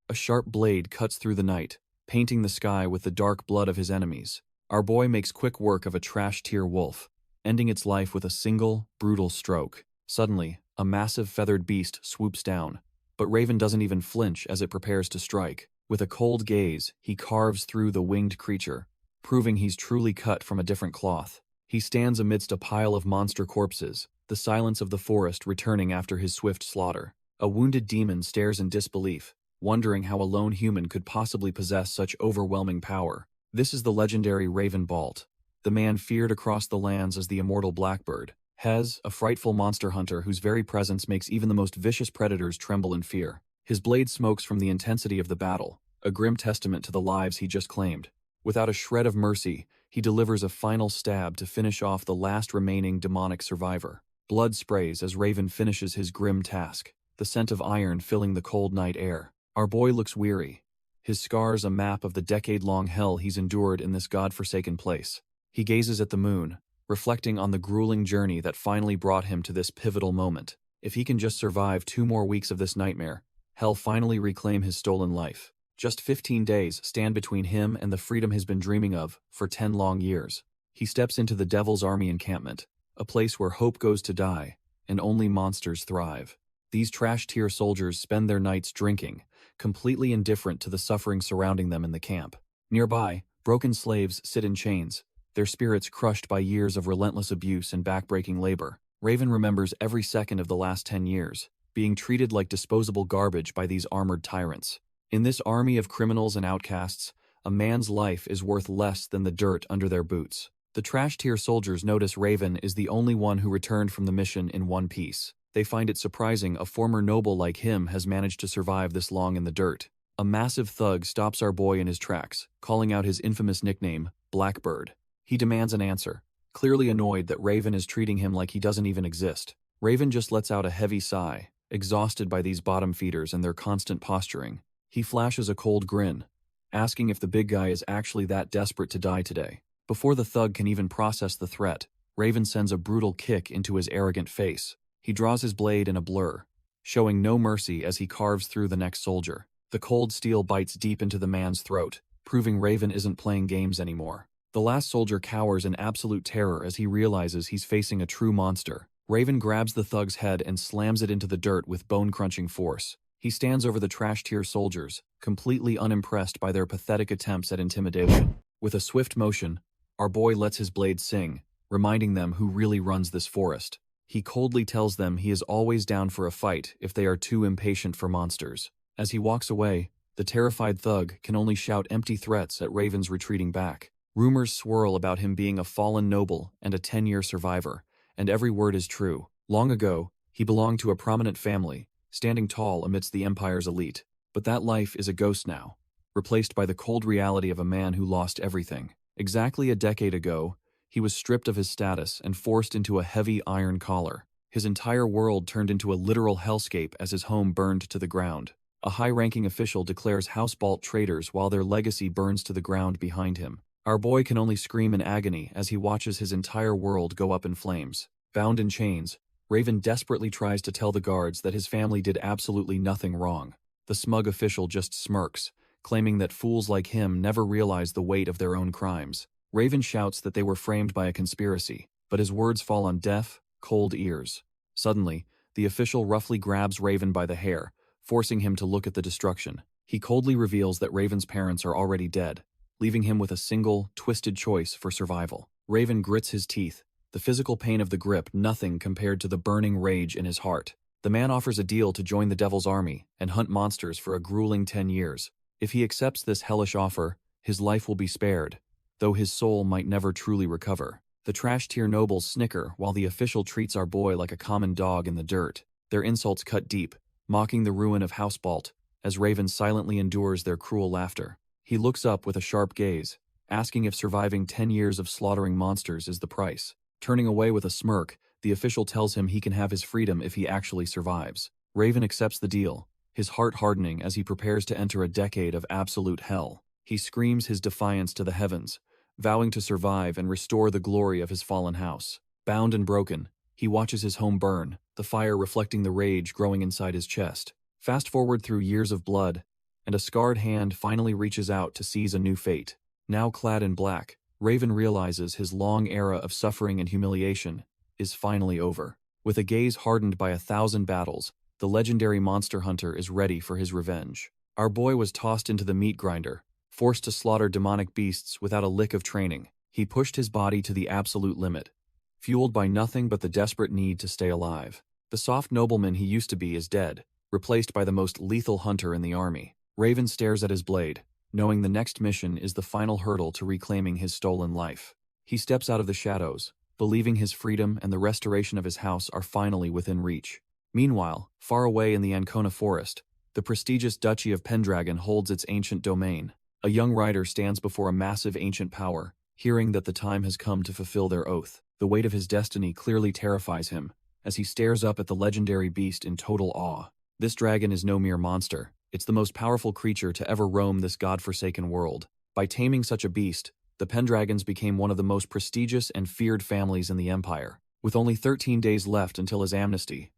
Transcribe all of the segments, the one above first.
A sharp blade cuts through the night, painting the sky with the dark blood of his enemies. Our boy makes quick work of a trash-tier wolf, ending its life with a single, brutal stroke. Suddenly, a massive feathered beast swoops down, but Raven doesn't even flinch as it prepares to strike. With a cold gaze, he carves through the winged creature, proving he's truly cut from a different cloth. He stands amidst a pile of monster corpses, the silence of the forest returning after his swift slaughter. A wounded demon stares in disbelief, wondering how a lone human could possibly possess such overwhelming power. This is the legendary Raven Balt, the man feared across the lands as the immortal Blackbird. Hez, a frightful monster hunter whose very presence makes even the most vicious predators tremble in fear. His blade smokes from the intensity of the battle, a grim testament to the lives he just claimed. Without a shred of mercy, he delivers a final stab to finish off the last remaining demonic survivor. Blood sprays as Raven finishes his grim task, the scent of iron filling the cold night air. Our boy looks weary, his scars a map of the decade-long hell he's endured in this god-forsaken place. He gazes at the moon, reflecting on the grueling journey that finally brought him to this pivotal moment. If he can just survive 2 more weeks of this nightmare, he'll finally reclaim his stolen life. Just 15 days stand between him and the freedom he's been dreaming of for 10 long years. He steps into the Devil's Army encampment, a place where hope goes to die, and only monsters thrive. These trash-tier soldiers spend their nights drinking, completely indifferent to the suffering surrounding them in the camp. Nearby, broken slaves sit in chains, their spirits crushed by years of relentless abuse and backbreaking labor. Raven remembers every second of the last 10 years, being treated like disposable garbage by these armored tyrants. In this army of criminals and outcasts, a man's life is worth less than the dirt under their boots. The trash-tier soldiers notice Raven is the only one who returned from the mission in one piece. They find it surprising a former noble like him has managed to survive this long in the dirt. A massive thug stops our boy in his tracks, calling out his infamous nickname, Blackbird. He demands an answer, clearly annoyed that Raven is treating him like he doesn't even exist. Raven just lets out a heavy sigh, exhausted by these bottom feeders and their constant posturing. He flashes a cold grin, asking if the big guy is actually that desperate to die today. Before the thug can even process the threat, Raven sends a brutal kick into his arrogant face. He draws his blade in a blur, showing no mercy as he carves through the next soldier. The cold steel bites deep into the man's throat, proving Raven isn't playing games anymore. The last soldier cowers in absolute terror as he realizes he's facing a true monster. Raven grabs the thug's head and slams it into the dirt with bone-crunching force. He stands over the trash-tier soldiers, completely unimpressed by their pathetic attempts at intimidation. With a swift motion, our boy lets his blade sing, reminding them who really runs this forest. He coldly tells them he is always down for a fight if they are too impatient for monsters. As he walks away, the terrified thug can only shout empty threats at Raven's retreating back. Rumors swirl about him being a fallen noble and a 10-year survivor, and every word is true. Long ago, he belonged to a prominent family, standing tall amidst the Empire's elite. But that life is a ghost now, replaced by the cold reality of a man who lost everything. Exactly a decade ago, he was stripped of his status and forced into a heavy iron collar. His entire world turned into a literal hellscape as his home burned to the ground. A high-ranking official declares House Balt traitors while their legacy burns to the ground behind him. Our boy can only scream in agony as he watches his entire world go up in flames. Bound in chains, Raven desperately tries to tell the guards that his family did absolutely nothing wrong. The smug official just smirks, claiming that fools like him never realize the weight of their own crimes. Raven shouts that they were framed by a conspiracy, but his words fall on deaf, cold ears. Suddenly, the official roughly grabs Raven by the hair, forcing him to look at the destruction. He coldly reveals that Raven's parents are already dead, leaving him with a single, twisted choice for survival. Raven grits his teeth, the physical pain of the grip nothing compared to the burning rage in his heart. The man offers a deal to join the Devil's Army and hunt monsters for a grueling 10 years. If he accepts this hellish offer, his life will be spared, though his soul might never truly recover. The trash-tier nobles snicker while the official treats our boy like a common dog in the dirt. Their insults cut deep, mocking the ruin of House Balt, as Raven silently endures their cruel laughter. He looks up with a sharp gaze, asking if surviving 10 years of slaughtering monsters is the price. Turning away with a smirk, the official tells him he can have his freedom if he actually survives. Raven accepts the deal, his heart hardening as he prepares to enter a decade of absolute hell. He screams his defiance to the heavens, vowing to survive and restore the glory of his fallen house. Bound and broken, he watches his home burn, the fire reflecting the rage growing inside his chest. Fast forward through years of blood, and a scarred hand finally reaches out to seize a new fate. Now clad in black, Raven realizes his long era of suffering and humiliation is finally over. With a gaze hardened by 1,000 battles, the legendary monster hunter is ready for his revenge. Our boy was tossed into the meat grinder, forced to slaughter demonic beasts without a lick of training. He pushed his body to the absolute limit, fueled by nothing but the desperate need to stay alive. The soft nobleman he used to be is dead, replaced by the most lethal hunter in the army. Raven stares at his blade, knowing the next mission is the final hurdle to reclaiming his stolen life. He steps out of the shadows, believing his freedom and the restoration of his house are finally within reach. Meanwhile, far away in the Ancona forest, the prestigious Duchy of Pendragon holds its ancient domain. A young rider stands before a massive ancient power, hearing that the time has come to fulfill their oath. The weight of his destiny clearly terrifies him, as he stares up at the legendary beast in total awe. This dragon is no mere monster. It's the most powerful creature to ever roam this god-forsaken world. By taming such a beast, the Pendragons became one of the most prestigious and feared families in the Empire. With only 13 days left until his amnesty,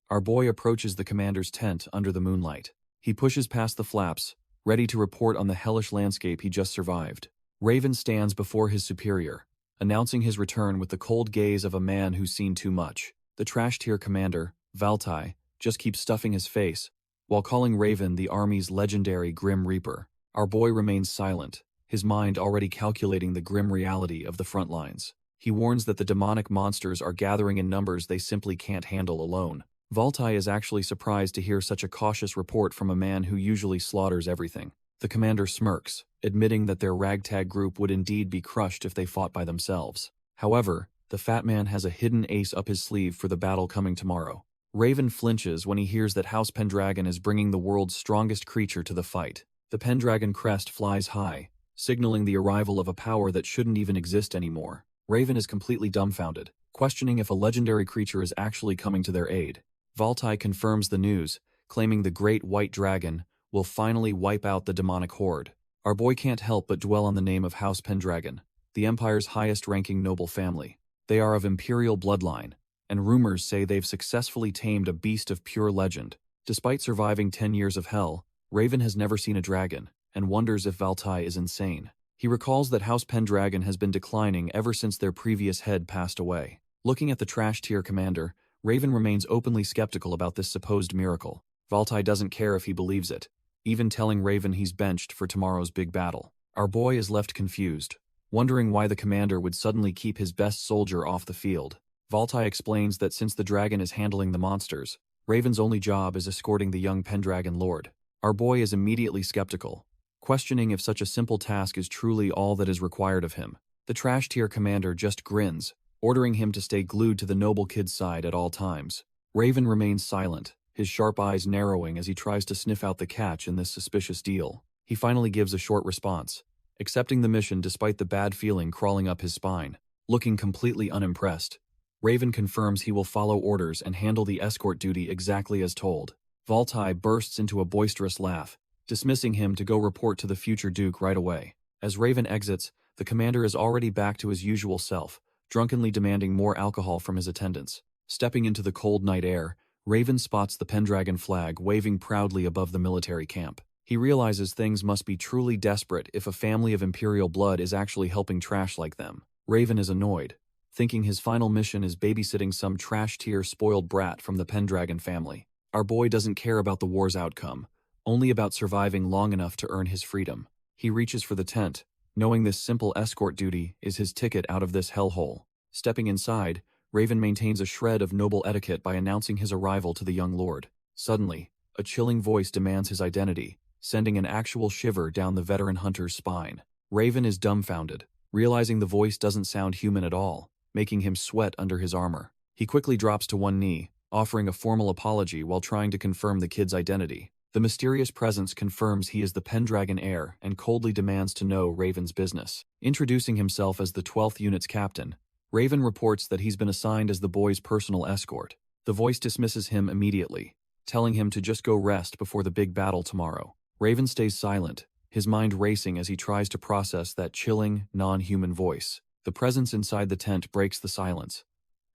our boy approaches the commander's tent under the moonlight. He pushes past the flaps, ready to report on the hellish landscape he just survived. Raven stands before his superior, announcing his return with the cold gaze of a man who's seen too much. The trash-tier commander, Valtai, just keeps stuffing his face, while calling Raven the army's legendary Grim Reaper. Our boy remains silent, his mind already calculating the grim reality of the front lines. He warns that the demonic monsters are gathering in numbers they simply can't handle alone. Valtai is actually surprised to hear such a cautious report from a man who usually slaughters everything. The commander smirks, admitting that their ragtag group would indeed be crushed if they fought by themselves. However, the fat man has a hidden ace up his sleeve for the battle coming tomorrow. Raven flinches when he hears that House Pendragon is bringing the world's strongest creature to the fight. The Pendragon crest flies high, signaling the arrival of a power that shouldn't even exist anymore. Raven is completely dumbfounded, questioning if a legendary creature is actually coming to their aid. Valtai confirms the news, claiming the great white dragon will finally wipe out the demonic horde. Our boy can't help but dwell on the name of House Pendragon, the Empire's highest-ranking noble family. They are of imperial bloodline, and rumors say they've successfully tamed a beast of pure legend. Despite surviving 10 years of hell, Raven has never seen a dragon, and wonders if Valtai is insane. He recalls that House Pendragon has been declining ever since their previous head passed away. Looking at the trash-tier commander, Raven remains openly skeptical about this supposed miracle. Valtai doesn't care if he believes it, even telling Raven he's benched for tomorrow's big battle. Our boy is left confused, wondering why the commander would suddenly keep his best soldier off the field. Valtai explains that since the dragon is handling the monsters, Raven's only job is escorting the young Pendragon lord. Our boy is immediately skeptical, questioning if such a simple task is truly all that is required of him. The trash-tier commander just grins, ordering him to stay glued to the noble kid's side at all times. Raven remains silent, his sharp eyes narrowing as he tries to sniff out the catch in this suspicious deal. He finally gives a short response, accepting the mission despite the bad feeling crawling up his spine. Looking completely unimpressed, Raven confirms he will follow orders and handle the escort duty exactly as told. Valtai bursts into a boisterous laugh, dismissing him to go report to the future Duke right away. As Raven exits, the commander is already back to his usual self, drunkenly demanding more alcohol from his attendants. Stepping into the cold night air, Raven spots the Pendragon flag waving proudly above the military camp. He realizes things must be truly desperate if a family of imperial blood is actually helping trash like them. Raven is annoyed, thinking his final mission is babysitting some trash-tier spoiled brat from the Pendragon family. Our boy doesn't care about the war's outcome, only about surviving long enough to earn his freedom. He reaches for the tent, knowing this simple escort duty is his ticket out of this hellhole. Stepping inside, Raven maintains a shred of noble etiquette by announcing his arrival to the young lord. Suddenly, a chilling voice demands his identity, sending an actual shiver down the veteran hunter's spine. Raven is dumbfounded, realizing the voice doesn't sound human at all, making him sweat under his armor. He quickly drops to one knee, offering a formal apology while trying to confirm the kid's identity. The mysterious presence confirms he is the Pendragon heir and coldly demands to know Raven's business. Introducing himself as the 12th Unit's captain, Raven reports that he's been assigned as the boy's personal escort. The voice dismisses him immediately, telling him to just go rest before the big battle tomorrow. Raven stays silent, his mind racing as he tries to process that chilling, non-human voice. The presence inside the tent breaks the silence,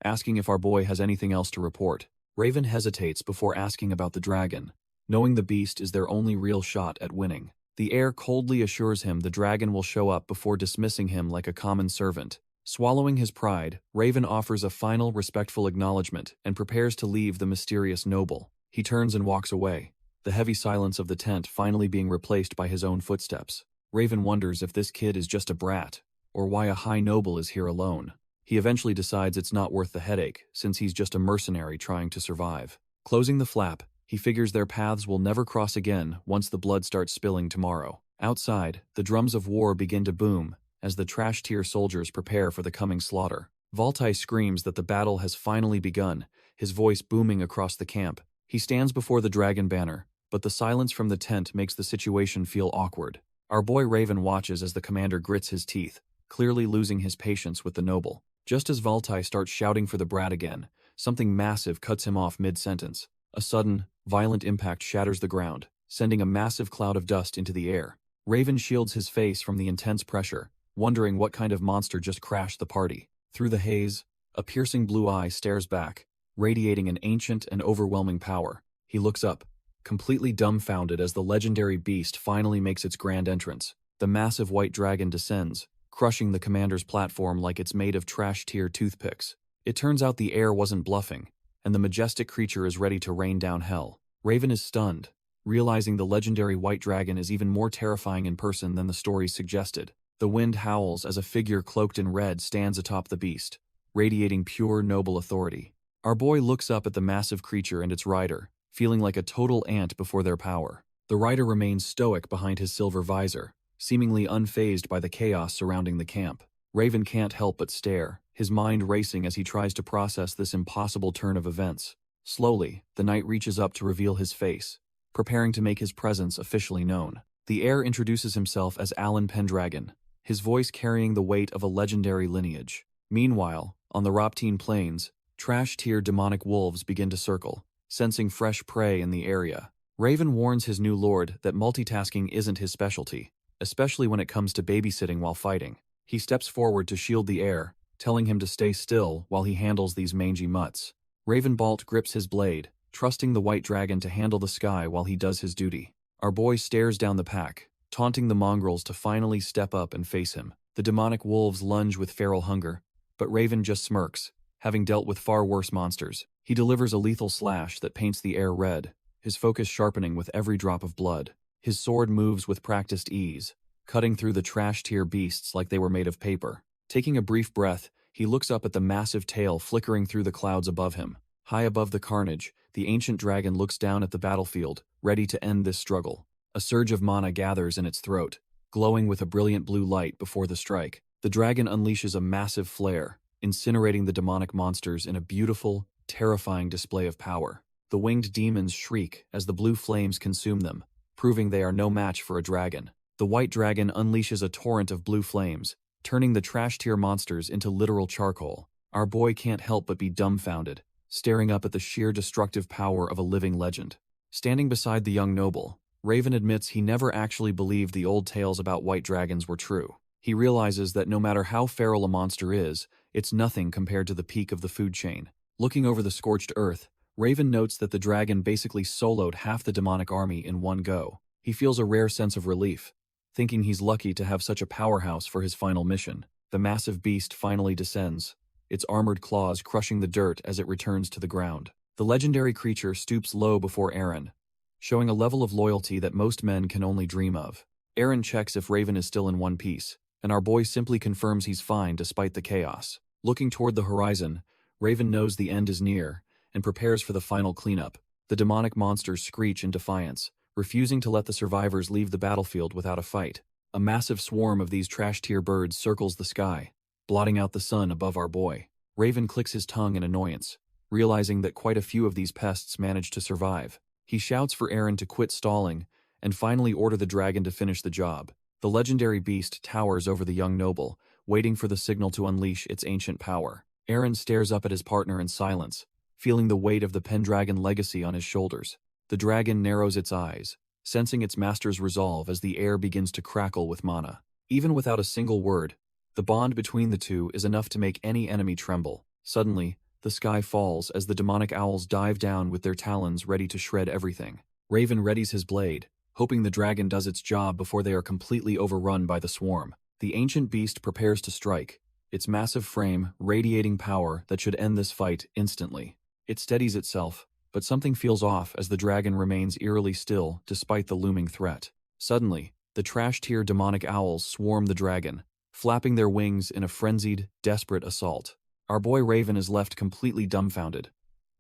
asking if our boy has anything else to report. Raven hesitates before asking about the dragon, knowing the beast is their only real shot at winning. The heir coldly assures him the dragon will show up before dismissing him like a common servant. Swallowing his pride, Raven offers a final respectful acknowledgement and prepares to leave the mysterious noble. He turns and walks away, the heavy silence of the tent finally being replaced by his own footsteps. Raven wonders if this kid is just a brat, or why a high noble is here alone. He eventually decides it's not worth the headache, since he's just a mercenary trying to survive. Closing the flap, he figures their paths will never cross again once the blood starts spilling tomorrow. Outside, the drums of war begin to boom as the trash-tier soldiers prepare for the coming slaughter. Valtai screams that the battle has finally begun, his voice booming across the camp. He stands before the dragon banner, but the silence from the tent makes the situation feel awkward. Our boy Raven watches as the commander grits his teeth, clearly losing his patience with the noble. Just as Valtai starts shouting for the brat again, something massive cuts him off mid-sentence. A sudden, violent impact shatters the ground, sending a massive cloud of dust into the air. Raven shields his face from the intense pressure, wondering what kind of monster just crashed the party. Through the haze, a piercing blue eye stares back, radiating an ancient and overwhelming power. He looks up, completely dumbfounded as the legendary beast finally makes its grand entrance. The massive white dragon descends, crushing the commander's platform like it's made of trash-tier toothpicks. It turns out the heir wasn't bluffing, and the majestic creature is ready to rain down hell. Raven is stunned, realizing the legendary white dragon is even more terrifying in person than the story suggested. The wind howls as a figure cloaked in red stands atop the beast, radiating pure noble authority. Our boy looks up at the massive creature and its rider, feeling like a total ant before their power. The rider remains stoic behind his silver visor, seemingly unfazed by the chaos surrounding the camp. Raven can't help but stare, his mind racing as he tries to process this impossible turn of events. Slowly, the knight reaches up to reveal his face, preparing to make his presence officially known. The heir introduces himself as Alan Pendragon, his voice carrying the weight of a legendary lineage. Meanwhile, on the Roptine Plains, trash-tier demonic wolves begin to circle, sensing fresh prey in the area. Raven warns his new lord that multitasking isn't his specialty, especially when it comes to babysitting while fighting. He steps forward to shield the heir, telling him to stay still while he handles these mangy mutts. Ravenbolt grips his blade, trusting the white dragon to handle the sky while he does his duty. Our boy stares down the pack, taunting the mongrels to finally step up and face him. The demonic wolves lunge with feral hunger, but Raven just smirks, having dealt with far worse monsters. He delivers a lethal slash that paints the air red, his focus sharpening with every drop of blood. His sword moves with practiced ease, cutting through the trash-tier beasts like they were made of paper. Taking a brief breath, he looks up at the massive tail flickering through the clouds above him. High above the carnage, the ancient dragon looks down at the battlefield, ready to end this struggle. A surge of mana gathers in its throat, glowing with a brilliant blue light before the strike. The dragon unleashes a massive flare, incinerating the demonic monsters in a beautiful, terrifying display of power. The winged demons shriek as the blue flames consume them, proving they are no match for a dragon. The white dragon unleashes a torrent of blue flames, turning the trash-tier monsters into literal charcoal. Our boy can't help but be dumbfounded, staring up at the sheer destructive power of a living legend. Standing beside the young noble, Raven admits he never actually believed the old tales about white dragons were true. He realizes that no matter how feral a monster is, it's nothing compared to the peak of the food chain. Looking over the scorched earth, Raven notes that the dragon basically soloed half the demonic army in one go. He feels a rare sense of relief, thinking he's lucky to have such a powerhouse for his final mission. The massive beast finally descends, its armored claws crushing the dirt as it returns to the ground. The legendary creature stoops low before Aaron, showing a level of loyalty that most men can only dream of. Aaron checks if Raven is still in one piece, and our boy simply confirms he's fine despite the chaos. Looking toward the horizon, Raven knows the end is near, and prepares for the final cleanup. The demonic monsters screech in defiance, refusing to let the survivors leave the battlefield without a fight. A massive swarm of these trash-tier birds circles the sky, blotting out the sun above our boy. Raven clicks his tongue in annoyance, realizing that quite a few of these pests manage to survive. He shouts for Aaron to quit stalling, and finally order the dragon to finish the job. The legendary beast towers over the young noble, waiting for the signal to unleash its ancient power. Aaron stares up at his partner in silence, feeling the weight of the Pendragon legacy on his shoulders. The dragon narrows its eyes, sensing its master's resolve as the air begins to crackle with mana. Even without a single word, the bond between the two is enough to make any enemy tremble. Suddenly, the sky falls as the demonic owls dive down with their talons ready to shred everything. Raven readies his blade, hoping the dragon does its job before they are completely overrun by the swarm. The ancient beast prepares to strike, its massive frame radiating power that should end this fight instantly. It steadies itself, but something feels off as the dragon remains eerily still despite the looming threat. Suddenly, the trash-tier demonic owls swarm the dragon, flapping their wings in a frenzied, desperate assault. Our boy Raven is left completely dumbfounded,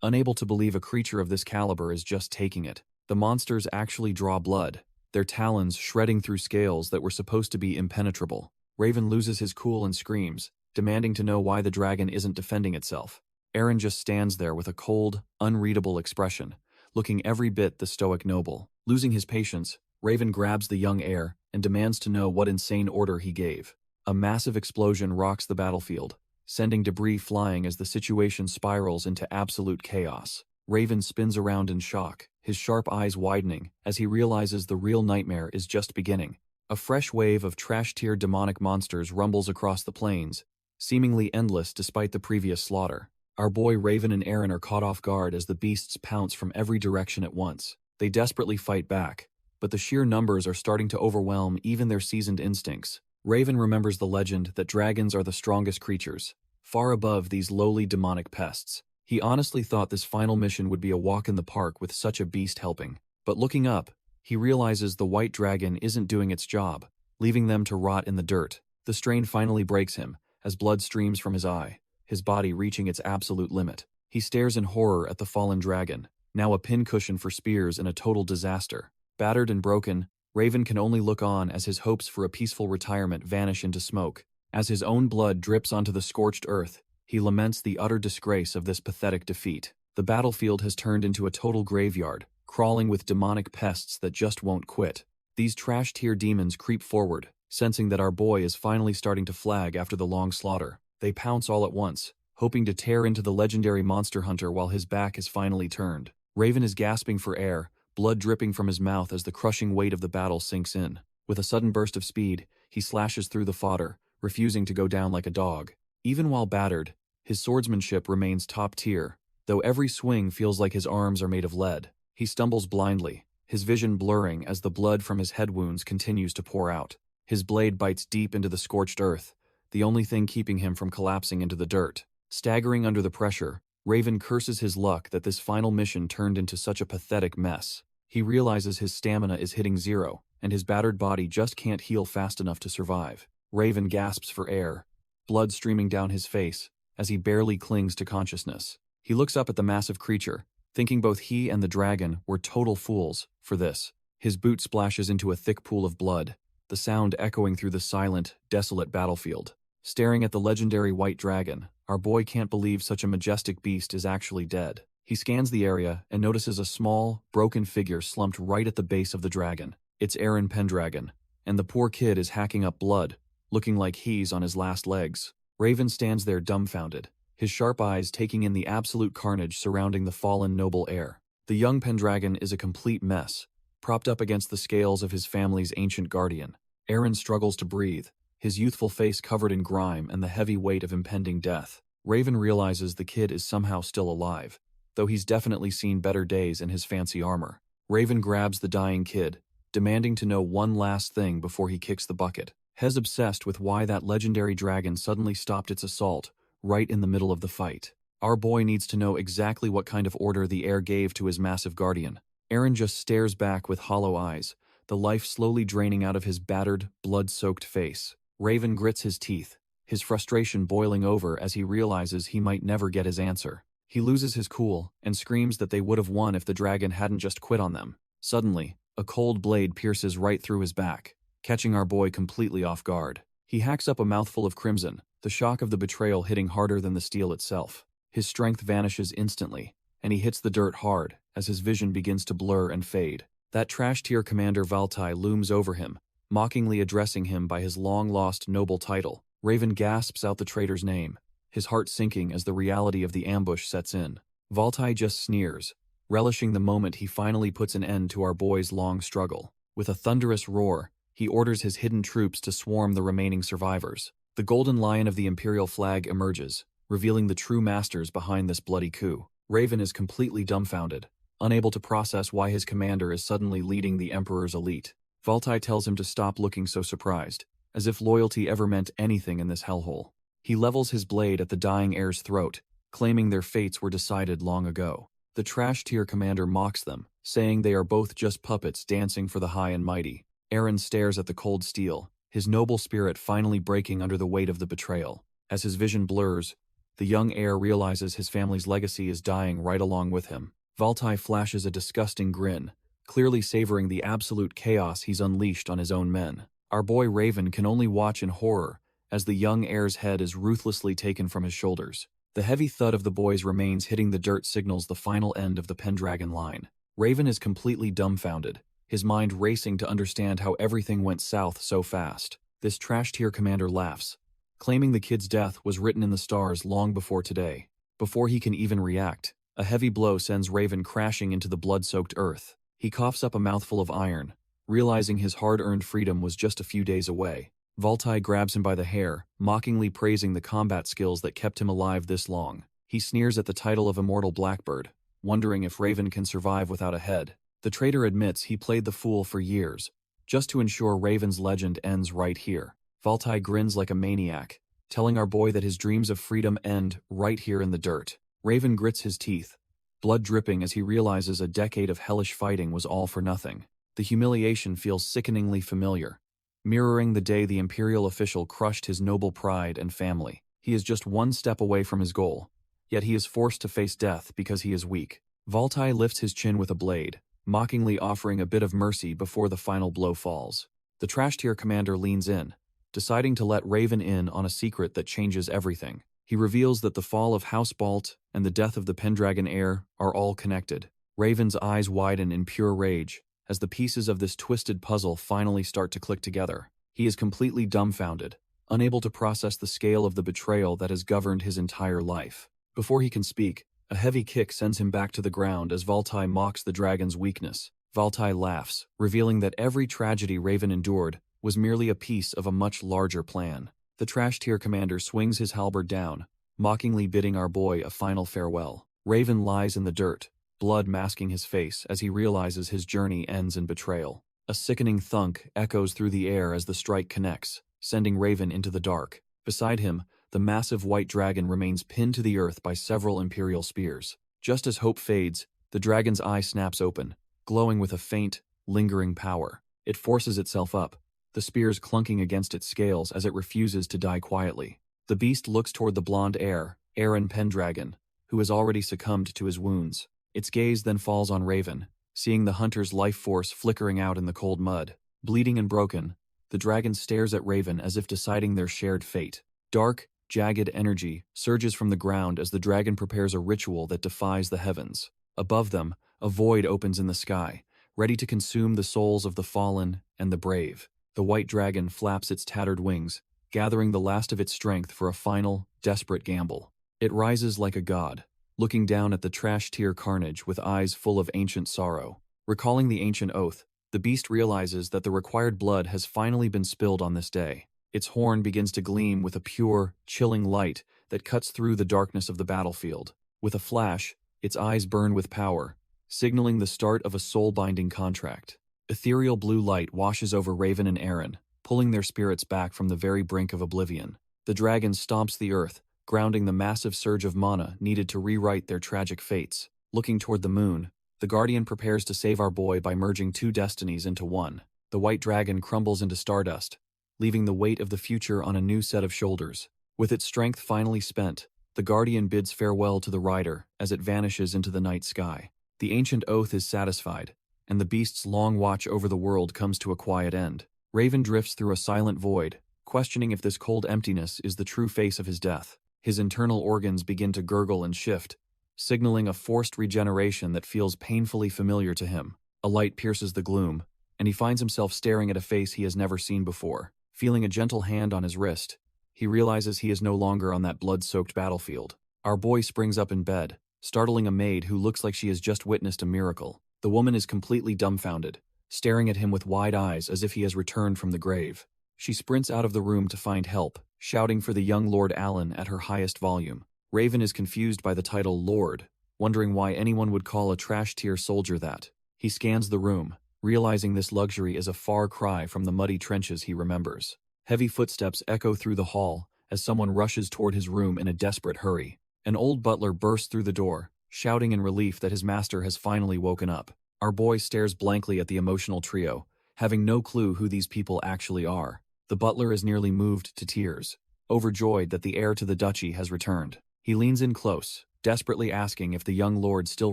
unable to believe a creature of this caliber is just taking it. The monsters actually draw blood, their talons shredding through scales that were supposed to be impenetrable. Raven loses his cool and screams, demanding to know why the dragon isn't defending itself. Aaron just stands there with a cold, unreadable expression, looking every bit the stoic noble. Losing his patience, Raven grabs the young heir and demands to know what insane order he gave. A massive explosion rocks the battlefield, sending debris flying as the situation spirals into absolute chaos. Raven spins around in shock, his sharp eyes widening as he realizes the real nightmare is just beginning. A fresh wave of trash-tier demonic monsters rumbles across the plains, seemingly endless despite the previous slaughter. Our boy Raven and Aaron are caught off guard as the beasts pounce from every direction at once. They desperately fight back, but the sheer numbers are starting to overwhelm even their seasoned instincts. Raven remembers the legend that dragons are the strongest creatures, far above these lowly demonic pests. He honestly thought this final mission would be a walk in the park with such a beast helping. But looking up, he realizes the white dragon isn't doing its job, leaving them to rot in the dirt. The strain finally breaks him, as blood streams from his eye, his body reaching its absolute limit. He stares in horror at the fallen dragon, now a pincushion for spears and a total disaster. Battered and broken, Raven can only look on as his hopes for a peaceful retirement vanish into smoke. As his own blood drips onto the scorched earth, he laments the utter disgrace of this pathetic defeat. The battlefield has turned into a total graveyard, crawling with demonic pests that just won't quit. These trash-tier demons creep forward, sensing that our boy is finally starting to flag after the long slaughter. They pounce all at once, hoping to tear into the legendary monster hunter while his back is finally turned. Raven is gasping for air, blood dripping from his mouth as the crushing weight of the battle sinks in. With a sudden burst of speed, he slashes through the fodder, refusing to go down like a dog. Even while battered, his swordsmanship remains top tier, though every swing feels like his arms are made of lead. He stumbles blindly, his vision blurring as the blood from his head wounds continues to pour out. His blade bites deep into the scorched earth, the only thing keeping him from collapsing into the dirt. Staggering under the pressure, Raven curses his luck that this final mission turned into such a pathetic mess. He realizes his stamina is hitting zero, and his battered body just can't heal fast enough to survive. Raven gasps for air, blood streaming down his face, as he barely clings to consciousness. He looks up at the massive creature, thinking both he and the dragon were total fools for this. His boot splashes into a thick pool of blood, the sound echoing through the silent, desolate battlefield. Staring at the legendary white dragon, our boy can't believe such a majestic beast is actually dead. He scans the area and notices a small, broken figure slumped right at the base of the dragon. It's Aaron Pendragon, and the poor kid is hacking up blood, looking like he's on his last legs. Raven stands there dumbfounded, his sharp eyes taking in the absolute carnage surrounding the fallen noble heir. The young Pendragon is a complete mess, propped up against the scales of his family's ancient guardian. Aaron struggles to breathe, his youthful face covered in grime and the heavy weight of impending death. Raven realizes the kid is somehow still alive, though he's definitely seen better days in his fancy armor. Raven grabs the dying kid, demanding to know one last thing before he kicks the bucket. Hez obsessed with why that legendary dragon suddenly stopped its assault right in the middle of the fight. Our boy needs to know exactly what kind of order the heir gave to his massive guardian. Aaron just stares back with hollow eyes, the life slowly draining out of his battered, blood-soaked face. Raven grits his teeth, his frustration boiling over as he realizes he might never get his answer. He loses his cool and screams that they would have won if the dragon hadn't just quit on them. Suddenly, a cold blade pierces right through his back, catching our boy completely off guard. He hacks up a mouthful of crimson, the shock of the betrayal hitting harder than the steel itself. His strength vanishes instantly, and he hits the dirt hard as his vision begins to blur and fade. That trash-tier commander Valtai looms over him, mockingly addressing him by his long-lost noble title. Raven gasps out the traitor's name, his heart sinking as the reality of the ambush sets in. Valtai just sneers, relishing the moment he finally puts an end to our boy's long struggle. With a thunderous roar, he orders his hidden troops to swarm the remaining survivors. The golden lion of the imperial flag emerges, revealing the true masters behind this bloody coup. Raven is completely dumbfounded, unable to process why his commander is suddenly leading the Emperor's elite. Valtai tells him to stop looking so surprised, as if loyalty ever meant anything in this hellhole. He levels his blade at the dying heir's throat, claiming their fates were decided long ago. The trash-tier commander mocks them, saying they are both just puppets dancing for the high and mighty. Eren stares at the cold steel, his noble spirit finally breaking under the weight of the betrayal. As his vision blurs, the young heir realizes his family's legacy is dying right along with him. Valtai flashes a disgusting grin, clearly savoring the absolute chaos he's unleashed on his own men. Our boy Raven can only watch in horror as the young heir's head is ruthlessly taken from his shoulders. The heavy thud of the boy's remains hitting the dirt signals the final end of the Pendragon line. Raven is completely dumbfounded, his mind racing to understand how everything went south so fast. This trash-tier commander laughs, claiming the kid's death was written in the stars long before today. Before he can even react, a heavy blow sends Raven crashing into the blood-soaked earth. He coughs up a mouthful of iron, realizing his hard-earned freedom was just a few days away. Valtai grabs him by the hair, mockingly praising the combat skills that kept him alive this long. He sneers at the title of Immortal Blackbird, wondering if Raven can survive without a head. The traitor admits he played the fool for years, just to ensure Raven's legend ends right here. Valtai grins like a maniac, telling our boy that his dreams of freedom end right here in the dirt. Raven grits his teeth, blood dripping as he realizes a decade of hellish fighting was all for nothing. The humiliation feels sickeningly familiar, mirroring the day the imperial official crushed his noble pride and family. He is just one step away from his goal, yet he is forced to face death because he is weak. Valtai lifts his chin with a blade, mockingly offering a bit of mercy before the final blow falls. The trash-tier commander leans in, deciding to let Raven in on a secret that changes everything. He reveals that the fall of House Balt and the death of the Pendragon heir are all connected. Raven's eyes widen in pure rage as the pieces of this twisted puzzle finally start to click together. He is completely dumbfounded, unable to process the scale of the betrayal that has governed his entire life. Before he can speak, a heavy kick sends him back to the ground as Valtai mocks the dragon's weakness. Valtai laughs, revealing that every tragedy Raven endured was merely a piece of a much larger plan. The trash-tier commander swings his halberd down, mockingly bidding our boy a final farewell. Raven lies in the dirt, blood masking his face as he realizes his journey ends in betrayal. A sickening thunk echoes through the air as the strike connects, sending Raven into the dark. Beside him, the massive white dragon remains pinned to the earth by several imperial spears. Just as hope fades, the dragon's eye snaps open, glowing with a faint, lingering power. It forces itself up, the spears clunking against its scales as it refuses to die quietly. The beast looks toward the blonde heir, Eren Pendragon, who has already succumbed to his wounds. Its gaze then falls on Raven, seeing the hunter's life force flickering out in the cold mud. Bleeding and broken, the dragon stares at Raven as if deciding their shared fate. Dark, jagged energy surges from the ground as the dragon prepares a ritual that defies the heavens. Above them, a void opens in the sky, ready to consume the souls of the fallen and the brave. The white dragon flaps its tattered wings, gathering the last of its strength for a final, desperate gamble. It rises like a god, looking down at the trash-tier carnage with eyes full of ancient sorrow. Recalling the ancient oath, the beast realizes that the required blood has finally been spilled on this day. Its horn begins to gleam with a pure, chilling light that cuts through the darkness of the battlefield. With a flash, its eyes burn with power, signaling the start of a soul-binding contract. Ethereal blue light washes over Raven and Eren, pulling their spirits back from the very brink of oblivion. The dragon stomps the earth, grounding the massive surge of mana needed to rewrite their tragic fates. Looking toward the moon, the Guardian prepares to save our boy by merging two destinies into one. The white dragon crumbles into stardust, leaving the weight of the future on a new set of shoulders. With its strength finally spent, the Guardian bids farewell to the rider as it vanishes into the night sky. The ancient oath is satisfied, and the beast's long watch over the world comes to a quiet end. Raven drifts through a silent void, questioning if this cold emptiness is the true face of his death. His internal organs begin to gurgle and shift, signaling a forced regeneration that feels painfully familiar to him. A light pierces the gloom, and he finds himself staring at a face he has never seen before. Feeling a gentle hand on his wrist, he realizes he is no longer on that blood-soaked battlefield. Our boy springs up in bed, startling a maid who looks like she has just witnessed a miracle. The woman is completely dumbfounded, staring at him with wide eyes as if he has returned from the grave. She sprints out of the room to find help, shouting for the young Lord Allen at her highest volume. Raven is confused by the title Lord, wondering why anyone would call a trash-tier soldier that. He scans the room, realizing this luxury is a far cry from the muddy trenches he remembers. Heavy footsteps echo through the hall as someone rushes toward his room in a desperate hurry. An old butler bursts through the door, shouting in relief that his master has finally woken up. Our boy stares blankly at the emotional trio, having no clue who these people actually are. The butler is nearly moved to tears, overjoyed that the heir to the duchy has returned. He leans in close, desperately asking if the young lord still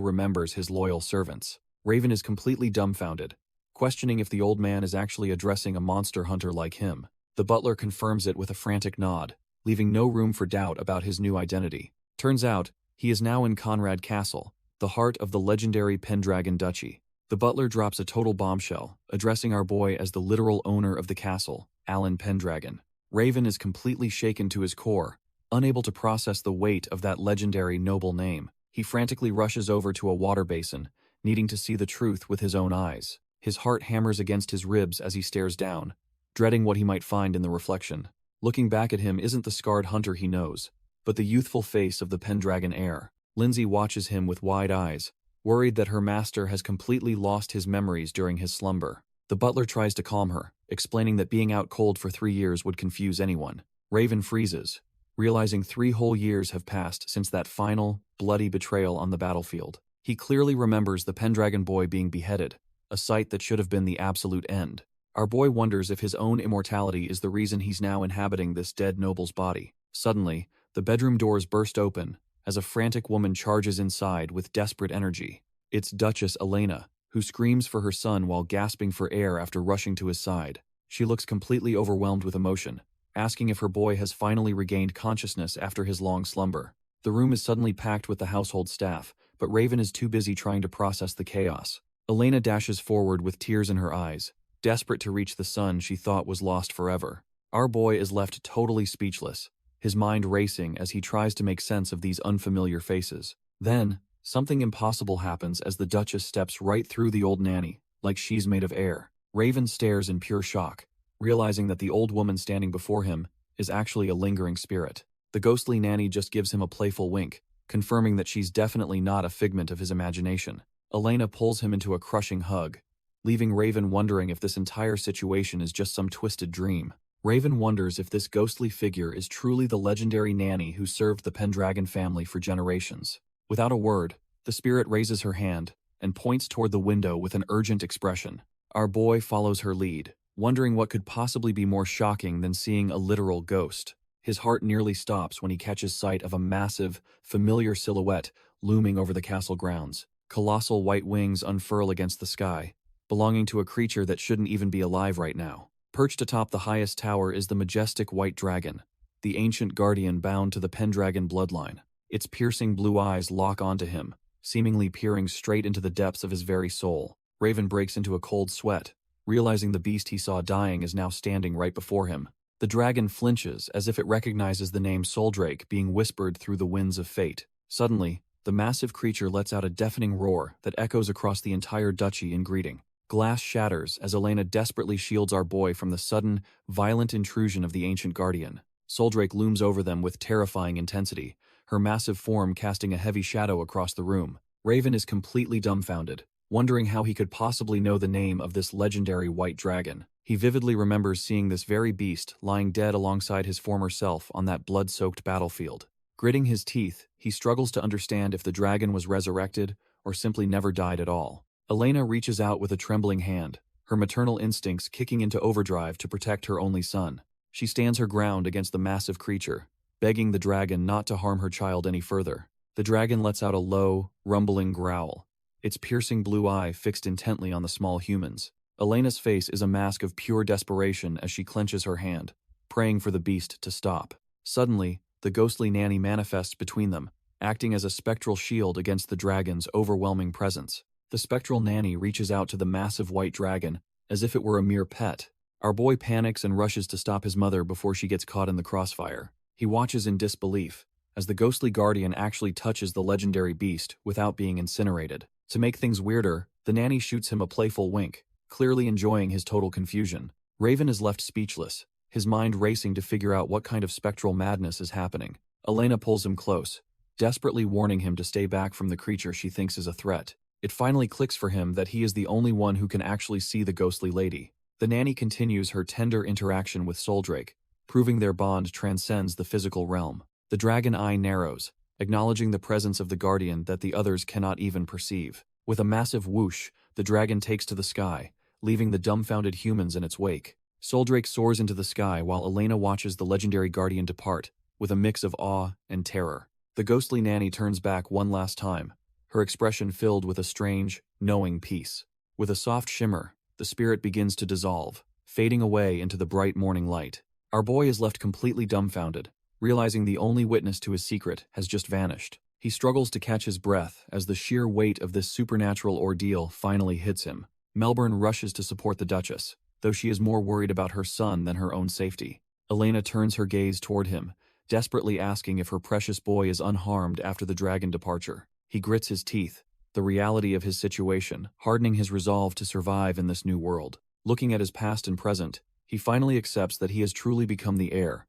remembers his loyal servants. Raven is completely dumbfounded, questioning if the old man is actually addressing a monster hunter like him. The butler confirms it with a frantic nod, leaving no room for doubt about his new identity. Turns out, he is now in Conrad Castle, the heart of the legendary Pendragon Duchy. The butler drops a total bombshell, addressing our boy as the literal owner of the castle, Alan Pendragon. Raven is completely shaken to his core, unable to process the weight of that legendary noble name. He frantically rushes over to a water basin, needing to see the truth with his own eyes. His heart hammers against his ribs as he stares down, dreading what he might find in the reflection. Looking back at him isn't the scarred hunter he knows, but the youthful face of the Pendragon heir. Lindsay watches him with wide eyes, worried that her master has completely lost his memories during his slumber. The butler tries to calm her, explaining that being out cold for 3 years would confuse anyone. Raven freezes, realizing 3 whole years have passed since that final, bloody betrayal on the battlefield. He clearly remembers the Pendragon boy being beheaded, a sight that should have been the absolute end. Our boy wonders if his own immortality is the reason he's now inhabiting this dead noble's body. Suddenly, the bedroom doors burst open, as a frantic woman charges inside with desperate energy. It's Duchess Elena, who screams for her son while gasping for air after rushing to his side. She looks completely overwhelmed with emotion, asking if her boy has finally regained consciousness after his long slumber. The room is suddenly packed with the household staff, but Raven is too busy trying to process the chaos. Elena dashes forward with tears in her eyes, desperate to reach the son she thought was lost forever. Our boy is left totally speechless, his mind racing as he tries to make sense of these unfamiliar faces. Then, something impossible happens as the Duchess steps right through the old nanny, like she's made of air. Raven stares in pure shock, realizing that the old woman standing before him is actually a lingering spirit. The ghostly nanny just gives him a playful wink, confirming that she's definitely not a figment of his imagination. Elena pulls him into a crushing hug, leaving Raven wondering if this entire situation is just some twisted dream. Raven wonders if this ghostly figure is truly the legendary nanny who served the Pendragon family for generations. Without a word, the spirit raises her hand and points toward the window with an urgent expression. Our boy follows her lead, wondering what could possibly be more shocking than seeing a literal ghost. His heart nearly stops when he catches sight of a massive, familiar silhouette looming over the castle grounds. Colossal white wings unfurl against the sky, belonging to a creature that shouldn't even be alive right now. Perched atop the highest tower is the majestic white dragon, the ancient guardian bound to the Pendragon bloodline. Its piercing blue eyes lock onto him, seemingly peering straight into the depths of his very soul. Raven breaks into a cold sweat, realizing the beast he saw dying is now standing right before him. The dragon flinches as if it recognizes the name Soldrake being whispered through the winds of fate. Suddenly, the massive creature lets out a deafening roar that echoes across the entire duchy in greeting. Glass shatters as Elena desperately shields our boy from the sudden, violent intrusion of the ancient guardian. Soldrake looms over them with terrifying intensity, her massive form casting a heavy shadow across the room. Raven is completely dumbfounded, wondering how he could possibly know the name of this legendary white dragon. He vividly remembers seeing this very beast lying dead alongside his former self on that blood-soaked battlefield. Gritting his teeth, he struggles to understand if the dragon was resurrected or simply never died at all. Elena reaches out with a trembling hand, her maternal instincts kicking into overdrive to protect her only son. She stands her ground against the massive creature, begging the dragon not to harm her child any further. The dragon lets out a low, rumbling growl, its piercing blue eye fixed intently on the small humans. Elena's face is a mask of pure desperation as she clenches her hand, praying for the beast to stop. Suddenly, the ghostly nanny manifests between them, acting as a spectral shield against the dragon's overwhelming presence. The spectral nanny reaches out to the massive white dragon as if it were a mere pet. Our boy panics and rushes to stop his mother before she gets caught in the crossfire. He watches in disbelief as the ghostly guardian actually touches the legendary beast without being incinerated. To make things weirder, the nanny shoots him a playful wink, clearly enjoying his total confusion. Raven is left speechless, his mind racing to figure out what kind of spectral madness is happening. Elena pulls him close, desperately warning him to stay back from the creature she thinks is a threat. It finally clicks for him that he is the only one who can actually see the ghostly lady. The nanny continues her tender interaction with Soldrake, proving their bond transcends the physical realm. The dragon eye narrows, acknowledging the presence of the guardian that the others cannot even perceive. With a massive whoosh, the dragon takes to the sky, leaving the dumbfounded humans in its wake. Soldrake soars into the sky while Elena watches the legendary guardian depart, with a mix of awe and terror. The ghostly nanny turns back one last time, her expression filled with a strange, knowing peace. With a soft shimmer, the spirit begins to dissolve, fading away into the bright morning light. Our boy is left completely dumbfounded, realizing the only witness to his secret has just vanished. He struggles to catch his breath as the sheer weight of this supernatural ordeal finally hits him. Melbourne rushes to support the Duchess, though she is more worried about her son than her own safety. Elena turns her gaze toward him, desperately asking if her precious boy is unharmed after the dragon departure. He grits his teeth, the reality of his situation hardening his resolve to survive in this new world. Looking at his past and present, he finally accepts that he has truly become the heir,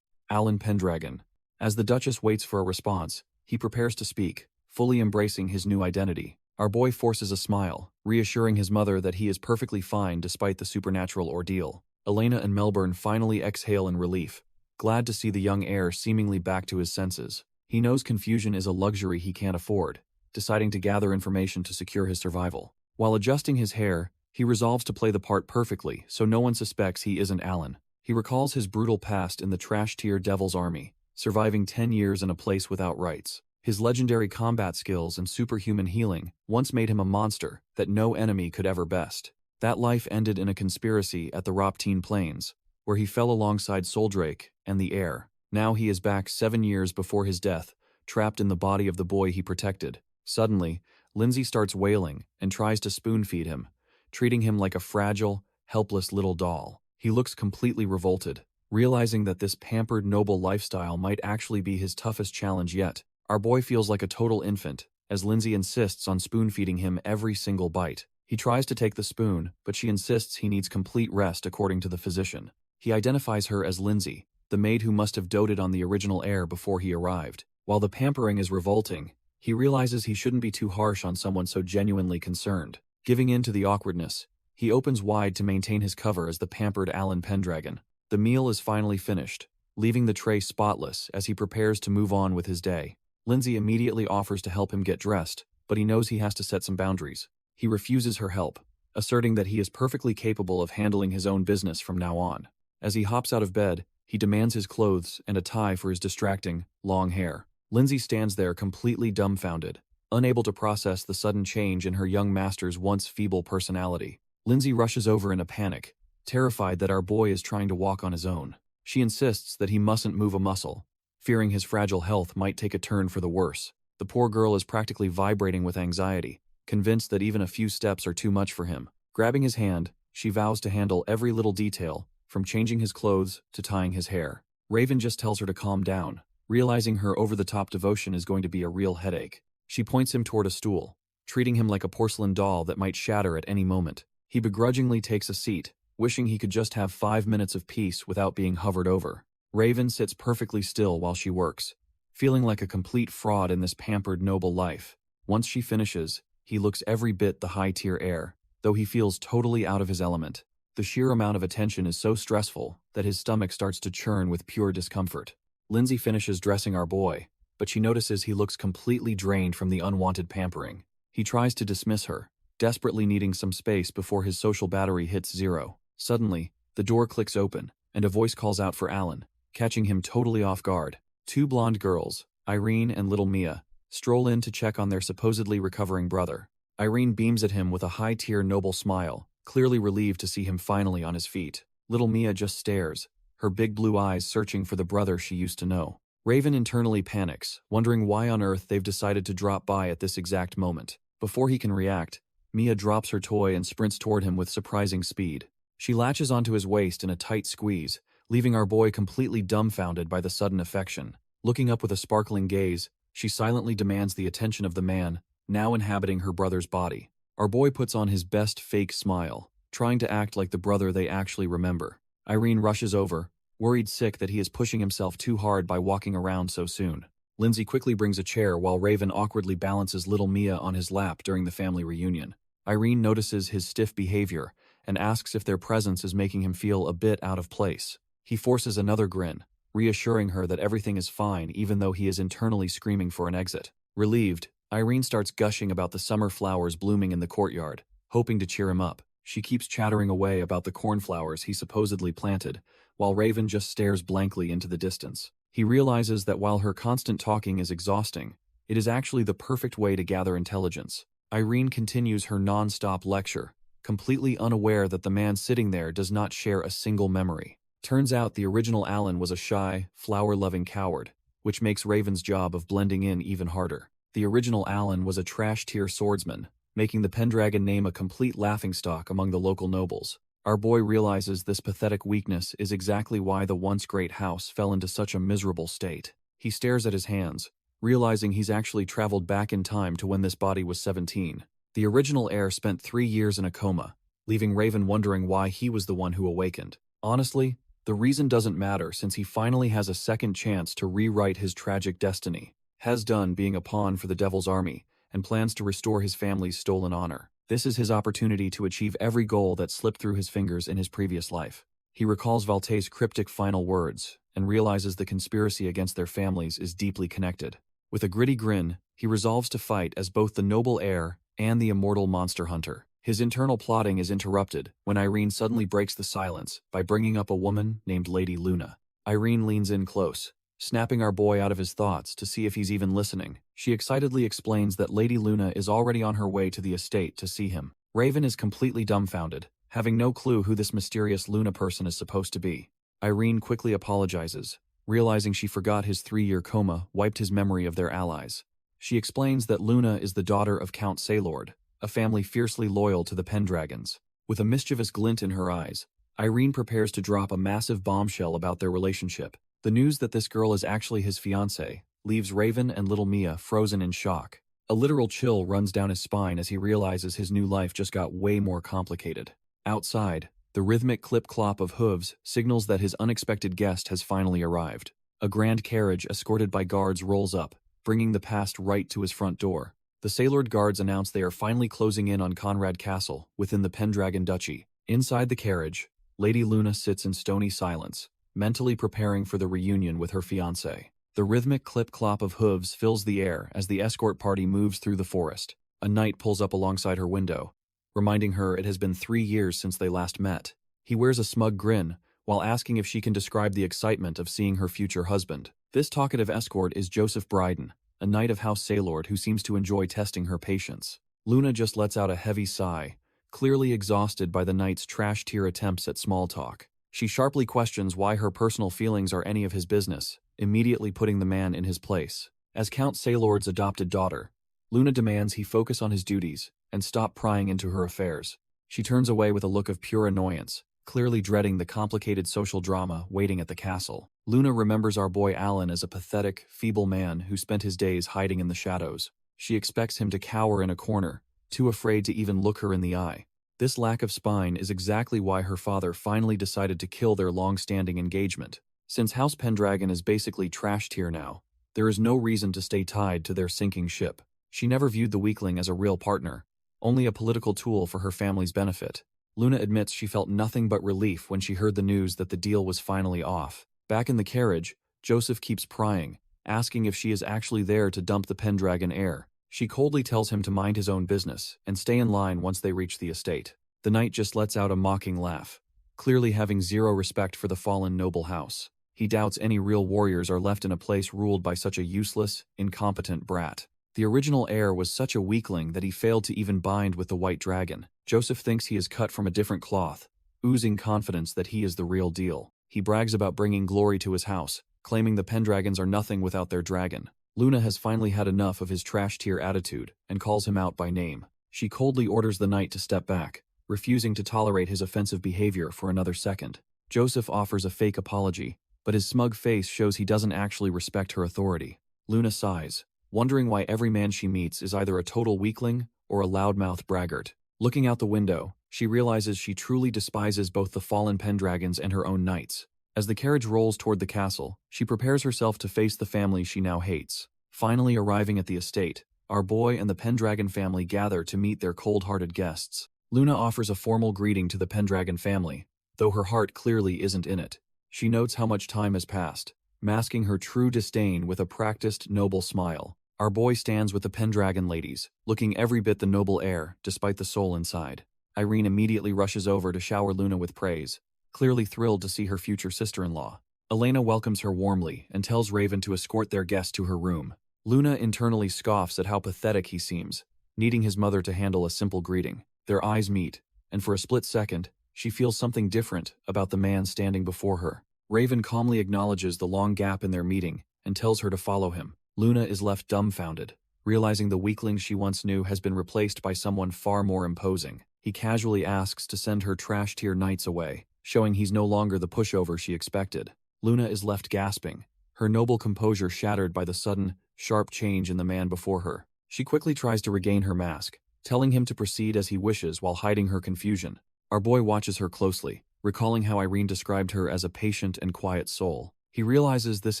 Alan Pendragon. As the Duchess waits for a response, he prepares to speak, fully embracing his new identity. Our boy forces a smile, reassuring his mother that he is perfectly fine despite the supernatural ordeal. Elena and Melbourne finally exhale in relief, glad to see the young heir seemingly back to his senses. He knows confusion is a luxury he can't afford, deciding to gather information to secure his survival. While adjusting his hair, he resolves to play the part perfectly so no one suspects he isn't Alan. He recalls his brutal past in the trash-tier Devil's Army, surviving 10 years in a place without rights. His legendary combat skills and superhuman healing once made him a monster that no enemy could ever best. That life ended in a conspiracy at the Roptine Plains, where he fell alongside Soldrake and the heir. Now he is back 7 years before his death, trapped in the body of the boy he protected. Suddenly, Lindsay starts wailing and tries to spoon-feed him, treating him like a fragile, helpless little doll. He looks completely revolted, realizing that this pampered, noble lifestyle might actually be his toughest challenge yet. Our boy feels like a total infant, as Lindsay insists on spoon-feeding him every single bite. He tries to take the spoon, but she insists he needs complete rest according to the physician. He identifies her as Lindsay, the maid who must have doted on the original heir before he arrived. While the pampering is revolting, he realizes he shouldn't be too harsh on someone so genuinely concerned. Giving in to the awkwardness, he opens wide to maintain his cover as the pampered Alan Pendragon. The meal is finally finished, leaving the tray spotless as he prepares to move on with his day. Lindsay immediately offers to help him get dressed, but he knows he has to set some boundaries. He refuses her help, asserting that he is perfectly capable of handling his own business from now on. As he hops out of bed, he demands his clothes and a tie for his distracting, long hair. Lindsay stands there completely dumbfounded, unable to process the sudden change in her young master's once feeble personality. Lindsay rushes over in a panic, terrified that our boy is trying to walk on his own. She insists that he mustn't move a muscle, fearing his fragile health might take a turn for the worse. The poor girl is practically vibrating with anxiety, convinced that even a few steps are too much for him. Grabbing his hand, she vows to handle every little detail, from changing his clothes to tying his hair. Raven just tells her to calm down, realizing her over-the-top devotion is going to be a real headache. She points him toward a stool, treating him like a porcelain doll that might shatter at any moment. He begrudgingly takes a seat, wishing he could just have 5 minutes of peace without being hovered over. Raven sits perfectly still while she works, feeling like a complete fraud in this pampered noble life. Once she finishes, he looks every bit the high-tier heir, though he feels totally out of his element. The sheer amount of attention is so stressful that his stomach starts to churn with pure discomfort. Lindsay finishes dressing our boy, but she notices he looks completely drained from the unwanted pampering. He tries to dismiss her, desperately needing some space before his social battery hits zero. Suddenly, the door clicks open, and a voice calls out for Alan, catching him totally off guard. Two blonde girls, Irene and little Mia, stroll in to check on their supposedly recovering brother. Irene beams at him with a high-tier noble smile, clearly relieved to see him finally on his feet. Little Mia just stares, her big blue eyes searching for the brother she used to know. Raven internally panics, wondering why on earth they've decided to drop by at this exact moment. Before he can react, Mia drops her toy and sprints toward him with surprising speed. She latches onto his waist in a tight squeeze, leaving our boy completely dumbfounded by the sudden affection. Looking up with a sparkling gaze, she silently demands the attention of the man, now inhabiting her brother's body. Our boy puts on his best fake smile, trying to act like the brother they actually remember. Irene rushes over, worried sick that he is pushing himself too hard by walking around so soon. Lindsay quickly brings a chair while Raven awkwardly balances little Mia on his lap during the family reunion. Irene notices his stiff behavior and asks if their presence is making him feel a bit out of place. He forces another grin, reassuring her that everything is fine even though he is internally screaming for an exit. Relieved, Irene starts gushing about the summer flowers blooming in the courtyard, hoping to cheer him up. She keeps chattering away about the cornflowers he supposedly planted, while Raven just stares blankly into the distance. He realizes that while her constant talking is exhausting, it is actually the perfect way to gather intelligence. Irene continues her non-stop lecture, completely unaware that the man sitting there does not share a single memory. Turns out the original Alan was a shy, flower-loving coward, which makes Raven's job of blending in even harder. The original Alan was a trash-tier swordsman, making the Pendragon name a complete laughingstock among the local nobles. Our boy realizes this pathetic weakness is exactly why the once great house fell into such a miserable state. He stares at his hands, realizing he's actually traveled back in time to when this body was 17. The original heir spent 3 years in a coma, leaving Raven wondering why he was the one who awakened. Honestly, the reason doesn't matter since he finally has a second chance to rewrite his tragic destiny. Has done being a pawn for the Devil's Army, and plans to restore his family's stolen honor. This is his opportunity to achieve every goal that slipped through his fingers in his previous life. He recalls Valte's cryptic final words, and realizes the conspiracy against their families is deeply connected. With a gritty grin, he resolves to fight as both the noble heir and the immortal monster hunter. His internal plotting is interrupted when Irene suddenly breaks the silence by bringing up a woman named Lady Luna. Irene leans in close, snapping our boy out of his thoughts to see if he's even listening. She excitedly explains that Lady Luna is already on her way to the estate to see him. Raven is completely dumbfounded, having no clue who this mysterious Luna person is supposed to be. Irene quickly apologizes, realizing she forgot his 3-year coma wiped his memory of their allies. She explains that Luna is the daughter of Count Saylord, a family fiercely loyal to the Pendragons. With a mischievous glint in her eyes, Irene prepares to drop a massive bombshell about their relationship. The news that this girl is actually his fiancée leaves Raven and little Mia frozen in shock. A literal chill runs down his spine as he realizes his new life just got way more complicated. Outside, the rhythmic clip-clop of hooves signals that his unexpected guest has finally arrived. A grand carriage escorted by guards rolls up, bringing the past right to his front door. The Saylord guards announce they are finally closing in on Conrad Castle within the Pendragon Duchy. Inside the carriage, Lady Luna sits in stony silence, mentally preparing for the reunion with her fiancé. The rhythmic clip-clop of hooves fills the air as the escort party moves through the forest. A knight pulls up alongside her window, reminding her it has been 3 years since they last met. He wears a smug grin, while asking if she can describe the excitement of seeing her future husband. This talkative escort is Joseph Bryden, a knight of House Saylord who seems to enjoy testing her patience. Luna just lets out a heavy sigh, clearly exhausted by the knight's trash-tier attempts at small talk. She sharply questions why her personal feelings are any of his business, immediately putting the man in his place. As Count Saylord's adopted daughter, Luna demands he focus on his duties and stop prying into her affairs. She turns away with a look of pure annoyance, clearly dreading the complicated social drama waiting at the castle. Luna remembers our boy Alan as a pathetic, feeble man who spent his days hiding in the shadows. She expects him to cower in a corner, too afraid to even look her in the eye. This lack of spine is exactly why her father finally decided to kill their long-standing engagement. Since House Pendragon is basically trash tier now, there is no reason to stay tied to their sinking ship. She never viewed the weakling as a real partner, only a political tool for her family's benefit. Luna admits she felt nothing but relief when she heard the news that the deal was finally off. Back in the carriage, Joseph keeps prying, asking if she is actually there to dump the Pendragon heir. She coldly tells him to mind his own business and stay in line once they reach the estate. The knight just lets out a mocking laugh, clearly having zero respect for the fallen noble house. He doubts any real warriors are left in a place ruled by such a useless, incompetent brat. The original heir was such a weakling that he failed to even bind with the White Dragon. Joseph thinks he is cut from a different cloth, oozing confidence that he is the real deal. He brags about bringing glory to his house, claiming the Pendragons are nothing without their dragon. Luna has finally had enough of his trash-tier attitude and calls him out by name. She coldly orders the knight to step back, refusing to tolerate his offensive behavior for another second. Joseph offers a fake apology, but his smug face shows he doesn't actually respect her authority. Luna sighs, wondering why every man she meets is either a total weakling or a loudmouth braggart. Looking out the window, she realizes she truly despises both the fallen Pendragons and her own knights. As the carriage rolls toward the castle, she prepares herself to face the family she now hates. Finally arriving at the estate, our boy and the Pendragon family gather to meet their cold-hearted guests. Luna offers a formal greeting to the Pendragon family, though her heart clearly isn't in it. She notes how much time has passed, masking her true disdain with a practiced, noble smile. Our boy stands with the Pendragon ladies, looking every bit the noble heir, despite the soul inside. Irene immediately rushes over to shower Luna with praise, clearly thrilled to see her future sister-in-law. Elena welcomes her warmly and tells Raven to escort their guest to her room. Luna internally scoffs at how pathetic he seems, needing his mother to handle a simple greeting. Their eyes meet, and for a split second, she feels something different about the man standing before her. Raven calmly acknowledges the long gap in their meeting and tells her to follow him. Luna is left dumbfounded, realizing the weakling she once knew has been replaced by someone far more imposing. He casually asks to send her trash-tier knights away, showing he's no longer the pushover she expected. Luna is left gasping, her noble composure shattered by the sudden, sharp change in the man before her. She quickly tries to regain her mask, telling him to proceed as he wishes while hiding her confusion. Our boy watches her closely, recalling how Irene described her as a patient and quiet soul. He realizes this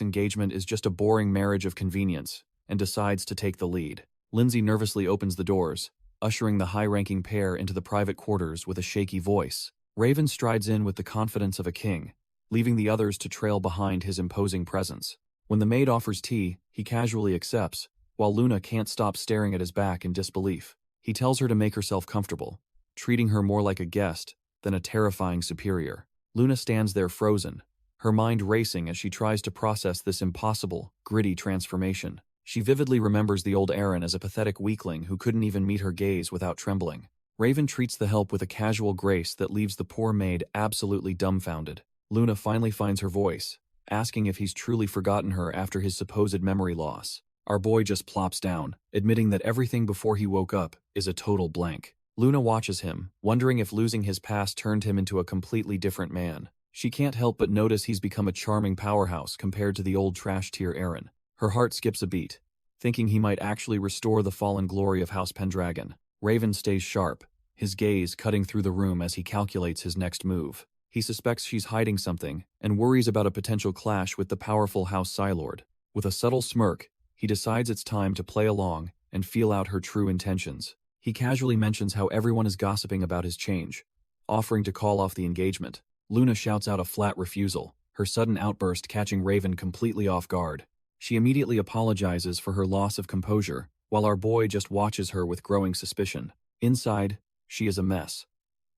engagement is just a boring marriage of convenience, and decides to take the lead. Lindsay nervously opens the doors, ushering the high-ranking pair into the private quarters with a shaky voice. Raven strides in with the confidence of a king, leaving the others to trail behind his imposing presence. When the maid offers tea, he casually accepts, while Luna can't stop staring at his back in disbelief. He tells her to make herself comfortable, treating her more like a guest than a terrifying superior. Luna stands there frozen, her mind racing as she tries to process this impossible, gritty transformation. She vividly remembers the old Aaron as a pathetic weakling who couldn't even meet her gaze without trembling. Raven treats the help with a casual grace that leaves the poor maid absolutely dumbfounded. Luna finally finds her voice, asking if he's truly forgotten her after his supposed memory loss. Our boy just plops down, admitting that everything before he woke up is a total blank. Luna watches him, wondering if losing his past turned him into a completely different man. She can't help but notice he's become a charming powerhouse compared to the old trash-tier Aaron. Her heart skips a beat, thinking he might actually restore the fallen glory of House Pendragon. Raven stays sharp, his gaze cutting through the room as he calculates his next move. He suspects she's hiding something and worries about a potential clash with the powerful House Psylord. With a subtle smirk, he decides it's time to play along and feel out her true intentions. He casually mentions how everyone is gossiping about his change, offering to call off the engagement. Luna shouts out a flat refusal, her sudden outburst catching Raven completely off guard. She immediately apologizes for her loss of composure, while our boy just watches her with growing suspicion. Inside, she is a mess,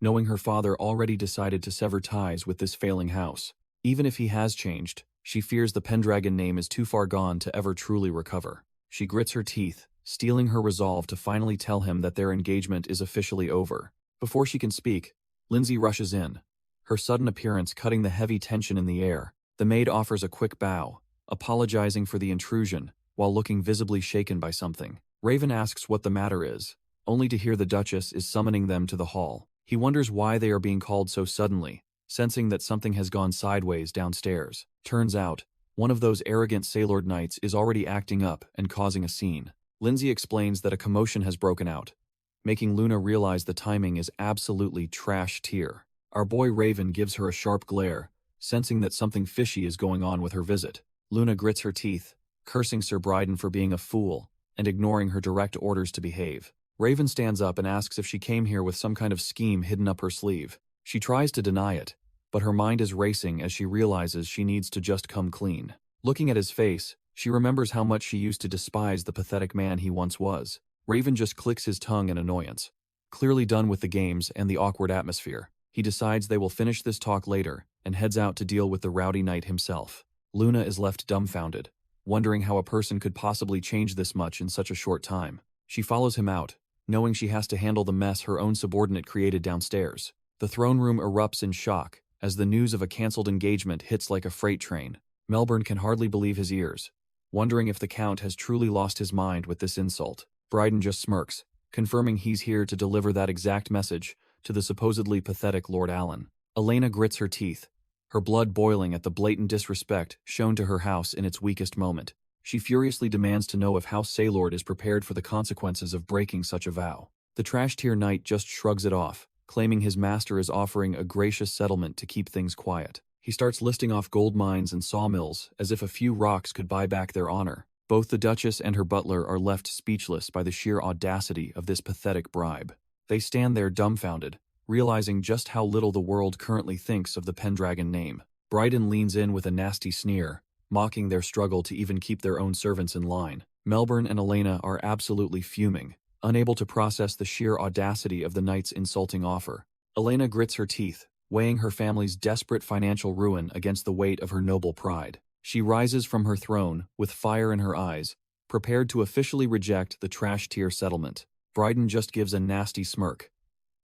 knowing her father already decided to sever ties with this failing house. Even if he has changed, she fears the Pendragon name is too far gone to ever truly recover. She grits her teeth, steeling her resolve to finally tell him that their engagement is officially over. Before she can speak, Lindsay rushes in, her sudden appearance cutting the heavy tension in the air. The maid offers a quick bow, apologizing for the intrusion, while looking visibly shaken by something. Raven asks what the matter is, only to hear the Duchess is summoning them to the hall. He wonders why they are being called so suddenly, sensing that something has gone sideways downstairs. Turns out, one of those arrogant Sailord knights is already acting up and causing a scene. Lindsay explains that a commotion has broken out, making Luna realize the timing is absolutely trash-tier. Our boy Raven gives her a sharp glare, sensing that something fishy is going on with her visit. Luna grits her teeth, cursing Sir Bryden for being a fool and ignoring her direct orders to behave. Raven stands up and asks if she came here with some kind of scheme hidden up her sleeve. She tries to deny it, but her mind is racing as she realizes she needs to just come clean. Looking at his face, she remembers how much she used to despise the pathetic man he once was. Raven just clicks his tongue in annoyance. Clearly done with the games and the awkward atmosphere, he decides they will finish this talk later and heads out to deal with the rowdy knight himself. Luna is left dumbfounded, wondering how a person could possibly change this much in such a short time. She follows him out, knowing she has to handle the mess her own subordinate created downstairs. The throne room erupts in shock as the news of a cancelled engagement hits like a freight train. Melbourne can hardly believe his ears, wondering if the Count has truly lost his mind with this insult. Bryden just smirks, confirming he's here to deliver that exact message to the supposedly pathetic Lord Allen. Elena grits her teeth, her blood boiling at the blatant disrespect shown to her house in its weakest moment. She furiously demands to know if House Sailord is prepared for the consequences of breaking such a vow. The trash-tier knight just shrugs it off, claiming his master is offering a gracious settlement to keep things quiet. He starts listing off gold mines and sawmills as if a few rocks could buy back their honor. Both the Duchess and her butler are left speechless by the sheer audacity of this pathetic bribe. They stand there dumbfounded, realizing just how little the world currently thinks of the Pendragon name. Bryden leans in with a nasty sneer, mocking their struggle to even keep their own servants in line. Melbourne and Elena are absolutely fuming, unable to process the sheer audacity of the knight's insulting offer. Elena grits her teeth, weighing her family's desperate financial ruin against the weight of her noble pride. She rises from her throne, with fire in her eyes, prepared to officially reject the trash-tier settlement. Bryden just gives a nasty smirk,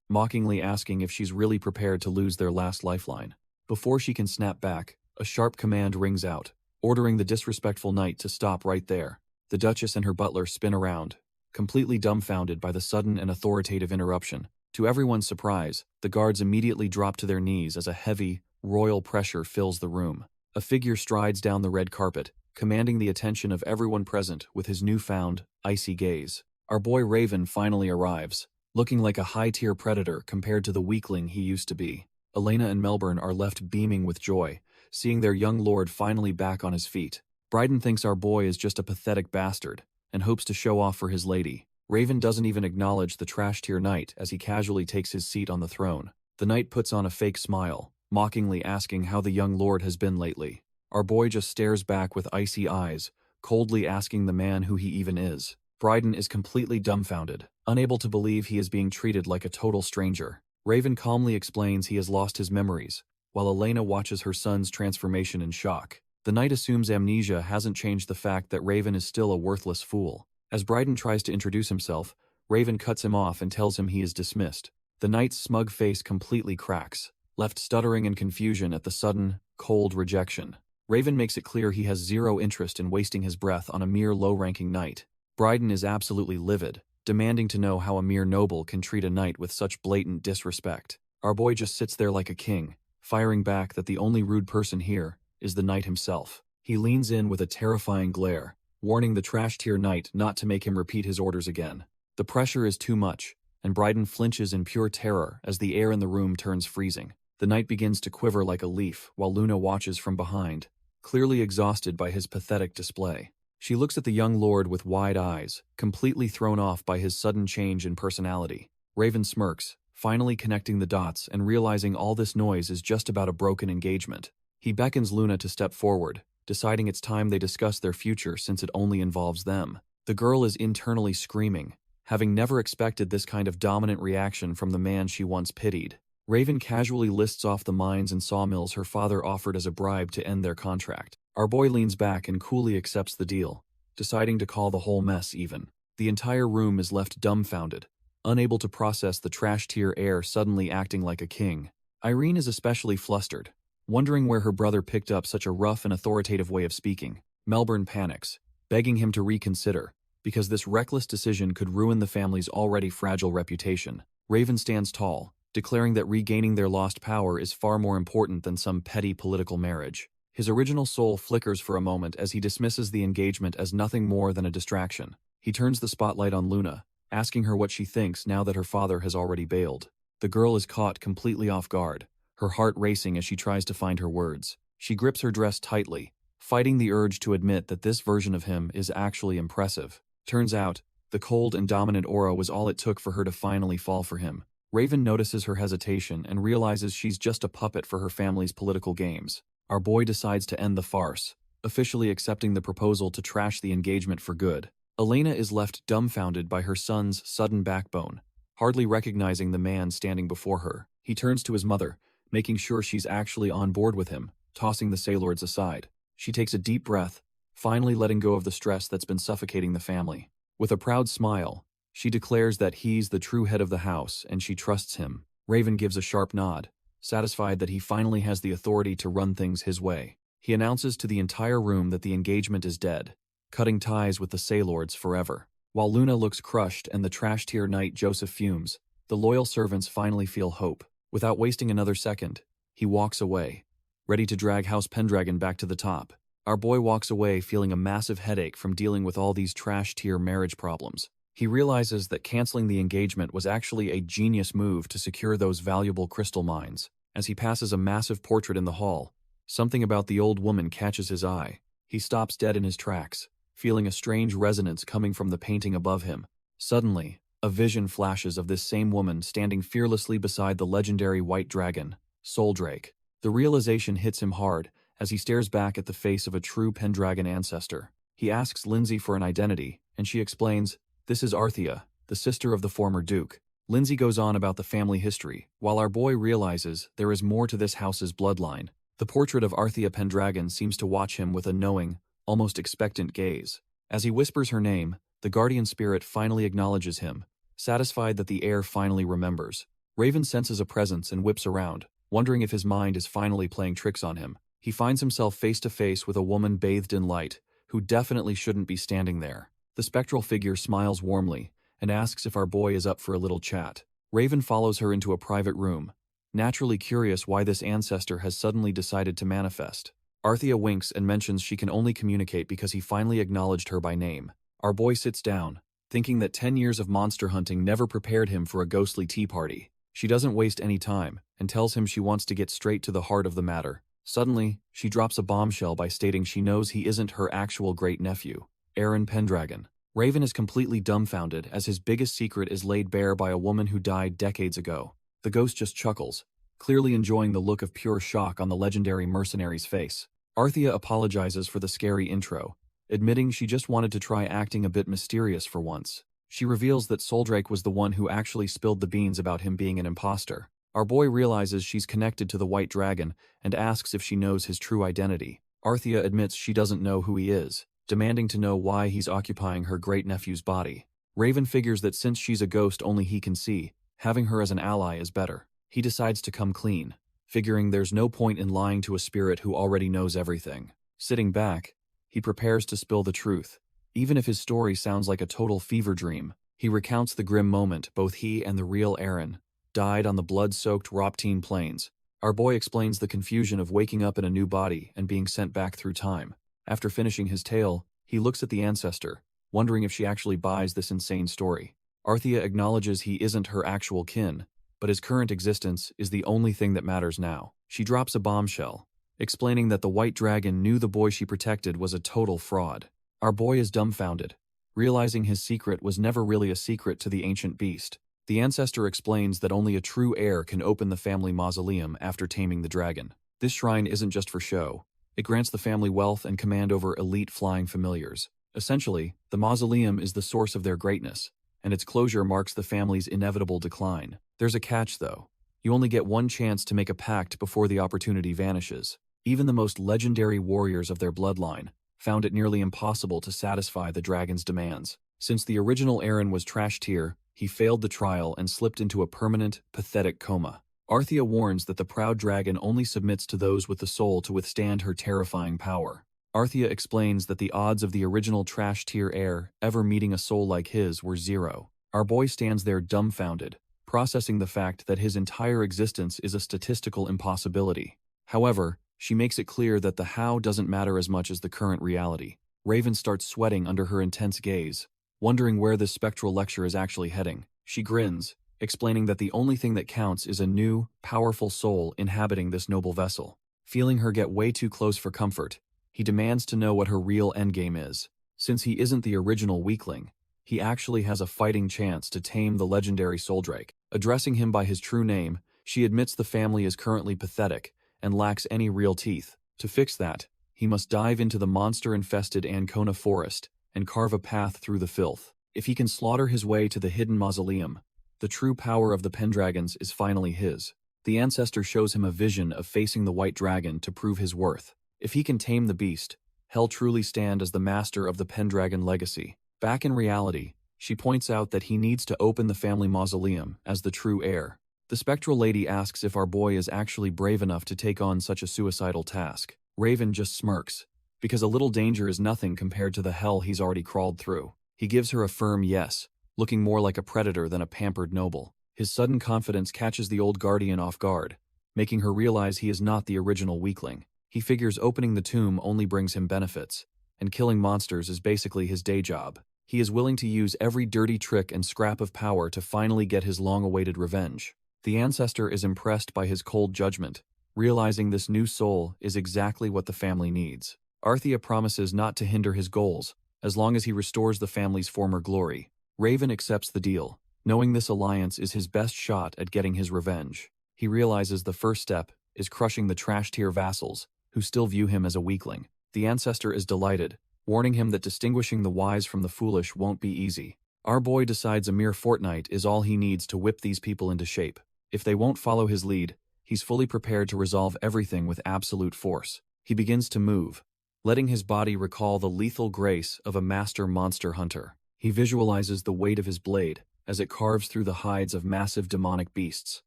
mockingly asking if she's really prepared to lose their last lifeline. Before she can snap back, a sharp command rings out, ordering the disrespectful knight to stop right there. The Duchess and her butler spin around, completely dumbfounded by the sudden and authoritative interruption. To everyone's surprise, the guards immediately drop to their knees as a heavy, royal pressure fills the room. A figure strides down the red carpet, commanding the attention of everyone present with his newfound, icy gaze. Our boy Raven finally arrives, looking like a high-tier predator compared to the weakling he used to be. Elena and Melbourne are left beaming with joy, seeing their young lord finally back on his feet. Bryden thinks our boy is just a pathetic bastard, and hopes to show off for his lady. Raven doesn't even acknowledge the trash-tier knight as he casually takes his seat on the throne. The knight puts on a fake smile, mockingly asking how the young lord has been lately. Our boy just stares back with icy eyes, coldly asking the man who he even is. Bryden is completely dumbfounded, unable to believe he is being treated like a total stranger. Raven calmly explains he has lost his memories, while Elena watches her son's transformation in shock. The knight assumes amnesia hasn't changed the fact that Raven is still a worthless fool. As Bryden tries to introduce himself, Raven cuts him off and tells him he is dismissed. The knight's smug face completely cracks, left stuttering in confusion at the sudden, cold rejection. Raven makes it clear he has zero interest in wasting his breath on a mere low-ranking knight. Bryden is absolutely livid, demanding to know how a mere noble can treat a knight with such blatant disrespect. Our boy just sits there like a king, firing back that the only rude person here is the knight himself. He leans in with a terrifying glare, warning the trash-tier knight not to make him repeat his orders again. The pressure is too much, and Bryden flinches in pure terror as the air in the room turns freezing. The knight begins to quiver like a leaf while Luna watches from behind, clearly exhausted by his pathetic display. She looks at the young lord with wide eyes, completely thrown off by his sudden change in personality. Raven smirks, finally connecting the dots and realizing all this noise is just about a broken engagement. He beckons Luna to step forward, deciding it's time they discuss their future since it only involves them. The girl is internally screaming, having never expected this kind of dominant reaction from the man she once pitied. Raven casually lists off the mines and sawmills her father offered as a bribe to end their contract. Our boy leans back and coolly accepts the deal, deciding to call the whole mess even. The entire room is left dumbfounded, unable to process the trash-tier heir suddenly acting like a king. Irene is especially flustered, wondering where her brother picked up such a rough and authoritative way of speaking. Melbourne panics, begging him to reconsider, because this reckless decision could ruin the family's already fragile reputation. Raven stands tall, declaring that regaining their lost power is far more important than some petty political marriage. His original soul flickers for a moment as he dismisses the engagement as nothing more than a distraction. He turns the spotlight on Luna, asking her what she thinks now that her father has already bailed. The girl is caught completely off guard, her heart racing as she tries to find her words. She grips her dress tightly, fighting the urge to admit that this version of him is actually impressive. Turns out, the cold and dominant aura was all it took for her to finally fall for him. Raven notices her hesitation and realizes she's just a puppet for her family's political games. Our boy decides to end the farce, officially accepting the proposal to trash the engagement for good. Elena is left dumbfounded by her son's sudden backbone, hardly recognizing the man standing before her. He turns to his mother, making sure she's actually on board with him, tossing the sailords aside. She takes a deep breath, finally letting go of the stress that's been suffocating the family. With a proud smile, she declares that he's the true head of the house and she trusts him. Raven gives a sharp nod, satisfied that he finally has the authority to run things his way. He announces to the entire room that the engagement is dead, cutting ties with the sailords forever. While Luna looks crushed and the trash-tier knight Joseph fumes, the loyal servants finally feel hope. Without wasting another second, he walks away, ready to drag House Pendragon back to the top. Our boy walks away feeling a massive headache from dealing with all these trash-tier marriage problems. He realizes that canceling the engagement was actually a genius move to secure those valuable crystal mines. As he passes a massive portrait in the hall, Something about the old woman catches his eye. He stops dead in his tracks, feeling a strange resonance coming from the painting above him. Suddenly, a vision flashes of this same woman standing fearlessly beside the legendary white dragon, Soldrake. The realization hits him hard as he stares back at the face of a true Pendragon ancestor. He asks Lindsay for an identity, and she explains, "This is Arthea, the sister of the former duke." Lindsay goes on about the family history, while our boy realizes there is more to this house's bloodline. The portrait of Arthea Pendragon seems to watch him with a knowing, almost expectant gaze. As he whispers her name, the guardian spirit finally acknowledges him, satisfied that the heir finally remembers. Raven senses a presence and whips around, wondering if his mind is finally playing tricks on him. He finds himself face to face with a woman bathed in light, who definitely shouldn't be standing there. The spectral figure smiles warmly and asks if our boy is up for a little chat. Raven follows her into a private room, naturally curious why this ancestor has suddenly decided to manifest. Arthea winks and mentions she can only communicate because he finally acknowledged her by name. Our boy sits down, thinking that 10 years of monster hunting never prepared him for a ghostly tea party. She doesn't waste any time and tells him she wants to get straight to the heart of the matter. Suddenly, she drops a bombshell by stating she knows he isn't her actual great-nephew, Aaron Pendragon. Raven is completely dumbfounded as his biggest secret is laid bare by a woman who died decades ago. The ghost just chuckles, clearly enjoying the look of pure shock on the legendary mercenary's face. Arthea apologizes for the scary intro, admitting she just wanted to try acting a bit mysterious for once. She reveals that Soldrake was the one who actually spilled the beans about him being an imposter. Our boy realizes she's connected to the White Dragon and asks if she knows his true identity. Arthea admits she doesn't know who he is, demanding to know why he's occupying her great-nephew's body. Raven figures that since she's a ghost only he can see, having her as an ally is better. He decides to come clean, figuring there's no point in lying to a spirit who already knows everything. Sitting back, he prepares to spill the truth. Even if his story sounds like a total fever dream, he recounts the grim moment both he and the real Aaron died on the blood-soaked Roptine plains. Our boy explains the confusion of waking up in a new body and being sent back through time. After finishing his tale, he looks at the ancestor, wondering if she actually buys this insane story. Arthea acknowledges he isn't her actual kin, but his current existence is the only thing that matters now. She drops a bombshell, explaining that the White Dragon knew the boy she protected was a total fraud. Our boy is dumbfounded, realizing his secret was never really a secret to the ancient beast. The ancestor explains that only a true heir can open the family mausoleum after taming the dragon. This shrine isn't just for show. It grants the family wealth and command over elite flying familiars. Essentially, the mausoleum is the source of their greatness, and its closure marks the family's inevitable decline. There's a catch, though. You only get one chance to make a pact before the opportunity vanishes. Even the most legendary warriors of their bloodline found it nearly impossible to satisfy the dragon's demands. Since the original Aaron was trash tier, he failed the trial and slipped into a permanent, pathetic coma. Arthea warns that the proud dragon only submits to those with the soul to withstand her terrifying power. Arthea explains that the odds of the original trash tier heir ever meeting a soul like his were 0. Our boy stands there dumbfounded, processing the fact that his entire existence is a statistical impossibility. However, she makes it clear that the how doesn't matter as much as the current reality. Raven starts sweating under her intense gaze, wondering where this spectral lecture is actually heading. She grins, explaining that the only thing that counts is a new, powerful soul inhabiting this noble vessel. Feeling her get way too close for comfort, he demands to know what her real endgame is. Since he isn't the original weakling, he actually has a fighting chance to tame the legendary Soldrake. Addressing him by his true name, she admits the family is currently pathetic and lacks any real teeth. To fix that, he must dive into the monster-infested Ancona forest and carve a path through the filth. If he can slaughter his way to the hidden mausoleum, the true power of the Pendragons is finally his. The ancestor shows him a vision of facing the White Dragon to prove his worth. If he can tame the beast, he'll truly stand as the master of the Pendragon legacy. Back in reality, she points out that he needs to open the family mausoleum as the true heir. The spectral lady asks if our boy is actually brave enough to take on such a suicidal task. Raven just smirks, because a little danger is nothing compared to the hell he's already crawled through. He gives her a firm yes, looking more like a predator than a pampered noble. His sudden confidence catches the old guardian off guard, making her realize he is not the original weakling. He figures opening the tomb only brings him benefits, and killing monsters is basically his day job. He is willing to use every dirty trick and scrap of power to finally get his long-awaited revenge. The ancestor is impressed by his cold judgment, realizing this new soul is exactly what the family needs. Arthea promises not to hinder his goals, as long as he restores the family's former glory. Raven accepts the deal, knowing this alliance is his best shot at getting his revenge. He realizes the first step is crushing the trash-tier vassals, who still view him as a weakling. The Ancestor is delighted, warning him that distinguishing the wise from the foolish won't be easy. Our boy decides a mere fortnight is all he needs to whip these people into shape. If they won't follow his lead, he's fully prepared to resolve everything with absolute force. He begins to move, letting his body recall the lethal grace of a master monster hunter. He visualizes the weight of his blade as it carves through the hides of massive demonic beasts.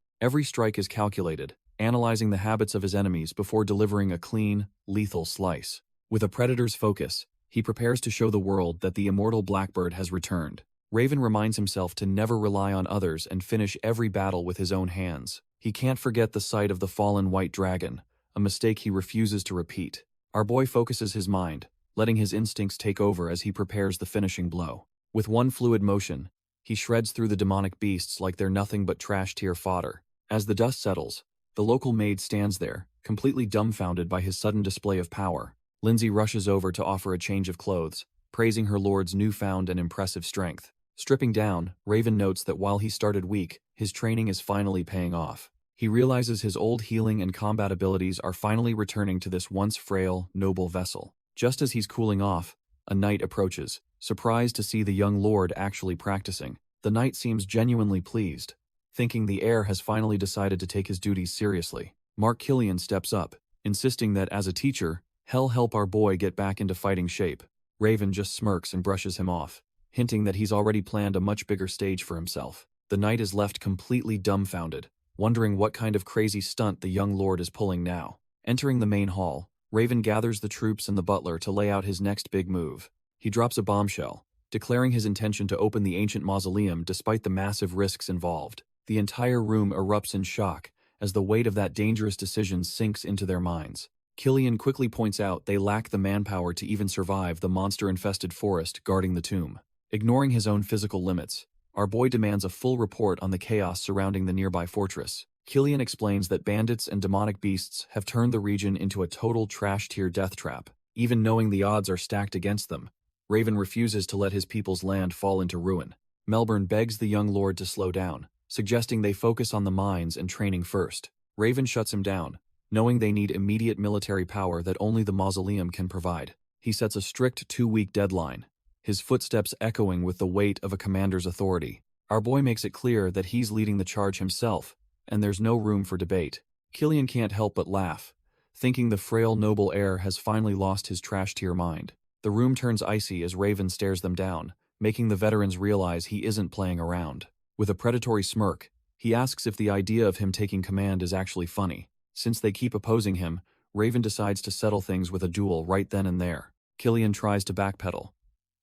Every strike is calculated, analyzing the habits of his enemies before delivering a clean, lethal slice. With a predator's focus, he prepares to show the world that the immortal Blackbird has returned. Raven reminds himself to never rely on others and finish every battle with his own hands. He can't forget the sight of the fallen white dragon, a mistake he refuses to repeat. Our boy focuses his mind, letting his instincts take over as he prepares the finishing blow. With one fluid motion, he shreds through the demonic beasts like they're nothing but trash-tier fodder. As the dust settles, the local maid stands there, completely dumbfounded by his sudden display of power. Lindsay rushes over to offer a change of clothes, praising her lord's newfound and impressive strength. Stripping down, Raven notes that while he started weak, his training is finally paying off. He realizes his old healing and combat abilities are finally returning to this once frail, noble vessel. Just as he's cooling off, a knight approaches, surprised to see the young lord actually practicing. The knight seems genuinely pleased, thinking the heir has finally decided to take his duties seriously. Mark Killian steps up, insisting that as a teacher, he'll help our boy get back into fighting shape. Raven just smirks and brushes him off, hinting that he's already planned a much bigger stage for himself. The knight is left completely dumbfounded, wondering what kind of crazy stunt the young lord is pulling now. Entering the main hall, Raven gathers the troops and the butler to lay out his next big move. He drops a bombshell, declaring his intention to open the ancient mausoleum despite the massive risks involved. The entire room erupts in shock as the weight of that dangerous decision sinks into their minds. Killian quickly points out they lack the manpower to even survive the monster-infested forest guarding the tomb. Ignoring his own physical limits, our boy demands a full report on the chaos surrounding the nearby fortress. Killian explains that bandits and demonic beasts have turned the region into a total trash-tier death trap. Even knowing the odds are stacked against them, Raven refuses to let his people's land fall into ruin. Melbourne begs the young lord to slow down, suggesting they focus on the mines and training first. Raven shuts him down, knowing they need immediate military power that only the mausoleum can provide. He sets a strict 2-week deadline, his footsteps echoing with the weight of a commander's authority. Our boy makes it clear that he's leading the charge himself, and there's no room for debate. Killian can't help but laugh, thinking the frail noble heir has finally lost his trash-tier mind. The room turns icy as Raven stares them down, making the veterans realize he isn't playing around. With a predatory smirk, he asks if the idea of him taking command is actually funny. Since they keep opposing him, Raven decides to settle things with a duel right then and there. Killian tries to backpedal,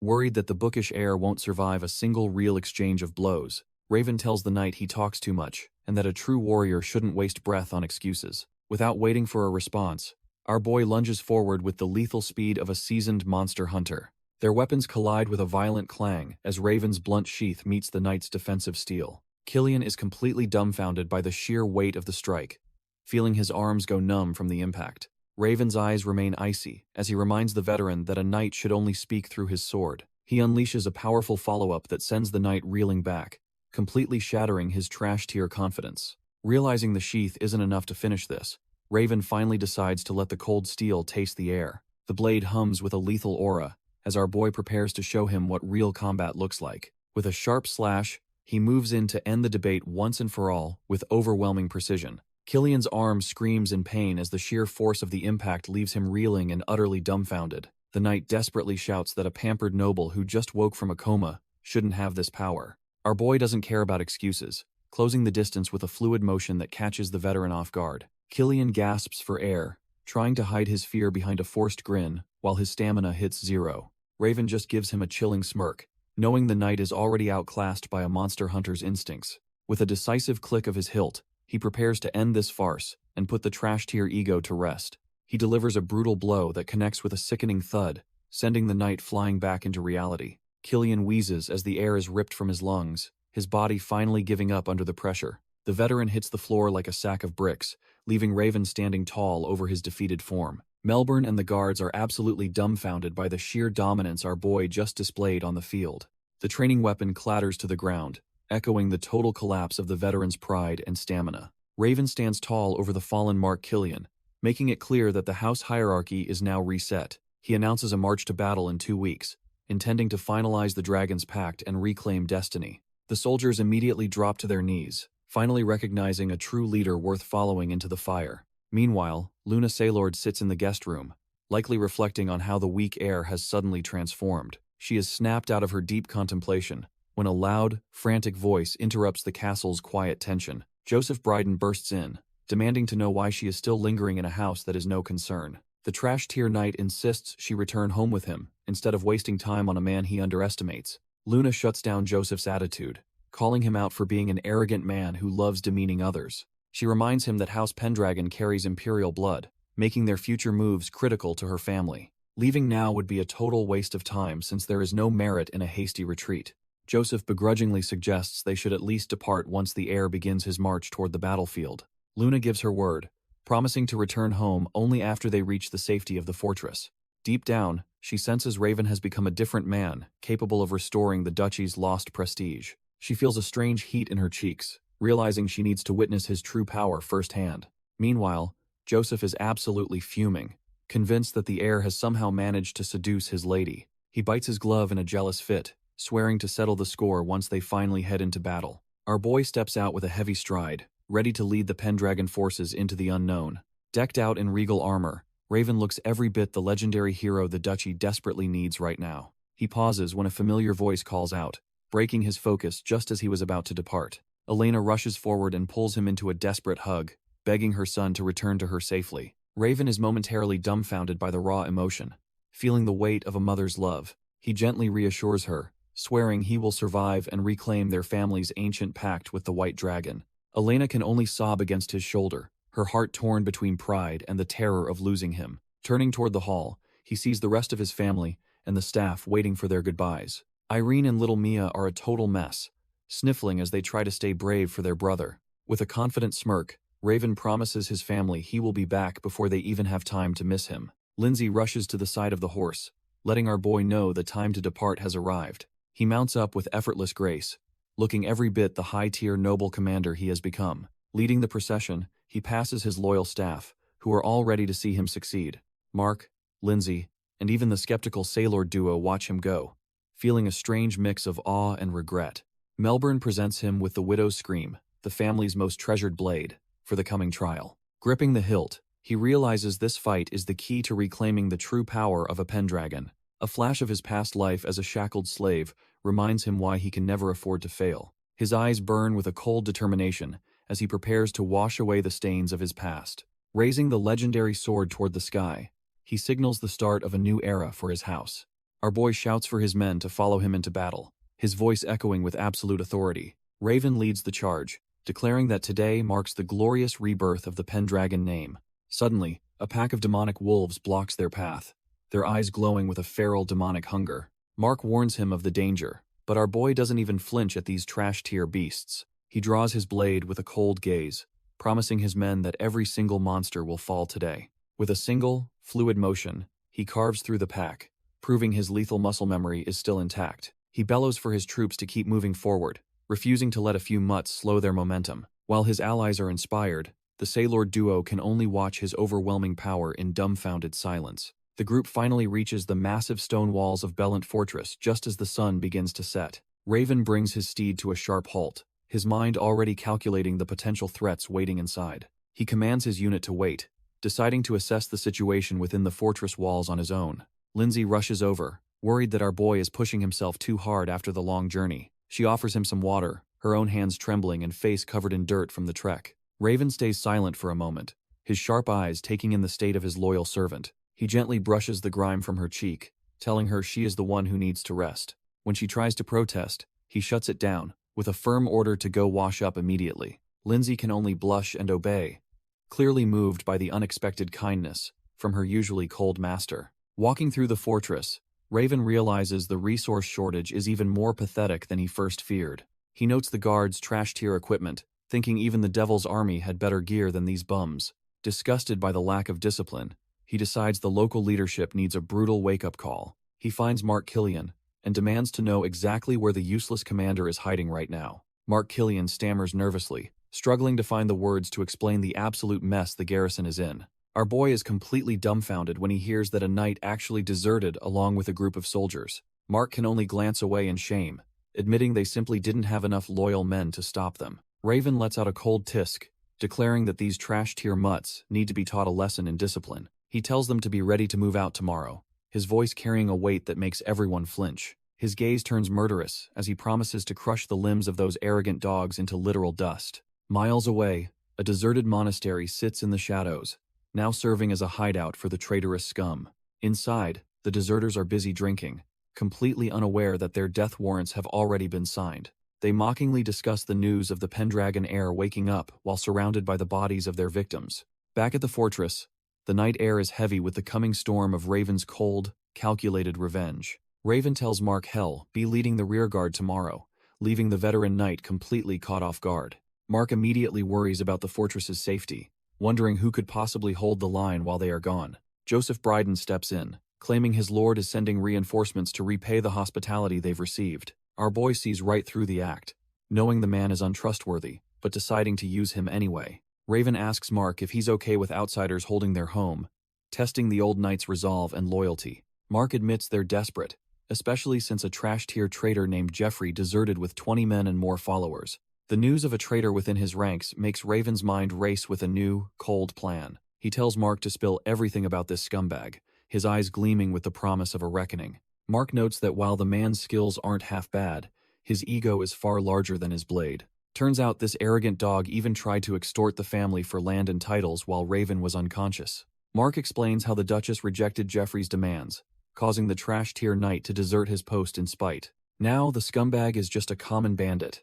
worried that the bookish heir won't survive a single real exchange of blows. Raven tells the knight he talks too much, and that a true warrior shouldn't waste breath on excuses. Without waiting for a response, our boy lunges forward with the lethal speed of a seasoned monster hunter. Their weapons collide with a violent clang as Raven's blunt sheath meets the knight's defensive steel. Killian is completely dumbfounded by the sheer weight of the strike, feeling his arms go numb from the impact. Raven's eyes remain icy as he reminds the veteran that a knight should only speak through his sword. He unleashes a powerful follow-up that sends the knight reeling back, completely shattering his trash-tier confidence. Realizing the sheath isn't enough to finish this, Raven finally decides to let the cold steel taste the air. The blade hums with a lethal aura as our boy prepares to show him what real combat looks like. With a sharp slash, he moves in to end the debate once and for all with overwhelming precision. Killian's arm screams in pain as the sheer force of the impact leaves him reeling and utterly dumbfounded. The knight desperately shouts that a pampered noble who just woke from a coma shouldn't have this power. Our boy doesn't care about excuses, closing the distance with a fluid motion that catches the veteran off guard. Killian gasps for air, trying to hide his fear behind a forced grin while his stamina hits 0. Raven just gives him a chilling smirk, knowing the knight is already outclassed by a monster hunter's instincts. With a decisive click of his hilt, he prepares to end this farce and put the trash-tier ego to rest. He delivers a brutal blow that connects with a sickening thud, sending the knight flying back into reality. Killian wheezes as the air is ripped from his lungs, his body finally giving up under the pressure. The veteran hits the floor like a sack of bricks, leaving Raven standing tall over his defeated form. Melbourne and the guards are absolutely dumbfounded by the sheer dominance our boy just displayed on the field. The training weapon clatters to the ground, echoing the total collapse of the veteran's pride and stamina. Raven stands tall over the fallen Mark Killian, making it clear that the house hierarchy is now reset. He announces a march to battle in 2 weeks, intending to finalize the Dragon's Pact and reclaim destiny. The soldiers immediately drop to their knees, finally recognizing a true leader worth following into the fire. Meanwhile, Luna Saylord sits in the guest room, likely reflecting on how the weak air has suddenly transformed. She is snapped out of her deep contemplation when a loud, frantic voice interrupts the castle's quiet tension. Joseph Bryden bursts in, demanding to know why she is still lingering in a house that is no concern. The trash-tier knight insists she return home with him, instead of wasting time on a man he underestimates. Luna shuts down Joseph's attitude, calling him out for being an arrogant man who loves demeaning others. She reminds him that House Pendragon carries imperial blood, making their future moves critical to her family. Leaving now would be a total waste of time since there is no merit in a hasty retreat. Joseph begrudgingly suggests they should at least depart once the heir begins his march toward the battlefield. Luna gives her word, promising to return home only after they reach the safety of the fortress. Deep down, she senses Raven has become a different man, capable of restoring the duchy's lost prestige. She feels a strange heat in her cheeks, realizing she needs to witness his true power firsthand. Meanwhile, Joseph is absolutely fuming, convinced that the heir has somehow managed to seduce his lady. He bites his glove in a jealous fit, swearing to settle the score once they finally head into battle. Our boy steps out with a heavy stride, ready to lead the Pendragon forces into the unknown. Decked out in regal armor, Raven looks every bit the legendary hero the duchy desperately needs right now. He pauses when a familiar voice calls out, breaking his focus just as he was about to depart. Elena rushes forward and pulls him into a desperate hug, begging her son to return to her safely. Raven is momentarily dumbfounded by the raw emotion. Feeling the weight of a mother's love, he gently reassures her, swearing he will survive and reclaim their family's ancient pact with the White Dragon. Elena can only sob against his shoulder, her heart torn between pride and the terror of losing him. Turning toward the hall, he sees the rest of his family and the staff waiting for their goodbyes. Irene and little Mia are a total mess, sniffling as they try to stay brave for their brother. With a confident smirk, Raven promises his family he will be back before they even have time to miss him. Lindsay rushes to the side of the horse, letting our boy know the time to depart has arrived. He mounts up with effortless grace, looking every bit the high-tier noble commander he has become. Leading the procession, he passes his loyal staff, who are all ready to see him succeed. Mark, Lindsay, and even the skeptical Saylord duo watch him go, feeling a strange mix of awe and regret. Melbourne presents him with the widow's scream, the family's most treasured blade, for the coming trial. Gripping the hilt, he realizes this fight is the key to reclaiming the true power of a Pendragon. A flash of his past life as a shackled slave reminds him why he can never afford to fail. His eyes burn with a cold determination as he prepares to wash away the stains of his past. Raising the legendary sword toward the sky, he signals the start of a new era for his house. Our boy shouts for his men to follow him into battle, his voice echoing with absolute authority. Raven leads the charge, declaring that today marks the glorious rebirth of the Pendragon name. Suddenly, a pack of demonic wolves blocks their path, their eyes glowing with a feral demonic hunger. Mark warns him of the danger, but our boy doesn't even flinch at these trash-tier beasts. He draws his blade with a cold gaze, promising his men that every single monster will fall today. With a single, fluid motion, he carves through the pack, proving his lethal muscle memory is still intact. He bellows for his troops to keep moving forward, refusing to let a few mutts slow their momentum. While his allies are inspired, the Saylord duo can only watch his overwhelming power in dumbfounded silence. The group finally reaches the massive stone walls of Bellant Fortress just as the sun begins to set. Raven brings his steed to a sharp halt, his mind already calculating the potential threats waiting inside. He commands his unit to wait, deciding to assess the situation within the fortress walls on his own. Lindsay rushes over, worried that our boy is pushing himself too hard after the long journey. She offers him some water, her own hands trembling and face covered in dirt from the trek. Raven stays silent for a moment, his sharp eyes taking in the state of his loyal servant. He gently brushes the grime from her cheek, telling her she is the one who needs to rest. When she tries to protest, he shuts it down, with a firm order to go wash up immediately. Lindsay can only blush and obey, clearly moved by the unexpected kindness from her usually cold master. Walking through the fortress, Raven realizes the resource shortage is even more pathetic than he first feared. He notes the guards' trash-tier equipment, thinking even the devil's army had better gear than these bums. Disgusted by the lack of discipline, he decides the local leadership needs a brutal wake-up call. He finds Mark Killian and demands to know exactly where the useless commander is hiding right now. Mark Killian stammers nervously, struggling to find the words to explain the absolute mess the garrison is in. Our boy is completely dumbfounded when he hears that a knight actually deserted along with a group of soldiers. Mark can only glance away in shame, admitting they simply didn't have enough loyal men to stop them. Raven lets out a cold tisk, declaring that these trash-tier mutts need to be taught a lesson in discipline. He tells them to be ready to move out tomorrow, his voice carrying a weight that makes everyone flinch. His gaze turns murderous as he promises to crush the limbs of those arrogant dogs into literal dust. Miles away, a deserted monastery sits in the shadows, now serving as a hideout for the traitorous scum. Inside, the deserters are busy drinking, completely unaware that their death warrants have already been signed. They mockingly discuss the news of the Pendragon heir waking up while surrounded by the bodies of their victims. Back at the fortress, the night air is heavy with the coming storm of Raven's cold, calculated revenge. Raven tells Mark he'll be leading the rearguard tomorrow, leaving the veteran knight completely caught off guard. Mark immediately worries about the fortress's safety, wondering who could possibly hold the line while they are gone. Joseph Brydon steps in, claiming his lord is sending reinforcements to repay the hospitality they've received. Our boy sees right through the act, knowing the man is untrustworthy, but deciding to use him anyway. Raven asks Mark if he's okay with outsiders holding their home, testing the old knight's resolve and loyalty. Mark admits they're desperate, especially since a trash-tier traitor named Jeffrey deserted with 20 men and more followers. The news of a traitor within his ranks makes Raven's mind race with a new, cold plan. He tells Mark to spill everything about this scumbag, his eyes gleaming with the promise of a reckoning. Mark notes that while the man's skills aren't half bad, his ego is far larger than his blade. Turns out this arrogant dog even tried to extort the family for land and titles while Raven was unconscious. Mark explains how the Duchess rejected Jeffrey's demands, causing the trash-tier knight to desert his post in spite. Now the scumbag is just a common bandit,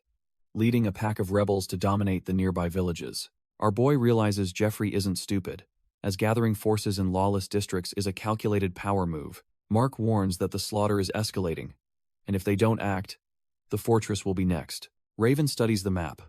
leading a pack of rebels to dominate the nearby villages. Our boy realizes Jeffrey isn't stupid, as gathering forces in lawless districts is a calculated power move. Mark warns that the slaughter is escalating, and if they don't act, the fortress will be next. Raven studies the map,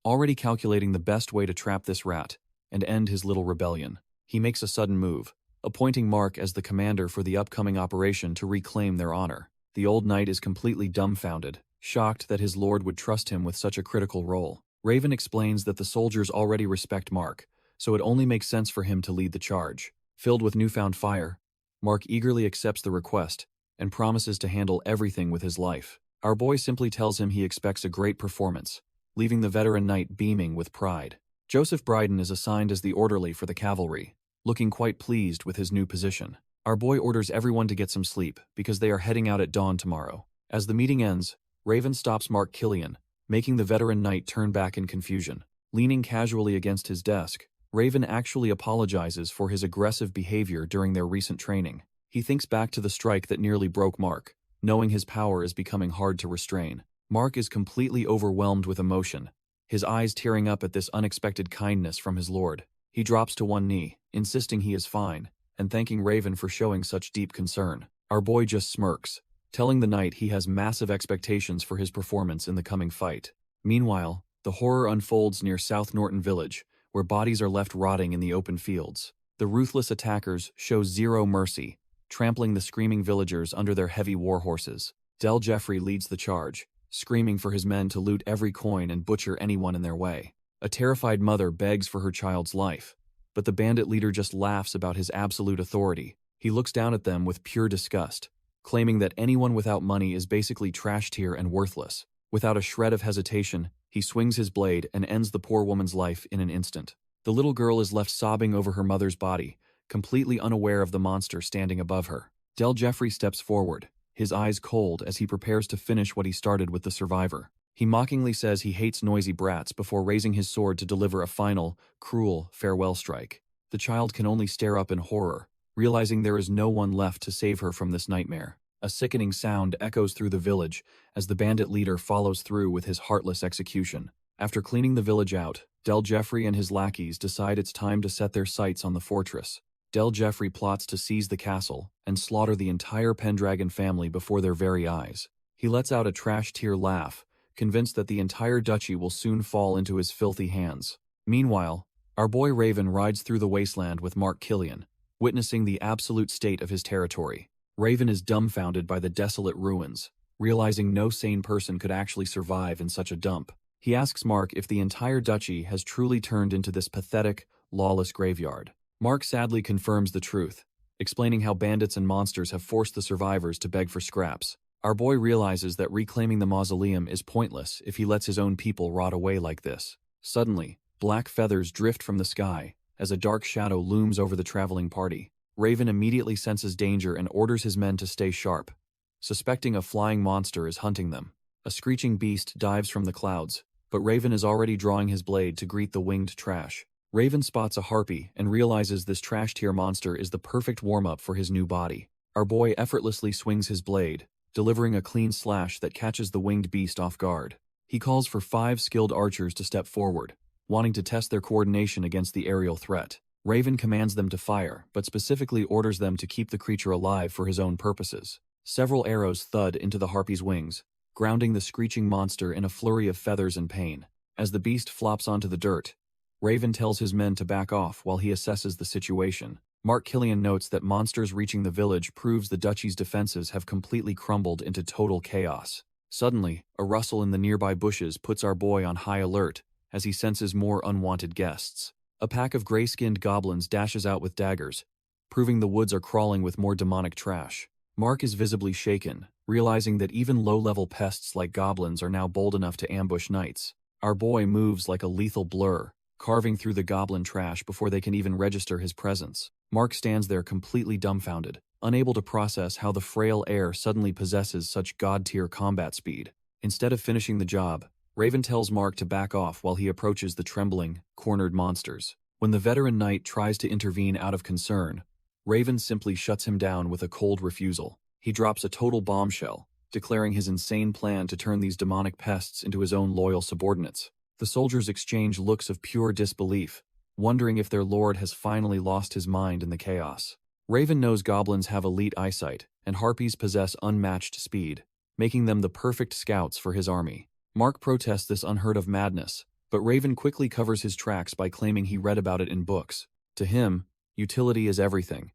already calculating the best way to trap this rat and end his little rebellion. He makes a sudden move, appointing Mark as the commander for the upcoming operation to reclaim their honor. The old knight is completely dumbfounded, shocked that his lord would trust him with such a critical role. Raven explains that the soldiers already respect Mark, so it only makes sense for him to lead the charge. Filled with newfound fire, Mark eagerly accepts the request and promises to handle everything with his life. Our boy simply tells him he expects a great performance, leaving the veteran knight beaming with pride. Joseph Brydon is assigned as the orderly for the cavalry, looking quite pleased with his new position. Our boy orders everyone to get some sleep because they are heading out at dawn tomorrow. As the meeting ends, Raven stops Mark Killian, making the veteran knight turn back in confusion. Leaning casually against his desk, Raven actually apologizes for his aggressive behavior during their recent training. He thinks back to the strike that nearly broke Mark, knowing his power is becoming hard to restrain. Mark is completely overwhelmed with emotion, his eyes tearing up at this unexpected kindness from his lord. He drops to one knee, insisting he is fine, and thanking Raven for showing such deep concern. Our boy just smirks, telling the knight he has massive expectations for his performance in the coming fight. Meanwhile, the horror unfolds near South Norton Village, where bodies are left rotting in the open fields. The ruthless attackers show zero mercy, trampling the screaming villagers under their heavy war horses. Del Jeffrey leads the charge, screaming for his men to loot every coin and butcher anyone in their way. A terrified mother begs for her child's life, but the bandit leader just laughs about his absolute authority. He looks down at them with pure disgust, claiming that anyone without money is basically trash-tier and worthless. Without a shred of hesitation, he swings his blade and ends the poor woman's life in an instant. The little girl is left sobbing over her mother's body, completely unaware of the monster standing above her. Del Jeffrey steps forward, his eyes cold as he prepares to finish what he started with the survivor. He mockingly says he hates noisy brats before raising his sword to deliver a final, cruel farewell strike. The child can only stare up in horror, realizing there is no one left to save her from this nightmare. A sickening sound echoes through the village as the bandit leader follows through with his heartless execution. After cleaning the village out, Del Jeffrey and his lackeys decide it's time to set their sights on the fortress. Del Jeffrey plots to seize the castle and slaughter the entire Pendragon family before their very eyes. He lets out a trash-tier laugh, convinced that the entire duchy will soon fall into his filthy hands. Meanwhile, our boy Raven rides through the wasteland with Mark Killian, witnessing the absolute state of his territory. Raven is dumbfounded by the desolate ruins, realizing no sane person could actually survive in such a dump. He asks Mark if the entire duchy has truly turned into this pathetic, lawless graveyard. Mark sadly confirms the truth, explaining how bandits and monsters have forced the survivors to beg for scraps. Our boy realizes that reclaiming the mausoleum is pointless if he lets his own people rot away like this. Suddenly, black feathers drift from the sky as a dark shadow looms over the traveling party. Raven immediately senses danger and orders his men to stay sharp, suspecting a flying monster is hunting them. A screeching beast dives from the clouds, but Raven is already drawing his blade to greet the winged trash. Raven spots a harpy and realizes this trash-tier monster is the perfect warm-up for his new body. Our boy effortlessly swings his blade, delivering a clean slash that catches the winged beast off guard. He calls for 5 skilled archers to step forward, wanting to test their coordination against the aerial threat. Raven commands them to fire, but specifically orders them to keep the creature alive for his own purposes. Several arrows thud into the harpy's wings, grounding the screeching monster in a flurry of feathers and pain. As the beast flops onto the dirt, Raven tells his men to back off while he assesses the situation. Mark Killian notes that monsters reaching the village proves the duchy's defenses have completely crumbled into total chaos. Suddenly, a rustle in the nearby bushes puts our boy on high alert as he senses more unwanted guests. A pack of gray-skinned goblins dashes out with daggers, proving the woods are crawling with more demonic trash. Mark is visibly shaken, realizing that even low-level pests like goblins are now bold enough to ambush knights. Our boy moves like a lethal blur, carving through the goblin trash before they can even register his presence. Mark stands there completely dumbfounded, unable to process how the frail heir suddenly possesses such god-tier combat speed. Instead of finishing the job, Raven tells Mark to back off while he approaches the trembling, cornered monsters. When the veteran knight tries to intervene out of concern, Raven simply shuts him down with a cold refusal. He drops a total bombshell, declaring his insane plan to turn these demonic pests into his own loyal subordinates. The soldiers exchange looks of pure disbelief, wondering if their lord has finally lost his mind in the chaos. Raven knows goblins have elite eyesight, and harpies possess unmatched speed, making them the perfect scouts for his army. Mark protests this unheard-of madness, but Raven quickly covers his tracks by claiming he read about it in books. To him, utility is everything,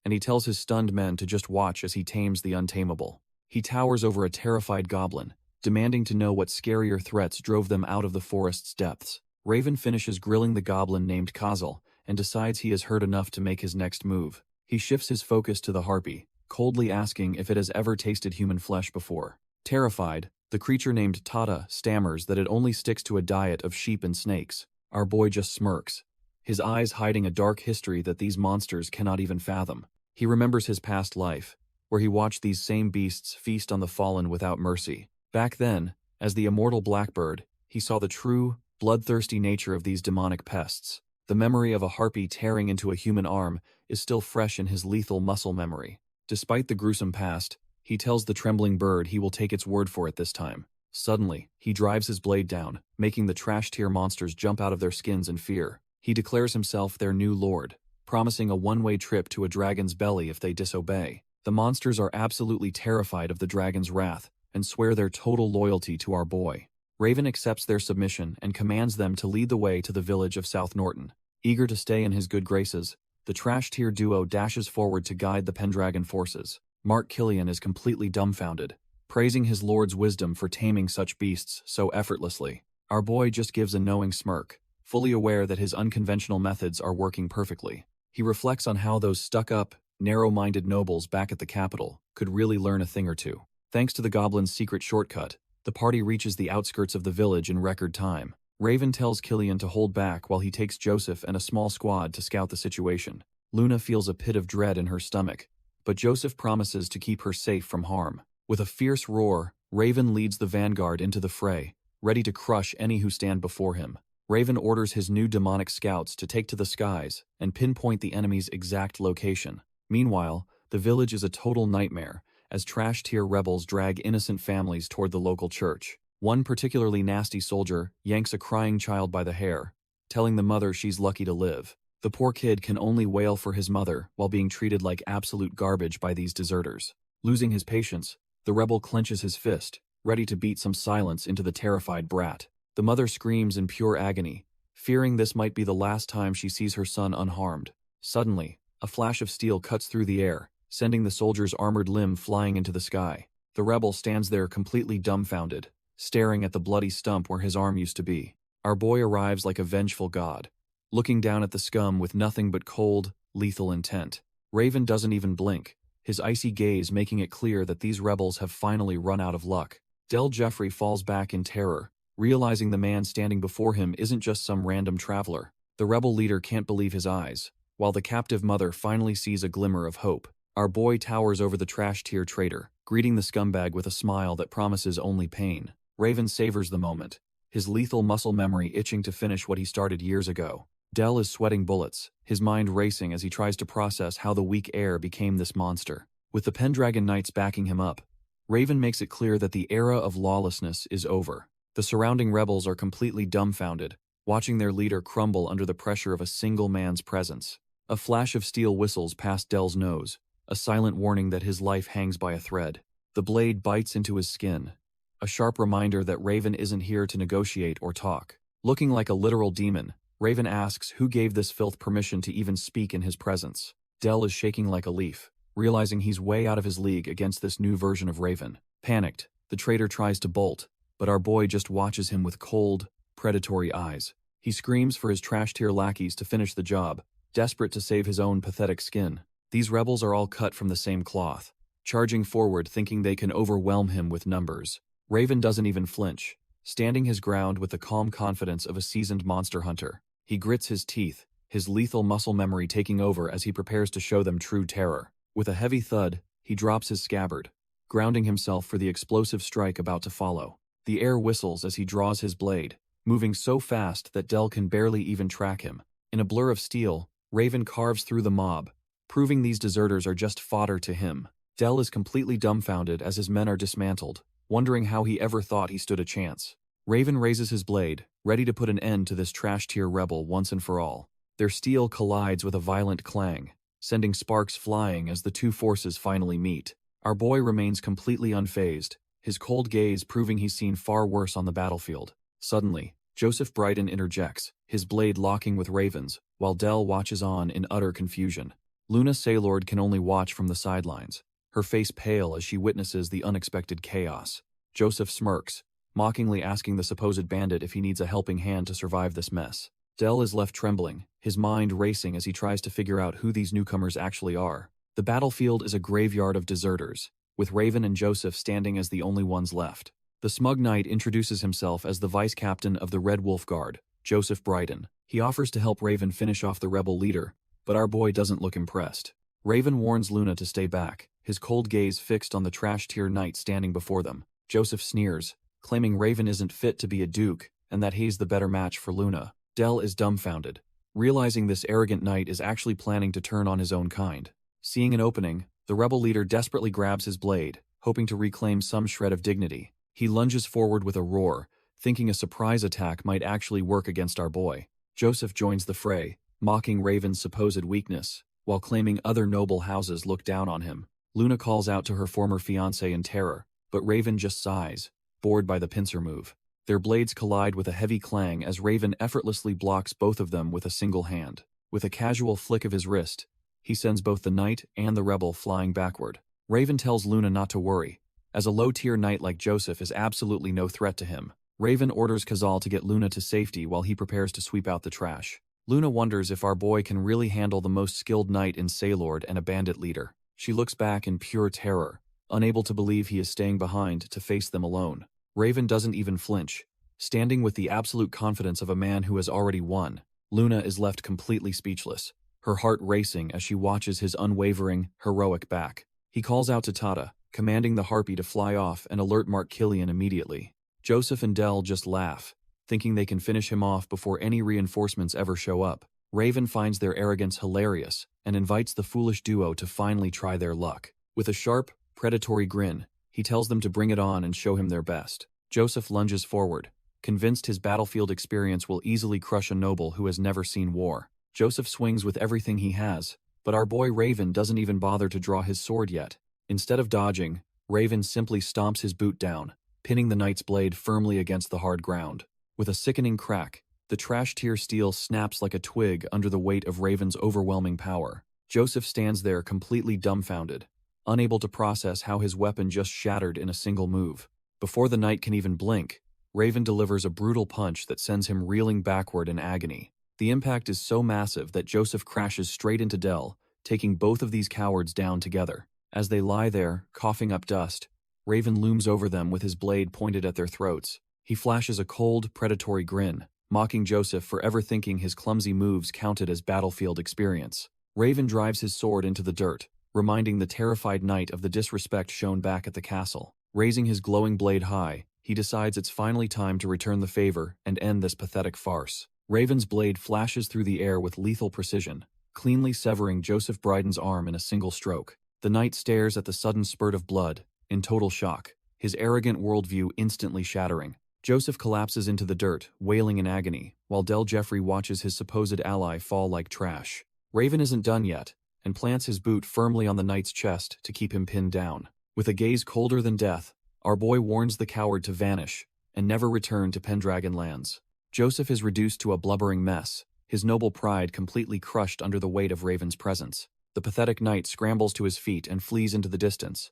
and he tells his stunned men to just watch as he tames the untamable. He towers over a terrified goblin, demanding to know what scarier threats drove them out of the forest's depths. Raven finishes grilling the goblin named Kazal and decides he has heard enough to make his next move. He shifts his focus to the harpy, coldly asking if it has ever tasted human flesh before. Terrified, the creature named Tata stammers that it only sticks to a diet of sheep and snakes. Our boy just smirks, his eyes hiding a dark history that these monsters cannot even fathom. He remembers his past life, where he watched these same beasts feast on the fallen without mercy. Back then, as the immortal Blackbird, he saw the true, bloodthirsty nature of these demonic pests. The memory of a harpy tearing into a human arm is still fresh in his lethal muscle memory. Despite the gruesome past, he tells the trembling bird he will take its word for it this time. Suddenly, he drives his blade down, making the trash-tier monsters jump out of their skins in fear. He declares himself their new lord, promising a one-way trip to a dragon's belly if they disobey. The monsters are absolutely terrified of the dragon's wrath and swear their total loyalty to our boy. Raven accepts their submission and commands them to lead the way to the village of South Norton. Eager to stay in his good graces, the trash-tier duo dashes forward to guide the Pendragon forces. Mark Killian is completely dumbfounded, praising his lord's wisdom for taming such beasts so effortlessly. Our boy just gives a knowing smirk, fully aware that his unconventional methods are working perfectly. He reflects on how those stuck-up, narrow-minded nobles back at the capital could really learn a thing or two. Thanks to the goblin's secret shortcut, the party reaches the outskirts of the village in record time. Raven tells Killian to hold back while he takes Joseph and a small squad to scout the situation. Luna feels a pit of dread in her stomach, but Joseph promises to keep her safe from harm. With a fierce roar, Raven leads the vanguard into the fray, ready to crush any who stand before him. Raven orders his new demonic scouts to take to the skies and pinpoint the enemy's exact location. Meanwhile, the village is a total nightmare, as trash-tier rebels drag innocent families toward the local church. One particularly nasty soldier yanks a crying child by the hair, telling the mother she's lucky to live. The poor kid can only wail for his mother while being treated like absolute garbage by these deserters. Losing his patience, the rebel clenches his fist, ready to beat some silence into the terrified brat. The mother screams in pure agony, fearing this might be the last time she sees her son unharmed. Suddenly, a flash of steel cuts through the air, sending the soldier's armored limb flying into the sky. The rebel stands there completely dumbfounded, staring at the bloody stump where his arm used to be. Our boy arrives like a vengeful god, looking down at the scum with nothing but cold, lethal intent. Raven doesn't even blink, his icy gaze making it clear that these rebels have finally run out of luck. Del Jeffrey falls back in terror, realizing the man standing before him isn't just some random traveler. The rebel leader can't believe his eyes, while the captive mother finally sees a glimmer of hope. Our boy towers over the trash-tier traitor, greeting the scumbag with a smile that promises only pain. Raven savors the moment, his lethal muscle memory itching to finish what he started years ago. Del is sweating bullets, his mind racing as he tries to process how the weak heir became this monster. With the Pendragon Knights backing him up, Raven makes it clear that the era of lawlessness is over. The surrounding rebels are completely dumbfounded, watching their leader crumble under the pressure of a single man's presence. A flash of steel whistles past Del's nose, a silent warning that his life hangs by a thread. The blade bites into his skin, a sharp reminder that Raven isn't here to negotiate or talk. Looking like a literal demon, Raven asks who gave this filth permission to even speak in his presence. Del is shaking like a leaf, realizing he's way out of his league against this new version of Raven. Panicked, the traitor tries to bolt, but our boy just watches him with cold, predatory eyes. He screams for his trash-tier lackeys to finish the job, desperate to save his own pathetic skin. These rebels are all cut from the same cloth, charging forward thinking they can overwhelm him with numbers. Raven doesn't even flinch, standing his ground with the calm confidence of a seasoned monster hunter. He grits his teeth, his lethal muscle memory taking over as he prepares to show them true terror. With a heavy thud, he drops his scabbard, grounding himself for the explosive strike about to follow. The air whistles as he draws his blade, moving so fast that Del can barely even track him. In a blur of steel, Raven carves through the mob, proving these deserters are just fodder to him. Del is completely dumbfounded as his men are dismantled, wondering how he ever thought he stood a chance. Raven raises his blade, ready to put an end to this trash-tier rebel once and for all. Their steel collides with a violent clang, sending sparks flying as the two forces finally meet. Our boy remains completely unfazed, his cold gaze proving he's seen far worse on the battlefield. Suddenly, Joseph Brydon interjects, his blade locking with Raven's, while Del watches on in utter confusion. Luna Saylord can only watch from the sidelines, her face pale as she witnesses the unexpected chaos. Joseph smirks, mockingly asking the supposed bandit if he needs a helping hand to survive this mess. Del is left trembling, his mind racing as he tries to figure out who these newcomers actually are. The battlefield is a graveyard of deserters, with Raven and Joseph standing as the only ones left. The smug knight introduces himself as the vice-captain of the Red Wolf Guard, Joseph Brydon. He offers to help Raven finish off the rebel leader, but our boy doesn't look impressed. Raven warns Luna to stay back, his cold gaze fixed on the trash-tier knight standing before them. Joseph sneers, claiming Raven isn't fit to be a duke, and that he's the better match for Luna. Del is dumbfounded, realizing this arrogant knight is actually planning to turn on his own kind. Seeing an opening, the rebel leader desperately grabs his blade, hoping to reclaim some shred of dignity. He lunges forward with a roar, thinking a surprise attack might actually work against our boy. Joseph joins the fray, mocking Raven's supposed weakness, while claiming other noble houses look down on him. Luna calls out to her former fiancé in terror, but Raven just sighs, bored by the pincer move. Their blades collide with a heavy clang as Raven effortlessly blocks both of them with a single hand. With a casual flick of his wrist, he sends both the knight and the rebel flying backward. Raven tells Luna not to worry, as a low-tier knight like Joseph is absolutely no threat to him. Raven orders Kazal to get Luna to safety while he prepares to sweep out the trash. Luna wonders if our boy can really handle the most skilled knight in Saylord and a bandit leader. She looks back in pure terror, unable to believe he is staying behind to face them alone. Raven doesn't even flinch, standing with the absolute confidence of a man who has already won. Luna is left completely speechless, her heart racing as she watches his unwavering, heroic back. He calls out to Tata, commanding the harpy to fly off and alert Mark Killian immediately. Joseph and Del just laugh, thinking they can finish him off before any reinforcements ever show up. Raven finds their arrogance hilarious and invites the foolish duo to finally try their luck. With a sharp, predatory grin, he tells them to bring it on and show him their best. Joseph lunges forward, convinced his battlefield experience will easily crush a noble who has never seen war. Joseph swings with everything he has, but our boy Raven doesn't even bother to draw his sword yet. Instead of dodging, Raven simply stomps his boot down, pinning the knight's blade firmly against the hard ground. With a sickening crack, the trash-tier steel snaps like a twig under the weight of Raven's overwhelming power. Joseph stands there completely dumbfounded, unable to process how his weapon just shattered in a single move. Before the knight can even blink, Raven delivers a brutal punch that sends him reeling backward in agony. The impact is so massive that Joseph crashes straight into Dell, taking both of these cowards down together. As they lie there, coughing up dust, Raven looms over them with his blade pointed at their throats. He flashes a cold, predatory grin, mocking Joseph for ever thinking his clumsy moves counted as battlefield experience. Raven drives his sword into the dirt, reminding the terrified knight of the disrespect shown back at the castle. Raising his glowing blade high, he decides it's finally time to return the favor and end this pathetic farce. Raven's blade flashes through the air with lethal precision, cleanly severing Joseph Bryden's arm in a single stroke. The knight stares at the sudden spurt of blood, in total shock, his arrogant worldview instantly shattering. Joseph collapses into the dirt, wailing in agony, while Del Jeffrey watches his supposed ally fall like trash. Raven isn't done yet, and plants his boot firmly on the knight's chest to keep him pinned down. With a gaze colder than death, our boy warns the coward to vanish and never return to Pendragon lands. Joseph is reduced to a blubbering mess, his noble pride completely crushed under the weight of Raven's presence. The pathetic knight scrambles to his feet and flees into the distance,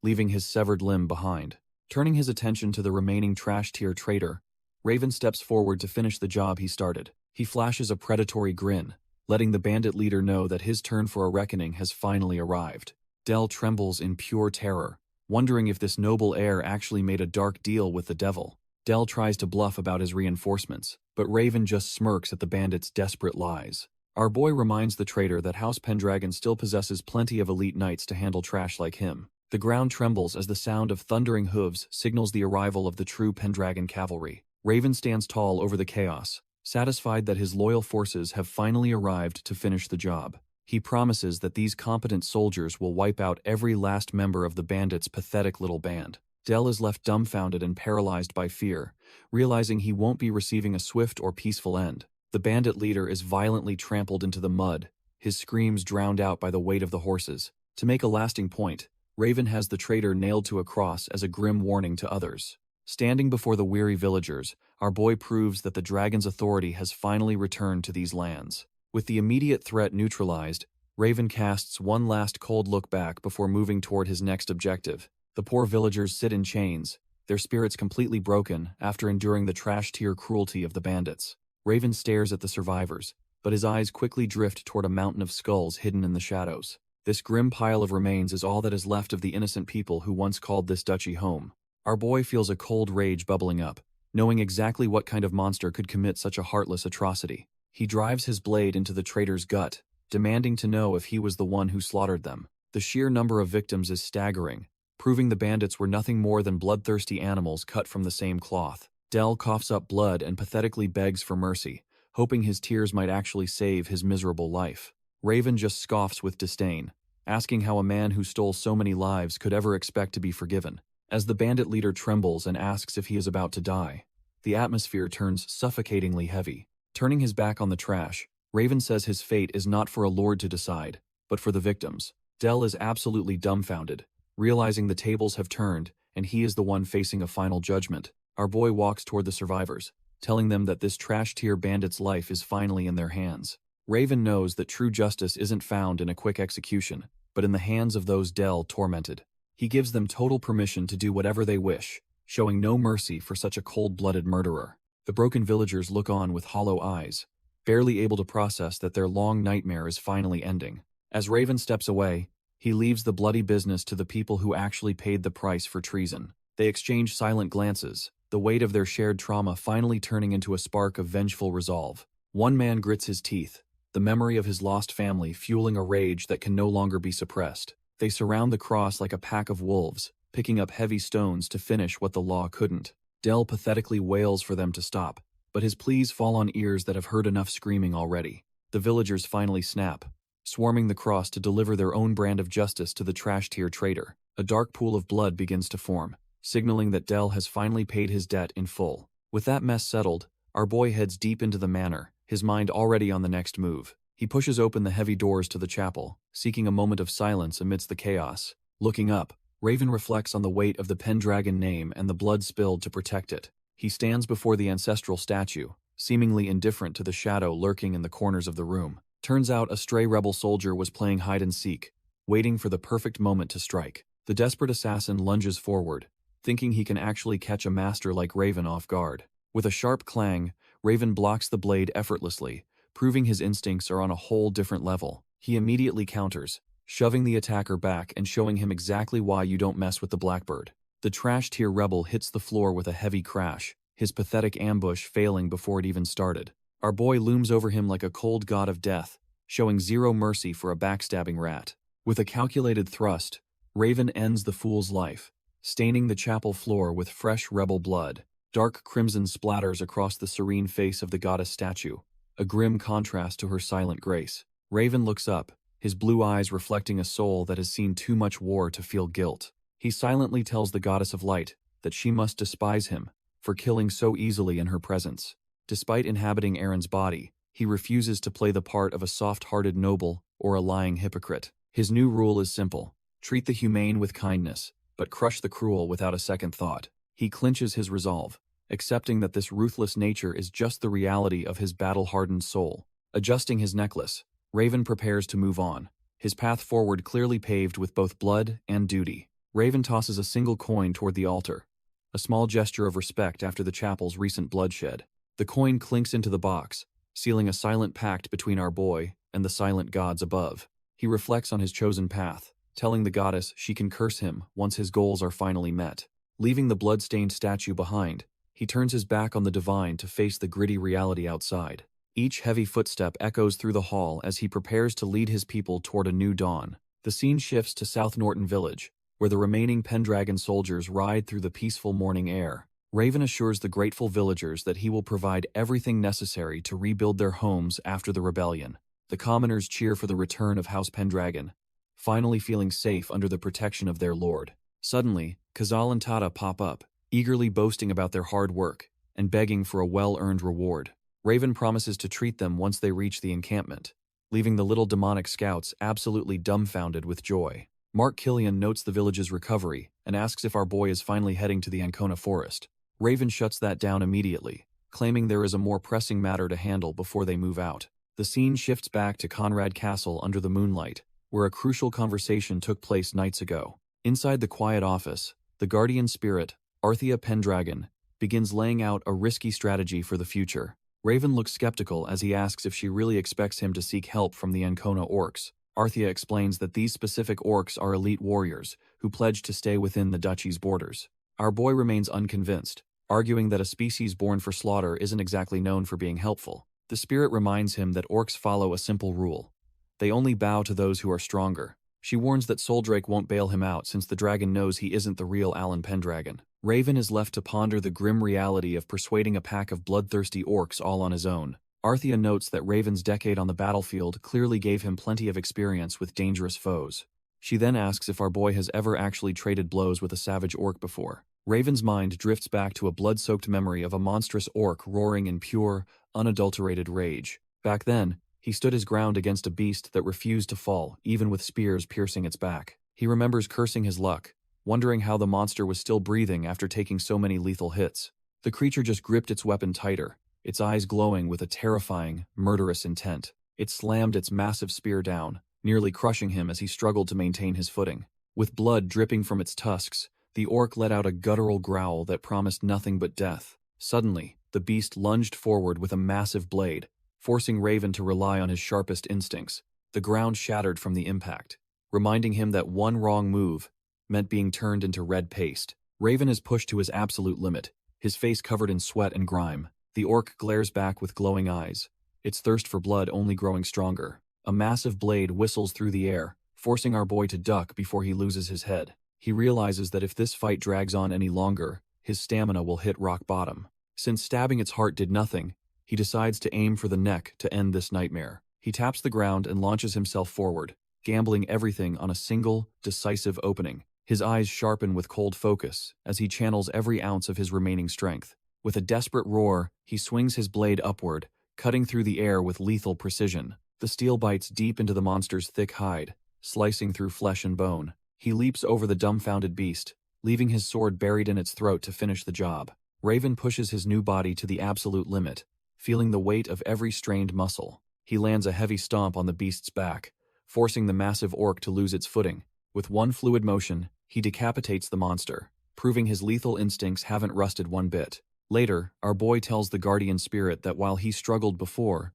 leaving his severed limb behind. Turning his attention to the remaining trash-tier traitor, Raven steps forward to finish the job he started. He flashes a predatory grin, letting the bandit leader know that his turn for a reckoning has finally arrived. Del trembles in pure terror, wondering if this noble heir actually made a dark deal with the devil. Del tries to bluff about his reinforcements, but Raven just smirks at the bandit's desperate lies. Our boy reminds the traitor that House Pendragon still possesses plenty of elite knights to handle trash like him. The ground trembles as the sound of thundering hooves signals the arrival of the true Pendragon cavalry. Raven stands tall over the chaos, satisfied that his loyal forces have finally arrived to finish the job. He promises that these competent soldiers will wipe out every last member of the bandits' pathetic little band. Del is left dumbfounded and paralyzed by fear, realizing he won't be receiving a swift or peaceful end. The bandit leader is violently trampled into the mud, his screams drowned out by the weight of the horses. To make a lasting point, Raven has the traitor nailed to a cross as a grim warning to others. Standing before the weary villagers, our boy proves that the dragon's authority has finally returned to these lands. With the immediate threat neutralized, Raven casts one last cold look back before moving toward his next objective. The poor villagers sit in chains, their spirits completely broken after enduring the trash-tier cruelty of the bandits. Raven stares at the survivors, but his eyes quickly drift toward a mountain of skulls hidden in the shadows. This grim pile of remains is all that is left of the innocent people who once called this duchy home. Our boy feels a cold rage bubbling up, knowing exactly what kind of monster could commit such a heartless atrocity. He drives his blade into the traitor's gut, demanding to know if he was the one who slaughtered them. The sheer number of victims is staggering, proving the bandits were nothing more than bloodthirsty animals cut from the same cloth. Del coughs up blood and pathetically begs for mercy, hoping his tears might actually save his miserable life. Raven just scoffs with disdain, asking how a man who stole so many lives could ever expect to be forgiven. As the bandit leader trembles and asks if he is about to die, the atmosphere turns suffocatingly heavy. Turning his back on the trash, Raven says his fate is not for a lord to decide, but for the victims. Del is absolutely dumbfounded, realizing the tables have turned and he is the one facing a final judgment. Our boy walks toward the survivors, telling them that this trash-tier bandit's life is finally in their hands. Raven knows that true justice isn't found in a quick execution, but in the hands of those Del tormented. He gives them total permission to do whatever they wish, showing no mercy for such a cold-blooded murderer. The broken villagers look on with hollow eyes, barely able to process that their long nightmare is finally ending. As Raven steps away, he leaves the bloody business to the people who actually paid the price for treason. They exchange silent glances, the weight of their shared trauma finally turning into a spark of vengeful resolve. One man grits his teeth, the memory of his lost family fueling a rage that can no longer be suppressed. They surround the cross like a pack of wolves, picking up heavy stones to finish what the law couldn't. Del pathetically wails for them to stop, but his pleas fall on ears that have heard enough screaming already. The villagers finally snap, swarming the cross to deliver their own brand of justice to the trash-tier traitor. A dark pool of blood begins to form, signaling that Del has finally paid his debt in full. With that mess settled, our boy heads deep into the manor, his mind already on the next move. He pushes open the heavy doors to the chapel, seeking a moment of silence amidst the chaos. Looking up, Raven reflects on the weight of the Pendragon name and the blood spilled to protect it. He stands before the ancestral statue, seemingly indifferent to the shadow lurking in the corners of the room. Turns out a stray rebel soldier was playing hide-and-seek, waiting for the perfect moment to strike. The desperate assassin lunges forward, thinking he can actually catch a master like Raven off guard. With a sharp clang, Raven blocks the blade effortlessly, proving his instincts are on a whole different level. He immediately counters, shoving the attacker back and showing him exactly why you don't mess with the Blackbird. The trash-tier rebel hits the floor with a heavy crash, his pathetic ambush failing before it even started. Our boy looms over him like a cold god of death, showing zero mercy for a backstabbing rat. With a calculated thrust, Raven ends the fool's life, staining the chapel floor with fresh rebel blood. Dark crimson splatters across the serene face of the goddess statue, a grim contrast to her silent grace. Raven looks up, his blue eyes reflecting a soul that has seen too much war to feel guilt. He silently tells the goddess of light that she must despise him for killing so easily in her presence. Despite inhabiting Aaron's body, he refuses to play the part of a soft-hearted noble or a lying hypocrite. His new rule is simple: treat the humane with kindness, but crush the cruel without a second thought. He clinches his resolve, accepting that this ruthless nature is just the reality of his battle-hardened soul. Adjusting his necklace, Raven prepares to move on, his path forward clearly paved with both blood and duty. Raven tosses a single coin toward the altar, a small gesture of respect after the chapel's recent bloodshed. The coin clinks into the box, sealing a silent pact between our boy and the silent gods above. He reflects on his chosen path, telling the goddess she can curse him once his goals are finally met. Leaving the blood-stained statue behind, he turns his back on the divine to face the gritty reality outside. Each heavy footstep echoes through the hall as he prepares to lead his people toward a new dawn. The scene shifts to South Norton Village, where the remaining Pendragon soldiers ride through the peaceful morning air. Raven assures the grateful villagers that he will provide everything necessary to rebuild their homes after the rebellion. The commoners cheer for the return of House Pendragon, finally feeling safe under the protection of their lord. Suddenly, Kazal and Tata pop up, eagerly boasting about their hard work and begging for a well-earned reward. Raven promises to treat them once they reach the encampment, leaving the little demonic scouts absolutely dumbfounded with joy. Mark Killian notes the village's recovery and asks if our boy is finally heading to the Ancona forest. Raven shuts that down immediately, claiming there is a more pressing matter to handle before they move out. The scene shifts back to Conrad Castle under the moonlight, where a crucial conversation took place nights ago. Inside the quiet office, the guardian spirit, Arthea Pendragon, begins laying out a risky strategy for the future. Raven looks skeptical as he asks if she really expects him to seek help from the Ancona orcs. Arthea explains that these specific orcs are elite warriors who pledge to stay within the duchy's borders. Our boy remains unconvinced, arguing that a species born for slaughter isn't exactly known for being helpful. The spirit reminds him that orcs follow a simple rule: they only bow to those who are stronger. She warns that Soldrake won't bail him out since the dragon knows he isn't the real Alan Pendragon. Raven is left to ponder the grim reality of persuading a pack of bloodthirsty orcs all on his own. Arthea notes that Raven's decade on the battlefield clearly gave him plenty of experience with dangerous foes. She then asks if our boy has ever actually traded blows with a savage orc before. Raven's mind drifts back to a blood-soaked memory of a monstrous orc roaring in pure, unadulterated rage. Back then, he stood his ground against a beast that refused to fall, even with spears piercing its back. He remembers cursing his luck, wondering how the monster was still breathing after taking so many lethal hits. The creature just gripped its weapon tighter, its eyes glowing with a terrifying, murderous intent. It slammed its massive spear down, nearly crushing him as he struggled to maintain his footing. With blood dripping from its tusks, the orc let out a guttural growl that promised nothing but death. Suddenly, the beast lunged forward with a massive blade, forcing Raven to rely on his sharpest instincts. The ground shattered from the impact, reminding him that one wrong move meant being turned into red paste. Raven is pushed to his absolute limit, his face covered in sweat and grime. The orc glares back with glowing eyes, its thirst for blood only growing stronger. A massive blade whistles through the air, forcing our boy to duck before he loses his head. He realizes that if this fight drags on any longer, his stamina will hit rock bottom. Since stabbing its heart did nothing, he decides to aim for the neck to end this nightmare. He taps the ground and launches himself forward, gambling everything on a single, decisive opening. His eyes sharpen with cold focus as he channels every ounce of his remaining strength. With a desperate roar, he swings his blade upward, cutting through the air with lethal precision. The steel bites deep into the monster's thick hide, slicing through flesh and bone. He leaps over the dumbfounded beast, leaving his sword buried in its throat to finish the job. Raven pushes his new body to the absolute limit, feeling the weight of every strained muscle. He lands a heavy stomp on the beast's back, forcing the massive orc to lose its footing. With one fluid motion, he decapitates the monster, proving his lethal instincts haven't rusted one bit. Later, our boy tells the guardian spirit that while he struggled before,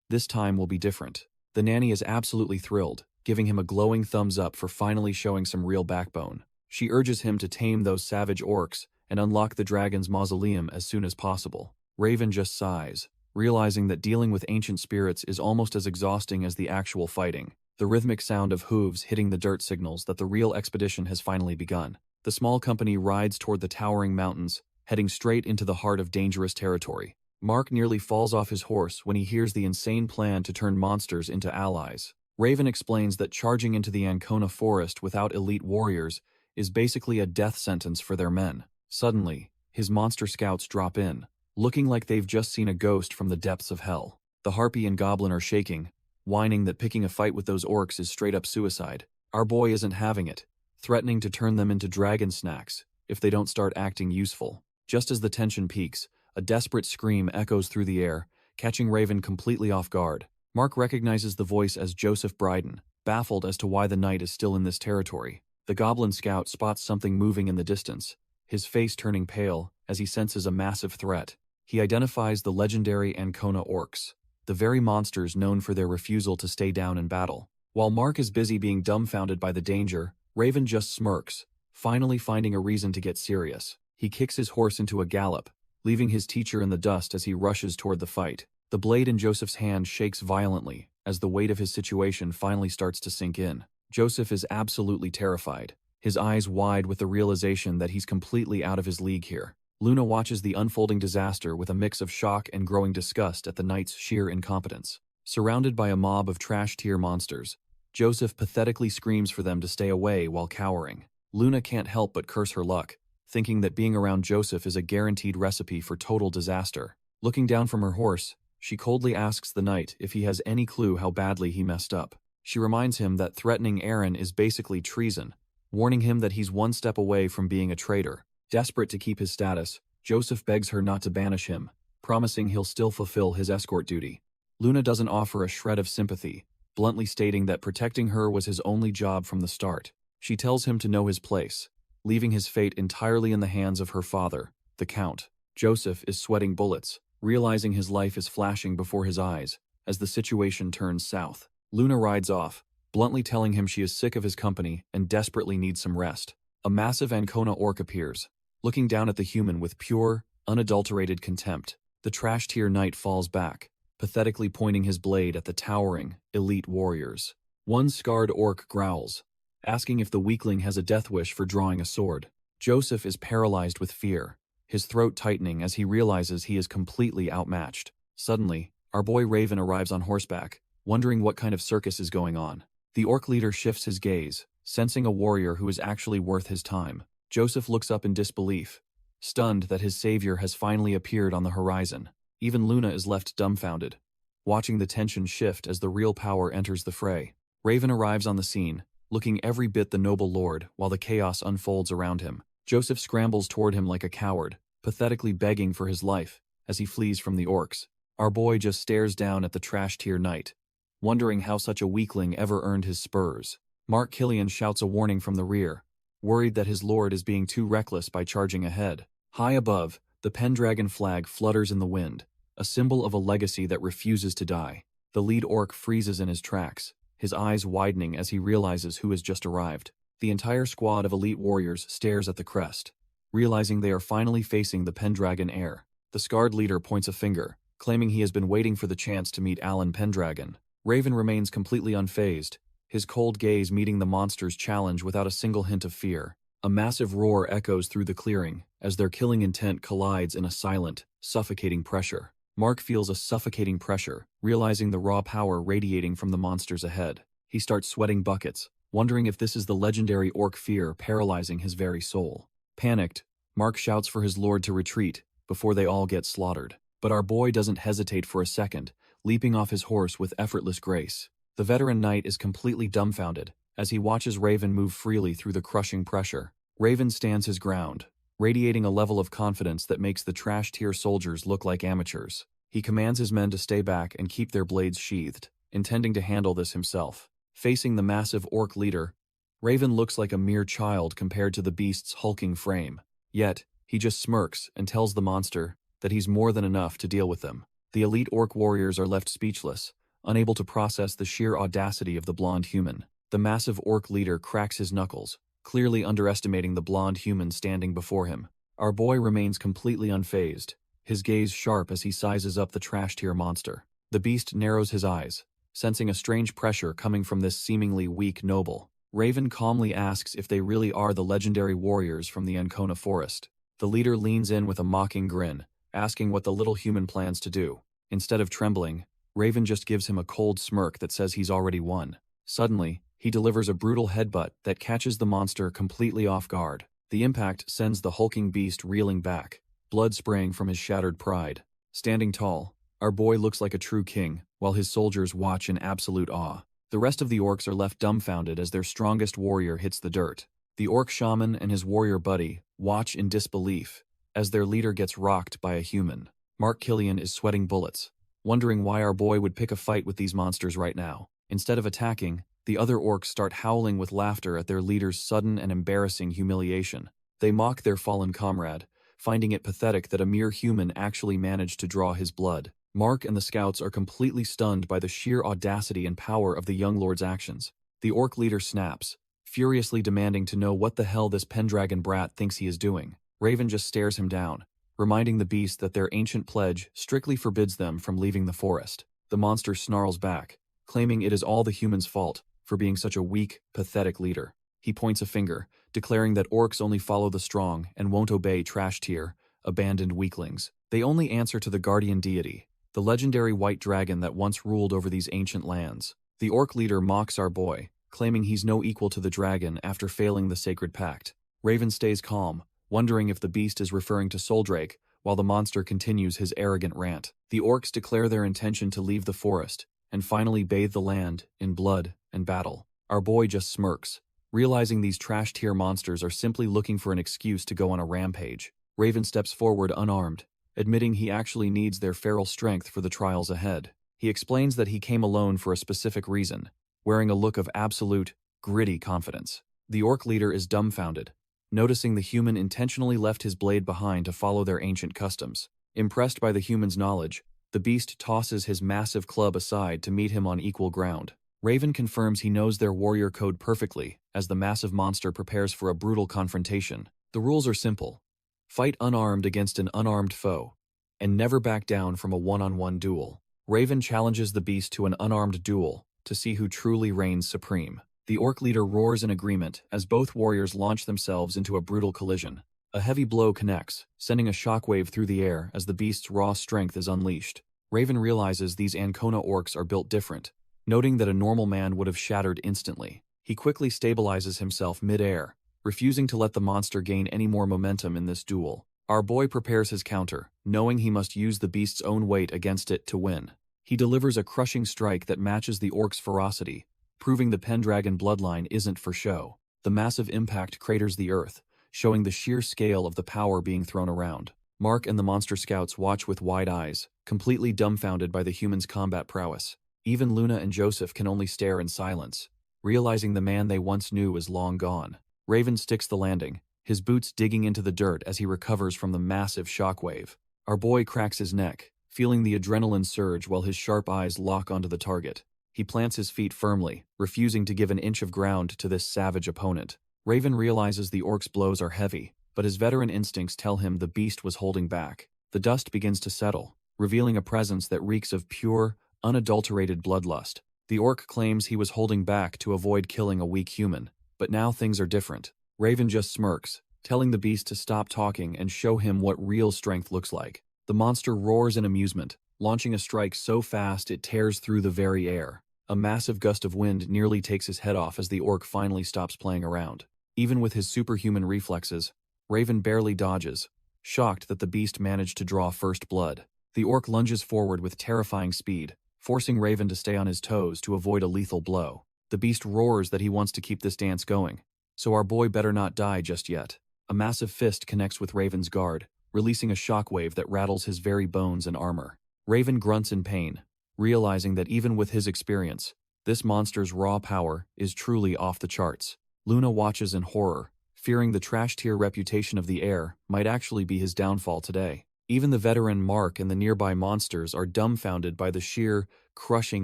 this time will be different. The nanny is absolutely thrilled, giving him a glowing thumbs up for finally showing some real backbone. She urges him to tame those savage orcs and unlock the dragon's mausoleum as soon as possible. Raven just sighs, realizing that dealing with ancient spirits is almost as exhausting as the actual fighting. The rhythmic sound of hooves hitting the dirt signals that the real expedition has finally begun. The small company rides toward the towering mountains, heading straight into the heart of dangerous territory. Mark nearly falls off his horse when he hears the insane plan to turn monsters into allies. Raven explains that charging into the Ancona forest without elite warriors is basically a death sentence for their men. Suddenly, his monster scouts drop in, looking like they've just seen a ghost from the depths of hell. The harpy and goblin are shaking, whining that picking a fight with those orcs is straight up suicide. Our boy isn't having it, threatening to turn them into dragon snacks if they don't start acting useful. Just as the tension peaks, a desperate scream echoes through the air, catching Raven completely off guard. Mark recognizes the voice as Joseph Bryden, baffled as to why the knight is still in this territory. The goblin scout spots something moving in the distance, his face turning pale as he senses a massive threat. He identifies the legendary Ancona orcs, the very monsters known for their refusal to stay down in battle. While Mark is busy being dumbfounded by the danger, Raven just smirks, finally finding a reason to get serious. He kicks his horse into a gallop, leaving his teacher in the dust as he rushes toward the fight. The blade in Joseph's hand shakes violently as the weight of his situation finally starts to sink in. Joseph is absolutely terrified, his eyes wide with the realization that he's completely out of his league here. Luna watches the unfolding disaster with a mix of shock and growing disgust at the knight's sheer incompetence. Surrounded by a mob of trash-tier monsters, Joseph pathetically screams for them to stay away while cowering. Luna can't help but curse her luck, thinking that being around Joseph is a guaranteed recipe for total disaster. Looking down from her horse, she coldly asks the knight if he has any clue how badly he messed up. She reminds him that threatening Aaron is basically treason, warning him that he's one step away from being a traitor. Desperate to keep his status, Joseph begs her not to banish him, promising he'll still fulfill his escort duty. Luna doesn't offer a shred of sympathy, bluntly stating that protecting her was his only job from the start. She tells him to know his place, leaving his fate entirely in the hands of her father, the Count. Joseph is sweating bullets, realizing his life is flashing before his eyes as the situation turns south. Luna rides off, bluntly telling him she is sick of his company and desperately needs some rest. A massive Ancona orc appears, looking down at the human with pure, unadulterated contempt. The trash-tier knight falls back, pathetically pointing his blade at the towering, elite warriors. One scarred orc growls, asking if the weakling has a death wish for drawing a sword. Joseph is paralyzed with fear, his throat tightening as he realizes he is completely outmatched. Suddenly, our boy Raven arrives on horseback, wondering what kind of circus is going on. The orc leader shifts his gaze, sensing a warrior who is actually worth his time. Joseph looks up in disbelief, stunned that his savior has finally appeared on the horizon. Even Luna is left dumbfounded, watching the tension shift as the real power enters the fray. Raven arrives on the scene, looking every bit the noble lord while the chaos unfolds around him. Joseph scrambles toward him like a coward, pathetically begging for his life as he flees from the orcs. Our boy just stares down at the trash-tier knight, wondering how such a weakling ever earned his spurs. Mark Killian shouts a warning from the rear, worried that his lord is being too reckless by charging ahead. High above, the Pendragon flag flutters in the wind, a symbol of a legacy that refuses to die. The lead orc freezes in his tracks, his eyes widening as he realizes who has just arrived. The entire squad of elite warriors stares at the crest, realizing they are finally facing the Pendragon heir. The scarred leader points a finger, claiming he has been waiting for the chance to meet Alan Pendragon. Raven remains completely unfazed, his cold gaze meeting the monster's challenge without a single hint of fear. A massive roar echoes through the clearing as their killing intent collides in a silent, suffocating pressure. Mark feels a suffocating pressure, realizing the raw power radiating from the monsters ahead. He starts sweating buckets, wondering if this is the legendary orc fear paralyzing his very soul. Panicked, Mark shouts for his lord to retreat before they all get slaughtered. But our boy doesn't hesitate for a second, leaping off his horse with effortless grace. The veteran knight is completely dumbfounded, as he watches Raven move freely through the crushing pressure. Raven stands his ground, radiating a level of confidence that makes the trash-tier soldiers look like amateurs. He commands his men to stay back and keep their blades sheathed, intending to handle this himself. Facing the massive orc leader, Raven looks like a mere child compared to the beast's hulking frame. Yet, he just smirks and tells the monster that he's more than enough to deal with them. The elite orc warriors are left speechless, unable to process the sheer audacity of the blonde human. The massive orc leader cracks his knuckles, clearly underestimating the blonde human standing before him. Our boy remains completely unfazed, his gaze sharp as he sizes up the trash-tier monster. The beast narrows his eyes, sensing a strange pressure coming from this seemingly weak noble. Raven calmly asks if they really are the legendary warriors from the Ancona forest. The leader leans in with a mocking grin, asking what the little human plans to do. Instead of trembling, Raven just gives him a cold smirk that says he's already won. Suddenly, he delivers a brutal headbutt that catches the monster completely off guard. The impact sends the hulking beast reeling back, blood spraying from his shattered pride. Standing tall, our boy looks like a true king, while his soldiers watch in absolute awe. The rest of the orcs are left dumbfounded as their strongest warrior hits the dirt. The orc shaman and his warrior buddy watch in disbelief as their leader gets rocked by a human. Mark Killian is sweating bullets, wondering why our boy would pick a fight with these monsters right now. Instead of attacking, the other orcs start howling with laughter at their leader's sudden and embarrassing humiliation. They mock their fallen comrade, finding it pathetic that a mere human actually managed to draw his blood. Mark and the scouts are completely stunned by the sheer audacity and power of the young lord's actions. The orc leader snaps, furiously demanding to know what the hell this Pendragon brat thinks he is doing. Raven just stares him down, reminding the beast that their ancient pledge strictly forbids them from leaving the forest. The monster snarls back, claiming it is all the human's fault for being such a weak, pathetic leader. He points a finger, declaring that orcs only follow the strong and won't obey trash-tier, abandoned weaklings. They only answer to the guardian deity, the legendary white dragon that once ruled over these ancient lands. The orc leader mocks our boy, claiming he's no equal to the dragon after failing the sacred pact. Raven stays calm, wondering if the beast is referring to Soldrake, while the monster continues his arrogant rant. The orcs declare their intention to leave the forest and finally bathe the land in blood and battle. Our boy just smirks, realizing these trash-tier monsters are simply looking for an excuse to go on a rampage. Raven steps forward unarmed, admitting he actually needs their feral strength for the trials ahead. He explains that he came alone for a specific reason, wearing a look of absolute, gritty confidence. The orc leader is dumbfounded, noticing the human intentionally left his blade behind to follow their ancient customs. Impressed by the human's knowledge, the beast tosses his massive club aside to meet him on equal ground. Raven confirms he knows their warrior code perfectly as the massive monster prepares for a brutal confrontation. The rules are simple. Fight unarmed against an unarmed foe, and never back down from a one-on-one duel. Raven challenges the beast to an unarmed duel to see who truly reigns supreme. The orc leader roars in agreement as both warriors launch themselves into a brutal collision. A heavy blow connects, sending a shockwave through the air as the beast's raw strength is unleashed. Raven realizes these Ancona orcs are built different, noting that a normal man would have shattered instantly. He quickly stabilizes himself mid-air, refusing to let the monster gain any more momentum in this duel. Our boy prepares his counter, knowing he must use the beast's own weight against it to win. He delivers a crushing strike that matches the orc's ferocity, proving the Pendragon bloodline isn't for show. The massive impact craters the earth, showing the sheer scale of the power being thrown around. Mark and the monster scouts watch with wide eyes, completely dumbfounded by the human's combat prowess. Even Luna and Joseph can only stare in silence, realizing the man they once knew is long gone. Raven sticks the landing, his boots digging into the dirt as he recovers from the massive shockwave. Our boy cracks his neck, feeling the adrenaline surge while his sharp eyes lock onto the target. He plants his feet firmly, refusing to give an inch of ground to this savage opponent. Raven realizes the orc's blows are heavy, but his veteran instincts tell him the beast was holding back. The dust begins to settle, revealing a presence that reeks of pure, unadulterated bloodlust. The orc claims he was holding back to avoid killing a weak human, but now things are different. Raven just smirks, telling the beast to stop talking and show him what real strength looks like. The monster roars in amusement, launching a strike so fast it tears through the very air. A massive gust of wind nearly takes his head off as the orc finally stops playing around. Even with his superhuman reflexes, Raven barely dodges, shocked that the beast managed to draw first blood. The orc lunges forward with terrifying speed, forcing Raven to stay on his toes to avoid a lethal blow. The beast roars that he wants to keep this dance going. So our boy better not die just yet. A massive fist connects with Raven's guard, releasing a shockwave that rattles his very bones and armor. Raven grunts in pain, realizing that even with his experience, this monster's raw power is truly off the charts. Luna watches in horror, fearing the trash-tier reputation of the heir might actually be his downfall today. Even the veteran Mark and the nearby monsters are dumbfounded by the sheer, crushing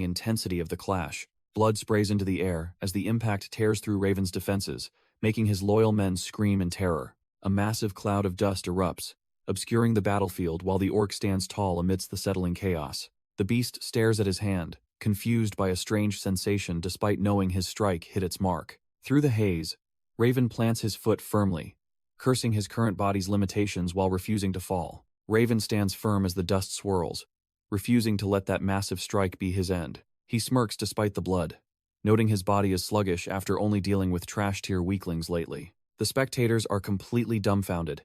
intensity of the clash. Blood sprays into the air as the impact tears through Raven's defenses, making his loyal men scream in terror. A massive cloud of dust erupts, obscuring the battlefield while the orc stands tall amidst the settling chaos. The beast stares at his hand, confused by a strange sensation despite knowing his strike hit its mark. Through the haze, Raven plants his foot firmly, cursing his current body's limitations while refusing to fall. Raven stands firm as the dust swirls, refusing to let that massive strike be his end. He smirks despite the blood, noting his body is sluggish after only dealing with trash-tier weaklings lately. The spectators are completely dumbfounded,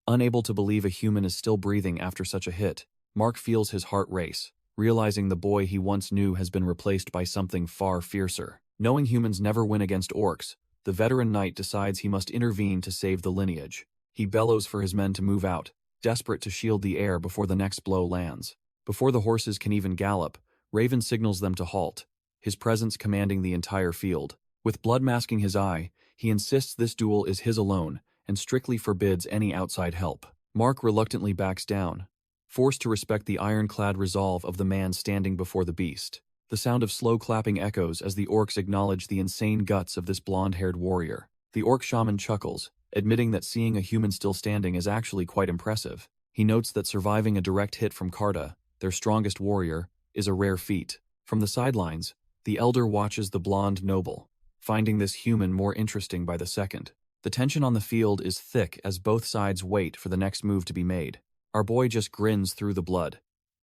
unable to believe a human is still breathing after such a hit. Mark feels his heart race, realizing the boy he once knew has been replaced by something far fiercer. Knowing humans never win against orcs, the veteran knight decides he must intervene to save the lineage. He bellows for his men to move out, desperate to shield the heir before the next blow lands. Before the horses can even gallop, Raven signals them to halt, his presence commanding the entire field. With blood masking his eye, he insists this duel is his alone and strictly forbids any outside help. Mark reluctantly backs down, forced to respect the ironclad resolve of the man standing before the beast. The sound of slow clapping echoes as the orcs acknowledge the insane guts of this blonde-haired warrior. The orc shaman chuckles, admitting that seeing a human still standing is actually quite impressive. He notes that surviving a direct hit from Karta, their strongest warrior, is a rare feat. From the sidelines, the elder watches the blonde noble, finding this human more interesting by the second. The tension on the field is thick as both sides wait for the next move to be made. Our boy just grins through the blood,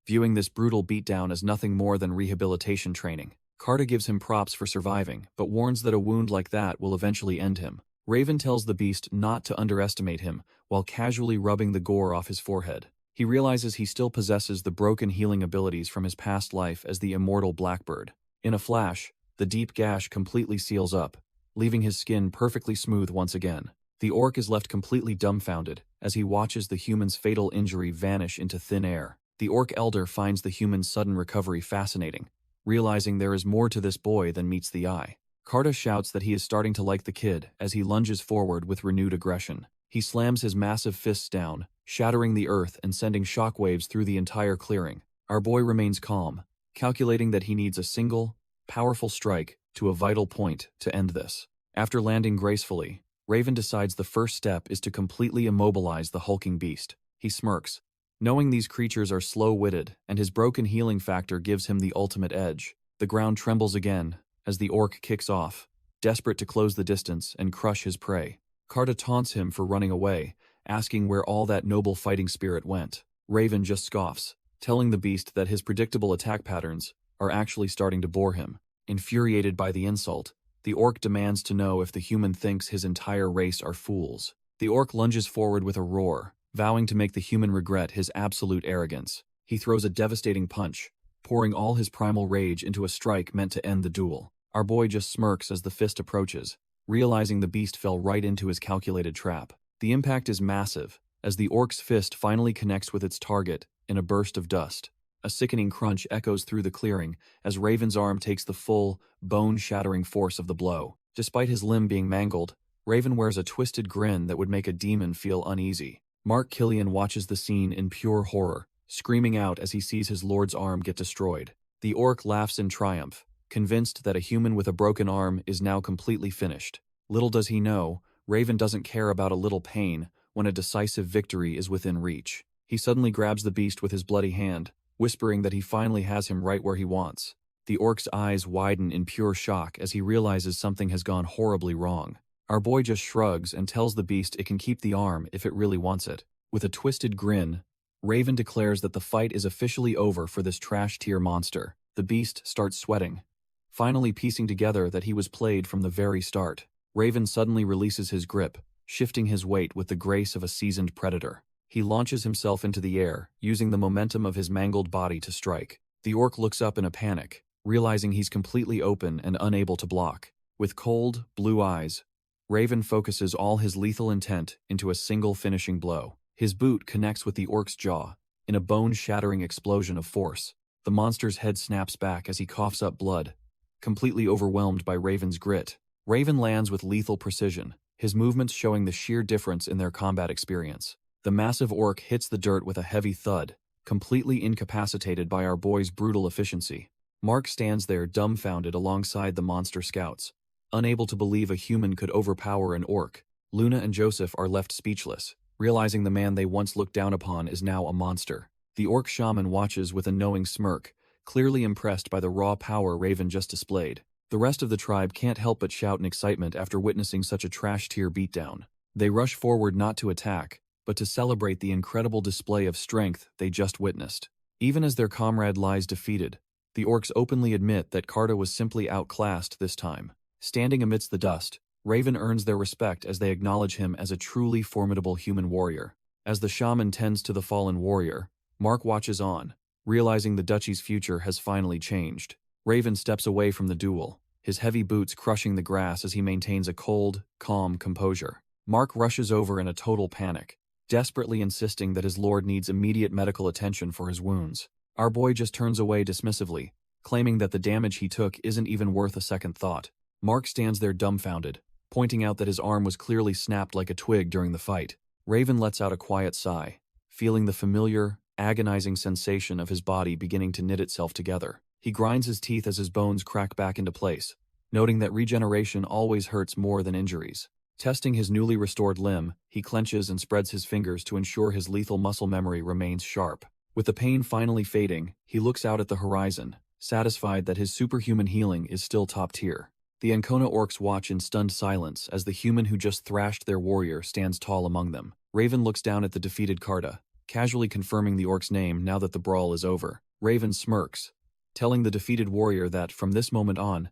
viewing this brutal beatdown as nothing more than rehabilitation training. Karta gives him props for surviving, but warns that a wound like that will eventually end him. Raven tells the beast not to underestimate him while casually rubbing the gore off his forehead. He realizes he still possesses the broken healing abilities from his past life as the immortal Blackbird. In a flash, the deep gash completely seals up, leaving his skin perfectly smooth once again. The orc is left completely dumbfounded as he watches the human's fatal injury vanish into thin air. The orc elder finds the human's sudden recovery fascinating, realizing there is more to this boy than meets the eye. Karta shouts that he is starting to like the kid as he lunges forward with renewed aggression. He slams his massive fists down, shattering the earth and sending shockwaves through the entire clearing. Our boy remains calm, calculating that he needs a single, powerful strike to a vital point to end this. After landing gracefully, Raven decides the first step is to completely immobilize the hulking beast. He smirks, knowing these creatures are slow-witted and his broken healing factor gives him the ultimate edge. The ground trembles again as the orc kicks off, desperate to close the distance and crush his prey. Karta taunts him for running away, asking where all that noble fighting spirit went. Raven just scoffs, telling the beast that his predictable attack patterns are actually starting to bore him. Infuriated by the insult, the orc demands to know if the human thinks his entire race are fools. The orc lunges forward with a roar, vowing to make the human regret his absolute arrogance. He throws a devastating punch, pouring all his primal rage into a strike meant to end the duel. Our boy just smirks as the fist approaches, realizing the beast fell right into his calculated trap. The impact is massive, as the orc's fist finally connects with its target in a burst of dust. A sickening crunch echoes through the clearing as Raven's arm takes the full, bone-shattering force of the blow. Despite his limb being mangled, Raven wears a twisted grin that would make a demon feel uneasy. Mark Killian watches the scene in pure horror, screaming out as he sees his lord's arm get destroyed. The orc laughs in triumph, convinced that a human with a broken arm is now completely finished. Little does he know, Raven doesn't care about a little pain when a decisive victory is within reach. He suddenly grabs the beast with his bloody hand, whispering that he finally has him right where he wants. The orc's eyes widen in pure shock as he realizes something has gone horribly wrong. Our boy just shrugs and tells the beast it can keep the arm if it really wants it. With a twisted grin, Raven declares that the fight is officially over for this trash-tier monster. The beast starts sweating, finally piecing together that he was played from the very start. Raven suddenly releases his grip, shifting his weight with the grace of a seasoned predator. He launches himself into the air, using the momentum of his mangled body to strike. The orc looks up in a panic, realizing he's completely open and unable to block. With cold, blue eyes, Raven focuses all his lethal intent into a single finishing blow. His boot connects with the orc's jaw in a bone-shattering explosion of force. The monster's head snaps back as he coughs up blood, completely overwhelmed by Raven's grit. Raven lands with lethal precision, his movements showing the sheer difference in their combat experience. The massive orc hits the dirt with a heavy thud, completely incapacitated by our boy's brutal efficiency. Mark stands there dumbfounded alongside the monster scouts, unable to believe a human could overpower an orc. Luna and Joseph are left speechless, realizing the man they once looked down upon is now a monster. The orc shaman watches with a knowing smirk, clearly impressed by the raw power Raven just displayed. The rest of the tribe can't help but shout in excitement after witnessing such a trash-tier beatdown. They rush forward not to attack, but to celebrate the incredible display of strength they just witnessed. Even as their comrade lies defeated, the orcs openly admit that Carta was simply outclassed this time. Standing amidst the dust, Raven earns their respect as they acknowledge him as a truly formidable human warrior. As the shaman tends to the fallen warrior, Mark watches on, realizing the duchy's future has finally changed. Raven steps away from the duel, his heavy boots crushing the grass as he maintains a cold, calm composure. Mark rushes over in a total panic, desperately insisting that his lord needs immediate medical attention for his wounds. Our boy just turns away dismissively, claiming that the damage he took isn't even worth a second thought. Mark stands there dumbfounded, pointing out that his arm was clearly snapped like a twig during the fight. Raven lets out a quiet sigh, feeling the familiar, agonizing sensation of his body beginning to knit itself together. He grinds his teeth as his bones crack back into place, noting that regeneration always hurts more than injuries. Testing his newly restored limb, he clenches and spreads his fingers to ensure his lethal muscle memory remains sharp. With the pain finally fading, he looks out at the horizon, satisfied that his superhuman healing is still top tier. The Ancona orcs watch in stunned silence as the human who just thrashed their warrior stands tall among them. Raven looks down at the defeated Carta, casually confirming the orc's name now that the brawl is over. Raven smirks, telling the defeated warrior that, from this moment on,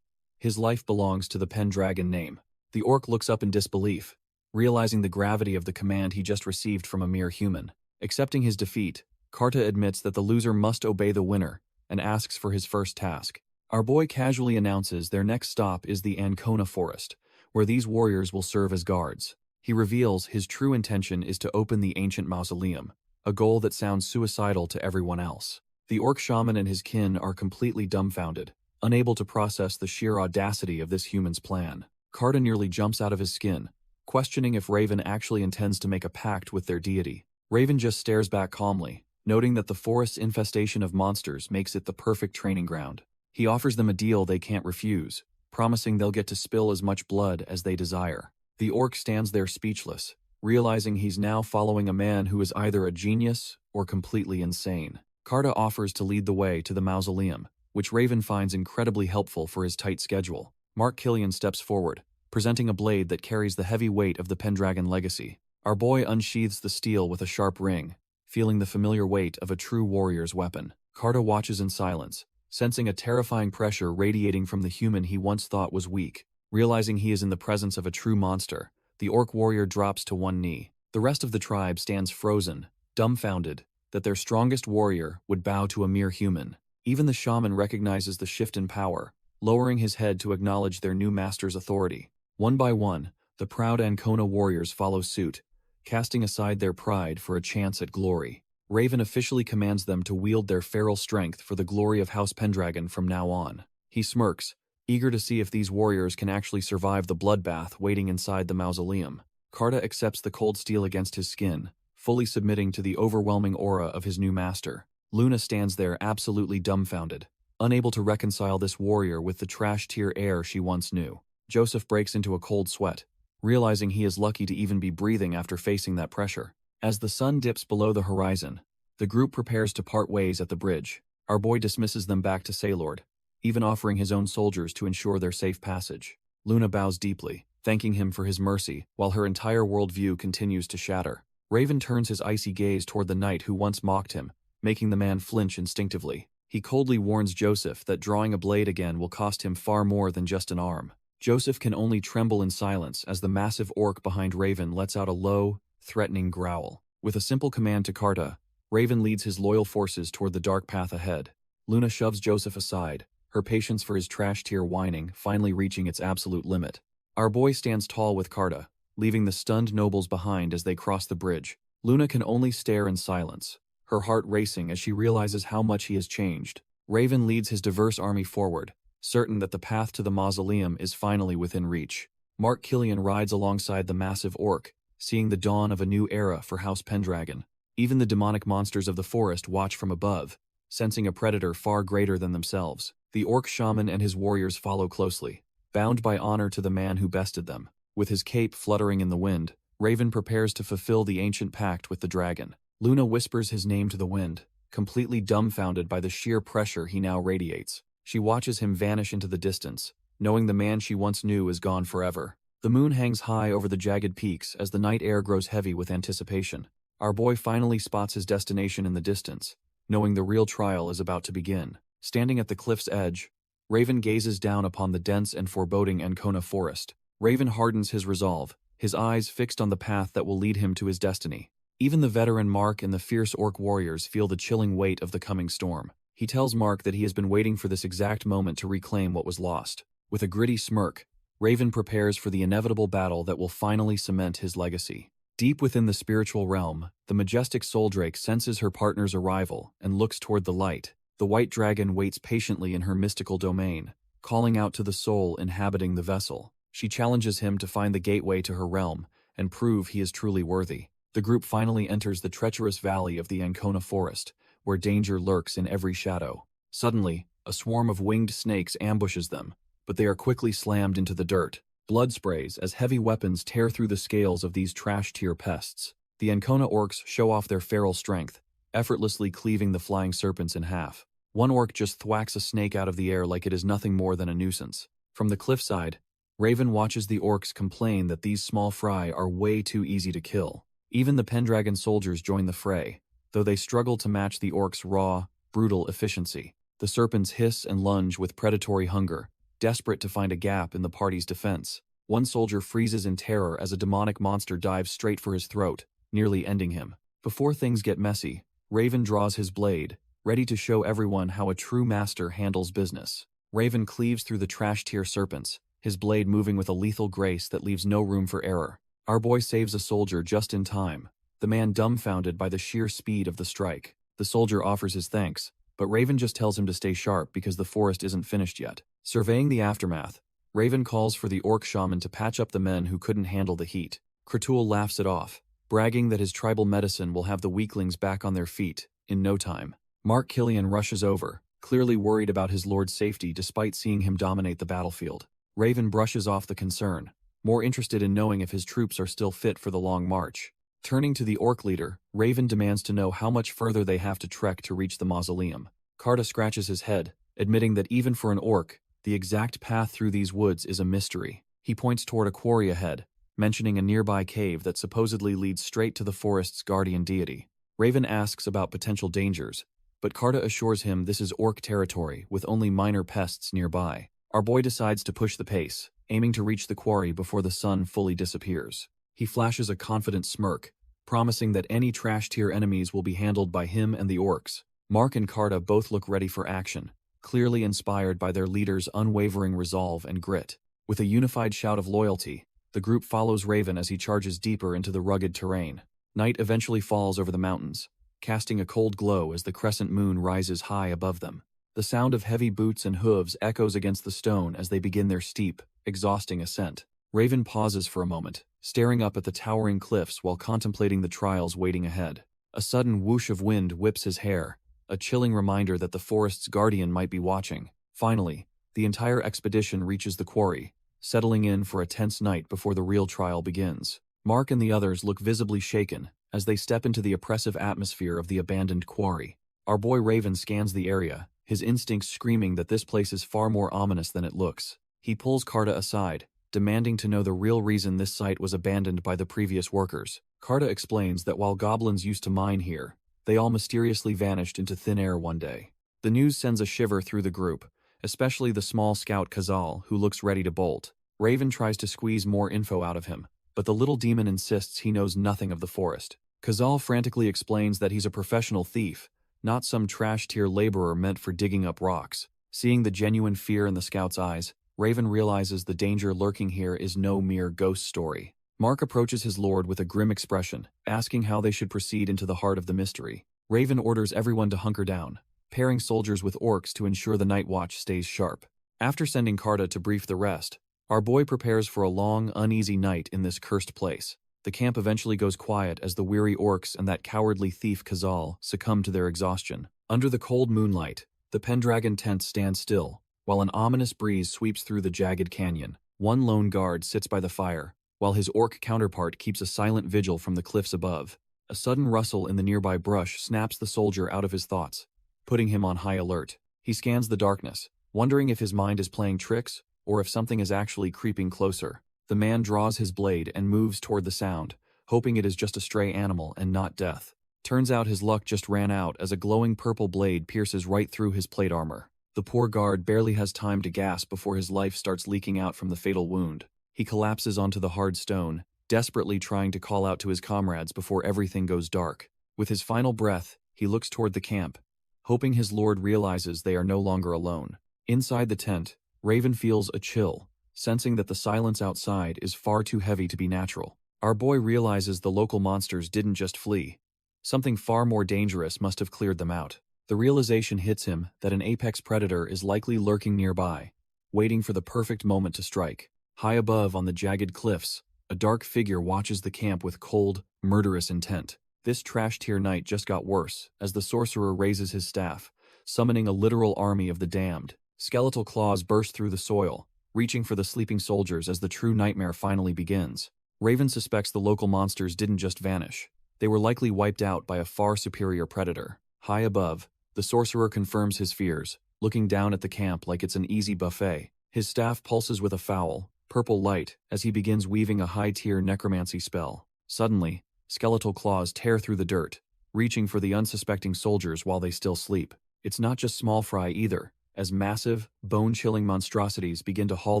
his life belongs to the Pendragon name. The orc looks up in disbelief, realizing the gravity of the command he just received from a mere human. Accepting his defeat, Carta admits that the loser must obey the winner and asks for his first task. Our boy casually announces their next stop is the Ancona Forest, where these warriors will serve as guards. He reveals his true intention is to open the ancient mausoleum, a goal that sounds suicidal to everyone else. The orc shaman and his kin are completely dumbfounded, unable to process the sheer audacity of this human's plan. Carta nearly jumps out of his skin, questioning if Raven actually intends to make a pact with their deity. Raven just stares back calmly, noting that the forest's infestation of monsters makes it the perfect training ground. He offers them a deal they can't refuse, promising they'll get to spill as much blood as they desire. The orc stands there speechless, realizing he's now following a man who is either a genius or completely insane. Carta offers to lead the way to the mausoleum, which Raven finds incredibly helpful for his tight schedule. Mark Killian steps forward, presenting a blade that carries the heavy weight of the Pendragon legacy. Our boy unsheathes the steel with a sharp ring, feeling the familiar weight of a true warrior's weapon. Carta watches in silence, sensing a terrifying pressure radiating from the human he once thought was weak. Realizing he is in the presence of a true monster, the orc warrior drops to one knee. The rest of the tribe stands frozen, dumbfounded, that their strongest warrior would bow to a mere human. Even the shaman recognizes the shift in power, lowering his head to acknowledge their new master's authority. One by one, the proud Ancona warriors follow suit, casting aside their pride for a chance at glory. Raven officially commands them to wield their feral strength for the glory of House Pendragon from now on. He smirks, eager to see if these warriors can actually survive the bloodbath waiting inside the mausoleum. Carta accepts the cold steel against his skin, fully submitting to the overwhelming aura of his new master. Luna stands there absolutely dumbfounded, unable to reconcile this warrior with the trash-tier air she once knew. Joseph breaks into a cold sweat, realizing he is lucky to even be breathing after facing that pressure. As the sun dips below the horizon, the group prepares to part ways at the bridge. Our boy dismisses them back to Saylord, even offering his own soldiers to ensure their safe passage. Luna bows deeply, thanking him for his mercy, while her entire worldview continues to shatter. Raven turns his icy gaze toward the knight who once mocked him, making the man flinch instinctively. He coldly warns Joseph that drawing a blade again will cost him far more than just an arm. Joseph can only tremble in silence as the massive orc behind Raven lets out a low, threatening growl. With a simple command to Carta, Raven leads his loyal forces toward the dark path ahead. Luna shoves Joseph aside, her patience for his trash tier whining finally reaching its absolute limit. Our boy stands tall with Carta, leaving the stunned nobles behind as they cross the bridge. Luna can only stare in silence, her heart racing as she realizes how much he has changed. Raven leads his diverse army forward, certain that the path to the mausoleum is finally within reach. Mark Killian rides alongside the massive orc, seeing the dawn of a new era for House Pendragon. Even the demonic monsters of the forest watch from above, sensing a predator far greater than themselves. The orc shaman and his warriors follow closely, bound by honor to the man who bested them. With his cape fluttering in the wind, Raven prepares to fulfill the ancient pact with the dragon. Luna whispers his name to the wind, completely dumbfounded by the sheer pressure he now radiates. She watches him vanish into the distance, knowing the man she once knew is gone forever. The moon hangs high over the jagged peaks as the night air grows heavy with anticipation. Our boy finally spots his destination in the distance, knowing the real trial is about to begin. Standing at the cliff's edge, Raven gazes down upon the dense and foreboding Ancona forest. Raven hardens his resolve, his eyes fixed on the path that will lead him to his destiny. Even the veteran Mark and the fierce orc warriors feel the chilling weight of the coming storm. He tells Mark that he has been waiting for this exact moment to reclaim what was lost. With a gritty smirk, Raven prepares for the inevitable battle that will finally cement his legacy. Deep within the spiritual realm, the majestic Soldrake senses her partner's arrival and looks toward the light. The white dragon waits patiently in her mystical domain, calling out to the soul inhabiting the vessel. She challenges him to find the gateway to her realm and prove he is truly worthy. The group finally enters the treacherous valley of the Ancona forest, where danger lurks in every shadow. Suddenly, a swarm of winged snakes ambushes them, but they are quickly slammed into the dirt. Blood sprays as heavy weapons tear through the scales of these trash-tier pests. The Ancona orcs show off their feral strength, effortlessly cleaving the flying serpents in half. One orc just thwacks a snake out of the air like it is nothing more than a nuisance. From the cliffside, Raven watches the orcs complain that these small fry are way too easy to kill. Even the Pendragon soldiers join the fray, though they struggle to match the orcs' raw, brutal efficiency. The serpents hiss and lunge with predatory hunger, desperate to find a gap in the party's defense. One soldier freezes in terror as a demonic monster dives straight for his throat, nearly ending him. Before things get messy, Raven draws his blade, ready to show everyone how a true master handles business. Raven cleaves through the trash-tier serpents, his blade moving with a lethal grace that leaves no room for error. Our boy saves a soldier just in time, the man dumbfounded by the sheer speed of the strike. The soldier offers his thanks, but Raven just tells him to stay sharp because the forest isn't finished yet. Surveying the aftermath, Raven calls for the orc shaman to patch up the men who couldn't handle the heat. Kratul laughs it off, bragging that his tribal medicine will have the weaklings back on their feet in no time. Mark Killian rushes over, clearly worried about his lord's safety despite seeing him dominate the battlefield. Raven brushes off the concern, more interested in knowing if his troops are still fit for the long march. Turning to the orc leader, Raven demands to know how much further they have to trek to reach the mausoleum. Carta scratches his head, admitting that even for an orc, the exact path through these woods is a mystery. He points toward a quarry ahead, mentioning a nearby cave that supposedly leads straight to the forest's guardian deity. Raven asks about potential dangers, but Carta assures him this is orc territory with only minor pests nearby. Our boy decides to push the pace, aiming to reach the quarry before the sun fully disappears. He flashes a confident smirk, promising that any trash-tier enemies will be handled by him and the orcs. Mark and Carta both look ready for action, clearly inspired by their leader's unwavering resolve and grit. With a unified shout of loyalty, the group follows Raven as he charges deeper into the rugged terrain. Night eventually falls over the mountains, casting a cold glow as the crescent moon rises high above them. The sound of heavy boots and hooves echoes against the stone as they begin their steep, exhausting ascent. Raven pauses for a moment, staring up at the towering cliffs while contemplating the trials waiting ahead. A sudden whoosh of wind whips his hair, a chilling reminder that the forest's guardian might be watching. Finally, the entire expedition reaches the quarry, settling in for a tense night before the real trial begins. Mark and the others look visibly shaken as they step into the oppressive atmosphere of the abandoned quarry. Our boy Raven scans the area, his instincts screaming that this place is far more ominous than it looks. He pulls Carta aside, demanding to know the real reason this site was abandoned by the previous workers. Carta explains that while goblins used to mine here, they all mysteriously vanished into thin air one day. The news sends a shiver through the group, especially the small scout Kazal, who looks ready to bolt. Raven tries to squeeze more info out of him, but the little demon insists he knows nothing of the forest. Kazal frantically explains that he's a professional thief, not some trash-tier laborer meant for digging up rocks. Seeing the genuine fear in the scout's eyes, Raven realizes the danger lurking here is no mere ghost story. Mark approaches his lord with a grim expression, asking how they should proceed into the heart of the mystery. Raven orders everyone to hunker down, pairing soldiers with orcs to ensure the night watch stays sharp. After sending Carta to brief the rest, our boy prepares for a long, uneasy night in this cursed place. The camp eventually goes quiet as the weary orcs and that cowardly thief Khazal succumb to their exhaustion. Under the cold moonlight, the Pendragon tent stands still, while an ominous breeze sweeps through the jagged canyon. One lone guard sits by the fire, while his orc counterpart keeps a silent vigil from the cliffs above. A sudden rustle in the nearby brush snaps the soldier out of his thoughts, putting him on high alert. He scans the darkness, wondering if his mind is playing tricks or if something is actually creeping closer. The man draws his blade and moves toward the sound, hoping it is just a stray animal and not death. Turns out his luck just ran out as a glowing purple blade pierces right through his plate armor. The poor guard barely has time to gasp before his life starts leaking out from the fatal wound. He collapses onto the hard stone, desperately trying to call out to his comrades before everything goes dark. With his final breath, he looks toward the camp, hoping his lord realizes they are no longer alone. Inside the tent, Raven feels a chill, sensing that the silence outside is far too heavy to be natural. Our boy realizes the local monsters didn't just flee. Something far more dangerous must have cleared them out. The realization hits him that an apex predator is likely lurking nearby, waiting for the perfect moment to strike. High above on the jagged cliffs, a dark figure watches the camp with cold, murderous intent. This trash-tier night just got worse as the sorcerer raises his staff, summoning a literal army of the damned. Skeletal claws burst through the soil, reaching for the sleeping soldiers as the true nightmare finally begins. Raven suspects the local monsters didn't just vanish. They were likely wiped out by a far superior predator. High above, the sorcerer confirms his fears, looking down at the camp like it's an easy buffet. His staff pulses with a foul, purple light as he begins weaving a high-tier necromancy spell. Suddenly, skeletal claws tear through the dirt, reaching for the unsuspecting soldiers while they still sleep. It's not just small fry either, as massive, bone-chilling monstrosities begin to haul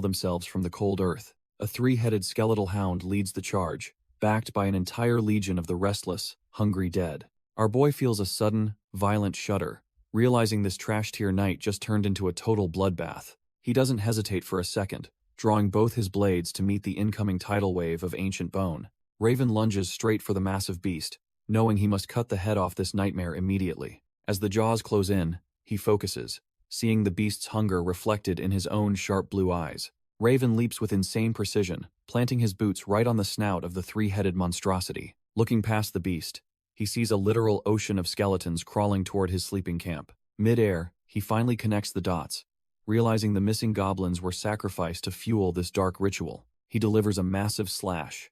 themselves from the cold earth. A three-headed skeletal hound leads the charge, backed by an entire legion of the restless, hungry dead. Our boy feels a sudden, violent shudder, realizing this trash-tier night just turned into a total bloodbath. He doesn't hesitate for a second, drawing both his blades to meet the incoming tidal wave of ancient bone. Raven lunges straight for the massive beast, knowing he must cut the head off this nightmare immediately. As the jaws close in, he focuses, seeing the beast's hunger reflected in his own sharp blue eyes. Raven leaps with insane precision, planting his boots right on the snout of the three-headed monstrosity. Looking past the beast, he sees a literal ocean of skeletons crawling toward his sleeping camp. Mid-air, he finally connects the dots, realizing the missing goblins were sacrificed to fuel this dark ritual. He delivers a massive slash,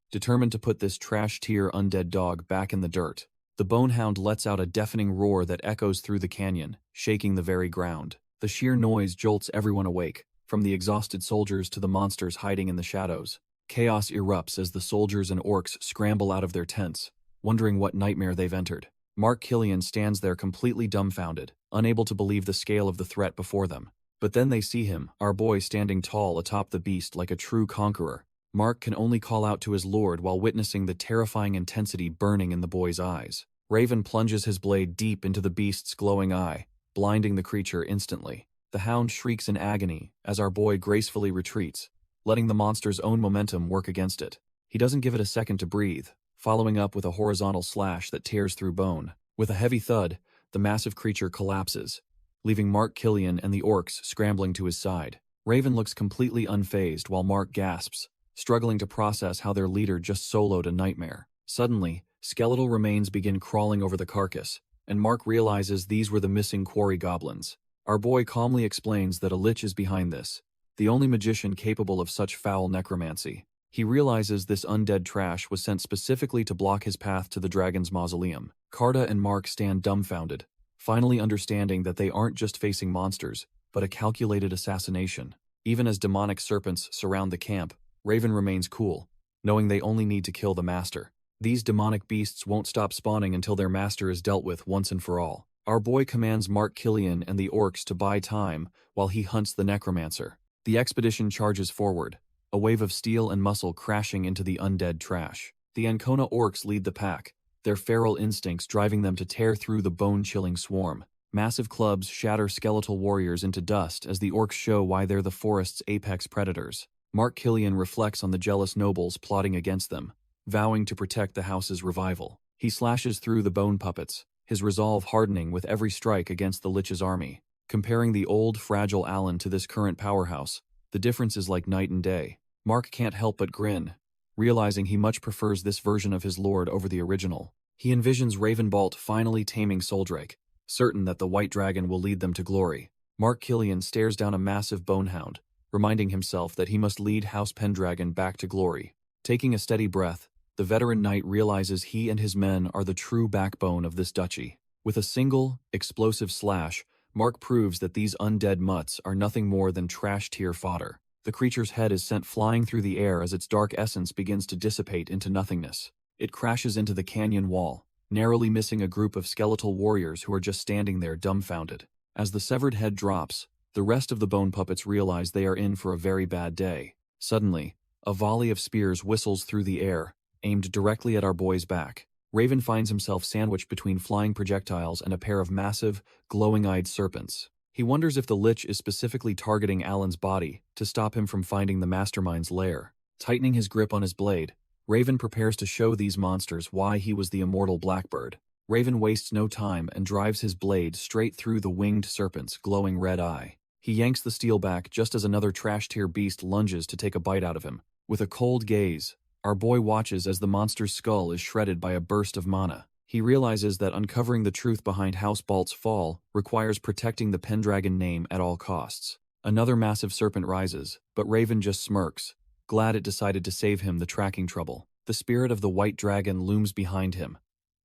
determined to put this trash-tier undead dog back in the dirt. The bonehound lets out a deafening roar that echoes through the canyon, shaking the very ground. The sheer noise jolts everyone awake, from the exhausted soldiers to the monsters hiding in the shadows. Chaos erupts as the soldiers and orcs scramble out of their tents, wondering what nightmare they've entered. Mark Killian stands there completely dumbfounded, unable to believe the scale of the threat before them. But then they see him, our boy, standing tall atop the beast like a true conqueror. Mark can only call out to his lord while witnessing the terrifying intensity burning in the boy's eyes. Raven plunges his blade deep into the beast's glowing eye, blinding the creature instantly. The hound shrieks in agony as our boy gracefully retreats, letting the monster's own momentum work against it. He doesn't give it a second to breathe, following up with a horizontal slash that tears through bone. With a heavy thud, the massive creature collapses, leaving Mark Killian and the orcs scrambling to his side. Raven looks completely unfazed while Mark gasps, struggling to process how their leader just soloed a nightmare. Suddenly, skeletal remains begin crawling over the carcass, and Mark realizes these were the missing quarry goblins. Our boy calmly explains that a lich is behind this, the only magician capable of such foul necromancy. He realizes this undead trash was sent specifically to block his path to the dragon's mausoleum. Carta and Mark stand dumbfounded, finally understanding that they aren't just facing monsters, but a calculated assassination. Even as demonic serpents surround the camp, Raven remains cool, knowing they only need to kill the master. These demonic beasts won't stop spawning until their master is dealt with once and for all. Our boy commands Mark Killian and the orcs to buy time while he hunts the necromancer. The expedition charges forward, a wave of steel and muscle crashing into the undead trash. The Ancona orcs lead the pack, their feral instincts driving them to tear through the bone-chilling swarm. Massive clubs shatter skeletal warriors into dust as the orcs show why they're the forest's apex predators. Mark Killian reflects on the jealous nobles plotting against them, vowing to protect the house's revival. He slashes through the bone puppets, his resolve hardening with every strike against the Lich's army. Comparing the old, fragile Alan to this current powerhouse, the difference is like night and day. Mark can't help but grin, realizing he much prefers this version of his lord over the original. He envisions Ravenbolt finally taming Soldrake, certain that the White Dragon will lead them to glory. Mark Killian stares down a massive bonehound, reminding himself that he must lead House Pendragon back to glory. Taking a steady breath, the veteran knight realizes he and his men are the true backbone of this duchy. With a single, explosive slash, Mark proves that these undead mutts are nothing more than trash-tier fodder. The creature's head is sent flying through the air as its dark essence begins to dissipate into nothingness. It crashes into the canyon wall, narrowly missing a group of skeletal warriors who are just standing there dumbfounded. As the severed head drops, the rest of the bone puppets realize they are in for a very bad day. Suddenly, a volley of spears whistles through the air, aimed directly at our boy's back. Raven finds himself sandwiched between flying projectiles and a pair of massive, glowing-eyed serpents. He wonders if the Lich is specifically targeting Alan's body to stop him from finding the mastermind's lair. Tightening his grip on his blade, Raven prepares to show these monsters why he was the immortal Blackbird. Raven wastes no time and drives his blade straight through the winged serpent's glowing red eye. He yanks the steel back just as another trash-tier beast lunges to take a bite out of him. With a cold gaze, our boy watches as the monster's skull is shredded by a burst of mana. He realizes that uncovering the truth behind House Balt's fall requires protecting the Pendragon name at all costs. Another massive serpent rises, but Raven just smirks, glad it decided to save him the tracking trouble. The spirit of the White Dragon looms behind him,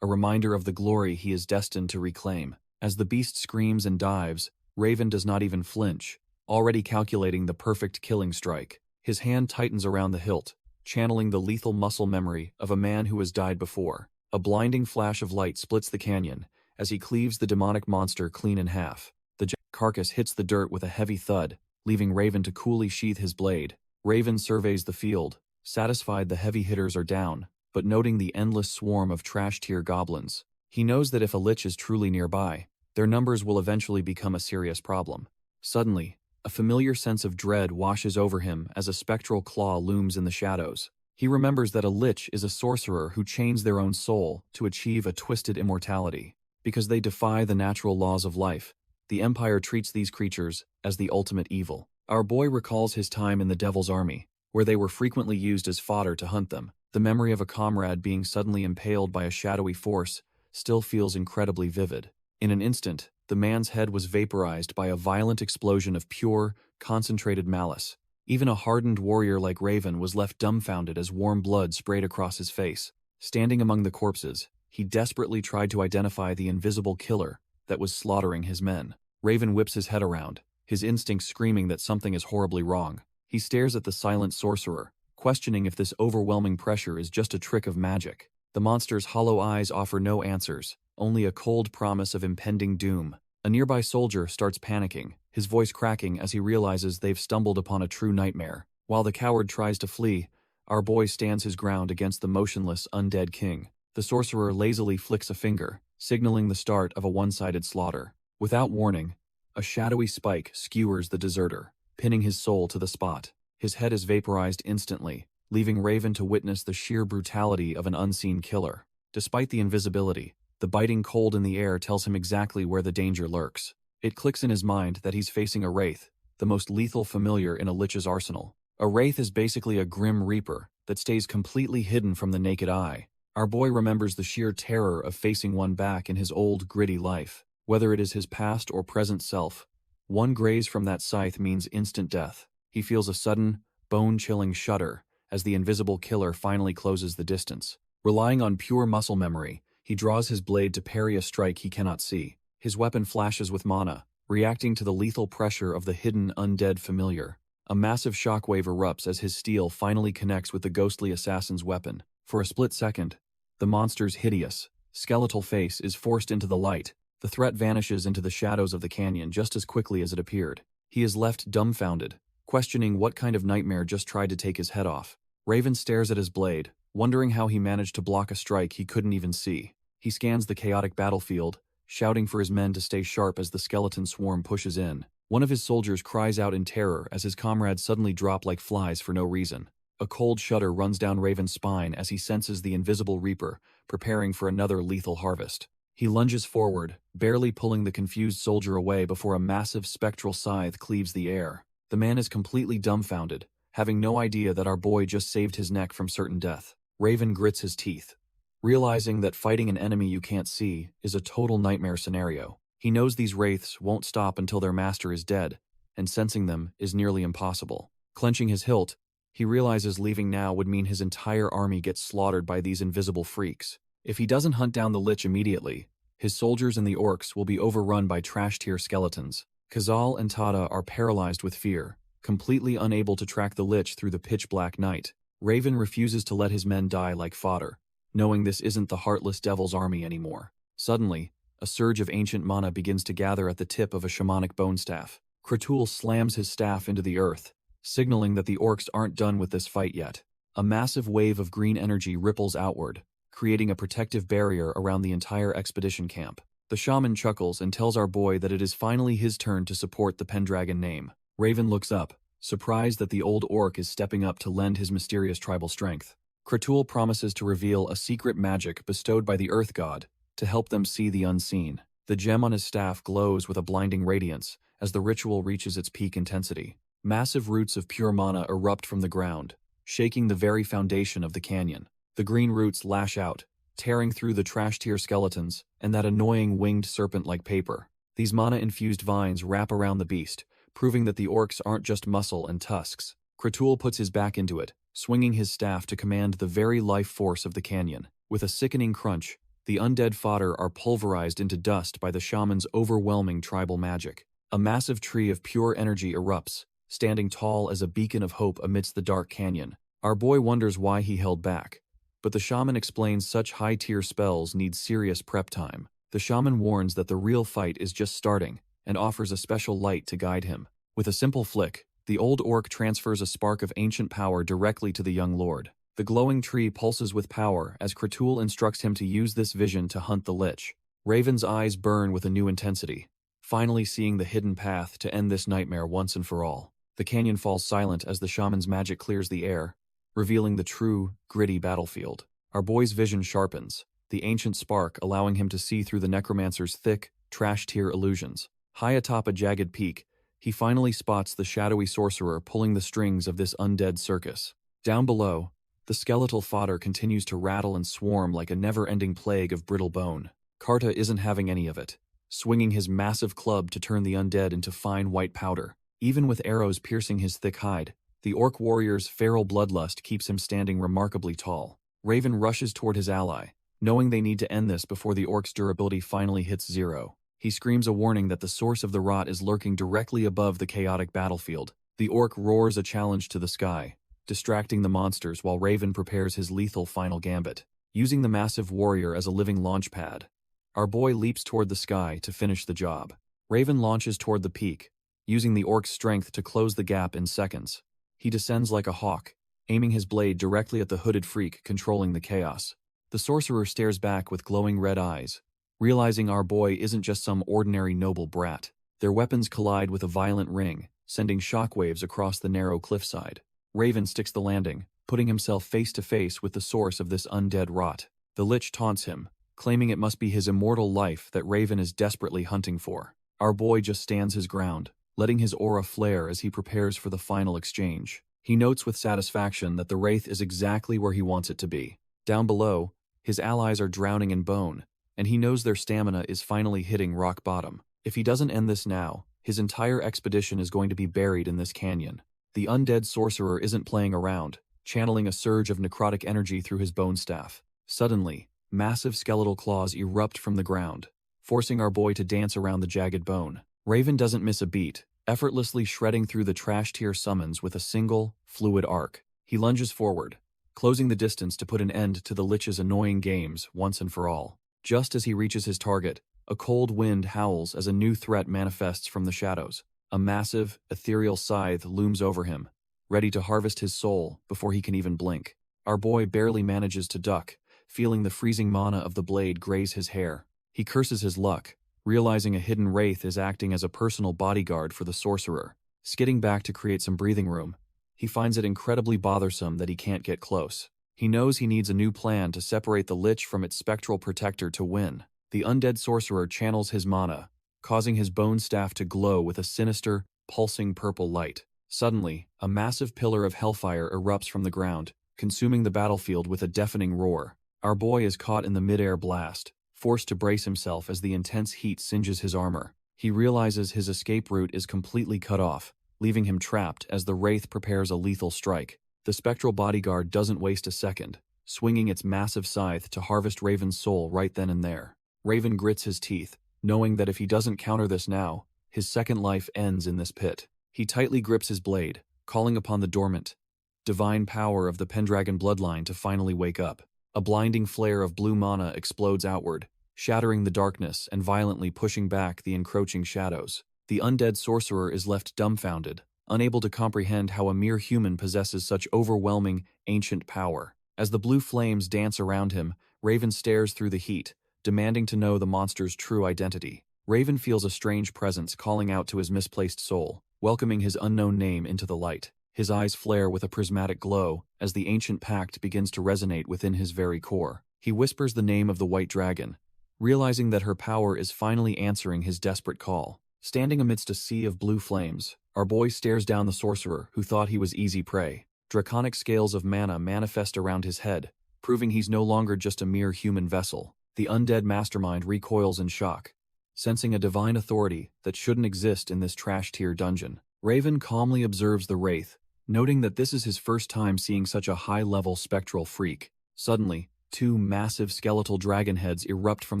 a reminder of the glory he is destined to reclaim. As the beast screams and dives, Raven does not even flinch, already calculating the perfect killing strike. His hand tightens around the hilt, channeling the lethal muscle memory of a man who has died before. A blinding flash of light splits the canyon as he cleaves the demonic monster clean in half. The carcass hits the dirt with a heavy thud, leaving Raven to coolly sheath his blade. Raven surveys the field, satisfied the heavy hitters are down, but noting the endless swarm of trash-tier goblins. He knows that if a Lich is truly nearby, their numbers will eventually become a serious problem. Suddenly, a familiar sense of dread washes over him as a spectral claw looms in the shadows. He remembers that a Lich is a sorcerer who chains their own soul to achieve a twisted immortality. Because they defy the natural laws of life, the Empire treats these creatures as the ultimate evil. Our boy recalls his time in the Devil's Army, where they were frequently used as fodder to hunt them. The memory of a comrade being suddenly impaled by a shadowy force still feels incredibly vivid. In an instant, the man's head was vaporized by a violent explosion of pure, concentrated malice. Even a hardened warrior like Raven was left dumbfounded as warm blood sprayed across his face. Standing among the corpses, he desperately tried to identify the invisible killer that was slaughtering his men. Raven whips his head around, his instincts screaming that something is horribly wrong. He stares at the silent sorcerer, questioning if this overwhelming pressure is just a trick of magic. The monster's hollow eyes offer no answers, only a cold promise of impending doom. A nearby soldier starts panicking, his voice cracking as he realizes they've stumbled upon a true nightmare. While the coward tries to flee, our boy stands his ground against the motionless, undead king. The sorcerer lazily flicks a finger, signaling the start of a one-sided slaughter. Without warning, a shadowy spike skewers the deserter, pinning his soul to the spot. His head is vaporized instantly, leaving Raven to witness the sheer brutality of an unseen killer. Despite the invisibility, the biting cold in the air tells him exactly where the danger lurks. It clicks in his mind that he's facing a wraith, the most lethal familiar in a Lich's arsenal. A wraith is basically a grim reaper that stays completely hidden from the naked eye. Our boy remembers the sheer terror of facing one back in his old, gritty life. Whether it is his past or present self, one graze from that scythe means instant death. He feels a sudden, bone-chilling shudder as the invisible killer finally closes the distance. Relying on pure muscle memory, he draws his blade to parry a strike he cannot see. His weapon flashes with mana, reacting to the lethal pressure of the hidden undead familiar. A massive shockwave erupts as his steel finally connects with the ghostly assassin's weapon. For a split second, the monster's hideous, skeletal face is forced into the light. The threat vanishes into the shadows of the canyon just as quickly as it appeared. He is left dumbfounded, questioning what kind of nightmare just tried to take his head off. Raven stares at his blade, wondering how he managed to block a strike he couldn't even see. He scans the chaotic battlefield, shouting for his men to stay sharp as the skeleton swarm pushes in. One of his soldiers cries out in terror as his comrades suddenly drop like flies for no reason. A cold shudder runs down Raven's spine as he senses the invisible Reaper, preparing for another lethal harvest. He lunges forward, barely pulling the confused soldier away before a massive spectral scythe cleaves the air. The man is completely dumbfounded, having no idea that our boy just saved his neck from certain death. Raven grits his teeth, realizing that fighting an enemy you can't see is a total nightmare scenario. He knows these wraiths won't stop until their master is dead, and sensing them is nearly impossible. Clenching his hilt, he realizes leaving now would mean his entire army gets slaughtered by these invisible freaks. If he doesn't hunt down the Lich immediately, his soldiers and the orcs will be overrun by trash-tier skeletons. Kazal and Tada are paralyzed with fear, completely unable to track the Lich through the pitch-black night. Raven refuses to let his men die like fodder, knowing this isn't the heartless devil's army anymore. Suddenly, a surge of ancient mana begins to gather at the tip of a shamanic bone staff. Kratul slams his staff into the earth, signaling that the orcs aren't done with this fight yet. A massive wave of green energy ripples outward, creating a protective barrier around the entire expedition camp. The shaman chuckles and tells our boy that it is finally his turn to support the Pendragon name. Raven looks up, surprised that the old orc is stepping up to lend his mysterious tribal strength. Kratul promises to reveal a secret magic bestowed by the Earth God to help them see the unseen. The gem on his staff glows with a blinding radiance as the ritual reaches its peak intensity. Massive roots of pure mana erupt from the ground, shaking the very foundation of the canyon. The green roots lash out, tearing through the trash-tier skeletons and that annoying winged serpent-like paper. These mana-infused vines wrap around the beast, proving that the orcs aren't just muscle and tusks. Kratul puts his back into it, swinging his staff to command the very life force of the canyon. With a sickening crunch, the undead fodder are pulverized into dust by the shaman's overwhelming tribal magic. A massive tree of pure energy erupts, standing tall as a beacon of hope amidst the dark canyon. Our boy wonders why he held back, but the shaman explains such high-tier spells need serious prep time. The shaman warns that the real fight is just starting and offers a special light to guide him. With a simple flick, the old orc transfers a spark of ancient power directly to the young lord. The glowing tree pulses with power as Kratul instructs him to use this vision to hunt the Lich. Raven's eyes burn with a new intensity, finally seeing the hidden path to end this nightmare once and for all. The canyon falls silent as the shaman's magic clears the air, revealing the true, gritty battlefield. Our boy's vision sharpens, the ancient spark allowing him to see through the necromancer's thick, trash-tier illusions. High atop a jagged peak, he finally spots the shadowy sorcerer pulling the strings of this undead circus. Down below, the skeletal fodder continues to rattle and swarm like a never-ending plague of brittle bone. Karta isn't having any of it, swinging his massive club to turn the undead into fine white powder. Even with arrows piercing his thick hide, the orc warrior's feral bloodlust keeps him standing remarkably tall. Raven rushes toward his ally, knowing they need to end this before the orc's durability finally hits zero. He screams a warning that the source of the rot is lurking directly above the chaotic battlefield. The orc roars a challenge to the sky, distracting the monsters while Raven prepares his lethal final gambit. Using the massive warrior as a living launch pad, our boy leaps toward the sky to finish the job. Raven launches toward the peak, using the orc's strength to close the gap in seconds. He descends like a hawk, aiming his blade directly at the hooded freak controlling the chaos. The sorcerer stares back with glowing red eyes, realizing our boy isn't just some ordinary noble brat. Their weapons collide with a violent ring, sending shockwaves across the narrow cliffside. Raven sticks the landing, putting himself face to face with the source of this undead rot. The Lich taunts him, claiming it must be his immortal life that Raven is desperately hunting for. Our boy just stands his ground, letting his aura flare as he prepares for the final exchange. He notes with satisfaction that the wraith is exactly where he wants it to be. Down below, his allies are drowning in bone, and he knows their stamina is finally hitting rock bottom. If he doesn't end this now, his entire expedition is going to be buried in this canyon. The undead sorcerer isn't playing around, channeling a surge of necrotic energy through his bone staff. Suddenly, massive skeletal claws erupt from the ground, forcing our boy to dance around the jagged bone. Raven doesn't miss a beat, effortlessly shredding through the trash-tier summons with a single, fluid arc. He lunges forward, closing the distance to put an end to the Lich's annoying games once and for all. Just as he reaches his target, a cold wind howls as a new threat manifests from the shadows. A massive, ethereal scythe looms over him, ready to harvest his soul before he can even blink. Our boy barely manages to duck, feeling the freezing mana of the blade graze his hair. He curses his luck, realizing a hidden wraith is acting as a personal bodyguard for the sorcerer. Skidding back to create some breathing room, he finds it incredibly bothersome that he can't get close. He knows he needs a new plan to separate the lich from its spectral protector to win. The undead sorcerer channels his mana, causing his bone staff to glow with a sinister, pulsing purple light. Suddenly, a massive pillar of hellfire erupts from the ground, consuming the battlefield with a deafening roar. Our boy is caught in the mid-air blast, forced to brace himself as the intense heat singes his armor. He realizes his escape route is completely cut off, leaving him trapped as the wraith prepares a lethal strike. The spectral bodyguard doesn't waste a second, swinging its massive scythe to harvest Raven's soul right then and there. Raven grits his teeth, knowing that if he doesn't counter this now, his second life ends in this pit. He tightly grips his blade, calling upon the dormant, divine power of the Pendragon bloodline to finally wake up. A blinding flare of blue mana explodes outward, shattering the darkness and violently pushing back the encroaching shadows. The undead sorcerer is left dumbfounded, unable to comprehend how a mere human possesses such overwhelming, ancient power. As the blue flames dance around him, Raven stares through the heat, demanding to know the monster's true identity. Raven feels a strange presence calling out to his misplaced soul, welcoming his unknown name into the light. His eyes flare with a prismatic glow as the ancient pact begins to resonate within his very core. He whispers the name of the white dragon, realizing that her power is finally answering his desperate call. Standing amidst a sea of blue flames, our boy stares down the sorcerer who thought he was easy prey. Draconic scales of mana manifest around his head, proving he's no longer just a mere human vessel. The undead mastermind recoils in shock, sensing a divine authority that shouldn't exist in this trash-tier dungeon. Raven calmly observes the wraith, noting that this is his first time seeing such a high-level spectral freak. Suddenly, two massive skeletal dragon heads erupt from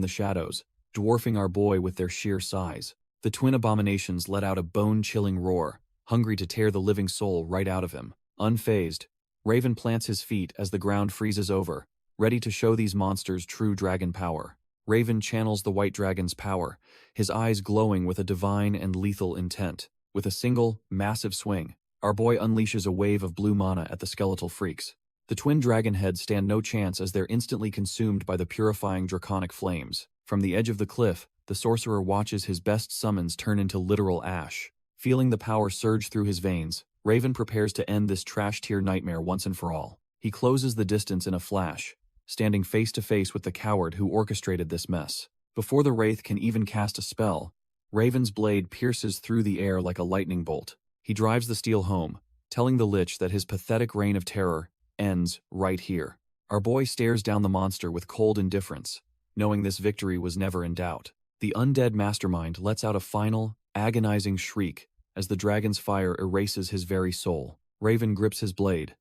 the shadows, dwarfing our boy with their sheer size. The twin abominations let out a bone-chilling roar, hungry to tear the living soul right out of him. Unfazed, Raven plants his feet as the ground freezes over, ready to show these monsters true dragon power. Raven channels the white dragon's power, his eyes glowing with a divine and lethal intent. With a single, massive swing, our boy unleashes a wave of blue mana at the skeletal freaks. The twin dragon heads stand no chance as they're instantly consumed by the purifying draconic flames. From the edge of the cliff, the sorcerer watches his best summons turn into literal ash. Feeling the power surge through his veins, Raven prepares to end this trash-tier nightmare once and for all. He closes the distance in a flash, standing face to face with the coward who orchestrated this mess. Before the wraith can even cast a spell, Raven's blade pierces through the air like a lightning bolt. He drives the steel home, telling the lich that his pathetic reign of terror ends right here. Our boy stares down the monster with cold indifference, knowing this victory was never in doubt. The undead mastermind lets out a final, agonizing shriek as the dragon's fire erases his very soul. Raven grips his blade,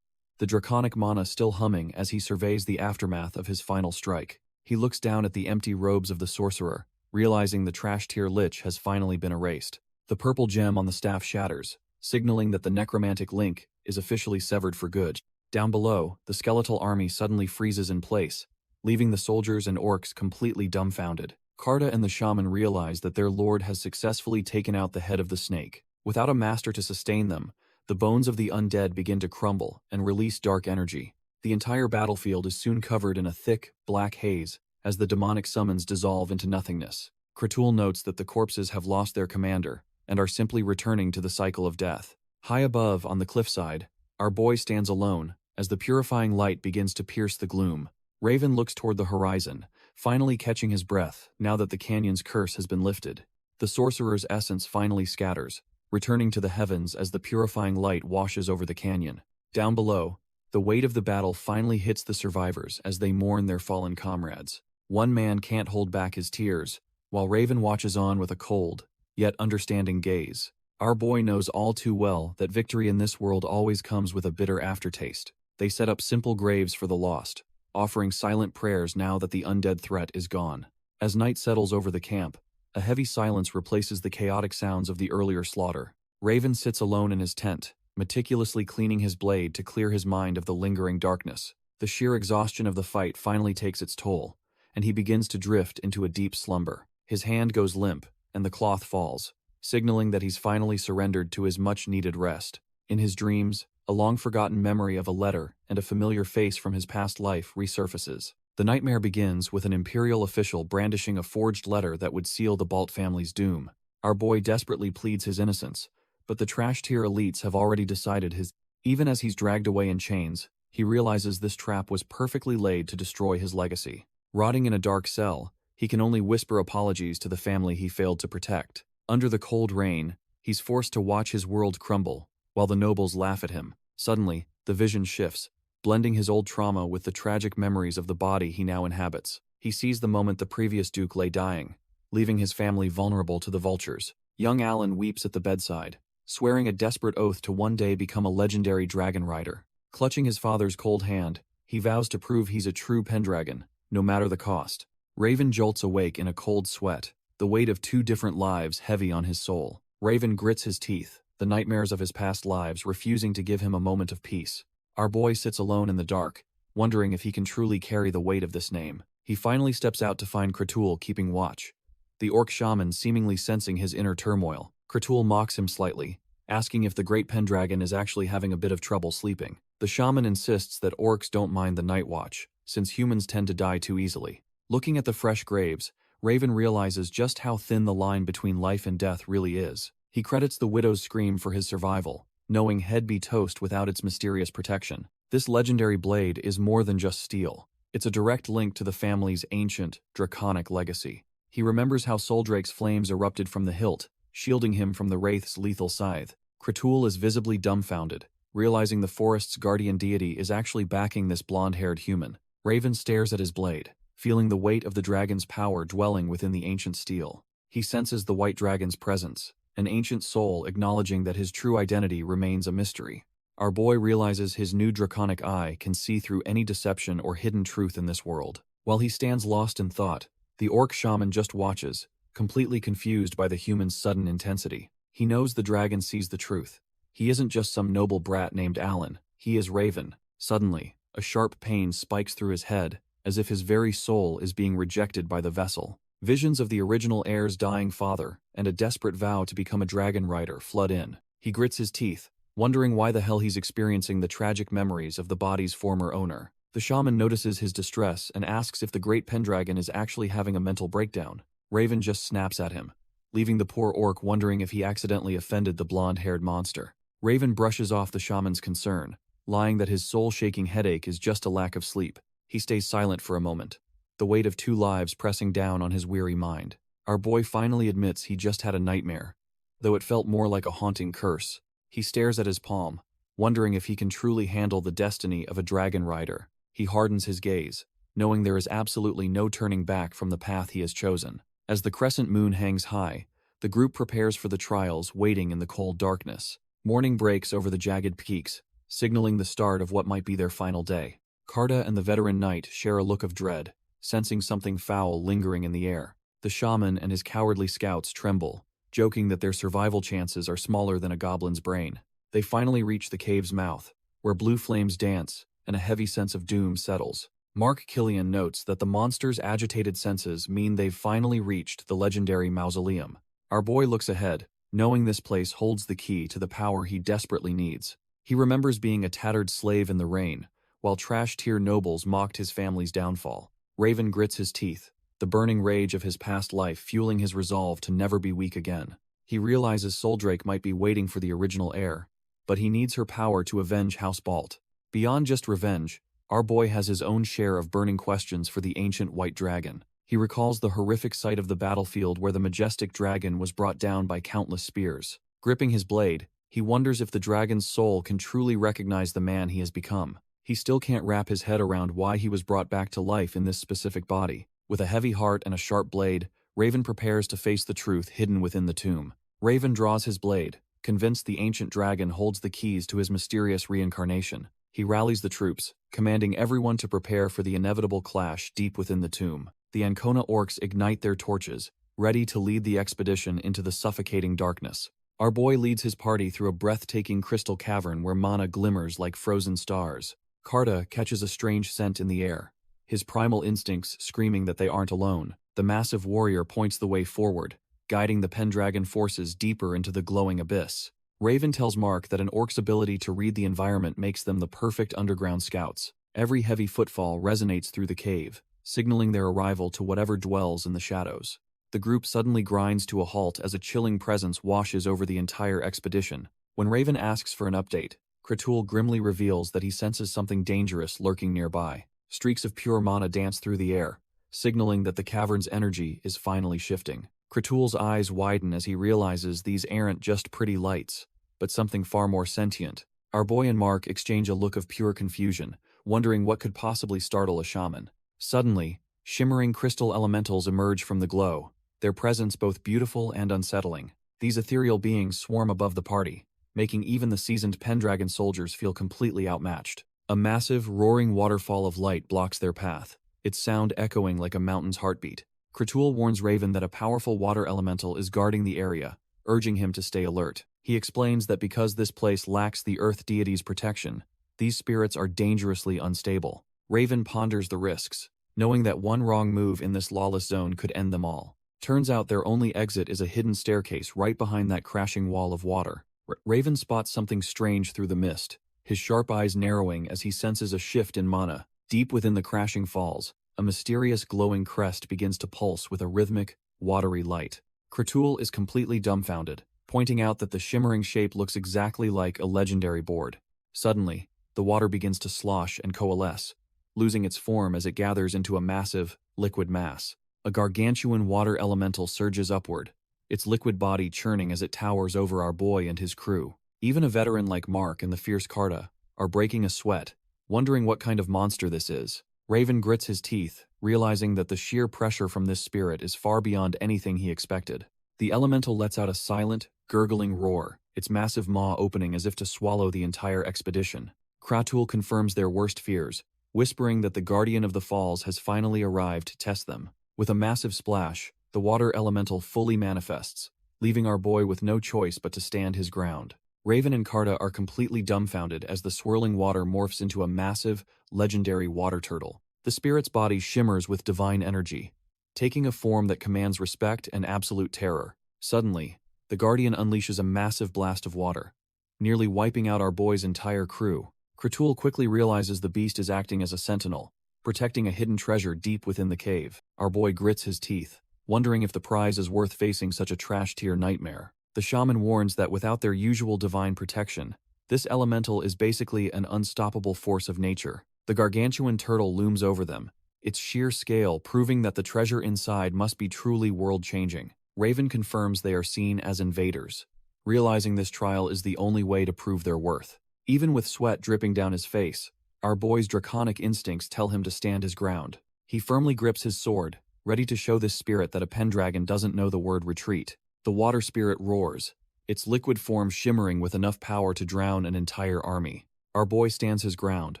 the draconic mana still humming as he surveys the aftermath of his final strike. He looks down at the empty robes of the sorcerer, realizing the trash-tier lich has finally been erased. The purple gem on the staff shatters, signaling that the necromantic link is officially severed for good. Down below, the skeletal army suddenly freezes in place, leaving the soldiers and orcs completely dumbfounded. Karta and the shaman realize that their lord has successfully taken out the head of the snake. Without a master to sustain them, the bones of the undead begin to crumble and release dark energy. The entire battlefield is soon covered in a thick, black haze as the demonic summons dissolve into nothingness. Kratul notes that the corpses have lost their commander and are simply returning to the cycle of death. High above, on the cliffside, our boy stands alone as the purifying light begins to pierce the gloom. Raven looks toward the horizon, finally catching his breath now that the canyon's curse has been lifted. The sorcerer's essence finally scatters, returning to the heavens as the purifying light washes over the canyon. Down below, the weight of the battle finally hits the survivors as they mourn their fallen comrades. One man can't hold back his tears, while Raven watches on with a cold, yet understanding gaze. Our boy knows all too well that victory in this world always comes with a bitter aftertaste. They set up simple graves for the lost, offering silent prayers now that the undead threat is gone. As night settles over the camp, a heavy silence replaces the chaotic sounds of the earlier slaughter. Raven sits alone in his tent, meticulously cleaning his blade to clear his mind of the lingering darkness. The sheer exhaustion of the fight finally takes its toll, and he begins to drift into a deep slumber. His hand goes limp, and the cloth falls, signaling that he's finally surrendered to his much-needed rest. In his dreams, a long-forgotten memory of a letter and a familiar face from his past life resurfaces. The nightmare begins with an imperial official brandishing a forged letter that would seal the Balt family's doom. Our boy desperately pleads his innocence, but the trash-tier elites have already decided his. Even as he's dragged away in chains, he realizes this trap was perfectly laid to destroy his legacy. Rotting in a dark cell, he can only whisper apologies to the family he failed to protect. Under the cold rain, he's forced to watch his world crumble, while the nobles laugh at him. Suddenly, the vision shifts, blending his old trauma with the tragic memories of the body he now inhabits. He sees the moment the previous duke lay dying, leaving his family vulnerable to the vultures. Young Alan weeps at the bedside, swearing a desperate oath to one day become a legendary dragon rider. Clutching his father's cold hand, he vows to prove he's a true Pendragon, no matter the cost. Raven jolts awake in a cold sweat, the weight of 2 different lives heavy on his soul. Raven grits his teeth, the nightmares of his past lives refusing to give him a moment of peace. Our boy sits alone in the dark, wondering if he can truly carry the weight of this name. He finally steps out to find Kratul keeping watch, the orc shaman seemingly sensing his inner turmoil. Kratul mocks him slightly, asking if the great Pendragon is actually having a bit of trouble sleeping. The shaman insists that orcs don't mind the night watch, since humans tend to die too easily. Looking at the fresh graves, Raven realizes just how thin the line between life and death really is. He credits the widow's scream for his survival, knowing he'd be toast without its mysterious protection. This legendary blade is more than just steel. It's a direct link to the family's ancient, draconic legacy. He remembers how Soldrake's flames erupted from the hilt, shielding him from the wraith's lethal scythe. Kratul is visibly dumbfounded, realizing the forest's guardian deity is actually backing this blonde-haired human. Raven stares at his blade, feeling the weight of the dragon's power dwelling within the ancient steel. He senses the white dragon's presence, an ancient soul acknowledging that his true identity remains a mystery. Our boy realizes his new draconic eye can see through any deception or hidden truth in this world. While he stands lost in thought, the orc shaman just watches, completely confused by the human's sudden intensity. He knows the dragon sees the truth. He isn't just some noble brat named Alan, he is Raven. Suddenly, a sharp pain spikes through his head, as if his very soul is being rejected by the vessel. Visions of the original heir's dying father and a desperate vow to become a dragon rider flood in. He grits his teeth, wondering why the hell he's experiencing the tragic memories of the body's former owner. The shaman notices his distress and asks if the great Pendragon is actually having a mental breakdown. Raven just snaps at him, leaving the poor orc wondering if he accidentally offended the blonde-haired monster. Raven brushes off the shaman's concern, lying that his soul-shaking headache is just a lack of sleep. He stays silent for a moment, the weight of 2 lives pressing down on his weary mind. Our boy finally admits he just had a nightmare, though it felt more like a haunting curse. He stares at his palm, wondering if he can truly handle the destiny of a dragon rider. He hardens his gaze, knowing there is absolutely no turning back from the path he has chosen. As the crescent moon hangs high, the group prepares for the trials, waiting in the cold darkness. Morning breaks over the jagged peaks, signaling the start of what might be their final day. Karda and the veteran knight share a look of dread, sensing something foul lingering in the air. The shaman and his cowardly scouts tremble, joking that their survival chances are smaller than a goblin's brain. They finally reach the cave's mouth, where blue flames dance and a heavy sense of doom settles. Mark Killian notes that the monster's agitated senses mean they've finally reached the legendary mausoleum. Our boy looks ahead, knowing this place holds the key to the power he desperately needs. He remembers being a tattered slave in the rain, while trash-tier nobles mocked his family's downfall. Raven grits his teeth, the burning rage of his past life fueling his resolve to never be weak again. He realizes Soldrake might be waiting for the original heir, but he needs her power to avenge House Balt. Beyond just revenge, our boy has his own share of burning questions for the ancient white dragon. He recalls the horrific sight of the battlefield where the majestic dragon was brought down by countless spears. Gripping his blade, he wonders if the dragon's soul can truly recognize the man he has become. He still can't wrap his head around why he was brought back to life in this specific body. With a heavy heart and a sharp blade, Raven prepares to face the truth hidden within the tomb. Raven draws his blade, convinced the ancient dragon holds the keys to his mysterious reincarnation. He rallies the troops, commanding everyone to prepare for the inevitable clash deep within the tomb. The Ancona orcs ignite their torches, ready to lead the expedition into the suffocating darkness. Our boy leads his party through a breathtaking crystal cavern where mana glimmers like frozen stars. Karda catches a strange scent in the air, his primal instincts screaming that they aren't alone. The massive warrior points the way forward, guiding the Pendragon forces deeper into the glowing abyss. Raven tells Mark that an orc's ability to read the environment makes them the perfect underground scouts. Every heavy footfall resonates through the cave, signaling their arrival to whatever dwells in the shadows. The group suddenly grinds to a halt as a chilling presence washes over the entire expedition. When Raven asks for an update, Kratul grimly reveals that he senses something dangerous lurking nearby. Streaks of pure mana dance through the air, signaling that the cavern's energy is finally shifting. Kratul's eyes widen as he realizes these aren't just pretty lights, but something far more sentient. Our boy and Mark exchange a look of pure confusion, wondering what could possibly startle a shaman. Suddenly, shimmering crystal elementals emerge from the glow, their presence both beautiful and unsettling. These ethereal beings swarm above the party, making even the seasoned Pendragon soldiers feel completely outmatched. A massive, roaring waterfall of light blocks their path, its sound echoing like a mountain's heartbeat. Kratul warns Raven that a powerful water elemental is guarding the area, urging him to stay alert. He explains that because this place lacks the earth deity's protection, these spirits are dangerously unstable. Raven ponders the risks, knowing that one wrong move in this lawless zone could end them all. Turns out their only exit is a hidden staircase right behind that crashing wall of water. Raven spots something strange through the mist, his sharp eyes narrowing as he senses a shift in mana. Deep within the crashing falls, a mysterious glowing crest begins to pulse with a rhythmic, watery light. Kratul is completely dumbfounded, pointing out that the shimmering shape looks exactly like a legendary board. Suddenly, the water begins to slosh and coalesce, losing its form as it gathers into a massive, liquid mass. A gargantuan water elemental surges upward, its liquid body churning as it towers over our boy and his crew. Even a veteran like Mark and the fierce Karta are breaking a sweat, wondering what kind of monster this is. Raven grits his teeth, realizing that the sheer pressure from this spirit is far beyond anything he expected. The elemental lets out a silent, gurgling roar, its massive maw opening as if to swallow the entire expedition. Kratul confirms their worst fears, whispering that the Guardian of the Falls has finally arrived to test them. With a massive splash, the water elemental fully manifests, leaving our boy with no choice but to stand his ground. Raven and Karta are completely dumbfounded as the swirling water morphs into a massive, legendary water turtle. The spirit's body shimmers with divine energy, taking a form that commands respect and absolute terror. Suddenly, the Guardian unleashes a massive blast of water, nearly wiping out our boy's entire crew. Kratul quickly realizes the beast is acting as a sentinel, protecting a hidden treasure deep within the cave. Our boy grits his teeth, wondering if the prize is worth facing such a trash-tier nightmare. The shaman warns that without their usual divine protection, this elemental is basically an unstoppable force of nature. The gargantuan turtle looms over them, its sheer scale proving that the treasure inside must be truly world-changing. Raven confirms they are seen as invaders, realizing this trial is the only way to prove their worth. Even with sweat dripping down his face, our boy's draconic instincts tell him to stand his ground. He firmly grips his sword, ready to show this spirit that a Pendragon doesn't know the word retreat. The water spirit roars, its liquid form shimmering with enough power to drown an entire army. Our boy stands his ground,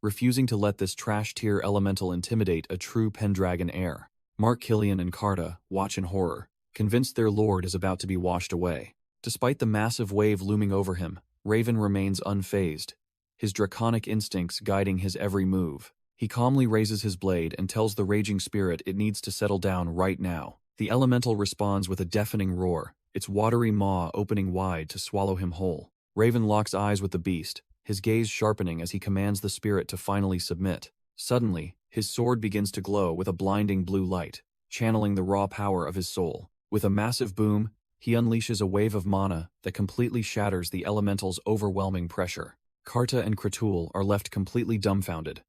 refusing to let this trash-tier elemental intimidate a true Pendragon heir. Mark, Killian, and Karta watch in horror, convinced their lord is about to be washed away. Despite the massive wave looming over him, Raven remains unfazed, his draconic instincts guiding his every move. He calmly raises his blade and tells the raging spirit it needs to settle down right now. The elemental responds with a deafening roar, its watery maw opening wide to swallow him whole. Raven locks eyes with the beast, his gaze sharpening as he commands the spirit to finally submit. Suddenly, his sword begins to glow with a blinding blue light, channeling the raw power of his soul. With a massive boom, he unleashes a wave of mana that completely shatters the elemental's overwhelming pressure. Karta and Kratul are left completely dumbfounded,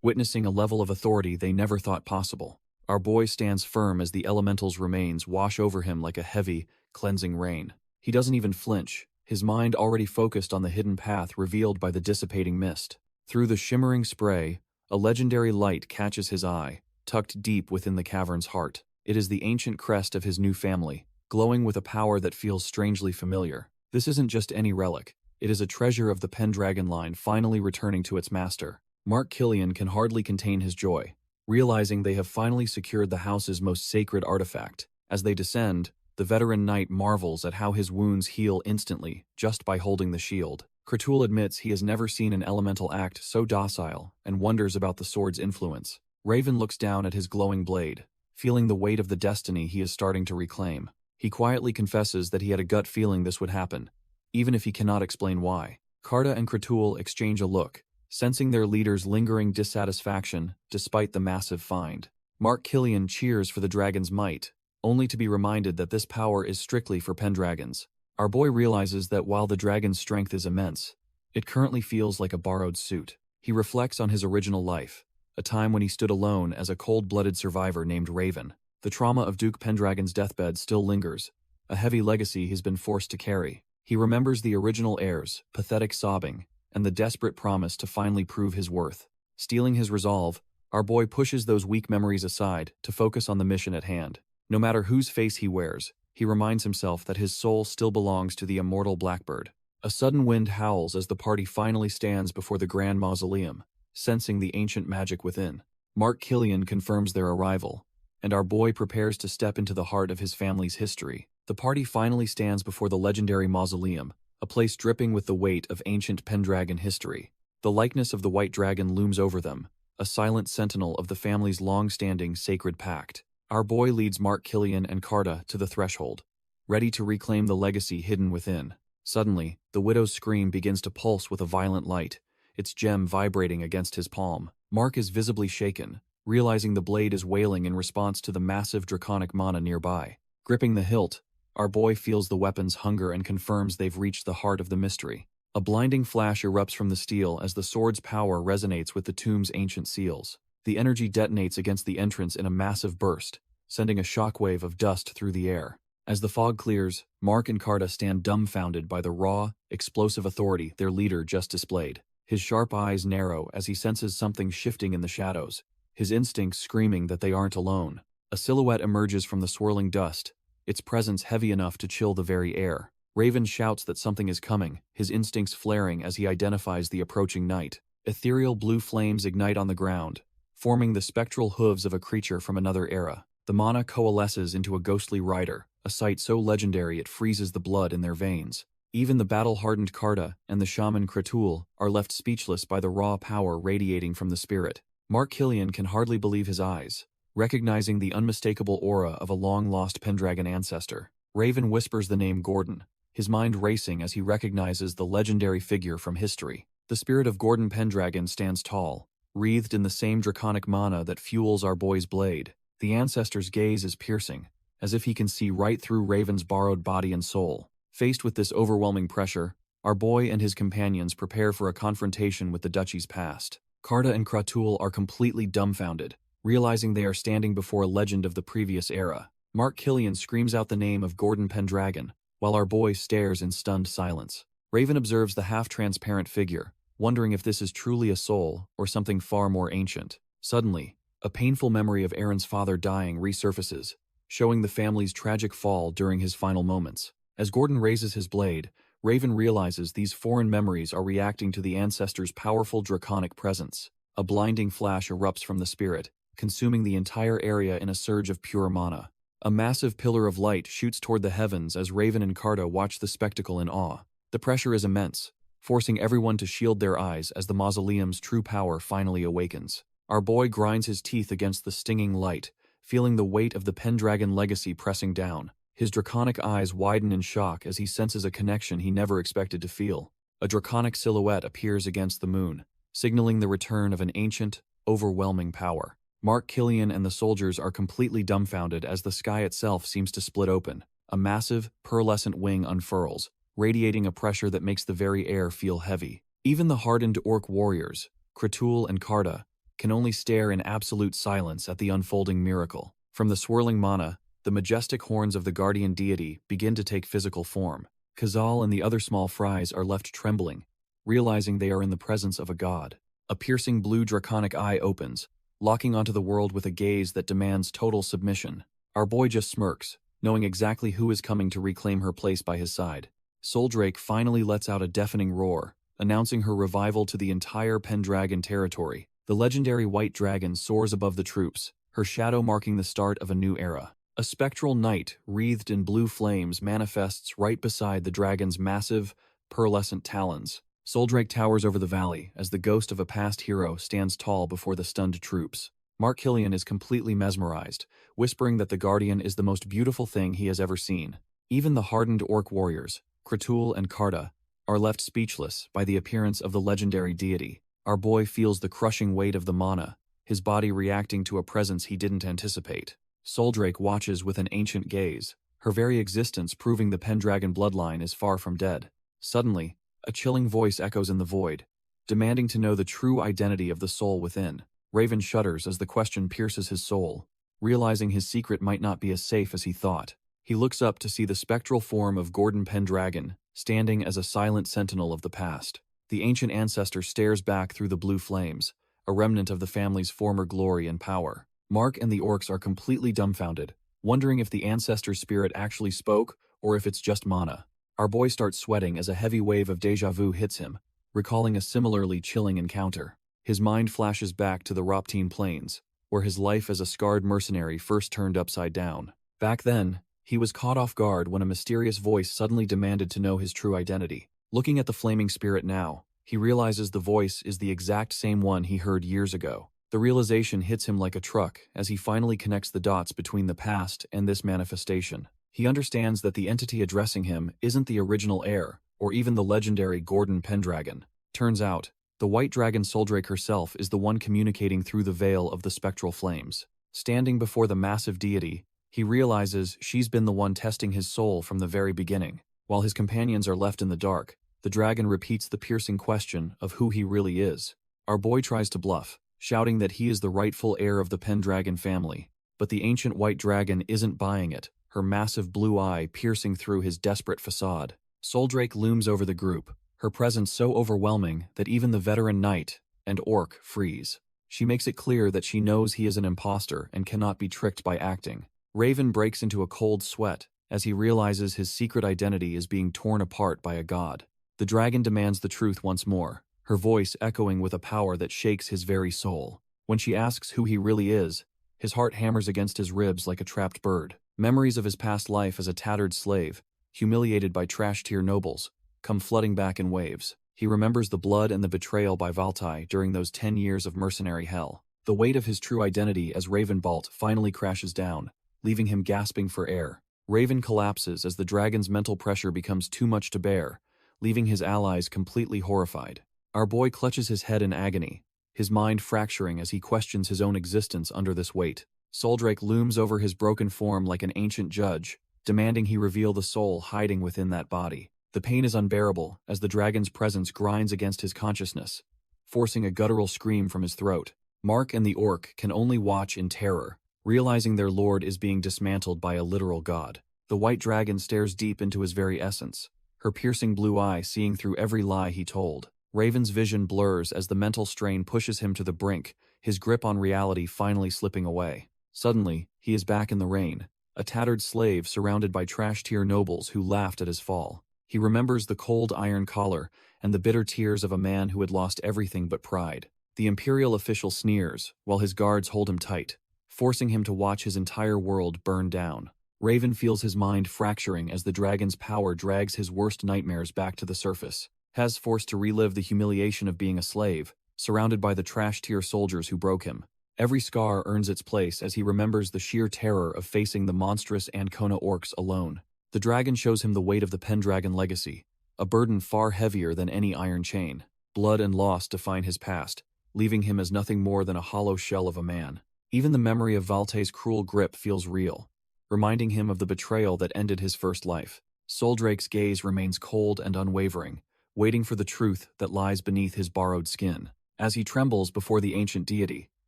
witnessing a level of authority they never thought possible. Our boy stands firm as the elemental's remains wash over him like a heavy, cleansing rain. He doesn't even flinch, his mind already focused on the hidden path revealed by the dissipating mist. Through the shimmering spray, a legendary light catches his eye, tucked deep within the cavern's heart. It is the ancient crest of his new family, glowing with a power that feels strangely familiar. This isn't just any relic, it is a treasure of the Pendragon line finally returning to its master. Mark Killian can hardly contain his joy, realizing they have finally secured the house's most sacred artifact. As they descend, the veteran knight marvels at how his wounds heal instantly just by holding the shield. Kratul admits he has never seen an elemental act so docile and wonders about the sword's influence. Raven looks down at his glowing blade, feeling the weight of the destiny he is starting to reclaim. He quietly confesses that he had a gut feeling this would happen, even if he cannot explain why. Karta and Kratul exchange a look, sensing their leader's lingering dissatisfaction despite the massive find. Mark Killian cheers for the dragon's might, only to be reminded that this power is strictly for pendragons. Our boy realizes that while the dragon's strength is immense, it currently feels like a borrowed suit. He reflects on his original life, a time when he stood alone as a cold-blooded survivor named Raven. The trauma of Duke Pendragon's deathbed still lingers, a heavy legacy he's been forced to carry. He remembers the original heir's pathetic sobbing and the desperate promise to finally prove his worth. Steeling his resolve, our boy pushes those weak memories aside to focus on the mission at hand. No matter whose face he wears, he reminds himself that his soul still belongs to the immortal Blackbird. A sudden wind howls as the party finally stands before the grand mausoleum, sensing the ancient magic within. Mark Killian confirms their arrival, and our boy prepares to step into the heart of his family's history. The party finally stands before the legendary mausoleum, a place dripping with the weight of ancient Pendragon history. The likeness of the white dragon looms over them, a silent sentinel of the family's long-standing sacred pact. Our boy leads Mark Killian and Carta to the threshold, ready to reclaim the legacy hidden within. Suddenly, the widow's scream begins to pulse with a violent light, its gem vibrating against his palm. Mark is visibly shaken, realizing the blade is wailing in response to the massive draconic mana nearby. Gripping the hilt, our boy feels the weapon's hunger and confirms they've reached the heart of the mystery. A blinding flash erupts from the steel as the sword's power resonates with the tomb's ancient seals. The energy detonates against the entrance in a massive burst, sending a shockwave of dust through the air. As the fog clears, Mark and Carta stand dumbfounded by the raw, explosive authority their leader just displayed. His sharp eyes narrow as he senses something shifting in the shadows, his instincts screaming that they aren't alone. A silhouette emerges from the swirling dust, its presence heavy enough to chill the very air. Raven shouts that something is coming, his instincts flaring as he identifies the approaching night. Ethereal blue flames ignite on the ground, forming the spectral hooves of a creature from another era. The mana coalesces into a ghostly rider, a sight so legendary it freezes the blood in their veins. Even the battle-hardened Carta and the shaman Kratul are left speechless by the raw power radiating from the spirit. Mark Killian can hardly believe his eyes, recognizing the unmistakable aura of a long-lost Pendragon ancestor. Raven whispers the name Gordon, his mind racing as he recognizes the legendary figure from history. The spirit of Gordon Pendragon stands tall, wreathed in the same draconic mana that fuels our boy's blade. The ancestor's gaze is piercing, as if he can see right through Raven's borrowed body and soul. Faced with this overwhelming pressure, our boy and his companions prepare for a confrontation with the duchy's past. Carta and Kratul are completely dumbfounded, realizing they are standing before a legend of the previous era. Mark Killian screams out the name of Gordon Pendragon, while our boy stares in stunned silence. Raven observes the half-transparent figure, wondering if this is truly a soul or something far more ancient. Suddenly, a painful memory of Aaron's father dying resurfaces, showing the family's tragic fall during his final moments. As Gordon raises his blade, Raven realizes these foreign memories are reacting to the ancestor's powerful draconic presence. A blinding flash erupts from the spirit, consuming the entire area in a surge of pure mana. A massive pillar of light shoots toward the heavens as Raven and Carta watch the spectacle in awe. The pressure is immense, forcing everyone to shield their eyes as the mausoleum's true power finally awakens. Our boy grinds his teeth against the stinging light, feeling the weight of the Pendragon legacy pressing down. His draconic eyes widen in shock as he senses a connection he never expected to feel. A draconic silhouette appears against the moon, signaling the return of an ancient, overwhelming power. Mark Killian and the soldiers are completely dumbfounded as the sky itself seems to split open. A massive, pearlescent wing unfurls, radiating a pressure that makes the very air feel heavy. Even the hardened orc warriors, Kratul and Carta, can only stare in absolute silence at the unfolding miracle. From the swirling mana, the majestic horns of the guardian deity begin to take physical form. Khazal and the other small fries are left trembling, realizing they are in the presence of a god. A piercing blue draconic eye opens, locking onto the world with a gaze that demands total submission. Our boy just smirks, knowing exactly who is coming to reclaim her place by his side. Soldrake finally lets out a deafening roar, announcing her revival to the entire Pendragon territory. The legendary white dragon soars above the troops, her shadow marking the start of a new era. A spectral knight, wreathed in blue flames, manifests right beside the dragon's massive, pearlescent talons. Soldrake towers over the valley as the ghost of a past hero stands tall before the stunned troops. Mark Killian is completely mesmerized, whispering that the Guardian is the most beautiful thing he has ever seen. Even the hardened orc warriors, Kratul and Carta, are left speechless by the appearance of the legendary deity. Our boy feels the crushing weight of the mana, his body reacting to a presence he didn't anticipate. Soldrake watches with an ancient gaze, her very existence proving the Pendragon bloodline is far from dead. Suddenly, a chilling voice echoes in the void, demanding to know the true identity of the soul within. Raven shudders as the question pierces his soul, realizing his secret might not be as safe as he thought. He looks up to see the spectral form of Gordon Pendragon, standing as a silent sentinel of the past. The ancient ancestor stares back through the blue flames, a remnant of the family's former glory and power. Mark and the orcs are completely dumbfounded, wondering if the ancestor's spirit actually spoke or if it's just mana. Our boy starts sweating as a heavy wave of déjà vu hits him, recalling a similarly chilling encounter. His mind flashes back to the Roptine Plains, where his life as a scarred mercenary first turned upside down. Back then, he was caught off guard when a mysterious voice suddenly demanded to know his true identity. Looking at the flaming spirit now, he realizes the voice is the exact same one he heard years ago. The realization hits him like a truck as he finally connects the dots between the past and this manifestation. He understands that the entity addressing him isn't the original heir, or even the legendary Gordon Pendragon. Turns out, the white dragon Soldrake herself is the one communicating through the veil of the spectral flames. Standing before the massive deity, he realizes she's been the one testing his soul from the very beginning. While his companions are left in the dark, the dragon repeats the piercing question of who he really is. Our boy tries to bluff, shouting that he is the rightful heir of the Pendragon family, but the ancient white dragon isn't buying it, her massive blue eye piercing through his desperate facade. Soldrake looms over the group, her presence so overwhelming that even the veteran knight and orc freeze. She makes it clear that she knows he is an imposter and cannot be tricked by acting. Raven breaks into a cold sweat as he realizes his secret identity is being torn apart by a god. The dragon demands the truth once more, her voice echoing with a power that shakes his very soul. When she asks who he really is, his heart hammers against his ribs like a trapped bird. Memories of his past life as a tattered slave, humiliated by trash-tier nobles, come flooding back in waves. He remembers the blood and the betrayal by Valtai during those 10 years of mercenary hell. The weight of his true identity as Ravenbolt finally crashes down, leaving him gasping for air. Raven collapses as the dragon's mental pressure becomes too much to bear, leaving his allies completely horrified. Our boy clutches his head in agony, his mind fracturing as he questions his own existence under this weight. Soldrake looms over his broken form like an ancient judge, demanding he reveal the soul hiding within that body. The pain is unbearable as the dragon's presence grinds against his consciousness, forcing a guttural scream from his throat. Mark and the orc can only watch in terror, realizing their lord is being dismantled by a literal god. The white dragon stares deep into his very essence, her piercing blue eye seeing through every lie he told. Raven's vision blurs as the mental strain pushes him to the brink, his grip on reality finally slipping away. Suddenly, he is back in the rain, a tattered slave surrounded by trash-tier nobles who laughed at his fall. He remembers the cold iron collar and the bitter tears of a man who had lost everything but pride. The imperial official sneers, while his guards hold him tight, forcing him to watch his entire world burn down. Raven feels his mind fracturing as the dragon's power drags his worst nightmares back to the surface. Has forced to relive the humiliation of being a slave, surrounded by the trash-tier soldiers who broke him. Every scar earns its place as he remembers the sheer terror of facing the monstrous Ancona orcs alone. The dragon shows him the weight of the Pendragon legacy, a burden far heavier than any iron chain. Blood and loss define his past, leaving him as nothing more than a hollow shell of a man. Even the memory of Valtai's cruel grip feels real, reminding him of the betrayal that ended his first life. Soldrake's gaze remains cold and unwavering, waiting for the truth that lies beneath his borrowed skin. As he trembles before the ancient deity,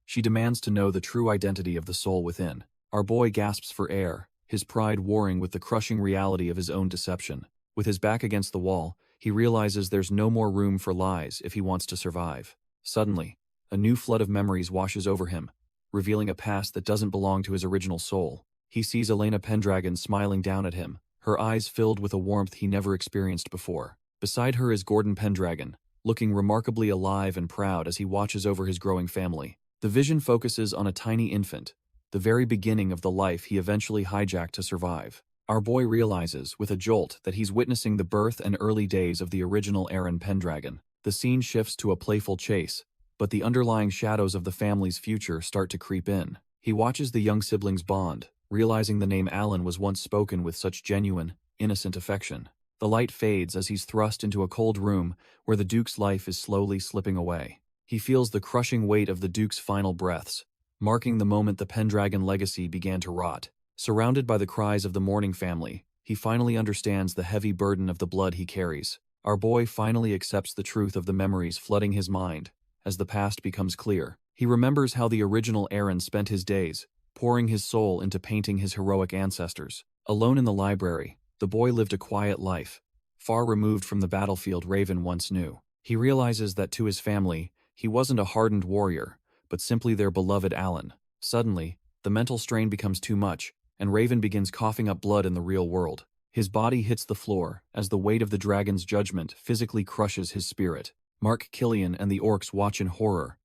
she demands to know the true identity of the soul within. Our boy gasps for air, his pride warring with the crushing reality of his own deception. With his back against the wall, he realizes there's no more room for lies if he wants to survive. Suddenly, a new flood of memories washes over him, revealing a past that doesn't belong to his original soul. He sees Elena Pendragon smiling down at him, her eyes filled with a warmth he never experienced before. Beside her is Gordon Pendragon, looking remarkably alive and proud as he watches over his growing family. The vision focuses on a tiny infant, the very beginning of the life he eventually hijacked to survive. Our boy realizes, with a jolt, that he's witnessing the birth and early days of the original Aaron Pendragon. The scene shifts to a playful chase, but the underlying shadows of the family's future start to creep in. He watches the young siblings bond, realizing the name Alan was once spoken with such genuine, innocent affection. The light fades as he's thrust into a cold room where the Duke's life is slowly slipping away. He feels the crushing weight of the Duke's final breaths, marking the moment the Pendragon legacy began to rot. Surrounded by the cries of the mourning family, he finally understands the heavy burden of the blood he carries. Our boy finally accepts the truth of the memories flooding his mind. As the past becomes clear, he remembers how the original Aaron spent his days, pouring his soul into painting his heroic ancestors. Alone in the library, the boy lived a quiet life, far removed from the battlefield Raven once knew. He realizes that to his family, he wasn't a hardened warrior, but simply their beloved Alan. Suddenly, the mental strain becomes too much, and Raven begins coughing up blood in the real world. His body hits the floor as the weight of the dragon's judgment physically crushes his spirit. Mark Killian and the orcs watch in horror,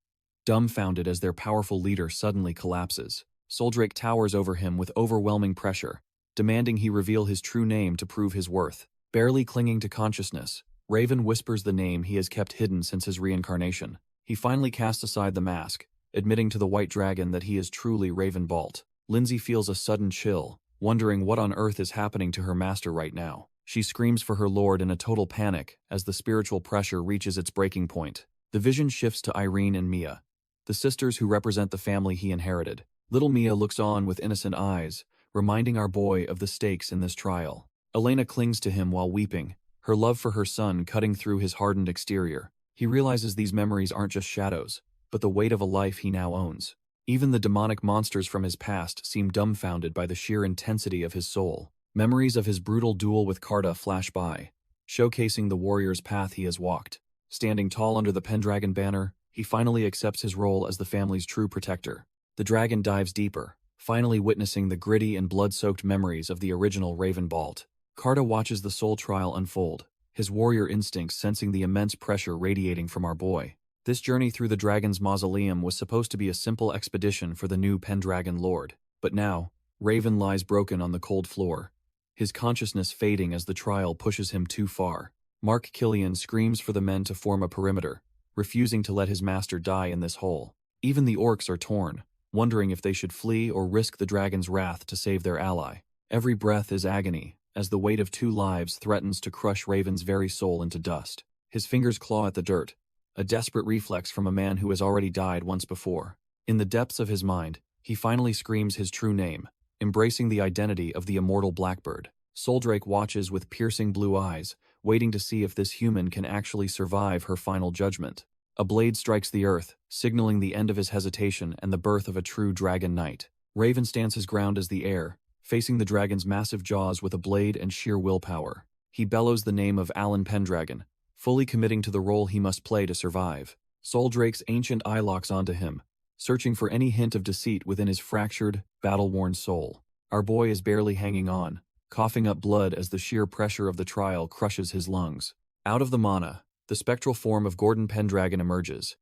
dumbfounded as their powerful leader suddenly collapses. Soldrake towers over him with overwhelming pressure, demanding he reveal his true name to prove his worth. Barely clinging to consciousness, Raven whispers the name he has kept hidden since his reincarnation. He finally casts aside the mask, admitting to the white dragon that he is truly Raven Balt. Lindsay feels a sudden chill, wondering what on earth is happening to her master right now. She screams for her lord in a total panic as the spiritual pressure reaches its breaking point. The vision shifts to Irene and Mia, the sisters who represent the family he inherited. Little Mia looks on with innocent eyes, reminding our boy of the stakes in this trial. Elena clings to him while weeping, her love for her son cutting through his hardened exterior. He realizes these memories aren't just shadows, but the weight of a life he now owns. Even the demonic monsters from his past seem dumbfounded by the sheer intensity of his soul. Memories of his brutal duel with Carta flash by, showcasing the warrior's path he has walked. Standing tall under the Pendragon banner, he finally accepts his role as the family's true protector. The dragon dives deeper, finally witnessing the gritty and blood-soaked memories of the original Raven Balt. Carta watches the soul trial unfold, his warrior instincts sensing the immense pressure radiating from our boy. This journey through the dragon's mausoleum was supposed to be a simple expedition for the new Pendragon lord. But now, Raven lies broken on the cold floor, his consciousness fading as the trial pushes him too far. Mark Killian screams for the men to form a perimeter, refusing to let his master die in this hole. Even the orcs are torn, wondering if they should flee or risk the dragon's wrath to save their ally. Every breath is agony, as the weight of 2 lives threatens to crush Raven's very soul into dust. His fingers claw at the dirt, a desperate reflex from a man who has already died once before. In the depths of his mind, he finally screams his true name, embracing the identity of the immortal Blackbird. Soldrake watches with piercing blue eyes, waiting to see if this human can actually survive her final judgment. A blade strikes the earth, signaling the end of his hesitation and the birth of a true dragon knight. Raven stands his ground as the heir, facing the dragon's massive jaws with a blade and sheer willpower. He bellows the name of Alan Pendragon, fully committing to the role he must play to survive. Soldrake's ancient eye locks onto him, searching for any hint of deceit within his fractured, battle-worn soul. Our boy is barely hanging on, coughing up blood as the sheer pressure of the trial crushes his lungs. Out of the mana, the spectral form of Gordon Pendragon emerges,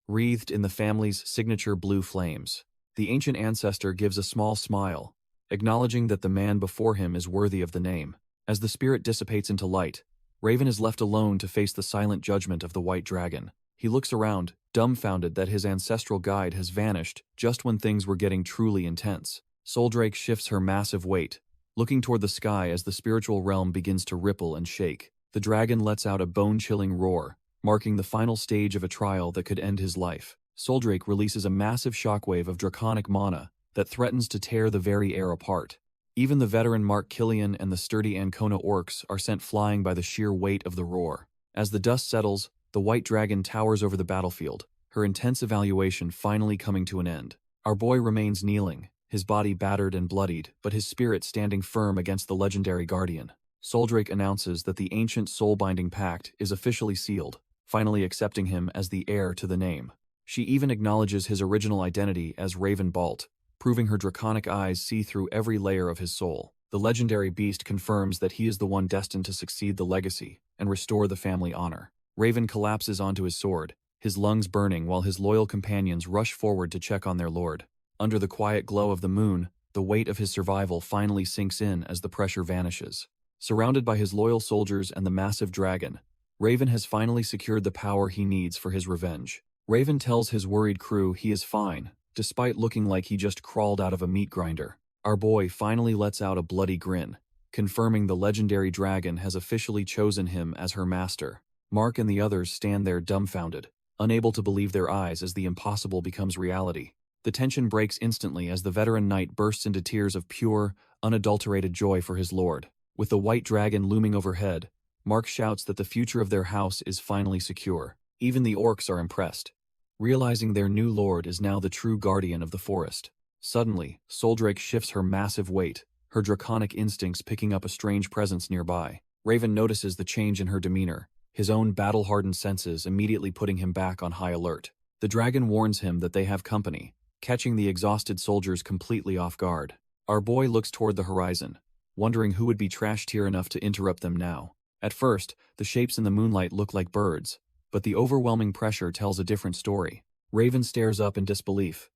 wreathed in the family's signature blue flames. The ancient ancestor gives a small smile, acknowledging that the man before him is worthy of the name. As the spirit dissipates into light, Raven is left alone to face the silent judgment of the white dragon. He looks around, dumbfounded that his ancestral guide has vanished just when things were getting truly intense. Soldrake shifts her massive weight, looking toward the sky as the spiritual realm begins to ripple and shake. The dragon lets out a bone-chilling roar, marking the final stage of a trial that could end his life. Soldrake releases a massive shockwave of draconic mana that threatens to tear the very air apart. Even the veteran Mark Killian and the sturdy Ancona orcs are sent flying by the sheer weight of the roar. As the dust settles, the white dragon towers over the battlefield, her intense evaluation finally coming to an end. Our boy remains kneeling, his body battered and bloodied, but his spirit standing firm against the legendary guardian. Soldrake announces that the ancient soul-binding pact is officially sealed, finally accepting him as the heir to the name. She even acknowledges his original identity as Raven Balt, proving her draconic eyes see through every layer of his soul. The legendary beast confirms that he is the one destined to succeed the legacy and restore the family honor. Raven collapses onto his sword, his lungs burning while his loyal companions rush forward to check on their lord. Under the quiet glow of the moon, the weight of his survival finally sinks in as the pressure vanishes. Surrounded by his loyal soldiers and the massive dragon, Raven has finally secured the power he needs for his revenge. Raven tells his worried crew he is fine, despite looking like he just crawled out of a meat grinder. Our boy finally lets out a bloody grin, confirming the legendary dragon has officially chosen him as her master. Mark and the others stand there dumbfounded, unable to believe their eyes as the impossible becomes reality. The tension breaks instantly as the veteran knight bursts into tears of pure, unadulterated joy for his lord. With the white dragon looming overhead, Mark shouts that the future of their house is finally secure. Even the orcs are impressed, realizing their new lord is now the true guardian of the forest. Suddenly, Soldrake shifts her massive weight, her draconic instincts picking up a strange presence nearby. Raven notices the change in her demeanor, his own battle-hardened senses immediately putting him back on high alert. The dragon warns him that they have company, catching the exhausted soldiers completely off guard. Our boy looks toward the horizon, wondering who would be trash-tier enough to interrupt them now. At first, the shapes in the moonlight look like birds, but the overwhelming pressure tells a different story. Raven stares up in disbelief,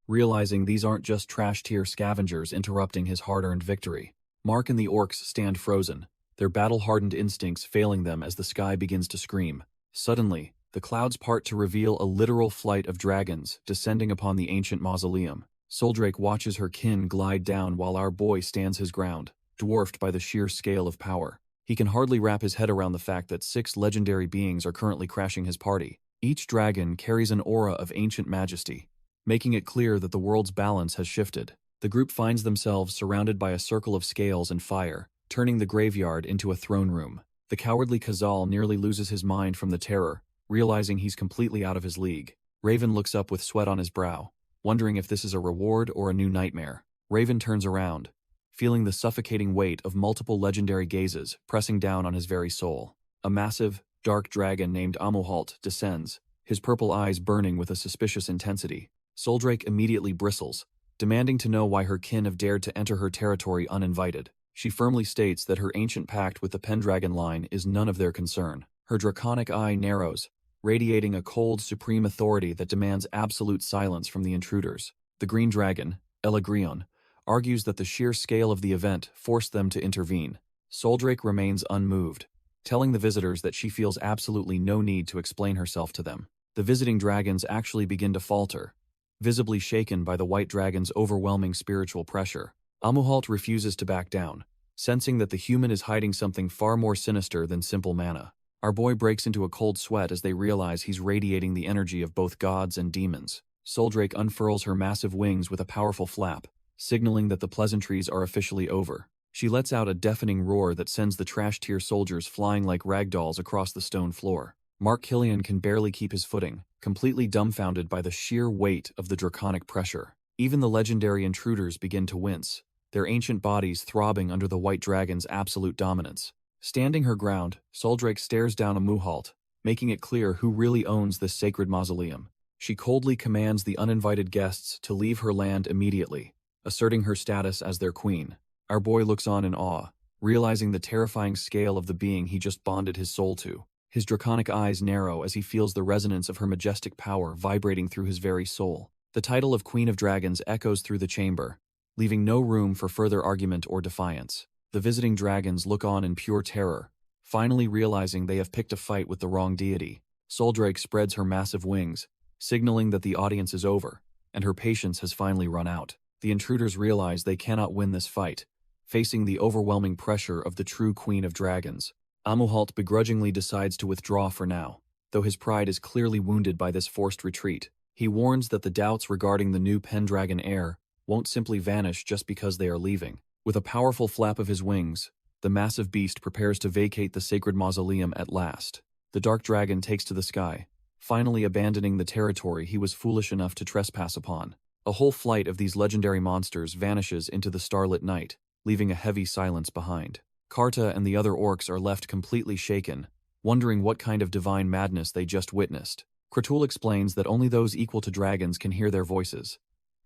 realizing these aren't just trash-tier scavengers interrupting his hard-earned victory. Mark and the orcs stand frozen, their battle-hardened instincts failing them as the sky begins to scream. Suddenly, the clouds part to reveal a literal flight of dragons descending upon the ancient mausoleum. Soldrake watches her kin glide down while our boy stands his ground, dwarfed by the sheer scale of power. He can hardly wrap his head around the fact that 6 legendary beings are currently crashing his party. Each dragon carries an aura of ancient majesty, making it clear that the world's balance has shifted. The group finds themselves surrounded by a circle of scales and fire, turning the graveyard into a throne room. The cowardly Khazal nearly loses his mind from the terror, realizing he's completely out of his league. Raven looks up with sweat on his brow, wondering if this is a reward or a new nightmare. Raven turns around, feeling the suffocating weight of multiple legendary gazes pressing down on his very soul. A massive, dark dragon named Amuhalt descends, his purple eyes burning with a suspicious intensity. Soldrake immediately bristles, demanding to know why her kin have dared to enter her territory uninvited. She firmly states that her ancient pact with the Pendragon line is none of their concern. Her draconic eye narrows, radiating a cold, supreme authority that demands absolute silence from the intruders. The green dragon, Elegrion, argues that the sheer scale of the event forced them to intervene. Soldrake remains unmoved, telling the visitors that she feels absolutely no need to explain herself to them. The visiting dragons actually begin to falter, visibly shaken by the white dragon's overwhelming spiritual pressure. Amuhalt refuses to back down, sensing that the human is hiding something far more sinister than simple mana. Our boy breaks into a cold sweat as they realize he's radiating the energy of both gods and demons. Soldrake unfurls her massive wings with a powerful flap, signaling that the pleasantries are officially over. She lets out a deafening roar that sends the trash-tier soldiers flying like ragdolls across the stone floor. Mark Killian can barely keep his footing, completely dumbfounded by the sheer weight of the draconic pressure. Even the legendary intruders begin to wince, their ancient bodies throbbing under the white dragon's absolute dominance. Standing her ground, Soldrake stares down Amuhalt, making it clear who really owns this sacred mausoleum. She coldly commands the uninvited guests to leave her land immediately, asserting her status as their queen. Our boy looks on in awe, realizing the terrifying scale of the being he just bonded his soul to. His draconic eyes narrow as he feels the resonance of her majestic power vibrating through his very soul. The title of Queen of Dragons echoes through the chamber, leaving no room for further argument or defiance. The visiting dragons look on in pure terror, finally realizing they have picked a fight with the wrong deity. Soldrake spreads her massive wings, signaling that the audience is over, and her patience has finally run out. The intruders realize they cannot win this fight, facing the overwhelming pressure of the true Queen of Dragons. Amuhalt begrudgingly decides to withdraw for now, though his pride is clearly wounded by this forced retreat. He warns that the doubts regarding the new Pendragon heir won't simply vanish just because they are leaving. With a powerful flap of his wings, the massive beast prepares to vacate the sacred mausoleum at last. The dark dragon takes to the sky, finally abandoning the territory he was foolish enough to trespass upon. A whole flight of these legendary monsters vanishes into the starlit night, leaving a heavy silence behind. Karta and the other orcs are left completely shaken, wondering what kind of divine madness they just witnessed. Kratul explains that only those equal to dragons can hear their voices,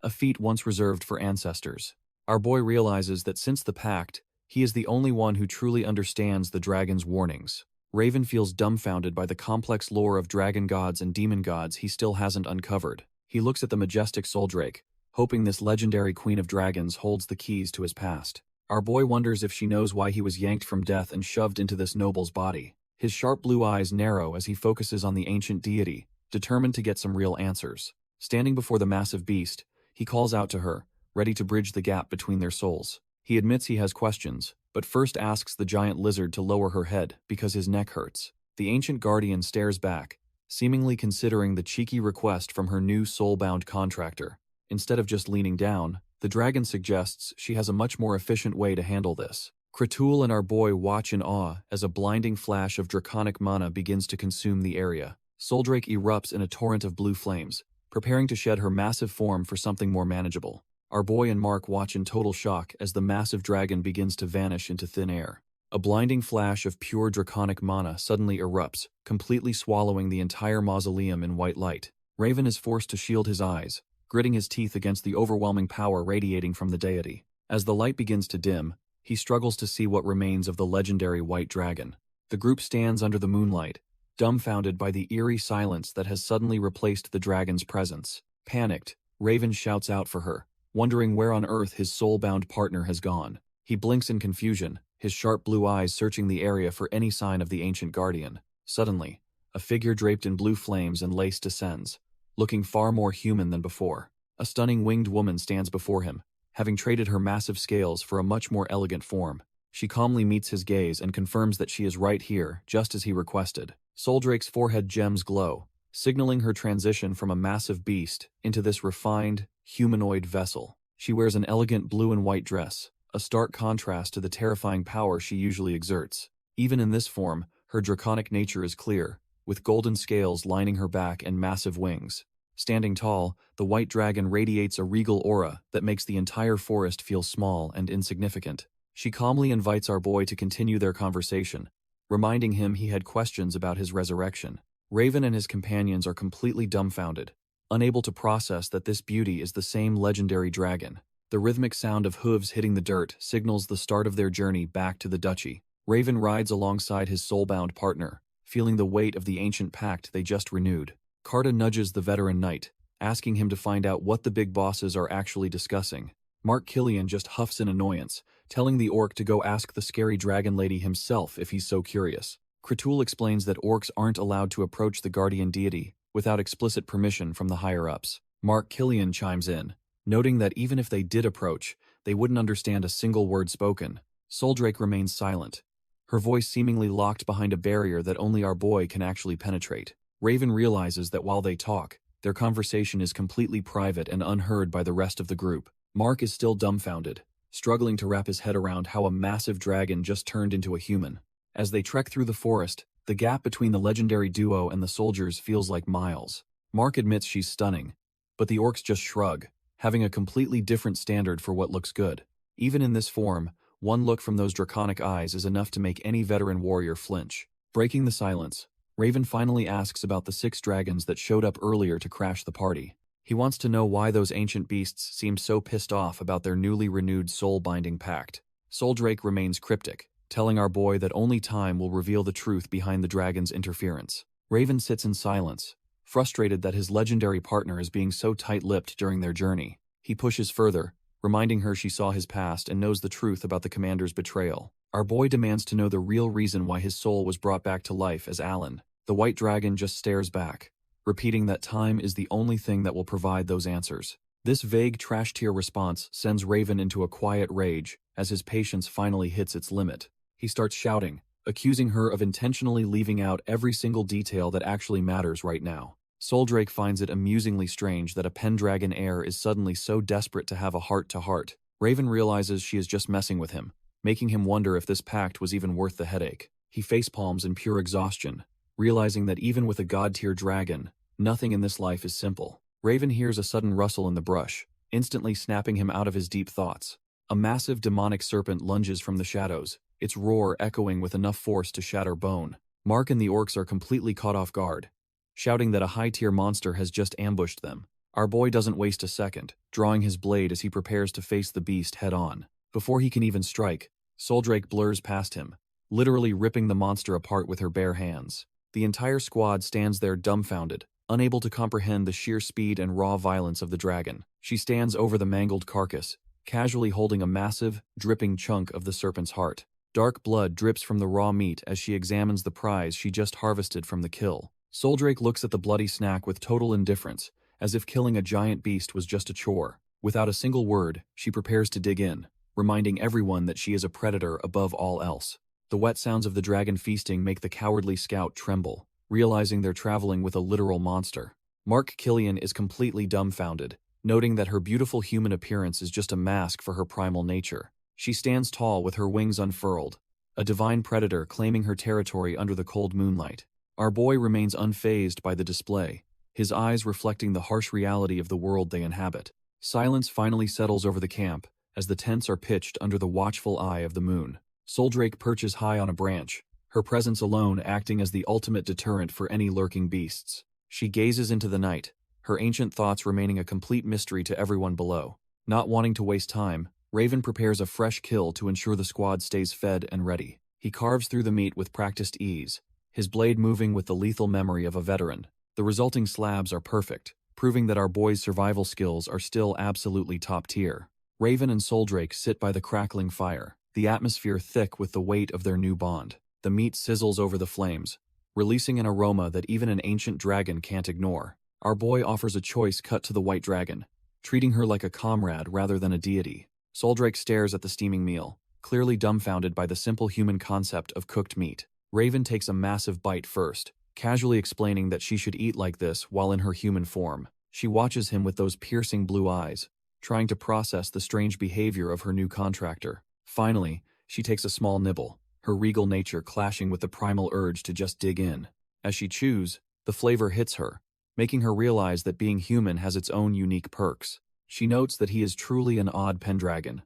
a feat once reserved for ancestors. Our boy realizes that since the pact, he is the only one who truly understands the dragon's warnings. Raven feels dumbfounded by the complex lore of dragon gods and demon gods he still hasn't uncovered. He looks at the majestic Soldrake, hoping this legendary Queen of Dragons holds the keys to his past. Our boy wonders if she knows why he was yanked from death and shoved into this noble's body. His sharp blue eyes narrow as he focuses on the ancient deity, determined to get some real answers. Standing before the massive beast, he calls out to her, ready to bridge the gap between their souls. He admits he has questions, but first asks the giant lizard to lower her head because his neck hurts. The ancient guardian stares back, seemingly considering the cheeky request from her new soul-bound contractor. Instead of just leaning down, the dragon suggests she has a much more efficient way to handle this. Kratul and our boy watch in awe as a blinding flash of draconic mana begins to consume the area. Soldrake erupts in a torrent of blue flames, preparing to shed her massive form for something more manageable. Our boy and Mark watch in total shock as the massive dragon begins to vanish into thin air. A blinding flash of pure draconic mana suddenly erupts, completely swallowing the entire mausoleum in white light. Raven is forced to shield his eyes, gritting his teeth against the overwhelming power radiating from the deity. As the light begins to dim, he struggles to see what remains of the legendary white dragon. The group stands under the moonlight, dumbfounded by the eerie silence that has suddenly replaced the dragon's presence. Panicked, Raven shouts out for her, wondering where on earth his soul-bound partner has gone. He blinks in confusion, his sharp blue eyes searching the area for any sign of the ancient guardian. Suddenly, a figure draped in blue flames and lace descends, looking far more human than before. A stunning winged woman stands before him, having traded her massive scales for a much more elegant form. She calmly meets his gaze and confirms that she is right here, just as he requested. Soldrake's forehead gems glow, signaling her transition from a massive beast into this refined, humanoid vessel. She wears an elegant blue and white dress, a stark contrast to the terrifying power she usually exerts. Even in this form, her draconic nature is clear, with golden scales lining her back and massive wings. Standing tall, the white dragon radiates a regal aura that makes the entire forest feel small and insignificant. She calmly invites our boy to continue their conversation, reminding him he had questions about his resurrection. Raven and his companions are completely dumbfounded, unable to process that this beauty is the same legendary dragon. The rhythmic sound of hooves hitting the dirt signals the start of their journey back to the duchy. Raven rides alongside his soul-bound partner, feeling the weight of the ancient pact they just renewed. Carta nudges the veteran knight, asking him to find out what the big bosses are actually discussing. Mark Killian just huffs in annoyance, telling the orc to go ask the scary dragon lady himself if he's so curious. Kratul explains that orcs aren't allowed to approach the guardian deity without explicit permission from the higher-ups. Mark Killian chimes in, noting that even if they did approach, they wouldn't understand a single word spoken. Soldrake remains silent, her voice seemingly locked behind a barrier that only our boy can actually penetrate. Raven realizes that while they talk, their conversation is completely private and unheard by the rest of the group. Mark is still dumbfounded, struggling to wrap his head around how a massive dragon just turned into a human. As they trek through the forest, the gap between the legendary duo and the soldiers feels like miles. Mark admits she's stunning, but the orcs just shrug, having a completely different standard for what looks good. Even in this form, one look from those draconic eyes is enough to make any veteran warrior flinch. Breaking the silence, Raven finally asks about the 6 dragons that showed up earlier to crash the party. He wants to know why those ancient beasts seemed so pissed off about their newly renewed soul-binding pact. Soldrake remains cryptic, telling our boy that only time will reveal the truth behind the dragon's interference. Raven sits in silence, frustrated that his legendary partner is being so tight-lipped during their journey. He pushes further, reminding her she saw his past and knows the truth about the commander's betrayal. Our boy demands to know the real reason why his soul was brought back to life as Alan. The white dragon just stares back, repeating that time is the only thing that will provide those answers. This vague trash-tier response sends Raven into a quiet rage as his patience finally hits its limit. He starts shouting, accusing her of intentionally leaving out every single detail that actually matters right now. Soldrake finds it amusingly strange that a Pendragon heir is suddenly so desperate to have a heart-to-heart. Raven realizes she is just messing with him, making him wonder if this pact was even worth the headache. He facepalms in pure exhaustion, realizing that even with a god-tier dragon, nothing in this life is simple. Raven hears a sudden rustle in the brush, instantly snapping him out of his deep thoughts. A massive demonic serpent lunges from the shadows, its roar echoing with enough force to shatter bone. Mark and the orcs are completely caught off guard, shouting that a high-tier monster has just ambushed them. Our boy doesn't waste a second, drawing his blade as he prepares to face the beast head-on. Before he can even strike, Soldrake blurs past him, literally ripping the monster apart with her bare hands. The entire squad stands there dumbfounded, unable to comprehend the sheer speed and raw violence of the dragon. She stands over the mangled carcass, casually holding a massive, dripping chunk of the serpent's heart. Dark blood drips from the raw meat as she examines the prize she just harvested from the kill. Soldrake looks at the bloody snack with total indifference, as if killing a giant beast was just a chore. Without a single word, she prepares to dig in, reminding everyone that she is a predator above all else. The wet sounds of the dragon feasting make the cowardly scout tremble. realizing they're traveling with a literal monster. Mark Killian is completely dumbfounded, noting that her beautiful human appearance is just a mask for her primal nature. She stands tall with her wings unfurled, a divine predator claiming her territory under the cold moonlight. Our boy remains unfazed by the display, his eyes reflecting the harsh reality of the world they inhabit. Silence finally settles over the camp, as the tents are pitched under the watchful eye of the moon. Soldrake perches high on a branch, her presence alone acting as the ultimate deterrent for any lurking beasts. She gazes into the night, her ancient thoughts remaining a complete mystery to everyone below. Not wanting to waste time, Raven prepares a fresh kill to ensure the squad stays fed and ready. He carves through the meat with practiced ease, his blade moving with the lethal memory of a veteran. The resulting slabs are perfect, proving that our boy's survival skills are still absolutely top tier. Raven and Soldrake sit by the crackling fire, the atmosphere thick with the weight of their new bond. The meat sizzles over the flames, releasing an aroma that even an ancient dragon can't ignore. Our boy offers a choice cut to the white dragon, treating her like a comrade rather than a deity. Soldrake stares at the steaming meal, clearly dumbfounded by the simple human concept of cooked meat. Raven takes a massive bite first, casually explaining that she should eat like this while in her human form. She watches him with those piercing blue eyes, trying to process the strange behavior of her new contractor. Finally, she takes a small nibble, her regal nature clashing with the primal urge to just dig in. As she chews, the flavor hits her, making her realize that being human has its own unique perks. She notes that he is truly an odd pendragon,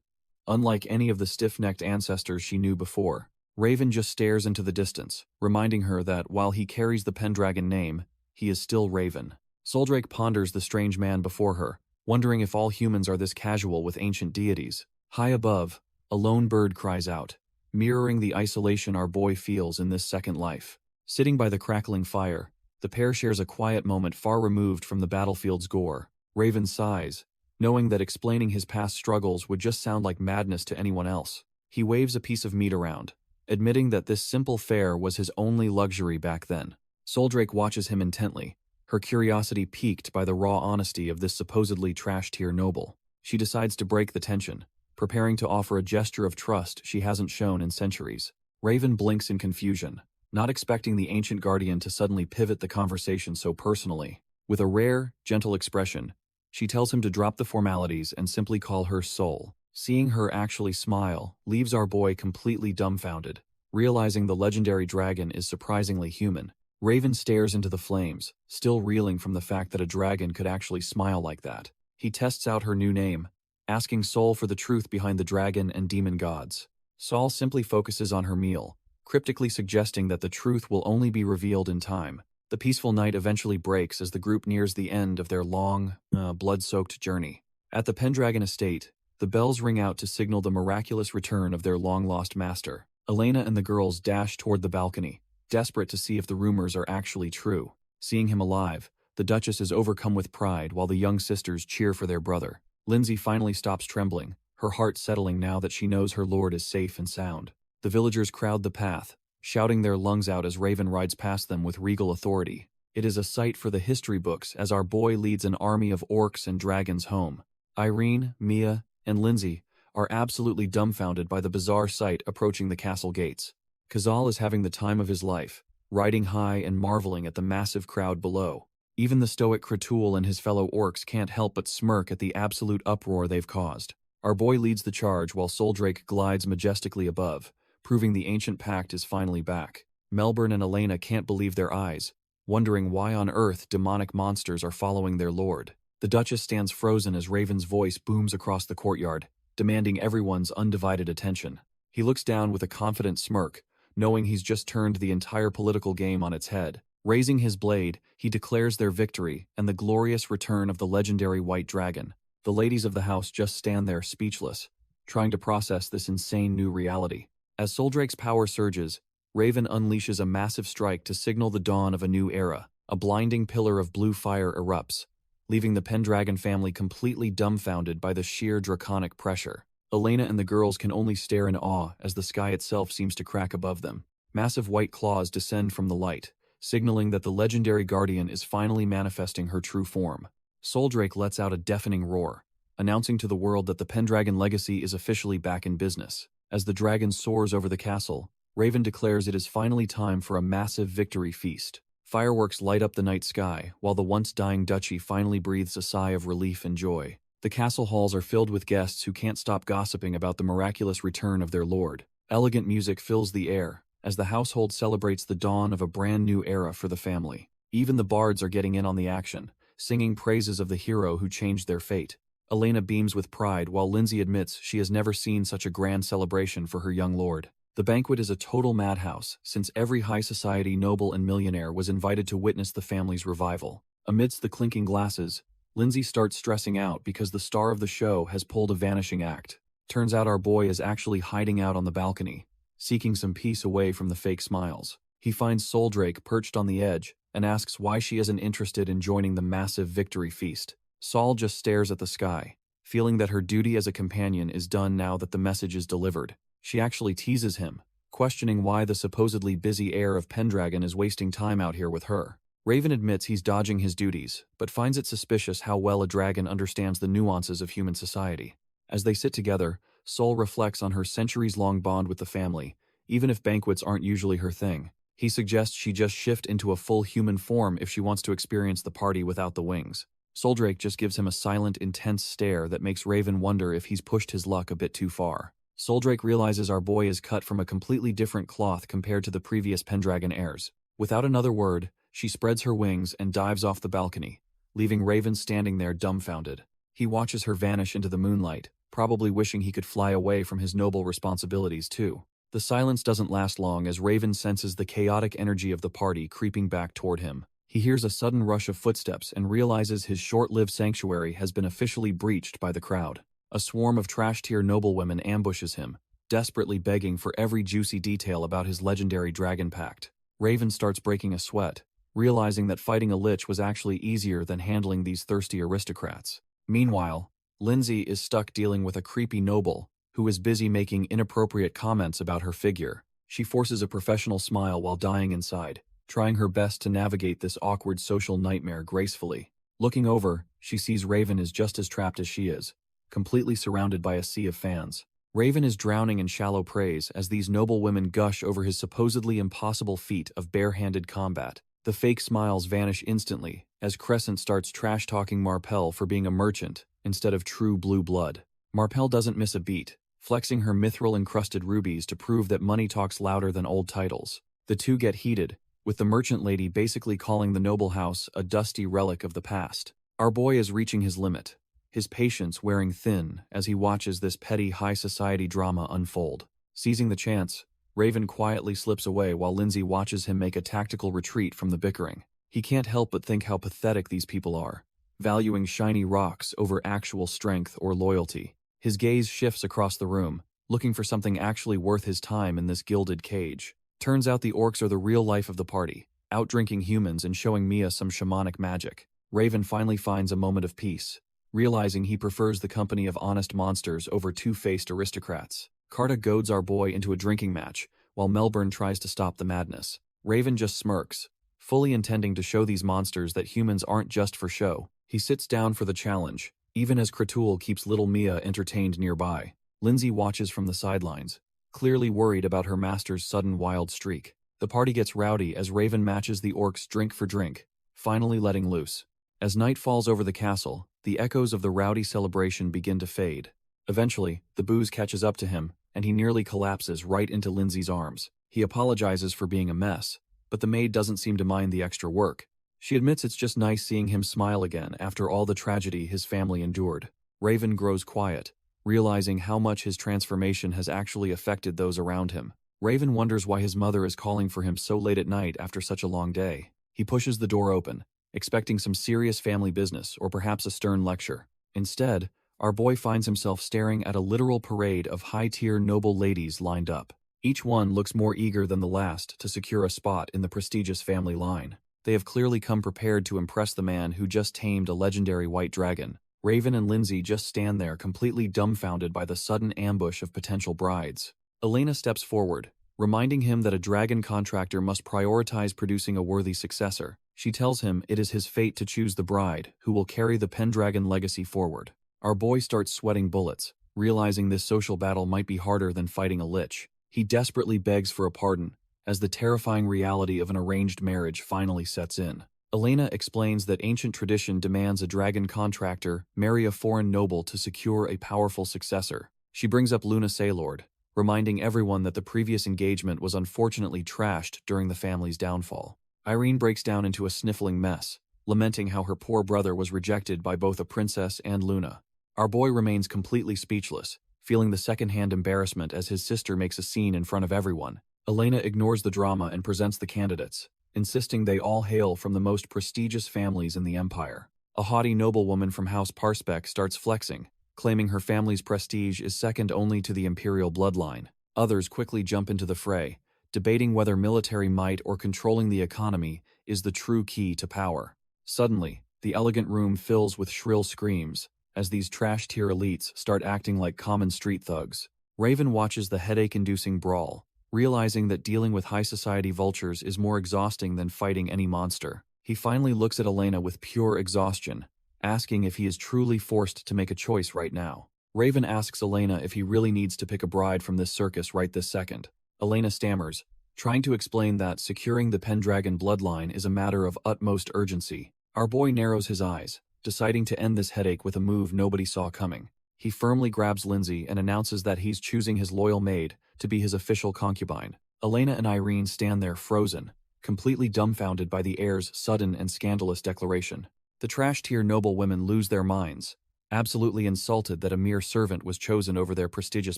unlike any of the stiff-necked ancestors she knew before. Raven just stares into the distance, reminding her that while he carries the pendragon name, he is still Raven. Soldrake ponders the strange man before her, wondering if all humans are this casual with ancient deities. High above, a lone bird cries out, mirroring the isolation our boy feels in this second life. Sitting by the crackling fire, the pair shares a quiet moment far removed from the battlefield's gore. Raven sighs, knowing that explaining his past struggles would just sound like madness to anyone else. He waves a piece of meat around, admitting that this simple fare was his only luxury back then. Soldrake watches him intently, her curiosity piqued by the raw honesty of this supposedly trash-tier noble. She decides to break the tension, preparing to offer a gesture of trust she hasn't shown in centuries. Raven blinks in confusion, not expecting the ancient guardian to suddenly pivot the conversation so personally. With a rare, gentle expression, she tells him to drop the formalities and simply call her Soul. Seeing her actually smile leaves our boy completely dumbfounded, realizing the legendary dragon is surprisingly human. Raven stares into the flames, still reeling from the fact that a dragon could actually smile like that. He tests out her new name, asking Soul for the truth behind the dragon and demon gods. Sol simply focuses on her meal, cryptically suggesting that the truth will only be revealed in time. The peaceful night eventually breaks as the group nears the end of their long, blood-soaked journey. At the Pendragon estate, the bells ring out to signal the miraculous return of their long-lost master. Elena and the girls dash toward the balcony, desperate to see if the rumors are actually true. Seeing him alive, the Duchess is overcome with pride while the young sisters cheer for their brother. Lindsay finally stops trembling, her heart settling now that she knows her lord is safe and sound. The villagers crowd the path, shouting their lungs out as Raven rides past them with regal authority. It is a sight for the history books as our boy leads an army of orcs and dragons home. Irene, Mia, and Lindsay are absolutely dumbfounded by the bizarre sight approaching the castle gates. Kazal is having the time of his life, riding high and marveling at the massive crowd below. Even the stoic Kratul and his fellow orcs can't help but smirk at the absolute uproar they've caused. Our boy leads the charge while Soldrake glides majestically above, proving the ancient pact is finally back. Melbourne and Elena can't believe their eyes, wondering why on earth demonic monsters are following their lord. The Duchess stands frozen as Raven's voice booms across the courtyard, demanding everyone's undivided attention. He looks down with a confident smirk, knowing he's just turned the entire political game on its head. Raising his blade, he declares their victory and the glorious return of the legendary White Dragon. The ladies of the house just stand there speechless, trying to process this insane new reality. As Soldrake's power surges, Raven unleashes a massive strike to signal the dawn of a new era. A blinding pillar of blue fire erupts, leaving the Pendragon family completely dumbfounded by the sheer draconic pressure. Elena and the girls can only stare in awe as the sky itself seems to crack above them. Massive white claws descend from the light, signaling that the legendary guardian is finally manifesting her true form. Soldrake lets out a deafening roar, announcing to the world that the Pendragon legacy is officially back in business. As the dragon soars over the castle, Raven declares it is finally time for a massive victory feast. Fireworks light up the night sky, while the once-dying duchy finally breathes a sigh of relief and joy. The castle halls are filled with guests who can't stop gossiping about the miraculous return of their lord. Elegant music fills the air, as the household celebrates the dawn of a brand new era for the family. Even the bards are getting in on the action, singing praises of the hero who changed their fate. Elena beams with pride while Lindsay admits she has never seen such a grand celebration for her young lord. The banquet is a total madhouse, since every high society noble and millionaire was invited to witness the family's revival. Amidst the clinking glasses, Lindsay starts stressing out because the star of the show has pulled a vanishing act. Turns out our boy is actually hiding out on the balcony, seeking some peace away from the fake smiles. He finds Soldrake perched on the edge and asks why she isn't interested in joining the massive victory feast. Sol just stares at the sky, feeling that her duty as a companion is done now that the message is delivered. She actually teases him, questioning why the supposedly busy heir of Pendragon is wasting time out here with her. Raven admits he's dodging his duties, but finds it suspicious how well a dragon understands the nuances of human society. As they sit together, Sol reflects on her centuries-long bond with the family, even if banquets aren't usually her thing. He suggests she just shift into a full human form if she wants to experience the party without the wings. Soldrake just gives him a silent, intense stare that makes Raven wonder if he's pushed his luck a bit too far. Soldrake realizes our boy is cut from a completely different cloth compared to the previous Pendragon heirs. Without another word, she spreads her wings and dives off the balcony, leaving Raven standing there dumbfounded. He watches her vanish into the moonlight, probably wishing he could fly away from his noble responsibilities too. The silence doesn't last long as Raven senses the chaotic energy of the party creeping back toward him. He hears a sudden rush of footsteps and realizes his short-lived sanctuary has been officially breached by the crowd. A swarm of trash-tier noblewomen ambushes him, desperately begging for every juicy detail about his legendary dragon pact. Raven starts breaking a sweat, realizing that fighting a lich was actually easier than handling these thirsty aristocrats. Meanwhile, Lindsay is stuck dealing with a creepy noble who is busy making inappropriate comments about her figure. She forces a professional smile while dying inside, trying her best to navigate this awkward social nightmare gracefully. Looking over, she sees Raven is just as trapped as she is, completely surrounded by a sea of fans. Raven is drowning in shallow praise as these noble women gush over his supposedly impossible feat of bare-handed combat. The fake smiles vanish instantly as Crescent starts trash-talking Marpel for being a merchant instead of true blue blood. Marpel doesn't miss a beat, flexing her mithril-encrusted rubies to prove that money talks louder than old titles. The two get heated, with the merchant lady basically calling the noble house a dusty relic of the past. Our boy is reaching his limit, his patience wearing thin as he watches this petty high society drama unfold. Seizing the chance, Raven quietly slips away while Lindsay watches him make a tactical retreat from the bickering. He can't help but think how pathetic these people are, valuing shiny rocks over actual strength or loyalty. His gaze shifts across the room, looking for something actually worth his time in this gilded cage. Turns out the orcs are the real life of the party, out-drinking humans and showing Mia some shamanic magic. Raven finally finds a moment of peace, realizing he prefers the company of honest monsters over two-faced aristocrats. Carta goads our boy into a drinking match, while Melbourne tries to stop the madness. Raven just smirks, fully intending to show these monsters that humans aren't just for show. He sits down for the challenge, even as Kratul keeps little Mia entertained nearby. Lindsay watches from the sidelines, clearly worried about her master's sudden wild streak. The party gets rowdy as Raven matches the orcs drink for drink, finally letting loose. As night falls over the castle, the echoes of the rowdy celebration begin to fade. Eventually, the booze catches up to him, and he nearly collapses right into Lindsay's arms. He apologizes for being a mess, but the maid doesn't seem to mind the extra work. She admits it's just nice seeing him smile again after all the tragedy his family endured. Raven grows quiet, realizing how much his transformation has actually affected those around him. Raven wonders why his mother is calling for him so late at night after such a long day. He pushes the door open, expecting some serious family business or perhaps a stern lecture. Instead, our boy finds himself staring at a literal parade of high-tier noble ladies lined up. Each one looks more eager than the last to secure a spot in the prestigious family line. They have clearly come prepared to impress the man who just tamed a legendary white dragon. Raven and Lindsay just stand there completely dumbfounded by the sudden ambush of potential brides. Elena steps forward, reminding him that a dragon contractor must prioritize producing a worthy successor. She tells him it is his fate to choose the bride who will carry the Pendragon legacy forward. Our boy starts sweating bullets, realizing this social battle might be harder than fighting a lich. He desperately begs for a pardon, as the terrifying reality of an arranged marriage finally sets in. Elena explains that ancient tradition demands a dragon contractor marry a foreign noble to secure a powerful successor. She brings up Luna Saylord, reminding everyone that the previous engagement was unfortunately trashed during the family's downfall. Irene breaks down into a sniffling mess, lamenting how her poor brother was rejected by both a princess and Luna. Our boy remains completely speechless, feeling the second-hand embarrassment as his sister makes a scene in front of everyone. Elena ignores the drama and presents the candidates, insisting they all hail from the most prestigious families in the empire. A haughty noblewoman from House Parspec starts flexing, claiming her family's prestige is second only to the imperial bloodline. Others quickly jump into the fray, debating whether military might or controlling the economy is the true key to power. Suddenly, the elegant room fills with shrill screams, as these trash-tier elites start acting like common street thugs. Raven watches the headache-inducing brawl, realizing that dealing with high-society vultures is more exhausting than fighting any monster. He finally looks at Elena with pure exhaustion, asking if he is truly forced to make a choice right now. Raven asks Elena if he really needs to pick a bride from this circus right this second. Elena stammers, trying to explain that securing the Pendragon bloodline is a matter of utmost urgency. Our boy narrows his eyes, deciding to end this headache with a move nobody saw coming. He firmly grabs Lindsay and announces that he's choosing his loyal maid to be his official concubine. Elena and Irene stand there frozen, completely dumbfounded by the heir's sudden and scandalous declaration. The trash-tier noblewomen lose their minds, absolutely insulted that a mere servant was chosen over their prestigious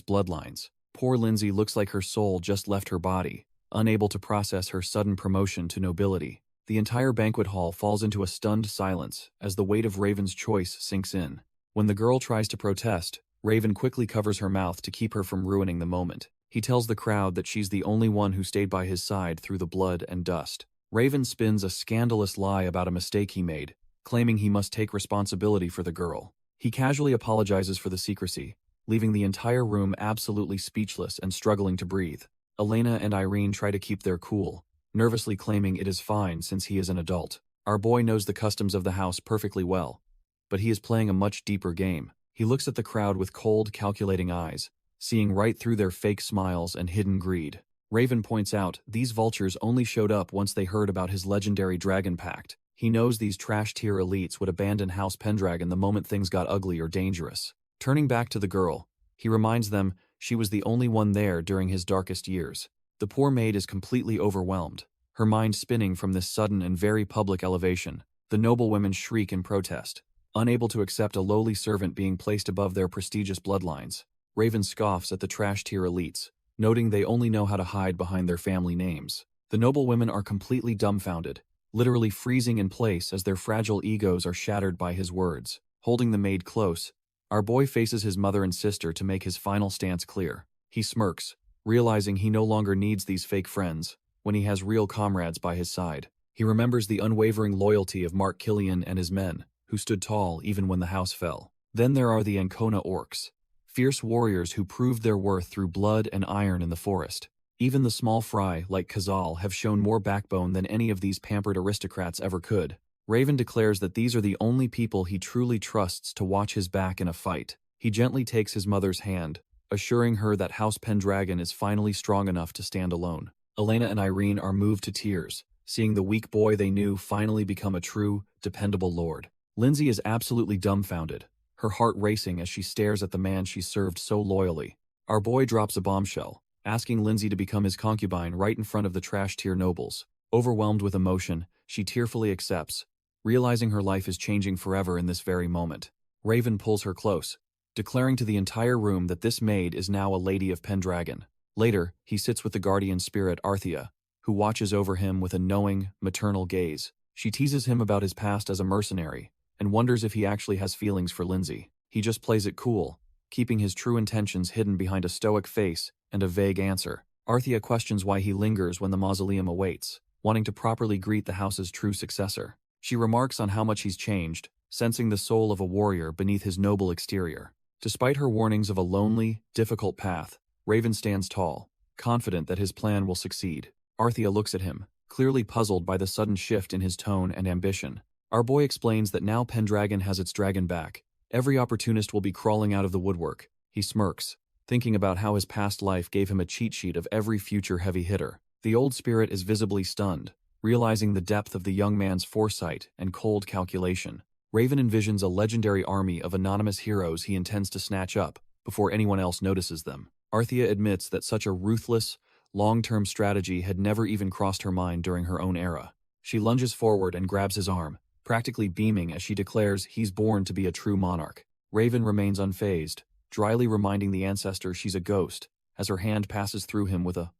bloodlines. Poor Lindsay looks like her soul just left her body, unable to process her sudden promotion to nobility. The entire banquet hall falls into a stunned silence as the weight of Raven's choice sinks in. When the girl tries to protest, Raven quickly covers her mouth to keep her from ruining the moment. He tells the crowd that she's the only one who stayed by his side through the blood and dust. Raven spins a scandalous lie about a mistake he made, claiming he must take responsibility for the girl. He casually apologizes for the secrecy, leaving the entire room absolutely speechless and struggling to breathe. Elena and Irene try to keep their cool, nervously claiming it is fine since he is an adult. Our boy knows the customs of the house perfectly well, but he is playing a much deeper game. He looks at the crowd with cold, calculating eyes, seeing right through their fake smiles and hidden greed. Raven points out these vultures only showed up once they heard about his legendary dragon pact. He knows these trash-tier elites would abandon House Pendragon the moment things got ugly or dangerous. Turning back to the girl, he reminds them she was the only one there during his darkest years. The poor maid is completely overwhelmed, her mind spinning from this sudden and very public elevation. The noblewomen shriek in protest, unable to accept a lowly servant being placed above their prestigious bloodlines. Raven scoffs at the trash-tier elites, noting they only know how to hide behind their family names. The noblewomen are completely dumbfounded, literally freezing in place as their fragile egos are shattered by his words. Holding the maid close, our boy faces his mother and sister to make his final stance clear. He smirks, realizing he no longer needs these fake friends when he has real comrades by his side. He remembers the unwavering loyalty of Mark Killian and his men, who stood tall even when the house fell. Then there are the Ancona orcs, fierce warriors who proved their worth through blood and iron in the forest. Even the small fry, like Khazal, have shown more backbone than any of these pampered aristocrats ever could. Raven declares that these are the only people he truly trusts to watch his back in a fight. He gently takes his mother's hand, assuring her that House Pendragon is finally strong enough to stand alone. Elena and Irene are moved to tears, seeing the weak boy they knew finally become a true, dependable lord. Lindsay is absolutely dumbfounded, her heart racing as she stares at the man she served so loyally. Our boy drops a bombshell, asking Lindsay to become his concubine right in front of the trash-tier nobles. Overwhelmed with emotion, she tearfully accepts, realizing her life is changing forever in this very moment. Raven pulls her close, declaring to the entire room that this maid is now a lady of Pendragon. Later, he sits with the guardian spirit Arthea, who watches over him with a knowing, maternal gaze. She teases him about his past as a mercenary, and wonders if he actually has feelings for Lindsay. He just plays it cool, keeping his true intentions hidden behind a stoic face and a vague answer. Arthea questions why he lingers when the mausoleum awaits, wanting to properly greet the house's true successor. She remarks on how much he's changed, sensing the soul of a warrior beneath his noble exterior. Despite her warnings of a lonely, difficult path, Raven stands tall, confident that his plan will succeed. Arthea looks at him, clearly puzzled by the sudden shift in his tone and ambition. Our boy explains that now Pendragon has its dragon back, every opportunist will be crawling out of the woodwork. He smirks, thinking about how his past life gave him a cheat sheet of every future heavy hitter. The old spirit is visibly stunned, realizing the depth of the young man's foresight and cold calculation. Raven envisions a legendary army of anonymous heroes he intends to snatch up before anyone else notices them. Arthea admits that such a ruthless, long-term strategy had never even crossed her mind during her own era. She lunges forward and grabs his arm, practically beaming as she declares he's born to be a true monarch. Raven remains unfazed, dryly reminding the ancestor she's a ghost as her hand passes through him with a...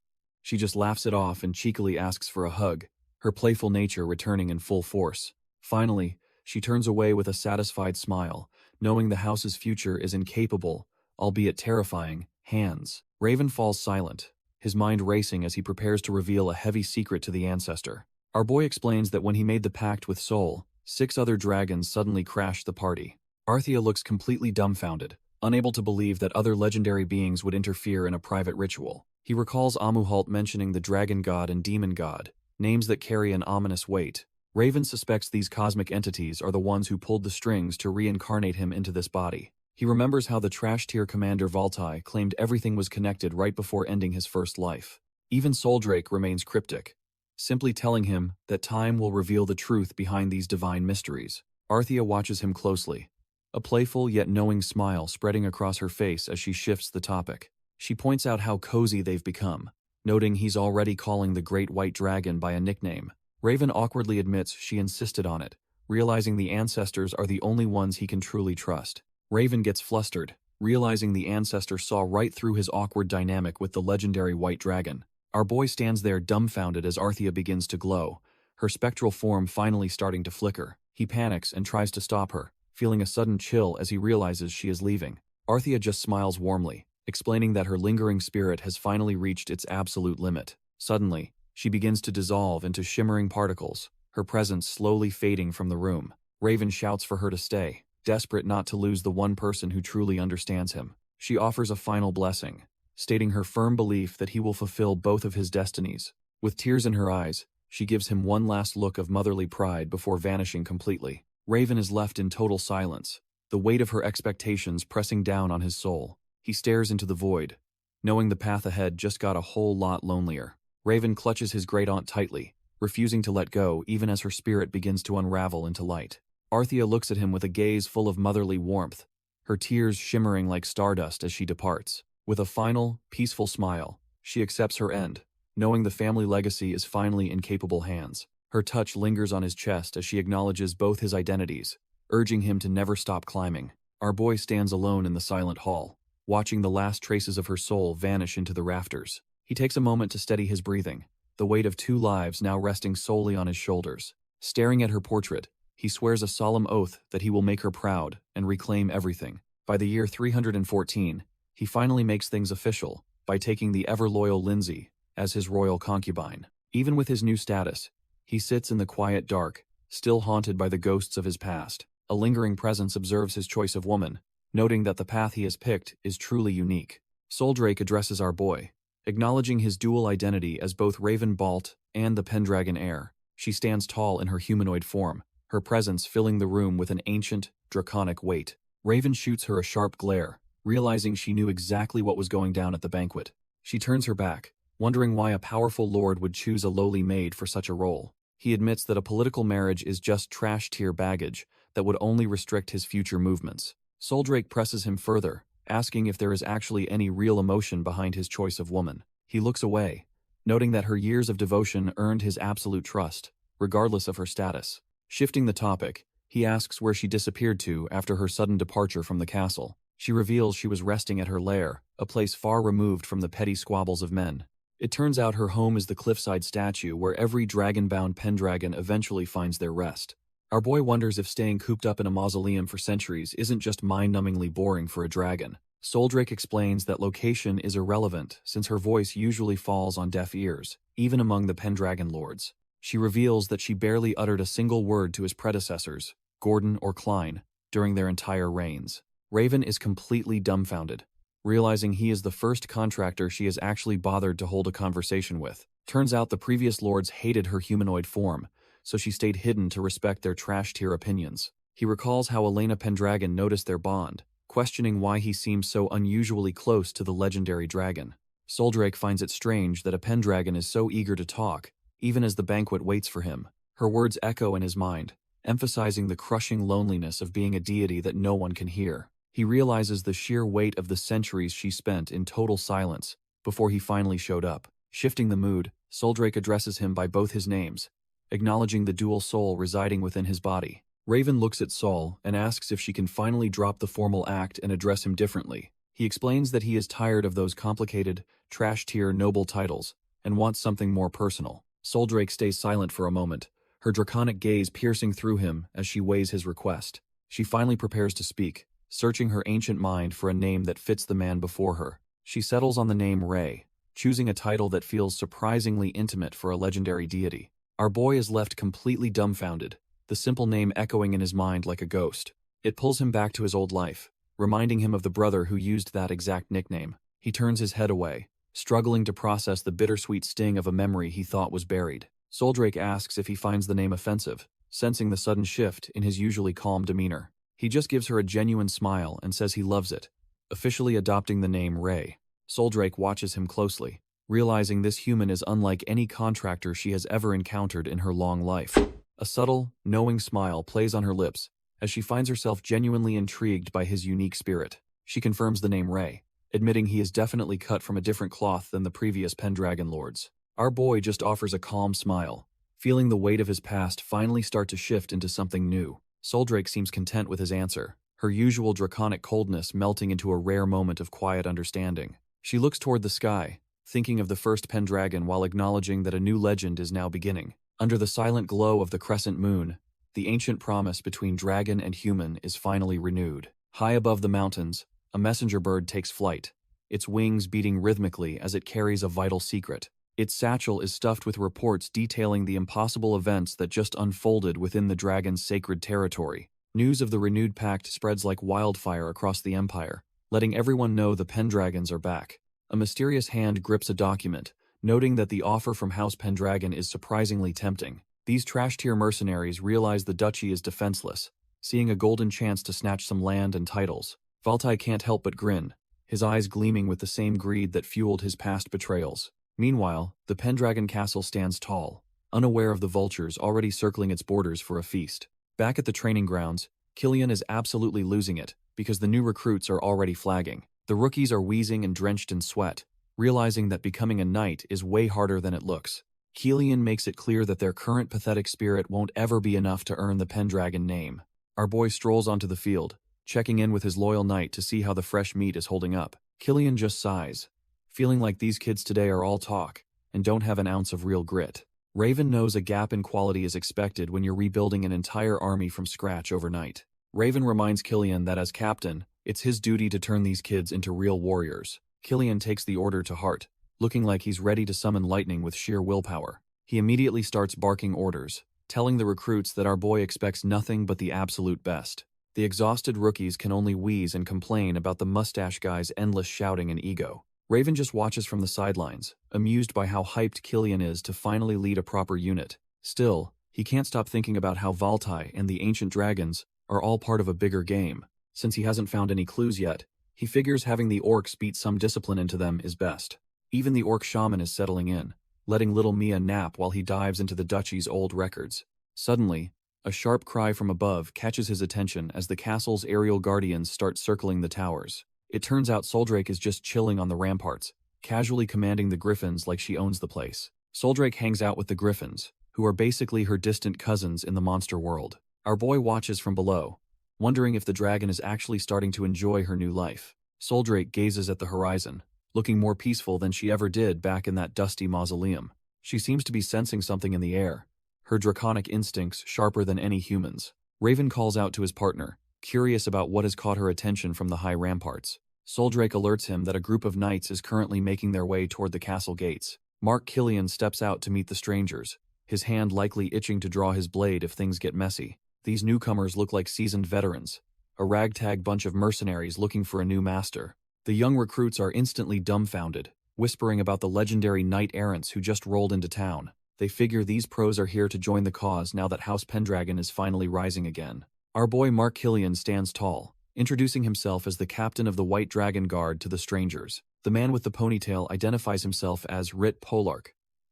She just laughs it off and cheekily asks for a hug, her playful nature returning in full force. Finally, she turns away with a satisfied smile, knowing the house's future is in capable, albeit terrifying, hands. Raven falls silent, his mind racing as he prepares to reveal a heavy secret to the ancestor. Our boy explains that when he made the pact with Sol, 6 other dragons suddenly crashed the party. Arthea looks completely dumbfounded, unable to believe that other legendary beings would interfere in a private ritual. He recalls Amuhalt mentioning the dragon god and demon god, names that carry an ominous weight. Raven suspects these cosmic entities are the ones who pulled the strings to reincarnate him into this body. He remembers how the trash-tier commander Valtai claimed everything was connected right before ending his first life. Even Soldrake remains cryptic, simply telling him that time will reveal the truth behind these divine mysteries. Arthea watches him closely, a playful yet knowing smile spreading across her face as she shifts the topic. She points out how cozy they've become, noting he's already calling the Great White Dragon by a nickname. Raven awkwardly admits she insisted on it, realizing the ancestors are the only ones he can truly trust. Raven gets flustered, realizing the ancestor saw right through his awkward dynamic with the legendary White Dragon. Our boy stands there dumbfounded as Arthea begins to glow, her spectral form finally starting to flicker. He panics and tries to stop her, feeling a sudden chill as he realizes she is leaving. Arthea just smiles warmly, explaining that her lingering spirit has finally reached its absolute limit. Suddenly, she begins to dissolve into shimmering particles, her presence slowly fading from the room. Raven shouts for her to stay, desperate not to lose the one person who truly understands him. She offers a final blessing, stating her firm belief that he will fulfill both of his destinies. With tears in her eyes, she gives him one last look of motherly pride before vanishing completely. Raven is left in total silence, the weight of her expectations pressing down on his soul. He stares into the void, knowing the path ahead just got a whole lot lonelier. Raven clutches his great-aunt tightly, refusing to let go even as her spirit begins to unravel into light. Arthea looks at him with a gaze full of motherly warmth, her tears shimmering like stardust as she departs. With a final, peaceful smile, she accepts her end, knowing the family legacy is finally in capable hands. Her touch lingers on his chest as she acknowledges both his identities, urging him to never stop climbing. Our boy stands alone in the silent hall, watching the last traces of her soul vanish into the rafters. He takes a moment to steady his breathing, the weight of 2 lives now resting solely on his shoulders. Staring at her portrait, he swears a solemn oath that he will make her proud and reclaim everything. By the year 314, he finally makes things official by taking the ever-loyal Lindsay as his royal concubine. Even with his new status, he sits in the quiet dark, still haunted by the ghosts of his past. A lingering presence observes his choice of woman, noting that the path he has picked is truly unique. Soldrake addresses our boy, acknowledging his dual identity as both Raven Balt and the Pendragon heir. She stands tall in her humanoid form, her presence filling the room with an ancient, draconic weight. Raven shoots her a sharp glare, realizing she knew exactly what was going down at the banquet. She turns her back, wondering why a powerful lord would choose a lowly maid for such a role. He admits that a political marriage is just trash-tier baggage that would only restrict his future movements. Soldrake presses him further, asking if there is actually any real emotion behind his choice of woman. He looks away, noting that her years of devotion earned his absolute trust, regardless of her status. Shifting the topic, he asks where she disappeared to after her sudden departure from the castle. She reveals she was resting at her lair, a place far removed from the petty squabbles of men. It turns out her home is the cliffside statue where every dragon-bound Pendragon eventually finds their rest. Our boy wonders if staying cooped up in a mausoleum for centuries isn't just mind-numbingly boring for a dragon. Soldrake explains that location is irrelevant since her voice usually falls on deaf ears, even among the Pendragon lords. She reveals that she barely uttered a single word to his predecessors, Gordon or Klein, during their entire reigns. Raven is completely dumbfounded, realizing he is the first contractor she has actually bothered to hold a conversation with. Turns out the previous lords hated her humanoid form, so she stayed hidden to respect their trash-tier opinions. He recalls how Elena Pendragon noticed their bond, questioning why he seemed so unusually close to the legendary dragon. Soldrake finds it strange that a Pendragon is so eager to talk, even as the banquet waits for him. Her words echo in his mind, emphasizing the crushing loneliness of being a deity that no one can hear. He realizes the sheer weight of the centuries she spent in total silence before he finally showed up. Shifting the mood, Soldrake addresses him by both his names, acknowledging the dual soul residing within his body. Raven looks at Sol and asks if she can finally drop the formal act and address him differently. He explains that he is tired of those complicated, trash-tier noble titles and wants something more personal. Soldrake stays silent for a moment, her draconic gaze piercing through him as she weighs his request. She finally prepares to speak, searching her ancient mind for a name that fits the man before her. She settles on the name Ray, choosing a title that feels surprisingly intimate for a legendary deity. Our boy is left completely dumbfounded, the simple name echoing in his mind like a ghost. It pulls him back to his old life, reminding him of the brother who used that exact nickname. He turns his head away, struggling to process the bittersweet sting of a memory he thought was buried. Soldrake asks if he finds the name offensive, sensing the sudden shift in his usually calm demeanor. He just gives her a genuine smile and says he loves it, officially adopting the name Ray. Soldrake watches him closely, realizing this human is unlike any contractor she has ever encountered in her long life. A subtle, knowing smile plays on her lips as she finds herself genuinely intrigued by his unique spirit. She confirms the name Ray, admitting he is definitely cut from a different cloth than the previous Pendragon lords. Our boy just offers a calm smile, feeling the weight of his past finally start to shift into something new. Soldrake seems content with his answer, her usual draconic coldness melting into a rare moment of quiet understanding. She looks toward the sky, thinking of the first Pendragon while acknowledging that a new legend is now beginning. Under the silent glow of the crescent moon, the ancient promise between dragon and human is finally renewed. High above the mountains, a messenger bird takes flight, its wings beating rhythmically as it carries a vital secret. Its satchel is stuffed with reports detailing the impossible events that just unfolded within the dragon's sacred territory. News of the renewed pact spreads like wildfire across the empire, letting everyone know the Pendragons are back. A mysterious hand grips a document, noting that the offer from House Pendragon is surprisingly tempting. These trash-tier mercenaries realize the duchy is defenseless, seeing a golden chance to snatch some land and titles. Valtai can't help but grin, his eyes gleaming with the same greed that fueled his past betrayals. Meanwhile, the Pendragon castle stands tall, unaware of the vultures already circling its borders for a feast. Back at the training grounds, Killian is absolutely losing it, because the new recruits are already flagging. The rookies are wheezing and drenched in sweat, realizing that becoming a knight is way harder than it looks. Killian makes it clear that their current pathetic spirit won't ever be enough to earn the Pendragon name. Our boy strolls onto the field, checking in with his loyal knight to see how the fresh meat is holding up. Killian just sighs, feeling like these kids today are all talk and don't have an ounce of real grit. Raven knows a gap in quality is expected when you're rebuilding an entire army from scratch overnight. Raven reminds Killian that as captain, it's his duty to turn these kids into real warriors. Killian takes the order to heart, looking like he's ready to summon lightning with sheer willpower. He immediately starts barking orders, telling the recruits that our boy expects nothing but the absolute best. The exhausted rookies can only wheeze and complain about the mustache guy's endless shouting and ego. Raven just watches from the sidelines, amused by how hyped Killian is to finally lead a proper unit. Still, he can't stop thinking about how Valtai and the ancient dragons are all part of a bigger game. Since he hasn't found any clues yet, he figures having the orcs beat some discipline into them is best. Even the orc shaman is settling in, letting little Mia nap while he dives into the duchy's old records. Suddenly, a sharp cry from above catches his attention as the castle's aerial guardians start circling the towers. It turns out Soldrake is just chilling on the ramparts, casually commanding the griffins like she owns the place. Soldrake hangs out with the griffins, who are basically her distant cousins in the monster world. Our boy watches from below, wondering if the dragon is actually starting to enjoy her new life. Soldrake gazes at the horizon, looking more peaceful than she ever did back in that dusty mausoleum. She seems to be sensing something in the air, her draconic instincts sharper than any human's. Raven calls out to his partner, curious about what has caught her attention from the high ramparts. Soldrake alerts him that a group of knights is currently making their way toward the castle gates. Mark Killian steps out to meet the strangers, his hand likely itching to draw his blade if things get messy. These newcomers look like seasoned veterans, a ragtag bunch of mercenaries looking for a new master. The young recruits are instantly dumbfounded, whispering about the legendary knight-errants who just rolled into town. They figure these pros are here to join the cause now that House Pendragon is finally rising again. Our boy Mark Killian stands tall, introducing himself as the captain of the White Dragon Guard to the strangers. The man with the ponytail identifies himself as Rit Polark,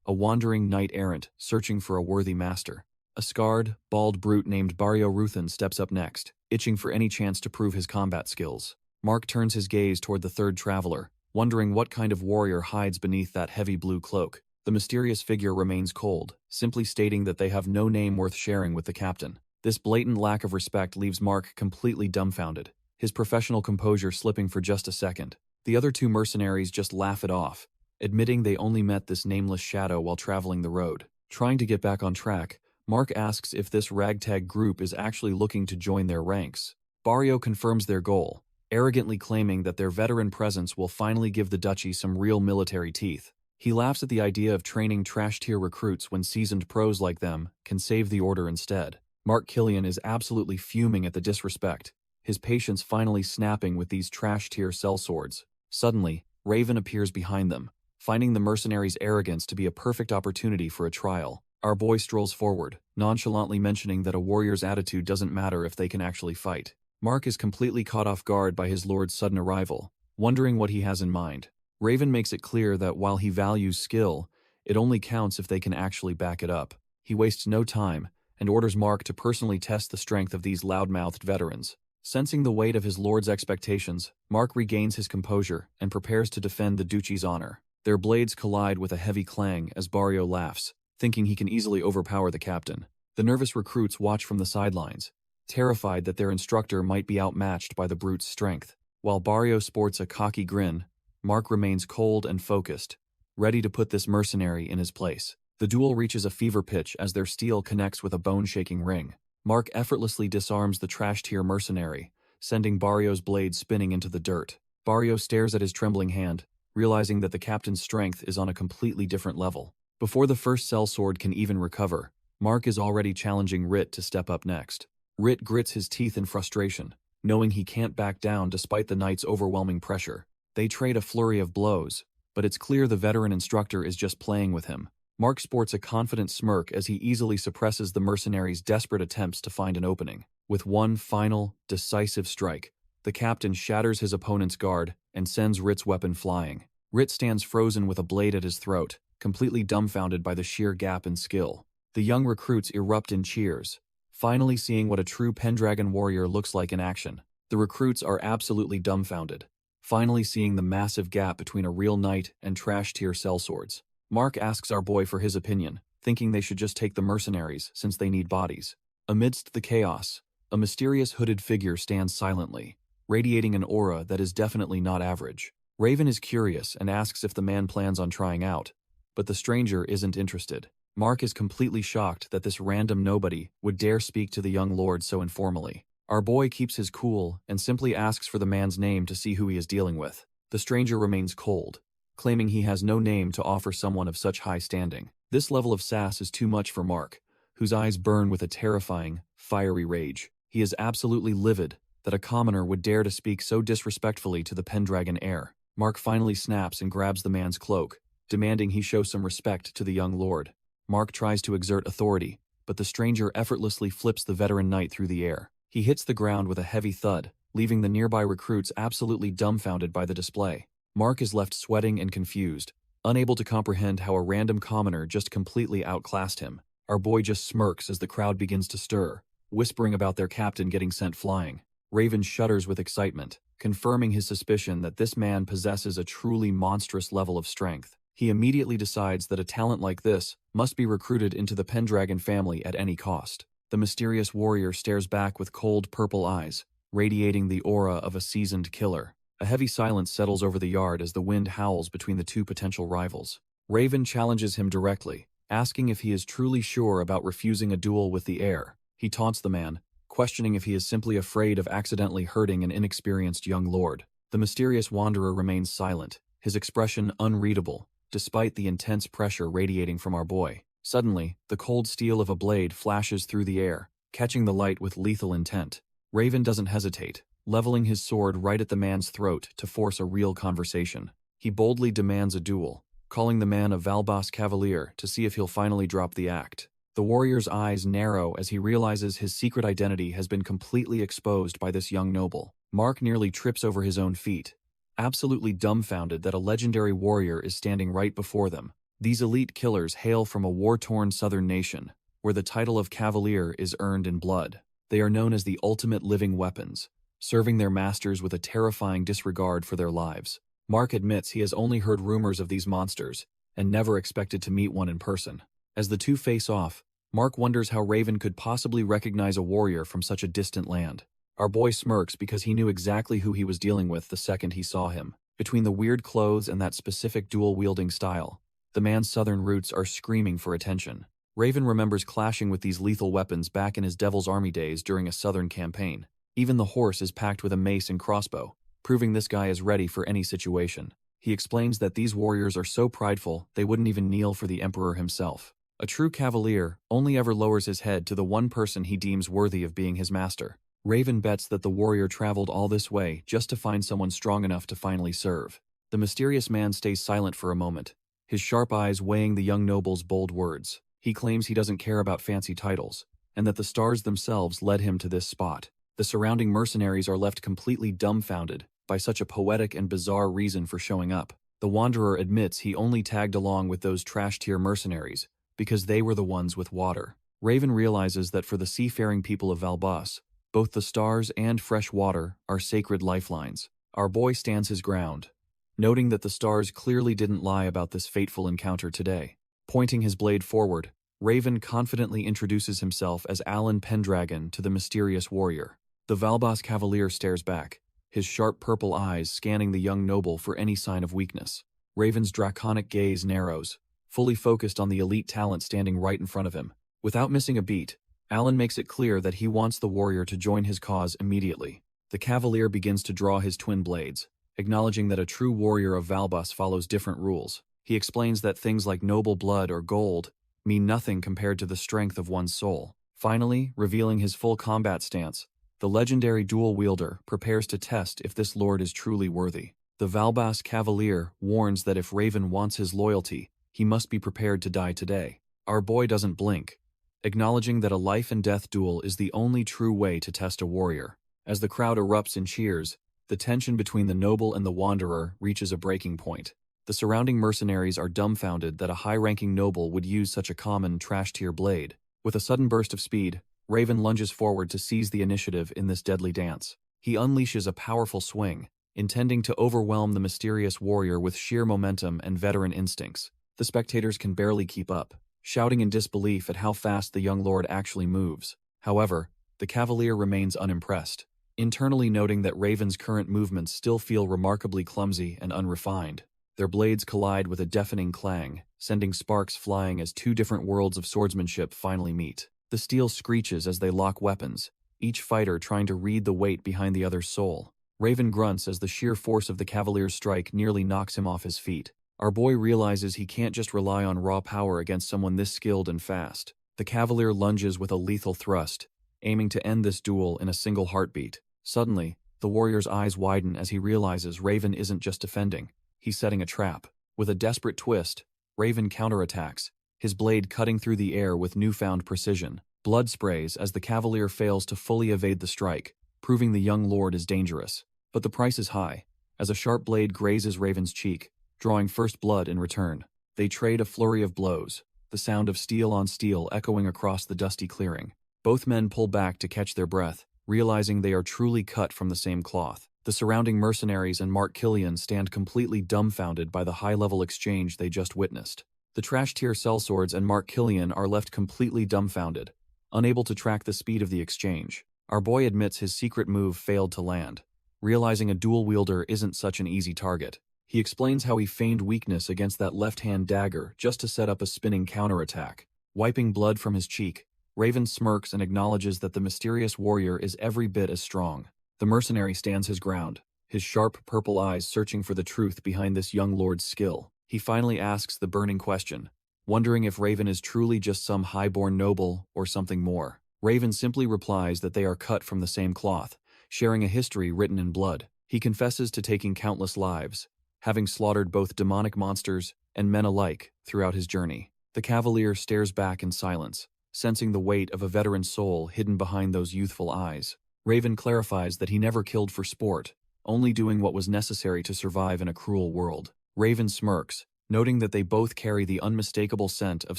a wandering knight-errant searching for a worthy master. A scarred, bald brute named Barrio Ruthan steps up next, itching for any chance to prove his combat skills. Mark turns his gaze toward the third traveler, wondering what kind of warrior hides beneath that heavy blue cloak. The mysterious figure remains cold, simply stating that they have no name worth sharing with the captain. This blatant lack of respect leaves Mark completely dumbfounded, his professional composure slipping for just a second. The other two mercenaries just laugh it off, admitting they only met this nameless shadow while traveling the road. Trying to get back on track, Mark asks if this ragtag group is actually looking to join their ranks. Barrio confirms their goal, arrogantly claiming that their veteran presence will finally give the duchy some real military teeth. He laughs at the idea of training trash-tier recruits when seasoned pros like them can save the order instead. Mark Killian is absolutely fuming at the disrespect, his patience finally snapping with these trash-tier sellswords. Suddenly, Raven appears behind them, finding the mercenaries' arrogance to be a perfect opportunity for a trial. Our boy strolls forward, nonchalantly mentioning that a warrior's attitude doesn't matter if they can actually fight. Mark is completely caught off guard by his lord's sudden arrival, wondering what he has in mind. Raven makes it clear that while he values skill, it only counts if they can actually back it up. He wastes no time, and orders Mark to personally test the strength of these loud-mouthed veterans. Sensing the weight of his lord's expectations, Mark regains his composure and prepares to defend the duchy's honor. Their blades collide with a heavy clang as Barrio laughs, thinking he can easily overpower the captain. The nervous recruits watch from the sidelines, terrified that their instructor might be outmatched by the brute's strength. While Barrio sports a cocky grin, Mark remains cold and focused, ready to put this mercenary in his place. The duel reaches a fever pitch as their steel connects with a bone-shaking ring. Mark effortlessly disarms the trash-tier mercenary, sending Barrio's blade spinning into the dirt. Barrio stares at his trembling hand, realizing that the captain's strength is on a completely different level. Before the first sellsword can even recover, Mark is already challenging Rit to step up next. Rit grits his teeth in frustration, knowing he can't back down despite the knight's overwhelming pressure. They trade a flurry of blows, but it's clear the veteran instructor is just playing with him. Mark sports a confident smirk as he easily suppresses the mercenaries' desperate attempts to find an opening. With one final, decisive strike, the captain shatters his opponent's guard and sends Rit's weapon flying. Rit stands frozen with a blade at his throat, completely dumbfounded by the sheer gap in skill. The young recruits erupt in cheers, finally seeing what a true Pendragon warrior looks like in action. The recruits are absolutely dumbfounded, finally seeing the massive gap between a real knight and trash-tier sellswords. Mark asks our boy for his opinion, thinking they should just take the mercenaries since they need bodies. Amidst the chaos, a mysterious hooded figure stands silently, radiating an aura that is definitely not average. Raven is curious and asks if the man plans on trying out, but the stranger isn't interested. Mark is completely shocked that this random nobody would dare speak to the young lord so informally. Our boy keeps his cool and simply asks for the man's name to see who he is dealing with. The stranger remains cold, claiming he has no name to offer someone of such high standing. This level of sass is too much for Mark, whose eyes burn with a terrifying, fiery rage. He is absolutely livid that a commoner would dare to speak so disrespectfully to the Pendragon heir. Mark finally snaps and grabs the man's cloak, demanding he show some respect to the young lord. Mark tries to exert authority, but the stranger effortlessly flips the veteran knight through the air. He hits the ground with a heavy thud, leaving the nearby recruits absolutely dumbfounded by the display. Mark is left sweating and confused, unable to comprehend how a random commoner just completely outclassed him. Our boy just smirks as the crowd begins to stir, whispering about their captain getting sent flying. Raven shudders with excitement, confirming his suspicion that this man possesses a truly monstrous level of strength. He immediately decides that a talent like this must be recruited into the Pendragon family at any cost. The mysterious warrior stares back with cold purple eyes, radiating the aura of a seasoned killer. A heavy silence settles over the yard as the wind howls between the two potential rivals. Raven challenges him directly, asking if he is truly sure about refusing a duel with the heir. He taunts the man, questioning if he is simply afraid of accidentally hurting an inexperienced young lord. The mysterious wanderer remains silent, his expression unreadable, despite the intense pressure radiating from our boy. Suddenly, the cold steel of a blade flashes through the air, catching the light with lethal intent. Raven doesn't hesitate, leveling his sword right at the man's throat to force a real conversation. He boldly demands a duel, calling the man a Valbas cavalier to see if he'll finally drop the act. The warrior's eyes narrow as he realizes his secret identity has been completely exposed by this young noble. Mark nearly trips over his own feet, absolutely dumbfounded that a legendary warrior is standing right before them. These elite killers hail from a war-torn southern nation, where the title of cavalier is earned in blood. They are known as the ultimate living weapons, serving their masters with a terrifying disregard for their lives. Mark admits he has only heard rumors of these monsters, and never expected to meet one in person. As the two face off, Mark wonders how Raven could possibly recognize a warrior from such a distant land. Our boy smirks because he knew exactly who he was dealing with the second he saw him. Between the weird clothes and that specific dual-wielding style, the man's southern roots are screaming for attention. Raven remembers clashing with these lethal weapons back in his Devil's Army days during a southern campaign. Even the horse is packed with a mace and crossbow, proving this guy is ready for any situation. He explains that these warriors are so prideful they wouldn't even kneel for the emperor himself. A true cavalier only ever lowers his head to the one person he deems worthy of being his master. Raven bets that the warrior traveled all this way just to find someone strong enough to finally serve. The mysterious man stays silent for a moment, his sharp eyes weighing the young noble's bold words. He claims he doesn't care about fancy titles, and that the stars themselves led him to this spot. The surrounding mercenaries are left completely dumbfounded by such a poetic and bizarre reason for showing up. The Wanderer admits he only tagged along with those trash-tier mercenaries because they were the ones with water. Raven realizes that for the seafaring people of Valbas, both the stars and fresh water are sacred lifelines. Our boy stands his ground, noting that the stars clearly didn't lie about this fateful encounter today. Pointing his blade forward, Raven confidently introduces himself as Alan Pendragon to the mysterious warrior. The Valbas cavalier stares back, his sharp purple eyes scanning the young noble for any sign of weakness. Raven's draconic gaze narrows, fully focused on the elite talent standing right in front of him. Without missing a beat, Alan makes it clear that he wants the warrior to join his cause immediately. The cavalier begins to draw his twin blades, acknowledging that a true warrior of Valbas follows different rules. He explains that things like noble blood or gold mean nothing compared to the strength of one's soul. Finally, revealing his full combat stance, the legendary dual wielder prepares to test if this lord is truly worthy. The Valbas cavalier warns that if Raven wants his loyalty, he must be prepared to die today. Our boy doesn't blink, acknowledging that a life-and-death duel is the only true way to test a warrior. As the crowd erupts in cheers, the tension between the noble and the wanderer reaches a breaking point. The surrounding mercenaries are dumbfounded that a high-ranking noble would use such a common trash-tier blade. With a sudden burst of speed, Raven lunges forward to seize the initiative in this deadly dance. He unleashes a powerful swing, intending to overwhelm the mysterious warrior with sheer momentum and veteran instincts. The spectators can barely keep up, shouting in disbelief at how fast the young lord actually moves. However, the cavalier remains unimpressed, internally noting that Raven's current movements still feel remarkably clumsy and unrefined. Their blades collide with a deafening clang, sending sparks flying as two different worlds of swordsmanship finally meet. The steel screeches as they lock weapons, each fighter trying to read the weight behind the other's soul. Raven grunts as the sheer force of the cavalier's strike nearly knocks him off his feet. Our boy realizes he can't just rely on raw power against someone this skilled and fast. The cavalier lunges with a lethal thrust, aiming to end this duel in a single heartbeat. Suddenly, the warrior's eyes widen as he realizes Raven isn't just defending, he's setting a trap. With a desperate twist, Raven counterattacks, his blade cutting through the air with newfound precision. Blood sprays as the cavalier fails to fully evade the strike, proving the young lord is dangerous. But the price is high, as a sharp blade grazes Raven's cheek, drawing first blood in return. They trade a flurry of blows, the sound of steel on steel echoing across the dusty clearing. Both men pull back to catch their breath, realizing they are truly cut from the same cloth. The surrounding mercenaries and Mark Killian stand completely dumbfounded by the high-level exchange they just witnessed. The trash-tier sellswords and Mark Killian are left completely dumbfounded, unable to track the speed of the exchange. Our boy admits his secret move failed to land, realizing a dual wielder isn't such an easy target. He explains how he feigned weakness against that left-hand dagger just to set up a spinning counterattack. Wiping blood from his cheek, Raven smirks and acknowledges that the mysterious warrior is every bit as strong. The mercenary stands his ground, his sharp purple eyes searching for the truth behind this young lord's skill. He finally asks the burning question, wondering if Raven is truly just some high-born noble or something more. Raven simply replies that they are cut from the same cloth, sharing a history written in blood. He confesses to taking countless lives, having slaughtered both demonic monsters and men alike throughout his journey. The cavalier stares back in silence, sensing the weight of a veteran soul hidden behind those youthful eyes. Raven clarifies that he never killed for sport, only doing what was necessary to survive in a cruel world. Raven smirks, noting that they both carry the unmistakable scent of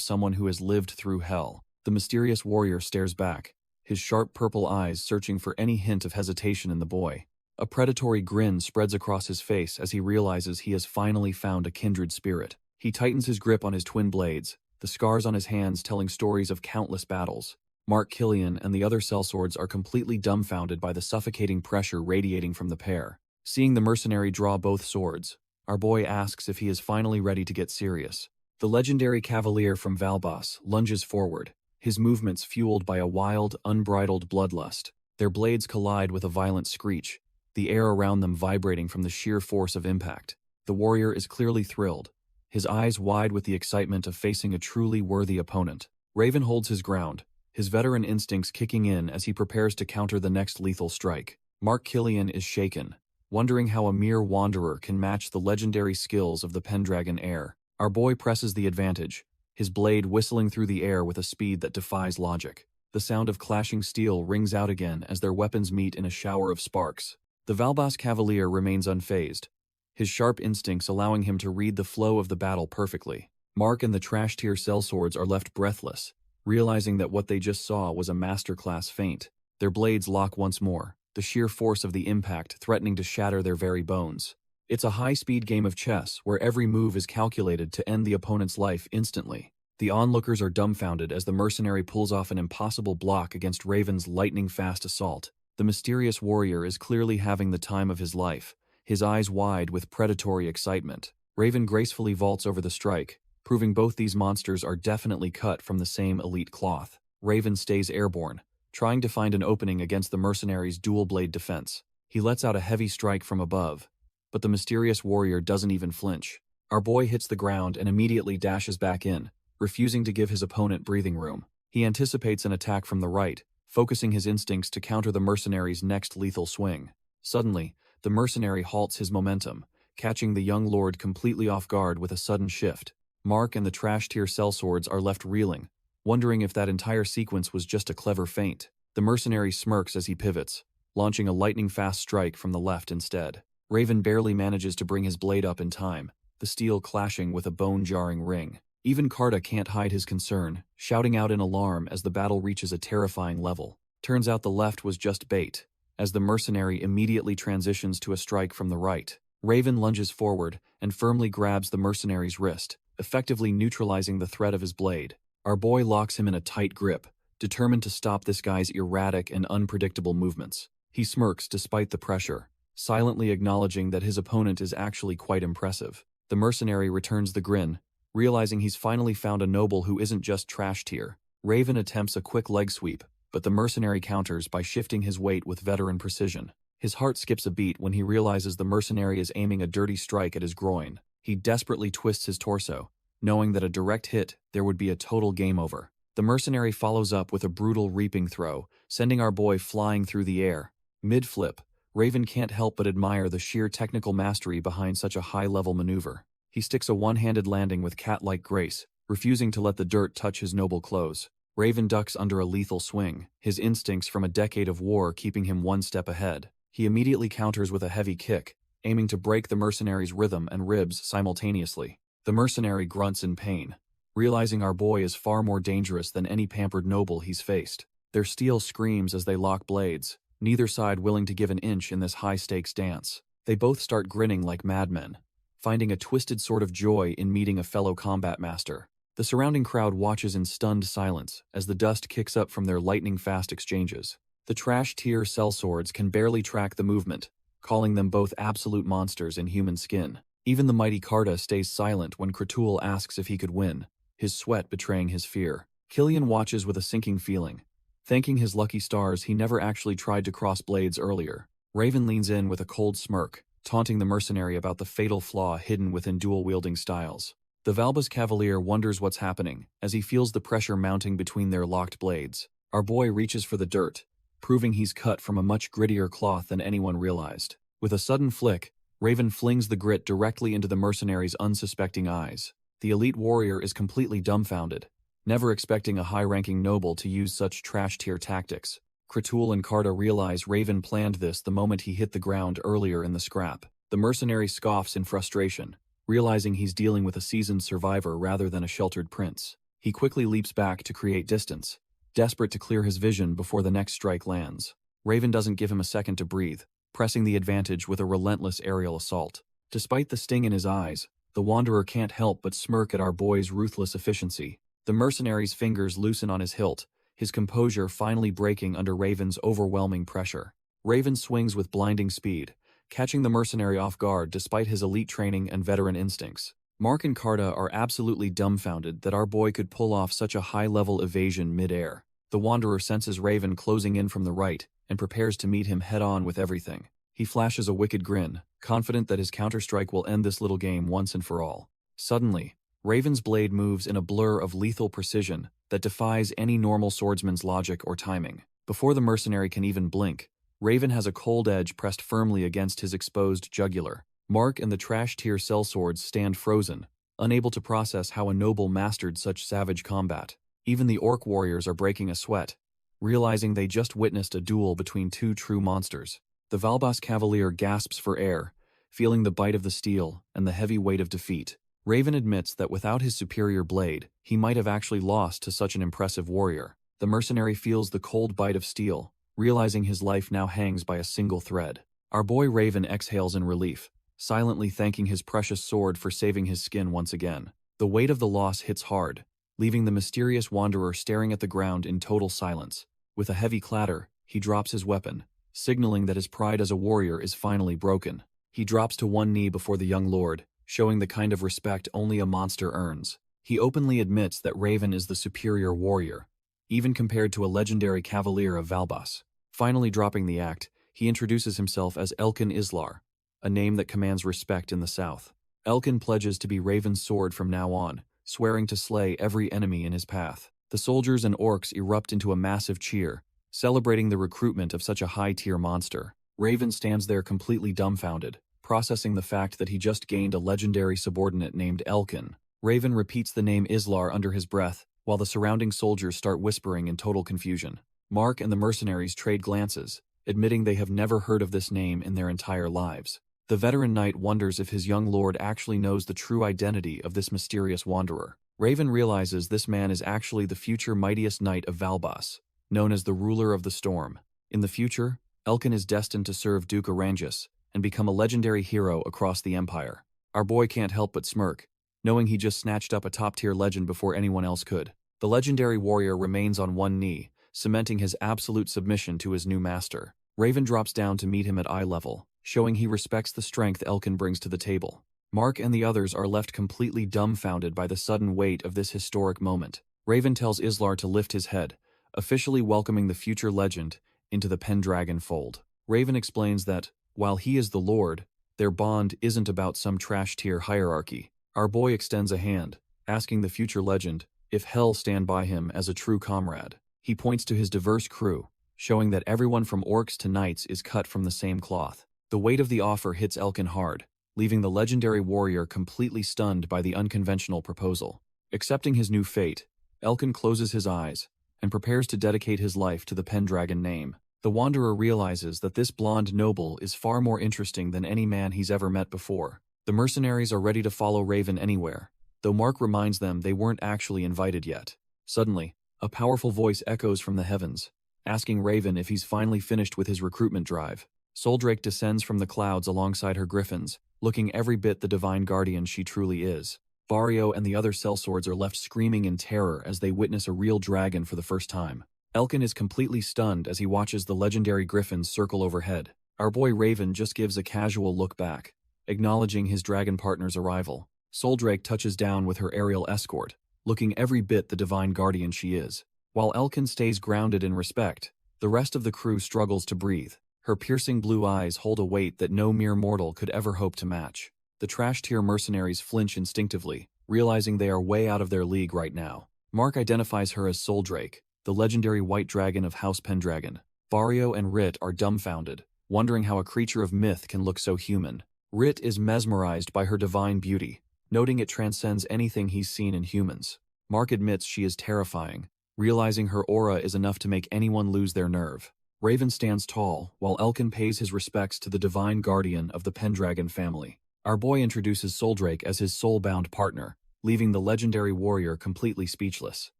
someone who has lived through hell. The mysterious warrior stares back, his sharp purple eyes searching for any hint of hesitation in the boy. A predatory grin spreads across his face as he realizes he has finally found a kindred spirit. He tightens his grip on his twin blades, the scars on his hands telling stories of countless battles. Mark Killian and the other sellswords are completely dumbfounded by the suffocating pressure radiating from the pair. Seeing the mercenary draw both swords, our boy asks if he is finally ready to get serious. The legendary cavalier from Valbas lunges forward, his movements fueled by a wild, unbridled bloodlust. Their blades collide with a violent screech, the air around them vibrating from the sheer force of impact. The warrior is clearly thrilled, his eyes wide with the excitement of facing a truly worthy opponent. Raven holds his ground, his veteran instincts kicking in as he prepares to counter the next lethal strike. Mark Killian is shaken, wondering how a mere wanderer can match the legendary skills of the Pendragon heir. Our boy presses the advantage, his blade whistling through the air with a speed that defies logic. The sound of clashing steel rings out again as their weapons meet in a shower of sparks. The Valbas cavalier remains unfazed, his sharp instincts allowing him to read the flow of the battle perfectly. Mark and the trash-tier sellswords are left breathless, realizing that what they just saw was a masterclass feint. Their blades lock once more, the sheer force of the impact threatening to shatter their very bones. It's a high-speed game of chess where every move is calculated to end the opponent's life instantly. The onlookers are dumbfounded as the mercenary pulls off an impossible block against Raven's lightning-fast assault. The mysterious warrior is clearly having the time of his life, his eyes wide with predatory excitement. Raven gracefully vaults over the strike, proving both these monsters are definitely cut from the same elite cloth. Raven stays airborne, trying to find an opening against the mercenary's dual-blade defense. He lets out a heavy strike from above, but the mysterious warrior doesn't even flinch. Our boy hits the ground and immediately dashes back in, refusing to give his opponent breathing room. He anticipates an attack from the right, focusing his instincts to counter the mercenary's next lethal swing. Suddenly, the mercenary halts his momentum, catching the young lord completely off guard with a sudden shift. Mark and the trash-tier sellswords are left reeling, wondering if that entire sequence was just a clever feint. The mercenary smirks as he pivots, launching a lightning-fast strike from the left instead. Raven barely manages to bring his blade up in time, the steel clashing with a bone-jarring ring. Even Carta can't hide his concern, shouting out in alarm as the battle reaches a terrifying level. Turns out the left was just bait, as the mercenary immediately transitions to a strike from the right. Raven lunges forward and firmly grabs the mercenary's wrist, effectively neutralizing the threat of his blade. Our boy locks him in a tight grip, determined to stop this guy's erratic and unpredictable movements. He smirks despite the pressure, silently acknowledging that his opponent is actually quite impressive. The mercenary returns the grin, realizing he's finally found a noble who isn't just trash tier. Raven attempts a quick leg sweep, but the mercenary counters by shifting his weight with veteran precision. His heart skips a beat when he realizes the mercenary is aiming a dirty strike at his groin. He desperately twists his torso, knowing that a direct hit there would be a total game over. The mercenary follows up with a brutal reaping throw, sending our boy flying through the air. Mid-flip, Raven can't help but admire the sheer technical mastery behind such a high-level maneuver. He sticks a one-handed landing with cat-like grace, refusing to let the dirt touch his noble clothes. Raven ducks under a lethal swing, his instincts from a decade of war keeping him one step ahead. He immediately counters with a heavy kick, aiming to break the mercenary's rhythm and ribs simultaneously. The mercenary grunts in pain, realizing our boy is far more dangerous than any pampered noble he's faced. Their steel screams as they lock blades, neither side willing to give an inch in this high-stakes dance. They both start grinning like madmen, finding a twisted sort of joy in meeting a fellow combat master. The surrounding crowd watches in stunned silence as the dust kicks up from their lightning-fast exchanges. The trash-tier sellswords can barely track the movement, calling them both absolute monsters in human skin. Even the mighty Carta stays silent when Kratul asks if he could win, his sweat betraying his fear. Killian watches with a sinking feeling, thanking his lucky stars he never actually tried to cross blades earlier. Raven leans in with a cold smirk, taunting the mercenary about the fatal flaw hidden within dual-wielding styles. The Valbas cavalier wonders what's happening as he feels the pressure mounting between their locked blades. Our boy reaches for the dirt, proving he's cut from a much grittier cloth than anyone realized. With a sudden flick, Raven flings the grit directly into the mercenary's unsuspecting eyes. The elite warrior is completely dumbfounded, never expecting a high-ranking noble to use such trash-tier tactics. Kratul and Karta realize Raven planned this the moment he hit the ground earlier in the scrap. The mercenary scoffs in frustration, realizing he's dealing with a seasoned survivor rather than a sheltered prince. He quickly leaps back to create distance, desperate to clear his vision before the next strike lands. Raven doesn't give him a second to breathe, pressing the advantage with a relentless aerial assault. Despite the sting in his eyes, the Wanderer can't help but smirk at our boy's ruthless efficiency. The mercenary's fingers loosen on his hilt, his composure finally breaking under Raven's overwhelming pressure. Raven swings with blinding speed, catching the mercenary off guard despite his elite training and veteran instincts. Mark and Karta are absolutely dumbfounded that our boy could pull off such a high-level evasion mid-air. The Wanderer senses Raven closing in from the right and prepares to meet him head-on with everything. He flashes a wicked grin, confident that his counterstrike will end this little game once and for all. Suddenly, Raven's blade moves in a blur of lethal precision that defies any normal swordsman's logic or timing. Before the mercenary can even blink, Raven has a cold edge pressed firmly against his exposed jugular. Mark and the trash-tier sellswords stand frozen, unable to process how a noble mastered such savage combat. Even the orc warriors are breaking a sweat, realizing they just witnessed a duel between two true monsters. The Valbas cavalier gasps for air, feeling the bite of the steel and the heavy weight of defeat. Raven admits that without his superior blade, he might have actually lost to such an impressive warrior. The mercenary feels the cold bite of steel, realizing his life now hangs by a single thread. Our boy Raven exhales in relief, silently thanking his precious sword for saving his skin once again. The weight of the loss hits hard, leaving the mysterious wanderer staring at the ground in total silence. With a heavy clatter, he drops his weapon, signaling that his pride as a warrior is finally broken. He drops to one knee before the young lord, showing the kind of respect only a monster earns. He openly admits that Raven is the superior warrior, even compared to a legendary cavalier of Valbas. Finally dropping the act, he introduces himself as Elkin Islar, a name that commands respect in the south. Elkin pledges to be Raven's sword from now on, swearing to slay every enemy in his path. The soldiers and orcs erupt into a massive cheer, celebrating the recruitment of such a high-tier monster. Raven stands there completely dumbfounded, processing the fact that he just gained a legendary subordinate named Elkin. Raven repeats the name Islar under his breath, while the surrounding soldiers start whispering in total confusion. Mark and the mercenaries trade glances, admitting they have never heard of this name in their entire lives. The veteran knight wonders if his young lord actually knows the true identity of this mysterious wanderer. Raven realizes this man is actually the future mightiest knight of Valbas, known as the ruler of the storm. In the future, Elkin is destined to serve Duke Orangus and become a legendary hero across the empire. Our boy can't help but smirk, knowing he just snatched up a top-tier legend before anyone else could. The legendary warrior remains on one knee, cementing his absolute submission to his new master. Raven drops down to meet him at eye level, showing he respects the strength Elkin brings to the table. Mark and the others are left completely dumbfounded by the sudden weight of this historic moment. Raven tells Islar to lift his head, officially welcoming the future legend into the Pendragon fold. Raven explains that, while he is the lord, their bond isn't about some trash-tier hierarchy. Our boy extends a hand, asking the future legend if Hell stand by him as a true comrade. He points to his diverse crew, showing that everyone from orcs to knights is cut from the same cloth. The weight of the offer hits Elkin hard, leaving the legendary warrior completely stunned by the unconventional proposal. Accepting his new fate, Elkin closes his eyes and prepares to dedicate his life to the Pendragon name. The Wanderer realizes that this blonde noble is far more interesting than any man he's ever met before. The mercenaries are ready to follow Raven anywhere, though Mark reminds them they weren't actually invited yet. Suddenly, a powerful voice echoes from the heavens, asking Raven if he's finally finished with his recruitment drive. Soldrake descends from the clouds alongside her griffins, looking every bit the divine guardian she truly is. Barrio and the other sellswords are left screaming in terror as they witness a real dragon for the first time. Elkin is completely stunned as he watches the legendary griffins circle overhead. Our boy Raven just gives a casual look back, acknowledging his dragon partner's arrival. Soldrake touches down with her aerial escort, looking every bit the divine guardian she is. While Elkin stays grounded in respect, the rest of the crew struggles to breathe. Her piercing blue eyes hold a weight that no mere mortal could ever hope to match. The trash-tier mercenaries flinch instinctively, realizing they are way out of their league right now. Mark identifies her as Soldrake, the legendary white dragon of House Pendragon. Barrio and Rit are dumbfounded, wondering how a creature of myth can look so human. Rit is mesmerized by her divine beauty, noting it transcends anything he's seen in humans. Mark admits she is terrifying, realizing her aura is enough to make anyone lose their nerve. Raven stands tall, while Elkin pays his respects to the divine guardian of the Pendragon family. Our boy introduces Soldrake as his soul-bound partner, leaving the legendary warrior completely speechless.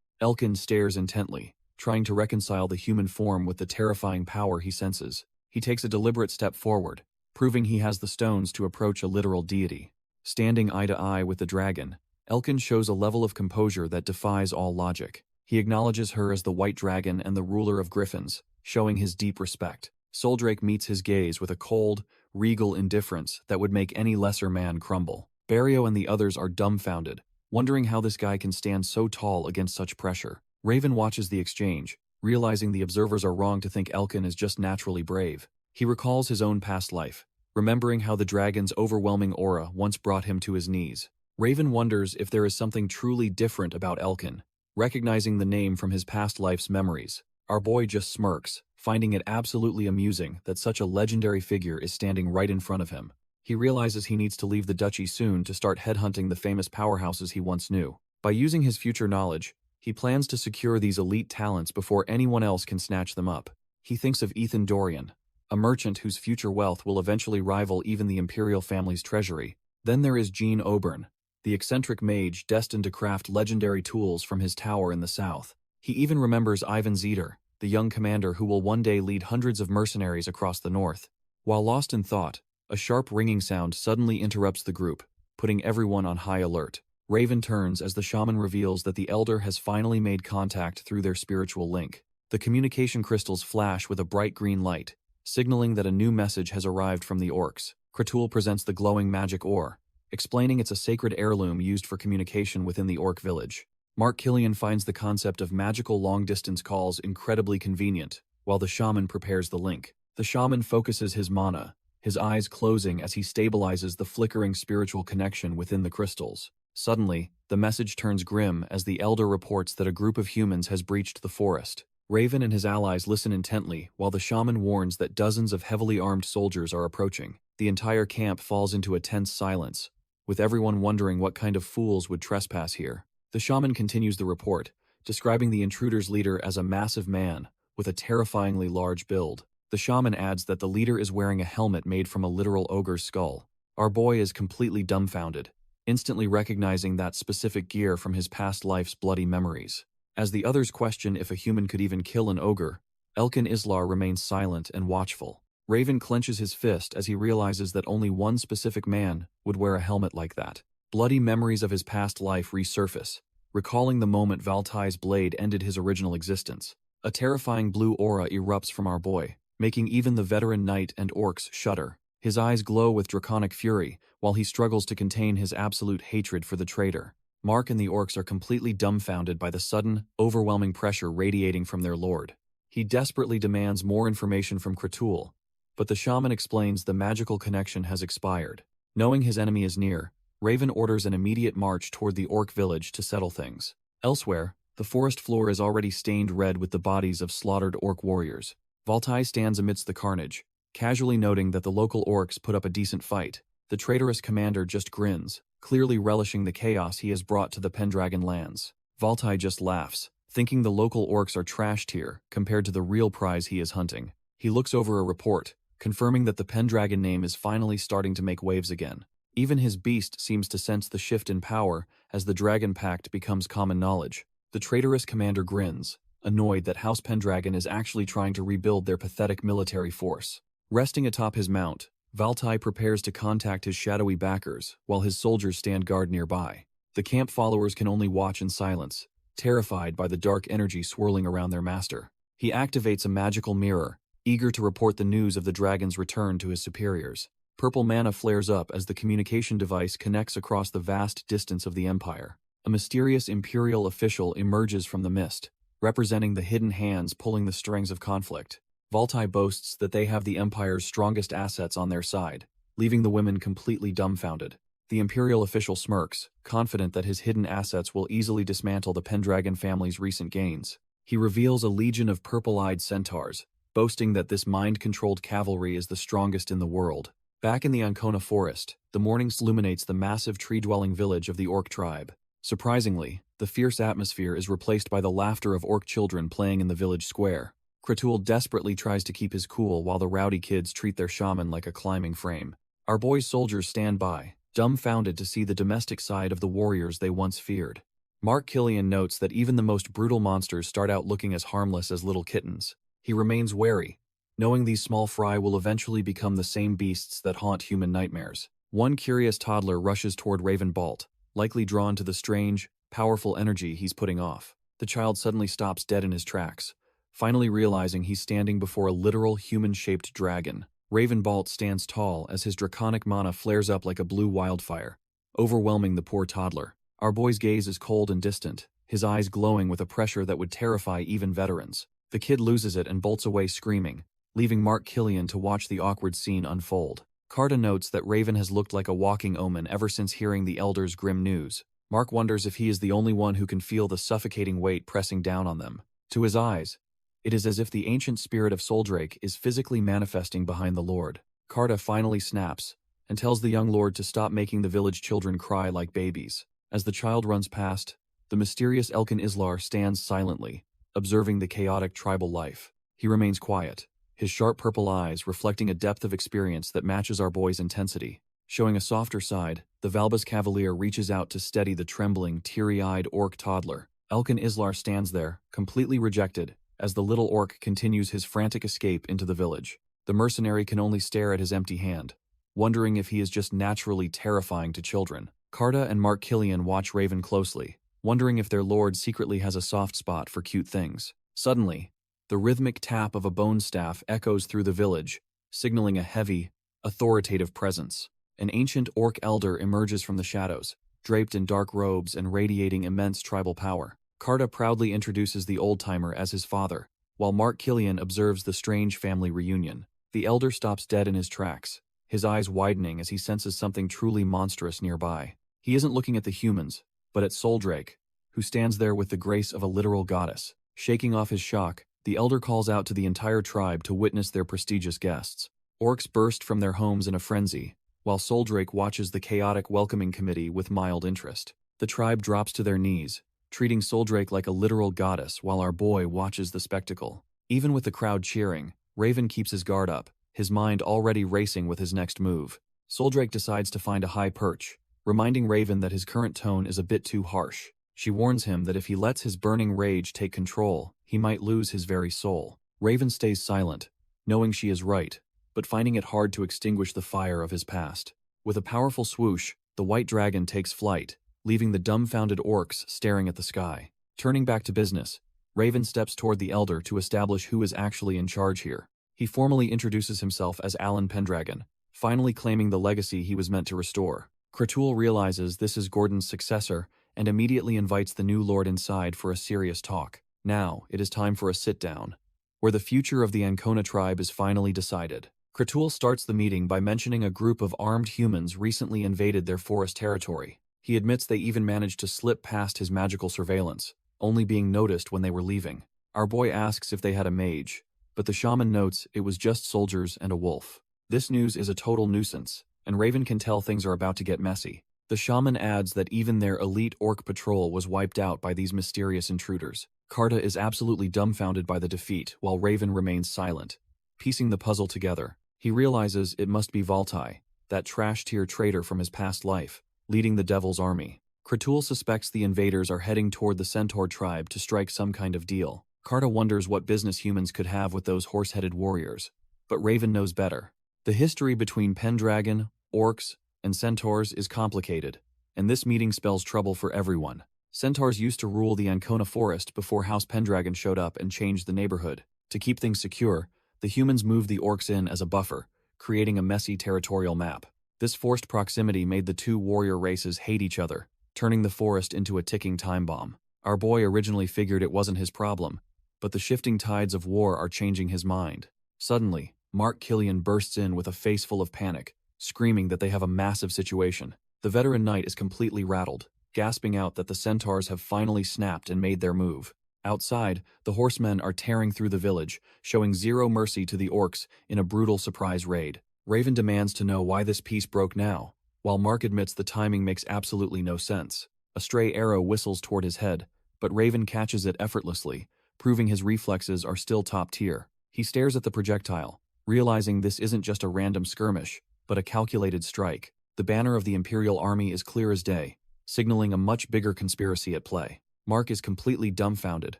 Elkin stares intently, trying to reconcile the human form with the terrifying power he senses. He takes a deliberate step forward, proving he has the stones to approach a literal deity. Standing eye to eye with the dragon, Elkin shows a level of composure that defies all logic. He acknowledges her as the White Dragon and the ruler of griffins, showing his deep respect. Soldrake meets his gaze with a cold, regal indifference that would make any lesser man crumble. Barrio and the others are dumbfounded, wondering how this guy can stand so tall against such pressure. Raven watches the exchange, realizing the observers are wrong to think Elkin is just naturally brave. He recalls his own past life, remembering how the dragon's overwhelming aura once brought him to his knees. Raven wonders if there is something truly different about Elkin, recognizing the name from his past life's memories. Our boy just smirks, finding it absolutely amusing that such a legendary figure is standing right in front of him. He realizes he needs to leave the duchy soon to start headhunting the famous powerhouses he once knew. By using his future knowledge, he plans to secure these elite talents before anyone else can snatch them up. He thinks of Ethan Dorian, a merchant whose future wealth will eventually rival even the imperial family's treasury. Then there is Jean Oburn, the eccentric mage destined to craft legendary tools from his tower in the south. He even remembers Ivan Zeder, the young commander who will one day lead hundreds of mercenaries across the north. While lost in thought, a sharp ringing sound suddenly interrupts the group, putting everyone on high alert. Raven turns as the shaman reveals that the elder has finally made contact through their spiritual link. The communication crystals flash with a bright green light, signaling that a new message has arrived from the orcs. Kratul presents the glowing magic ore, explaining it's a sacred heirloom used for communication within the orc village. Mark Killian finds the concept of magical long-distance calls incredibly convenient, while the shaman prepares the link. The shaman focuses his mana, his eyes closing as he stabilizes the flickering spiritual connection within the crystals. Suddenly, the message turns grim as the elder reports that a group of humans has breached the forest. Raven and his allies listen intently while the shaman warns that dozens of heavily armed soldiers are approaching. The entire camp falls into a tense silence, with everyone wondering what kind of fools would trespass here. The shaman continues the report, describing the intruder's leader as a massive man with a terrifyingly large build. The shaman adds that the leader is wearing a helmet made from a literal ogre's skull. Our boy is completely dumbfounded, instantly recognizing that specific gear from his past life's bloody memories. As the others question if a human could even kill an ogre, Elkin Islar remains silent and watchful. Raven clenches his fist as he realizes that only one specific man would wear a helmet like that. Bloody memories of his past life resurface, recalling the moment Valtai's blade ended his original existence. A terrifying blue aura erupts from our boy, making even the veteran knight and orcs shudder. His eyes glow with draconic fury, while he struggles to contain his absolute hatred for the traitor. Mark and the orcs are completely dumbfounded by the sudden, overwhelming pressure radiating from their lord. He desperately demands more information from Kratul, but the shaman explains the magical connection has expired. Knowing his enemy is near, Raven orders an immediate march toward the orc village to settle things. Elsewhere, the forest floor is already stained red with the bodies of slaughtered orc warriors. Valtai stands amidst the carnage, casually noting that the local orcs put up a decent fight. The traitorous commander just grins, clearly relishing the chaos he has brought to the Pendragon lands. Valtai just laughs, thinking the local orcs are trashed here compared to the real prize he is hunting. He looks over a report, confirming that the Pendragon name is finally starting to make waves again. Even his beast seems to sense the shift in power as the Dragon Pact becomes common knowledge. The traitorous commander grins, annoyed that House Pendragon is actually trying to rebuild their pathetic military force. Resting atop his mount, Valtai prepares to contact his shadowy backers while his soldiers stand guard nearby. The camp followers can only watch in silence, terrified by the dark energy swirling around their master. He activates a magical mirror, eager to report the news of the dragon's return to his superiors. Purple mana flares up as the communication device connects across the vast distance of the Empire. A mysterious imperial official emerges from the mist, representing the hidden hands pulling the strings of conflict. Valtai boasts that they have the Empire's strongest assets on their side, leaving the women completely dumbfounded. The imperial official smirks, confident that his hidden assets will easily dismantle the Pendragon family's recent gains. He reveals a legion of purple-eyed centaurs, boasting that this mind-controlled cavalry is the strongest in the world. Back in the Ancona forest, the morning illuminates the massive tree-dwelling village of the orc tribe. Surprisingly, the fierce atmosphere is replaced by the laughter of orc children playing in the village square. Kratul desperately tries to keep his cool while the rowdy kids treat their shaman like a climbing frame. Our boy's soldiers stand by, dumbfounded to see the domestic side of the warriors they once feared. Mark Killian notes that even the most brutal monsters start out looking as harmless as little kittens. He remains wary, knowing these small fry will eventually become the same beasts that haunt human nightmares. One curious toddler rushes toward Raven Bolt, likely drawn to the strange, powerful energy he's putting off. The child suddenly stops dead in his tracks, finally realizing he's standing before a literal human-shaped dragon. Raven Bolt stands tall as his draconic mana flares up like a blue wildfire, overwhelming the poor toddler. Our boy's gaze is cold and distant, his eyes glowing with a pressure that would terrify even veterans. The kid loses it and bolts away screaming, leaving Mark Killian to watch the awkward scene unfold. Carta notes that Raven has looked like a walking omen ever since hearing the Elder's grim news. Mark wonders if he is the only one who can feel the suffocating weight pressing down on them. To his eyes, it is as if the ancient spirit of Soldrake is physically manifesting behind the Lord. Carta finally snaps and tells the young lord to stop making the village children cry like babies. As the child runs past, the mysterious Elkin Islar stands silently, observing the chaotic tribal life. He remains quiet, his sharp purple eyes reflecting a depth of experience that matches our boy's intensity. Showing a softer side, the Valbus Cavalier reaches out to steady the trembling, teary-eyed orc toddler. Elkin Islar stands there, completely rejected, as the little orc continues his frantic escape into the village. The mercenary can only stare at his empty hand, wondering if he is just naturally terrifying to children. Carta and Mark Killian watch Raven closely, wondering if their lord secretly has a soft spot for cute things. Suddenly, the rhythmic tap of a bone staff echoes through the village, signaling a heavy, authoritative presence. An ancient orc elder emerges from the shadows, draped in dark robes and radiating immense tribal power. Carta proudly introduces the old-timer as his father, while Mark Killian observes the strange family reunion. The elder stops dead in his tracks, his eyes widening as he senses something truly monstrous nearby. He isn't looking at the humans, but at Soldrake, who stands there with the grace of a literal goddess. Shaking off his shock, the elder calls out to the entire tribe to witness their prestigious guests. Orcs burst from their homes in a frenzy, while Soldrake watches the chaotic welcoming committee with mild interest. The tribe drops to their knees, treating Soldrake like a literal goddess while our boy watches the spectacle. Even with the crowd cheering, Raven keeps his guard up, his mind already racing with his next move. Soldrake decides to find a high perch, reminding Raven that his current tone is a bit too harsh. She warns him that if he lets his burning rage take control, he might lose his very soul. Raven stays silent, knowing she is right, but finding it hard to extinguish the fire of his past. With a powerful swoosh, the white dragon takes flight, leaving the dumbfounded orcs staring at the sky. Turning back to business, Raven steps toward the elder to establish who is actually in charge here. He formally introduces himself as Alan Pendragon, finally claiming the legacy he was meant to restore. Kratul realizes this is Gordon's successor and immediately invites the new lord inside for a serious talk. Now, it is time for a sit-down, where the future of the Ancona tribe is finally decided. Kratul starts the meeting by mentioning a group of armed humans recently invaded their forest territory. He admits they even managed to slip past his magical surveillance, only being noticed when they were leaving. Our boy asks if they had a mage, but the shaman notes it was just soldiers and a wolf. This news is a total nuisance, and Raven can tell things are about to get messy. The shaman adds that even their elite orc patrol was wiped out by these mysterious intruders. Carta is absolutely dumbfounded by the defeat, while Raven remains silent. Piecing the puzzle together, he realizes it must be Valtai, that trash-tier traitor from his past life, leading the Devil's army. Kratul suspects the invaders are heading toward the Centaur tribe to strike some kind of deal. Carta wonders what business humans could have with those horse-headed warriors, but Raven knows better. The history between Pendragon, orcs, and centaurs is complicated, and this meeting spells trouble for everyone. Centaurs used to rule the Ancona forest before House Pendragon showed up and changed the neighborhood. To keep things secure, the humans moved the orcs in as a buffer, creating a messy territorial map. This forced proximity made the two warrior races hate each other, turning the forest into a ticking time bomb. Our boy originally figured it wasn't his problem, but the shifting tides of war are changing his mind. Suddenly, Mark Killian bursts in with a face full of panic, screaming that they have a massive situation. The veteran knight is completely rattled, gasping out that the centaurs have finally snapped and made their move. Outside, the horsemen are tearing through the village, showing zero mercy to the orcs in a brutal surprise raid. Raven demands to know why this peace broke now, while Mark admits the timing makes absolutely no sense. A stray arrow whistles toward his head, but Raven catches it effortlessly, proving his reflexes are still top tier. He stares at the projectile, realizing this isn't just a random skirmish, but a calculated strike. The banner of the Imperial Army is clear as day, signaling a much bigger conspiracy at play. Mark is completely dumbfounded,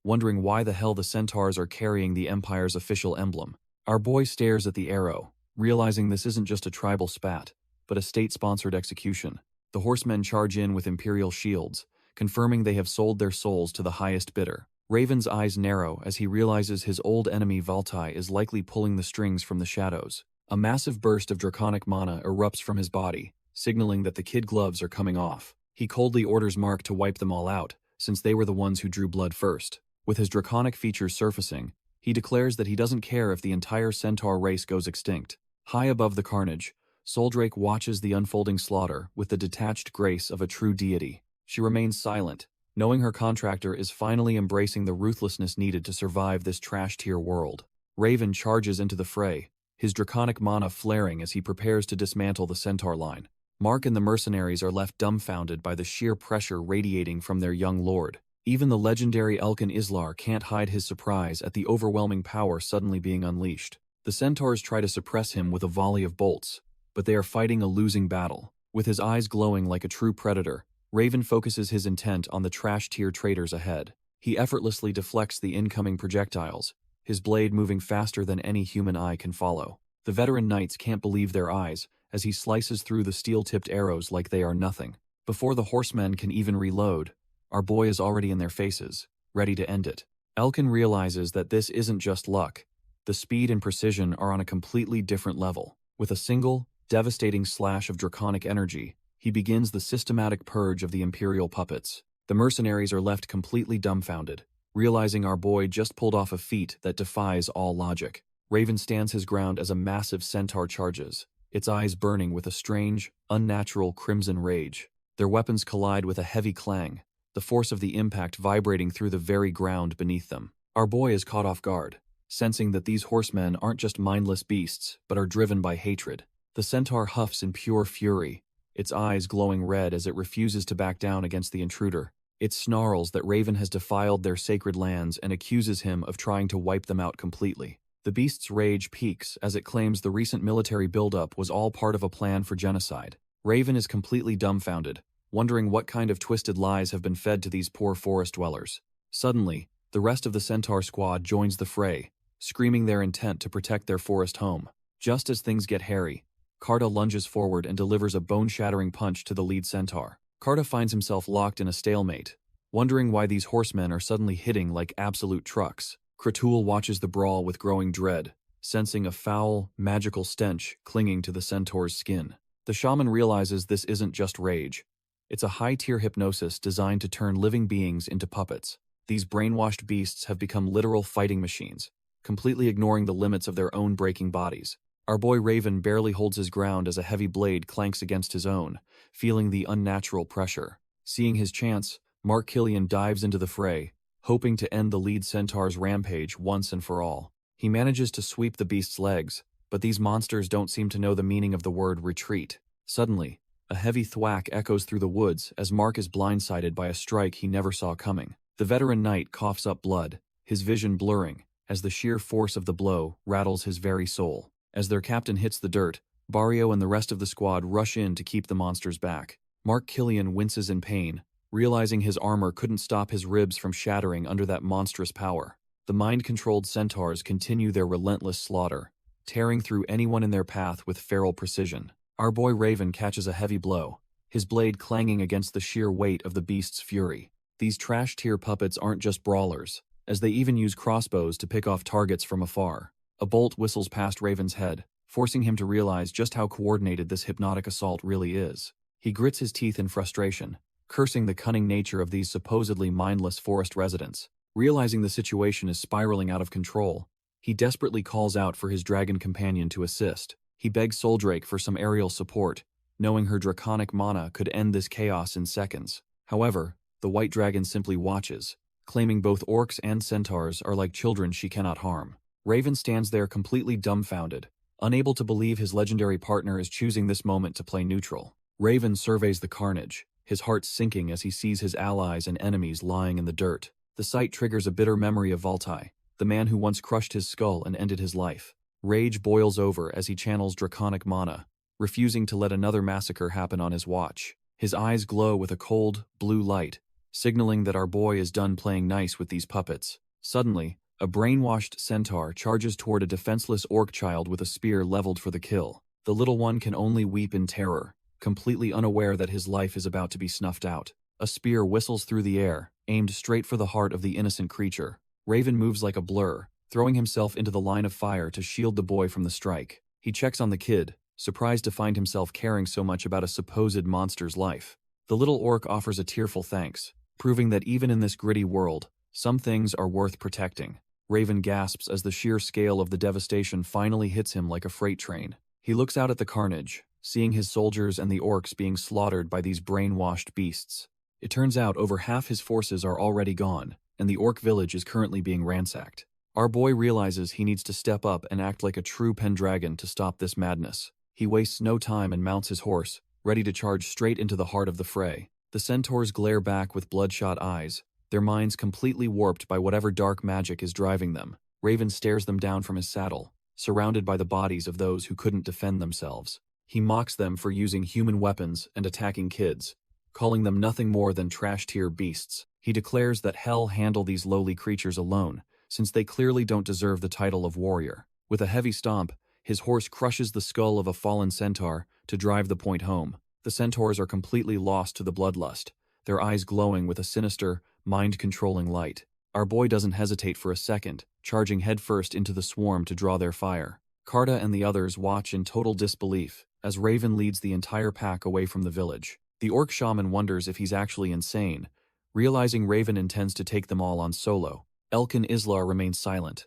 wondering why the hell the centaurs are carrying the Empire's official emblem. Our boy stares at the arrow, realizing this isn't just a tribal spat, but a state-sponsored execution. The horsemen charge in with Imperial shields, confirming they have sold their souls to the highest bidder. Raven's eyes narrow as he realizes his old enemy Valtai is likely pulling the strings from the shadows. A massive burst of draconic mana erupts from his body, signaling that the kid gloves are coming off. He coldly orders Mark to wipe them all out, since they were the ones who drew blood first. With his draconic features surfacing, he declares that he doesn't care if the entire centaur race goes extinct. High above the carnage, Soldrake watches the unfolding slaughter with the detached grace of a true deity. She remains silent, knowing her contractor is finally embracing the ruthlessness needed to survive this trash-tier world. Raven charges into the fray, his draconic mana flaring as he prepares to dismantle the centaur line. Mark and the mercenaries are left dumbfounded by the sheer pressure radiating from their young lord. Even the legendary Elkin Islar can't hide his surprise at the overwhelming power suddenly being unleashed. The centaurs try to suppress him with a volley of bolts, but they are fighting a losing battle. With his eyes glowing like a true predator, Raven focuses his intent on the trash-tier traitors ahead. He effortlessly deflects the incoming projectiles, his blade moving faster than any human eye can follow. The veteran knights can't believe their eyes as he slices through the steel-tipped arrows like they are nothing. Before the horsemen can even reload, our boy is already in their faces, ready to end it. Elkin realizes that this isn't just luck. The speed and precision are on a completely different level. With a single, devastating slash of draconic energy, he begins the systematic purge of the Imperial puppets. The mercenaries are left completely dumbfounded, realizing our boy just pulled off a feat that defies all logic. Raven stands his ground as a massive centaur charges, its eyes burning with a strange, unnatural crimson rage. Their weapons collide with a heavy clang, the force of the impact vibrating through the very ground beneath them. Our boy is caught off guard, sensing that these horsemen aren't just mindless beasts, but are driven by hatred. The centaur huffs in pure fury, its eyes glowing red as it refuses to back down against the intruder. It snarls that Raven has defiled their sacred lands and accuses him of trying to wipe them out completely. The beast's rage peaks as it claims the recent military buildup was all part of a plan for genocide. Raven is completely dumbfounded, wondering what kind of twisted lies have been fed to these poor forest dwellers. Suddenly, the rest of the centaur squad joins the fray, screaming their intent to protect their forest home. Just as things get hairy, Carta lunges forward and delivers a bone-shattering punch to the lead centaur. Carta finds himself locked in a stalemate, wondering why these horsemen are suddenly hitting like absolute trucks. Kratul watches the brawl with growing dread, sensing a foul, magical stench clinging to the centaur's skin. The shaman realizes this isn't just rage. It's a high-tier hypnosis designed to turn living beings into puppets. These brainwashed beasts have become literal fighting machines, completely ignoring the limits of their own breaking bodies. Our boy Raven barely holds his ground as a heavy blade clanks against his own, feeling the unnatural pressure. Seeing his chance, Mark Killian dives into the fray, hoping to end the lead centaur's rampage once and for all. He manages to sweep the beast's legs, but these monsters don't seem to know the meaning of the word retreat. Suddenly, a heavy thwack echoes through the woods as Mark is blindsided by a strike he never saw coming. The veteran knight coughs up blood, his vision blurring, as the sheer force of the blow rattles his very soul. As their captain hits the dirt, Barrio and the rest of the squad rush in to keep the monsters back. Mark Killian winces in pain, realizing his armor couldn't stop his ribs from shattering under that monstrous power. The mind-controlled centaurs continue their relentless slaughter, tearing through anyone in their path with feral precision. Our boy Raven catches a heavy blow, his blade clanging against the sheer weight of the beast's fury. These trash-tier puppets aren't just brawlers, as they even use crossbows to pick off targets from afar. A bolt whistles past Raven's head, forcing him to realize just how coordinated this hypnotic assault really is. He grits his teeth in frustration, cursing the cunning nature of these supposedly mindless forest residents. Realizing the situation is spiraling out of control, he desperately calls out for his dragon companion to assist. He begs Soldrake for some aerial support, knowing her draconic mana could end this chaos in seconds. However, the white dragon simply watches, claiming both orcs and centaurs are like children she cannot harm. Raven stands there completely dumbfounded, unable to believe his legendary partner is choosing this moment to play neutral. Raven surveys the carnage, his heart sinking as he sees his allies and enemies lying in the dirt. The sight triggers a bitter memory of Valtai, the man who once crushed his skull and ended his life. Rage boils over as he channels draconic mana, refusing to let another massacre happen on his watch. His eyes glow with a cold, blue light, signaling that our boy is done playing nice with these puppets. Suddenly, a brainwashed centaur charges toward a defenseless orc child with a spear leveled for the kill. The little one can only weep in terror, completely unaware that his life is about to be snuffed out. A spear whistles through the air, aimed straight for the heart of the innocent creature. Raven moves like a blur, throwing himself into the line of fire to shield the boy from the strike. He checks on the kid, surprised to find himself caring so much about a supposed monster's life. The little orc offers a tearful thanks, proving that even in this gritty world, some things are worth protecting. Raven gasps as the sheer scale of the devastation finally hits him like a freight train. He looks out at the carnage, seeing his soldiers and the orcs being slaughtered by these brainwashed beasts. It turns out over half his forces are already gone, and the orc village is currently being ransacked. Our boy realizes he needs to step up and act like a true Pendragon to stop this madness. He wastes no time and mounts his horse, ready to charge straight into the heart of the fray. The centaurs glare back with bloodshot eyes, their minds completely warped by whatever dark magic is driving them. Raven stares them down from his saddle, surrounded by the bodies of those who couldn't defend themselves. He mocks them for using human weapons and attacking kids, calling them nothing more than trash-tier beasts. He declares that hell handle these lowly creatures alone, since they clearly don't deserve the title of warrior. With a heavy stomp, his horse crushes the skull of a fallen centaur to drive the point home. The centaurs are completely lost to the bloodlust, their eyes glowing with a sinister, mind-controlling light. Our boy doesn't hesitate for a second, charging headfirst into the swarm to draw their fire. Carta and the others watch in total disbelief as Raven leads the entire pack away from the village. The orc shaman wonders if he's actually insane, realizing Raven intends to take them all on solo. Elkin Islar remains silent,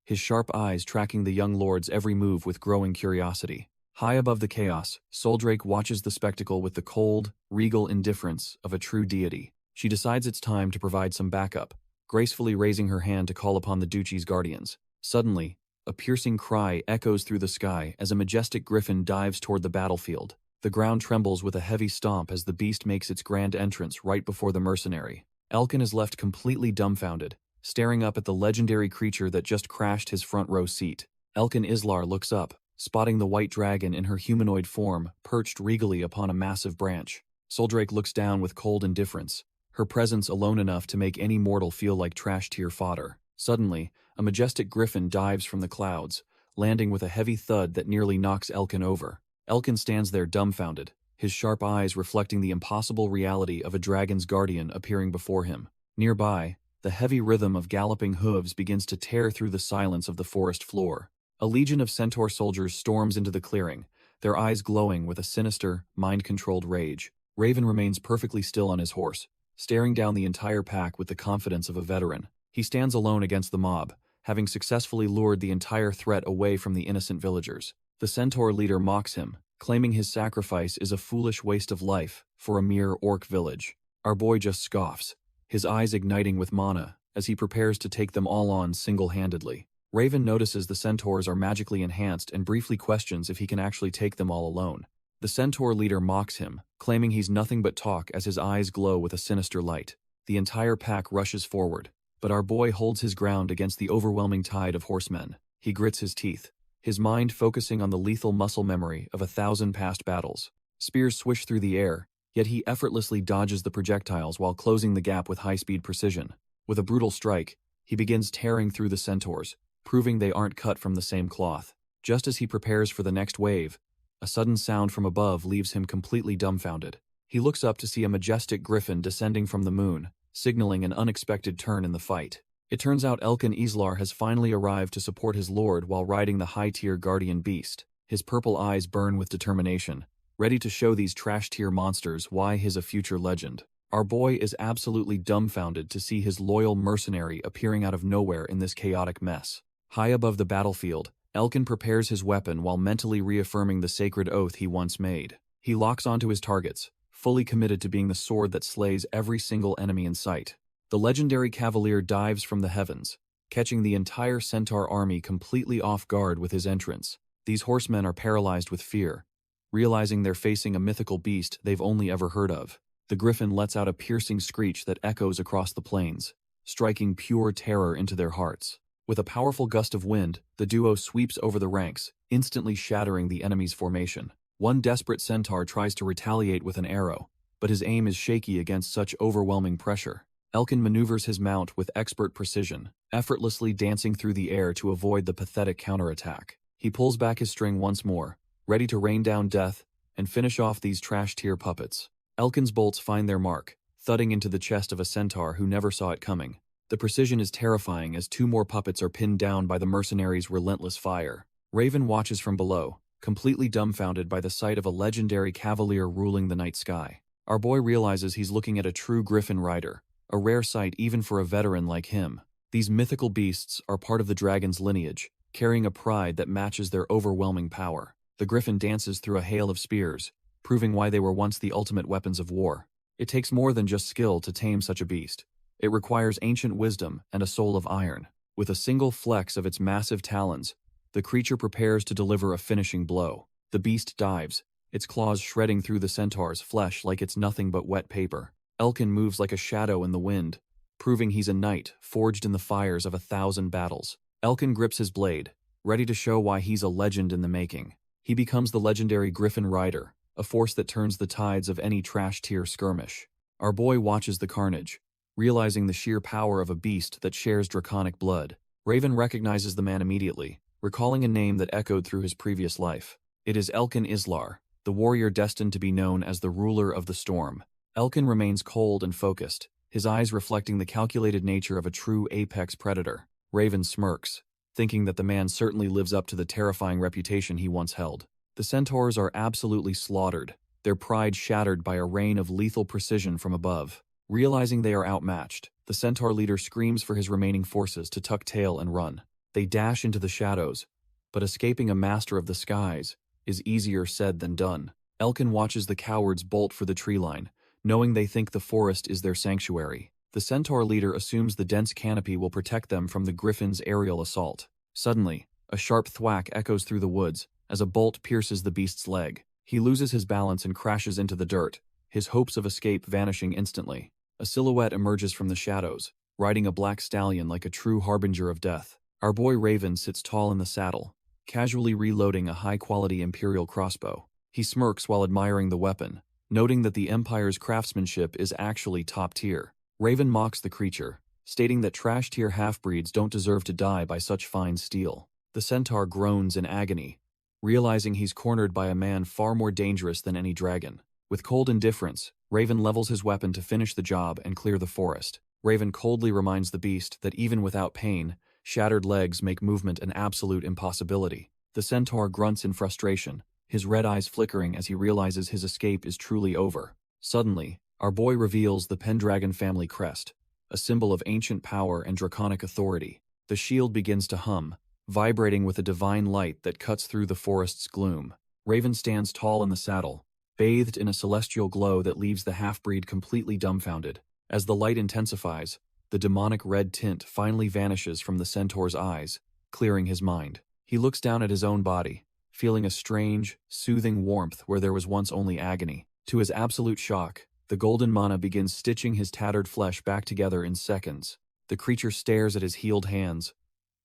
his sharp eyes tracking the young lord's every move with growing curiosity. High above the chaos, Soldrake watches the spectacle with the cold, regal indifference of a true deity. She decides it's time to provide some backup, gracefully raising her hand to call upon the Duchy's guardians. Suddenly, a piercing cry echoes through the sky as a majestic griffin dives toward the battlefield. The ground trembles with a heavy stomp as the beast makes its grand entrance right before the mercenary. Elkin is left completely dumbfounded, staring up at the legendary creature that just crashed his front row seat. Elkin Islar looks up, spotting the white dragon in her humanoid form perched regally upon a massive branch. Soldrake looks down with cold indifference, her presence alone enough to make any mortal feel like trash-tier fodder. Suddenly, a majestic griffin dives from the clouds, landing with a heavy thud that nearly knocks Elkin over. Elkin stands there dumbfounded, his sharp eyes reflecting the impossible reality of a dragon's guardian appearing before him. Nearby, the heavy rhythm of galloping hooves begins to tear through the silence of the forest floor. A legion of centaur soldiers storms into the clearing, their eyes glowing with a sinister, mind-controlled rage. Raven remains perfectly still on his horse, staring down the entire pack with the confidence of a veteran. He stands alone against the mob, having successfully lured the entire threat away from the innocent villagers. The centaur leader mocks him, claiming his sacrifice is a foolish waste of life for a mere orc village. Our boy just scoffs, his eyes igniting with mana as he prepares to take them all on single-handedly. Raven notices the centaurs are magically enhanced and briefly questions if he can actually take them all alone. The centaur leader mocks him, claiming he's nothing but talk as his eyes glow with a sinister light. The entire pack rushes forward, but our boy holds his ground against the overwhelming tide of horsemen. He grits his teeth, his mind focusing on the lethal muscle memory of 1,000 past battles. Spears swish through the air, yet he effortlessly dodges the projectiles while closing the gap with high-speed precision. With a brutal strike, he begins tearing through the centaurs, proving they aren't cut from the same cloth. Just as he prepares for the next wave, a sudden sound from above leaves him completely dumbfounded. He looks up to see a majestic griffin descending from the moon, signaling an unexpected turn in the fight. It turns out Elkin Islar has finally arrived to support his lord while riding the high-tier guardian beast. His purple eyes burn with determination, ready to show these trash-tier monsters why he's a future legend. Our boy is absolutely dumbfounded to see his loyal mercenary appearing out of nowhere in this chaotic mess. High above the battlefield, Elkin prepares his weapon while mentally reaffirming the sacred oath he once made. He locks onto his targets, fully committed to being the sword that slays every single enemy in sight. The legendary cavalier dives from the heavens, catching the entire centaur army completely off guard with his entrance. These horsemen are paralyzed with fear, realizing they're facing a mythical beast they've only ever heard of. The griffin lets out a piercing screech that echoes across the plains, striking pure terror into their hearts. With a powerful gust of wind, the duo sweeps over the ranks, instantly shattering the enemy's formation. One desperate centaur tries to retaliate with an arrow, but his aim is shaky against such overwhelming pressure. Elkin maneuvers his mount with expert precision, effortlessly dancing through the air to avoid the pathetic counterattack. He pulls back his string once more, ready to rain down death and finish off these trash-tier puppets. Elkin's bolts find their mark, thudding into the chest of a centaur who never saw it coming. The precision is terrifying as 2 more puppets are pinned down by the mercenaries' relentless fire. Raven watches from below, completely dumbfounded by the sight of a legendary cavalier ruling the night sky. Our boy realizes he's looking at a true griffin rider, a rare sight even for a veteran like him. These mythical beasts are part of the dragon's lineage, carrying a pride that matches their overwhelming power. The griffin dances through a hail of spears, proving why they were once the ultimate weapons of war. It takes more than just skill to tame such a beast. It requires ancient wisdom and a soul of iron. With a single flex of its massive talons, the creature prepares to deliver a finishing blow. The beast dives, its claws shredding through the centaur's flesh like it's nothing but wet paper. Elkin moves like a shadow in the wind, proving he's a knight forged in the fires of 1,000 battles. Elkin grips his blade, ready to show why he's a legend in the making. He becomes the legendary Griffin Rider, a force that turns the tides of any trash-tier skirmish. Our boy watches the carnage, realizing the sheer power of a beast that shares draconic blood. Raven recognizes the man immediately, recalling a name that echoed through his previous life. It is Elkin Islar, the warrior destined to be known as the ruler of the storm. Elkin remains cold and focused, his eyes reflecting the calculated nature of a true apex predator. Raven smirks, thinking that the man certainly lives up to the terrifying reputation he once held. The centaurs are absolutely slaughtered, their pride shattered by a rain of lethal precision from above. Realizing they are outmatched, the centaur leader screams for his remaining forces to tuck tail and run. They dash into the shadows, but escaping a master of the skies is easier said than done. Elkin watches the cowards bolt for the tree line, knowing they think the forest is their sanctuary. The centaur leader assumes the dense canopy will protect them from the griffin's aerial assault. Suddenly, a sharp thwack echoes through the woods as a bolt pierces the beast's leg. He loses his balance and crashes into the dirt, his hopes of escape vanishing instantly. A silhouette emerges from the shadows, riding a black stallion like a true harbinger of death. Our boy Raven sits tall in the saddle, casually reloading a high-quality Imperial crossbow. He smirks while admiring the weapon, noting that the Empire's craftsmanship is actually top tier. Raven mocks the creature, stating that trash-tier half-breeds don't deserve to die by such fine steel. The centaur groans in agony, realizing he's cornered by a man far more dangerous than any dragon. With cold indifference, Raven levels his weapon to finish the job and clear the forest. Raven coldly reminds the beast that even without pain, shattered legs make movement an absolute impossibility. The centaur grunts in frustration, his red eyes flickering as he realizes his escape is truly over. Suddenly, our boy reveals the Pendragon family crest, a symbol of ancient power and draconic authority. The shield begins to hum, vibrating with a divine light that cuts through the forest's gloom. Raven stands tall in the saddle, bathed in a celestial glow that leaves the half-breed completely dumbfounded. As the light intensifies, the demonic red tint finally vanishes from the centaur's eyes, clearing his mind. He looks down at his own body, feeling a strange, soothing warmth where there was once only agony. To his absolute shock, the golden mana begins stitching his tattered flesh back together in seconds. The creature stares at his healed hands,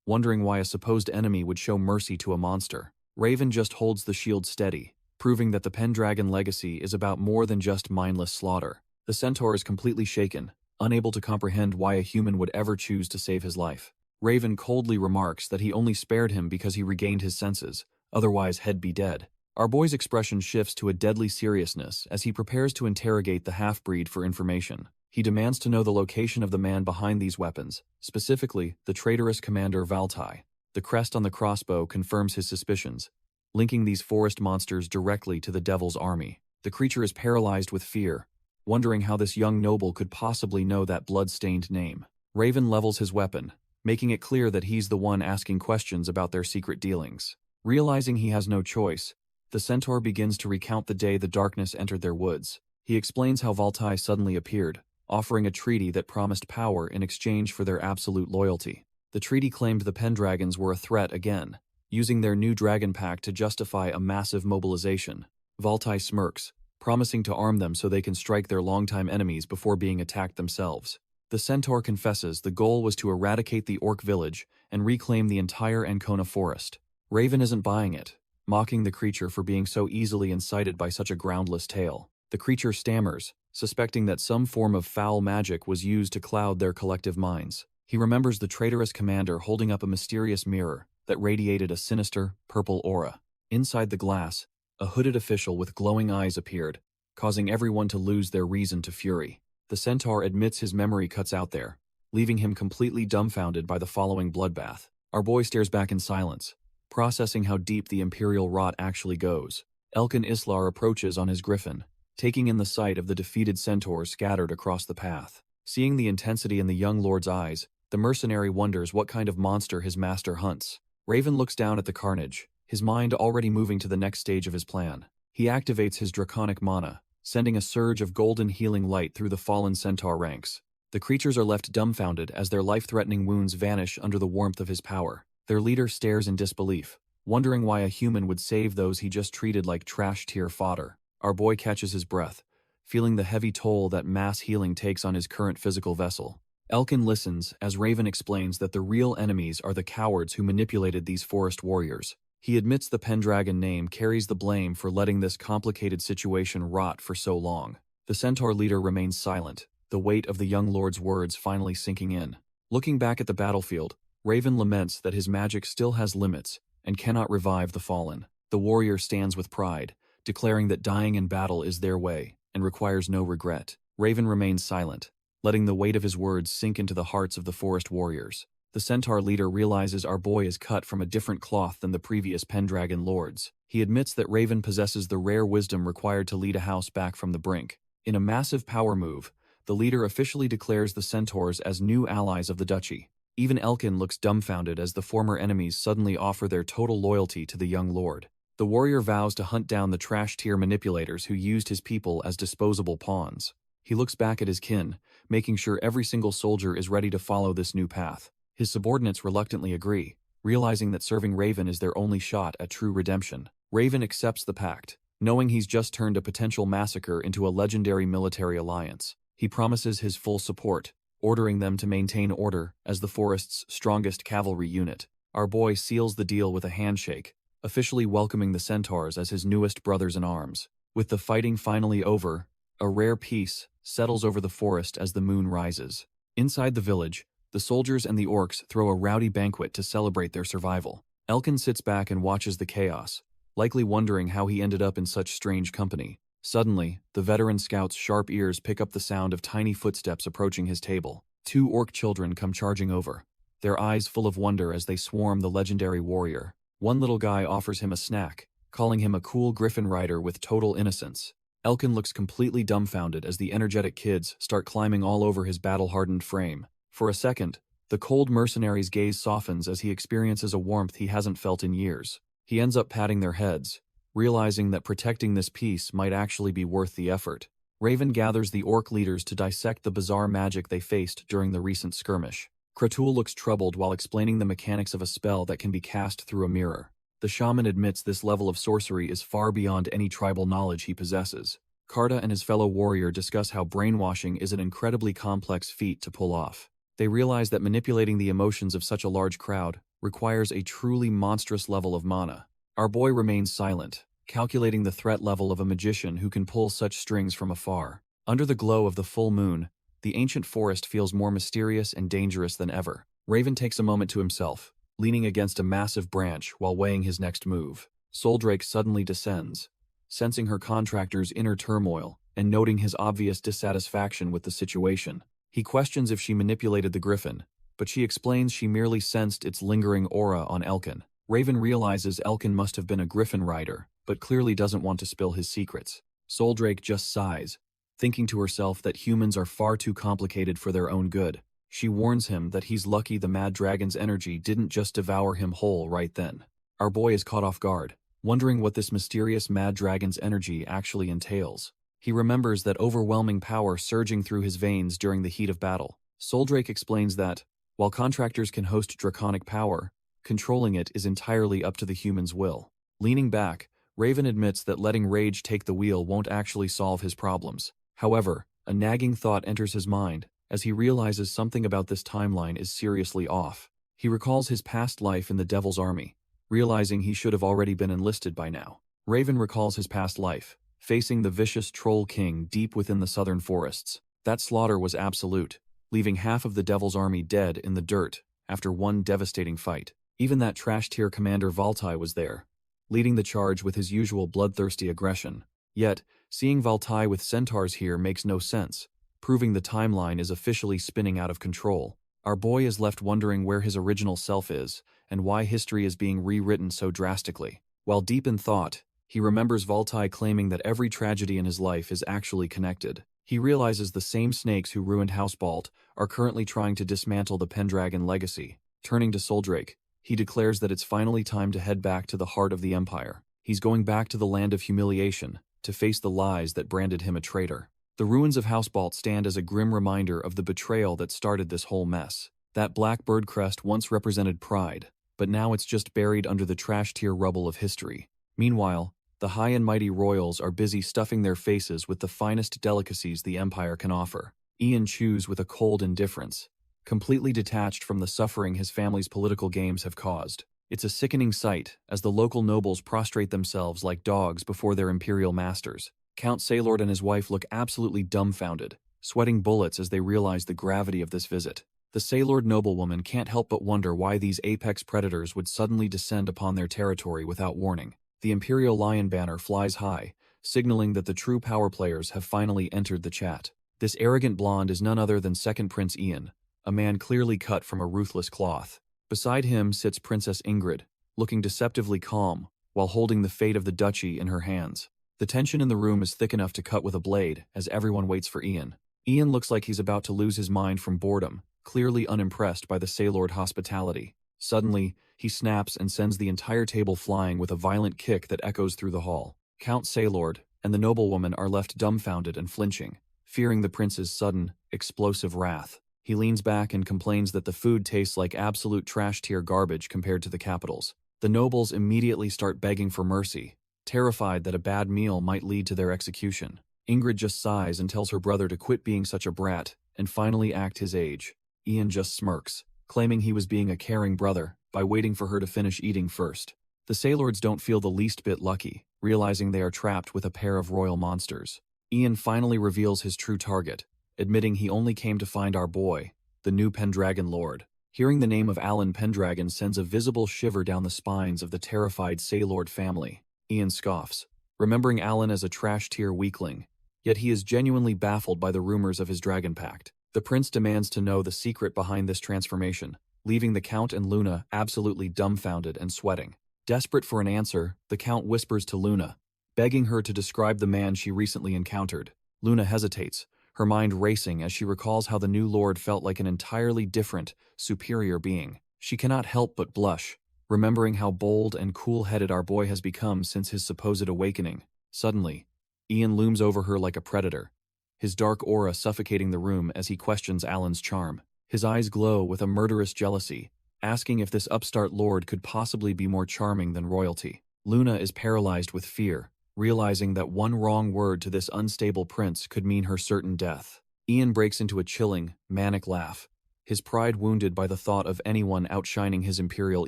wondering why a supposed enemy would show mercy to a monster. Raven just holds the shield steady, proving that the Pendragon legacy is about more than just mindless slaughter. The centaur is completely shaken, unable to comprehend why a human would ever choose to save his life. Raven coldly remarks that he only spared him because he regained his senses, otherwise he'd be dead. Our boy's expression shifts to a deadly seriousness as he prepares to interrogate the half-breed for information. He demands to know the location of the man behind these weapons, specifically the traitorous commander Valtai. The crest on the crossbow confirms his suspicions, linking these forest monsters directly to the Devil's army. The creature is paralyzed with fear, wondering how this young noble could possibly know that blood-stained name. Raven levels his weapon, making it clear that he's the one asking questions about their secret dealings. Realizing he has no choice, the centaur begins to recount the day the darkness entered their woods. He explains how Valtai suddenly appeared, offering a treaty that promised power in exchange for their absolute loyalty. The treaty claimed the Pendragons were a threat again, using their new dragon pack to justify a massive mobilization. Valtai smirks, promising to arm them so they can strike their longtime enemies before being attacked themselves. The centaur confesses the goal was to eradicate the orc village and reclaim the entire Ancona forest. Raven isn't buying it, mocking the creature for being so easily incited by such a groundless tale. The creature stammers, suspecting that some form of foul magic was used to cloud their collective minds. He remembers the traitorous commander holding up a mysterious mirror that radiated a sinister, purple aura. Inside the glass, a hooded official with glowing eyes appeared, causing everyone to lose their reason to fury. The centaur admits his memory cuts out there, leaving him completely dumbfounded by the following bloodbath. Our boy stares back in silence, processing how deep the imperial rot actually goes. Elkin Islar approaches on his griffin, taking in the sight of the defeated centaurs scattered across the path. Seeing the intensity in the young lord's eyes, the mercenary wonders what kind of monster his master hunts. Raven looks down at the carnage, his mind already moving to the next stage of his plan. He activates his draconic mana, sending a surge of golden healing light through the fallen centaur ranks. The creatures are left dumbfounded as their life-threatening wounds vanish under the warmth of his power. Their leader stares in disbelief, wondering why a human would save those he just treated like trash-tier fodder. Our boy catches his breath, feeling the heavy toll that mass healing takes on his current physical vessel. Elkin listens as Raven explains that the real enemies are the cowards who manipulated these forest warriors. He admits the Pendragon name carries the blame for letting this complicated situation rot for so long. The centaur leader remains silent, the weight of the young lord's words finally sinking in. Looking back at the battlefield, Raven laments that his magic still has limits and cannot revive the fallen. The warrior stands with pride, declaring that dying in battle is their way and requires no regret. Raven remains silent, letting the weight of his words sink into the hearts of the forest warriors. The centaur leader realizes our boy is cut from a different cloth than the previous Pendragon lords. He admits that Raven possesses the rare wisdom required to lead a house back from the brink. In a massive power move, the leader officially declares the centaurs as new allies of the duchy. Even Elkin looks dumbfounded as the former enemies suddenly offer their total loyalty to the young lord. The warrior vows to hunt down the trash-tier manipulators who used his people as disposable pawns. He looks back at his kin, making sure every single soldier is ready to follow this new path. His subordinates reluctantly agree, realizing that serving Raven is their only shot at true redemption. Raven accepts the pact, knowing he's just turned a potential massacre into a legendary military alliance. He promises his full support, ordering them to maintain order as the forest's strongest cavalry unit. Our boy seals the deal with a handshake, officially welcoming the centaurs as his newest brothers-in-arms. With the fighting finally over, a rare peace settles over the forest as the moon rises. Inside the village, the soldiers and the orcs throw a rowdy banquet to celebrate their survival. Elkin sits back and watches the chaos, likely wondering how he ended up in such strange company. Suddenly, the veteran scout's sharp ears pick up the sound of tiny footsteps approaching his table. 2 orc children come charging over, their eyes full of wonder as they swarm the legendary warrior. One little guy offers him a snack, calling him a cool griffin rider with total innocence. Elkin looks completely dumbfounded as the energetic kids start climbing all over his battle-hardened frame. For a second, the cold mercenary's gaze softens as he experiences a warmth he hasn't felt in years. He ends up patting their heads, realizing that protecting this peace might actually be worth the effort. Raven gathers the orc leaders to dissect the bizarre magic they faced during the recent skirmish. Kratul looks troubled while explaining the mechanics of a spell that can be cast through a mirror. The shaman admits this level of sorcery is far beyond any tribal knowledge he possesses. Karta and his fellow warrior discuss how brainwashing is an incredibly complex feat to pull off. They realize that manipulating the emotions of such a large crowd requires a truly monstrous level of mana. Our boy remains silent, calculating the threat level of a magician who can pull such strings from afar. Under the glow of the full moon, the ancient forest feels more mysterious and dangerous than ever. Raven takes a moment to himself, leaning against a massive branch while weighing his next move. Soldrake suddenly descends, sensing her contractor's inner turmoil and noting his obvious dissatisfaction with the situation. He questions if she manipulated the griffin, but she explains she merely sensed its lingering aura on Elkin. Raven realizes Elkin must have been a griffin rider, but clearly doesn't want to spill his secrets. Soldrake just sighs, thinking to herself that humans are far too complicated for their own good. She warns him that he's lucky the mad dragon's energy didn't just devour him whole right then. Our boy is caught off guard, wondering what this mysterious mad dragon's energy actually entails. He remembers that overwhelming power surging through his veins during the heat of battle. Soldrake explains that, while contractors can host draconic power, controlling it is entirely up to the human's will. Leaning back, Raven admits that letting rage take the wheel won't actually solve his problems. However, a nagging thought enters his mind, as he realizes something about this timeline is seriously off. He recalls his past life in the Devil's Army, realizing he should have already been enlisted by now. Raven recalls his past life, facing the vicious Troll King deep within the southern forests. That slaughter was absolute, leaving half of the Devil's Army dead in the dirt after one devastating fight. Even that trash-tier commander Valtai was there, leading the charge with his usual bloodthirsty aggression. Yet, seeing Valtai with centaurs here makes no sense, proving the timeline is officially spinning out of control. Our boy is left wondering where his original self is, and why history is being rewritten so drastically. While deep in thought, he remembers Valtai claiming that every tragedy in his life is actually connected. He realizes the same snakes who ruined Housebalt are currently trying to dismantle the Pendragon legacy. Turning to Soldrake, he declares that it's finally time to head back to the heart of the Empire. He's going back to the land of humiliation, to face the lies that branded him a traitor. The ruins of Housebalt stand as a grim reminder of the betrayal that started this whole mess. That black bird crest once represented pride, but now it's just buried under the trash-tier rubble of history. Meanwhile, the high and mighty royals are busy stuffing their faces with the finest delicacies the Empire can offer. Ian chews with a cold indifference, completely detached from the suffering his family's political games have caused. It's a sickening sight as the local nobles prostrate themselves like dogs before their imperial masters. Count Saylord and his wife look absolutely dumbfounded, sweating bullets as they realize the gravity of this visit. The Saylord noblewoman can't help but wonder why these apex predators would suddenly descend upon their territory without warning. The Imperial Lion banner flies high, signaling that the true power players have finally entered the chat. This arrogant blonde is none other than Second Prince Ian, a man clearly cut from a ruthless cloth. Beside him sits Princess Ingrid, looking deceptively calm, while holding the fate of the duchy in her hands. The tension in the room is thick enough to cut with a blade as everyone waits for Ian. Ian looks like he's about to lose his mind from boredom, clearly unimpressed by the Saylord hospitality. Suddenly, he snaps and sends the entire table flying with a violent kick that echoes through the hall. Count Saylord and the noblewoman are left dumbfounded and flinching, fearing the prince's sudden, explosive wrath. He leans back and complains that the food tastes like absolute trash-tier garbage compared to the capital's. The nobles immediately start begging for mercy, terrified that a bad meal might lead to their execution. Ingrid just sighs and tells her brother to quit being such a brat and finally act his age. Ian just smirks, claiming he was being a caring brother by waiting for her to finish eating first. The Saylords don't feel the least bit lucky, realizing they are trapped with a pair of royal monsters. Ian finally reveals his true target, admitting he only came to find our boy, the new Pendragon Lord. Hearing the name of Alan Pendragon sends a visible shiver down the spines of the terrified Saylord family. Ian scoffs, remembering Alan as a trash-tier weakling, yet he is genuinely baffled by the rumors of his dragon pact. The prince demands to know the secret behind this transformation, leaving the Count and Luna absolutely dumbfounded and sweating. Desperate for an answer, the Count whispers to Luna, begging her to describe the man she recently encountered. Luna hesitates, her mind racing as she recalls how the new lord felt like an entirely different, superior being. She cannot help but blush, remembering how bold and cool-headed our boy has become since his supposed awakening. Suddenly, Ian looms over her like a predator, his dark aura suffocating the room as he questions Alan's charm. His eyes glow with a murderous jealousy, asking if this upstart lord could possibly be more charming than royalty. Luna is paralyzed with fear, realizing that one wrong word to this unstable prince could mean her certain death. Ian breaks into a chilling, manic laugh, his pride wounded by the thought of anyone outshining his imperial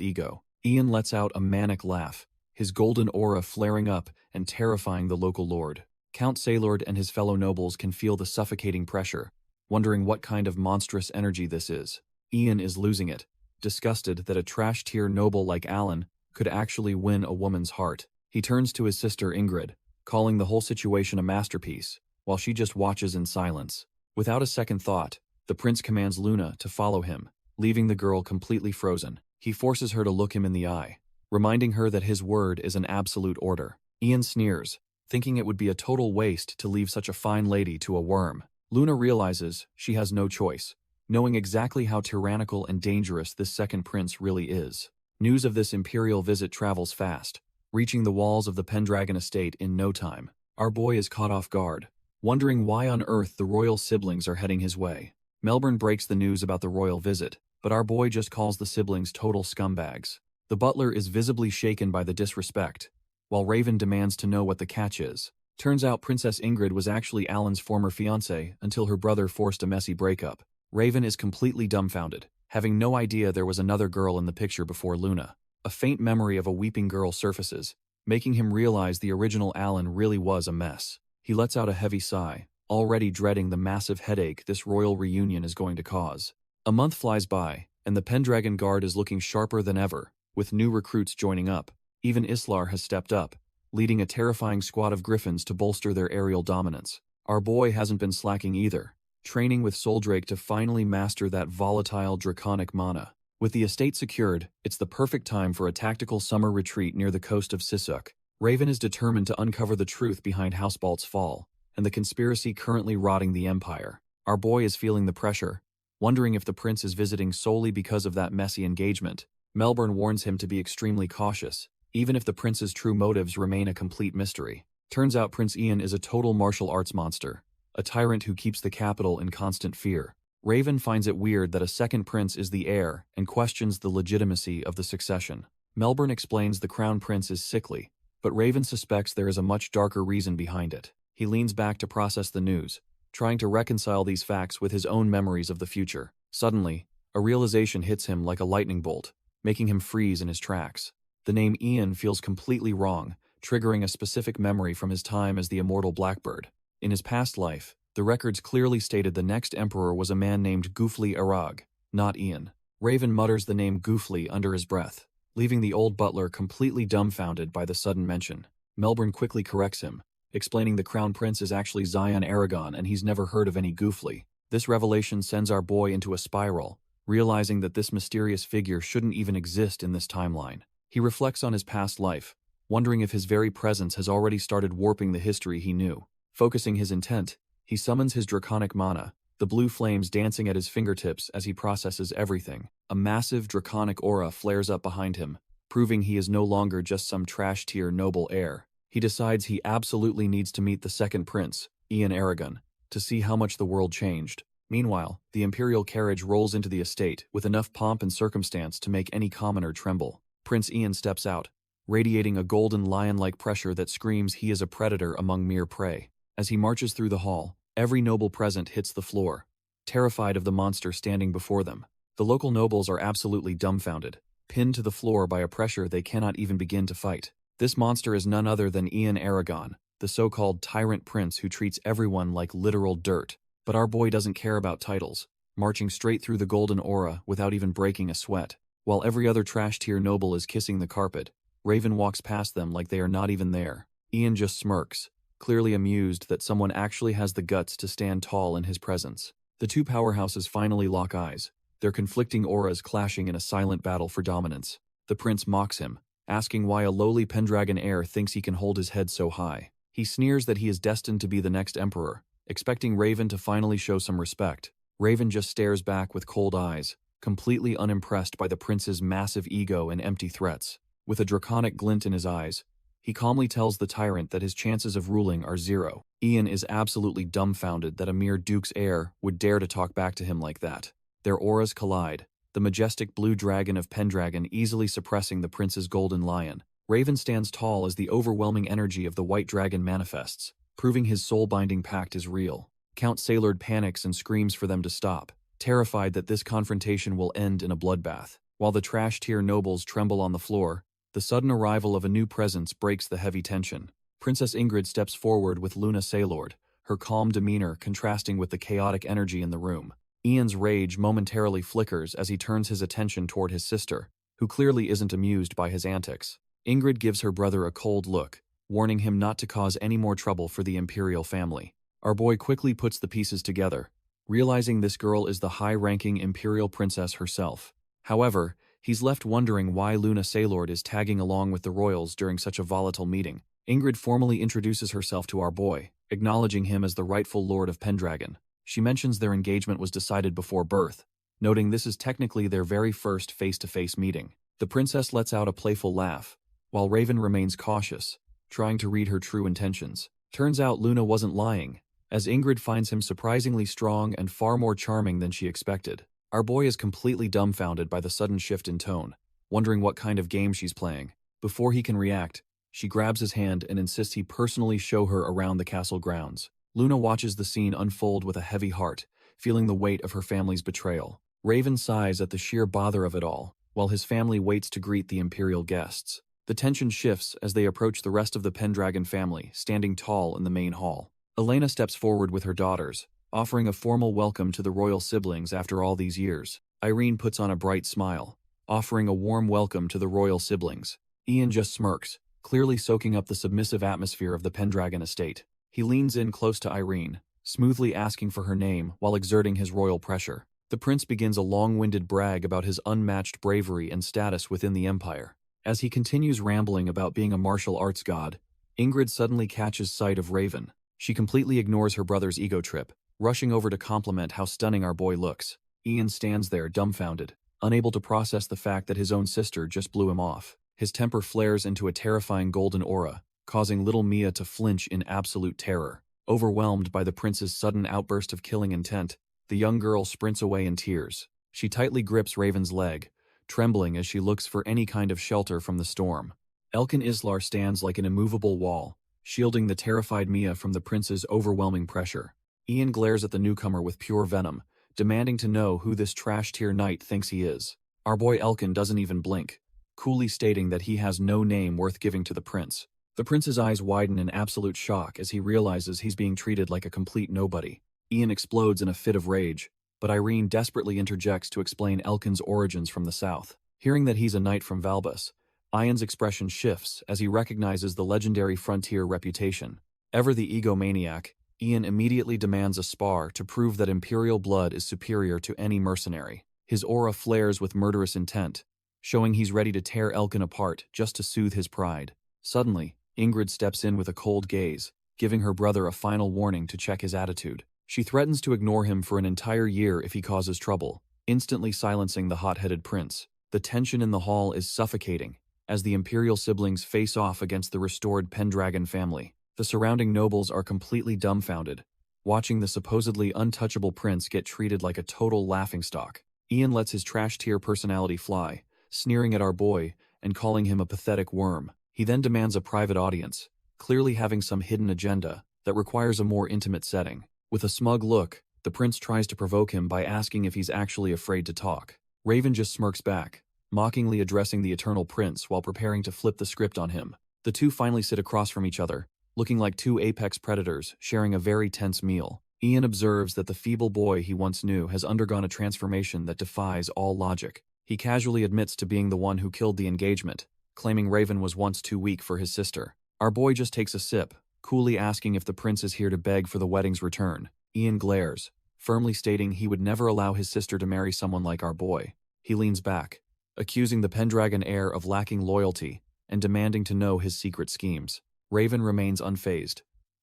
ego. Ian lets out a manic laugh, his golden aura flaring up and terrifying the local lord. Count Saylord and his fellow nobles can feel the suffocating pressure, wondering what kind of monstrous energy this is. Ian is losing it, disgusted that a trash-tier noble like Alan could actually win a woman's heart. He turns to his sister Ingrid, calling the whole situation a masterpiece, while she just watches in silence. Without a second thought, the prince commands Luna to follow him, leaving the girl completely frozen. He forces her to look him in the eye, reminding her that his word is an absolute order. Ian sneers, thinking it would be a total waste to leave such a fine lady to a worm. Luna realizes she has no choice, knowing exactly how tyrannical and dangerous this second prince really is. News of this imperial visit travels fast, reaching the walls of the Pendragon estate in no time. Our boy is caught off guard, wondering why on earth the royal siblings are heading his way. Melbourne breaks the news about the royal visit, but our boy just calls the siblings total scumbags. The butler is visibly shaken by the disrespect, while Raven demands to know what the catch is. Turns out Princess Ingrid was actually Alan's former fiancée until her brother forced a messy breakup. Raven is completely dumbfounded, having no idea there was another girl in the picture before Luna. A faint memory of a weeping girl surfaces, making him realize the original Alan really was a mess. He lets out a heavy sigh, already dreading the massive headache this royal reunion is going to cause. A month flies by, and the Pendragon Guard is looking sharper than ever, with new recruits joining up. Even Islar has stepped up, leading a terrifying squad of griffins to bolster their aerial dominance. Our boy hasn't been slacking either, training with Soldrake to finally master that volatile draconic mana. With the estate secured, it's the perfect time for a tactical summer retreat near the coast of Sisuk. Raven is determined to uncover the truth behind Housebalt's fall, and the conspiracy currently rotting the Empire. Our boy is feeling the pressure, wondering if the prince is visiting solely because of that messy engagement. Melbourne warns him to be extremely cautious, even if the prince's true motives remain a complete mystery. Turns out Prince Ian is a total martial arts monster, a tyrant who keeps the capital in constant fear. Raven finds it weird that a second prince is the heir and questions the legitimacy of the succession. Melbourne explains the crown prince is sickly, but Raven suspects there is a much darker reason behind it. He leans back to process the news, trying to reconcile these facts with his own memories of the future. Suddenly, a realization hits him like a lightning bolt, making him freeze in his tracks. The name Ian feels completely wrong, triggering a specific memory from his time as the immortal Blackbird. In his past life, the records clearly stated the next emperor was a man named Goofly Arag, not Ian. Raven mutters the name Goofly under his breath, leaving the old butler completely dumbfounded by the sudden mention. Melbourne quickly corrects him, explaining the crown prince is actually Zion Aragon and he's never heard of any Goofly. This revelation sends our boy into a spiral, realizing that this mysterious figure shouldn't even exist in this timeline. He reflects on his past life, wondering if his very presence has already started warping the history he knew. Focusing his intent, he summons his draconic mana, the blue flames dancing at his fingertips as he processes everything. A massive draconic aura flares up behind him, proving he is no longer just some trash-tier noble heir. He decides he absolutely needs to meet the second prince, Ian Aragon, to see how much the world changed. Meanwhile, the imperial carriage rolls into the estate with enough pomp and circumstance to make any commoner tremble. Prince Ian steps out, radiating a golden lion-like pressure that screams he is a predator among mere prey. As he marches through the hall, every noble present hits the floor, terrified of the monster standing before them. The local nobles are absolutely dumbfounded, pinned to the floor by a pressure they cannot even begin to fight. This monster is none other than Ian Aragon, the so-called tyrant prince who treats everyone like literal dirt. But our boy doesn't care about titles, marching straight through the golden aura without even breaking a sweat. While every other trash-tier noble is kissing the carpet, Raven walks past them like they are not even there. Ian just smirks, clearly amused that someone actually has the guts to stand tall in his presence. The two powerhouses finally lock eyes, their conflicting auras clashing in a silent battle for dominance. The prince mocks him, asking why a lowly Pendragon heir thinks he can hold his head so high. He sneers that he is destined to be the next emperor, expecting Raven to finally show some respect. Raven just stares back with cold eyes, completely unimpressed by the prince's massive ego and empty threats. With a draconic glint in his eyes, he calmly tells the tyrant that his chances of ruling are zero. Ian is absolutely dumbfounded that a mere duke's heir would dare to talk back to him like that. Their auras collide, the majestic blue dragon of Pendragon easily suppressing the prince's golden lion. Raven stands tall as the overwhelming energy of the white dragon manifests, proving his soul-binding pact is real. Count Sailord panics and screams for them to stop, terrified that this confrontation will end in a bloodbath. While the trash-tier nobles tremble on the floor, the sudden arrival of a new presence breaks the heavy tension. Princess Ingrid steps forward with Luna Sailord, her calm demeanor contrasting with the chaotic energy in the room. Ian's rage momentarily flickers as he turns his attention toward his sister, who clearly isn't amused by his antics. Ingrid gives her brother a cold look, warning him not to cause any more trouble for the imperial family. Our boy quickly puts the pieces together, realizing this girl is the high-ranking imperial princess herself. However, he's left wondering why Luna Sailord is tagging along with the royals during such a volatile meeting. Ingrid formally introduces herself to our boy, acknowledging him as the rightful lord of Pendragon. She mentions their engagement was decided before birth, noting this is technically their very first face-to-face meeting. The princess lets out a playful laugh, while Raven remains cautious, trying to read her true intentions. Turns out Luna wasn't lying, as Ingrid finds him surprisingly strong and far more charming than she expected. Our boy is completely dumbfounded by the sudden shift in tone, wondering what kind of game she's playing. Before he can react, she grabs his hand and insists he personally show her around the castle grounds. Luna watches the scene unfold with a heavy heart, feeling the weight of her family's betrayal. Raven sighs at the sheer bother of it all, while his family waits to greet the imperial guests. The tension shifts as they approach the rest of the Pendragon family, standing tall in the main hall. Elena steps forward with her daughters, offering a formal welcome to the royal siblings after all these years. Irene puts on a bright smile, offering a warm welcome to the royal siblings. Ian just smirks, clearly soaking up the submissive atmosphere of the Pendragon estate. He leans in close to Irene, smoothly asking for her name while exerting his royal pressure. The prince begins a long-winded brag about his unmatched bravery and status within the empire. As he continues rambling about being a martial arts god, Ingrid suddenly catches sight of Raven. She completely ignores her brother's ego trip, rushing over to compliment how stunning our boy looks. Ian stands there dumbfounded, unable to process the fact that his own sister just blew him off. His temper flares into a terrifying golden aura, causing little Mia to flinch in absolute terror. Overwhelmed by the prince's sudden outburst of killing intent, the young girl sprints away in tears. She tightly grips Raven's leg, trembling as she looks for any kind of shelter from the storm. Elkin Islar stands like an immovable wall, shielding the terrified Mia from the prince's overwhelming pressure. Ian glares at the newcomer with pure venom, demanding to know who this trash-tier knight thinks he is. Our boy Elkin doesn't even blink, coolly stating that he has no name worth giving to the prince. The prince's eyes widen in absolute shock as he realizes he's being treated like a complete nobody. Ian explodes in a fit of rage, but Irene desperately interjects to explain Elkin's origins from the south. Hearing that he's a knight from Valbus, Ian's expression shifts as he recognizes the legendary frontier reputation. Ever the egomaniac, Ian immediately demands a spar to prove that imperial blood is superior to any mercenary. His aura flares with murderous intent, showing he's ready to tear Elkin apart just to soothe his pride. Suddenly, Ingrid steps in with a cold gaze, giving her brother a final warning to check his attitude. She threatens to ignore him for an entire year if he causes trouble, instantly silencing the hot-headed prince. The tension in the hall is suffocating, as the imperial siblings face off against the restored Pendragon family. The surrounding nobles are completely dumbfounded, watching the supposedly untouchable prince get treated like a total laughingstock. Ian lets his trash-tier personality fly, sneering at our boy and calling him a pathetic worm. He then demands a private audience, clearly having some hidden agenda that requires a more intimate setting. With a smug look, the prince tries to provoke him by asking if he's actually afraid to talk. Raven just smirks back, mockingly addressing the eternal prince while preparing to flip the script on him. The two finally sit across from each other, looking like two apex predators sharing a very tense meal. Ian observes that the feeble boy he once knew has undergone a transformation that defies all logic. He casually admits to being the one who killed the engagement, claiming Raven was once too weak for his sister. Our boy just takes a sip, coolly asking if the prince is here to beg for the wedding's return. Ian glares, firmly stating he would never allow his sister to marry someone like our boy. He leans back, accusing the Pendragon heir of lacking loyalty and demanding to know his secret schemes. Raven remains unfazed,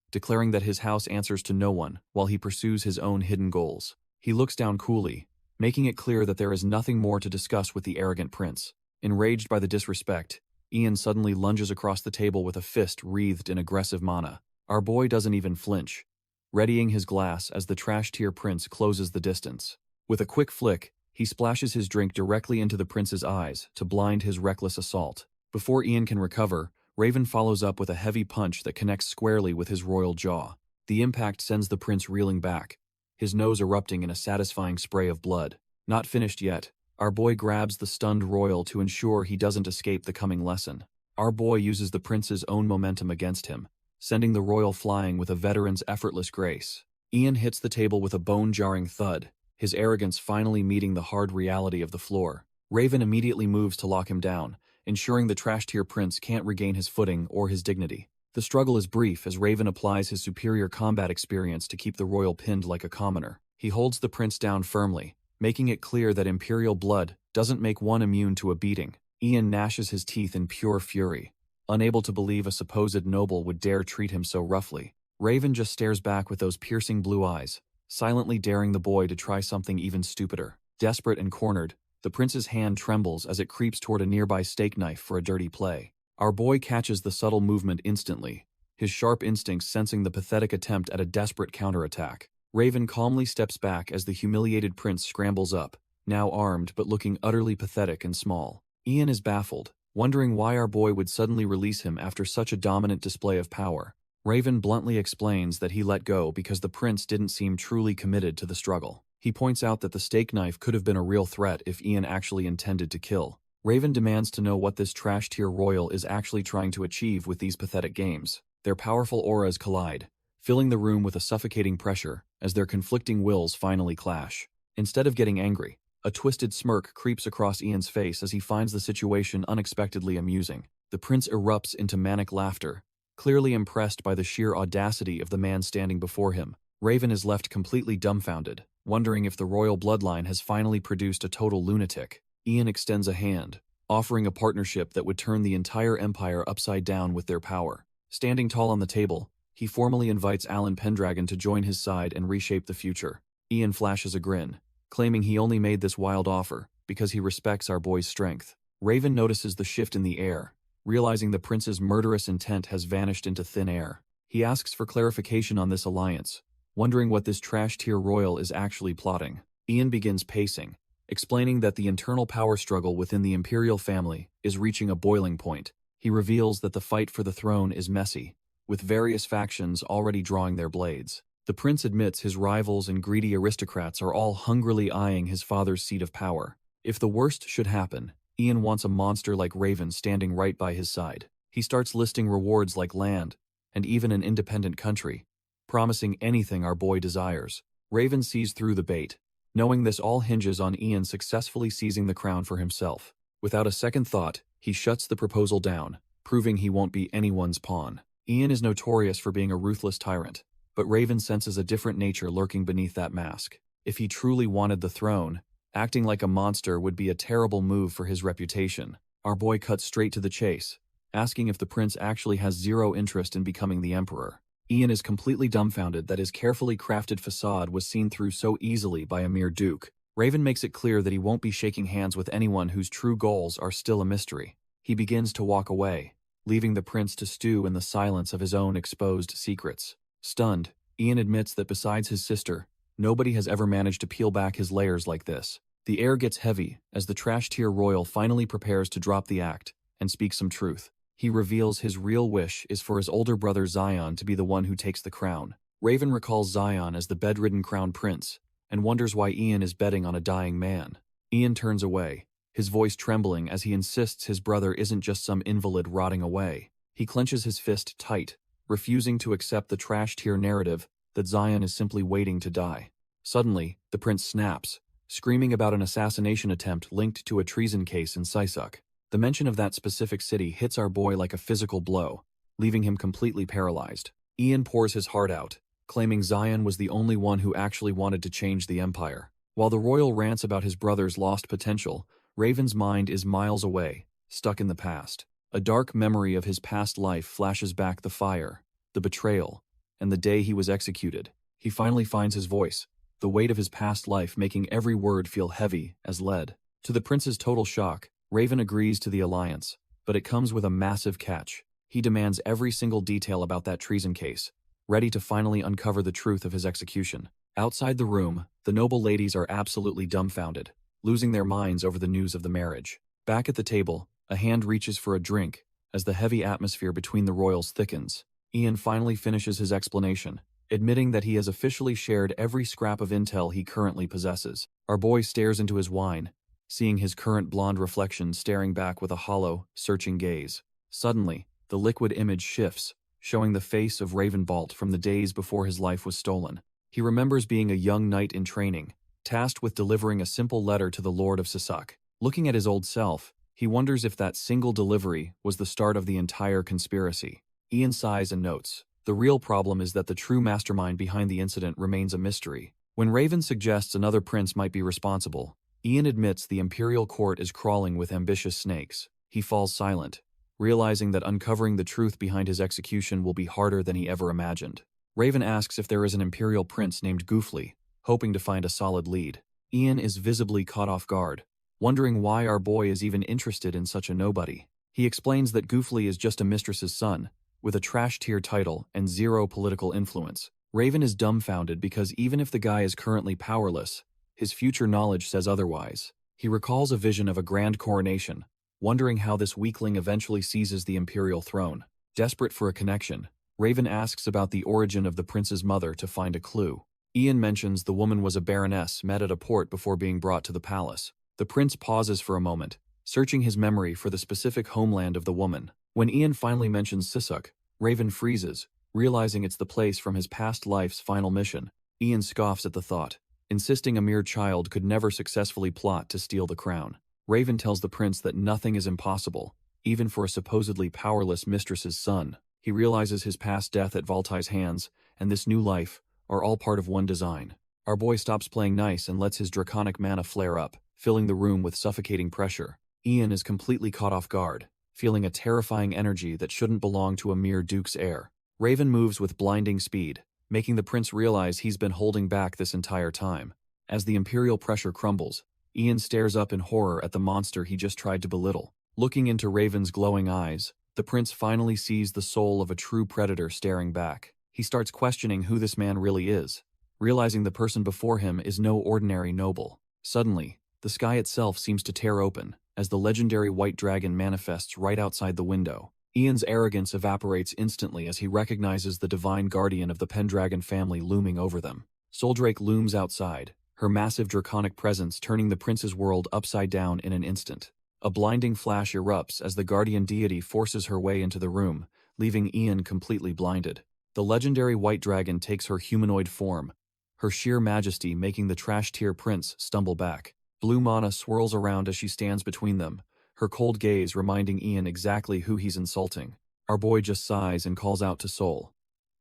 declaring that his house answers to no one while he pursues his own hidden goals. He looks down coolly, making it clear that there is nothing more to discuss with the arrogant prince. Enraged by the disrespect, Ian suddenly lunges across the table with a fist wreathed in aggressive mana. Our boy doesn't even flinch, readying his glass as the trash-tier prince closes the distance. With a quick flick, he splashes his drink directly into the prince's eyes to blind his reckless assault. Before Ian can recover, Raven follows up with a heavy punch that connects squarely with his royal jaw. The impact sends the prince reeling back, his nose erupting in a satisfying spray of blood. Not finished yet, our boy grabs the stunned royal to ensure he doesn't escape the coming lesson. Our boy uses the prince's own momentum against him, sending the royal flying with a veteran's effortless grace. Ian hits the table with a bone-jarring thud, his arrogance finally meeting the hard reality of the floor. Raven immediately moves to lock him down, ensuring the trash-tier prince can't regain his footing or his dignity. The struggle is brief as Raven applies his superior combat experience to keep the royal pinned like a commoner. He holds the prince down firmly, making it clear that imperial blood doesn't make one immune to a beating. Ian gnashes his teeth in pure fury, unable to believe a supposed noble would dare treat him so roughly. Raven just stares back with those piercing blue eyes, silently daring the boy to try something even stupider. Desperate and cornered, the prince's hand trembles as it creeps toward a nearby steak knife for a dirty play. Our boy catches the subtle movement instantly, his sharp instincts sensing the pathetic attempt at a desperate counterattack. Raven calmly steps back as the humiliated prince scrambles up, now armed but looking utterly pathetic and small. Ian is baffled, wondering why our boy would suddenly release him after such a dominant display of power. Raven bluntly explains that he let go because the prince didn't seem truly committed to the struggle. He points out that the steak knife could have been a real threat if Ian actually intended to kill. Raven demands to know what this trash-tier royal is actually trying to achieve with these pathetic games. Their powerful auras collide, filling the room with a suffocating pressure as their conflicting wills finally clash. Instead of getting angry, a twisted smirk creeps across Ian's face as he finds the situation unexpectedly amusing. The prince erupts into manic laughter, clearly impressed by the sheer audacity of the man standing before him. Raven is left completely dumbfounded, wondering if the royal bloodline has finally produced a total lunatic. Ian extends a hand, offering a partnership that would turn the entire empire upside down with their power. Standing tall on the table, he formally invites Alan Pendragon to join his side and reshape the future. Ian flashes a grin, claiming he only made this wild offer because he respects our boy's strength. Raven notices the shift in the air, realizing the prince's murderous intent has vanished into thin air. He asks for clarification on this alliance, wondering what this trash-tier royal is actually plotting. Ian begins pacing, explaining that the internal power struggle within the imperial family is reaching a boiling point. He reveals that the fight for the throne is messy, with various factions already drawing their blades. The prince admits his rivals and greedy aristocrats are all hungrily eyeing his father's seat of power. If the worst should happen, Ian wants a monster like Raven standing right by his side. He starts listing rewards like land, and even an independent country, promising anything our boy desires. Raven sees through the bait, knowing this all hinges on Ian successfully seizing the crown for himself. Without a second thought, he shuts the proposal down, proving he won't be anyone's pawn. Ian is notorious for being a ruthless tyrant, but Raven senses a different nature lurking beneath that mask. If he truly wanted the throne, acting like a monster would be a terrible move for his reputation. Our boy cuts straight to the chase, asking if the prince actually has zero interest in becoming the emperor. Ian is completely dumbfounded that his carefully crafted facade was seen through so easily by a mere duke. Raven makes it clear that he won't be shaking hands with anyone whose true goals are still a mystery. He begins to walk away, leaving the prince to stew in the silence of his own exposed secrets. Stunned, Ian admits that besides his sister, nobody has ever managed to peel back his layers like this. The air gets heavy as the trash-tier royal finally prepares to drop the act and speak some truth. He reveals his real wish is for his older brother Zion to be the one who takes the crown. Raven recalls Zion as the bedridden crown prince and wonders why Ian is betting on a dying man. Ian turns away, his voice trembling as he insists his brother isn't just some invalid rotting away. He clenches his fist tight, refusing to accept the trash-tier narrative that Zion is simply waiting to die. Suddenly, the prince snaps, screaming about an assassination attempt linked to a treason case in Sisuk. The mention of that specific city hits our boy like a physical blow, leaving him completely paralyzed. Ian pours his heart out, claiming Zion was the only one who actually wanted to change the empire. While the royal rants about his brother's lost potential, Raven's mind is miles away, stuck in the past. A dark memory of his past life flashes back the fire, the betrayal, and the day he was executed. He finally finds his voice, the weight of his past life making every word feel heavy as lead. To the prince's total shock, Raven agrees to the alliance, but it comes with a massive catch. He demands every single detail about that treason case, ready to finally uncover the truth of his execution. Outside the room, the noble ladies are absolutely dumbfounded, losing their minds over the news of the marriage. Back at the table, a hand reaches for a drink as the heavy atmosphere between the royals thickens. Ian finally finishes his explanation, admitting that he has officially shared every scrap of intel he currently possesses. Our boy stares into his wine, seeing his current blonde reflection staring back with a hollow, searching gaze. Suddenly, the liquid image shifts, showing the face of Ravenbolt from the days before his life was stolen. He remembers being a young knight in training, tasked with delivering a simple letter to the Lord of Sisuk. Looking at his old self, he wonders if that single delivery was the start of the entire conspiracy. Ian sighs and notes, the real problem is that the true mastermind behind the incident remains a mystery. When Raven suggests another prince might be responsible, Ian admits the imperial court is crawling with ambitious snakes. He falls silent, realizing that uncovering the truth behind his execution will be harder than he ever imagined. Raven asks if there is an imperial prince named Goofly, hoping to find a solid lead. Ian is visibly caught off guard, wondering why our boy is even interested in such a nobody. He explains that Goofly is just a mistress's son, with a trash-tier title and zero political influence. Raven is dumbfounded because even if the guy is currently powerless, his future knowledge says otherwise. He recalls a vision of a grand coronation, wondering how this weakling eventually seizes the imperial throne. Desperate for a connection, Raven asks about the origin of the prince's mother to find a clue. Ian mentions the woman was a baroness met at a port before being brought to the palace. The prince pauses for a moment, searching his memory for the specific homeland of the woman. When Ian finally mentions Sisuk, Raven freezes, realizing it's the place from his past life's final mission. Ian scoffs at the thought, insisting a mere child could never successfully plot to steal the crown. Raven tells the prince that nothing is impossible, even for a supposedly powerless mistress's son. He realizes his past death at Valtai's hands, and this new life, are all part of one design. Our boy stops playing nice and lets his draconic mana flare up, filling the room with suffocating pressure. Ian is completely caught off guard, feeling a terrifying energy that shouldn't belong to a mere duke's heir. Raven moves with blinding speed, making the prince realize he's been holding back this entire time. As the imperial pressure crumbles, Ian stares up in horror at the monster he just tried to belittle. Looking into Raven's glowing eyes, the prince finally sees the soul of a true predator staring back. He starts questioning who this man really is, realizing the person before him is no ordinary noble. Suddenly, the sky itself seems to tear open, as the legendary white dragon manifests right outside the window. Ian's arrogance evaporates instantly as he recognizes the divine guardian of the Pendragon family looming over them. Soldrake looms outside, her massive draconic presence turning the prince's world upside down in an instant. A blinding flash erupts as the guardian deity forces her way into the room, leaving Ian completely blinded. The legendary white dragon takes her humanoid form, her sheer majesty making the trash-tier prince stumble back. Blue mana swirls around as she stands between them, her cold gaze reminding Ian exactly who he's insulting. Our boy just sighs and calls out to Sol.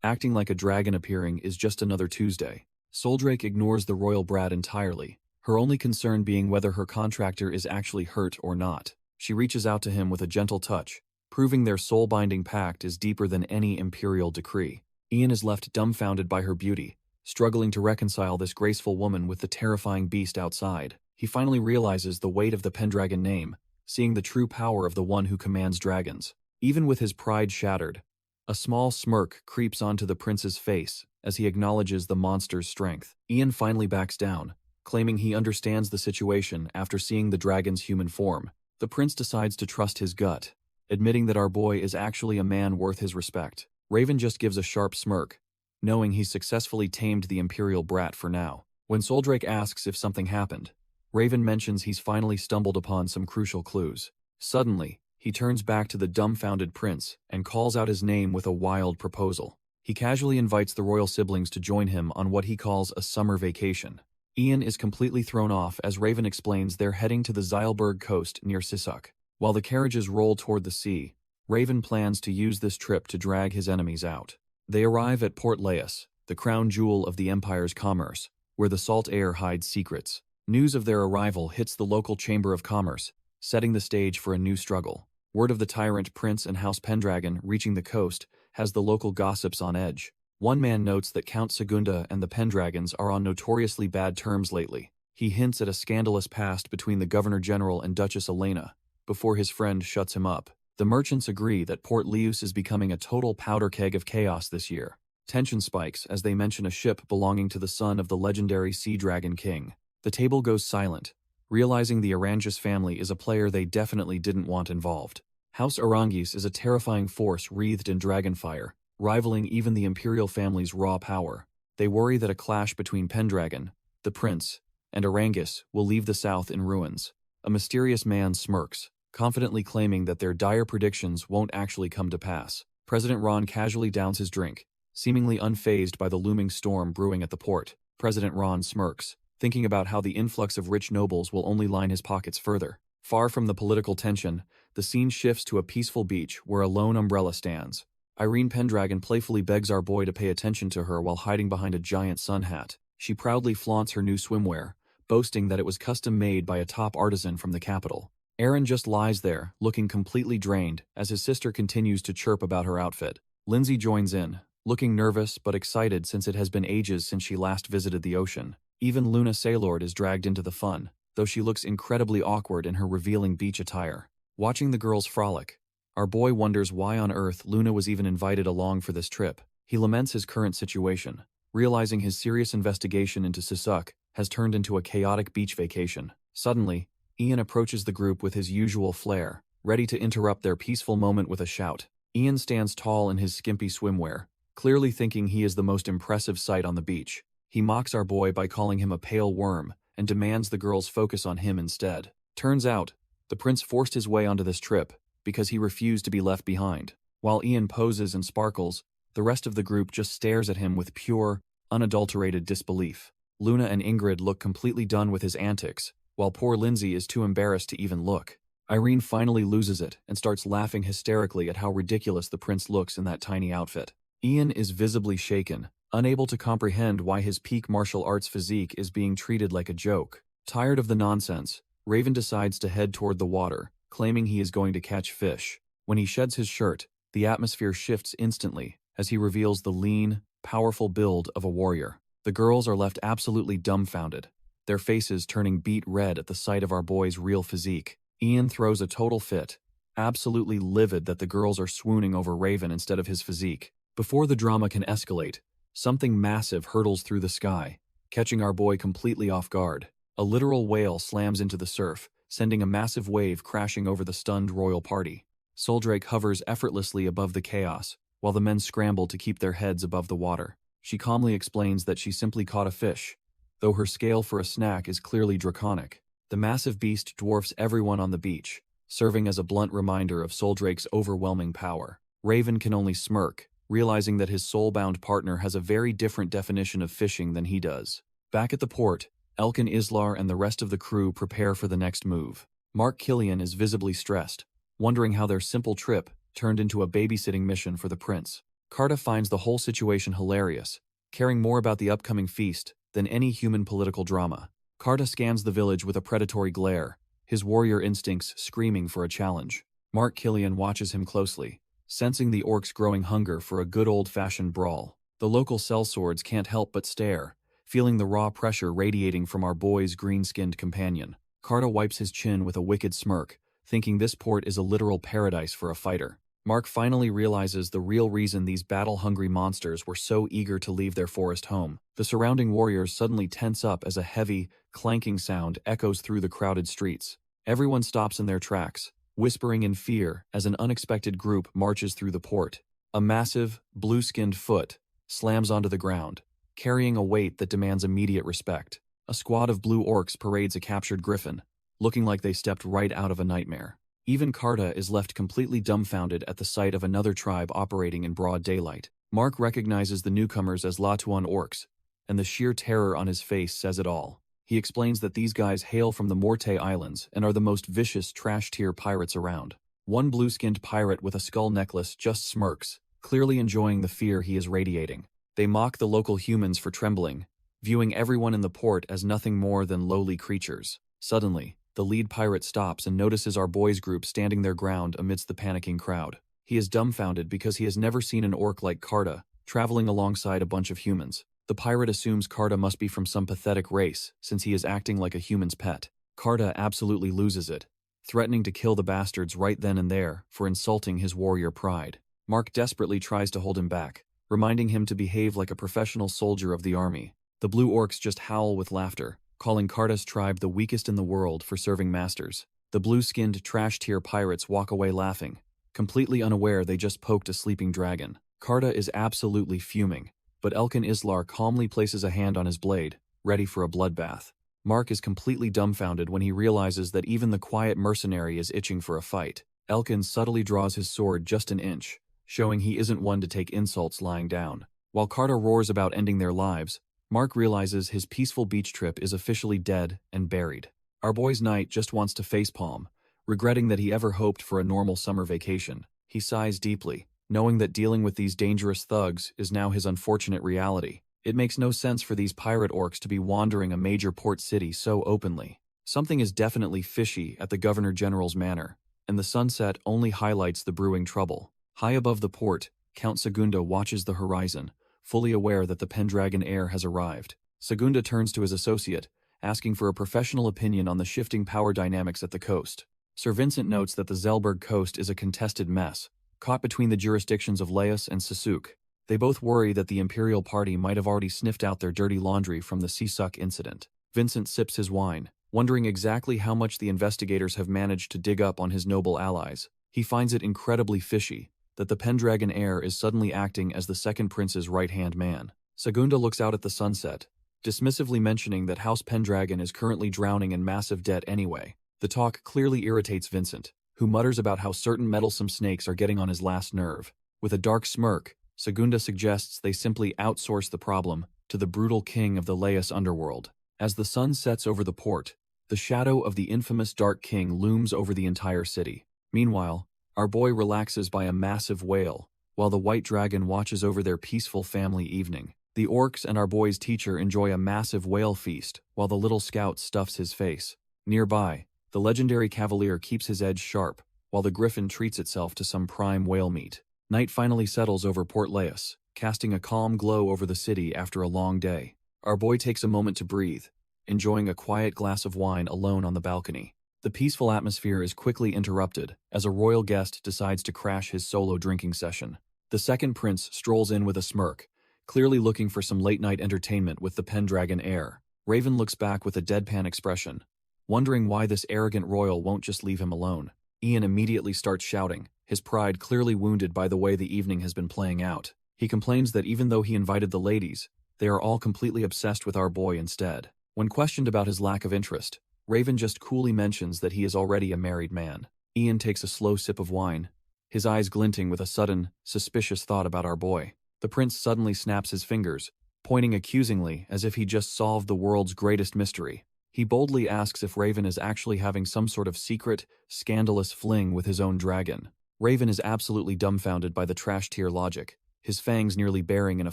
Acting like a dragon appearing is just another Tuesday. Soldrake ignores the royal brat entirely, her only concern being whether her contractor is actually hurt or not. She reaches out to him with a gentle touch, proving their soul-binding pact is deeper than any imperial decree. Ian is left dumbfounded by her beauty, struggling to reconcile this graceful woman with the terrifying beast outside. He finally realizes the weight of the Pendragon name, seeing the true power of the one who commands dragons. Even with his pride shattered, a small smirk creeps onto the prince's face as he acknowledges the monster's strength. Ian finally backs down, claiming he understands the situation after seeing the dragon's human form. The prince decides to trust his gut, admitting that our boy is actually a man worth his respect. Raven just gives a sharp smirk, knowing he's successfully tamed the imperial brat for now. When Soldrake asks if something happened, Raven mentions he's finally stumbled upon some crucial clues. Suddenly, he turns back to the dumbfounded prince and calls out his name with a wild proposal. He casually invites the royal siblings to join him on what he calls a summer vacation. Ian is completely thrown off as Raven explains they're heading to the Zyleberg coast near Sisuk. While the carriages roll toward the sea, Raven plans to use this trip to drag his enemies out. They arrive at Port Laius, the crown jewel of the Empire's commerce, where the salt air hides secrets. News of their arrival hits the local Chamber of Commerce, setting the stage for a new struggle. Word of the tyrant prince and House Pendragon reaching the coast has the local gossips on edge. One man notes that Count Segunda and the Pendragons are on notoriously bad terms lately. He hints at a scandalous past between the Governor-General and Duchess Elena, before his friend shuts him up. The merchants agree that Port Laius is becoming a total powder keg of chaos this year. Tension spikes as they mention a ship belonging to the son of the legendary Sea Dragon King. The table goes silent, realizing the Arangis family is a player they definitely didn't want involved. House Arangis is a terrifying force wreathed in dragonfire, rivaling even the imperial family's raw power. They worry that a clash between Pendragon, the prince, and Arangis will leave the south in ruins. A mysterious man smirks, confidently claiming that their dire predictions won't actually come to pass. President Ron casually downs his drink, seemingly unfazed by the looming storm brewing at the port. President Ron smirks, thinking about how the influx of rich nobles will only line his pockets further. Far from the political tension, the scene shifts to a peaceful beach where a lone umbrella stands. Irene Pendragon playfully begs our boy to pay attention to her while hiding behind a giant sun hat. She proudly flaunts her new swimwear, boasting that it was custom-made by a top artisan from the capital. Aaron just lies there, looking completely drained, as his sister continues to chirp about her outfit. Lindsay joins in, looking nervous but excited since it has been ages since she last visited the ocean. Even Luna Saylord is dragged into the fun, though she looks incredibly awkward in her revealing beach attire. Watching the girls frolic, our boy wonders why on earth Luna was even invited along for this trip. He laments his current situation, realizing his serious investigation into Sisuk has turned into a chaotic beach vacation. Suddenly, Ian approaches the group with his usual flair, ready to interrupt their peaceful moment with a shout. Ian stands tall in his skimpy swimwear, clearly thinking he is the most impressive sight on the beach. He mocks our boy by calling him a pale worm and demands the girls focus on him instead. Turns out, the prince forced his way onto this trip because he refused to be left behind. While Ian poses and sparkles, the rest of the group just stares at him with pure, unadulterated disbelief. Luna and Ingrid look completely done with his antics, while poor Lindsay is too embarrassed to even look. Irene finally loses it and starts laughing hysterically at how ridiculous the prince looks in that tiny outfit. Ian is visibly shaken, unable to comprehend why his peak martial arts physique is being treated like a joke. Tired of the nonsense, Raven decides to head toward the water, claiming he is going to catch fish. When he sheds his shirt, the atmosphere shifts instantly as he reveals the lean, powerful build of a warrior. The girls are left absolutely dumbfounded, their faces turning beet red at the sight of our boy's real physique. Ian throws a total fit, absolutely livid that the girls are swooning over Raven instead of his physique. Before the drama can escalate, something massive hurtles through the sky, catching our boy completely off guard. A literal whale slams into the surf, sending a massive wave crashing over the stunned royal party. Soldrake hovers effortlessly above the chaos, while the men scramble to keep their heads above the water. She calmly explains that she simply caught a fish, though her scale for a snack is clearly draconic. The massive beast dwarfs everyone on the beach, serving as a blunt reminder of Soldrake's overwhelming power. Raven can only smirk, realizing that his soul-bound partner has a very different definition of fishing than he does. Back at the port, Elkin Islar and the rest of the crew prepare for the next move. Mark Killian is visibly stressed, wondering how their simple trip turned into a babysitting mission for the prince. Carta finds the whole situation hilarious, caring more about the upcoming feast than any human political drama. Carta scans the village with a predatory glare, his warrior instincts screaming for a challenge. Mark Killian watches him closely, sensing the orcs' growing hunger for a good old-fashioned brawl. The local sellswords can't help but stare, feeling the raw pressure radiating from our boy's green-skinned companion. Carta wipes his chin with a wicked smirk, thinking this port is a literal paradise for a fighter. Mark finally realizes the real reason these battle-hungry monsters were so eager to leave their forest home. The surrounding warriors suddenly tense up as a heavy, clanking sound echoes through the crowded streets. Everyone stops in their tracks, whispering in fear as an unexpected group marches through the port. A massive, blue-skinned foot slams onto the ground, carrying a weight that demands immediate respect. A squad of blue orcs parades a captured griffin, looking like they stepped right out of a nightmare. Even Carta is left completely dumbfounded at the sight of another tribe operating in broad daylight. Mark recognizes the newcomers as Latuan orcs, and the sheer terror on his face says it all. He explains that these guys hail from the Morte Islands and are the most vicious trash-tier pirates around. One blue-skinned pirate with a skull necklace just smirks, clearly enjoying the fear he is radiating. They mock the local humans for trembling, viewing everyone in the port as nothing more than lowly creatures. Suddenly, the lead pirate stops and notices our boys' group standing their ground amidst the panicking crowd. He is dumbfounded because he has never seen an orc like Carta traveling alongside a bunch of humans. The pirate assumes Carta must be from some pathetic race since he is acting like a human's pet. Carta absolutely loses it, threatening to kill the bastards right then and there for insulting his warrior pride. Mark desperately tries to hold him back, reminding him to behave like a professional soldier of the army. The blue orcs just howl with laughter, calling Carta's tribe the weakest in the world for serving masters. The blue-skinned trash-tier pirates walk away laughing, completely unaware they just poked a sleeping dragon. Carta is absolutely fuming, but Elkin Islar calmly places a hand on his blade, ready for a bloodbath. Mark is completely dumbfounded when he realizes that even the quiet mercenary is itching for a fight. Elkin subtly draws his sword just an inch, showing he isn't one to take insults lying down. While Carta roars about ending their lives, Mark realizes his peaceful beach trip is officially dead and buried. Our boy's knight just wants to facepalm, regretting that he ever hoped for a normal summer vacation. He sighs deeply, knowing that dealing with these dangerous thugs is now his unfortunate reality. It makes no sense for these pirate orcs to be wandering a major port city so openly. Something is definitely fishy at the Governor General's manor, and the sunset only highlights the brewing trouble. High above the port, Count Segunda watches the horizon, fully aware that the Pendragon heir has arrived. Segunda turns to his associate, asking for a professional opinion on the shifting power dynamics at the coast. Sir Vincent notes that the Zelberg coast is a contested mess, caught between the jurisdictions of Laos and Sisuk. They both worry that the Imperial Party might have already sniffed out their dirty laundry from the Sisuk incident. Vincent sips his wine, wondering exactly how much the investigators have managed to dig up on his noble allies. He finds it incredibly fishy that the Pendragon heir is suddenly acting as the second prince's right-hand man. Segunda looks out at the sunset, dismissively mentioning that House Pendragon is currently drowning in massive debt anyway. The talk clearly irritates Vincent, who mutters about how certain meddlesome snakes are getting on his last nerve. With a dark smirk, Segunda suggests they simply outsource the problem to the brutal king of the Laius underworld. As the sun sets over the port, the shadow of the infamous Dark King looms over the entire city. Meanwhile, our boy relaxes by a massive whale, while the White Dragon watches over their peaceful family evening. The orcs and our boy's teacher enjoy a massive whale feast, while the little scout stuffs his face. Nearby, the legendary cavalier keeps his edge sharp, while the griffin treats itself to some prime whale meat. Night finally settles over Port Laius, casting a calm glow over the city after a long day. Our boy takes a moment to breathe, enjoying a quiet glass of wine alone on the balcony. The peaceful atmosphere is quickly interrupted as a royal guest decides to crash his solo drinking session. The second prince strolls in with a smirk, clearly looking for some late-night entertainment with the Pendragon heir. Raven looks back with a deadpan expression, wondering why this arrogant royal won't just leave him alone. Ian immediately starts shouting, his pride clearly wounded by the way the evening has been playing out. He complains that even though he invited the ladies, they are all completely obsessed with our boy instead. When questioned about his lack of interest, Raven just coolly mentions that he is already a married man. Ian takes a slow sip of wine, his eyes glinting with a sudden, suspicious thought about our boy. The prince suddenly snaps his fingers, pointing accusingly as if he just solved the world's greatest mystery. He boldly asks if Raven is actually having some sort of secret, scandalous fling with his own dragon. Raven is absolutely dumbfounded by the trash-tier logic, his fangs nearly baring in a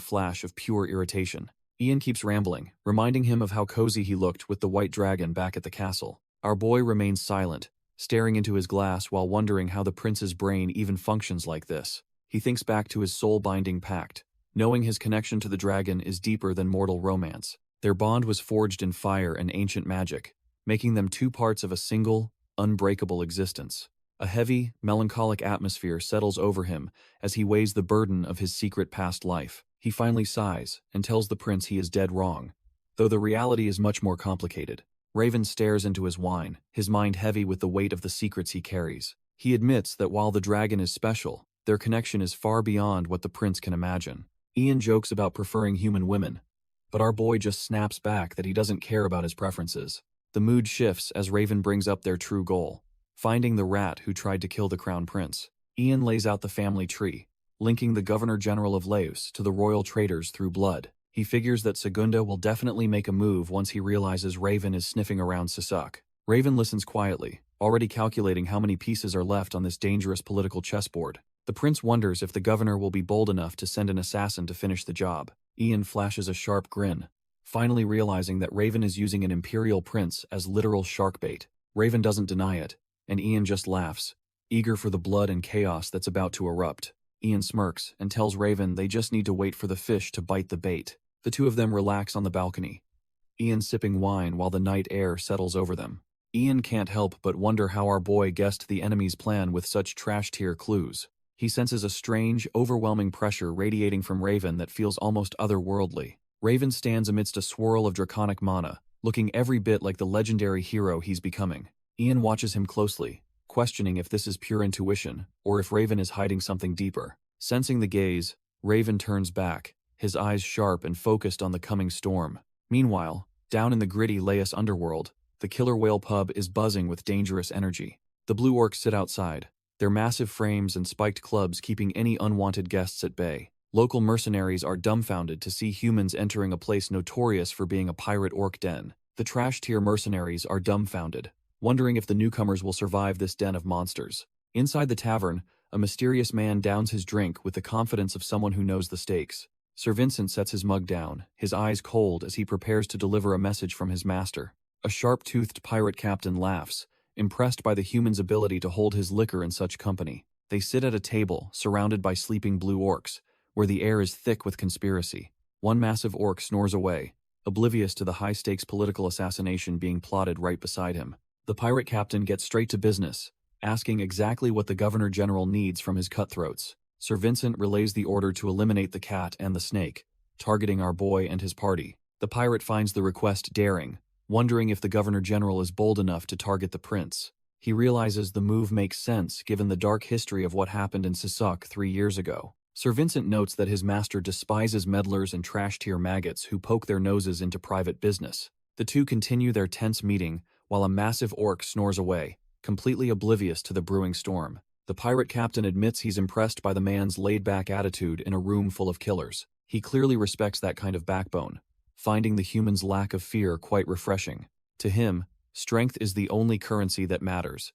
flash of pure irritation. Ian keeps rambling, reminding him of how cozy he looked with the white dragon back at the castle. Our boy remains silent, staring into his glass while wondering how the prince's brain even functions like this. He thinks back to his soul-binding pact, knowing his connection to the dragon is deeper than mortal romance. Their bond was forged in fire and ancient magic, making them two parts of a single, unbreakable existence. A heavy, melancholic atmosphere settles over him as he weighs the burden of his secret past life. He finally sighs and tells the prince he is dead wrong, though the reality is much more complicated. Raven stares into his wine, his mind heavy with the weight of the secrets he carries. He admits that while the dragon is special, their connection is far beyond what the prince can imagine. Ian jokes about preferring human women, but our boy just snaps back that he doesn't care about his preferences. The mood shifts as Raven brings up their true goal, finding the rat who tried to kill the crown prince. Ian lays out the family tree, linking the Governor-General of Laius to the royal traitors through blood. He figures that Segunda will definitely make a move once he realizes Raven is sniffing around Sisak. Raven listens quietly, already calculating how many pieces are left on this dangerous political chessboard. The prince wonders if the governor will be bold enough to send an assassin to finish the job. Ian flashes a sharp grin, finally realizing that Raven is using an imperial prince as literal shark bait. Raven doesn't deny it, and Ian just laughs, eager for the blood and chaos that's about to erupt. Ian smirks and tells Raven they just need to wait for the fish to bite the bait. The two of them relax on the balcony, Ian sipping wine while the night air settles over them. Ian can't help but wonder how our boy guessed the enemy's plan with such trash-tier clues. He senses a strange, overwhelming pressure radiating from Raven that feels almost otherworldly. Raven stands amidst a swirl of draconic mana, looking every bit like the legendary hero he's becoming. Ian watches him closely, questioning if this is pure intuition or if Raven is hiding something deeper. Sensing the gaze, Raven turns back, his eyes sharp and focused on the coming storm. Meanwhile, down in the gritty Laius underworld, the Killer Whale pub is buzzing with dangerous energy. The blue orcs sit outside, their massive frames and spiked clubs keeping any unwanted guests at bay. Local mercenaries are dumbfounded to see humans entering a place notorious for being a pirate orc den. The trash-tier mercenaries are dumbfounded, wondering if the newcomers will survive this den of monsters. Inside the tavern, a mysterious man downs his drink with the confidence of someone who knows the stakes. Sir Vincent sets his mug down, his eyes cold as he prepares to deliver a message from his master. A sharp-toothed pirate captain laughs, impressed by the human's ability to hold his liquor in such company. They sit at a table, surrounded by sleeping blue orcs, where the air is thick with conspiracy. One massive orc snores away, oblivious to the high-stakes political assassination being plotted right beside him. The pirate captain gets straight to business, asking exactly what the Governor-General needs from his cutthroats. Sir Vincent relays the order to eliminate the cat and the snake, targeting our boy and his party. The pirate finds the request daring, wondering if the Governor-General is bold enough to target the prince. He realizes the move makes sense given the dark history of what happened in Sisak 3 years ago. Sir Vincent notes that his master despises meddlers and trash-tier maggots who poke their noses into private business. The two continue their tense meeting while a massive orc snores away, completely oblivious to the brewing storm. The pirate captain admits he's impressed by the man's laid-back attitude in a room full of killers. He clearly respects that kind of backbone, finding the human's lack of fear quite refreshing. To him, strength is the only currency that matters.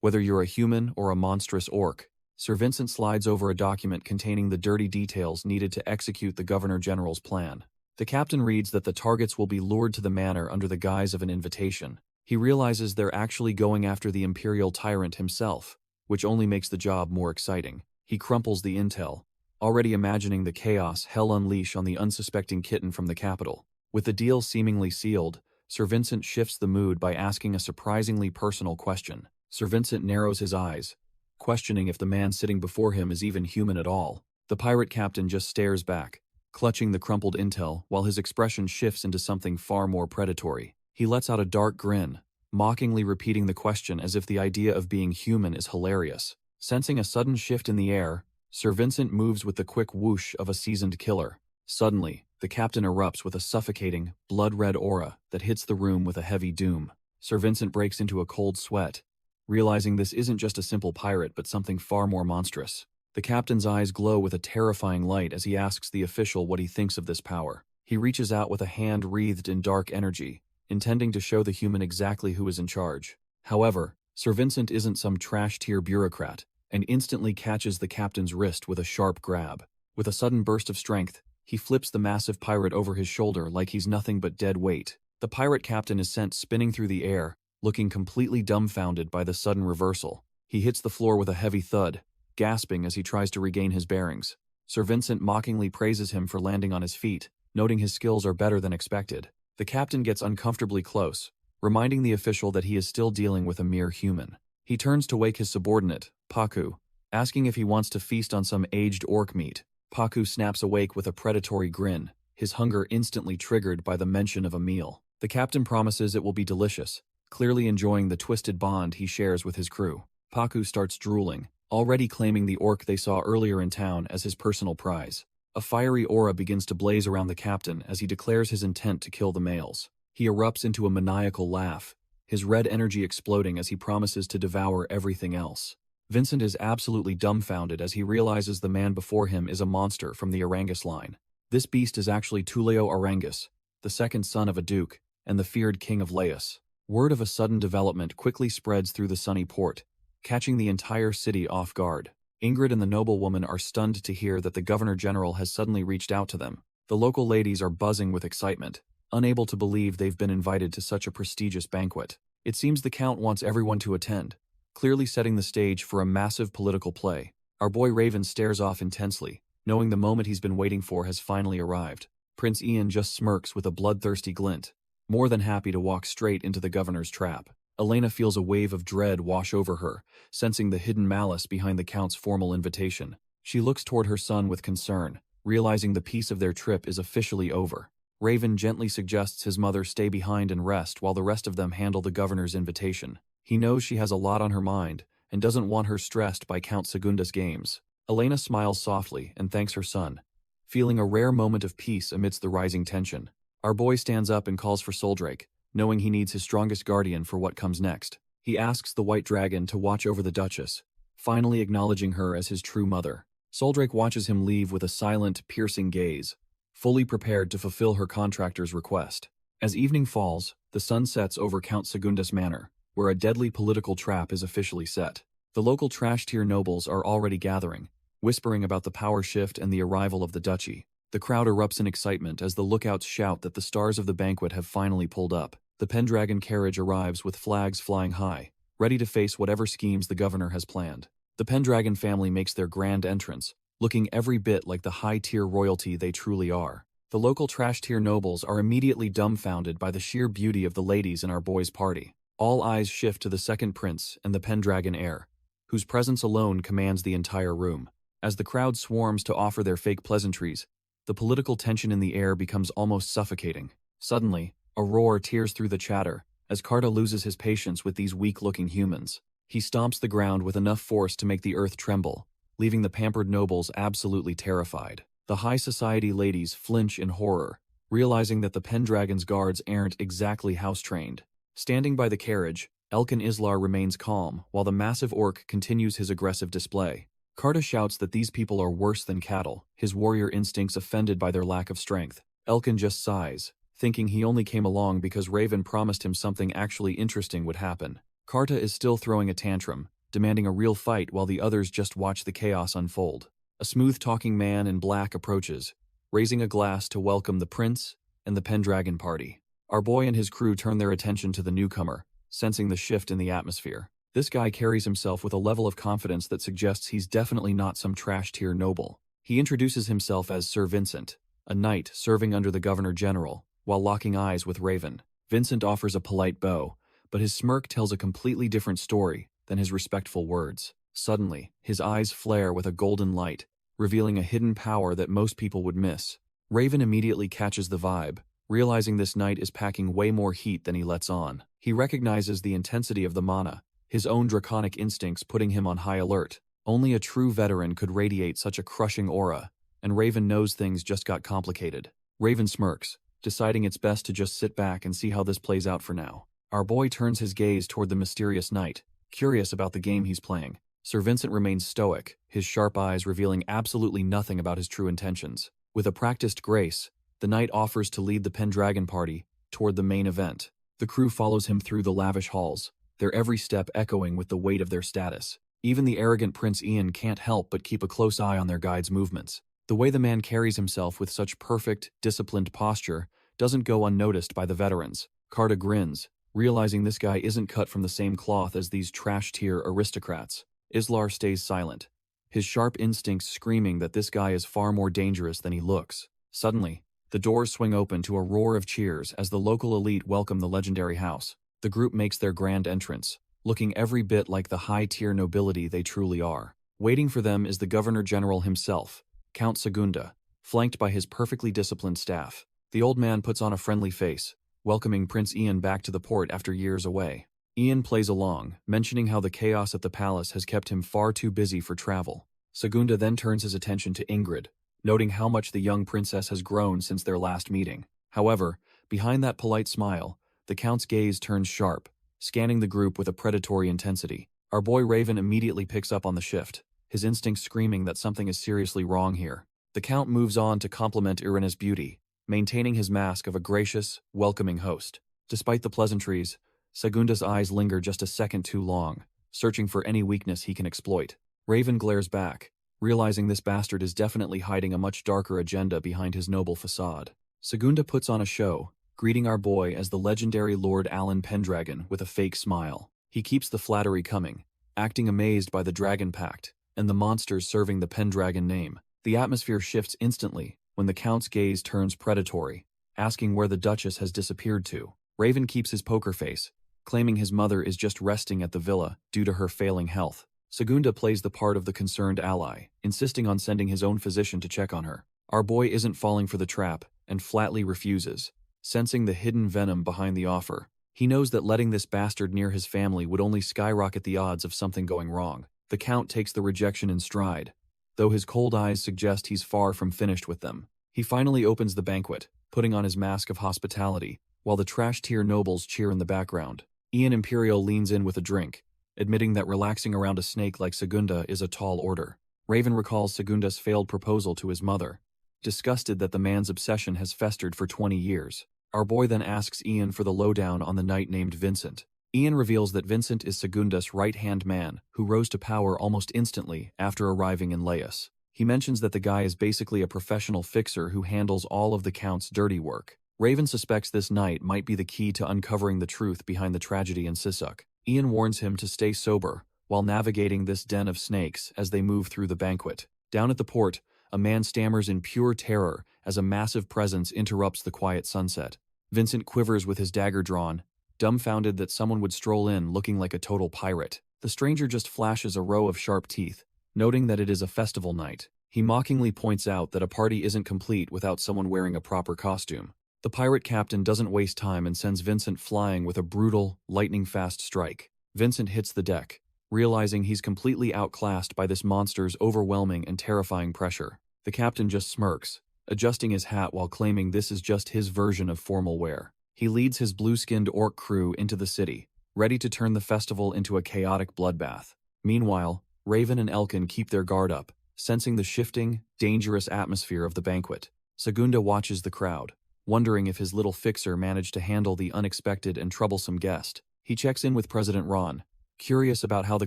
Whether you're a human or a monstrous orc, Sir Vincent slides over a document containing the dirty details needed to execute the Governor-General's plan. The captain reads that the targets will be lured to the manor under the guise of an invitation. He realizes they're actually going after the imperial tyrant himself, which only makes the job more exciting. He crumples the intel, already imagining the chaos hell unleash on the unsuspecting kitten from the capital. With the deal seemingly sealed, Sir Vincent shifts the mood by asking a surprisingly personal question. Sir Vincent narrows his eyes, questioning if the man sitting before him is even human at all. The pirate captain just stares back, clutching the crumpled intel while his expression shifts into something far more predatory. He lets out a dark grin, mockingly repeating the question as if the idea of being human is hilarious. Sensing a sudden shift in the air, Sir Vincent moves with the quick whoosh of a seasoned killer. Suddenly, the captain erupts with a suffocating, blood-red aura that hits the room with a heavy doom. Sir Vincent breaks into a cold sweat, realizing this isn't just a simple pirate but something far more monstrous. The captain's eyes glow with a terrifying light as he asks the official what he thinks of this power. He reaches out with a hand wreathed in dark energy, intending to show the human exactly who is in charge. However, Sir Vincent isn't some trash-tier bureaucrat, and instantly catches the captain's wrist with a sharp grab. With a sudden burst of strength, he flips the massive pirate over his shoulder like he's nothing but dead weight. The pirate captain is sent spinning through the air, looking completely dumbfounded by the sudden reversal. He hits the floor with a heavy thud, gasping as he tries to regain his bearings. Sir Vincent mockingly praises him for landing on his feet, noting his skills are better than expected. The captain gets uncomfortably close, reminding the official that he is still dealing with a mere human. He turns to wake his subordinate, Paku, asking if he wants to feast on some aged orc meat. Paku snaps awake with a predatory grin, his hunger instantly triggered by the mention of a meal. The captain promises it will be delicious, clearly enjoying the twisted bond he shares with his crew. Paku starts drooling, already claiming the orc they saw earlier in town as his personal prize. A fiery aura begins to blaze around the captain as he declares his intent to kill the males. He erupts into a maniacal laugh, his red energy exploding as he promises to devour everything else. Vincent is absolutely dumbfounded as he realizes the man before him is a monster from the Arangus line. This beast is actually Tulio Arangus, the second son of a duke, and the feared king of Laos. Word of a sudden development quickly spreads through the sunny port, catching the entire city off guard. Ingrid and the noblewoman are stunned to hear that the Governor-General has suddenly reached out to them. The local ladies are buzzing with excitement, unable to believe they've been invited to such a prestigious banquet. It seems the Count wants everyone to attend, clearly setting the stage for a massive political play. Our boy Raven stares off intensely, knowing the moment he's been waiting for has finally arrived. Prince Ian just smirks with a bloodthirsty glint, more than happy to walk straight into the governor's trap. Elena feels a wave of dread wash over her, sensing the hidden malice behind the Count's formal invitation. She looks toward her son with concern, realizing the piece of their trip is officially over. Raven gently suggests his mother stay behind and rest while the rest of them handle the governor's invitation. He knows she has a lot on her mind and doesn't want her stressed by Count Segunda's games. Elena smiles softly and thanks her son, feeling a rare moment of peace amidst the rising tension. Our boy stands up and calls for Soldrake, knowing he needs his strongest guardian for what comes next. He asks the White Dragon to watch over the Duchess, finally acknowledging her as his true mother. Soldrake watches him leave with a silent, piercing gaze, fully prepared to fulfill her contractor's request. As evening falls, the sun sets over Count Segunda's manor, where a deadly political trap is officially set. The local trash-tier nobles are already gathering, whispering about the power shift and the arrival of the duchy. The crowd erupts in excitement as the lookouts shout that the stars of the banquet have finally pulled up. The Pendragon carriage arrives with flags flying high, ready to face whatever schemes the governor has planned. The Pendragon family makes their grand entrance, looking every bit like the high-tier royalty they truly are. The local trash-tier nobles are immediately dumbfounded by the sheer beauty of the ladies in our boy's party. All eyes shift to the second prince and the Pendragon heir, whose presence alone commands the entire room. As the crowd swarms to offer their fake pleasantries, the political tension in the air becomes almost suffocating. Suddenly, a roar tears through the chatter as Carta loses his patience with these weak-looking humans. He stomps the ground with enough force to make the earth tremble, leaving the pampered nobles absolutely terrified. The high society ladies flinch in horror, realizing that the Pendragon's guards aren't exactly house-trained. Standing by the carriage, Elkan Islar remains calm, while the massive orc continues his aggressive display. Karta shouts that these people are worse than cattle, his warrior instincts offended by their lack of strength. Elkan just sighs, thinking he only came along because Raven promised him something actually interesting would happen. Karta is still throwing a tantrum, demanding a real fight while the others just watch the chaos unfold. A smooth-talking man in black approaches, raising a glass to welcome the prince and the Pendragon party. Our boy and his crew turn their attention to the newcomer, sensing the shift in the atmosphere. This guy carries himself with a level of confidence that suggests he's definitely not some trash-tier noble. He introduces himself as Sir Vincent, a knight serving under the Governor-General, while locking eyes with Raven. Vincent offers a polite bow, but his smirk tells a completely different story than his respectful words. Suddenly, his eyes flare with a golden light, revealing a hidden power that most people would miss. Raven immediately catches the vibe, realizing this knight is packing way more heat than he lets on. He recognizes the intensity of the mana, his own draconic instincts putting him on high alert. Only a true veteran could radiate such a crushing aura, and Raven knows things just got complicated. Raven smirks, deciding it's best to just sit back and see how this plays out for now. Our boy turns his gaze toward the mysterious knight, curious about the game he's playing. Sir Vincent remains stoic, his sharp eyes revealing absolutely nothing about his true intentions. With a practiced grace, the knight offers to lead the Pendragon party toward the main event. The crew follows him through the lavish halls, their every step echoing with the weight of their status. Even the arrogant Prince Ian can't help but keep a close eye on their guide's movements. The way the man carries himself with such perfect, disciplined posture doesn't go unnoticed by the veterans. Karta grins, realizing this guy isn't cut from the same cloth as these trash-tier aristocrats. Islar stays silent, his sharp instincts screaming that this guy is far more dangerous than he looks. Suddenly, the doors swing open to a roar of cheers as the local elite welcome the legendary house. The group makes their grand entrance, looking every bit like the high-tier nobility they truly are. Waiting for them is the Governor-General himself, Count Segunda, flanked by his perfectly disciplined staff. The old man puts on a friendly face, welcoming Prince Ian back to the port after years away. Ian plays along, mentioning how the chaos at the palace has kept him far too busy for travel. Segunda then turns his attention to Ingrid, noting how much the young princess has grown since their last meeting. However, behind that polite smile, the Count's gaze turns sharp, scanning the group with a predatory intensity. Our boy Raven immediately picks up on the shift, his instincts screaming that something is seriously wrong here. The Count moves on to compliment Irina's beauty, maintaining his mask of a gracious, welcoming host. Despite the pleasantries, Segunda's eyes linger just a second too long, searching for any weakness he can exploit. Raven glares back, realizing this bastard is definitely hiding a much darker agenda behind his noble facade. Segunda puts on a show, greeting our boy as the legendary Lord Alan Pendragon with a fake smile. He keeps the flattery coming, acting amazed by the Dragon Pact and the monsters serving the Pendragon name. The atmosphere shifts instantly when the Count's gaze turns predatory, asking where the Duchess has disappeared to. Raven keeps his poker face, claiming his mother is just resting at the villa due to her failing health. Segunda plays the part of the concerned ally, insisting on sending his own physician to check on her. Our boy isn't falling for the trap and flatly refuses, sensing the hidden venom behind the offer. He knows that letting this bastard near his family would only skyrocket the odds of something going wrong. The Count takes the rejection in stride, though his cold eyes suggest he's far from finished with them. He finally opens the banquet, putting on his mask of hospitality, while the trash-tier nobles cheer in the background. Ian Imperial leans in with a drink, admitting that relaxing around a snake like Segunda is a tall order. Raven recalls Segunda's failed proposal to his mother, disgusted that the man's obsession has festered for 20 years. Our boy then asks Ian for the lowdown on the knight named Vincent. Ian reveals that Vincent is Segunda's right-hand man, who rose to power almost instantly after arriving in Laos. He mentions that the guy is basically a professional fixer who handles all of the Count's dirty work. Raven suspects this knight might be the key to uncovering the truth behind the tragedy in Sisuk. Ian warns him to stay sober while navigating this den of snakes as they move through the banquet. Down at the port, a man stammers in pure terror as a massive presence interrupts the quiet sunset. Vincent quivers with his dagger drawn, dumbfounded that someone would stroll in looking like a total pirate. The stranger just flashes a row of sharp teeth, noting that it is a festival night. He mockingly points out that a party isn't complete without someone wearing a proper costume. The pirate captain doesn't waste time and sends Vincent flying with a brutal, lightning-fast strike. Vincent hits the deck, realizing he's completely outclassed by this monster's overwhelming and terrifying pressure. The captain just smirks, adjusting his hat while claiming this is just his version of formal wear. He leads his blue-skinned orc crew into the city, ready to turn the festival into a chaotic bloodbath. Meanwhile, Raven and Elkin keep their guard up, sensing the shifting, dangerous atmosphere of the banquet. Segunda watches the crowd, wondering if his little fixer managed to handle the unexpected and troublesome guest. He checks in with President Ron, curious about how the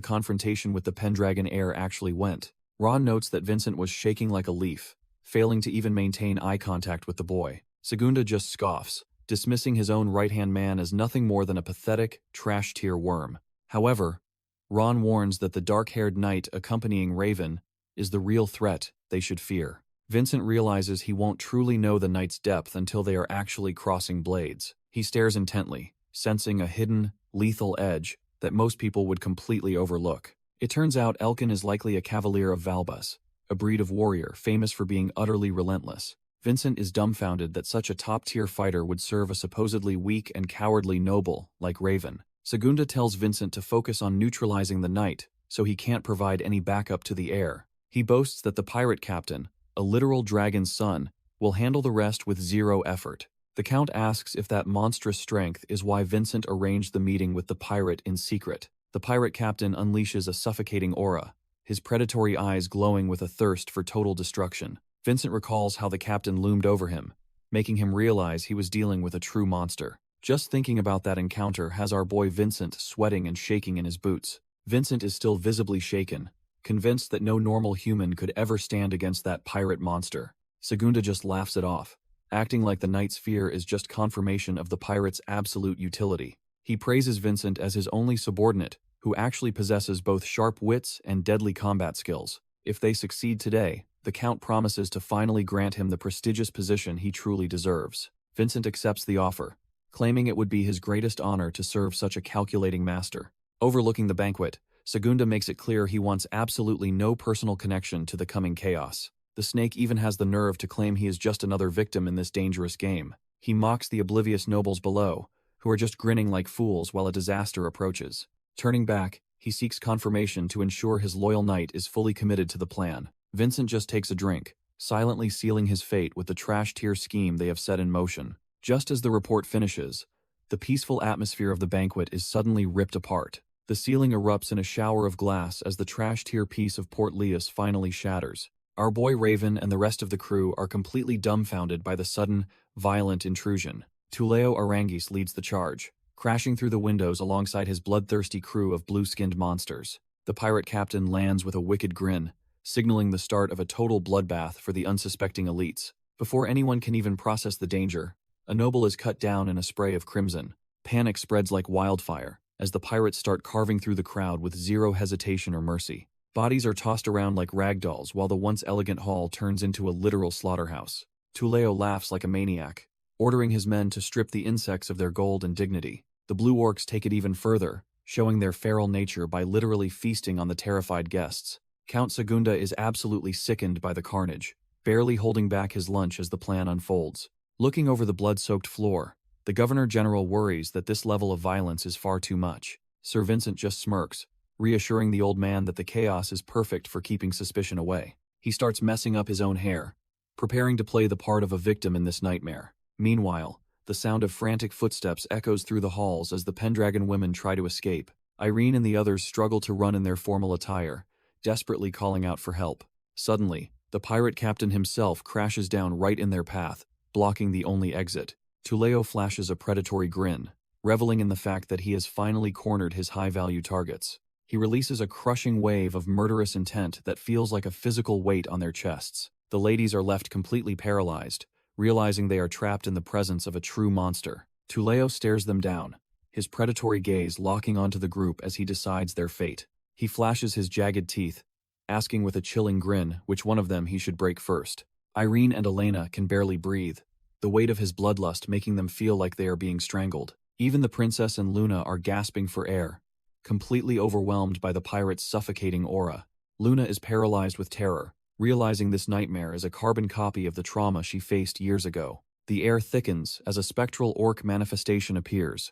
confrontation with the Pendragon heir actually went. Ron notes that Vincent was shaking like a leaf, failing to even maintain eye contact with the boy. Segunda just scoffs, dismissing his own right-hand man as nothing more than a pathetic, trash-tier worm. However, Ron warns that the dark-haired knight accompanying Raven is the real threat they should fear. Vincent realizes he won't truly know the knight's depth until they are actually crossing blades. He stares intently, sensing a hidden, lethal edge that most people would completely overlook. It turns out Elkin is likely a cavalier of Valbus, a breed of warrior famous for being utterly relentless. Vincent is dumbfounded that such a top-tier fighter would serve a supposedly weak and cowardly noble like Raven. Segunda tells Vincent to focus on neutralizing the knight, so he can't provide any backup to the heir. He boasts that the pirate captain, a literal dragon's son, will handle the rest with zero effort. The Count asks if that monstrous strength is why Vincent arranged the meeting with the pirate in secret. The pirate captain unleashes a suffocating aura, his predatory eyes glowing with a thirst for total destruction. Vincent recalls how the captain loomed over him, making him realize he was dealing with a true monster. Just thinking about that encounter has our boy Vincent sweating and shaking in his boots. Vincent is still visibly shaken, convinced that no normal human could ever stand against that pirate monster. Segunda just laughs it off, acting like the knight's fear is just confirmation of the pirate's absolute utility. He praises Vincent as his only subordinate, who actually possesses both sharp wits and deadly combat skills. If they succeed today, the Count promises to finally grant him the prestigious position he truly deserves. Vincent accepts the offer, claiming it would be his greatest honor to serve such a calculating master. Overlooking the banquet, Segunda makes it clear he wants absolutely no personal connection to the coming chaos. The snake even has the nerve to claim he is just another victim in this dangerous game. He mocks the oblivious nobles below, who are just grinning like fools while a disaster approaches. Turning back, he seeks confirmation to ensure his loyal knight is fully committed to the plan. Vincent just takes a drink, silently sealing his fate with the trash-tier scheme they have set in motion. Just as the report finishes, the peaceful atmosphere of the banquet is suddenly ripped apart. The ceiling erupts in a shower of glass as the trash-tier piece of Port Leas finally shatters. Our boy Raven and the rest of the crew are completely dumbfounded by the sudden, violent intrusion. Tuleo Arangis leads the charge, crashing through the windows alongside his bloodthirsty crew of blue-skinned monsters. The pirate captain lands with a wicked grin, signaling the start of a total bloodbath for the unsuspecting elites. Before anyone can even process the danger, a noble is cut down in a spray of crimson. Panic spreads like wildfire as the pirates start carving through the crowd with zero hesitation or mercy. Bodies are tossed around like ragdolls while the once elegant hall turns into a literal slaughterhouse. Tuleo laughs like a maniac, ordering his men to strip the insects of their gold and dignity. The blue orcs take it even further, showing their feral nature by literally feasting on the terrified guests. Count Segunda is absolutely sickened by the carnage, barely holding back his lunch as the plan unfolds. Looking over the blood-soaked floor, the Governor-General worries that this level of violence is far too much. Sir Vincent just smirks, reassuring the old man that the chaos is perfect for keeping suspicion away. He starts messing up his own hair, preparing to play the part of a victim in this nightmare. Meanwhile, the sound of frantic footsteps echoes through the halls as the Pendragon women try to escape. Irene and the others struggle to run in their formal attire, desperately calling out for help. Suddenly, the pirate captain himself crashes down right in their path, blocking the only exit. Tuleo flashes a predatory grin, reveling in the fact that he has finally cornered his high-value targets. He releases a crushing wave of murderous intent that feels like a physical weight on their chests. The ladies are left completely paralyzed, realizing they are trapped in the presence of a true monster. Tuleo stares them down, his predatory gaze locking onto the group as he decides their fate. He flashes his jagged teeth, asking with a chilling grin which one of them he should break first. Irene and Elena can barely breathe, the weight of his bloodlust making them feel like they are being strangled. Even the princess and Luna are gasping for air, completely overwhelmed by the pirate's suffocating aura. Luna is paralyzed with terror, realizing this nightmare is a carbon copy of the trauma she faced years ago. The air thickens as a spectral orc manifestation appears,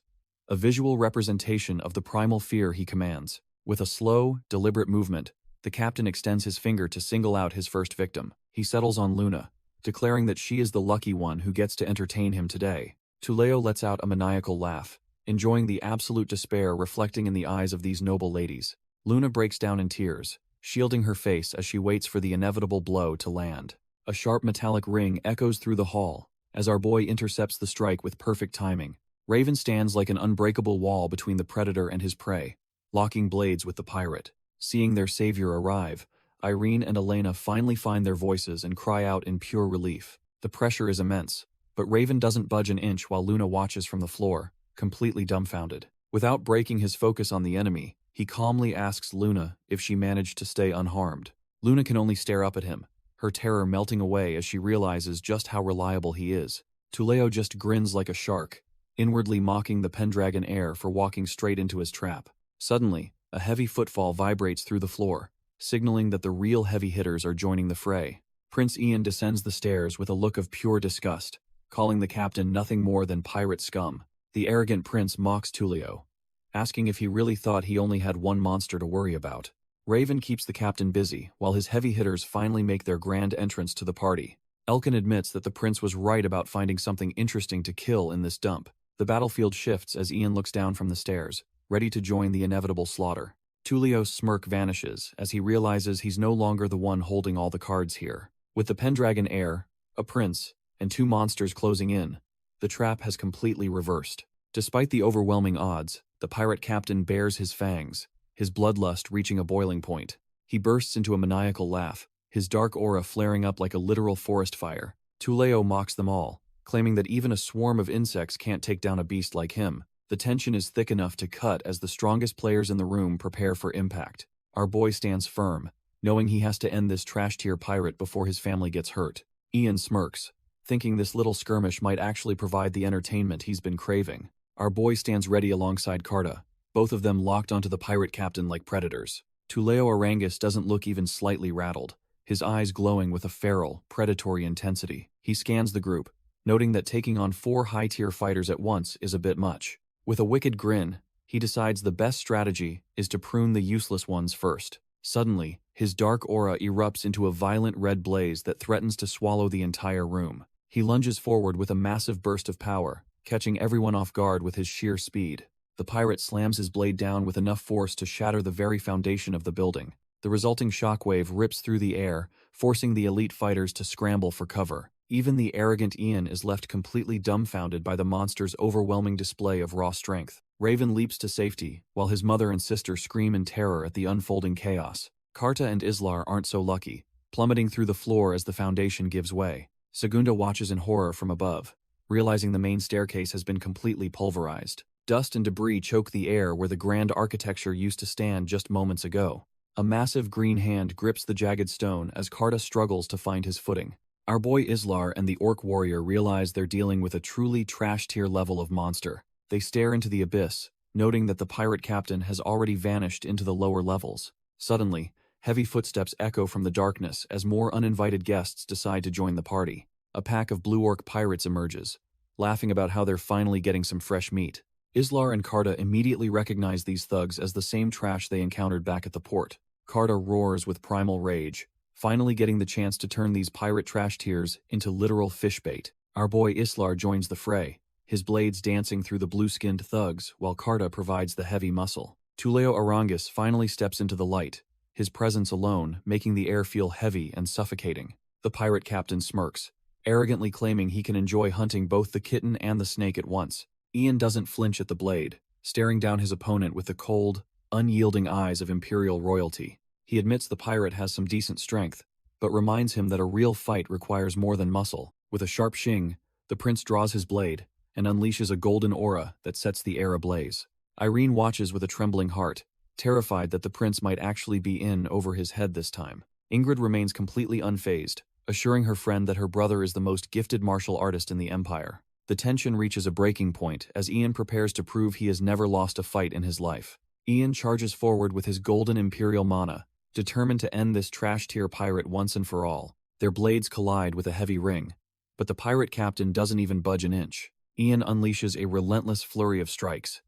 a visual representation of the primal fear he commands. With a slow, deliberate movement, the captain extends his finger to single out his first victim. He settles on Luna, declaring that she is the lucky one who gets to entertain him today. Tuleo lets out a maniacal laugh, enjoying the absolute despair reflecting in the eyes of these noble ladies. Luna breaks down in tears, shielding her face as she waits for the inevitable blow to land. A sharp metallic ring echoes through the hall, as our boy intercepts the strike with perfect timing. Raven stands like an unbreakable wall between the predator and his prey, locking blades with the pirate. Seeing their savior arrive, Irene and Elena finally find their voices and cry out in pure relief. The pressure is immense, but Raven doesn't budge an inch while Luna watches from the floor, completely dumbfounded. Without breaking his focus on the enemy, he calmly asks Luna if she managed to stay unharmed. Luna can only stare up at him, her terror melting away as she realizes just how reliable he is. Tuleo just grins like a shark, inwardly mocking the Pendragon heir for walking straight into his trap. Suddenly, a heavy footfall vibrates through the floor, signaling that the real heavy hitters are joining the fray. Prince Ian descends the stairs with a look of pure disgust, calling the captain nothing more than pirate scum. The arrogant prince mocks Tuleo, asking if he really thought he only had one monster to worry about. Raven keeps the captain busy while his heavy hitters finally make their grand entrance to the party. Elkin admits that the prince was right about finding something interesting to kill in this dump. The battlefield shifts as Ian looks down from the stairs, ready to join the inevitable slaughter. Tuleo's smirk vanishes as he realizes he's no longer the one holding all the cards here. With the Pendragon heir, a prince, and two monsters closing in, the trap has completely reversed. Despite the overwhelming odds, the pirate captain bares his fangs, his bloodlust reaching a boiling point. He bursts into a maniacal laugh, his dark aura flaring up like a literal forest fire. Tuleo mocks them all, claiming that even a swarm of insects can't take down a beast like him. The tension is thick enough to cut as the strongest players in the room prepare for impact. Our boy stands firm, knowing he has to end this trash-tier pirate before his family gets hurt. Ian smirks, thinking this little skirmish might actually provide the entertainment he's been craving. Our boy stands ready alongside Carta, both of them locked onto the pirate captain like predators. Tuleo Arangus doesn't look even slightly rattled, his eyes glowing with a feral, predatory intensity. He scans the group, noting that taking on 4 high-tier fighters at once is a bit much. With a wicked grin, he decides the best strategy is to prune the useless ones first. Suddenly, his dark aura erupts into a violent red blaze that threatens to swallow the entire room. He lunges forward with a massive burst of power, catching everyone off guard with his sheer speed. The pirate slams his blade down with enough force to shatter the very foundation of the building. The resulting shockwave rips through the air, forcing the elite fighters to scramble for cover. Even the arrogant Ian is left completely dumbfounded by the monster's overwhelming display of raw strength. Raven leaps to safety, while his mother and sister scream in terror at the unfolding chaos. Carta and Islar aren't so lucky, plummeting through the floor as the foundation gives way. Segunda watches in horror from above, realizing the main staircase has been completely pulverized. Dust and debris choke the air where the grand architecture used to stand just moments ago. A massive green hand grips the jagged stone as Carta struggles to find his footing. Our boy Islar and the orc warrior realize they're dealing with a truly trash-tier level of monster. They stare into the abyss, noting that the pirate captain has already vanished into the lower levels. Suddenly, heavy footsteps echo from the darkness as more uninvited guests decide to join the party. A pack of blue orc pirates emerges, laughing about how they're finally getting some fresh meat. Islar and Carta immediately recognize these thugs as the same trash they encountered back at the port. Carta roars with primal rage, finally getting the chance to turn these pirate trash tiers into literal fish bait. Our boy Islar joins the fray, his blades dancing through the blue-skinned thugs while Carta provides the heavy muscle. Tuleo Arangus finally steps into the light, his presence alone making the air feel heavy and suffocating. The pirate captain smirks, arrogantly claiming he can enjoy hunting both the kitten and the snake at once. Ian doesn't flinch at the blade, staring down his opponent with the cold, unyielding eyes of imperial royalty. He admits the pirate has some decent strength, but reminds him that a real fight requires more than muscle. With a sharp shing, the prince draws his blade and unleashes a golden aura that sets the air ablaze. Irene watches with a trembling heart, terrified that the prince might actually be in over his head this time. Ingrid remains completely unfazed, assuring her friend that her brother is the most gifted martial artist in the Empire. The tension reaches a breaking point as Ian prepares to prove he has never lost a fight in his life. Ian charges forward with his golden imperial mana, determined to end this trash-tier pirate once and for all. Their blades collide with a heavy ring, but the pirate captain doesn't even budge an inch. Ian unleashes a relentless flurry of strikes,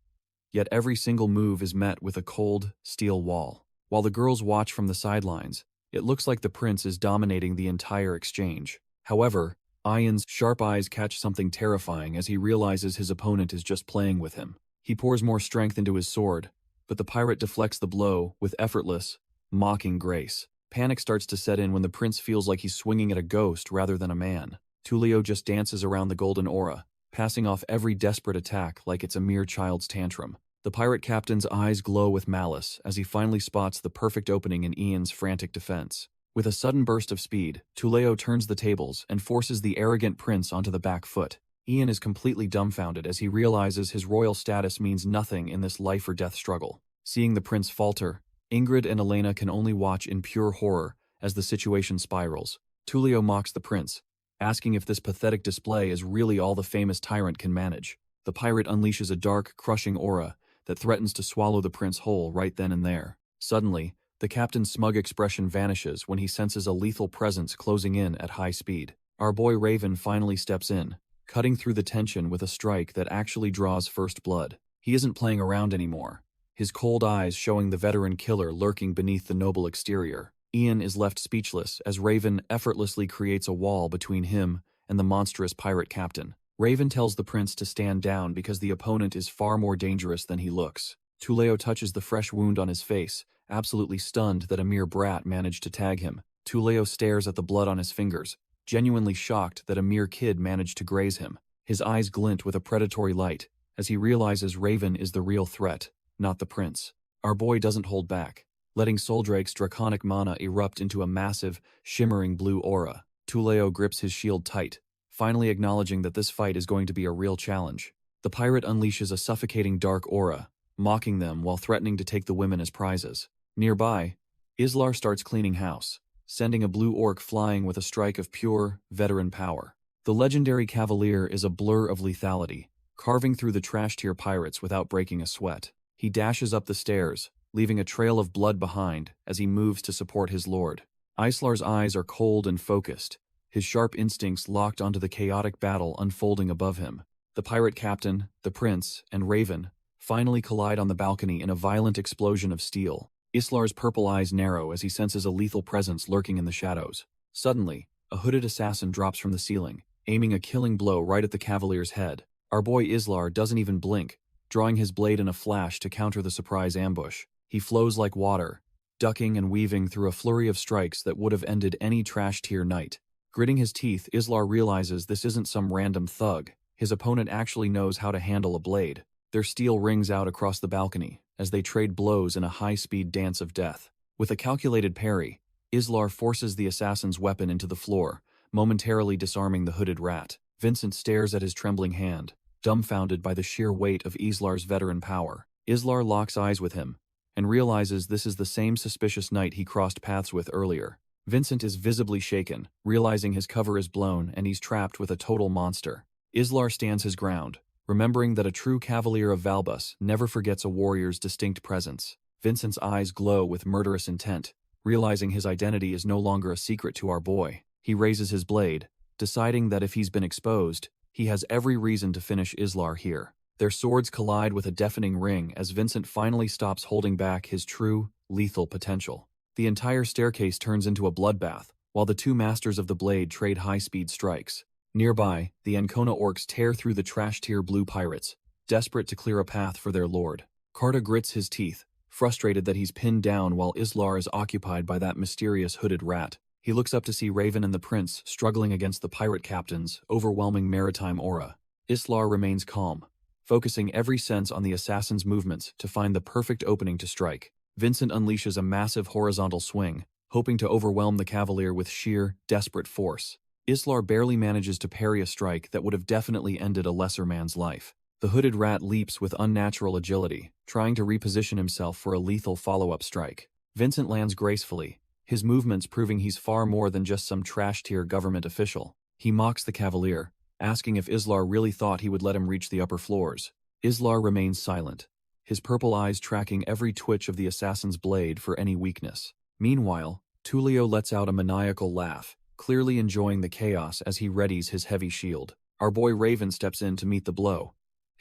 yet every single move is met with a cold, steel wall. While the girls watch from the sidelines, it looks like the prince is dominating the entire exchange. However, Ian's sharp eyes catch something terrifying as he realizes his opponent is just playing with him. He pours more strength into his sword, but the pirate deflects the blow with effortless, mocking grace. Panic starts to set in when the prince feels like he's swinging at a ghost rather than a man. Tullio just dances around the golden aura, passing off every desperate attack like it's a mere child's tantrum. The pirate captain's eyes glow with malice as he finally spots the perfect opening in Ian's frantic defense. With a sudden burst of speed, Tullio turns the tables and forces the arrogant prince onto the back foot. Ian is completely dumbfounded as he realizes his royal status means nothing in this life-or-death struggle. Seeing the prince falter, Ingrid and Elena can only watch in pure horror as the situation spirals. Tullio mocks the prince, asking if this pathetic display is really all the famous tyrant can manage. The pirate unleashes a dark, crushing aura that threatens to swallow the prince whole right then and there. Suddenly, the captain's smug expression vanishes when he senses a lethal presence closing in at high speed. Our boy Raven finally steps in, cutting through the tension with a strike that actually draws first blood. He isn't playing around anymore, his cold eyes showing the veteran killer lurking beneath the noble exterior. Ian is left speechless as Raven effortlessly creates a wall between him and the monstrous pirate captain. Raven tells the prince to stand down because the opponent is far more dangerous than he looks. Tullio touches the fresh wound on his face, absolutely stunned that a mere brat managed to tag him. Tullio stares at the blood on his fingers, genuinely shocked that a mere kid managed to graze him. His eyes glint with a predatory light as he realizes Raven is the real threat, not the prince. Our boy doesn't hold back, letting Soldrake's draconic mana erupt into a massive, shimmering blue aura. Tullio grips his shield tight, finally acknowledging that this fight is going to be a real challenge. The pirate unleashes a suffocating dark aura, mocking them while threatening to take the women as prizes. Nearby, Islar starts cleaning house, sending a blue orc flying with a strike of pure, veteran power. The legendary cavalier is a blur of lethality, carving through the trash-tier pirates without breaking a sweat. He dashes up the stairs, leaving a trail of blood behind as he moves to support his lord. Islar's eyes are cold and focused, his sharp instincts locked onto the chaotic battle unfolding above him. The pirate captain, the prince, and Raven finally collide on the balcony in a violent explosion of steel. Islar's purple eyes narrow as he senses a lethal presence lurking in the shadows. Suddenly, a hooded assassin drops from the ceiling, aiming a killing blow right at the cavalier's head. Our boy Islar doesn't even blink, drawing his blade in a flash to counter the surprise ambush. He flows like water, ducking and weaving through a flurry of strikes that would have ended any trash-tier knight. Gritting his teeth, Islar realizes this isn't some random thug. His opponent actually knows how to handle a blade. Their steel rings out across the balcony as they trade blows in a high-speed dance of death. With a calculated parry, Islar forces the assassin's weapon into the floor, momentarily disarming the hooded rat. Vincent stares at his trembling hand, dumbfounded by the sheer weight of Islar's veteran power. Islar locks eyes with him and realizes this is the same suspicious knight he crossed paths with earlier. Vincent is visibly shaken, realizing his cover is blown and he's trapped with a total monster. Islar stands his ground, remembering that a true cavalier of Valbus never forgets a warrior's distinct presence. Vincent's eyes glow with murderous intent, realizing his identity is no longer a secret to our boy. He raises his blade, deciding that if he's been exposed, he has every reason to finish Islar here. Their swords collide with a deafening ring as Vincent finally stops holding back his true, lethal potential. The entire staircase turns into a bloodbath, while the two masters of the blade trade high-speed strikes. Nearby, the Ancona orcs tear through the trash-tier blue pirates, desperate to clear a path for their lord. Carta grits his teeth, frustrated that he's pinned down while Islar is occupied by that mysterious hooded rat. He looks up to see Raven and the prince struggling against the pirate captain's overwhelming maritime aura. Islar remains calm, focusing every sense on the assassin's movements to find the perfect opening to strike. Vincent unleashes a massive horizontal swing, hoping to overwhelm the cavalier with sheer, desperate force. Islar barely manages to parry a strike that would have definitely ended a lesser man's life. The hooded rat leaps with unnatural agility, trying to reposition himself for a lethal follow-up strike. Vincent lands gracefully, his movements proving he's far more than just some trash-tier government official. He mocks the cavalier, asking if Islar really thought he would let him reach the upper floors. Islar remains silent, his purple eyes tracking every twitch of the assassin's blade for any weakness. Meanwhile, Tullio lets out a maniacal laugh, clearly enjoying the chaos as he readies his heavy shield. Our boy Raven steps in to meet the blow,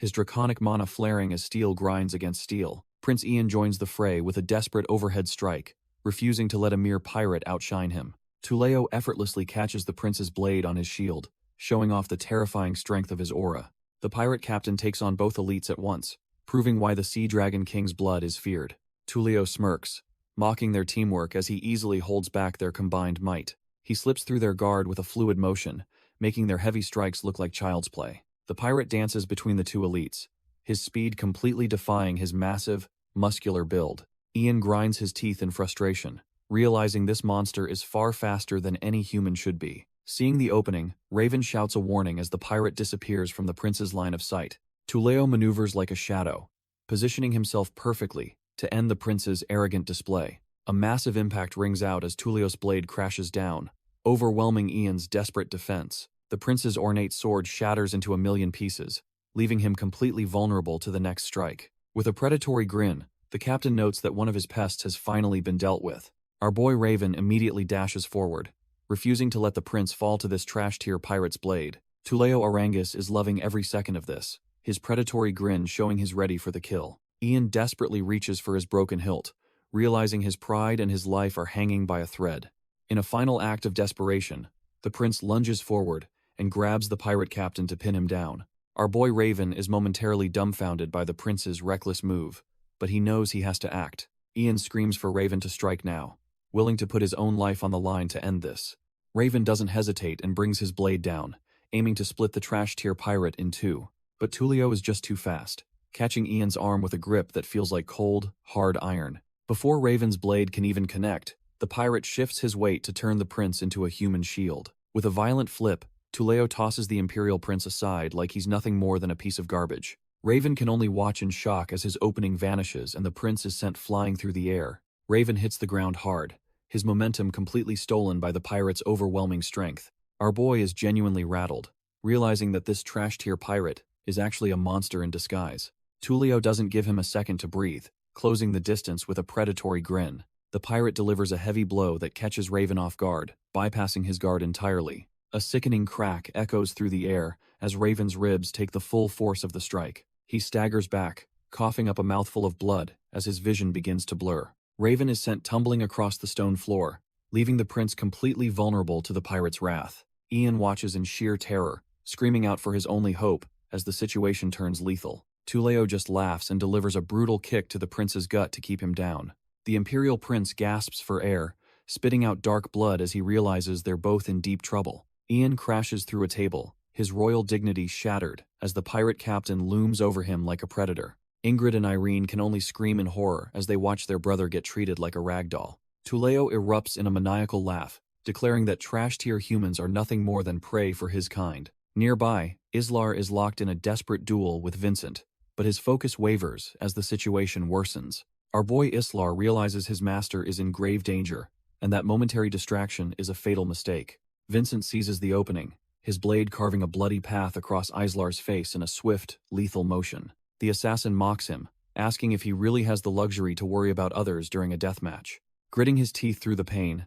his draconic mana flaring as steel grinds against steel. Prince Ian joins the fray with a desperate overhead strike, refusing to let a mere pirate outshine him. Tuleo effortlessly catches the prince's blade on his shield, showing off the terrifying strength of his aura. The pirate captain takes on both elites at once, proving why the Sea Dragon King's blood is feared. Tuleo smirks, mocking their teamwork as he easily holds back their combined might. He slips through their guard with a fluid motion, making their heavy strikes look like child's play. The pirate dances between the two elites, his speed completely defying his massive, muscular build. Ian grinds his teeth in frustration, realizing this monster is far faster than any human should be. Seeing the opening, Raven shouts a warning as the pirate disappears from the prince's line of sight. Tuleo maneuvers like a shadow, positioning himself perfectly to end the prince's arrogant display. A massive impact rings out as Tuleo's blade crashes down, overwhelming Ian's desperate defense. The prince's ornate sword shatters into a million pieces, leaving him completely vulnerable to the next strike. With a predatory grin, the captain notes that one of his pests has finally been dealt with. Our boy Raven immediately dashes forward, refusing to let the prince fall to this trash-tier pirate's blade. Tuleo Arangus is loving every second of this, his predatory grin showing he's ready for the kill. Ian desperately reaches for his broken hilt, realizing his pride and his life are hanging by a thread. In a final act of desperation, the prince lunges forward and grabs the pirate captain to pin him down. Our boy Raven is momentarily dumbfounded by the prince's reckless move, but he knows he has to act. Ian screams for Raven to strike now, willing to put his own life on the line to end this. Raven doesn't hesitate and brings his blade down, aiming to split the trash-tier pirate in two. But Tuleo is just too fast, catching Ian's arm with a grip that feels like cold, hard iron. Before Raven's blade can even connect, the pirate shifts his weight to turn the prince into a human shield. With a violent flip, Tuleo tosses the Imperial Prince aside like he's nothing more than a piece of garbage. Raven can only watch in shock as his opening vanishes and the prince is sent flying through the air. Raven hits the ground hard, his momentum completely stolen by the pirate's overwhelming strength. Our boy is genuinely rattled, realizing that this trash-tier pirate is actually a monster in disguise. Tuleo doesn't give him a second to breathe, closing the distance with a predatory grin. The pirate delivers a heavy blow that catches Raven off guard, bypassing his guard entirely. A sickening crack echoes through the air as Raven's ribs take the full force of the strike. He staggers back, coughing up a mouthful of blood as his vision begins to blur. Raven is sent tumbling across the stone floor, leaving the prince completely vulnerable to the pirate's wrath. Ian watches in sheer terror, screaming out for his only hope as the situation turns lethal. Tuleo just laughs and delivers a brutal kick to the prince's gut to keep him down. The Imperial Prince gasps for air, spitting out dark blood as he realizes they're both in deep trouble. Ian crashes through a table, his royal dignity shattered as the pirate captain looms over him like a predator. Ingrid and Irene can only scream in horror as they watch their brother get treated like a ragdoll. Tuleo erupts in a maniacal laugh, declaring that trash-tier humans are nothing more than prey for his kind. Nearby, Islar is locked in a desperate duel with Vincent, but his focus wavers as the situation worsens. Our boy Islar realizes his master is in grave danger, and that momentary distraction is a fatal mistake. Vincent seizes the opening, his blade carving a bloody path across Islar's face in a swift, lethal motion. The assassin mocks him, asking if he really has the luxury to worry about others during a deathmatch. Gritting his teeth through the pain,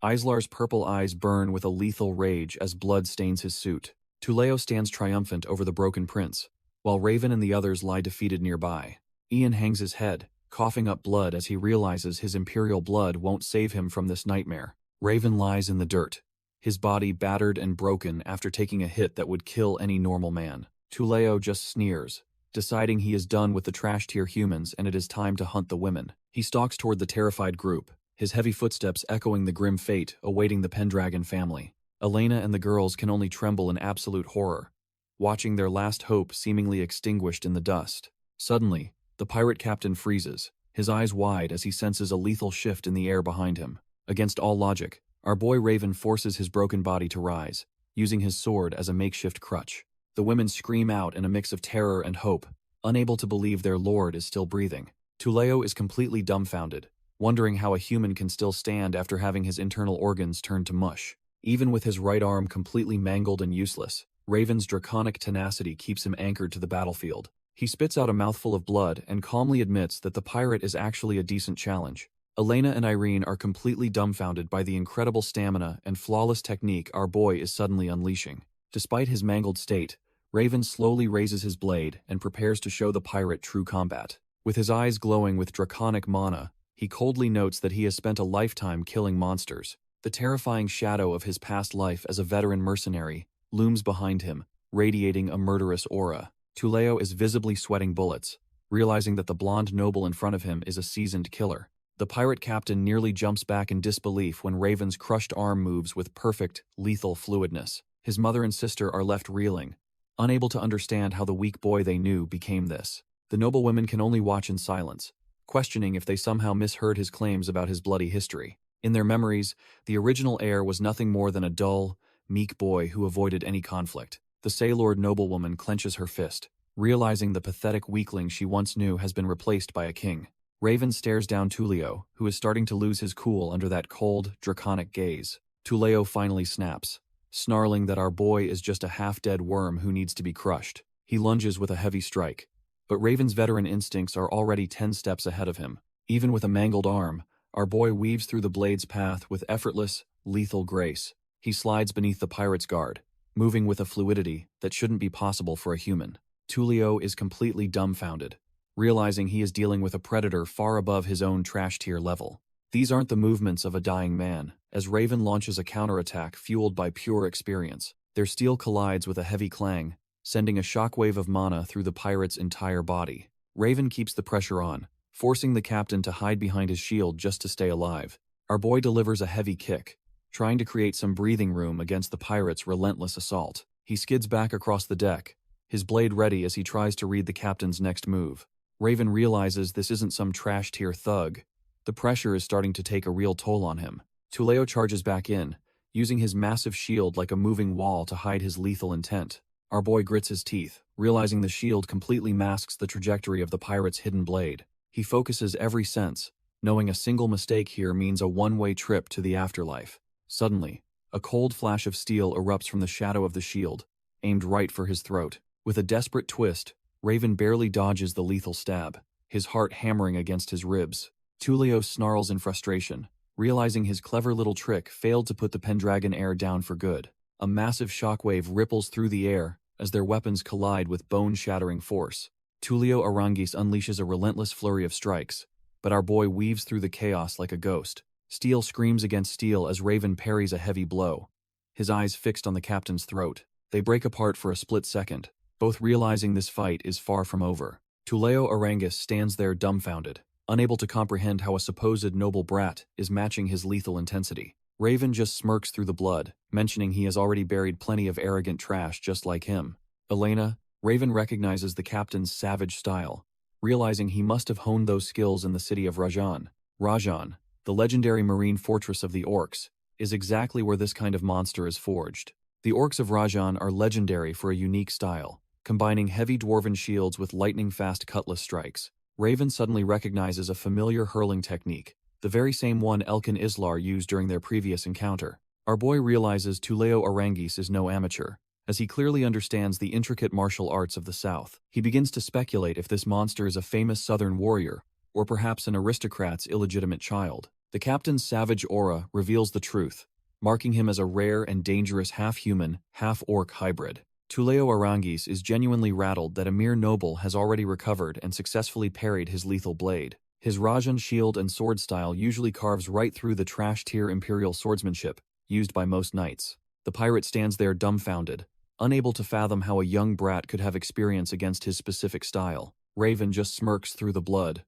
Islar's purple eyes burn with a lethal rage as blood stains his suit. Tuleo stands triumphant over the broken prince, while Raven and the others lie defeated nearby. Ian hangs his head, coughing up blood as he realizes his imperial blood won't save him from this nightmare. Raven lies in the dirt, his body battered and broken after taking a hit that would kill any normal man. Tuleo just sneers, deciding he is done with the trash-tier humans and it is time to hunt the women. He stalks toward the terrified group, his heavy footsteps echoing the grim fate awaiting the Pendragon family. Elena and the girls can only tremble in absolute horror, watching their last hope seemingly extinguished in the dust. Suddenly, the pirate captain freezes, his eyes wide as he senses a lethal shift in the air behind him. Against all logic, our boy Raven forces his broken body to rise, using his sword as a makeshift crutch. The women scream out in a mix of terror and hope, unable to believe their lord is still breathing. Tuleo is completely dumbfounded, wondering how a human can still stand after having his internal organs turned to mush. Even with his right arm completely mangled and useless, Raven's draconic tenacity keeps him anchored to the battlefield. He spits out a mouthful of blood and calmly admits that the pirate is actually a decent challenge. Elena and Irene are completely dumbfounded by the incredible stamina and flawless technique our boy is suddenly unleashing. Despite his mangled state, Raven slowly raises his blade and prepares to show the pirate true combat. With his eyes glowing with draconic mana, he coldly notes that he has spent a lifetime killing monsters. The terrifying shadow of his past life as a veteran mercenary looms behind him, radiating a murderous aura. Tuleo is visibly sweating bullets, realizing that the blonde noble in front of him is a seasoned killer. The pirate captain nearly jumps back in disbelief when Raven's crushed arm moves with perfect, lethal fluidness. His mother and sister are left reeling, unable to understand how the weak boy they knew became this. The noblewomen can only watch in silence, questioning if they somehow misheard his claims about his bloody history. In their memories, the original heir was nothing more than a dull, meek boy who avoided any conflict. The Sailord noblewoman clenches her fist, realizing the pathetic weakling she once knew has been replaced by a king. Raven stares down Tuleo, who is starting to lose his cool under that cold, draconic gaze. Tuleo finally snaps, snarling that our boy is just a half-dead worm who needs to be crushed. He lunges with a heavy strike, but Raven's veteran instincts are already 10 steps ahead of him. Even with a mangled arm, our boy weaves through the blade's path with effortless, lethal grace. He slides beneath the pirate's guard, moving with a fluidity that shouldn't be possible for a human. Tuleo is completely dumbfounded, realizing he is dealing with a predator far above his own trash-tier level. These aren't the movements of a dying man, as Raven launches a counterattack fueled by pure experience. Their steel collides with a heavy clang, sending a shockwave of mana through the pirate's entire body. Raven keeps the pressure on, forcing the captain to hide behind his shield just to stay alive. Our boy delivers a heavy kick, trying to create some breathing room against the pirate's relentless assault. He skids back across the deck, his blade ready as he tries to read the captain's next move. Raven realizes this isn't some trash-tier thug. The pressure is starting to take a real toll on him. Tuleo charges back in, using his massive shield like a moving wall to hide his lethal intent. Our boy grits his teeth, realizing the shield completely masks the trajectory of the pirate's hidden blade. He focuses every sense, knowing a single mistake here means a one-way trip to the afterlife. Suddenly, a cold flash of steel erupts from the shadow of the shield, aimed right for his throat. With a desperate twist, Raven barely dodges the lethal stab, his heart hammering against his ribs. Tuleo snarls in frustration, realizing his clever little trick failed to put the Pendragon heir down for good. A massive shockwave ripples through the air as their weapons collide with bone-shattering force. Tuleo Arangis unleashes a relentless flurry of strikes, but our boy weaves through the chaos like a ghost. Steel screams against steel as Raven parries a heavy blow, his eyes fixed on the captain's throat. They break apart for a split second, both realizing this fight is far from over. Tuleo Arangis stands there dumbfounded, unable to comprehend how a supposed noble brat is matching his lethal intensity. Raven just smirks through the blood, mentioning he has already buried plenty of arrogant trash just like him. Elena, Raven recognizes the captain's savage style, realizing he must have honed those skills in the city of Rajan. Rajan, the legendary marine fortress of the orcs, is exactly where this kind of monster is forged. The orcs of Rajan are legendary for a unique style, combining heavy dwarven shields with lightning-fast cutlass strikes. Raven suddenly recognizes a familiar hurling technique, the very same one Elkin Islar used during their previous encounter. Our boy realizes Tuleo Arangis is no amateur, as he clearly understands the intricate martial arts of the South. He begins to speculate if this monster is a famous southern warrior, or perhaps an aristocrat's illegitimate child. The captain's savage aura reveals the truth, marking him as a rare and dangerous half-human, half-orc hybrid. Tuleo Arangis is genuinely rattled that a mere noble has already recovered and successfully parried his lethal blade. His Rajan shield and sword style usually carves right through the trash-tier imperial swordsmanship used by most knights. The pirate stands there dumbfounded, unable to fathom how a young brat could have experience against his specific style. Raven just smirks through the blood,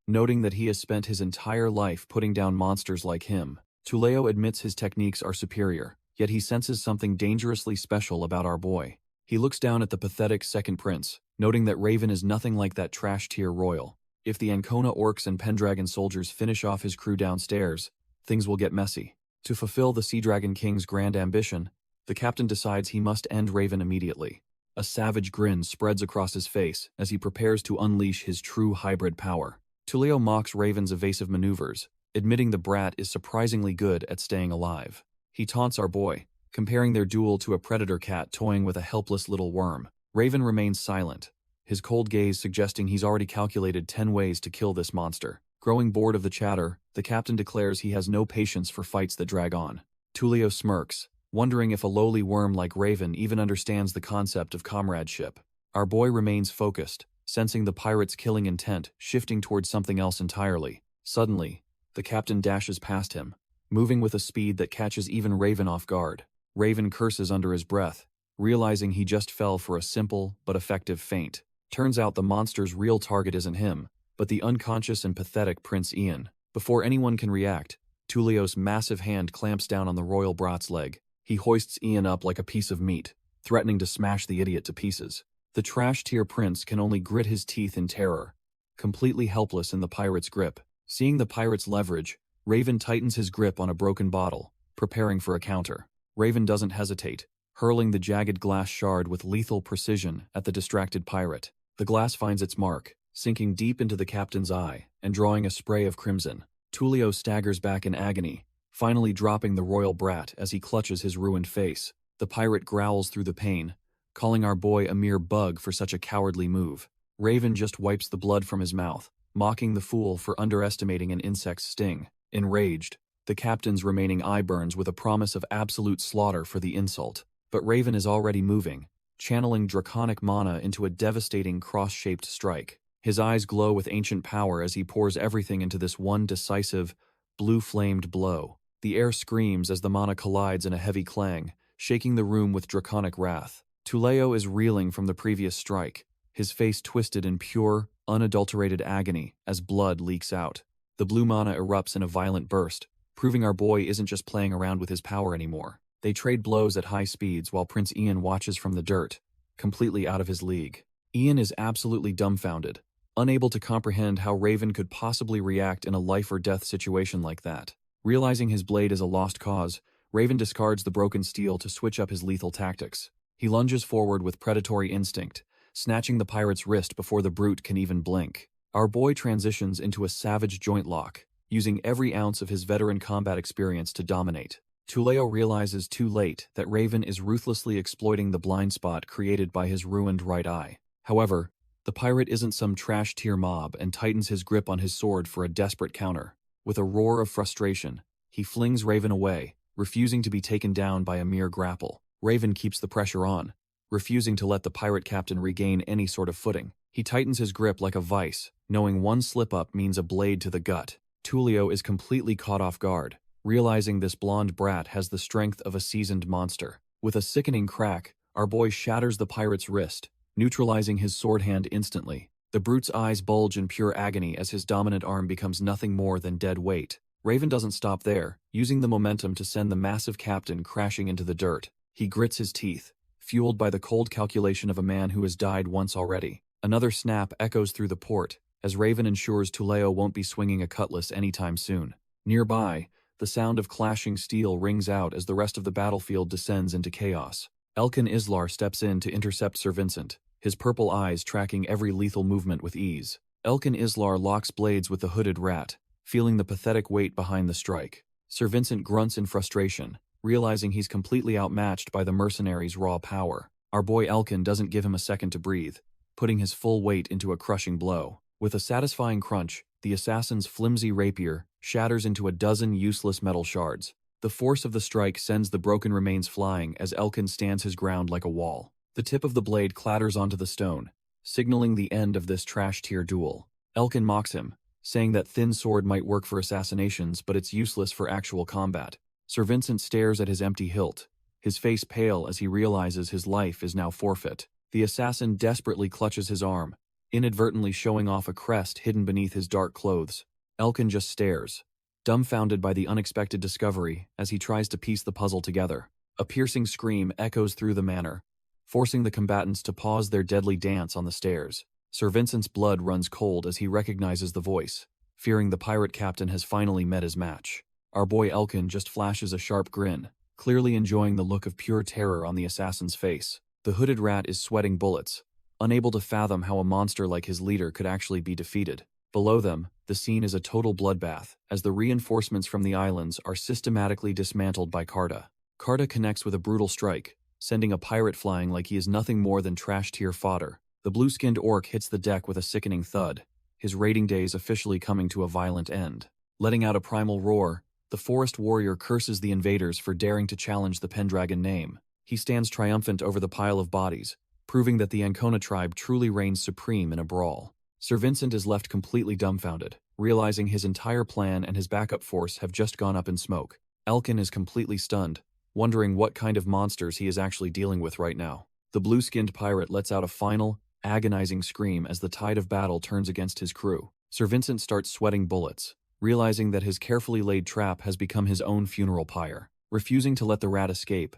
noting that he has spent his entire life putting down monsters like him. Tuleo admits his techniques are superior, yet he senses something dangerously special about our boy. He looks down at the pathetic second prince, noting that Raven is nothing like that trash-tier royal. If the Ancona orcs and Pendragon soldiers finish off his crew downstairs, things will get messy. To fulfill the Sea Dragon King's grand ambition, the captain decides he must end Raven immediately. A savage grin spreads across his face as he prepares to unleash his true hybrid power. Tuleo mocks Raven's evasive maneuvers, admitting the brat is surprisingly good at staying alive. He taunts our boy, comparing their duel to a predator cat toying with a helpless little worm. Raven remains silent, his cold gaze suggesting he's already calculated 10 ways to kill this monster. Growing bored of the chatter, the captain declares he has no patience for fights that drag on. Tuleo smirks, wondering if a lowly worm like Raven even understands the concept of comradeship. Our boy remains focused, sensing the pirate's killing intent, shifting towards something else entirely. Suddenly, the captain dashes past him, moving with a speed that catches even Raven off guard. Raven curses under his breath, realizing he just fell for a simple but effective feint. Turns out the monster's real target isn't him, but the unconscious and pathetic Prince Ian. Before anyone can react, Tulio's massive hand clamps down on the royal brat's leg. He hoists Ian up like a piece of meat, threatening to smash the idiot to pieces. The trash-tier prince can only grit his teeth in terror, completely helpless in the pirate's grip. Seeing the pirate's leverage, Raven tightens his grip on a broken bottle, preparing for a counter. Raven doesn't hesitate, hurling the jagged glass shard with lethal precision at the distracted pirate. The glass finds its mark, sinking deep into the captain's eye and drawing a spray of crimson. Tulio staggers back in agony, finally dropping the royal brat as he clutches his ruined face. The pirate growls through the pain, calling our boy a mere bug for such a cowardly move. Raven just wipes the blood from his mouth, mocking the fool for underestimating an insect's sting. Enraged, the captain's remaining eye burns with a promise of absolute slaughter for the insult. But Raven is already moving, channeling draconic mana into a devastating cross-shaped strike. His eyes glow with ancient power as he pours everything into this one decisive, blue-flamed blow. The air screams as the mana collides in a heavy clang, shaking the room with draconic wrath. Tulio is reeling from the previous strike, his face twisted in pure, unadulterated agony as blood leaks out. The blue mana erupts in a violent burst, proving our boy isn't just playing around with his power anymore. They trade blows at high speeds while Prince Ian watches from the dirt, completely out of his league. Ian is absolutely dumbfounded, unable to comprehend how Raven could possibly react in a life-or-death situation like that. Realizing his blade is a lost cause, Raven discards the broken steel to switch up his lethal tactics. He lunges forward with predatory instinct, snatching the pirate's wrist before the brute can even blink. Our boy transitions into a savage joint lock, using every ounce of his veteran combat experience to dominate. Tulio realizes too late that Raven is ruthlessly exploiting the blind spot created by his ruined right eye. However, the pirate isn't some trash-tier mob and tightens his grip on his sword for a desperate counter. With a roar of frustration, he flings Raven away, refusing to be taken down by a mere grapple. Raven keeps the pressure on, refusing to let the pirate captain regain any sort of footing. He tightens his grip like a vice, knowing one slip-up means a blade to the gut. Tulio is completely caught off guard, realizing this blonde brat has the strength of a seasoned monster. With a sickening crack, our boy shatters the pirate's wrist, neutralizing his sword hand instantly. The brute's eyes bulge in pure agony as his dominant arm becomes nothing more than dead weight. Raven doesn't stop there, using the momentum to send the massive captain crashing into the dirt. He grits his teeth, fueled by the cold calculation of a man who has died once already. Another snap echoes through the port, as Raven ensures Tulio won't be swinging a cutlass anytime soon. Nearby, the sound of clashing steel rings out as the rest of the battlefield descends into chaos. Elkin Islar steps in to intercept Sir Vincent, his purple eyes tracking every lethal movement with ease. Elkin Islar locks blades with the hooded rat, feeling the pathetic weight behind the strike. Sir Vincent grunts in frustration, realizing he's completely outmatched by the mercenary's raw power. Our boy Elkin doesn't give him a second to breathe, putting his full weight into a crushing blow. With a satisfying crunch, the assassin's flimsy rapier shatters into a dozen useless metal shards. The force of the strike sends the broken remains flying as Elkin stands his ground like a wall. The tip of the blade clatters onto the stone, signaling the end of this trash-tier duel. Elkin mocks him, saying that thin sword might work for assassinations, but it's useless for actual combat. Sir Vincent stares at his empty hilt, his face pale as he realizes his life is now forfeit. The assassin desperately clutches his arm, inadvertently showing off a crest hidden beneath his dark clothes. Elkin just stares, dumbfounded by the unexpected discovery as he tries to piece the puzzle together. A piercing scream echoes through the manor, forcing the combatants to pause their deadly dance on the stairs. Sir Vincent's blood runs cold as he recognizes the voice, fearing the pirate captain has finally met his match. Our boy Elkin just flashes a sharp grin, clearly enjoying the look of pure terror on the assassin's face. The hooded rat is sweating bullets, unable to fathom how a monster like his leader could actually be defeated. Below them, the scene is a total bloodbath, as the reinforcements from the islands are systematically dismantled by Carta. Carta connects with a brutal strike, sending a pirate flying like he is nothing more than trash-tier fodder. The blue-skinned orc hits the deck with a sickening thud, his raiding days officially coming to a violent end. Letting out a primal roar, The forest warrior curses the invaders for daring to challenge the Pendragon name. He stands triumphant over the pile of bodies, proving that the Ancona tribe truly reigns supreme in a brawl. Sir Vincent is left completely dumbfounded, realizing his entire plan and his backup force have just gone up in smoke. Elkin is completely stunned, wondering what kind of monsters he is actually dealing with right now. The blue-skinned pirate lets out a final, agonizing scream as the tide of battle turns against his crew. Sir Vincent starts sweating bullets, realizing that his carefully laid trap has become his own funeral pyre. Refusing to let the rat escape,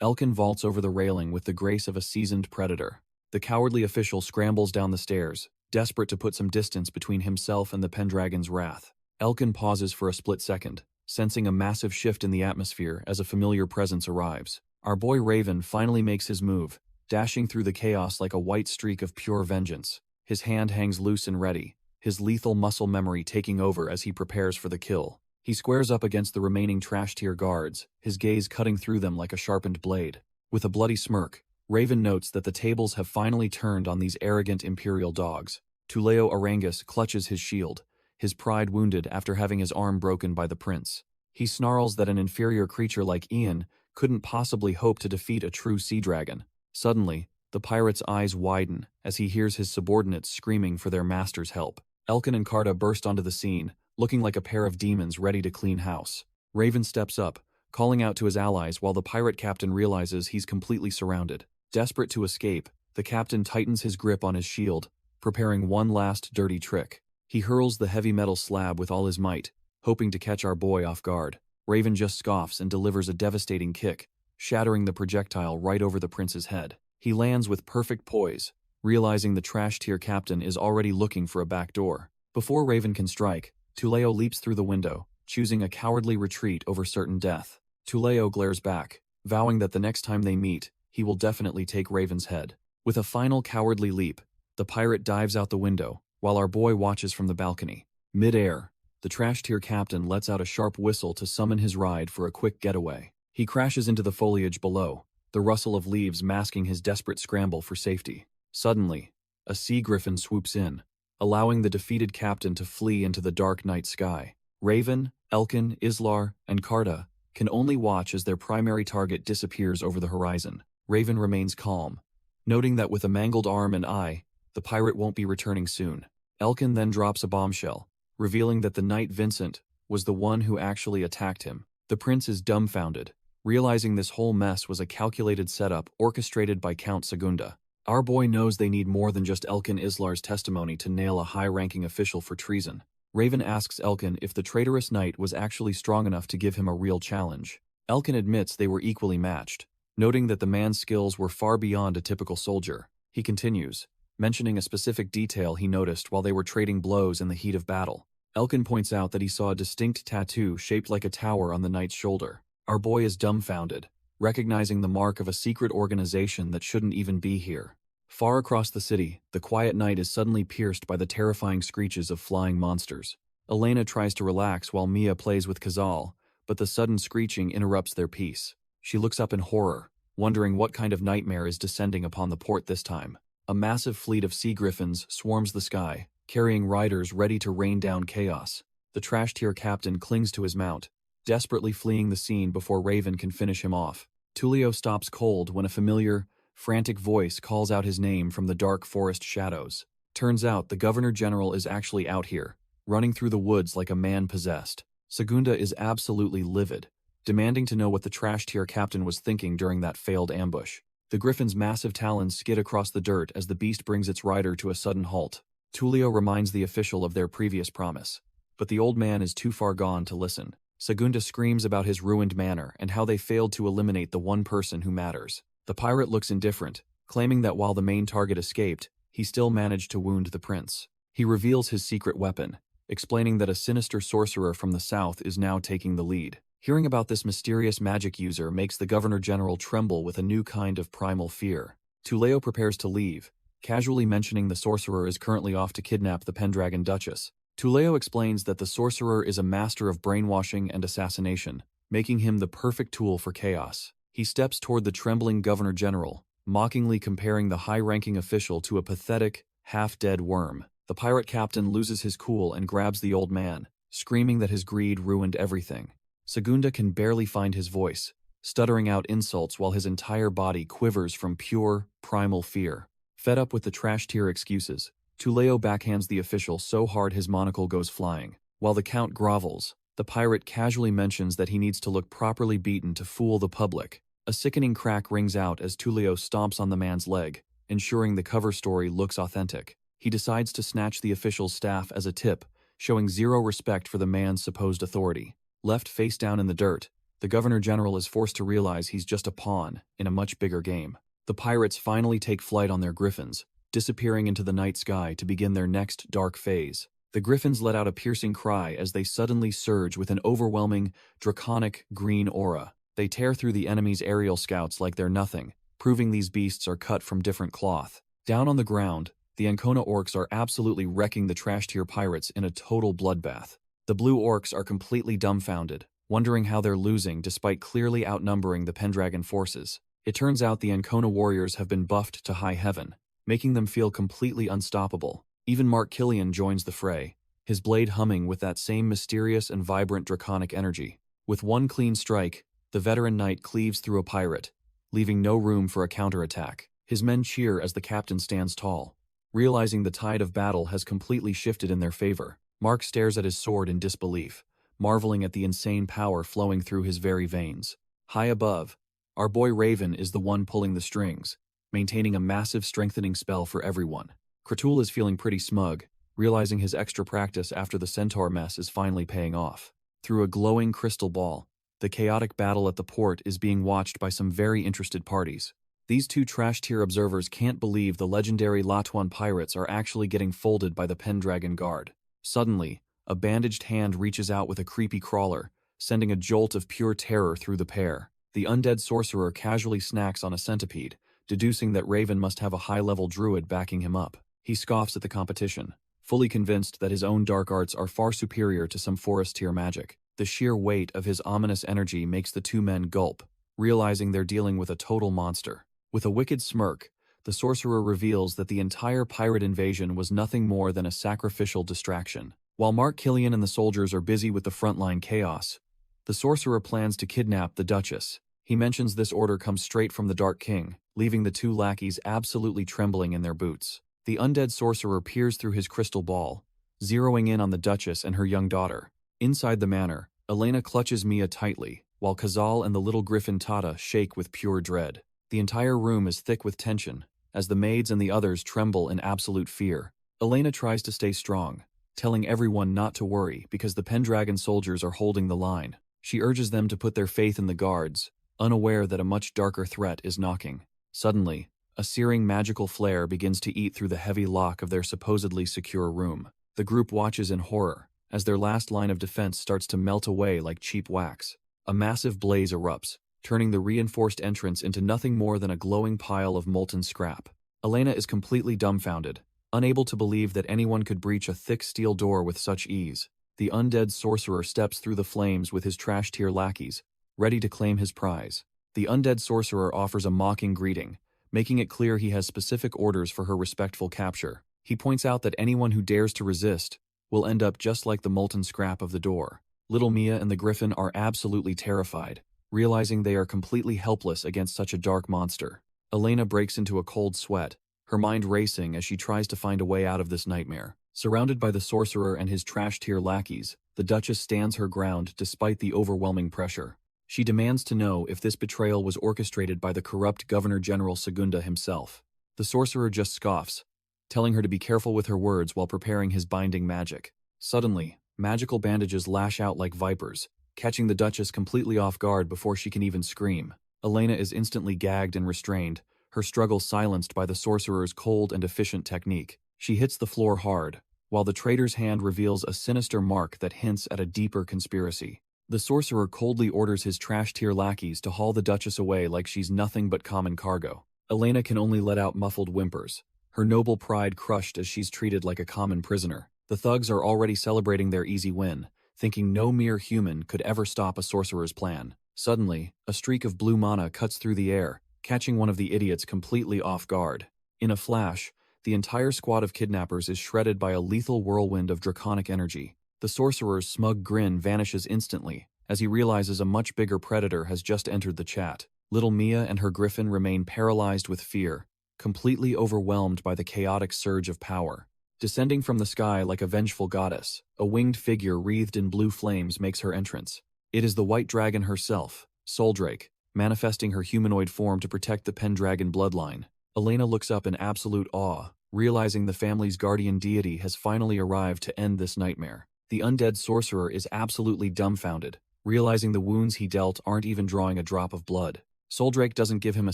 Elkin vaults over the railing with the grace of a seasoned predator. The cowardly official scrambles down the stairs, desperate to put some distance between himself and the Pendragon's wrath. Elkin pauses for a split second, sensing a massive shift in the atmosphere as a familiar presence arrives. Our boy Raven finally makes his move, dashing through the chaos like a white streak of pure vengeance. His hand hangs loose and ready, his lethal muscle memory taking over as he prepares for the kill. He squares up against the remaining trash-tier guards, his gaze cutting through them like a sharpened blade. With a bloody smirk, Raven notes that the tables have finally turned on these arrogant imperial dogs. Tuleo Arangus clutches his shield, his pride wounded after having his arm broken by the prince. He snarls that an inferior creature like Ian couldn't possibly hope to defeat a true sea dragon. Suddenly, the pirate's eyes widen as he hears his subordinates screaming for their master's help. Elkin and Carta burst onto the scene, looking like a pair of demons ready to clean house. Raven steps up, calling out to his allies while the pirate captain realizes he's completely surrounded. Desperate to escape, the captain tightens his grip on his shield, preparing one last dirty trick. He hurls the heavy metal slab with all his might, hoping to catch our boy off guard. Raven just scoffs and delivers a devastating kick, shattering the projectile right over the prince's head. He lands with perfect poise, realizing the trash-tier captain is already looking for a back door. Before Raven can strike, Tuleo leaps through the window, choosing a cowardly retreat over certain death. Tuleo glares back, vowing that the next time they meet, he will definitely take Raven's head. With a final cowardly leap, the pirate dives out the window, while our boy watches from the balcony. Mid-air, the trash-tier captain lets out a sharp whistle to summon his ride for a quick getaway. He crashes into the foliage below, the rustle of leaves masking his desperate scramble for safety. Suddenly, a sea griffin swoops in, allowing the defeated captain to flee into the dark night sky. Raven, Elkin, Islar, and Carta can only watch as their primary target disappears over the horizon. Raven remains calm, noting that with a mangled arm and eye, the pirate won't be returning soon. Elkin then drops a bombshell, revealing that the knight Vincent was the one who actually attacked him. The prince is dumbfounded, realizing this whole mess was a calculated setup orchestrated by Count Segunda. Our boy knows they need more than just Elkin Islar's testimony to nail a high-ranking official for treason. Raven asks Elkin if the traitorous knight was actually strong enough to give him a real challenge. Elkin admits they were equally matched, noting that the man's skills were far beyond a typical soldier. He continues, mentioning a specific detail he noticed while they were trading blows in the heat of battle. Elkin points out that he saw a distinct tattoo shaped like a tower on the knight's shoulder. Our boy is dumbfounded, recognizing the mark of a secret organization that shouldn't even be here. Far across the city, the quiet night is suddenly pierced by the terrifying screeches of flying monsters. Elena tries to relax while Mia plays with Kazal, but the sudden screeching interrupts their peace. She looks up in horror, wondering what kind of nightmare is descending upon the port this time. A massive fleet of sea griffins swarms the sky, carrying riders ready to rain down chaos. The trash-tier captain clings to his mount, desperately fleeing the scene before Raven can finish him off. Tulio stops cold when a familiar, frantic voice calls out his name from the dark forest shadows. Turns out the Governor-General is actually out here, running through the woods like a man possessed. Segunda is absolutely livid, demanding to know what the trash-tier captain was thinking during that failed ambush. The griffin's massive talons skid across the dirt as the beast brings its rider to a sudden halt. Tulio reminds the official of their previous promise, but the old man is too far gone to listen. Segunda screams about his ruined manor and how they failed to eliminate the one person who matters. The pirate looks indifferent, claiming that while the main target escaped, he still managed to wound the prince. He reveals his secret weapon, explaining that a sinister sorcerer from the south is now taking the lead. Hearing about this mysterious magic user makes the Governor-General tremble with a new kind of primal fear. Tuleo prepares to leave, casually mentioning the sorcerer is currently off to kidnap the Pendragon Duchess. Tuleo explains that the sorcerer is a master of brainwashing and assassination, making him the perfect tool for chaos. He steps toward the trembling Governor-General, mockingly comparing the high-ranking official to a pathetic, half-dead worm. The pirate captain loses his cool and grabs the old man, screaming that his greed ruined everything. Segunda can barely find his voice, stuttering out insults while his entire body quivers from pure, primal fear. Fed up with the trash-tier excuses, Tuleo backhands the official so hard his monocle goes flying. While the Count grovels, the pirate casually mentions that he needs to look properly beaten to fool the public. A sickening crack rings out as Tuleo stomps on the man's leg, ensuring the cover story looks authentic. He decides to snatch the official's staff as a tip, showing zero respect for the man's supposed authority. Left face down in the dirt, the Governor General is forced to realize he's just a pawn in a much bigger game. The pirates finally take flight on their griffins, disappearing into the night sky to begin their next dark phase. The griffins let out a piercing cry as they suddenly surge with an overwhelming, draconic green aura. They tear through the enemy's aerial scouts like they're nothing, proving these beasts are cut from different cloth. Down on the ground, the Ancona orcs are absolutely wrecking the trash-tier pirates in a total bloodbath. The blue orcs are completely dumbfounded, wondering how they're losing despite clearly outnumbering the Pendragon forces. It turns out the Ancona warriors have been buffed to high heaven, making them feel completely unstoppable. Even Mark Killian joins the fray, his blade humming with that same mysterious and vibrant draconic energy. With one clean strike, the veteran knight cleaves through a pirate, leaving no room for a counterattack. His men cheer as the captain stands tall, realizing the tide of battle has completely shifted in their favor. Mark stares at his sword in disbelief, marveling at the insane power flowing through his very veins. High above, our boy Raven is the one pulling the strings, maintaining a massive strengthening spell for everyone. Kratul is feeling pretty smug, realizing his extra practice after the centaur mess is finally paying off. Through a glowing crystal ball, the chaotic battle at the port is being watched by some very interested parties. These two trash-tier observers can't believe the legendary Latuan pirates are actually getting folded by the Pendragon Guard. Suddenly, a bandaged hand reaches out with a creepy crawler, sending a jolt of pure terror through the pair. The undead sorcerer casually snacks on a centipede, deducing that Raven must have a high-level druid backing him up. He scoffs at the competition, fully convinced that his own dark arts are far superior to some forest-tier magic. The sheer weight of his ominous energy makes the two men gulp, realizing they're dealing with a total monster. With a wicked smirk, the sorcerer reveals that the entire pirate invasion was nothing more than a sacrificial distraction. While Mark Killian and the soldiers are busy with the frontline chaos, the sorcerer plans to kidnap the Duchess. He mentions this order comes straight from the Dark King, leaving the two lackeys absolutely trembling in their boots. The undead sorcerer peers through his crystal ball, zeroing in on the Duchess and her young daughter. Inside the manor, Elena clutches Mia tightly, while Kazal and the little griffin Tata shake with pure dread. The entire room is thick with tension, as the maids and the others tremble in absolute fear. Elena tries to stay strong, telling everyone not to worry because the Pendragon soldiers are holding the line. She urges them to put their faith in the guards, unaware that a much darker threat is knocking. Suddenly, a searing magical flare begins to eat through the heavy lock of their supposedly secure room. The group watches in horror, as their last line of defense starts to melt away like cheap wax. A massive blaze erupts, turning the reinforced entrance into nothing more than a glowing pile of molten scrap. Elena is completely dumbfounded, unable to believe that anyone could breach a thick steel door with such ease. The undead sorcerer steps through the flames with his trash-tier lackeys, ready to claim his prize. The undead sorcerer offers a mocking greeting, making it clear he has specific orders for her respectful capture. He points out that anyone who dares to resist will end up just like the molten scrap of the door. Little Mia and the griffin are absolutely terrified, realizing they are completely helpless against such a dark monster. Elena breaks into a cold sweat, her mind racing as she tries to find a way out of this nightmare. Surrounded by the sorcerer and his trash-tier lackeys, the Duchess stands her ground despite the overwhelming pressure. She demands to know if this betrayal was orchestrated by the corrupt Governor General Segunda himself. The sorcerer just scoffs, telling her to be careful with her words while preparing his binding magic. Suddenly, magical bandages lash out like vipers, catching the Duchess completely off guard before she can even scream. Elena is instantly gagged and restrained, her struggle silenced by the sorcerer's cold and efficient technique. She hits the floor hard, while the traitor's hand reveals a sinister mark that hints at a deeper conspiracy. The sorcerer coldly orders his trash-tier lackeys to haul the Duchess away like she's nothing but common cargo. Elena can only let out muffled whimpers, her noble pride crushed as she's treated like a common prisoner. The thugs are already celebrating their easy win, thinking no mere human could ever stop a sorcerer's plan. Suddenly, a streak of blue mana cuts through the air, catching one of the idiots completely off guard. In a flash, the entire squad of kidnappers is shredded by a lethal whirlwind of draconic energy. The sorcerer's smug grin vanishes instantly, as he realizes a much bigger predator has just entered the chat. Little Mia and her griffin remain paralyzed with fear, completely overwhelmed by the chaotic surge of power. Descending from the sky like a vengeful goddess, a winged figure wreathed in blue flames makes her entrance. It is the white dragon herself, Soldrake, manifesting her humanoid form to protect the Pendragon bloodline. Elena looks up in absolute awe, realizing the family's guardian deity has finally arrived to end this nightmare. The undead sorcerer is absolutely dumbfounded, realizing the wounds he dealt aren't even drawing a drop of blood. Soldrake doesn't give him a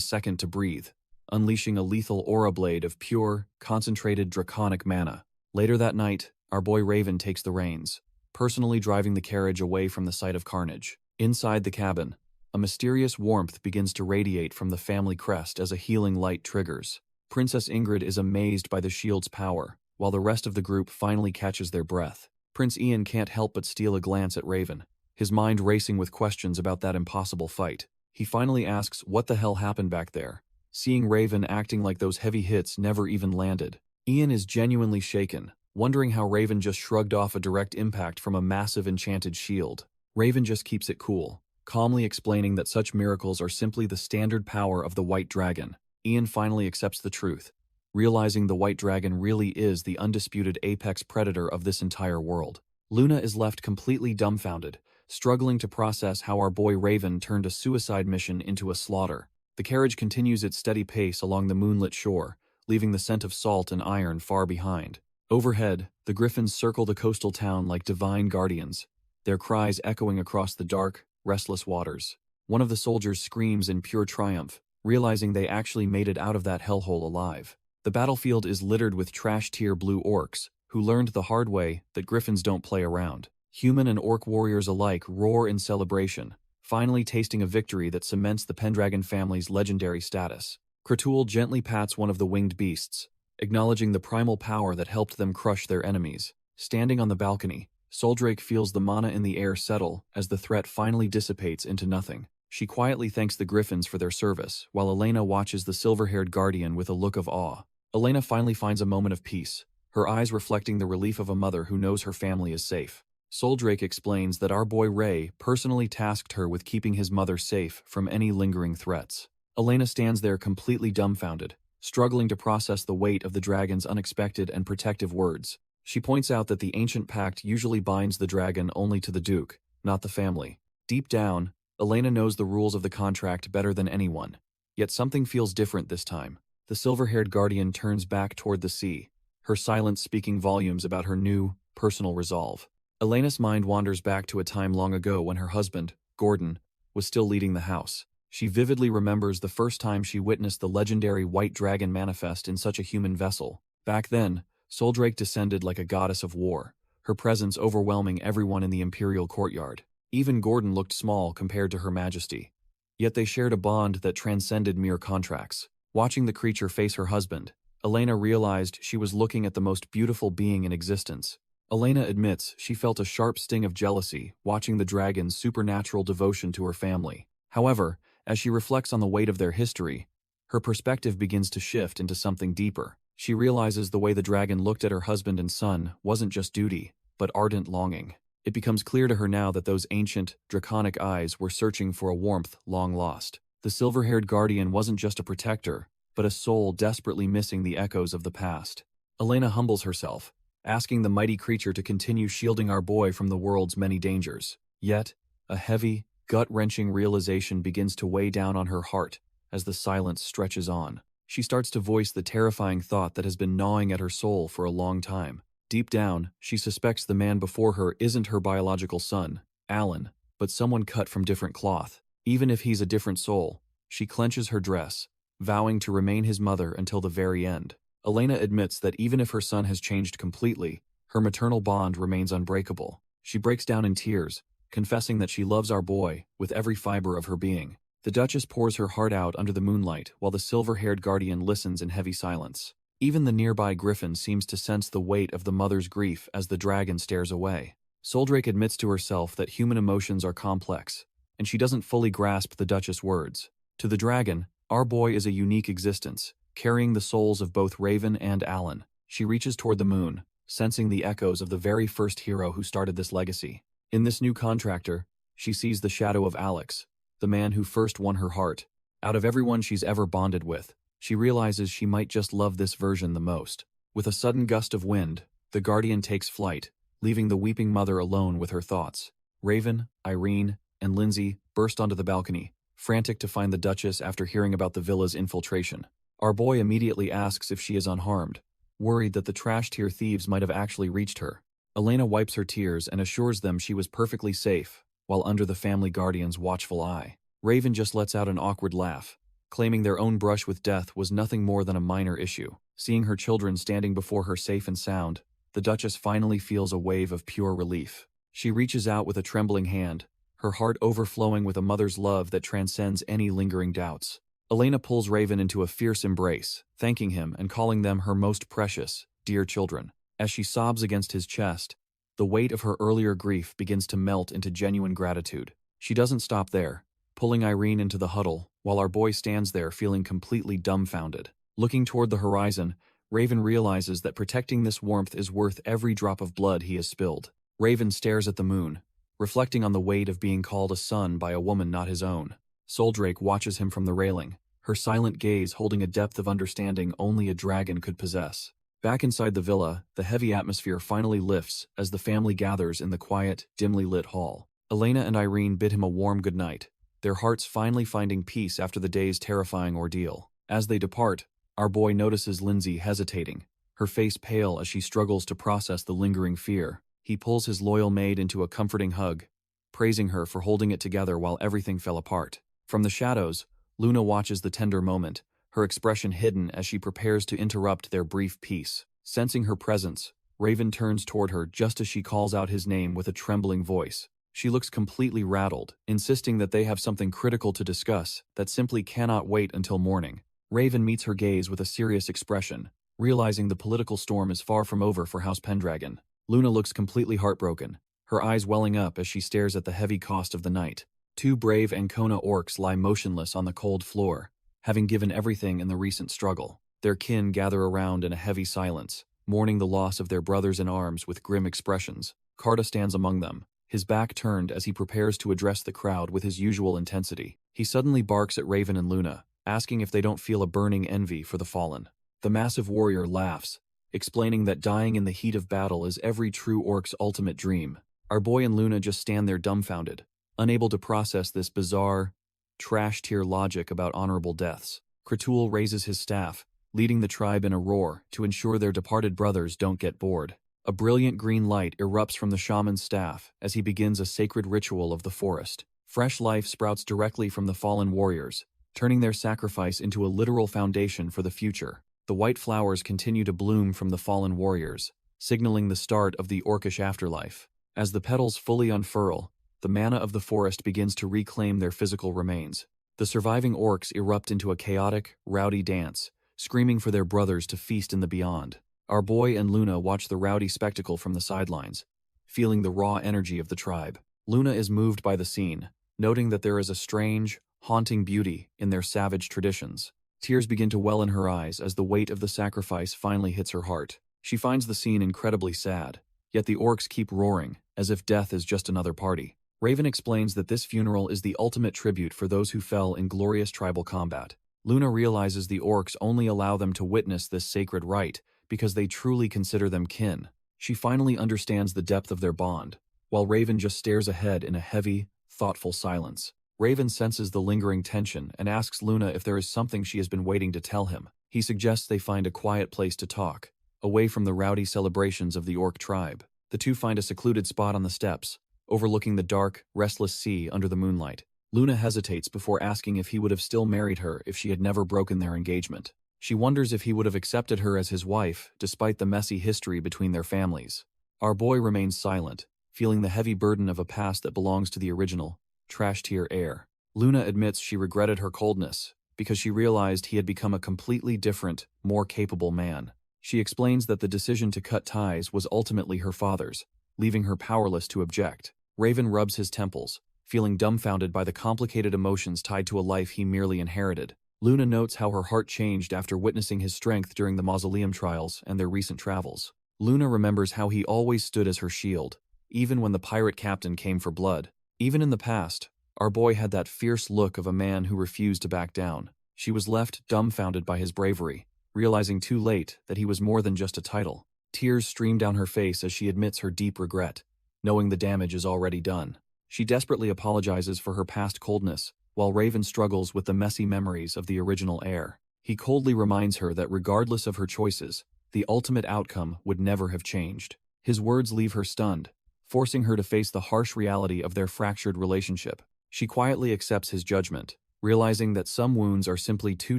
second to breathe, unleashing a lethal aura blade of pure, concentrated draconic mana. Later that night, our boy Raven takes the reins, personally driving the carriage away from the site of carnage. Inside the cabin, a mysterious warmth begins to radiate from the family crest as a healing light triggers. Princess Ingrid is amazed by the shield's power, while the rest of the group finally catches their breath. Prince Ian can't help but steal a glance at Raven, his mind racing with questions about that impossible fight. He finally asks what the hell happened back there, seeing Raven acting like those heavy hits never even landed. Ian is genuinely shaken, wondering how Raven just shrugged off a direct impact from a massive enchanted shield. Raven just keeps it cool, calmly explaining that such miracles are simply the standard power of the White Dragon. Ian finally accepts the truth, realizing the White Dragon really is the undisputed apex predator of this entire world. Luna is left completely dumbfounded, struggling to process how our boy Raven turned a suicide mission into a slaughter. The carriage continues its steady pace along the moonlit shore, leaving the scent of salt and iron far behind. Overhead, the griffins circle the coastal town like divine guardians, their cries echoing across the dark, restless waters. One of the soldiers screams in pure triumph, realizing they actually made it out of that hellhole alive. The battlefield is littered with trash-tier blue orcs, who learned the hard way that griffins don't play around. Human and orc warriors alike roar in celebration, finally tasting a victory that cements the Pendragon family's legendary status. Kratul gently pats one of the winged beasts, acknowledging the primal power that helped them crush their enemies. Standing on the balcony, Soldrake feels the mana in the air settle as the threat finally dissipates into nothing. She quietly thanks the griffins for their service, while Elena watches the silver-haired guardian with a look of awe. Elena finally finds a moment of peace, her eyes reflecting the relief of a mother who knows her family is safe. Soldrake explains that our boy Ray personally tasked her with keeping his mother safe from any lingering threats. Elena stands there completely dumbfounded, struggling to process the weight of the dragon's unexpected and protective words. She points out that the ancient pact usually binds the dragon only to the Duke, not the family. Deep down, Elena knows the rules of the contract better than anyone. Yet something feels different this time. The silver-haired guardian turns back toward the sea, her silence speaking volumes about her new, personal resolve. Elena's mind wanders back to a time long ago when her husband, Gordon, was still leading the house. She vividly remembers the first time she witnessed the legendary White Dragon manifest in such a human vessel. Back then, Soldrake descended like a goddess of war, her presence overwhelming everyone in the imperial courtyard. Even Gordon looked small compared to her majesty. Yet they shared a bond that transcended mere contracts. Watching the creature face her husband, Elena realized she was looking at the most beautiful being in existence. Elena admits she felt a sharp sting of jealousy watching the dragon's supernatural devotion to her family. However, as she reflects on the weight of their history, her perspective begins to shift into something deeper. She realizes the way the dragon looked at her husband and son wasn't just duty, but ardent longing. It becomes clear to her now that those ancient, draconic eyes were searching for a warmth long lost. The silver-haired guardian wasn't just a protector, but a soul desperately missing the echoes of the past. Elena humbles herself, asking the mighty creature to continue shielding our boy from the world's many dangers. Yet, a heavy, gut-wrenching realization begins to weigh down on her heart as the silence stretches on. She starts to voice the terrifying thought that has been gnawing at her soul for a long time. Deep down, she suspects the man before her isn't her biological son, Alan, but someone cut from different cloth. Even if he's a different soul, she clenches her dress, vowing to remain his mother until the very end. Elena admits that even if her son has changed completely, her maternal bond remains unbreakable. She breaks down in tears, confessing that she loves our boy with every fiber of her being. The Duchess pours her heart out under the moonlight while the silver-haired guardian listens in heavy silence. Even the nearby griffin seems to sense the weight of the mother's grief as the dragon stares away. Soldrake admits to herself that human emotions are complex, and she doesn't fully grasp the Duchess' words. To the dragon, our boy is a unique existence, carrying the souls of both Raven and Alan. She reaches toward the moon, sensing the echoes of the very first hero who started this legacy. In this new contractor, she sees the shadow of Alex, the man who first won her heart. Out of everyone she's ever bonded with, she realizes she might just love this version the most. With a sudden gust of wind, the Guardian takes flight, leaving the weeping mother alone with her thoughts. Raven, Irene, and Lindsay burst onto the balcony, frantic to find the Duchess after hearing about the villa's infiltration. Our boy immediately asks if she is unharmed, worried that the trash-tier thieves might have actually reached her. Elena wipes her tears and assures them she was perfectly safe, while under the family guardian's watchful eye. Raven just lets out an awkward laugh, claiming their own brush with death was nothing more than a minor issue. Seeing her children standing before her safe and sound, the Duchess finally feels a wave of pure relief. She reaches out with a trembling hand, her heart overflowing with a mother's love that transcends any lingering doubts. Elena pulls Raven into a fierce embrace, thanking him and calling them her most precious, dear children. As she sobs against his chest, the weight of her earlier grief begins to melt into genuine gratitude. She doesn't stop there, pulling Irene into the huddle, while our boy stands there feeling completely dumbfounded. Looking toward the horizon, Raven realizes that protecting this warmth is worth every drop of blood he has spilled. Raven stares at the moon, reflecting on the weight of being called a son by a woman not his own. Soldrake watches him from the railing, her silent gaze holding a depth of understanding only a dragon could possess. Back inside the villa, the heavy atmosphere finally lifts as the family gathers in the quiet, dimly lit hall. Elena and Irene bid him a warm goodnight, their hearts finally finding peace after the day's terrifying ordeal. As they depart, our boy notices Lindsay hesitating, her face pale as she struggles to process the lingering fear. He pulls his loyal maid into a comforting hug, praising her for holding it together while everything fell apart. From the shadows, Luna watches the tender moment, her expression hidden as she prepares to interrupt their brief peace. Sensing her presence, Raven turns toward her just as she calls out his name with a trembling voice. She looks completely rattled, insisting that they have something critical to discuss that simply cannot wait until morning. Raven meets her gaze with a serious expression, realizing the political storm is far from over for House Pendragon. Luna looks completely heartbroken, her eyes welling up as she stares at the heavy cost of the night. Two brave Ancona orcs lie motionless on the cold floor, having given everything in the recent struggle. Their kin gather around in a heavy silence, mourning the loss of their brothers in arms with grim expressions. Carta stands among them, his back turned as he prepares to address the crowd with his usual intensity. He suddenly barks at Raven and Luna, asking if they don't feel a burning envy for the fallen. The massive warrior laughs, explaining that dying in the heat of battle is every true orc's ultimate dream. Our boy and Luna just stand there dumbfounded, unable to process this bizarre, trash-tier logic about honorable deaths. Kratul raises his staff, leading the tribe in a roar to ensure their departed brothers don't get bored. A brilliant green light erupts from the shaman's staff as he begins a sacred ritual of the forest. Fresh life sprouts directly from the fallen warriors, turning their sacrifice into a literal foundation for the future. The white flowers continue to bloom from the fallen warriors, signaling the start of the orcish afterlife. As the petals fully unfurl, the mana of the forest begins to reclaim their physical remains. The surviving orcs erupt into a chaotic, rowdy dance, screaming for their brothers to feast in the beyond. Our boy and Luna watch the rowdy spectacle from the sidelines, feeling the raw energy of the tribe. Luna is moved by the scene, noting that there is a strange, haunting beauty in their savage traditions. Tears begin to well in her eyes as the weight of the sacrifice finally hits her heart. She finds the scene incredibly sad, yet the orcs keep roaring, as if death is just another party. Raven explains that this funeral is the ultimate tribute for those who fell in glorious tribal combat. Luna realizes the orcs only allow them to witness this sacred rite because they truly consider them kin. She finally understands the depth of their bond, while Raven just stares ahead in a heavy, thoughtful silence. Raven senses the lingering tension and asks Luna if there is something she has been waiting to tell him. He suggests they find a quiet place to talk, away from the rowdy celebrations of the orc tribe. The two find a secluded spot on the steps, overlooking the dark, restless sea under the moonlight. Luna hesitates before asking if he would have still married her if she had never broken their engagement. She wonders if he would have accepted her as his wife, despite the messy history between their families. Our boy remains silent, feeling the heavy burden of a past that belongs to the original, trash-tier heir. Luna admits she regretted her coldness, because she realized he had become a completely different, more capable man. She explains that the decision to cut ties was ultimately her father's, leaving her powerless to object. Raven rubs his temples, feeling dumbfounded by the complicated emotions tied to a life he merely inherited. Luna notes how her heart changed after witnessing his strength during the mausoleum trials and their recent travels. Luna remembers how he always stood as her shield, even when the pirate captain came for blood. Even in the past, our boy had that fierce look of a man who refused to back down. She was left dumbfounded by his bravery, realizing too late that he was more than just a title. Tears stream down her face as she admits her deep regret, knowing the damage is already done. She desperately apologizes for her past coldness, while Raven struggles with the messy memories of the original heir. He coldly reminds her that regardless of her choices, the ultimate outcome would never have changed. His words leave her stunned, forcing her to face the harsh reality of their fractured relationship. She quietly accepts his judgment, realizing that some wounds are simply too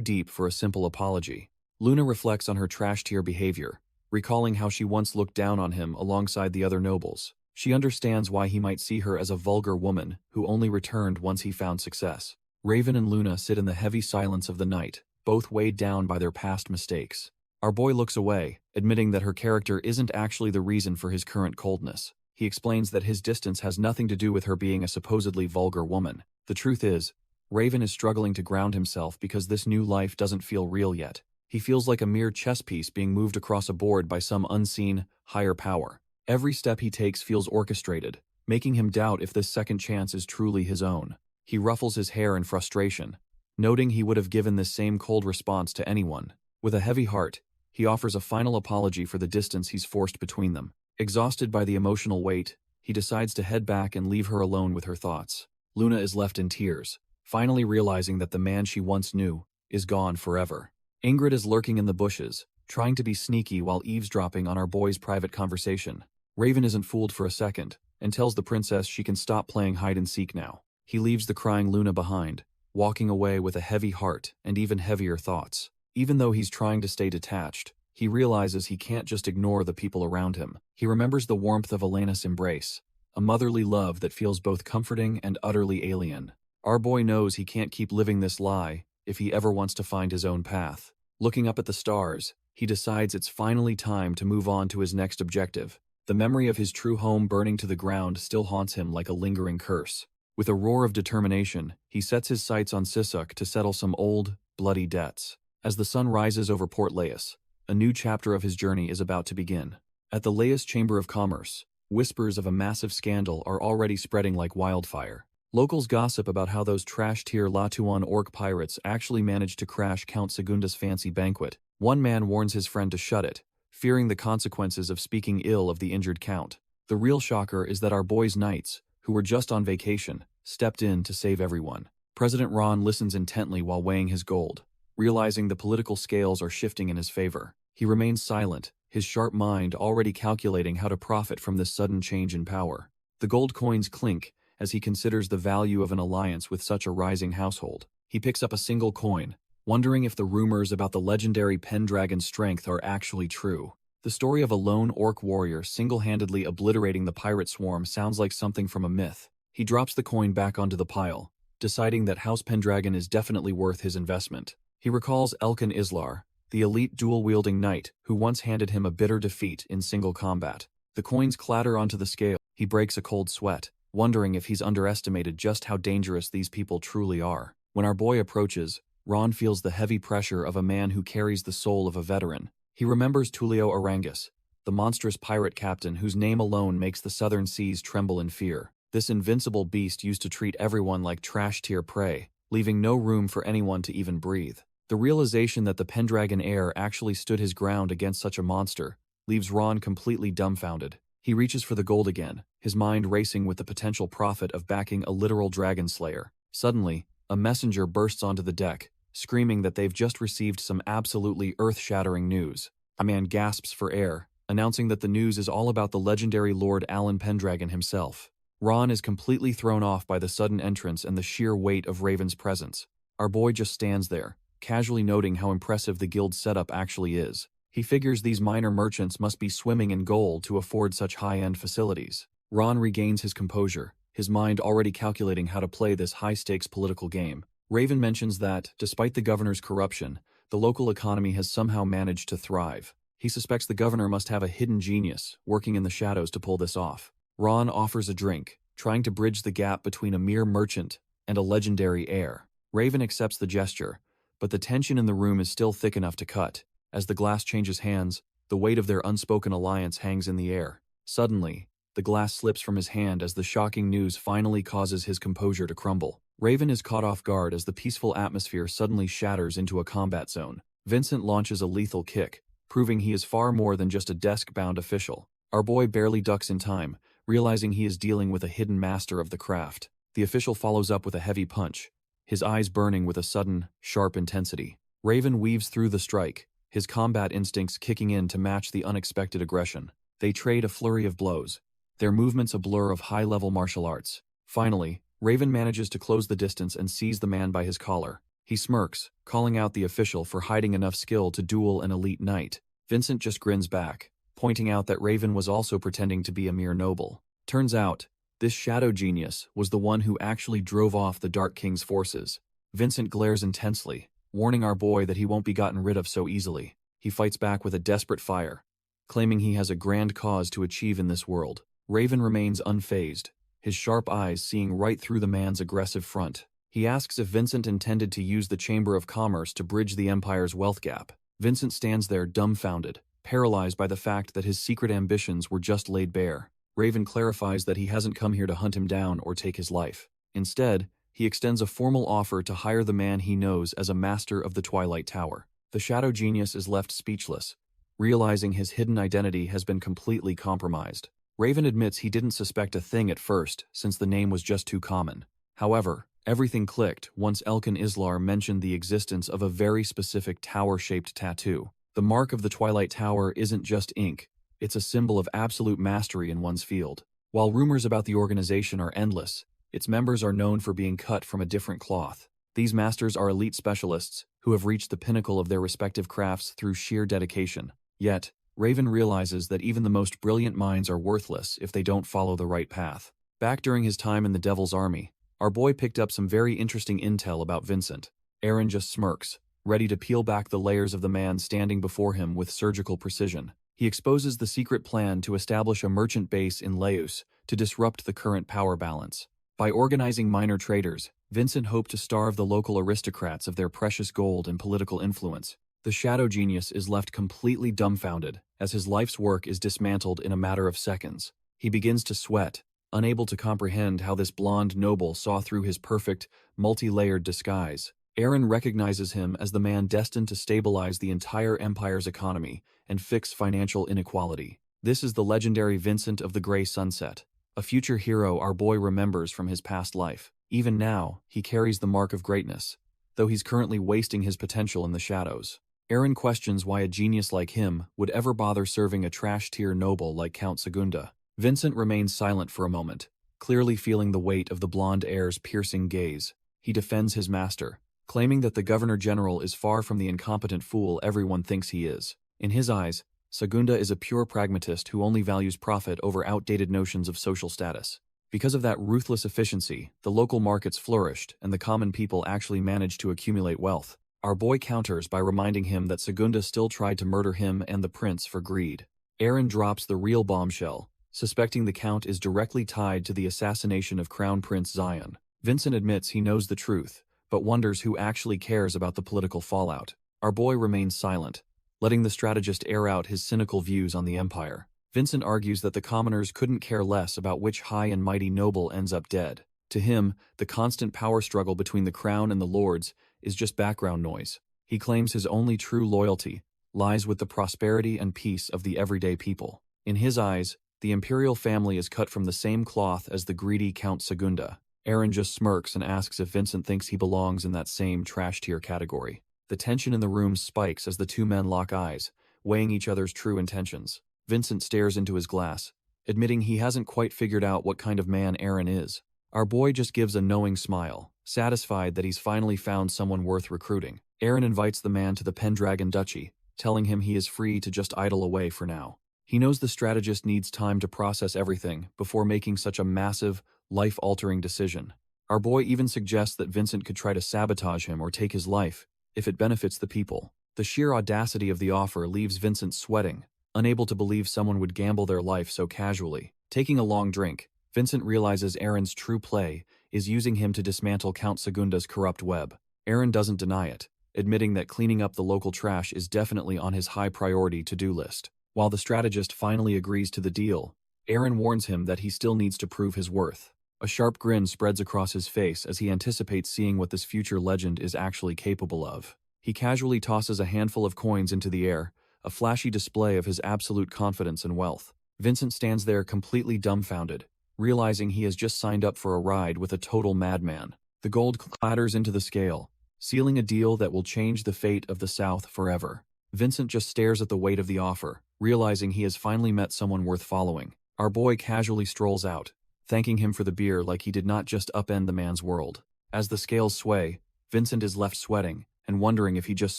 deep for a simple apology. Luna reflects on her trash-tier behavior, recalling how she once looked down on him alongside the other nobles. She understands why he might see her as a vulgar woman who only returned once he found success. Raven and Luna sit in the heavy silence of the night, both weighed down by their past mistakes. Our boy looks away, admitting that her character isn't actually the reason for his current coldness. He explains that his distance has nothing to do with her being a supposedly vulgar woman. The truth is, Raven is struggling to ground himself because this new life doesn't feel real yet. He feels like a mere chess piece being moved across a board by some unseen, higher power. Every step he takes feels orchestrated, making him doubt if this second chance is truly his own. He ruffles his hair in frustration, noting he would have given this same cold response to anyone. With a heavy heart, he offers a final apology for the distance he's forced between them. Exhausted by the emotional weight, he decides to head back and leave her alone with her thoughts. Luna is left in tears, finally realizing that the man she once knew is gone forever. Ingrid is lurking in the bushes, trying to be sneaky while eavesdropping on our boy's private conversation. Raven isn't fooled for a second, and tells the princess she can stop playing hide-and-seek now. He leaves the crying Luna behind, walking away with a heavy heart and even heavier thoughts. Even though he's trying to stay detached, he realizes he can't just ignore the people around him. He remembers the warmth of Elena's embrace, a motherly love that feels both comforting and utterly alien. Our boy knows he can't keep living this lie if he ever wants to find his own path. Looking up at the stars, he decides it's finally time to move on to his next objective. The memory of his true home burning to the ground still haunts him like a lingering curse. With a roar of determination, he sets his sights on Sisuk to settle some old, bloody debts. As the sun rises over Port Laius, a new chapter of his journey is about to begin. At the Laius Chamber of Commerce, whispers of a massive scandal are already spreading like wildfire. Locals gossip about how those trash-tier Latuan orc pirates actually managed to crash Count Segunda's fancy banquet. One man warns his friend to shut it, fearing the consequences of speaking ill of the injured count. The real shocker is that our boy's knights, who were just on vacation, stepped in to save everyone. President Ron listens intently while weighing his gold, realizing the political scales are shifting in his favor. He remains silent, his sharp mind already calculating how to profit from this sudden change in power. The gold coins clink as he considers the value of an alliance with such a rising household. He picks up a single coin, wondering if the rumors about the legendary Pendragon's strength are actually true. The story of a lone orc warrior single-handedly obliterating the pirate swarm sounds like something from a myth. He drops the coin back onto the pile, deciding that House Pendragon is definitely worth his investment. He recalls Elkin Islar, the elite dual-wielding knight who once handed him a bitter defeat in single combat. The coins clatter onto the scale. He breaks a cold sweat, wondering if he's underestimated just how dangerous these people truly are. When our boy approaches, Ron feels the heavy pressure of a man who carries the soul of a veteran. He remembers Tulio Arangus, the monstrous pirate captain whose name alone makes the southern seas tremble in fear. This invincible beast used to treat everyone like trash-tier prey, leaving no room for anyone to even breathe. The realization that the Pendragon heir actually stood his ground against such a monster leaves Ron completely dumbfounded. He reaches for the gold again, his mind racing with the potential profit of backing a literal dragon slayer. Suddenly, a messenger bursts onto the deck, screaming that they've just received some absolutely earth-shattering news. A man gasps for air, announcing that the news is all about the legendary Lord Alan Pendragon himself. Ron is completely thrown off by the sudden entrance and the sheer weight of Raven's presence. Our boy just stands there, casually noting how impressive the guild's setup actually is. He figures these minor merchants must be swimming in gold to afford such high-end facilities. Ron regains his composure, his mind already calculating how to play this high-stakes political game. Raven mentions that, despite the governor's corruption, the local economy has somehow managed to thrive. He suspects the governor must have a hidden genius working in the shadows to pull this off. Ron offers a drink, trying to bridge the gap between a mere merchant and a legendary heir. Raven accepts the gesture, but the tension in the room is still thick enough to cut. As the glass changes hands, the weight of their unspoken alliance hangs in the air. Suddenly, The glass slips from his hand as the shocking news finally causes his composure to crumble. Raven is caught off guard as the peaceful atmosphere suddenly shatters into a combat zone. Vincent launches a lethal kick, proving he is far more than just a desk-bound official. Our boy barely ducks in time, realizing he is dealing with a hidden master of the craft. The official follows up with a heavy punch, his eyes burning with a sudden, sharp intensity. Raven weaves through the strike, his combat instincts kicking in to match the unexpected aggression. They trade a flurry of blows, their movements a blur of high-level martial arts. Finally, Raven manages to close the distance and seize the man by his collar. He smirks, calling out the official for hiding enough skill to duel an elite knight. Vincent just grins back, pointing out that Raven was also pretending to be a mere noble. Turns out, this shadow genius was the one who actually drove off the Dark King's forces. Vincent glares intensely, warning our boy that he won't be gotten rid of so easily. He fights back with a desperate fire, claiming he has a grand cause to achieve in this world. Raven remains unfazed, his sharp eyes seeing right through the man's aggressive front. He asks if Vincent intended to use the Chamber of Commerce to bridge the Empire's wealth gap. Vincent stands there dumbfounded, paralyzed by the fact that his secret ambitions were just laid bare. Raven clarifies that he hasn't come here to hunt him down or take his life. Instead, he extends a formal offer to hire the man he knows as a master of the Twilight Tower. The shadow genius is left speechless, realizing his hidden identity has been completely compromised. Raven admits he didn't suspect a thing at first, since the name was just too common. However, everything clicked once Elkin Islar mentioned the existence of a very specific tower-shaped tattoo. The mark of the Twilight Tower isn't just ink, it's a symbol of absolute mastery in one's field. While rumors about the organization are endless, its members are known for being cut from a different cloth. These masters are elite specialists who have reached the pinnacle of their respective crafts through sheer dedication. Yet, Raven realizes that even the most brilliant minds are worthless if they don't follow the right path. Back during his time in the Devil's Army, our boy picked up some very interesting intel about Vincent. Aaron just smirks, ready to peel back the layers of the man standing before him with surgical precision. He exposes the secret plan to establish a merchant base in Laos to disrupt the current power balance. By organizing minor traders, Vincent hoped to starve the local aristocrats of their precious gold and political influence. The shadow genius is left completely dumbfounded as his life's work is dismantled in a matter of seconds. He begins to sweat, unable to comprehend how this blonde noble saw through his perfect, multi-layered disguise. Aaron recognizes him as the man destined to stabilize the entire empire's economy and fix financial inequality. This is the legendary Vincent of the Grey Sunset, a future hero our boy remembers from his past life. Even now, he carries the mark of greatness, though he's currently wasting his potential in the shadows. Aaron questions why a genius like him would ever bother serving a trash-tier noble like Count Segunda. Vincent remains silent for a moment, clearly feeling the weight of the blonde heir's piercing gaze. He defends his master, claiming that the Governor-General is far from the incompetent fool everyone thinks he is. In his eyes, Segunda is a pure pragmatist who only values profit over outdated notions of social status. Because of that ruthless efficiency, the local markets flourished and the common people actually managed to accumulate wealth. Our boy counters by reminding him that Segunda still tried to murder him and the prince for greed. Aaron drops the real bombshell, suspecting the Count is directly tied to the assassination of Crown Prince Zion. Vincent admits he knows the truth, but wonders who actually cares about the political fallout. Our boy remains silent, letting the strategist air out his cynical views on the empire. Vincent argues that the commoners couldn't care less about which high and mighty noble ends up dead. To him, the constant power struggle between the crown and the lords is just background noise. He claims his only true loyalty lies with the prosperity and peace of the everyday people. In his eyes, the imperial family is cut from the same cloth as the greedy Count Segunda. Aaron just smirks and asks if Vincent thinks he belongs in that same trash-tier category. The tension in the room spikes as the two men lock eyes, weighing each other's true intentions. Vincent stares into his glass, admitting he hasn't quite figured out what kind of man Aaron is. Our boy just gives a knowing smile, satisfied that he's finally found someone worth recruiting. Aaron invites the man to the Pendragon Duchy, telling him he is free to just idle away for now. He knows the strategist needs time to process everything before making such a massive, life-altering decision. Our boy even suggests that Vincent could try to sabotage him or take his life, if it benefits the people. The sheer audacity of the offer leaves Vincent sweating, unable to believe someone would gamble their life so casually. Taking a long drink, Vincent realizes Aaron's true play is using him to dismantle Count Segunda's corrupt web. Aaron doesn't deny it, admitting that cleaning up the local trash is definitely on his high-priority to-do list. While the strategist finally agrees to the deal, Aaron warns him that he still needs to prove his worth. A sharp grin spreads across his face as he anticipates seeing what this future legend is actually capable of. He casually tosses a handful of coins into the air, a flashy display of his absolute confidence and wealth. Vincent stands there completely dumbfounded, realizing he has just signed up for a ride with a total madman. The gold clatters into the scale, sealing a deal that will change the fate of the South forever. Vincent just stares at the weight of the offer, realizing he has finally met someone worth following. Our boy casually strolls out, thanking him for the beer like he did not just upend the man's world. As the scales sway, Vincent is left sweating and wondering if he just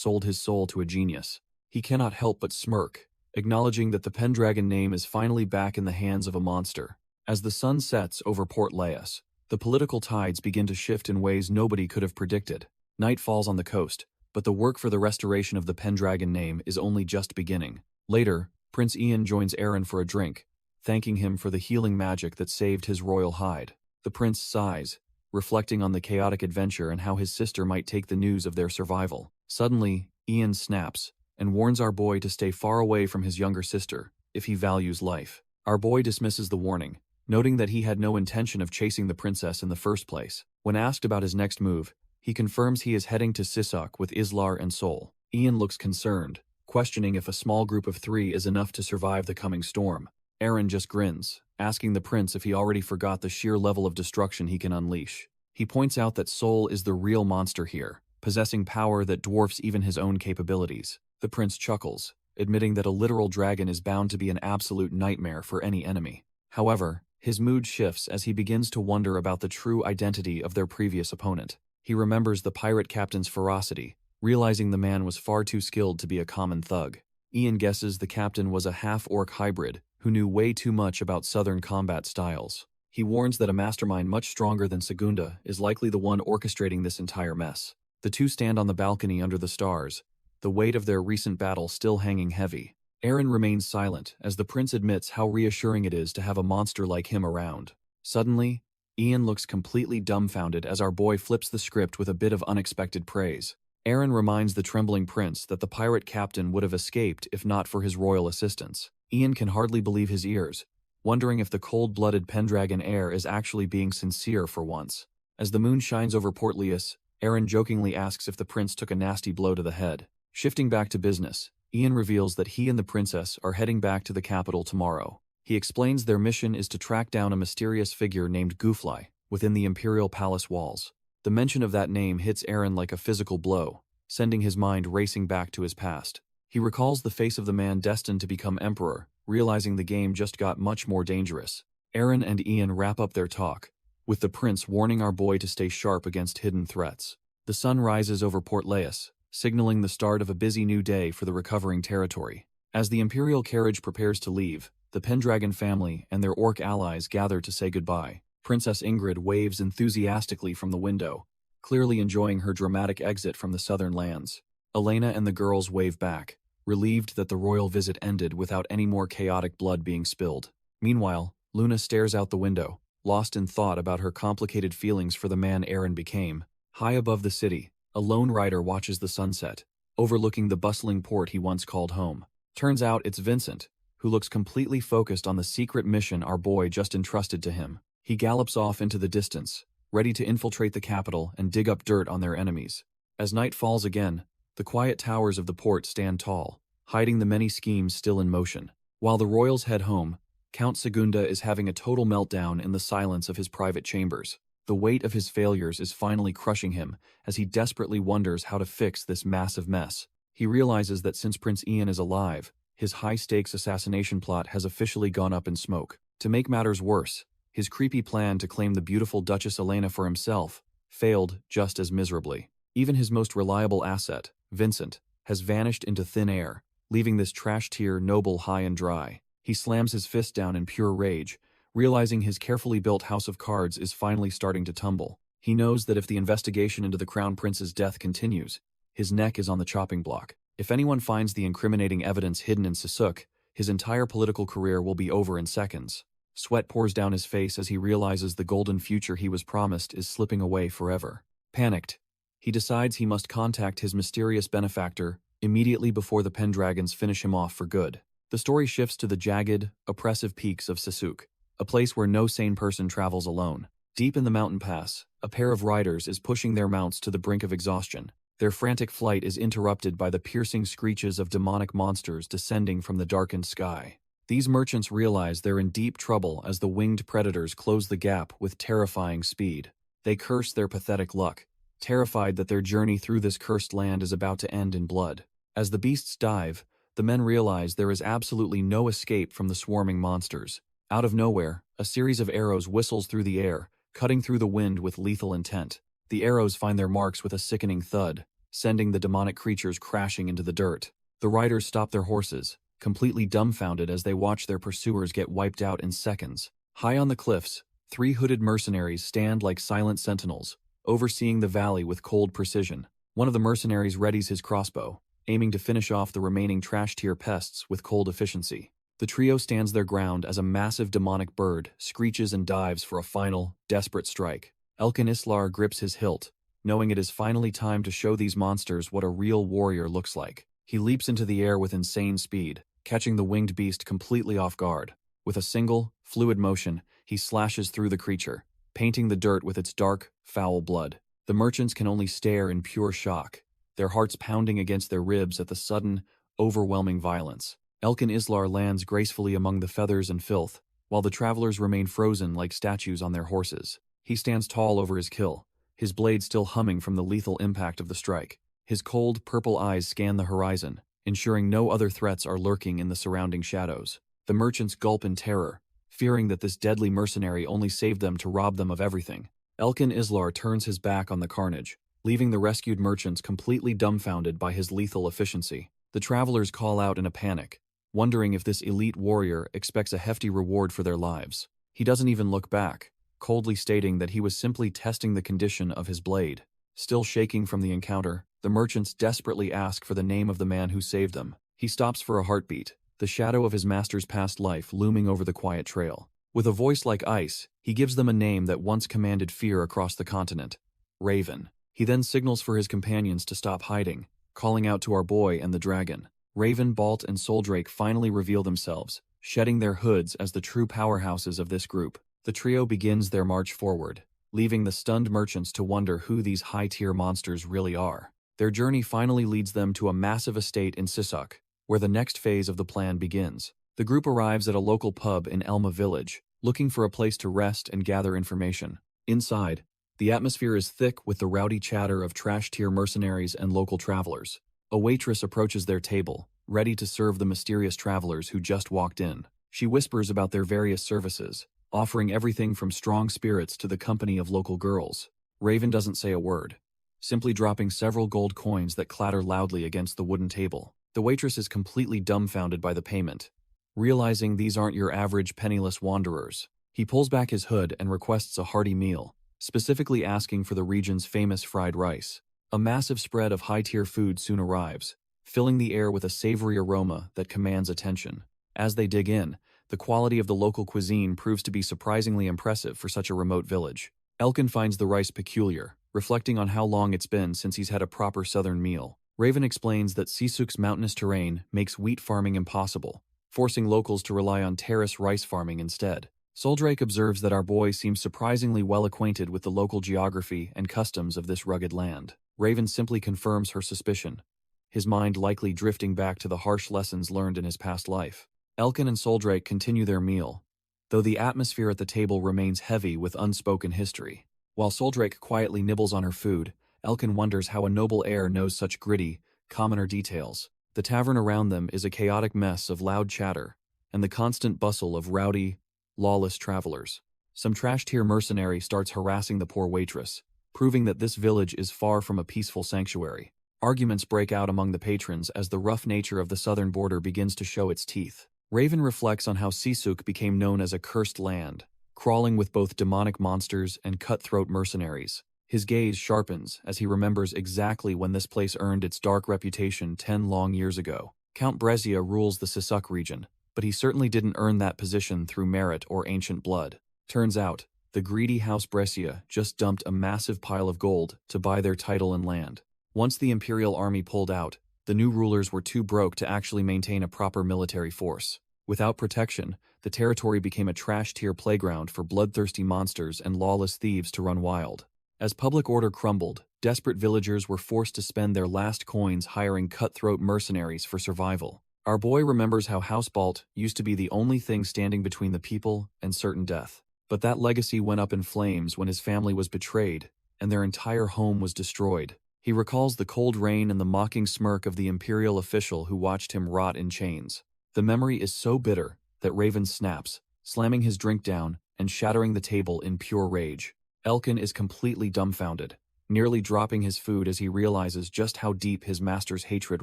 sold his soul to a genius. He cannot help but smirk, acknowledging that the Pendragon name is finally back in the hands of a monster. As the sun sets over Port Laius, the political tides begin to shift in ways nobody could have predicted. Night falls on the coast, but the work for the restoration of the Pendragon name is only just beginning. Later, Prince Ian joins Aaron for a drink, thanking him for the healing magic that saved his royal hide. The prince sighs, reflecting on the chaotic adventure and how his sister might take the news of their survival. Suddenly, Ian snaps and warns our boy to stay far away from his younger sister if he values life. Our boy dismisses the warning, noting that he had no intention of chasing the princess in the first place. When asked about his next move, he confirms he is heading to Sisok with Islar and Sol. Ian looks concerned, questioning if a small group of 3 is enough to survive the coming storm. Aaron just grins, asking the prince if he already forgot the sheer level of destruction he can unleash. He points out that Sol is the real monster here, possessing power that dwarfs even his own capabilities. The prince chuckles, admitting that a literal dragon is bound to be an absolute nightmare for any enemy. However, his mood shifts as he begins to wonder about the true identity of their previous opponent. He remembers the pirate captain's ferocity, realizing the man was far too skilled to be a common thug. Ian guesses the captain was a half-orc hybrid who knew way too much about southern combat styles. He warns that a mastermind much stronger than Segunda is likely the one orchestrating this entire mess. The two stand on the balcony under the stars, the weight of their recent battle still hanging heavy. Aaron remains silent as the prince admits how reassuring it is to have a monster like him around. Suddenly, Ian looks completely dumbfounded as our boy flips the script with a bit of unexpected praise. Aaron reminds the trembling prince that the pirate captain would have escaped if not for his royal assistance. Ian can hardly believe his ears, wondering if the cold-blooded Pendragon heir is actually being sincere for once. As the moon shines over Port Laius, Aaron jokingly asks if the prince took a nasty blow to the head. Shifting back to business, Ian reveals that he and the princess are heading back to the capital tomorrow. He explains their mission is to track down a mysterious figure named Goofly within the imperial palace walls. The mention of that name hits Aaron like a physical blow, sending his mind racing back to his past. He recalls the face of the man destined to become emperor, realizing the game just got much more dangerous. Aaron and Ian wrap up their talk, with the prince warning our boy to stay sharp against hidden threats. The sun rises over Port Laius, signaling the start of a busy new day for the recovering territory. As the imperial carriage prepares to leave, the Pendragon family and their orc allies gather to say goodbye. Princess Ingrid waves enthusiastically from the window, clearly enjoying her dramatic exit from the southern lands. Elena and the girls wave back, relieved that the royal visit ended without any more chaotic blood being spilled. Meanwhile, Luna stares out the window, lost in thought about her complicated feelings for the man Aaron became. High above the city, a lone rider watches the sunset, overlooking the bustling port he once called home. Turns out it's Vincent, who looks completely focused on the secret mission our boy just entrusted to him. He gallops off into the distance, ready to infiltrate the capital and dig up dirt on their enemies. As night falls again, the quiet towers of the port stand tall, hiding the many schemes still in motion. While the royals head home, Count Segunda is having a total meltdown in the silence of his private chambers. The weight of his failures is finally crushing him as he desperately wonders how to fix this massive mess. He realizes that since Prince Ian is alive, his high-stakes assassination plot has officially gone up in smoke. To make matters worse, his creepy plan to claim the beautiful Duchess Elena for himself failed just as miserably. Even his most reliable asset, Vincent, has vanished into thin air, leaving this trash-tier noble high and dry. He slams his fist down in pure rage, realizing his carefully built house of cards is finally starting to tumble. He knows that if the investigation into the Crown Prince's death continues, his neck is on the chopping block. If anyone finds the incriminating evidence hidden in Sisuk, his entire political career will be over in seconds. Sweat pours down his face as he realizes the golden future he was promised is slipping away forever. Panicked, he decides he must contact his mysterious benefactor immediately before the Pendragons finish him off for good. The story shifts to the jagged, oppressive peaks of Sisuk, a place where no sane person travels alone. Deep in the mountain pass, a pair of riders is pushing their mounts to the brink of exhaustion. Their frantic flight is interrupted by the piercing screeches of demonic monsters descending from the darkened sky. These merchants realize they're in deep trouble as the winged predators close the gap with terrifying speed. They curse their pathetic luck, terrified that their journey through this cursed land is about to end in blood. As the beasts dive, the men realize there is absolutely no escape from the swarming monsters. Out of nowhere, a series of arrows whistles through the air, cutting through the wind with lethal intent. The arrows find their marks with a sickening thud, sending the demonic creatures crashing into the dirt. The riders stop their horses, completely dumbfounded as they watch their pursuers get wiped out in seconds. High on the cliffs, 3 hooded mercenaries stand like silent sentinels, overseeing the valley with cold precision. One of the mercenaries readies his crossbow, aiming to finish off the remaining trash-tier pests with cold efficiency. The trio stands their ground as a massive demonic bird screeches and dives for a final, desperate strike. Elkin Islar grips his hilt, knowing it is finally time to show these monsters what a real warrior looks like. He leaps into the air with insane speed, catching the winged beast completely off guard. With a single, fluid motion, he slashes through the creature, painting the dirt with its dark, foul blood. The merchants can only stare in pure shock, their hearts pounding against their ribs at the sudden, overwhelming violence. Elkin Islar lands gracefully among the feathers and filth, while the travelers remain frozen like statues on their horses. He stands tall over his kill, his blade still humming from the lethal impact of the strike. His cold, purple eyes scan the horizon, ensuring no other threats are lurking in the surrounding shadows. The merchants gulp in terror, fearing that this deadly mercenary only saved them to rob them of everything. Elkin Islar turns his back on the carnage, leaving the rescued merchants completely dumbfounded by his lethal efficiency. The travelers call out in a panic, wondering if this elite warrior expects a hefty reward for their lives. He doesn't even look back, coldly stating that he was simply testing the condition of his blade. Still shaking from the encounter, the merchants desperately ask for the name of the man who saved them. He stops for a heartbeat, the shadow of his master's past life looming over the quiet trail. With a voice like ice, he gives them a name that once commanded fear across the continent: Raven. He then signals for his companions to stop hiding, calling out to our boy and the dragon. Raven, Balt, and Soldrake finally reveal themselves, shedding their hoods as the true powerhouses of this group. The trio begins their march forward, leaving the stunned merchants to wonder who these high-tier monsters really are. Their journey finally leads them to a massive estate in Sisuk, where the next phase of the plan begins. The group arrives at a local pub in Elma village, looking for a place to rest and gather information. Inside, the atmosphere is thick with the rowdy chatter of trash-tier mercenaries and local travelers. A waitress approaches their table, ready to serve the mysterious travelers who just walked in. She whispers about their various services, offering everything from strong spirits to the company of local girls. Raven doesn't say a word, simply dropping several gold coins that clatter loudly against the wooden table. The waitress is completely dumbfounded by the payment, realizing these aren't your average penniless wanderers. He pulls back his hood and requests a hearty meal, specifically asking for the region's famous fried rice. A massive spread of high-tier food soon arrives, filling the air with a savory aroma that commands attention. As they dig in, the quality of the local cuisine proves to be surprisingly impressive for such a remote village. Elkin finds the rice peculiar, reflecting on how long it's been since he's had a proper southern meal. Raven explains that Sisuk's mountainous terrain makes wheat farming impossible, forcing locals to rely on terrace rice farming instead. Soldrake observes that our boy seems surprisingly well acquainted with the local geography and customs of this rugged land. Raven simply confirms her suspicion, his mind likely drifting back to the harsh lessons learned in his past life. Elkin and Soldrake continue their meal, though the atmosphere at the table remains heavy with unspoken history. While Soldrake quietly nibbles on her food, Elkin wonders how a noble heir knows such gritty, commoner details. The tavern around them is a chaotic mess of loud chatter and the constant bustle of rowdy, lawless travelers. Some trash-tier mercenary starts harassing the poor waitress, proving that this village is far from a peaceful sanctuary. Arguments break out among the patrons as the rough nature of the southern border begins to show its teeth. Raven reflects on how Sisuk became known as a cursed land, crawling with both demonic monsters and cutthroat mercenaries. His gaze sharpens as he remembers exactly when this place earned its dark reputation 10 long years ago. Count Brezia rules the Sisuk region, but he certainly didn't earn that position through merit or ancient blood. Turns out, the greedy House Brescia just dumped a massive pile of gold to buy their title and land. Once the Imperial army pulled out, The new rulers were too broke to actually maintain a proper military force. Without protection, the territory became a trash-tier playground for bloodthirsty monsters and lawless thieves to run wild. As public order crumbled, desperate villagers were forced to spend their last coins hiring cutthroat mercenaries for survival. Our boy remembers how Housebolt used to be the only thing standing between the people and certain death. But that legacy went up in flames when his family was betrayed, and their entire home was destroyed. He recalls the cold rain and the mocking smirk of the imperial official who watched him rot in chains. The memory is so bitter that Raven snaps, slamming his drink down and shattering the table in pure rage. Elkin is completely dumbfounded, nearly dropping his food as he realizes just how deep his master's hatred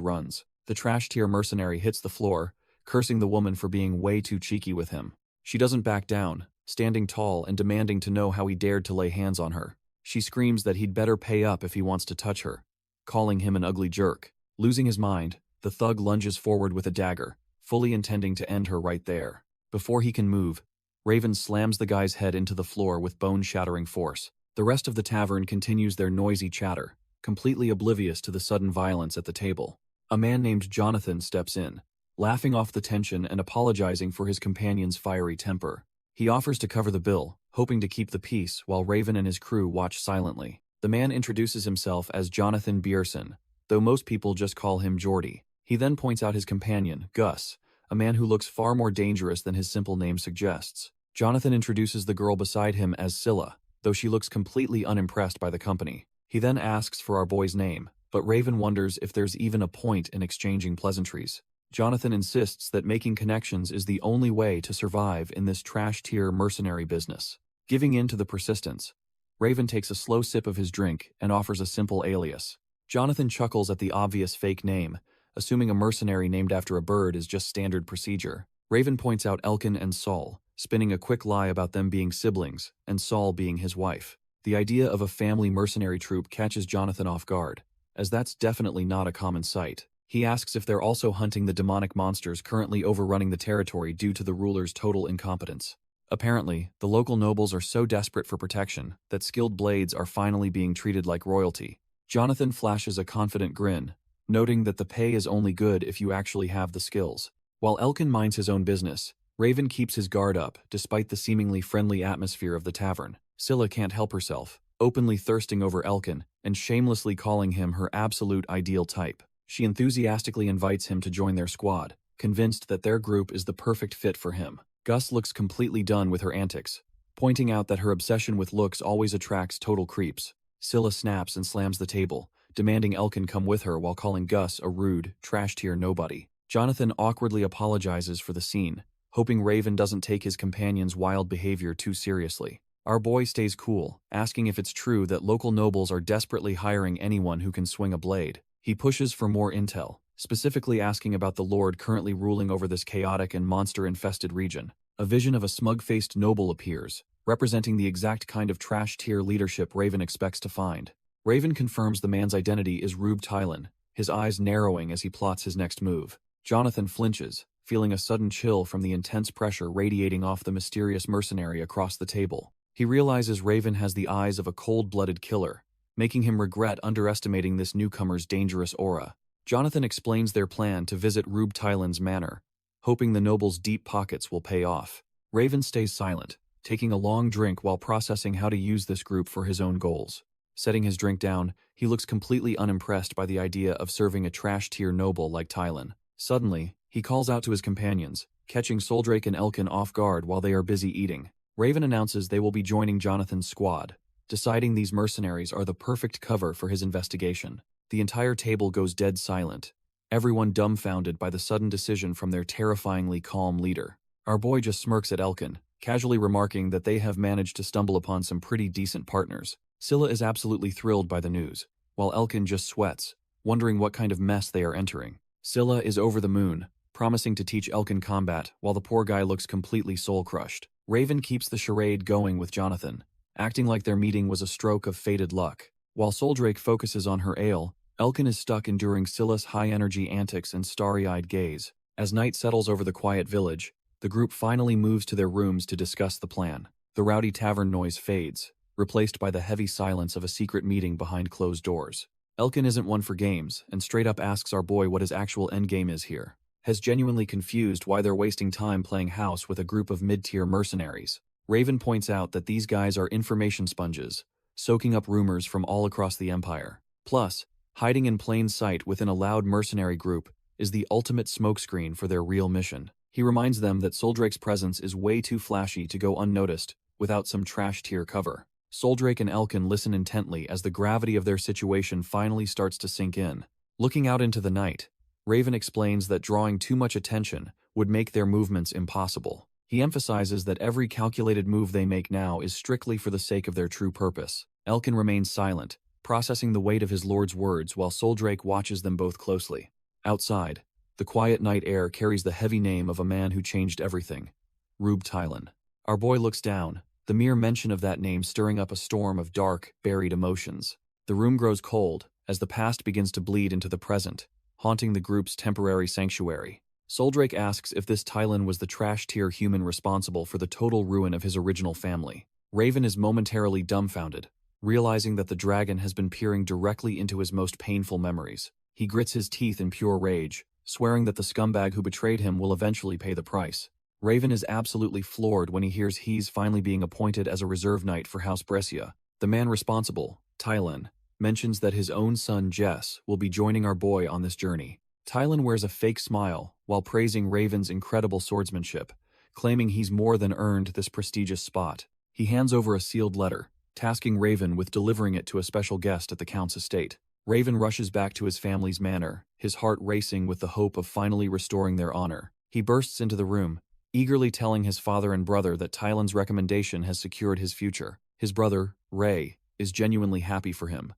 runs. The trash-tier mercenary hits the floor, cursing the woman for being way too cheeky with him. She doesn't back down, standing tall and demanding to know how he dared to lay hands on her. She screams that he'd better pay up if he wants to touch her, calling him an ugly jerk. Losing his mind, the thug lunges forward with a dagger, fully intending to end her right there. Before he can move, Raven slams the guy's head into the floor with bone-shattering force. The rest of the tavern continues their noisy chatter, completely oblivious to the sudden violence at the table. A man named Jonathan steps in, laughing off the tension and apologizing for his companion's fiery temper. He offers to cover the bill, hoping to keep the peace while Raven and his crew watch silently. The man introduces himself as Jonathan Bierson, though most people just call him Geordie. He then points out his companion, Gus, a man who looks far more dangerous than his simple name suggests. Jonathan introduces the girl beside him as Scylla, though she looks completely unimpressed by the company. He then asks for our boy's name, but Raven wonders if there's even a point in exchanging pleasantries. Jonathan insists that making connections is the only way to survive in this trash-tier mercenary business. Giving in to the persistence, Raven takes a slow sip of his drink and offers a simple alias. Jonathan chuckles at the obvious fake name, assuming a mercenary named after a bird is just standard procedure. Raven points out Elkin and Saul, spinning a quick lie about them being siblings, and Saul being his wife. The idea of a family mercenary troop catches Jonathan off guard, as that's definitely not a common sight. He asks if they're also hunting the demonic monsters currently overrunning the territory due to the ruler's total incompetence. Apparently, the local nobles are so desperate for protection that skilled blades are finally being treated like royalty. Jonathan flashes a confident grin, noting that the pay is only good if you actually have the skills. While Elkin minds his own business, Raven keeps his guard up despite the seemingly friendly atmosphere of the tavern. Scylla can't help herself, openly thirsting over Elkin and shamelessly calling him her absolute ideal type. She enthusiastically invites him to join their squad, convinced that their group is the perfect fit for him. Gus looks completely done with her antics, pointing out that her obsession with looks always attracts total creeps. Scylla snaps and slams the table, demanding Elkin come with her while calling Gus a rude, trash-tier nobody. Jonathan awkwardly apologizes for the scene, hoping Raven doesn't take his companion's wild behavior too seriously. Our boy stays cool, asking if it's true that local nobles are desperately hiring anyone who can swing a blade. He pushes for more intel, specifically asking about the lord currently ruling over this chaotic and monster-infested region. A vision of a smug-faced noble appears, representing the exact kind of trash-tier leadership Raven expects to find. Raven confirms the man's identity is Rube Tylan, his eyes narrowing as he plots his next move. Jonathan flinches, feeling a sudden chill from the intense pressure radiating off the mysterious mercenary across the table. He realizes Raven has the eyes of a cold-blooded killer, making him regret underestimating this newcomer's dangerous aura. Jonathan explains their plan to visit Rube Tylan's manor, hoping the noble's deep pockets will pay off. Raven stays silent, taking a long drink while processing how to use this group for his own goals. Setting his drink down, he looks completely unimpressed by the idea of serving a trash-tier noble like Tylan. Suddenly, he calls out to his companions, catching Soldrake and Elkin off guard while they are busy eating. Raven announces they will be joining Jonathan's squad, deciding these mercenaries are the perfect cover for his investigation. The entire table goes dead silent, everyone dumbfounded by the sudden decision from their terrifyingly calm leader. Our boy just smirks at Elkin, casually remarking that they have managed to stumble upon some pretty decent partners. Scylla is absolutely thrilled by the news, while Elkin just sweats, wondering what kind of mess they are entering. Scylla is over the moon, promising to teach Elkin combat, while the poor guy looks completely soul-crushed. Raven keeps the charade going with Jonathan, acting like their meeting was a stroke of fated luck. While Soldrake focuses on her ale, Elkin is stuck enduring Scylla's high-energy antics and starry-eyed gaze. As night settles over the quiet village, the group finally moves to their rooms to discuss the plan. The rowdy tavern noise fades, replaced by the heavy silence of a secret meeting behind closed doors. Elkin isn't one for games, and straight up asks our boy what his actual endgame is here. Has genuinely confused why they're wasting time playing house with a group of mid-tier mercenaries. Raven points out that these guys are information sponges, soaking up rumors from all across the Empire. Plus, hiding in plain sight within a loud mercenary group is the ultimate smokescreen for their real mission. He reminds them that Soldrake's presence is way too flashy to go unnoticed without some trash-tier cover. Soldrake and Elkin listen intently as the gravity of their situation finally starts to sink in. Looking out into the night, Raven explains that drawing too much attention would make their movements impossible. He emphasizes that every calculated move they make now is strictly for the sake of their true purpose. Elkin remains silent, processing the weight of his lord's words while Soldrake watches them both closely. Outside, the quiet night air carries the heavy name of a man who changed everything, Rube Tylan. Our boy looks down, the mere mention of that name stirring up a storm of dark, buried emotions. The room grows cold as the past begins to bleed into the present, haunting the group's temporary sanctuary. Soldrake asks if this Tylan was the trash-tier human responsible for the total ruin of his original family. Raven is momentarily dumbfounded, realizing that the dragon has been peering directly into his most painful memories. He grits his teeth in pure rage, swearing that the scumbag who betrayed him will eventually pay the price. Raven is absolutely floored when he hears he's finally being appointed as a reserve knight for House Brescia. The man responsible, Tylan, mentions that his own son Jess will be joining our boy on this journey. Tylan wears a fake smile while praising Raven's incredible swordsmanship, claiming he's more than earned this prestigious spot. He hands over a sealed letter, tasking Raven with delivering it to a special guest at the Count's estate. Raven rushes back to his family's manor, his heart racing with the hope of finally restoring their honor. He bursts into the room, eagerly telling his father and brother that Tylan's recommendation has secured his future. His brother, Ray, is genuinely happy for him,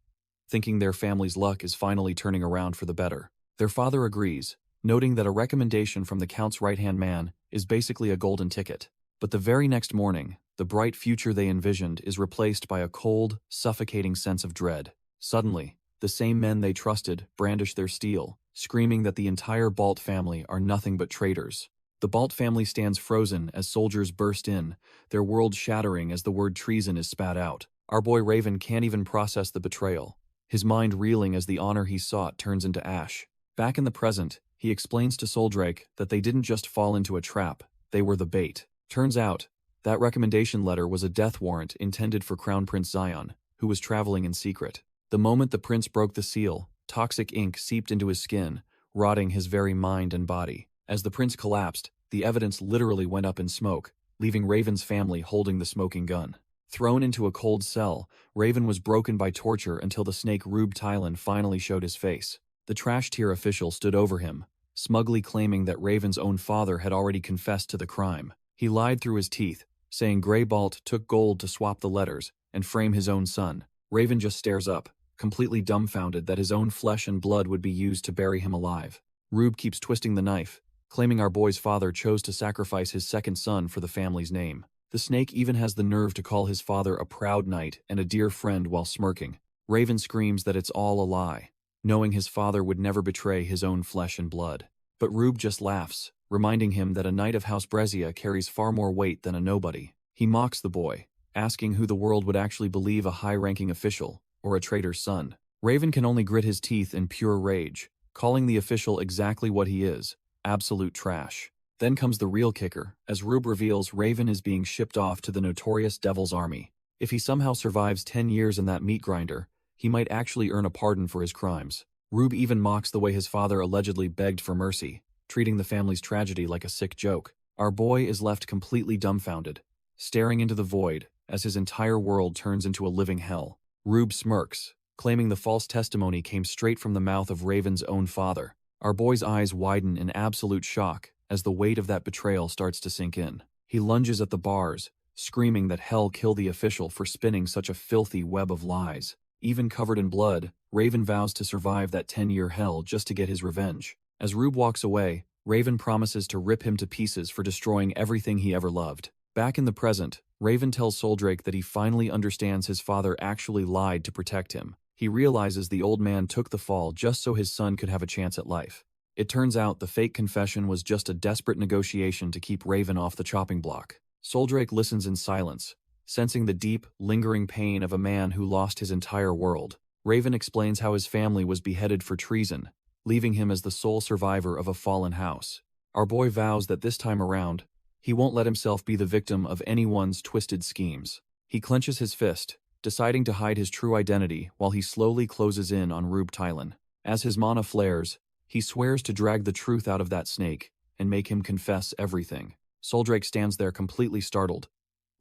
thinking their family's luck is finally turning around for the better. Their father agrees, noting that a recommendation from the Count's right-hand man is basically a golden ticket. But the very next morning, the bright future they envisioned is replaced by a cold, suffocating sense of dread. Suddenly, the same men they trusted brandish their steel, screaming that the entire Balt family are nothing but traitors. The Balt family stands frozen as soldiers burst in, their world shattering as the word treason is spat out. Our boy Raven can't even process the betrayal, his mind reeling as the honor he sought turns into ash. Back in the present, he explains to Soldrake that they didn't just fall into a trap, they were the bait. Turns out, that recommendation letter was a death warrant intended for Crown Prince Zion, who was traveling in secret. The moment the prince broke the seal, toxic ink seeped into his skin, rotting his very mind and body. As the prince collapsed, the evidence literally went up in smoke, leaving Raven's family holding the smoking gun. Thrown into a cold cell, Raven was broken by torture until the snake Rube Tylan finally showed his face. The trash-tier official stood over him, smugly claiming that Raven's own father had already confessed to the crime. He lied through his teeth, saying Grey Balt took gold to swap the letters and frame his own son. Raven just stares up, completely dumbfounded that his own flesh and blood would be used to bury him alive. Rube keeps twisting the knife, claiming our boy's father chose to sacrifice his second son for the family's name. The snake even has the nerve to call his father a proud knight and a dear friend while smirking. Raven screams that it's all a lie, knowing his father would never betray his own flesh and blood. But Rube just laughs, reminding him that a knight of House Brescia carries far more weight than a nobody. He mocks the boy, asking who the world would actually believe, a high-ranking official or a traitor's son. Raven can only grit his teeth in pure rage, calling the official exactly what he is, absolute trash. Then comes the real kicker, as Rube reveals Raven is being shipped off to the notorious Devil's Army. If he somehow survives 10 years in that meat grinder, he might actually earn a pardon for his crimes. Rube even mocks the way his father allegedly begged for mercy, treating the family's tragedy like a sick joke. Our boy is left completely dumbfounded, staring into the void as his entire world turns into a living hell. Rube smirks, claiming the false testimony came straight from the mouth of Raven's own father. Our boy's eyes widen in absolute shock as the weight of that betrayal starts to sink in. He lunges at the bars, screaming that hell kill the official for spinning such a filthy web of lies. Even covered in blood, Raven vows to survive that 10-year hell just to get his revenge. As Rube walks away, Raven promises to rip him to pieces for destroying everything he ever loved. Back in the present, Raven tells Soldrake that he finally understands his father actually lied to protect him. He realizes the old man took the fall just so his son could have a chance at life. It turns out the fake confession was just a desperate negotiation to keep Raven off the chopping block. Soldrake listens in silence, sensing the deep, lingering pain of a man who lost his entire world. Raven explains how his family was beheaded for treason, leaving him as the sole survivor of a fallen house. Our boy vows that this time around, he won't let himself be the victim of anyone's twisted schemes. He clenches his fist, deciding to hide his true identity while he slowly closes in on Rube Tylan. As his mana flares, he swears to drag the truth out of that snake and make him confess everything. Soldrake stands there completely startled,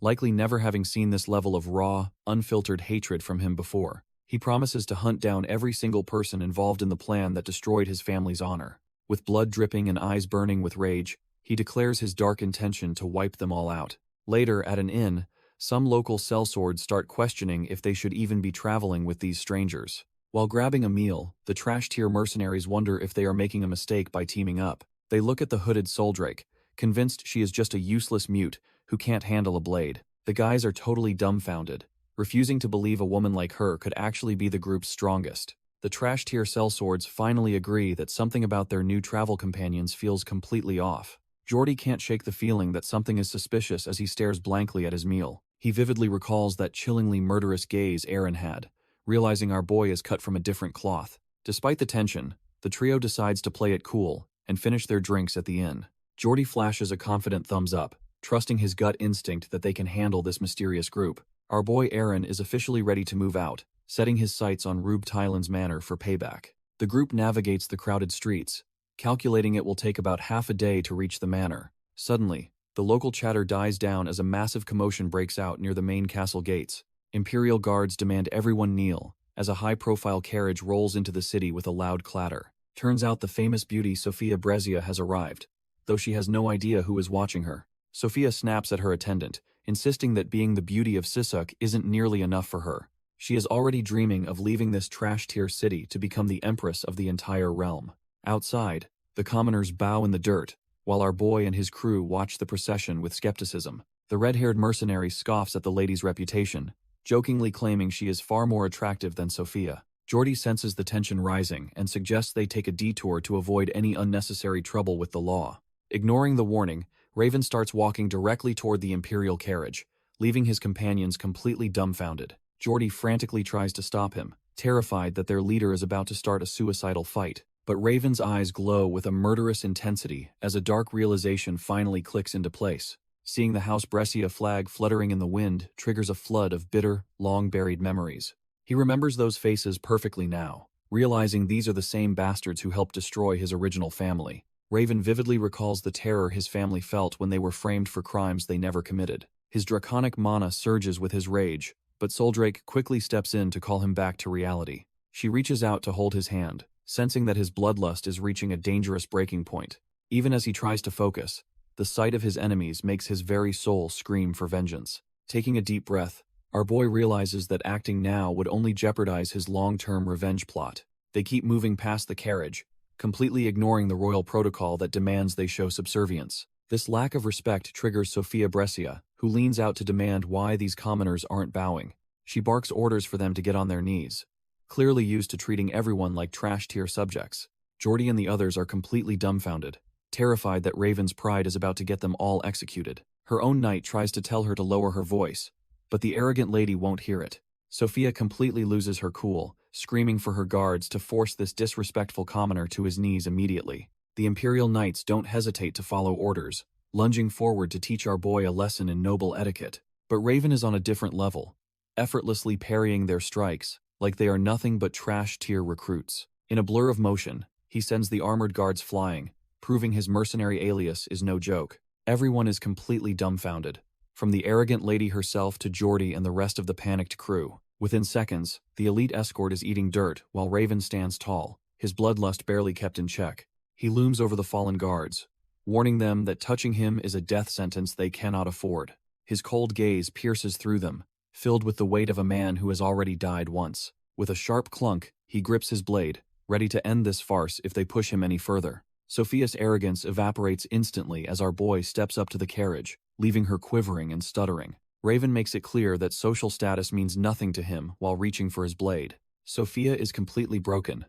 likely never having seen this level of raw, unfiltered hatred from him before. He promises to hunt down every single person involved in the plan that destroyed his family's honor. With blood dripping and eyes burning with rage, he declares his dark intention to wipe them all out. Later, at an inn, some local sellswords start questioning if they should even be traveling with these strangers. While grabbing a meal, the trash-tier mercenaries wonder if they are making a mistake by teaming up. They look at the hooded Soldrake, convinced she is just a useless mute who can't handle a blade. The guys are totally dumbfounded, refusing to believe a woman like her could actually be the group's strongest. The trash-tier sellswords finally agree that something about their new travel companions feels completely off. Jordy can't shake the feeling that something is suspicious as he stares blankly at his meal. He vividly recalls that chillingly murderous gaze Aaron had, realizing our boy is cut from a different cloth. Despite the tension, the trio decides to play it cool and finish their drinks at the inn. Jordy flashes a confident thumbs up, trusting his gut instinct that they can handle this mysterious group. Our boy Aaron is officially ready to move out, setting his sights on Rube Tylan's manor for payback. The group navigates the crowded streets, calculating it will take about half a day to reach the manor. Suddenly, the local chatter dies down as a massive commotion breaks out near the main castle gates. Imperial guards demand everyone kneel, as a high-profile carriage rolls into the city with a loud clatter. Turns out the famous beauty Sophia Brezia has arrived, though she has no idea who is watching her. Sophia snaps at her attendant, insisting that being the beauty of Sisuk isn't nearly enough for her. She is already dreaming of leaving this trash-tier city to become the empress of the entire realm. Outside, the commoners bow in the dirt, while our boy and his crew watch the procession with skepticism. The red-haired mercenary scoffs at the lady's reputation, jokingly claiming she is far more attractive than Sophia. Jordy senses the tension rising and suggests they take a detour to avoid any unnecessary trouble with the law. Ignoring the warning, Raven starts walking directly toward the Imperial carriage, leaving his companions completely dumbfounded. Jordy frantically tries to stop him, terrified that their leader is about to start a suicidal fight. But Raven's eyes glow with a murderous intensity as a dark realization finally clicks into place. Seeing the House Brescia flag fluttering in the wind triggers a flood of bitter, long-buried memories. He remembers those faces perfectly now, realizing these are the same bastards who helped destroy his original family. Raven vividly recalls the terror his family felt when they were framed for crimes they never committed. His draconic mana surges with his rage, but Soldrake quickly steps in to call him back to reality. She reaches out to hold his hand, sensing that his bloodlust is reaching a dangerous breaking point. Even as he tries to focus, the sight of his enemies makes his very soul scream for vengeance. Taking a deep breath, our boy realizes that acting now would only jeopardize his long-term revenge plot. They keep moving past the carriage, completely ignoring the royal protocol that demands they show subservience. This lack of respect triggers Sophia Brescia, who leans out to demand why these commoners aren't bowing. She barks orders for them to get on their knees, clearly used to treating everyone like trash-tier subjects. Jordy and the others are completely dumbfounded, terrified that Raven's pride is about to get them all executed. Her own knight tries to tell her to lower her voice, but the arrogant lady won't hear it. Sophia completely loses her cool, screaming for her guards to force this disrespectful commoner to his knees immediately. The Imperial Knights don't hesitate to follow orders, lunging forward to teach our boy a lesson in noble etiquette. But Raven is on a different level, effortlessly parrying their strikes, like they are nothing but trash-tier recruits. In a blur of motion, he sends the armored guards flying, proving his mercenary alias is no joke. Everyone is completely dumbfounded, from the arrogant lady herself to Jordy and the rest of the panicked crew. Within seconds, the elite escort is eating dirt while Raven stands tall, his bloodlust barely kept in check. He looms over the fallen guards, warning them that touching him is a death sentence they cannot afford. His cold gaze pierces through them, filled with the weight of a man who has already died once. With a sharp clunk, he grips his blade, ready to end this farce if they push him any further. Sophia's arrogance evaporates instantly as our boy steps up to the carriage, leaving her quivering and stuttering. Raven makes it clear that social status means nothing to him while reaching for his blade. Sophia is completely broken,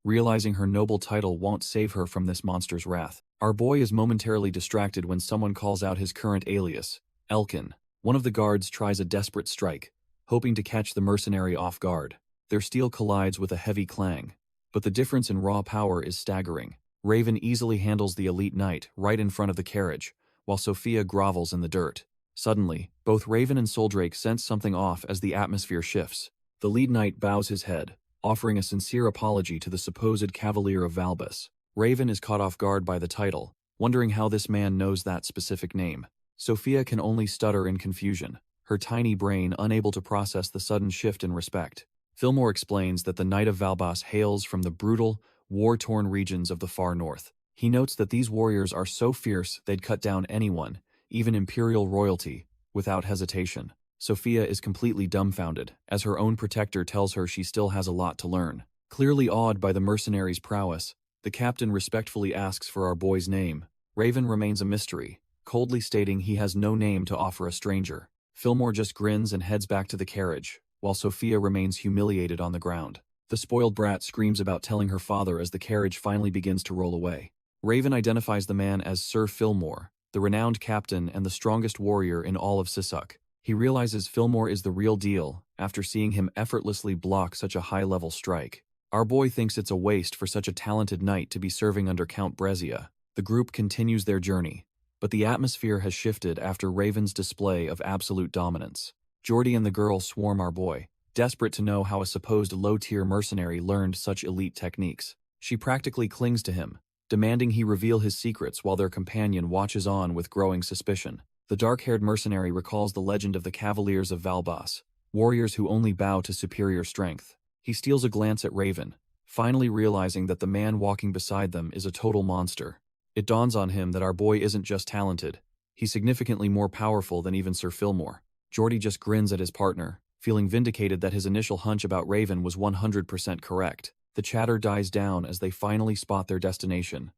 realizing her noble title won't save her from this monster's wrath. Our boy is momentarily distracted when someone calls out his current alias, Elkin. One of the guards tries a desperate strike, hoping to catch the mercenary off guard. Their steel collides with a heavy clang. But the difference in raw power is staggering. Raven easily handles the elite knight right in front of the carriage, while Sophia grovels in the dirt. Suddenly, both Raven and Soldrake sense something off as the atmosphere shifts. The lead knight bows his head, offering a sincere apology to the supposed Cavalier of Valbus. Raven is caught off guard by the title, wondering how this man knows that specific name. Sophia can only stutter in confusion, her tiny brain unable to process the sudden shift in respect. Fillmore explains that the Knight of Valbas hails from the brutal, war-torn regions of the far north. He notes that these warriors are so fierce they'd cut down anyone, even imperial royalty, without hesitation. Sophia is completely dumbfounded, as her own protector tells her she still has a lot to learn. Clearly awed by the mercenary's prowess, the captain respectfully asks for our boy's name. Raven remains a mystery, coldly stating he has no name to offer a stranger. Fillmore just grins and heads back to the carriage, while Sophia remains humiliated on the ground. The spoiled brat screams about telling her father as the carriage finally begins to roll away. Raven identifies the man as Sir Fillmore, the renowned captain and the strongest warrior in all of Sisuk. He realizes Fillmore is the real deal after seeing him effortlessly block such a high-level strike. Our boy thinks it's a waste for such a talented knight to be serving under Count Brezia. The group continues their journey, but the atmosphere has shifted after Raven's display of absolute dominance. Geordie and the girl swarm our boy, desperate to know how a supposed low-tier mercenary learned such elite techniques. She practically clings to him, demanding he reveal his secrets while their companion watches on with growing suspicion. The dark-haired mercenary recalls the legend of the Cavaliers of Valbas, warriors who only bow to superior strength. He steals a glance at Raven, finally realizing that the man walking beside them is a total monster. It dawns on him that our boy isn't just talented, he's significantly more powerful than even Sir Fillmore. Geordie just grins at his partner, feeling vindicated that his initial hunch about Raven was 100% correct. The chatter dies down as they finally spot their destination,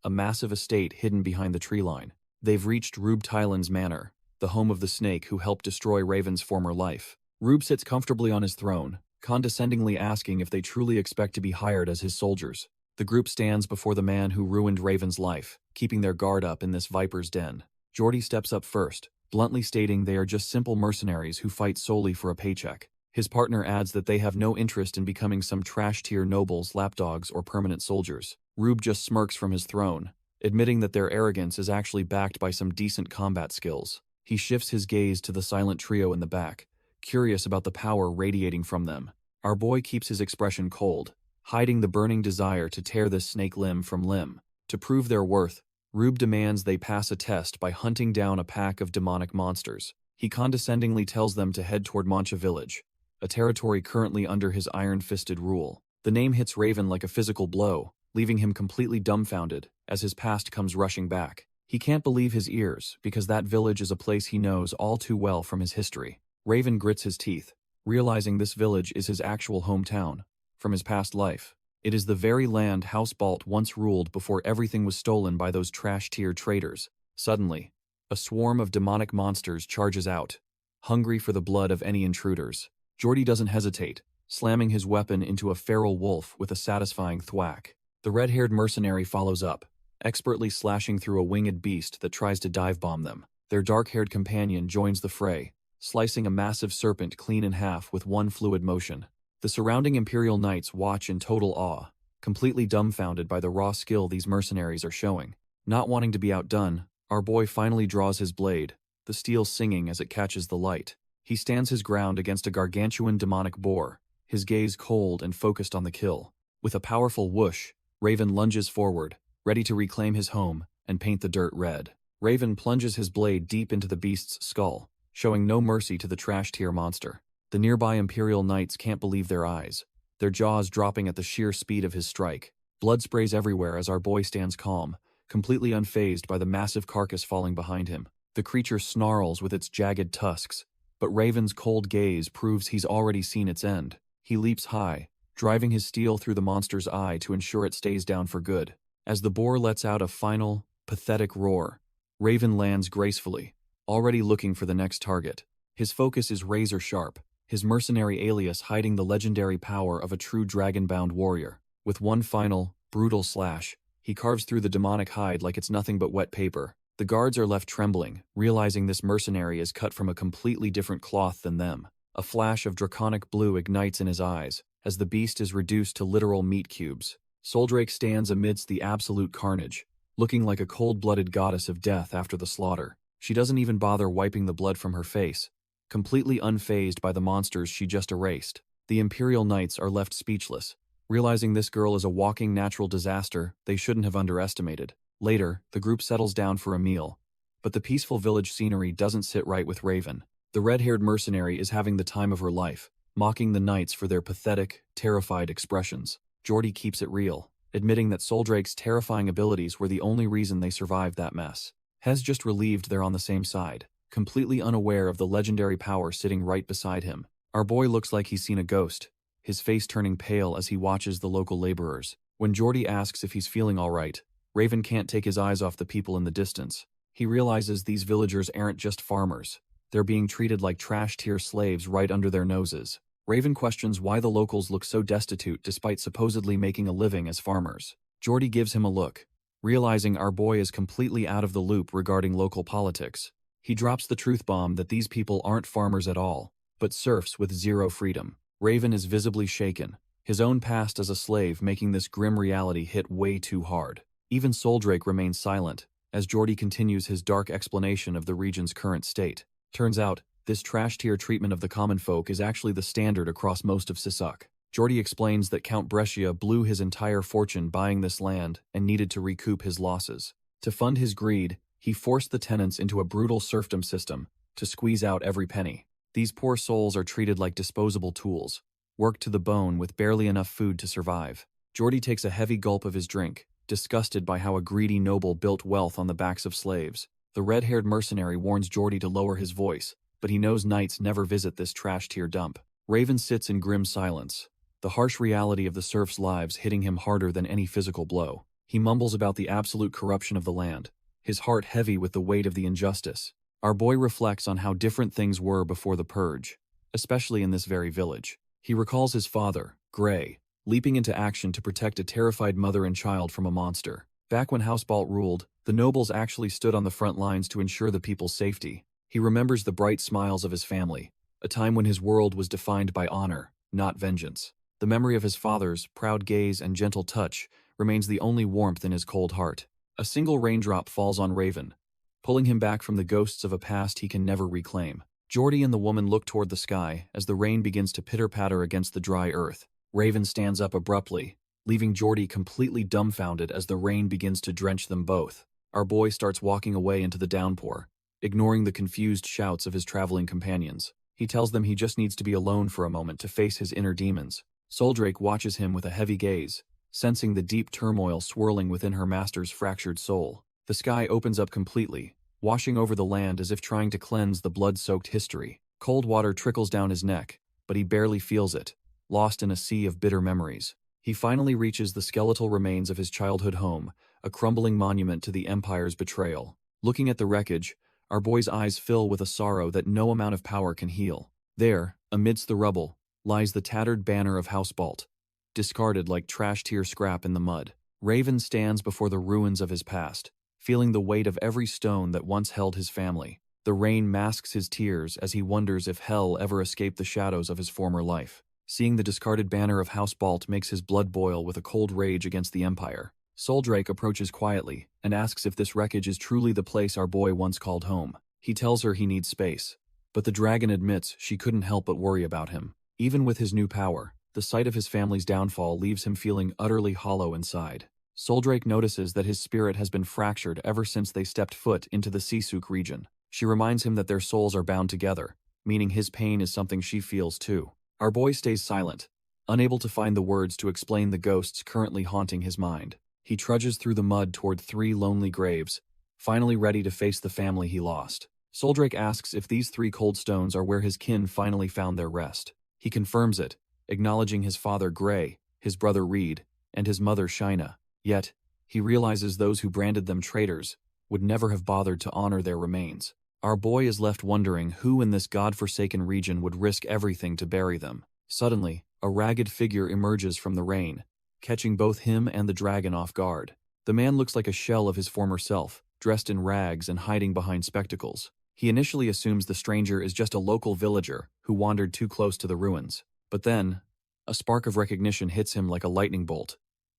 a massive estate hidden behind the tree line. They've reached Rube Tylan's manor, the home of the snake who helped destroy Raven's former life. Rube sits comfortably on his throne, condescendingly asking if they truly expect to be hired as his soldiers. The group stands before the man who ruined Raven's life, keeping their guard up in this viper's den. Geordie steps up first, bluntly stating they are just simple mercenaries who fight solely for a paycheck. His partner adds that they have no interest in becoming some trash-tier nobles, lapdogs, or permanent soldiers. Rube just smirks from his throne, admitting that their arrogance is actually backed by some decent combat skills. He shifts his gaze to the silent trio in the back, curious about the power radiating from them. Our boy keeps his expression cold, hiding the burning desire to tear this snake limb from limb. To prove their worth, Rube demands they pass a test by hunting down a pack of demonic monsters. He condescendingly tells them to head toward Mancha village, a territory currently under his iron-fisted rule. The name hits Raven like a physical blow, leaving him completely dumbfounded as his past comes rushing back. He can't believe his ears because that village is a place he knows all too well from his history. Raven grits his teeth, realizing this village is his actual hometown, from his past life. It is the very land House Balt once ruled before everything was stolen by those trash-tier traders. Suddenly, a swarm of demonic monsters charges out, hungry for the blood of any intruders. Geordie doesn't hesitate, slamming his weapon into a feral wolf with a satisfying thwack. The red-haired mercenary follows up, expertly slashing through a winged beast that tries to dive-bomb them. Their dark-haired companion joins the fray, slicing a massive serpent clean in half with one fluid motion. The surrounding Imperial Knights watch in total awe, completely dumbfounded by the raw skill these mercenaries are showing. Not wanting to be outdone, our boy finally draws his blade, the steel singing as it catches the light. He stands his ground against a gargantuan demonic boar, his gaze cold and focused on the kill. With a powerful whoosh, Raven lunges forward, ready to reclaim his home and paint the dirt red. Raven plunges his blade deep into the beast's skull, showing no mercy to the trash-tier monster. The nearby Imperial Knights can't believe their eyes, their jaws dropping at the sheer speed of his strike. Blood sprays everywhere as our boy stands calm, completely unfazed by the massive carcass falling behind him. The creature snarls with its jagged tusks, but Raven's cold gaze proves he's already seen its end. He leaps high, driving his steel through the monster's eye to ensure it stays down for good. As the boar lets out a final, pathetic roar, Raven lands gracefully, already looking for the next target. His focus is razor-sharp, his mercenary alias hiding the legendary power of a true dragon-bound warrior. With one final, brutal slash, he carves through the demonic hide like it's nothing but wet paper. The guards are left trembling, realizing this mercenary is cut from a completely different cloth than them. A flash of draconic blue ignites in his eyes, as the beast is reduced to literal meat cubes. Soldrake stands amidst the absolute carnage, looking like a cold-blooded goddess of death after the slaughter. She doesn't even bother wiping the blood from her face, completely unfazed by the monsters she just erased. The Imperial Knights are left speechless, realizing this girl is a walking natural disaster they shouldn't have underestimated. Later, the group settles down for a meal, but the peaceful village scenery doesn't sit right with Raven. The red-haired mercenary is having the time of her life, mocking the knights for their pathetic, terrified expressions. Geordie keeps it real, admitting that Soldrake's terrifying abilities were the only reason they survived that mess. Hez just relieved they're on the same side, completely unaware of the legendary power sitting right beside him. Our boy looks like he's seen a ghost, his face turning pale as he watches the local laborers. When Geordie asks if he's feeling all right, Raven can't take his eyes off the people in the distance. He realizes these villagers aren't just farmers. They're being treated like trash-tier slaves right under their noses. Raven questions why the locals look so destitute despite supposedly making a living as farmers. Geordie gives him a look, realizing our boy is completely out of the loop regarding local politics. He drops the truth bomb that these people aren't farmers at all, but serfs with zero freedom. Raven is visibly shaken, his own past as a slave making this grim reality hit way too hard. Even Soldrake remains silent, as Geordie continues his dark explanation of the region's current state. Turns out, this trash-tier treatment of the common folk is actually the standard across most of Sisuk. Geordie explains that Count Brescia blew his entire fortune buying this land and needed to recoup his losses. To fund his greed, he forced the tenants into a brutal serfdom system to squeeze out every penny. These poor souls are treated like disposable tools, worked to the bone with barely enough food to survive. Geordie takes a heavy gulp of his drink, disgusted by how a greedy noble built wealth on the backs of slaves. The red-haired mercenary warns Geordie to lower his voice, but he knows knights never visit this trash-tier dump. Raven sits in grim silence, the harsh reality of the serfs' lives hitting him harder than any physical blow. He mumbles about the absolute corruption of the land, his heart heavy with the weight of the injustice. Our boy reflects on how different things were before the purge, especially in this very village. He recalls his father, Gray, leaping into action to protect a terrified mother and child from a monster. Back when Housebolt ruled, the nobles actually stood on the front lines to ensure the people's safety. He remembers the bright smiles of his family, a time when his world was defined by honor, not vengeance. The memory of his father's proud gaze and gentle touch remains the only warmth in his cold heart. A single raindrop falls on Raven, pulling him back from the ghosts of a past he can never reclaim. Geordie and the woman look toward the sky as the rain begins to pitter-patter against the dry earth. Raven stands up abruptly, leaving Geordie completely dumbfounded as the rain begins to drench them both. Our boy starts walking away into the downpour, ignoring the confused shouts of his traveling companions. He tells them he just needs to be alone for a moment to face his inner demons. Soldrake watches him with a heavy gaze, sensing the deep turmoil swirling within her master's fractured soul. The sky opens up completely, washing over the land as if trying to cleanse the blood-soaked history. Cold water trickles down his neck, but he barely feels it, lost in a sea of bitter memories. He finally reaches the skeletal remains of his childhood home, a crumbling monument to the Empire's betrayal. Looking at the wreckage, our boy's eyes fill with a sorrow that no amount of power can heal. There, amidst the rubble, lies the tattered banner of Housebolt, discarded like trash-tier scrap in the mud. Raven stands before the ruins of his past, feeling the weight of every stone that once held his family. The rain masks his tears as he wonders if hell ever escaped the shadows of his former life. Seeing the discarded banner of Housebolt makes his blood boil with a cold rage against the Empire. Soldrake approaches quietly and asks if this wreckage is truly the place our boy once called home. He tells her he needs space, but the dragon admits she couldn't help but worry about him. Even with his new power, the sight of his family's downfall leaves him feeling utterly hollow inside. Soldrake notices that his spirit has been fractured ever since they stepped foot into the Sisuk region. She reminds him that their souls are bound together, meaning his pain is something she feels too. Our boy stays silent, unable to find the words to explain the ghosts currently haunting his mind. He trudges through the mud toward 3 lonely graves, finally ready to face the family he lost. Soldrake asks if these 3 cold stones are where his kin finally found their rest. He confirms it, acknowledging his father Gray, his brother Reed, and his mother Shina. Yet, he realizes those who branded them traitors would never have bothered to honor their remains. Our boy is left wondering who in this god-forsaken region would risk everything to bury them. Suddenly, a ragged figure emerges from the rain, catching both him and the dragon off guard. The man looks like a shell of his former self, dressed in rags and hiding behind spectacles. He initially assumes the stranger is just a local villager who wandered too close to the ruins. But then, A spark of recognition hits him like a lightning bolt,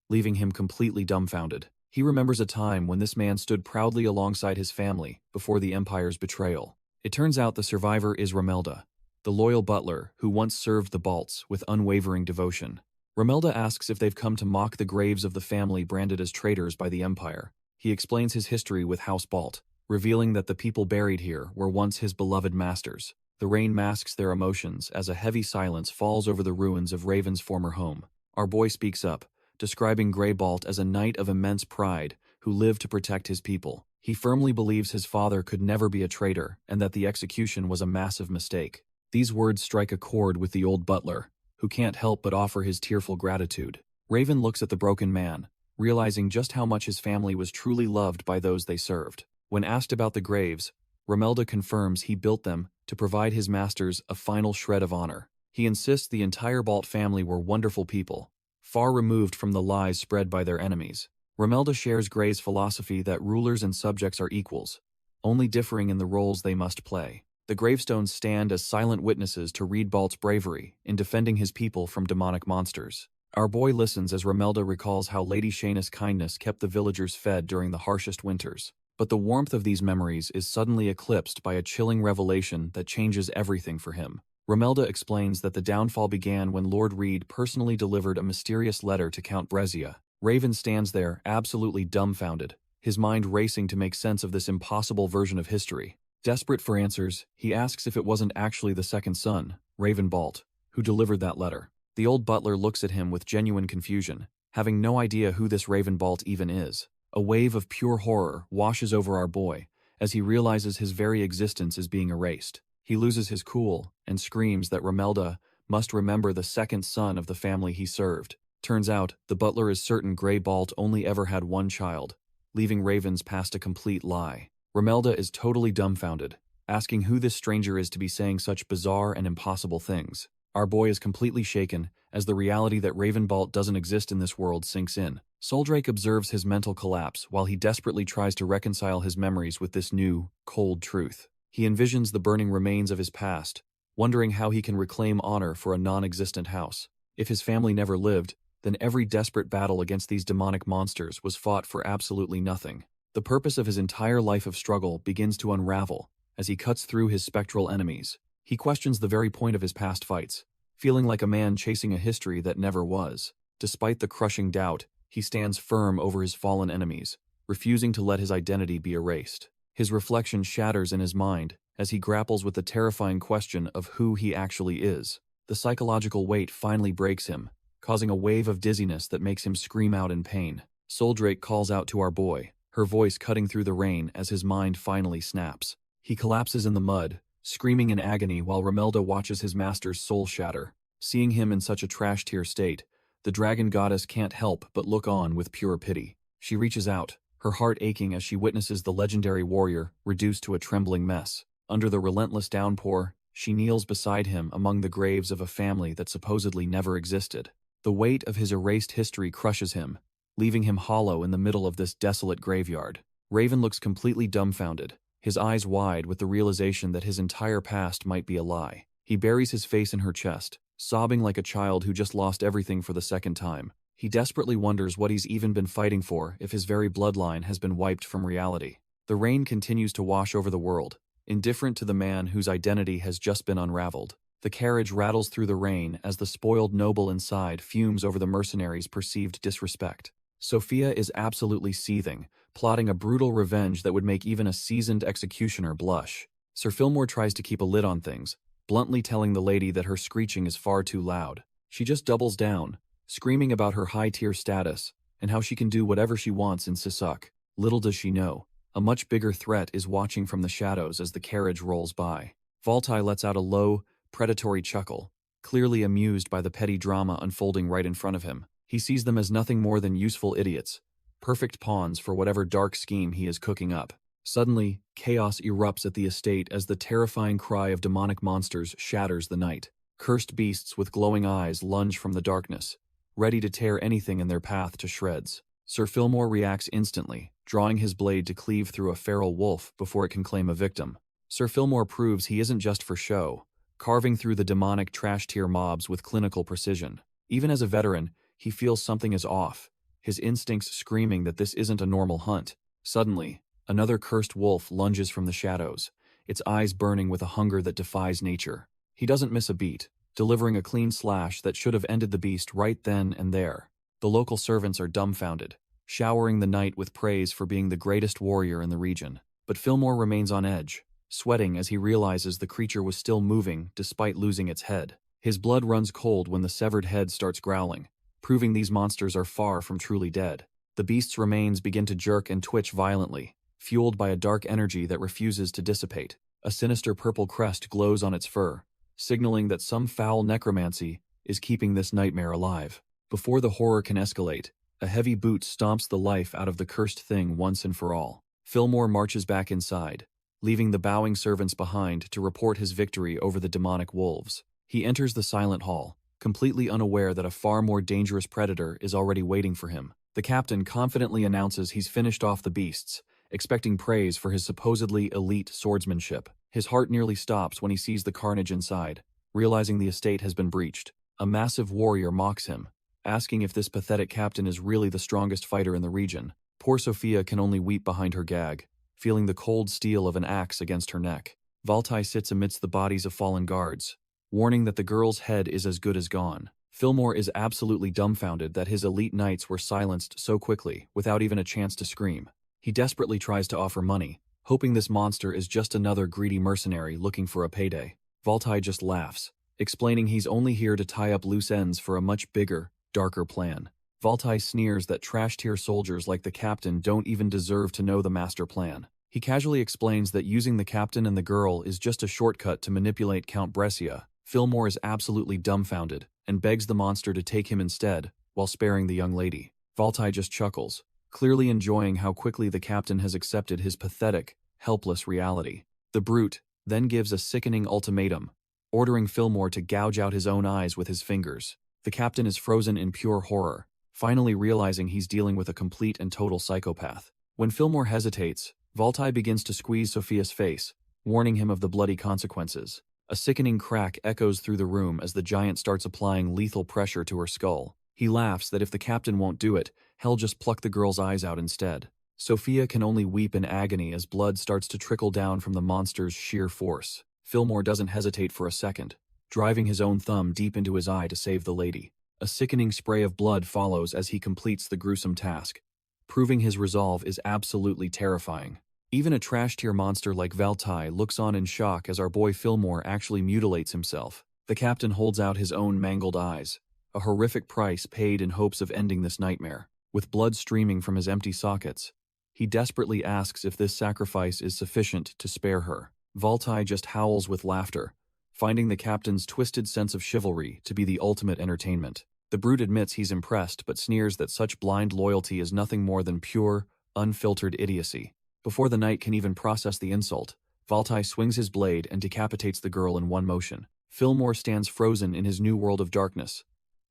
leaving him completely dumbfounded. He remembers a time when this man stood proudly alongside his family before the Empire's betrayal. It turns out the survivor is Romelda, the loyal butler who once served the Balts with unwavering devotion. Romelda asks if they've come to mock the graves of the family branded as traitors by the Empire. He explains his history with House Balt, revealing that the people buried here were once his beloved masters. The rain masks their emotions as a heavy silence falls over the ruins of Raven's former home. Our boy speaks up, describing Grey Balt as a knight of immense pride who lived to protect his people. He firmly believes his father could never be a traitor and that the execution was a massive mistake. These words strike a chord with the old butler, who can't help but offer his tearful gratitude. Raven looks at the broken man, realizing just how much his family was truly loved by those they served. When asked about the graves, Romelda confirms he built them to provide his masters a final shred of honor. He insists the entire Balt family were wonderful people, far removed from the lies spread by their enemies. Romelda shares Grey's philosophy that rulers and subjects are equals, only differing in the roles they must play. The gravestones stand as silent witnesses to Reed Balt's bravery in defending his people from demonic monsters. Our boy listens as Romelda recalls how Lady Shayna's kindness kept the villagers fed during the harshest winters. But the warmth of these memories is suddenly eclipsed by a chilling revelation that changes everything for him. Romelda explains that the downfall began when Lord Reed personally delivered a mysterious letter to Count Brezia. Raven stands there, absolutely dumbfounded, his mind racing to make sense of this impossible version of history. Desperate for answers, he asks if it wasn't actually the second son, Raven Balt, who delivered that letter. The old butler looks at him with genuine confusion, having no idea who this Raven Balt even is. A wave of pure horror washes over our boy as he realizes his very existence is being erased. He loses his cool and screams that Romelda must remember the second son of the family he served. Turns out, the butler is certain Grey Balt only ever had one child, leaving Raven's past a complete lie. Romelda is totally dumbfounded, asking who this stranger is to be saying such bizarre and impossible things. Our boy is completely shaken as the reality that Raven Balt doesn't exist in this world sinks in. Soldrake observes his mental collapse while he desperately tries to reconcile his memories with this new, cold truth. He envisions the burning remains of his past, wondering how he can reclaim honor for a non-existent house. If his family never lived, then every desperate battle against these demonic monsters was fought for absolutely nothing. The purpose of his entire life of struggle begins to unravel as he cuts through his spectral enemies. He questions the very point of his past fights, feeling like a man chasing a history that never was. Despite the crushing doubt, he stands firm over his fallen enemies, refusing to let his identity be erased. His reflection shatters in his mind as he grapples with the terrifying question of who he actually is. The psychological weight finally breaks him, causing a wave of dizziness that makes him scream out in pain. Soldrake calls out to our boy, her voice cutting through the rain as his mind finally snaps. He collapses in the mud, screaming in agony while Romelda watches his master's soul shatter. Seeing him in such a trash-tier state, the dragon goddess can't help but look on with pure pity. She reaches out, her heart aching as she witnesses the legendary warrior reduced to a trembling mess. Under the relentless downpour, she kneels beside him among the graves of a family that supposedly never existed. The weight of his erased history crushes him, leaving him hollow in the middle of this desolate graveyard. Raven looks completely dumbfounded, his eyes wide with the realization that his entire past might be a lie. He buries his face in her chest, sobbing like a child who just lost everything for the second time. He desperately wonders what he's even been fighting for if his very bloodline has been wiped from reality. The rain continues to wash over the world, indifferent to the man whose identity has just been unraveled. The carriage rattles through the rain as the spoiled noble inside fumes over the mercenary's perceived disrespect. Sophia is absolutely seething, plotting a brutal revenge that would make even a seasoned executioner blush. Sir Fillmore tries to keep a lid on things, bluntly telling the lady that her screeching is far too loud. She just doubles down, screaming about her high-tier status and how she can do whatever she wants in Sisuk. Little does she know, a much bigger threat is watching from the shadows as the carriage rolls by. Voltai lets out a low, predatory chuckle, clearly amused by the petty drama unfolding right in front of him. He sees them as nothing more than useful idiots, perfect pawns for whatever dark scheme he is cooking up. Suddenly, chaos erupts at the estate as the terrifying cry of demonic monsters shatters the night. Cursed beasts with glowing eyes lunge from the darkness, ready to tear anything in their path to shreds. Sir Fillmore reacts instantly, drawing his blade to cleave through a feral wolf before it can claim a victim. Sir Fillmore proves he isn't just for show, carving through the demonic trash-tier mobs with clinical precision. Even as a veteran, he feels something is off, his instincts screaming that this isn't a normal hunt. Suddenly, another cursed wolf lunges from the shadows, its eyes burning with a hunger that defies nature. He doesn't miss a beat, delivering a clean slash that should have ended the beast right then and there. The local servants are dumbfounded, showering the knight with praise for being the greatest warrior in the region. But Fillmore remains on edge, sweating as he realizes the creature was still moving despite losing its head. His blood runs cold when the severed head starts growling, proving these monsters are far from truly dead. The beast's remains begin to jerk and twitch violently, fueled by a dark energy that refuses to dissipate. A sinister purple crest glows on its fur, signaling that some foul necromancy is keeping this nightmare alive. Before the horror can escalate, a heavy boot stomps the life out of the cursed thing once and for all. Fillmore marches back inside, leaving the bowing servants behind to report his victory over the demonic wolves. He enters the silent hall, completely unaware that a far more dangerous predator is already waiting for him. The captain confidently announces he's finished off the beasts, expecting praise for his supposedly elite swordsmanship. His heart nearly stops when he sees the carnage inside, realizing the estate has been breached. A massive warrior mocks him, asking if this pathetic captain is really the strongest fighter in the region. Poor Sophia can only weep behind her gag, feeling the cold steel of an axe against her neck. Valtai sits amidst the bodies of fallen guards, warning that the girl's head is as good as gone. Fillmore is absolutely dumbfounded that his elite knights were silenced so quickly without even a chance to scream. He desperately tries to offer money, hoping this monster is just another greedy mercenary looking for a payday. Valtai just laughs, explaining he's only here to tie up loose ends for a much bigger, darker plan. Valtai sneers that trash-tier soldiers like the captain don't even deserve to know the master plan. He casually explains that using the captain and the girl is just a shortcut to manipulate Count Brescia. Fillmore is absolutely dumbfounded and begs the monster to take him instead, while sparing the young lady. Valtai just chuckles, clearly enjoying how quickly the captain has accepted his pathetic, helpless reality. The brute then gives a sickening ultimatum, ordering Fillmore to gouge out his own eyes with his fingers. The captain is frozen in pure horror, finally realizing he's dealing with a complete and total psychopath. When Fillmore hesitates, Valtai begins to squeeze Sophia's face, warning him of the bloody consequences. A sickening crack echoes through the room as the giant starts applying lethal pressure to her skull. He laughs that if the captain won't do it, he'll just pluck the girl's eyes out instead. Sophia can only weep in agony as blood starts to trickle down from the monster's sheer force. Fillmore doesn't hesitate for a second, driving his own thumb deep into his eye to save the lady. A sickening spray of blood follows as he completes the gruesome task, proving his resolve is absolutely terrifying. Even a trash-tier monster like Valtai looks on in shock as our boy Fillmore actually mutilates himself. The captain holds out his own mangled eyes, a horrific price paid in hopes of ending this nightmare. With blood streaming from his empty sockets, he desperately asks if this sacrifice is sufficient to spare her. Valtai just howls with laughter, finding the captain's twisted sense of chivalry to be the ultimate entertainment. The brute admits he's impressed but sneers that such blind loyalty is nothing more than pure, unfiltered idiocy. Before the knight can even process the insult, Valtai swings his blade and decapitates the girl in one motion. Fillmore stands frozen in his new world of darkness,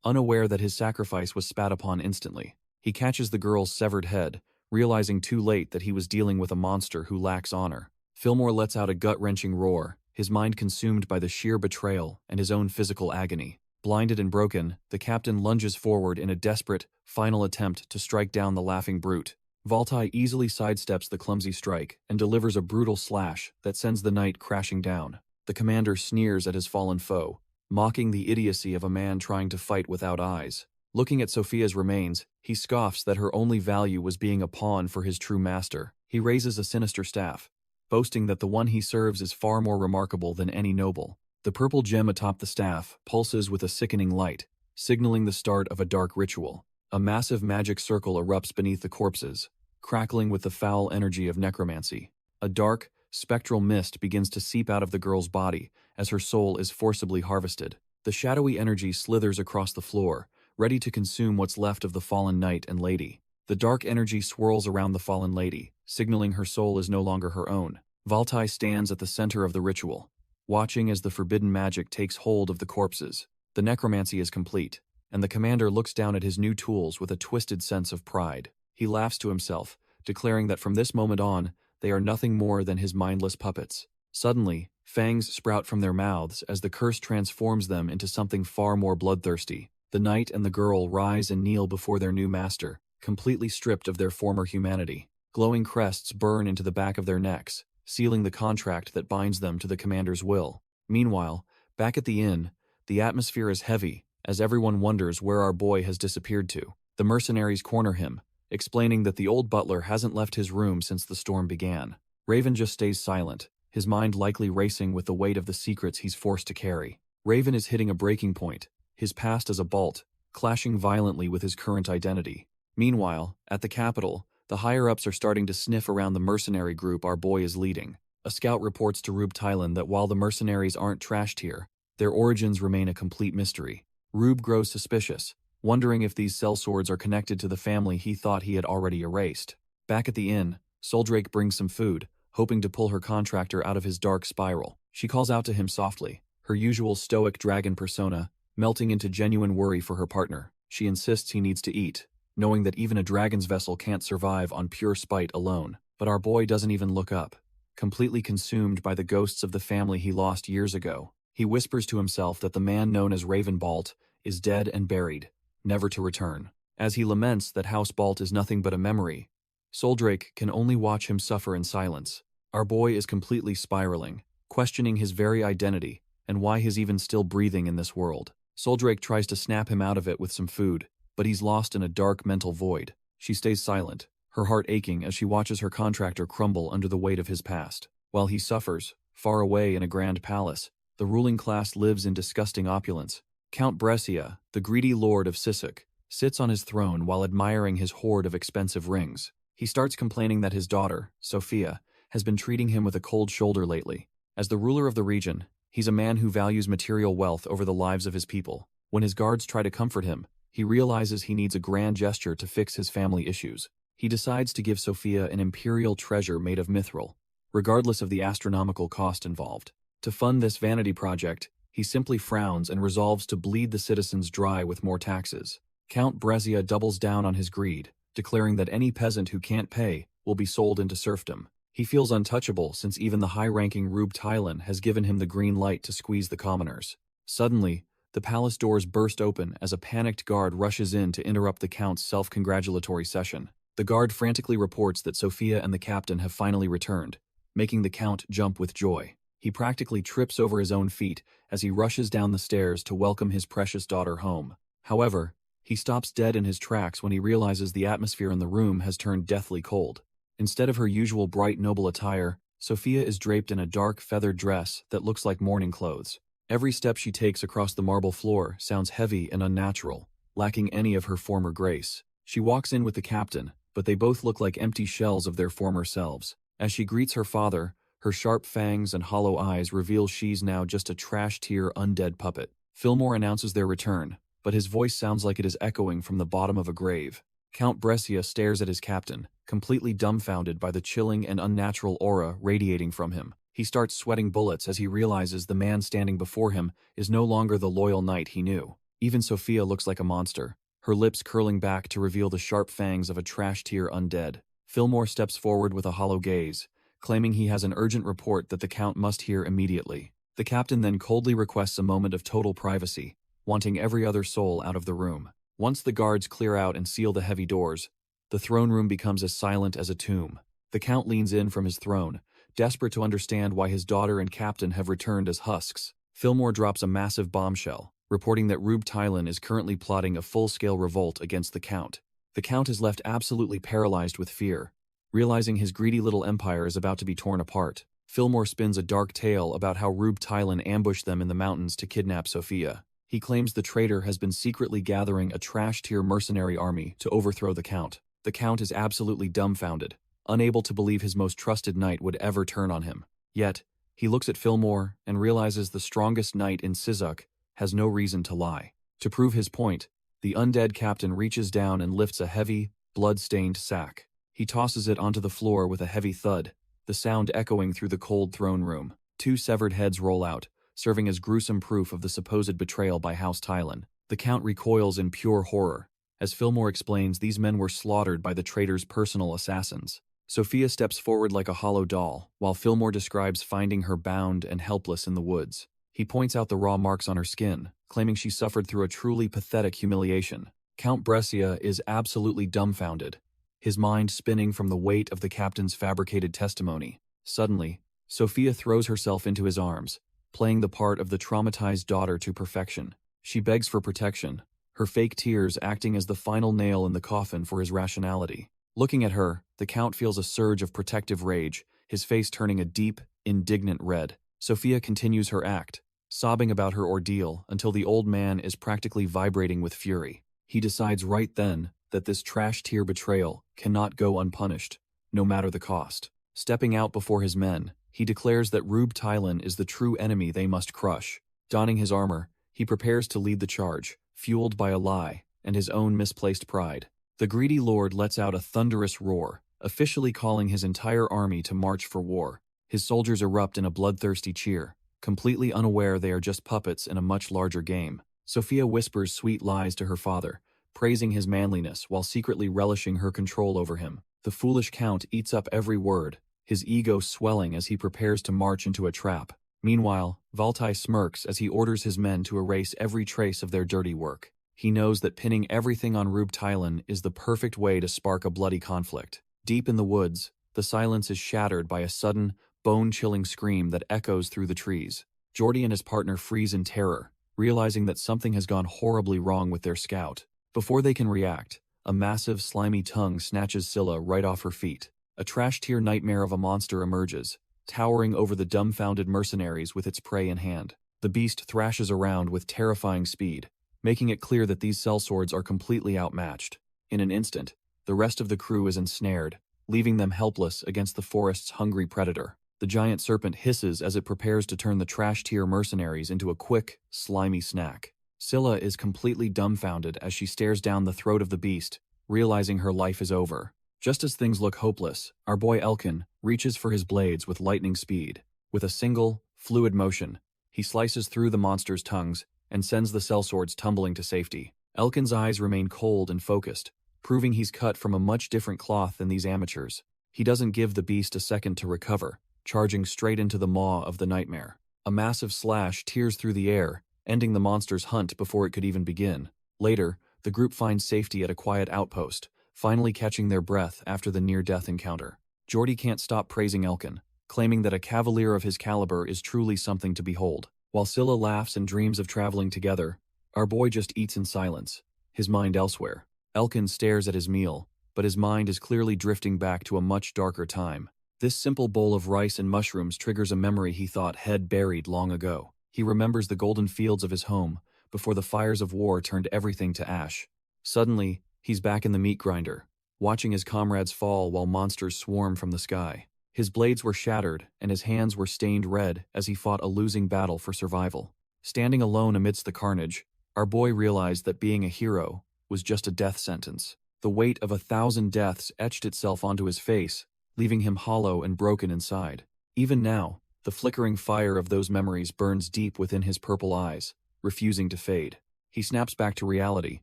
unaware that his sacrifice was spat upon instantly. He catches the girl's severed head, realizing too late that he was dealing with a monster who lacks honor. Fillmore lets out a gut-wrenching roar, his mind consumed by the sheer betrayal and his own physical agony. Blinded and broken, the captain lunges forward in a desperate, final attempt to strike down the laughing brute. Valtai easily sidesteps the clumsy strike and delivers a brutal slash that sends the knight crashing down. The commander sneers at his fallen foe, mocking the idiocy of a man trying to fight without eyes. Looking at Sophia's remains, he scoffs that her only value was being a pawn for his true master. He raises a sinister staff, boasting that the one he serves is far more remarkable than any noble. The purple gem atop the staff pulses with a sickening light, signaling the start of a dark ritual. A massive magic circle erupts beneath the corpses, crackling with the foul energy of necromancy. A dark, spectral mist begins to seep out of the girl's body as her soul is forcibly harvested. The shadowy energy slithers across the floor, ready to consume what's left of the fallen knight and lady. The dark energy swirls around the fallen lady, signaling her soul is no longer her own. Valtai stands at the center of the ritual, watching as the forbidden magic takes hold of the corpses. The necromancy is complete, and the commander looks down at his new tools with a twisted sense of pride. He laughs to himself, declaring that from this moment on, they are nothing more than his mindless puppets. Suddenly, fangs sprout from their mouths as the curse transforms them into something far more bloodthirsty. The knight and the girl rise and kneel before their new master, completely stripped of their former humanity. Glowing crests burn into the back of their necks, sealing the contract that binds them to the commander's will. Meanwhile, back at the inn, the atmosphere is heavy, as everyone wonders where our boy has disappeared to. The mercenaries corner him, explaining that the old butler hasn't left his room since the storm began. Raven just stays silent, his mind likely racing with the weight of the secrets he's forced to carry. Raven is hitting a breaking point, his past as a bolt, clashing violently with his current identity. Meanwhile, at the capital, the higher-ups are starting to sniff around the mercenary group our boy is leading. A scout reports to Rube Tylan that while the mercenaries aren't trashed here, their origins remain a complete mystery. Rube grows suspicious, wondering if these sellswords are connected to the family he thought he had already erased. Back at the inn, Soldrake brings some food, hoping to pull her contractor out of his dark spiral. She calls out to him softly, her usual stoic dragon persona, melting into genuine worry for her partner. She insists he needs to eat, knowing that even a dragon's vessel can't survive on pure spite alone. But our boy doesn't even look up. Completely consumed by the ghosts of the family he lost years ago, he whispers to himself that the man known as Raven Balt is dead and buried, never to return. As he laments that House Balt is nothing but a memory, Soldrake can only watch him suffer in silence. Our boy is completely spiraling, questioning his very identity and why he's even still breathing in this world. Soldrake tries to snap him out of it with some food, but he's lost in a dark mental void. She stays silent, her heart aching as she watches her contractor crumble under the weight of his past. While he suffers, far away in a grand palace, the ruling class lives in disgusting opulence. Count Brescia, the greedy lord of Sisek, sits on his throne while admiring his hoard of expensive rings. He starts complaining that his daughter, Sophia, has been treating him with a cold shoulder lately. As the ruler of the region, he's a man who values material wealth over the lives of his people. When his guards try to comfort him, he realizes he needs a grand gesture to fix his family issues. He decides to give Sophia an imperial treasure made of mithril, regardless of the astronomical cost involved. To fund this vanity project, he simply frowns and resolves to bleed the citizens dry with more taxes. Count Brescia doubles down on his greed, declaring that any peasant who can't pay will be sold into serfdom. He feels untouchable since even the high-ranking Rube Tylan has given him the green light to squeeze the commoners. Suddenly, the palace doors burst open as a panicked guard rushes in to interrupt the Count's self-congratulatory session. The guard frantically reports that Sophia and the captain have finally returned, making the Count jump with joy. He practically trips over his own feet as he rushes down the stairs to welcome his precious daughter home. However, he stops dead in his tracks when he realizes the atmosphere in the room has turned deathly cold. Instead of her usual bright noble attire, Sophia is draped in a dark feathered dress that looks like mourning clothes. Every step she takes across the marble floor sounds heavy and unnatural, lacking any of her former grace. She walks in with the captain, but they both look like empty shells of their former selves. As she greets her father, her sharp fangs and hollow eyes reveal she's now just a trash-tier undead puppet. Fillmore announces their return, but his voice sounds like it is echoing from the bottom of a grave. Count Brescia stares at his captain, completely dumbfounded by the chilling and unnatural aura radiating from him. He starts sweating bullets as he realizes the man standing before him is no longer the loyal knight he knew. Even Sophia looks like a monster, her lips curling back to reveal the sharp fangs of a trash-tier undead. Fillmore steps forward with a hollow gaze, claiming he has an urgent report that the Count must hear immediately. The captain then coldly requests a moment of total privacy, wanting every other soul out of the room. Once the guards clear out and seal the heavy doors, the throne room becomes as silent as a tomb. The Count leans in from his throne, desperate to understand why his daughter and captain have returned as husks. Fillmore drops a massive bombshell, reporting that Rube Tylan is currently plotting a full-scale revolt against the Count. The Count is left absolutely paralyzed with fear, realizing his greedy little empire is about to be torn apart. Fillmore spins a dark tale about how Rube Tylan ambushed them in the mountains to kidnap Sophia. He claims the traitor has been secretly gathering a trash-tier mercenary army to overthrow the Count. The Count is absolutely dumbfounded, unable to believe his most trusted knight would ever turn on him. Yet, he looks at Fillmore and realizes the strongest knight in Sisek has no reason to lie. To prove his point, the undead captain reaches down and lifts a heavy, blood-stained sack. He tosses it onto the floor with a heavy thud, the sound echoing through the cold throne room. Two severed heads roll out, serving as gruesome proof of the supposed betrayal by House Tylan. The Count recoils in pure horror. As Fillmore explains, these men were slaughtered by the traitor's personal assassins. Sophia steps forward like a hollow doll, while Fillmore describes finding her bound and helpless in the woods. He points out the raw marks on her skin, claiming she suffered through a truly pathetic humiliation. Count Brescia is absolutely dumbfounded, his mind spinning from the weight of the captain's fabricated testimony. Suddenly, Sophia throws herself into his arms, playing the part of the traumatized daughter to perfection. She begs for protection, her fake tears acting as the final nail in the coffin for his rationality. Looking at her, the Count feels a surge of protective rage, his face turning a deep, indignant red. Sophia continues her act, sobbing about her ordeal until the old man is practically vibrating with fury. He decides right then that this trash-tier betrayal cannot go unpunished, no matter the cost. Stepping out before his men, he declares that Rube Tylan is the true enemy they must crush. Donning his armor, he prepares to lead the charge, fueled by a lie and his own misplaced pride. The greedy lord lets out a thunderous roar, officially calling his entire army to march for war. His soldiers erupt in a bloodthirsty cheer, completely unaware they are just puppets in a much larger game. Sophia whispers sweet lies to her father, praising his manliness while secretly relishing her control over him. The foolish Count eats up every word, his ego swelling as he prepares to march into a trap. Meanwhile, Valtai smirks as he orders his men to erase every trace of their dirty work. He knows that pinning everything on Rube Tylan is the perfect way to spark a bloody conflict. Deep in the woods, the silence is shattered by a sudden, bone-chilling scream that echoes through the trees. Jordy and his partner freeze in terror, realizing that something has gone horribly wrong with their scout. Before they can react, a massive, slimy tongue snatches Scylla right off her feet. A trash-tier nightmare of a monster emerges, towering over the dumbfounded mercenaries with its prey in hand. The beast thrashes around with terrifying speed, making it clear that these sellswords are completely outmatched. In an instant, the rest of the crew is ensnared, leaving them helpless against the forest's hungry predator. The giant serpent hisses as it prepares to turn the trash-tier mercenaries into a quick, slimy snack. Scylla is completely dumbfounded as she stares down the throat of the beast, realizing her life is over. Just as things look hopeless, our boy Elkin reaches for his blades with lightning speed. With a single, fluid motion, he slices through the monster's tongues and sends the sellswords tumbling to safety. Elkin's eyes remain cold and focused, proving he's cut from a much different cloth than these amateurs. He doesn't give the beast a second to recover, charging straight into the maw of the nightmare. A massive slash tears through the air, ending the monster's hunt before it could even begin. Later, the group finds safety at a quiet outpost, finally catching their breath after the near-death encounter. Jordy can't stop praising Elkin, claiming that a cavalier of his caliber is truly something to behold. While Scylla laughs and dreams of traveling together, our boy just eats in silence, his mind elsewhere. Elkin stares at his meal, but his mind is clearly drifting back to a much darker time. This simple bowl of rice and mushrooms triggers a memory he thought had buried long ago. He remembers the golden fields of his home, before the fires of war turned everything to ash. Suddenly, he's back in the meat grinder, watching his comrades fall while monsters swarm from the sky. His blades were shattered, and his hands were stained red as he fought a losing battle for survival. Standing alone amidst the carnage, our boy realized that being a hero was just a death sentence. The weight of 1,000 deaths etched itself onto his face, leaving him hollow and broken inside. Even now, the flickering fire of those memories burns deep within his purple eyes, refusing to fade. He snaps back to reality,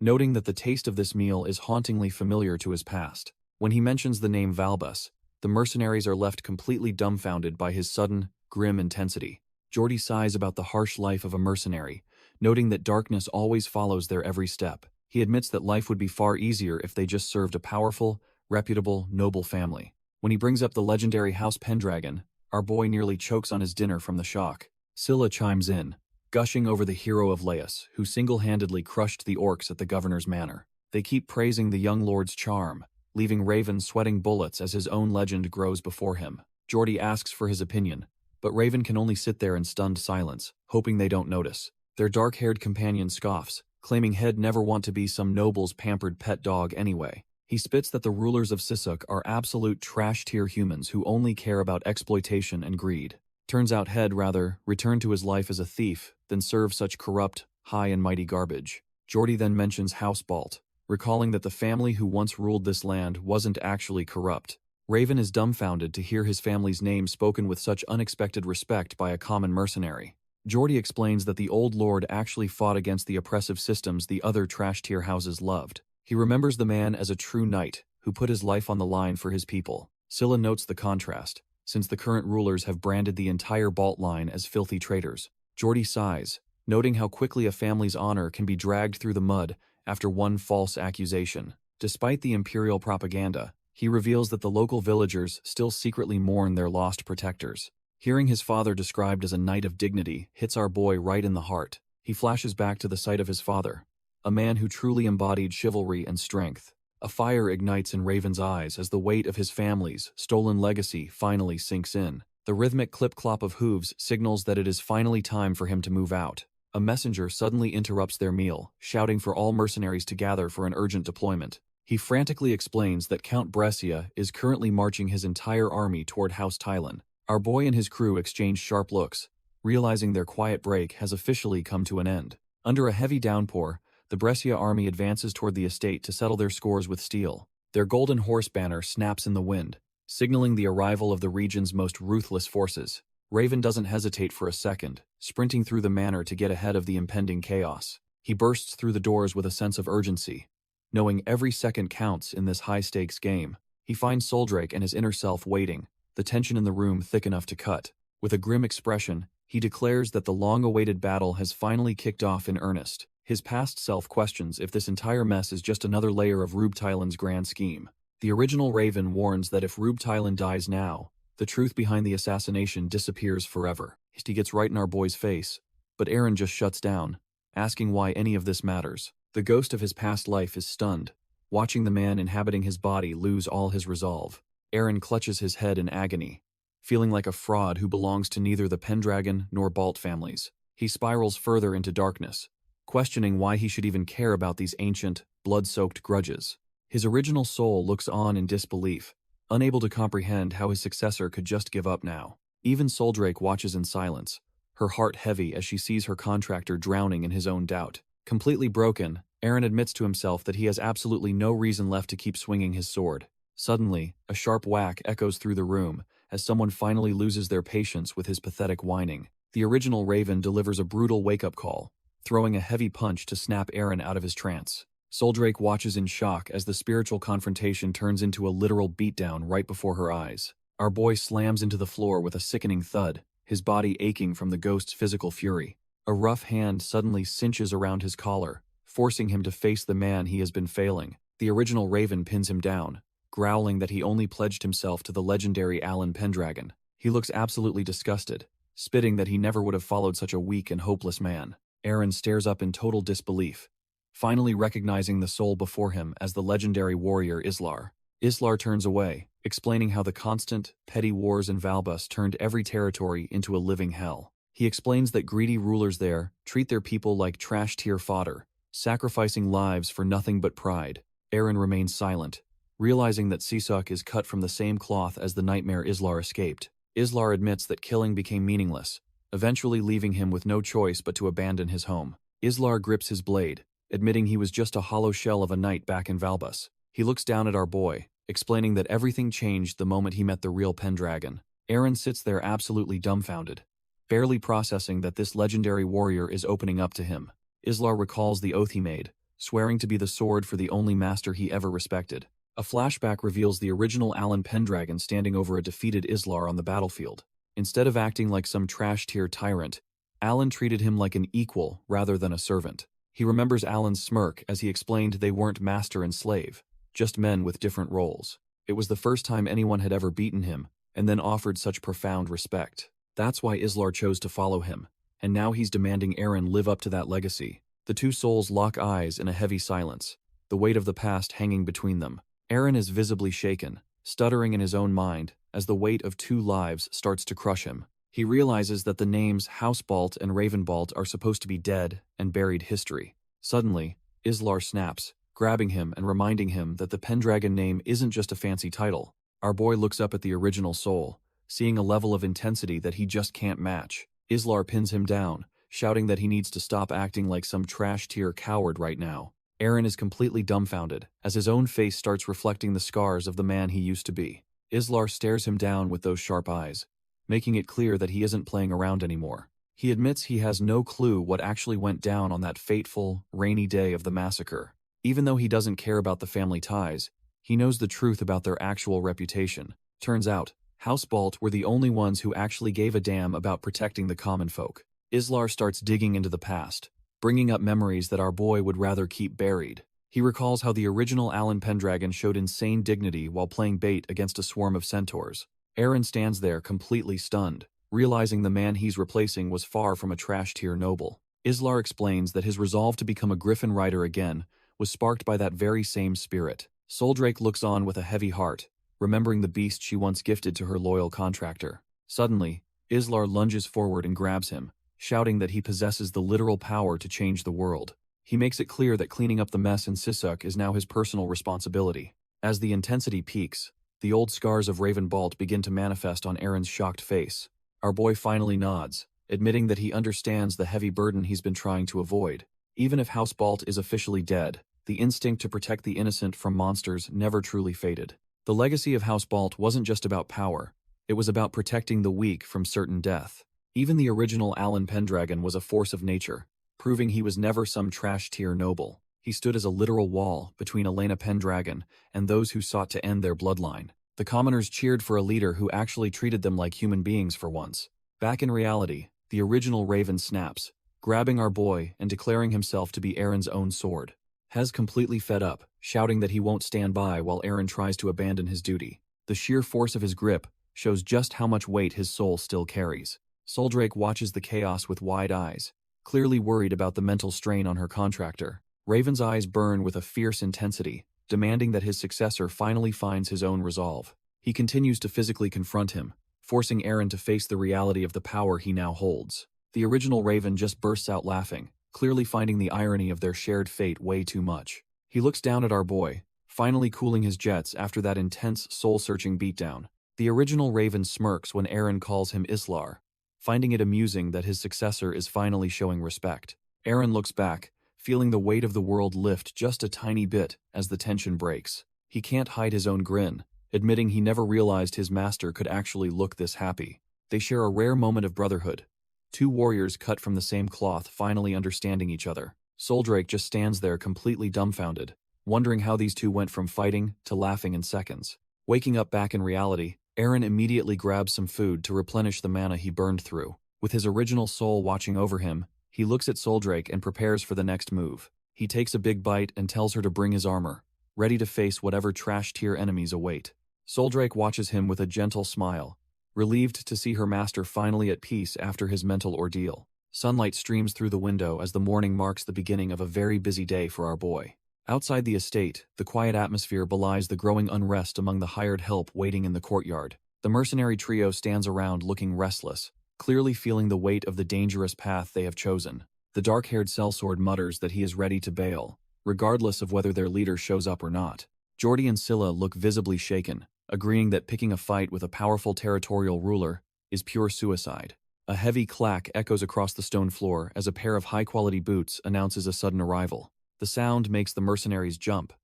noting that the taste of this meal is hauntingly familiar to his past. When he mentions the name Valbus, the mercenaries are left completely dumbfounded by his sudden, grim intensity. Jordy sighs about the harsh life of a mercenary, noting that darkness always follows their every step. He admits that life would be far easier if they just served a powerful, reputable, noble family. When he brings up the legendary House Pendragon, our boy nearly chokes on his dinner from the shock. Scylla chimes in, gushing over the hero of Laius, who single-handedly crushed the orcs at the governor's manor. They keep praising the young lord's charm, leaving Raven sweating bullets as his own legend grows before him. Jordy asks for his opinion, but Raven can only sit there in stunned silence, hoping they don't notice. Their dark-haired companion scoffs, claiming he'd never want to be some noble's pampered pet dog anyway. He spits that the rulers of Sisuk are absolute trash-tier humans who only care about exploitation and greed. Turns out he'd rather return to his life as a thief than serve such corrupt, high and mighty garbage. Jordy then mentions House Balt, recalling that the family who once ruled this land wasn't actually corrupt. Raven is dumbfounded to hear his family's name spoken with such unexpected respect by a common mercenary. Jordy explains that the old lord actually fought against the oppressive systems the other trash-tier houses loved. He remembers the man as a true knight who put his life on the line for his people. Scylla notes the contrast, since the current rulers have branded the entire Balt line as filthy traitors. Jordy sighs, noting how quickly a family's honor can be dragged through the mud after one false accusation. Despite the imperial propaganda, he reveals that the local villagers still secretly mourn their lost protectors. Hearing his father described as a knight of dignity hits our boy right in the heart. He flashes back to the sight of his father, a man who truly embodied chivalry and strength. A fire ignites in Raven's eyes as the weight of his family's stolen legacy finally sinks in. The rhythmic clip-clop of hooves signals that it is finally time for him to move out. A messenger suddenly interrupts their meal, shouting for all mercenaries to gather for an urgent deployment. He frantically explains that Count Brescia is currently marching his entire army toward House Tylan. Our boy and his crew exchange sharp looks, realizing their quiet break has officially come to an end. Under a heavy downpour, the Brescia army advances toward the estate to settle their scores with steel. Their golden horse banner snaps in the wind, signaling the arrival of the region's most ruthless forces. Raven doesn't hesitate for a second, sprinting through the manor to get ahead of the impending chaos. He bursts through the doors with a sense of urgency. Knowing every second counts in this high-stakes game, he finds Soldrake and his inner self waiting, the tension in the room thick enough to cut. With a grim expression, he declares that the long-awaited battle has finally kicked off in earnest. His past self questions if this entire mess is just another layer of Rube Tylan's grand scheme. The original Raven warns that if Rube Tylan dies now, the truth behind the assassination disappears forever. He gets right in our boy's face, but Aaron just shuts down, asking why any of this matters. The ghost of his past life is stunned, watching the man inhabiting his body lose all his resolve. Aaron clutches his head in agony, feeling like a fraud who belongs to neither the Pendragon nor Balt families. He spirals further into darkness, questioning why he should even care about these ancient, blood-soaked grudges. His original soul looks on in disbelief, unable to comprehend how his successor could just give up now. Even Soldrake watches in silence, her heart heavy as she sees her contractor drowning in his own doubt. Completely broken, Aaron admits to himself that he has absolutely no reason left to keep swinging his sword. Suddenly, a sharp whack echoes through the room as someone finally loses their patience with his pathetic whining. The original Raven delivers a brutal wake-up call, throwing a heavy punch to snap Aaron out of his trance. Soldrake watches in shock as the spiritual confrontation turns into a literal beatdown right before her eyes. Our boy slams into the floor with a sickening thud, his body aching from the ghost's physical fury. A rough hand suddenly cinches around his collar, forcing him to face the man he has been failing. The original Raven pins him down, growling that he only pledged himself to the legendary Alan Pendragon. He looks absolutely disgusted, spitting that he never would have followed such a weak and hopeless man. Aaron stares up in total disbelief, finally recognizing the soul before him as the legendary warrior Islar. Islar turns away, explaining how the constant, petty wars in Valbus turned every territory into a living hell. He explains that greedy rulers there treat their people like trash-tier fodder, sacrificing lives for nothing but pride. Aaron remains silent, realizing that Sisuk is cut from the same cloth as the nightmare Islar escaped. Islar admits that killing became meaningless, eventually leaving him with no choice but to abandon his home. Islar grips his blade, admitting he was just a hollow shell of a knight back in Valbus. He looks down at our boy, explaining that everything changed the moment he met the real Pendragon. Aaron sits there absolutely dumbfounded, barely processing that this legendary warrior is opening up to him. Islar recalls the oath he made, swearing to be the sword for the only master he ever respected. A flashback reveals the original Alan Pendragon standing over a defeated Islar on the battlefield. Instead of acting like some trash-tier tyrant, Alan treated him like an equal rather than a servant. He remembers Alan's smirk as he explained they weren't master and slave, just men with different roles. It was the first time anyone had ever beaten him, and then offered such profound respect. That's why Islar chose to follow him, and now he's demanding Aaron live up to that legacy. The two souls lock eyes in a heavy silence, the weight of the past hanging between them. Aaron is visibly shaken, stuttering in his own mind as the weight of two lives starts to crush him. He realizes that the names Housebalt and Ravenbalt are supposed to be dead and buried history. Suddenly, Islar snaps, grabbing him and reminding him that the Pendragon name isn't just a fancy title. Our boy looks up at the original soul, seeing a level of intensity that he just can't match. Islar pins him down, shouting that he needs to stop acting like some trash-tier coward right now. Aaron is completely dumbfounded, as his own face starts reflecting the scars of the man he used to be. Islar stares him down with those sharp eyes, making it clear that he isn't playing around anymore. He admits he has no clue what actually went down on that fateful, rainy day of the massacre. Even though he doesn't care about the family ties, he knows the truth about their actual reputation. Turns out, Housebalt were the only ones who actually gave a damn about protecting the common folk. Islar starts digging into the past, bringing up memories that our boy would rather keep buried. He recalls how the original Alan Pendragon showed insane dignity while playing bait against a swarm of centaurs. Eren stands there completely stunned, realizing the man he's replacing was far from a trash-tier noble. Islar explains that his resolve to become a griffin rider again was sparked by that very same spirit. Soldrake looks on with a heavy heart, remembering the beast she once gifted to her loyal contractor. Suddenly, Islar lunges forward and grabs him, shouting that he possesses the literal power to change the world. He makes it clear that cleaning up the mess in Sisuk is now his personal responsibility. As the intensity peaks, the old scars of Raven Balt begin to manifest on Eren's shocked face. Our boy finally nods, admitting that he understands the heavy burden he's been trying to avoid. Even if House Balt is officially dead, the instinct to protect the innocent from monsters never truly faded. The legacy of House Balt wasn't just about power, it was about protecting the weak from certain death. Even the original Alan Pendragon was a force of nature, proving he was never some trash-tier noble. He stood as a literal wall between Elena Pendragon and those who sought to end their bloodline. The commoners cheered for a leader who actually treated them like human beings for once. Back in reality, the original Raven snaps, grabbing our boy and declaring himself to be Eren's own sword. Hez completely fed up, shouting that he won't stand by while Eren tries to abandon his duty. The sheer force of his grip shows just how much weight his soul still carries. Soldrake watches the chaos with wide eyes, clearly worried about the mental strain on her contractor. Raven's eyes burn with a fierce intensity, demanding that his successor finally finds his own resolve. He continues to physically confront him, forcing Eren to face the reality of the power he now holds. The original Raven just bursts out laughing, clearly finding the irony of their shared fate way too much. He looks down at our boy, finally cooling his jets after that intense, soul-searching beatdown. The original Raven smirks when Eren calls him Islar, finding it amusing that his successor is finally showing respect. Eren looks back, feeling the weight of the world lift just a tiny bit as the tension breaks. He can't hide his own grin, admitting he never realized his master could actually look this happy. They share a rare moment of brotherhood. Two warriors cut from the same cloth finally understanding each other. Soldrake just stands there completely dumbfounded, wondering how these two went from fighting to laughing in seconds. Waking up back in reality, Eren immediately grabs some food to replenish the mana he burned through. With his original soul watching over him, he looks at Soldrake and prepares for the next move. He takes a big bite and tells her to bring his armor, ready to face whatever trash-tier enemies await. Soldrake watches him with a gentle smile, relieved to see her master finally at peace after his mental ordeal. Sunlight streams through the window as the morning marks the beginning of a very busy day for our boy. Outside the estate, the quiet atmosphere belies the growing unrest among the hired help waiting in the courtyard. The mercenary trio stands around looking restless, clearly feeling the weight of the dangerous path they have chosen. The dark-haired sellsword mutters that he is ready to bail, regardless of whether their leader shows up or not. Jordy and Scylla look visibly shaken, agreeing that picking a fight with a powerful territorial ruler is pure suicide. A heavy clack echoes across the stone floor as a pair of high-quality boots announces a sudden arrival. The sound makes the mercenaries jump,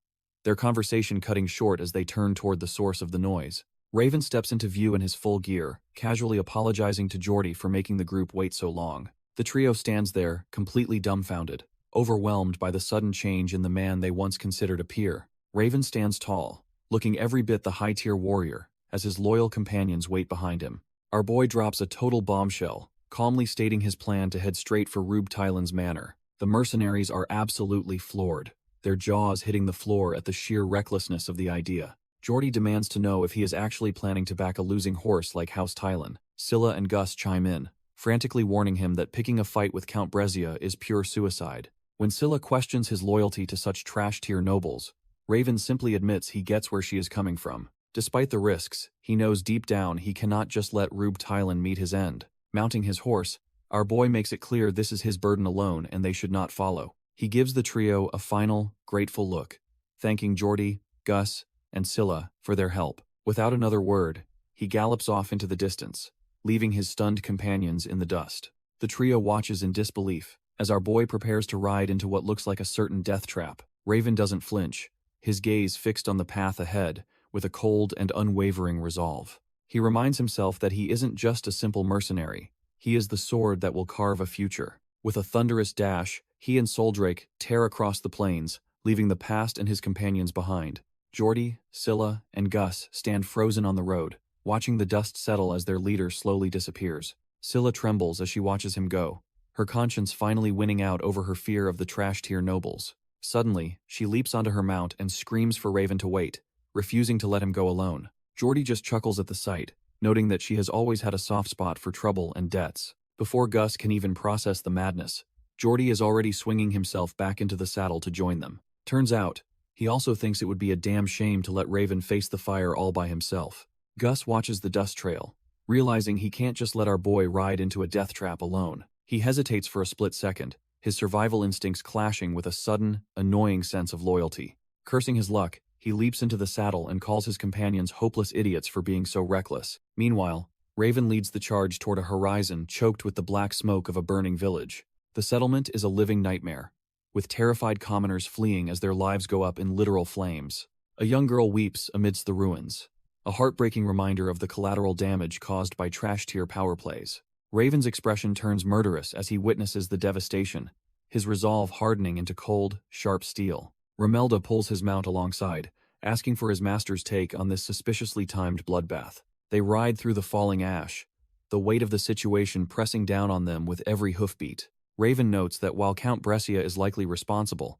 their conversation cutting short as they turn toward the source of the noise. Raven steps into view in his full gear, casually apologizing to Jordy for making the group wait so long. The trio stands there, completely dumbfounded, overwhelmed by the sudden change in the man they once considered a peer. Raven stands tall, looking every bit the high-tier warrior, as his loyal companions wait behind him. Our boy drops a total bombshell, calmly stating his plan to head straight for Rube Tylan's manor. The mercenaries are absolutely floored, their jaws hitting the floor at the sheer recklessness of the idea. Jordy demands to know if he is actually planning to back a losing horse like House Tylan. Scylla and Gus chime in, frantically warning him that picking a fight with Count Brezia is pure suicide. When Scylla questions his loyalty to such trash-tier nobles, Raven simply admits he gets where she is coming from. Despite the risks, he knows deep down he cannot just let Rube Tylan meet his end. Mounting his horse, our boy makes it clear this is his burden alone and they should not follow. He gives the trio a final, grateful look, thanking Jordy, Gus, and Scylla for their help. Without another word, he gallops off into the distance, leaving his stunned companions in the dust. The trio watches in disbelief as our boy prepares to ride into what looks like a certain death trap. Raven doesn't flinch, his gaze fixed on the path ahead with a cold and unwavering resolve. He reminds himself that he isn't just a simple mercenary. He is the sword that will carve a future. With a thunderous dash, he and Soldrake tear across the plains, leaving the past and his companions behind. Jordy, Scylla, and Gus stand frozen on the road, watching the dust settle as their leader slowly disappears. Scylla trembles as she watches him go, her conscience finally winning out over her fear of the trash-tier nobles. Suddenly, she leaps onto her mount and screams for Raven to wait, refusing to let him go alone. Geordie just chuckles at the sight, noting that she has always had a soft spot for trouble and debts. Before Gus can even process the madness, Geordie is already swinging himself back into the saddle to join them. Turns out, he also thinks it would be a damn shame to let Raven face the fire all by himself. Gus watches the dust trail, realizing he can't just let our boy ride into a death trap alone. He hesitates for a split second, his survival instincts clashing with a sudden, annoying sense of loyalty. Cursing his luck, he leaps into the saddle and calls his companions hopeless idiots for being so reckless. Meanwhile, Raven leads the charge toward a horizon choked with the black smoke of a burning village. The settlement is a living nightmare, with terrified commoners fleeing as their lives go up in literal flames. A young girl weeps amidst the ruins, a heartbreaking reminder of the collateral damage caused by trash-tier power plays. Raven's expression turns murderous as he witnesses the devastation, his resolve hardening into cold, sharp steel. Romelda pulls his mount alongside, asking for his master's take on this suspiciously timed bloodbath. They ride through the falling ash, the weight of the situation pressing down on them with every hoofbeat. Raven notes that while Count Brescia is likely responsible,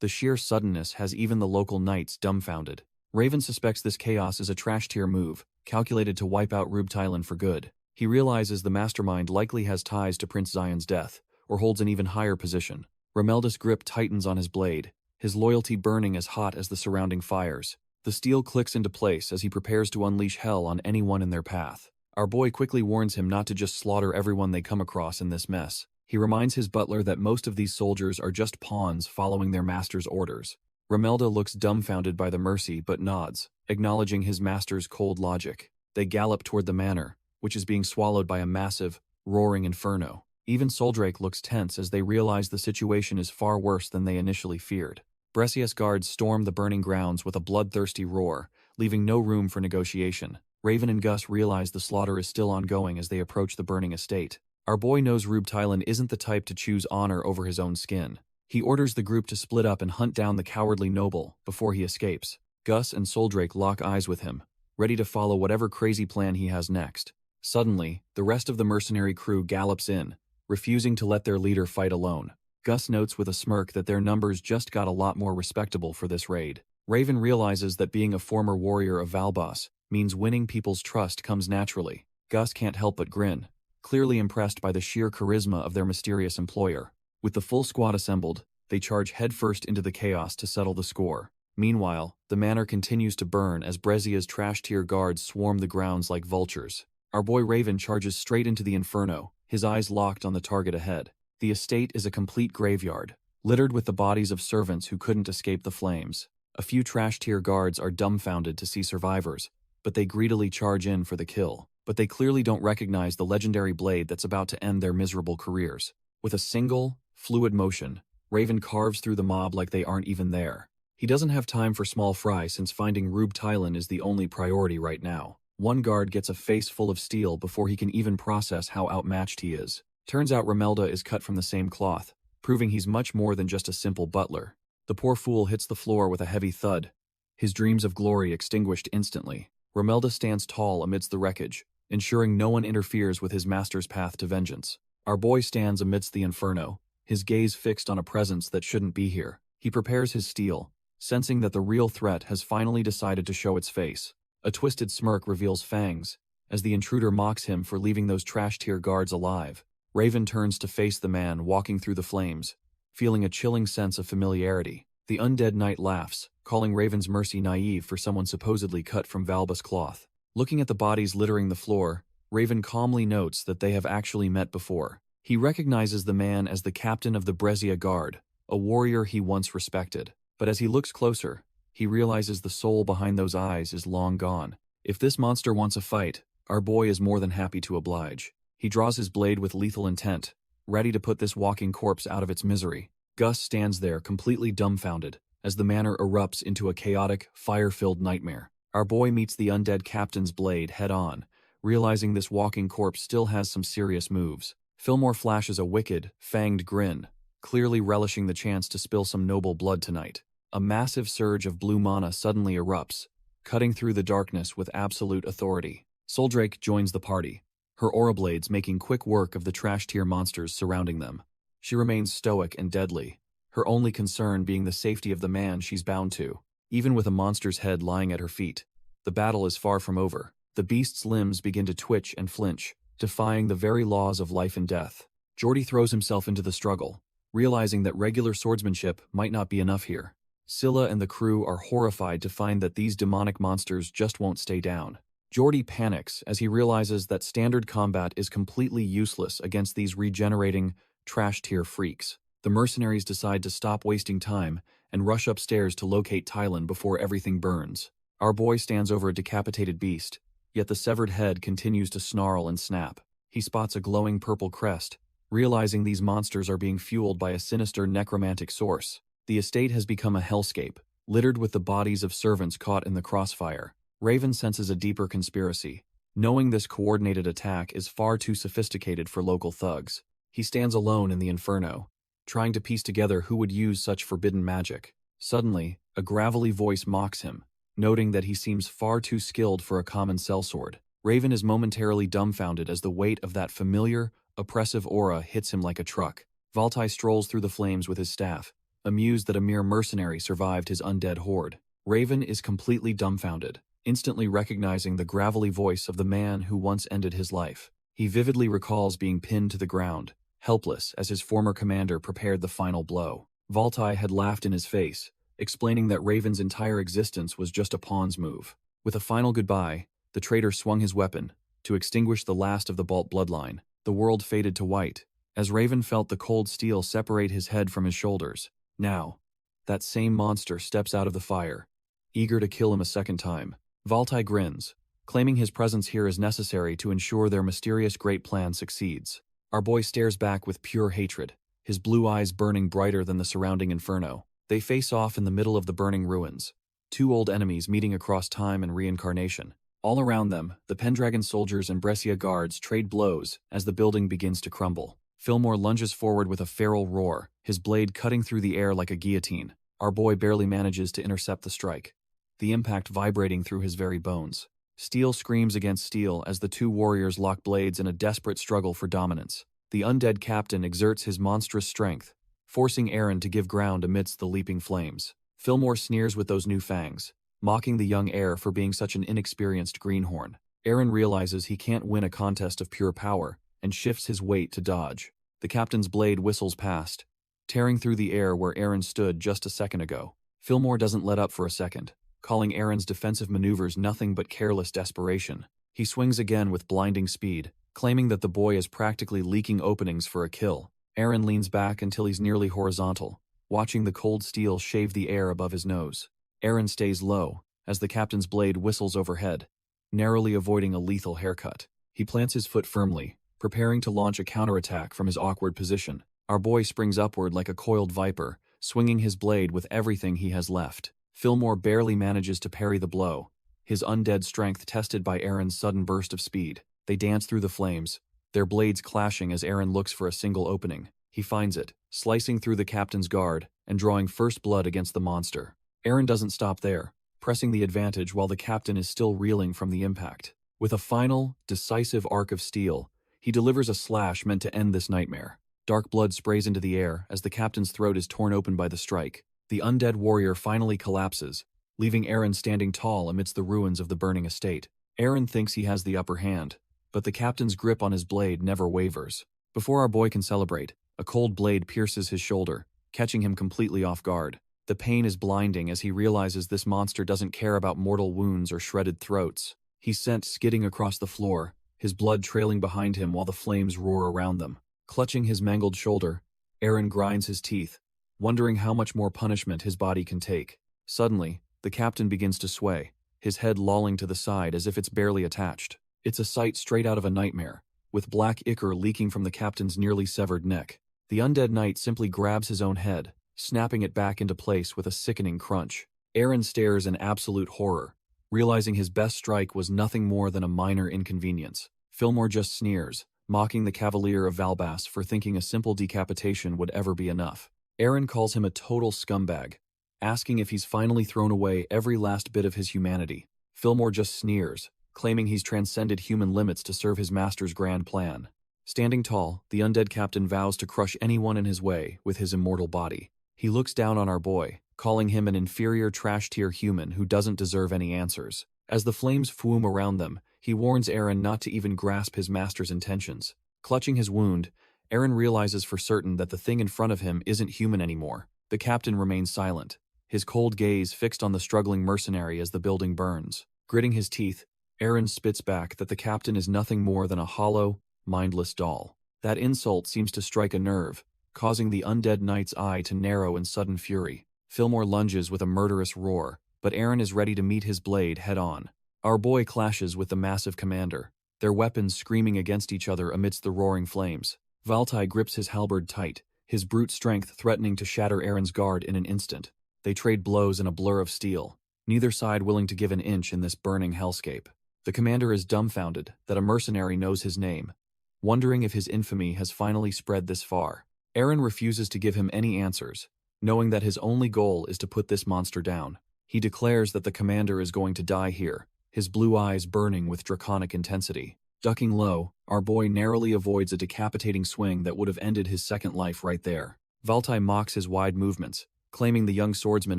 the sheer suddenness has even the local knights dumbfounded. Raven suspects this chaos is a trash-tier move, calculated to wipe out Rubtailan for good. He realizes the mastermind likely has ties to Prince Zion's death, or holds an even higher position. Romelda's grip tightens on his blade, his loyalty burning as hot as the surrounding fires. The steel clicks into place as he prepares to unleash hell on anyone in their path. Our boy quickly warns him not to just slaughter everyone they come across in this mess. He reminds his butler that most of these soldiers are just pawns following their master's orders. Romelda looks dumbfounded by the mercy but nods, acknowledging his master's cold logic. They gallop toward the manor, which is being swallowed by a massive, roaring inferno. Even Soldrake looks tense as they realize the situation is far worse than they initially feared. Brescia's guards storm the burning grounds with a bloodthirsty roar, leaving no room for negotiation. Raven and Gus realize the slaughter is still ongoing as they approach the burning estate. Our boy knows Rubtailan isn't the type to choose honor over his own skin. He orders the group to split up and hunt down the cowardly noble before he escapes. Gus and Soldrake lock eyes with him, ready to follow whatever crazy plan he has next. Suddenly, the rest of the mercenary crew gallops in, refusing to let their leader fight alone. Gus notes with a smirk that their numbers just got a lot more respectable for this raid. Raven realizes that being a former warrior of Valbos means winning people's trust comes naturally. Gus can't help but grin, clearly impressed by the sheer charisma of their mysterious employer. With the full squad assembled, they charge headfirst into the chaos to settle the score. Meanwhile, the manor continues to burn as Brescia's trash-tier guards swarm the grounds like vultures. Our boy Raven charges straight into the inferno, his eyes locked on the target ahead. The estate is a complete graveyard, littered with the bodies of servants who couldn't escape the flames. A few trash-tier guards are dumbfounded to see survivors, but they greedily charge in for the kill. But they clearly don't recognize the legendary blade that's about to end their miserable careers. With a single, fluid motion, Raven carves through the mob like they aren't even there. He doesn't have time for small fry since finding Rubtailan is the only priority right now. One guard gets a face full of steel before he can even process how outmatched he is. Turns out Romelda is cut from the same cloth, proving he's much more than just a simple butler. The poor fool hits the floor with a heavy thud, his dreams of glory extinguished instantly. Romelda stands tall amidst the wreckage, ensuring no one interferes with his master's path to vengeance. Our boy stands amidst the inferno, his gaze fixed on a presence that shouldn't be here. He prepares his steel, sensing that the real threat has finally decided to show its face. A twisted smirk reveals fangs, as the intruder mocks him for leaving those trash-tier guards alive. Raven turns to face the man walking through the flames, feeling a chilling sense of familiarity. The undead knight laughs, calling Raven's mercy naive for someone supposedly cut from Valbos cloth. Looking at the bodies littering the floor, Raven calmly notes that they have actually met before. He recognizes the man as the captain of the Brescia Guard, a warrior he once respected. But as he looks closer, he realizes the soul behind those eyes is long gone. If this monster wants a fight, our boy is more than happy to oblige. He draws his blade with lethal intent, ready to put this walking corpse out of its misery. Gus stands there completely dumbfounded as the manor erupts into a chaotic, fire-filled nightmare. Our boy meets the undead captain's blade head-on, realizing this walking corpse still has some serious moves. Fillmore flashes a wicked, fanged grin, clearly relishing the chance to spill some noble blood tonight. A massive surge of blue mana suddenly erupts, cutting through the darkness with absolute authority. Soldrake joins the party, her aura blades making quick work of the trash-tier monsters surrounding them. She remains stoic and deadly, her only concern being the safety of the man she's bound to. Even with a monster's head lying at her feet, the battle is far from over. The beast's limbs begin to twitch and flinch, defying the very laws of life and death. Geordie throws himself into the struggle, realizing that regular swordsmanship might not be enough here. Scylla and the crew are horrified to find that these demonic monsters just won't stay down. Geordie panics as he realizes that standard combat is completely useless against these regenerating, trash-tier freaks. The mercenaries decide to stop wasting time and rush upstairs to locate Tylan before everything burns. Our boy stands over a decapitated beast, yet the severed head continues to snarl and snap. He spots a glowing purple crest, realizing these monsters are being fueled by a sinister necromantic source. The estate has become a hellscape, littered with the bodies of servants caught in the crossfire. Raven senses a deeper conspiracy, knowing this coordinated attack is far too sophisticated for local thugs. He stands alone in the inferno, trying to piece together who would use such forbidden magic. Suddenly, a gravelly voice mocks him, noting that he seems far too skilled for a common sellsword. Raven is momentarily dumbfounded as the weight of that familiar, oppressive aura hits him like a truck. Valtai strolls through the flames with his staff, amused that a mere mercenary survived his undead horde. Raven is completely dumbfounded, instantly recognizing the gravelly voice of the man who once ended his life. He vividly recalls being pinned to the ground, helpless as his former commander prepared the final blow. Valtai had laughed in his face, explaining that Raven's entire existence was just a pawn's move. With a final goodbye, the traitor swung his weapon to extinguish the last of the Balt bloodline. The world faded to white, as Raven felt the cold steel separate his head from his shoulders. Now, that same monster steps out of the fire, eager to kill him a second time. Valtai grins, claiming his presence here is necessary to ensure their mysterious great plan succeeds. Our boy stares back with pure hatred, his blue eyes burning brighter than the surrounding inferno. They face off in the middle of the burning ruins, two old enemies meeting across time and reincarnation. All around them, the Pendragon soldiers and Brescia guards trade blows as the building begins to crumble. Fillmore lunges forward with a feral roar, his blade cutting through the air like a guillotine. Our boy barely manages to intercept the strike, the impact vibrating through his very bones. Steel screams against steel as the two warriors lock blades in a desperate struggle for dominance. The undead captain exerts his monstrous strength, forcing Aaron to give ground amidst the leaping flames. Fillmore sneers with those new fangs, mocking the young heir for being such an inexperienced greenhorn. Aaron realizes he can't win a contest of pure power and shifts his weight to dodge. The captain's blade whistles past, tearing through the air where Aaron stood just a second ago. Fillmore doesn't let up for a second, calling Aaron's defensive maneuvers nothing but careless desperation. He swings again with blinding speed, claiming that the boy is practically leaking openings for a kill. Aaron leans back until he's nearly horizontal, watching the cold steel shave the air above his nose. Aaron stays low, as the captain's blade whistles overhead, narrowly avoiding a lethal haircut. He plants his foot firmly, preparing to launch a counterattack from his awkward position. Our boy springs upward like a coiled viper, swinging his blade with everything he has left. Fillmore barely manages to parry the blow, his undead strength tested by Aaron's sudden burst of speed. They dance through the flames, their blades clashing as Aaron looks for a single opening. He finds it, slicing through the captain's guard and drawing first blood against the monster. Aaron doesn't stop there, pressing the advantage while the captain is still reeling from the impact. With a final, decisive arc of steel, he delivers a slash meant to end this nightmare. Dark blood sprays into the air as the captain's throat is torn open by the strike. The undead warrior finally collapses, leaving Aaron standing tall amidst the ruins of the burning estate. Aaron thinks he has the upper hand, but the captain's grip on his blade never wavers. Before our boy can celebrate, a cold blade pierces his shoulder, catching him completely off guard. The pain is blinding as he realizes this monster doesn't care about mortal wounds or shredded throats. He's sent skidding across the floor, his blood trailing behind him while the flames roar around them. Clutching his mangled shoulder, Aaron grinds his teeth, wondering how much more punishment his body can take. Suddenly, the captain begins to sway, his head lolling to the side as if it's barely attached. It's a sight straight out of a nightmare, with black ichor leaking from the captain's nearly severed neck. The undead knight simply grabs his own head, snapping it back into place with a sickening crunch. Aaron stares in absolute horror, realizing his best strike was nothing more than a minor inconvenience. Fillmore just sneers, mocking the Cavalier of Valbass for thinking a simple decapitation would ever be enough. Aaron calls him a total scumbag, asking if he's finally thrown away every last bit of his humanity. Fillmore just sneers, claiming he's transcended human limits to serve his master's grand plan. Standing tall, the undead captain vows to crush anyone in his way with his immortal body. He looks down on our boy, calling him an inferior trash-tier human who doesn't deserve any answers. As the flames fume around them, he warns Eren not to even grasp his master's intentions. Clutching his wound, Eren realizes for certain that the thing in front of him isn't human anymore. The captain remains silent, his cold gaze fixed on the struggling mercenary as the building burns. Gritting his teeth, Eren spits back that the captain is nothing more than a hollow, mindless doll. That insult seems to strike a nerve, causing the undead knight's eye to narrow in sudden fury. Fillmore lunges with a murderous roar, but Eren is ready to meet his blade head-on. Our boy clashes with the massive commander, their weapons screaming against each other amidst the roaring flames. Valtai grips his halberd tight, his brute strength threatening to shatter Eren's guard in an instant. They trade blows in a blur of steel, neither side willing to give an inch in this burning hellscape. The commander is dumbfounded that a mercenary knows his name, wondering if his infamy has finally spread this far. Eren refuses to give him any answers, knowing that his only goal is to put this monster down. He declares that the commander is going to die here, his blue eyes burning with draconic intensity. Ducking low, our boy narrowly avoids a decapitating swing that would have ended his second life right there. Valtai mocks his wide movements, claiming the young swordsman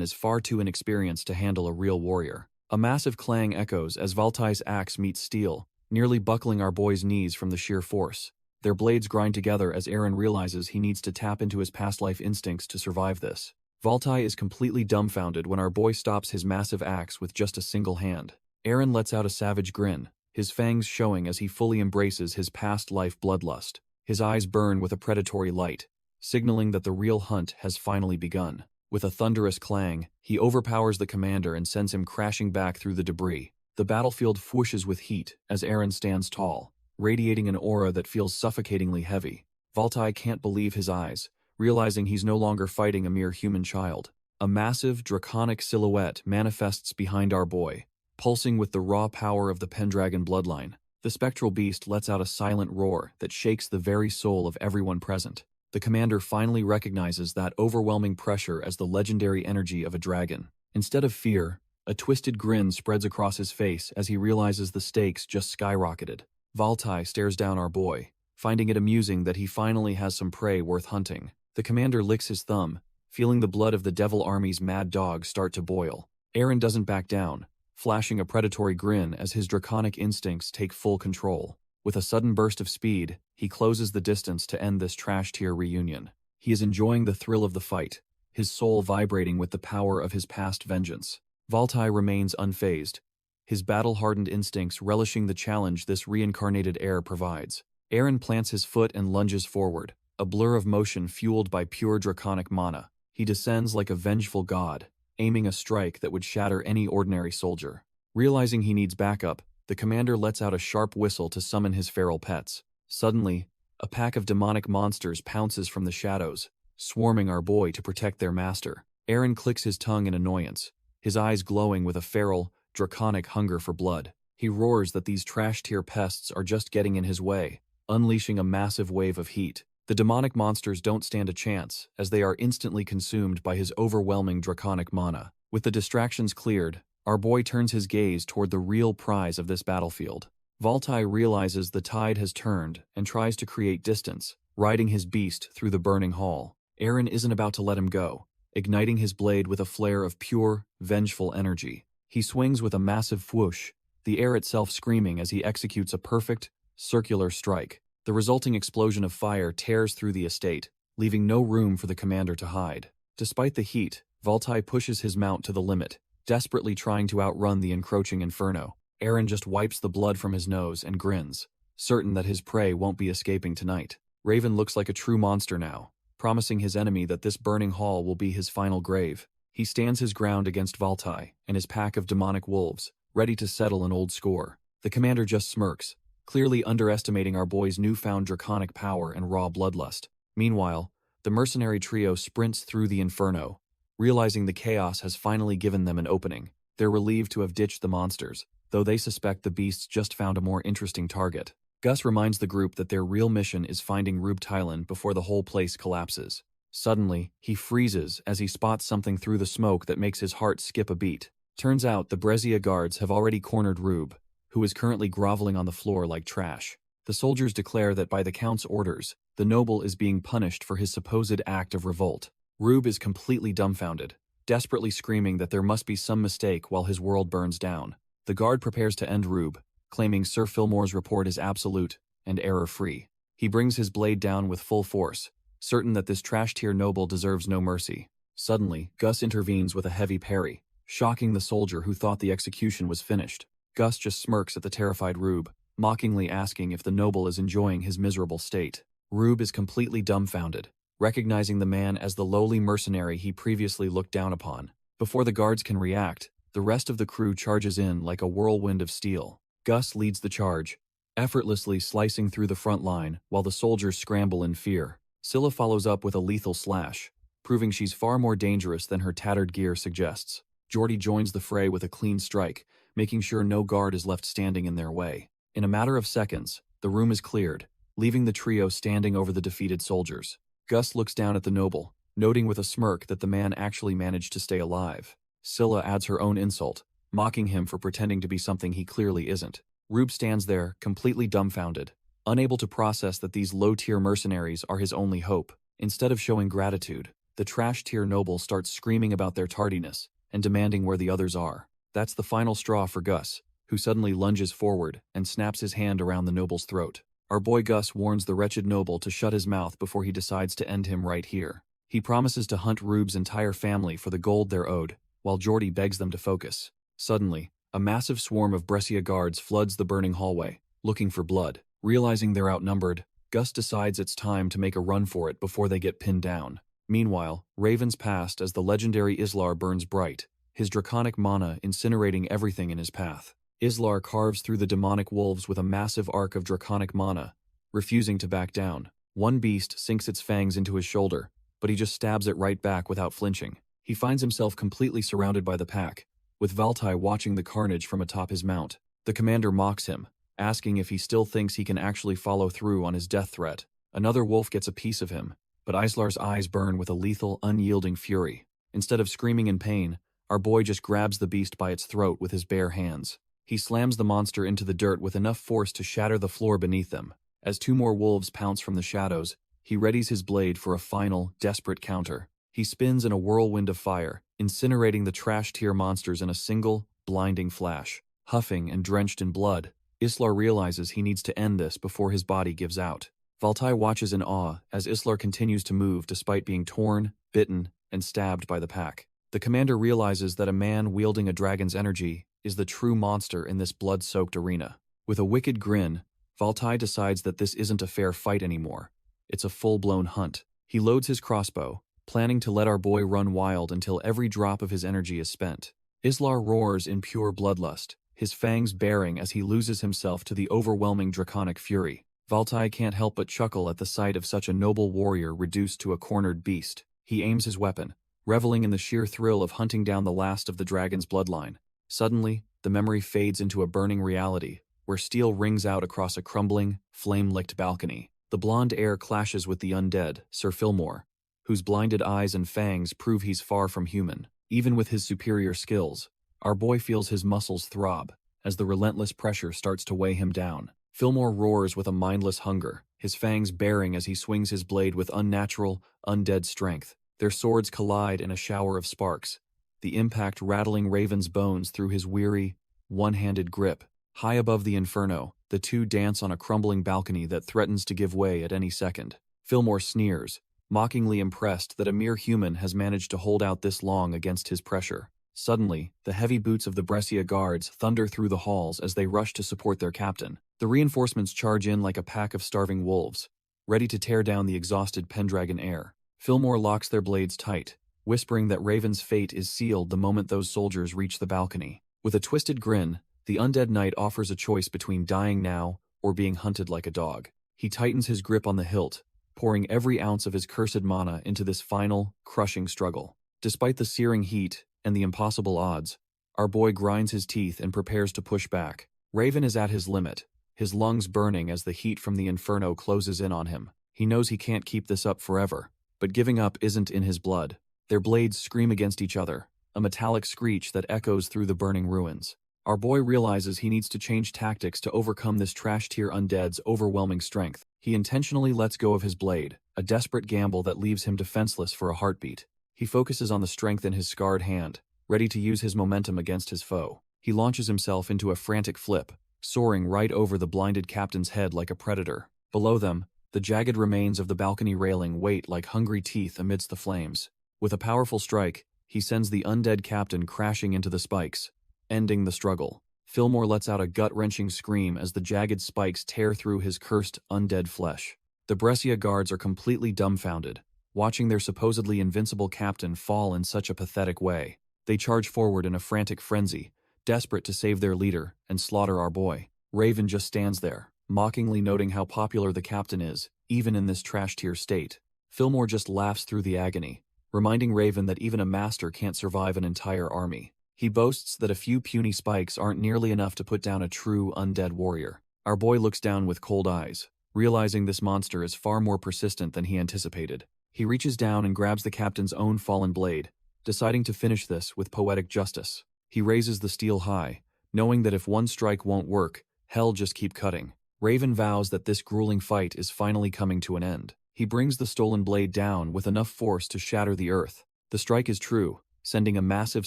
is far too inexperienced to handle a real warrior. A massive clang echoes as Valtai's axe meets steel, nearly buckling our boy's knees from the sheer force. Their blades grind together as Eren realizes he needs to tap into his past life instincts to survive this. Valtai is completely dumbfounded when our boy stops his massive axe with just a single hand. Eren lets out a savage grin, his fangs showing as he fully embraces his past life bloodlust. His eyes burn with a predatory light, signaling that the real hunt has finally begun. With a thunderous clang, he overpowers the commander and sends him crashing back through the debris. The battlefield whooshes with heat as Eren stands tall, radiating an aura that feels suffocatingly heavy. Valtai can't believe his eyes, realizing he's no longer fighting a mere human child. A massive, draconic silhouette manifests behind our boy, pulsing with the raw power of the Pendragon bloodline. The spectral beast lets out a silent roar that shakes the very soul of everyone present. The commander finally recognizes that overwhelming pressure as the legendary energy of a dragon. Instead of fear, a twisted grin spreads across his face as he realizes the stakes just skyrocketed. Valtai stares down our boy, finding it amusing that he finally has some prey worth hunting. The commander licks his thumb, feeling the blood of the Devil Army's mad dog start to boil. Eren doesn't back down, flashing a predatory grin as his draconic instincts take full control. With a sudden burst of speed, he closes the distance to end this trash-tier reunion. He is enjoying the thrill of the fight, his soul vibrating with the power of his past vengeance. Valtai remains unfazed, his battle-hardened instincts relishing the challenge this reincarnated heir provides. Eren plants his foot and lunges forward, a blur of motion fueled by pure draconic mana. He descends like a vengeful god, aiming a strike that would shatter any ordinary soldier. Realizing he needs backup, the commander lets out a sharp whistle to summon his feral pets. Suddenly, a pack of demonic monsters pounces from the shadows, swarming our boy to protect their master. Eren clicks his tongue in annoyance, his eyes glowing with a feral, draconic hunger for blood. He roars that these trash-tier pests are just getting in his way, unleashing a massive wave of heat. The demonic monsters don't stand a chance, as they are instantly consumed by his overwhelming draconic mana. With the distractions cleared, our boy turns his gaze toward the real prize of this battlefield. Valtai realizes the tide has turned and tries to create distance, riding his beast through the burning hall. Eren isn't about to let him go, igniting his blade with a flare of pure, vengeful energy. He swings with a massive whoosh, the air itself screaming as he executes a perfect, circular strike. The resulting explosion of fire tears through the estate, leaving no room for the commander to hide. Despite the heat, Valtai pushes his mount to the limit, desperately trying to outrun the encroaching inferno. Eren just wipes the blood from his nose and grins, certain that his prey won't be escaping tonight. Raven looks like a true monster now, promising his enemy that this burning hall will be his final grave. He stands his ground against Valtai and his pack of demonic wolves, ready to settle an old score. The commander just smirks, clearly underestimating our boy's newfound draconic power and raw bloodlust. Meanwhile, the mercenary trio sprints through the inferno, realizing the chaos has finally given them an opening. They're relieved to have ditched the monsters, though they suspect the beasts just found a more interesting target. Gus reminds the group that their real mission is finding Rube Tylan before the whole place collapses. Suddenly, he freezes as he spots something through the smoke that makes his heart skip a beat. Turns out the Brezia guards have already cornered Rube, who is currently groveling on the floor like trash. The soldiers declare that by the Count's orders, the noble is being punished for his supposed act of revolt. Rube is completely dumbfounded, desperately screaming that there must be some mistake while his world burns down. The guard prepares to end Rube, claiming Sir Fillmore's report is absolute and error-free. He brings his blade down with full force, certain that this trash-tier noble deserves no mercy. Suddenly, Gus intervenes with a heavy parry, shocking the soldier who thought the execution was finished. Gus just smirks at the terrified Rube, mockingly asking if the noble is enjoying his miserable state. Rube is completely dumbfounded, recognizing the man as the lowly mercenary he previously looked down upon. Before the guards can react, the rest of the crew charges in like a whirlwind of steel. Gus leads the charge, effortlessly slicing through the front line while the soldiers scramble in fear. Scylla follows up with a lethal slash, proving she's far more dangerous than her tattered gear suggests. Geordi joins the fray with a clean strike, making sure no guard is left standing in their way. In a matter of seconds, the room is cleared, leaving the trio standing over the defeated soldiers. Gus looks down at the noble, noting with a smirk that the man actually managed to stay alive. Scylla adds her own insult, mocking him for pretending to be something he clearly isn't. Rube stands there, completely dumbfounded, unable to process that these low-tier mercenaries are his only hope. Instead of showing gratitude, the trash-tier noble starts screaming about their tardiness and demanding where the others are. That's the final straw for Gus, who suddenly lunges forward and snaps his hand around the noble's throat. Our boy Gus warns the wretched noble to shut his mouth before he decides to end him right here. He promises to hunt Rube's entire family for the gold they're owed, while Geordi begs them to focus. Suddenly, a massive swarm of Brescia guards floods the burning hallway, looking for blood. Realizing they're outnumbered, Gus decides it's time to make a run for it before they get pinned down. Meanwhile, ravens passed as the legendary Islar burns bright, his draconic mana incinerating everything in his path. Islar carves through the demonic wolves with a massive arc of draconic mana, refusing to back down. One beast sinks its fangs into his shoulder, but he just stabs it right back without flinching. He finds himself completely surrounded by the pack, with Valtai watching the carnage from atop his mount. The commander mocks him, asking if he still thinks he can actually follow through on his death threat. Another wolf gets a piece of him, but Islar's eyes burn with a lethal, unyielding fury. Instead of screaming in pain, our boy just grabs the beast by its throat with his bare hands. He slams the monster into the dirt with enough force to shatter the floor beneath them. As two more wolves pounce from the shadows, he readies his blade for a final, desperate counter. He spins in a whirlwind of fire, incinerating the trash-tier monsters in a single, blinding flash. Huffing and drenched in blood, Islar realizes he needs to end this before his body gives out. Valtai watches in awe as Islar continues to move despite being torn, bitten, and stabbed by the pack. The commander realizes that a man wielding a dragon's energy is the true monster in this blood-soaked arena. With a wicked grin, Valtai decides that this isn't a fair fight anymore. It's a full-blown hunt. He loads his crossbow, planning to let our boy run wild until every drop of his energy is spent. Islar roars in pure bloodlust, his fangs baring as he loses himself to the overwhelming draconic fury. Valtai can't help but chuckle at the sight of such a noble warrior reduced to a cornered beast. He aims his weapon, reveling in the sheer thrill of hunting down the last of the dragon's bloodline. Suddenly, the memory fades into a burning reality, where steel rings out across a crumbling, flame-licked balcony. The blonde heir clashes with the undead, Sir Fillmore, whose blinded eyes and fangs prove he's far from human. Even with his superior skills, our boy feels his muscles throb as the relentless pressure starts to weigh him down. Fillmore roars with a mindless hunger, his fangs baring as he swings his blade with unnatural, undead strength. Their swords collide in a shower of sparks, the impact rattling Raven's bones through his weary, one-handed grip. High above the inferno, the two dance on a crumbling balcony that threatens to give way at any second. Fillmore sneers, mockingly impressed that a mere human has managed to hold out this long against his pressure. Suddenly, the heavy boots of the Brescia guards thunder through the halls as they rush to support their captain. The reinforcements charge in like a pack of starving wolves, ready to tear down the exhausted Pendragon heir. Fillmore locks their blades tight, whispering that Raven's fate is sealed the moment those soldiers reach the balcony. With a twisted grin, the undead knight offers a choice between dying now or being hunted like a dog. He tightens his grip on the hilt, pouring every ounce of his cursed mana into this final, crushing struggle. Despite the searing heat and the impossible odds, our boy grinds his teeth and prepares to push back. Raven is at his limit, his lungs burning as the heat from the inferno closes in on him. He knows he can't keep this up forever, but giving up isn't in his blood. Their blades scream against each other, a metallic screech that echoes through the burning ruins. Our boy realizes he needs to change tactics to overcome this trash-tier undead's overwhelming strength. He intentionally lets go of his blade, a desperate gamble that leaves him defenseless for a heartbeat. He focuses on the strength in his scarred hand, ready to use his momentum against his foe. He launches himself into a frantic flip, soaring right over the blinded captain's head like a predator. Below them, the jagged remains of the balcony railing wait like hungry teeth amidst the flames. With a powerful strike, he sends the undead captain crashing into the spikes, ending the struggle. Fillmore lets out a gut-wrenching scream as the jagged spikes tear through his cursed, undead flesh. The Brescia guards are completely dumbfounded, watching their supposedly invincible captain fall in such a pathetic way. They charge forward in a frantic frenzy, desperate to save their leader and slaughter our boy. Raven just stands there, mockingly noting how popular the captain is, even in this trash-tier state. Fillmore just laughs through the agony, reminding Raven that even a master can't survive an entire army. He boasts that a few puny spikes aren't nearly enough to put down a true undead warrior. Our boy looks down with cold eyes, realizing this monster is far more persistent than he anticipated. He reaches down and grabs the captain's own fallen blade, deciding to finish this with poetic justice. He raises the steel high, knowing that if one strike won't work, hell just keep cutting. Raven vows that this grueling fight is finally coming to an end. He brings the stolen blade down with enough force to shatter the earth. The strike is true, sending a massive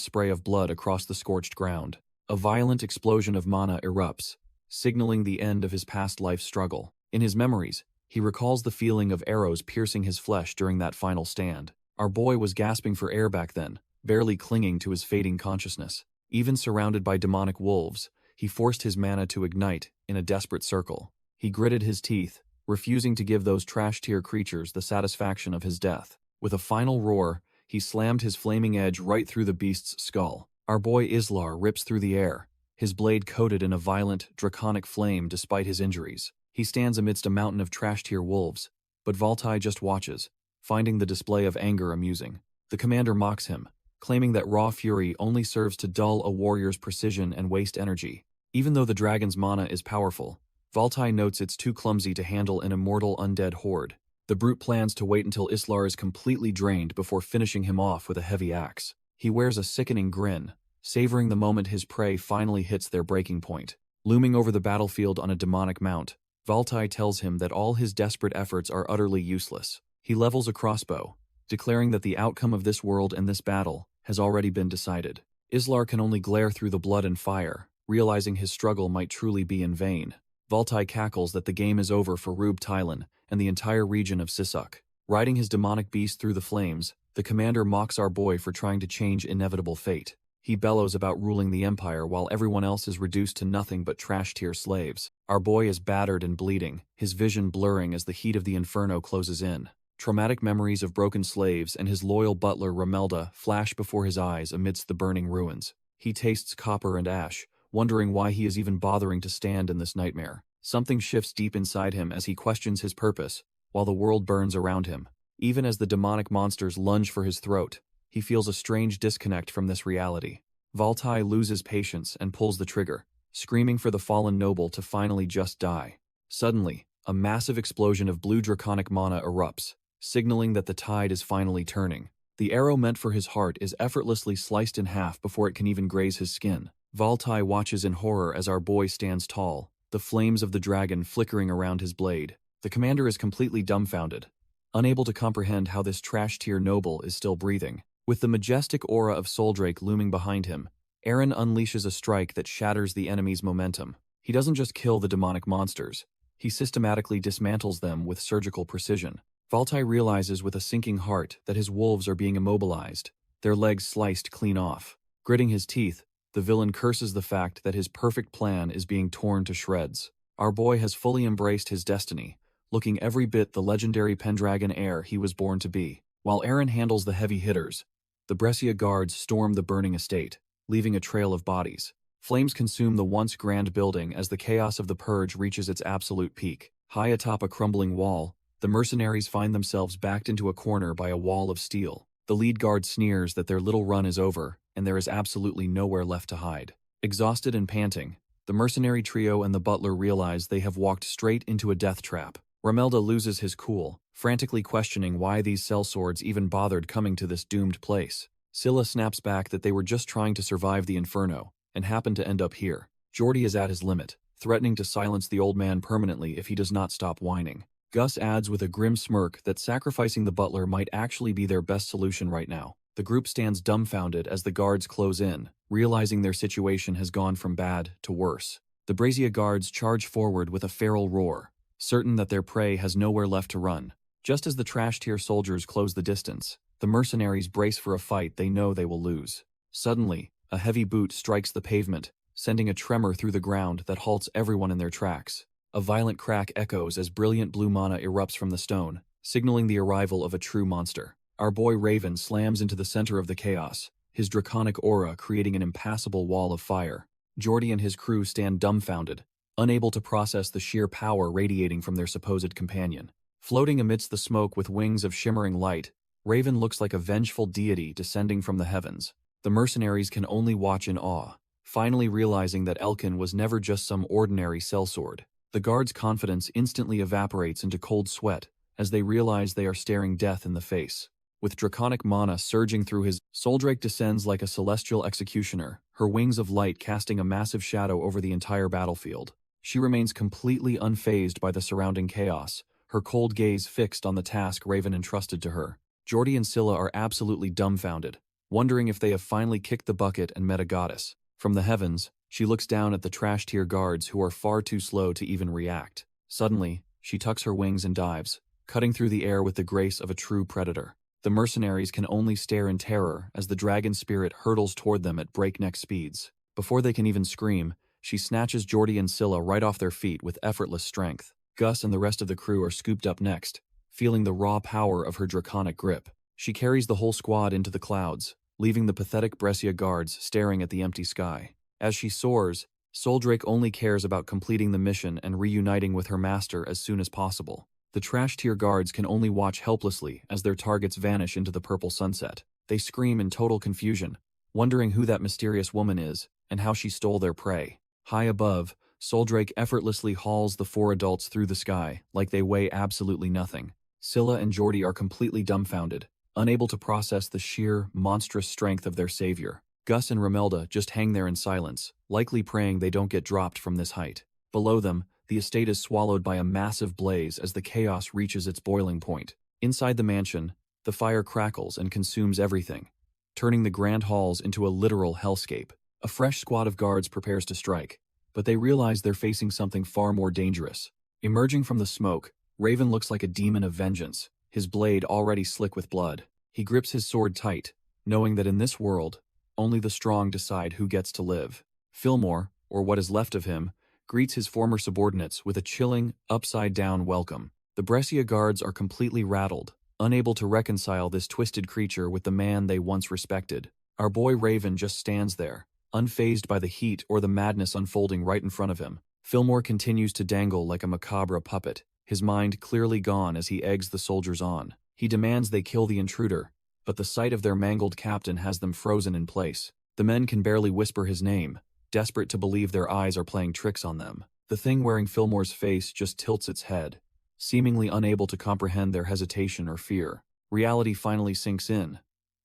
spray of blood across the scorched ground. A violent explosion of mana erupts, signaling the end of his past life struggle. In his memories, he recalls the feeling of arrows piercing his flesh during that final stand. Our boy was gasping for air back then, barely clinging to his fading consciousness. Even surrounded by demonic wolves, he forced his mana to ignite in a desperate circle. He gritted his teeth, refusing to give those trash-tier creatures the satisfaction of his death. With a final roar, he slammed his flaming edge right through the beast's skull. Our boy Islar rips through the air, his blade coated in a violent, draconic flame despite his injuries. He stands amidst a mountain of trash-tier wolves, but Valtai just watches, finding the display of anger amusing. The commander mocks him, claiming that raw fury only serves to dull a warrior's precision and waste energy. Even though the dragon's mana is powerful, Valtai notes it's too clumsy to handle an immortal undead horde. The brute plans to wait until Islar is completely drained before finishing him off with a heavy axe. He wears a sickening grin, savoring the moment his prey finally hits their breaking point. Looming over the battlefield on a demonic mount, Valtai tells him that all his desperate efforts are utterly useless. He levels a crossbow, declaring that the outcome of this world and this battle has already been decided. Islar can only glare through the blood and fire, realizing his struggle might truly be in vain. Valtai cackles that the game is over for Rub Tylan and the entire region of Sisuk. Riding his demonic beast through the flames, the commander mocks our boy for trying to change inevitable fate. He bellows about ruling the empire while everyone else is reduced to nothing but trash-tier slaves. Our boy is battered and bleeding, his vision blurring as the heat of the inferno closes in. Traumatic memories of broken slaves and his loyal butler Ramelda flash before his eyes amidst the burning ruins. He tastes copper and ash, wondering why he is even bothering to stand in this nightmare. Something shifts deep inside him as he questions his purpose, while the world burns around him. Even as the demonic monsters lunge for his throat, he feels a strange disconnect from this reality. Valtai loses patience and pulls the trigger, screaming for the fallen noble to finally just die. Suddenly, a massive explosion of blue draconic mana erupts, signaling that the tide is finally turning. The arrow meant for his heart is effortlessly sliced in half before it can even graze his skin. Valtai watches in horror as our boy stands tall, the flames of the dragon flickering around his blade. The commander is completely dumbfounded, unable to comprehend how this trash-tier noble is still breathing. With the majestic aura of Soldrake looming behind him, Eren unleashes a strike that shatters the enemy's momentum. He doesn't just kill the demonic monsters, he systematically dismantles them with surgical precision. Valtai realizes with a sinking heart that his wolves are being immobilized, their legs sliced clean off. Gritting his teeth, the villain curses the fact that his perfect plan is being torn to shreds. Our boy has fully embraced his destiny, looking every bit the legendary Pendragon heir he was born to be. While Eren handles the heavy hitters, the Brescia guards storm the burning estate, leaving a trail of bodies. Flames consume the once grand building as the chaos of the purge reaches its absolute peak. High atop a crumbling wall, the mercenaries find themselves backed into a corner by a wall of steel. The lead guard sneers that their little run is over, and there is absolutely nowhere left to hide. Exhausted and panting, the mercenary trio and the butler realize they have walked straight into a death trap. Ramelda loses his cool, frantically questioning why these sellswords even bothered coming to this doomed place. Scylla snaps back that they were just trying to survive the inferno, and happen to end up here. Jordy is at his limit, threatening to silence the old man permanently if he does not stop whining. Gus adds with a grim smirk that sacrificing the butler might actually be their best solution right now. The group stands dumbfounded as the guards close in, realizing their situation has gone from bad to worse. The Brazier guards charge forward with a feral roar, certain that their prey has nowhere left to run. Just as the trash-tier soldiers close the distance, the mercenaries brace for a fight they know they will lose. Suddenly, a heavy boot strikes the pavement, sending a tremor through the ground that halts everyone in their tracks. A violent crack echoes as brilliant blue mana erupts from the stone, signaling the arrival of a true monster. Our boy Raven slams into the center of the chaos, his draconic aura creating an impassable wall of fire. Jordy and his crew stand dumbfounded, unable to process the sheer power radiating from their supposed companion. Floating amidst the smoke with wings of shimmering light, Raven looks like a vengeful deity descending from the heavens. The mercenaries can only watch in awe, finally realizing that Elkin was never just some ordinary sellsword. The guards' confidence instantly evaporates into cold sweat as they realize they are staring death in the face. With draconic mana surging through his, Soldrake descends like a celestial executioner, her wings of light casting a massive shadow over the entire battlefield. She remains completely unfazed by the surrounding chaos, her cold gaze fixed on the task Raven entrusted to her. Jordy and Scylla are absolutely dumbfounded, wondering if they have finally kicked the bucket and met a goddess. From the heavens, she looks down at the trash-tier guards who are far too slow to even react. Suddenly, she tucks her wings and dives, cutting through the air with the grace of a true predator. The mercenaries can only stare in terror as the dragon spirit hurtles toward them at breakneck speeds. Before they can even scream, she snatches Jordy and Scylla right off their feet with effortless strength. Gus and the rest of the crew are scooped up next, feeling the raw power of her draconic grip. She carries the whole squad into the clouds, leaving the pathetic Brescia guards staring at the empty sky. As she soars, Soldrake only cares about completing the mission and reuniting with her master as soon as possible. The trash-tier guards can only watch helplessly as their targets vanish into the purple sunset. They scream in total confusion, wondering who that mysterious woman is and how she stole their prey. High above, Soldrake effortlessly hauls the four adults through the sky like they weigh absolutely nothing. Scylla and Jordy are completely dumbfounded, unable to process the sheer, monstrous strength of their savior. Gus and Romelda just hang there in silence, likely praying they don't get dropped from this height. Below them, the estate is swallowed by a massive blaze as the chaos reaches its boiling point. Inside the mansion, the fire crackles and consumes everything, turning the grand halls into a literal hellscape. A fresh squad of guards prepares to strike, but they realize they're facing something far more dangerous. Emerging from the smoke, Raven looks like a demon of vengeance, his blade already slick with blood. He grips his sword tight, knowing that in this world, only the strong decide who gets to live. Fillmore, or what is left of him, greets his former subordinates with a chilling, upside-down welcome. The Brescia guards are completely rattled, unable to reconcile this twisted creature with the man they once respected. Our boy Raven just stands there, unfazed by the heat or the madness unfolding right in front of him. Fillmore continues to dangle like a macabre puppet, his mind clearly gone as he eggs the soldiers on. He demands they kill the intruder, but the sight of their mangled captain has them frozen in place. The men can barely whisper his name, desperate to believe their eyes are playing tricks on them. The thing wearing Fillmore's face just tilts its head, seemingly unable to comprehend their hesitation or fear. Reality finally sinks in,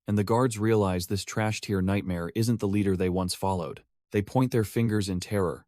and the guards realize this trash-tier nightmare isn't the leader they once followed. They point their fingers in terror,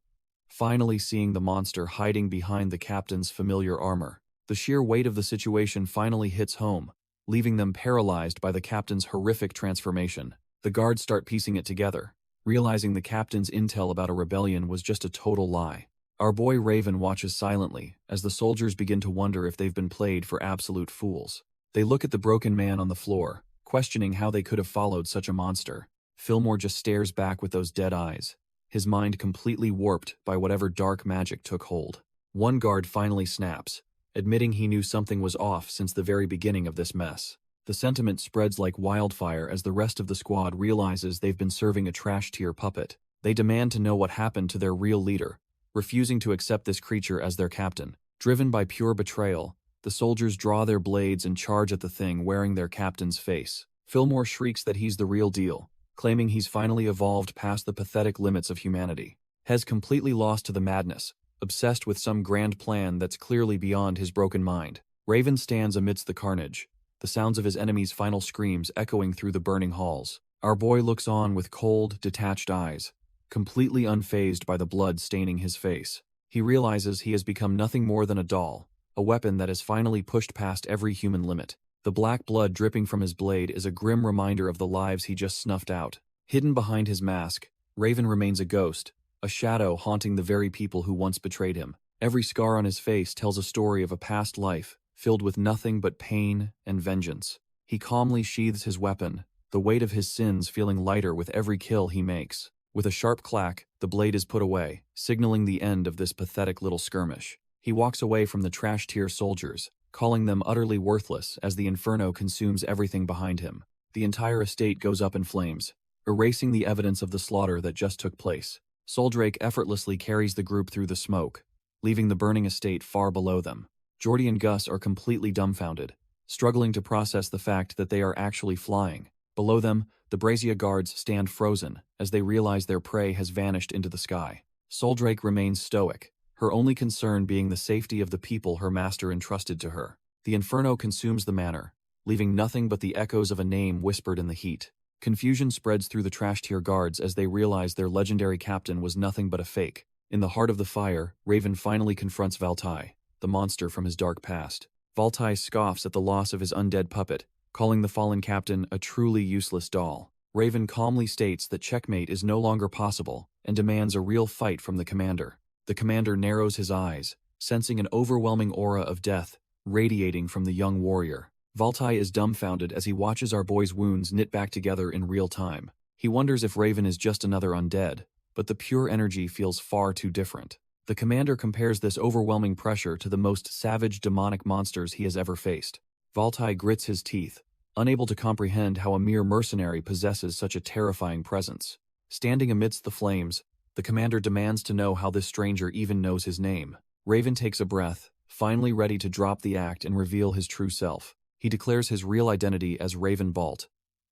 finally seeing the monster hiding behind the captain's familiar armor. The sheer weight of the situation finally hits home, leaving them paralyzed by the captain's horrific transformation. The guards start piecing it together, realizing the captain's intel about a rebellion was just a total lie. Our boy Raven watches silently as the soldiers begin to wonder if they've been played for absolute fools. They look at the broken man on the floor, questioning how they could have followed such a monster. Fillmore just stares back with those dead eyes, his mind completely warped by whatever dark magic took hold. One guard finally snaps, admitting he knew something was off since the very beginning of this mess. The sentiment spreads like wildfire as the rest of the squad realizes they've been serving a trash-tier puppet. They demand to know what happened to their real leader, refusing to accept this creature as their captain. Driven by pure betrayal, the soldiers draw their blades and charge at the thing wearing their captain's face. Fillmore shrieks that he's the real deal, claiming he's finally evolved past the pathetic limits of humanity. Hez completely lost to the madness, obsessed with some grand plan that's clearly beyond his broken mind. Raven stands amidst the carnage, the sounds of his enemies' final screams echoing through the burning halls. Our boy looks on with cold, detached eyes, completely unfazed by the blood staining his face. He realizes he has become nothing more than a doll, a weapon that has finally pushed past every human limit. The black blood dripping from his blade is a grim reminder of the lives he just snuffed out. Hidden behind his mask, Raven remains a ghost, a shadow haunting the very people who once betrayed him. Every scar on his face tells a story of a past life, filled with nothing but pain and vengeance. He calmly sheathes his weapon, the weight of his sins feeling lighter with every kill he makes. With a sharp clack, the blade is put away, signaling the end of this pathetic little skirmish. He walks away from the trash-tier soldiers, calling them utterly worthless as the inferno consumes everything behind him. The entire estate goes up in flames, erasing the evidence of the slaughter that just took place. Soldrake effortlessly carries the group through the smoke, leaving the burning estate far below them. Jordy and Gus are completely dumbfounded, struggling to process the fact that they are actually flying. Below them, the Brazier guards stand frozen as they realize their prey has vanished into the sky. Soldrake remains stoic, her only concern being the safety of the people her master entrusted to her. The inferno consumes the manor, leaving nothing but the echoes of a name whispered in the heat. Confusion spreads through the trash-tier guards as they realize their legendary captain was nothing but a fake. In the heart of the fire, Raven finally confronts Valtai, the monster from his dark past. Valtai scoffs at the loss of his undead puppet, calling the fallen captain a truly useless doll. Raven calmly states that checkmate is no longer possible and demands a real fight from the commander. The commander narrows his eyes, sensing an overwhelming aura of death radiating from the young warrior. Valtai is dumbfounded as he watches our boy's wounds knit back together in real time. He wonders if Raven is just another undead, but the pure energy feels far too different. The commander compares this overwhelming pressure to the most savage demonic monsters he has ever faced. Valtai grits his teeth, unable to comprehend how a mere mercenary possesses such a terrifying presence. Standing amidst the flames, the commander demands to know how this stranger even knows his name. Raven takes a breath, finally ready to drop the act and reveal his true self. He declares his real identity as Raven Bolt,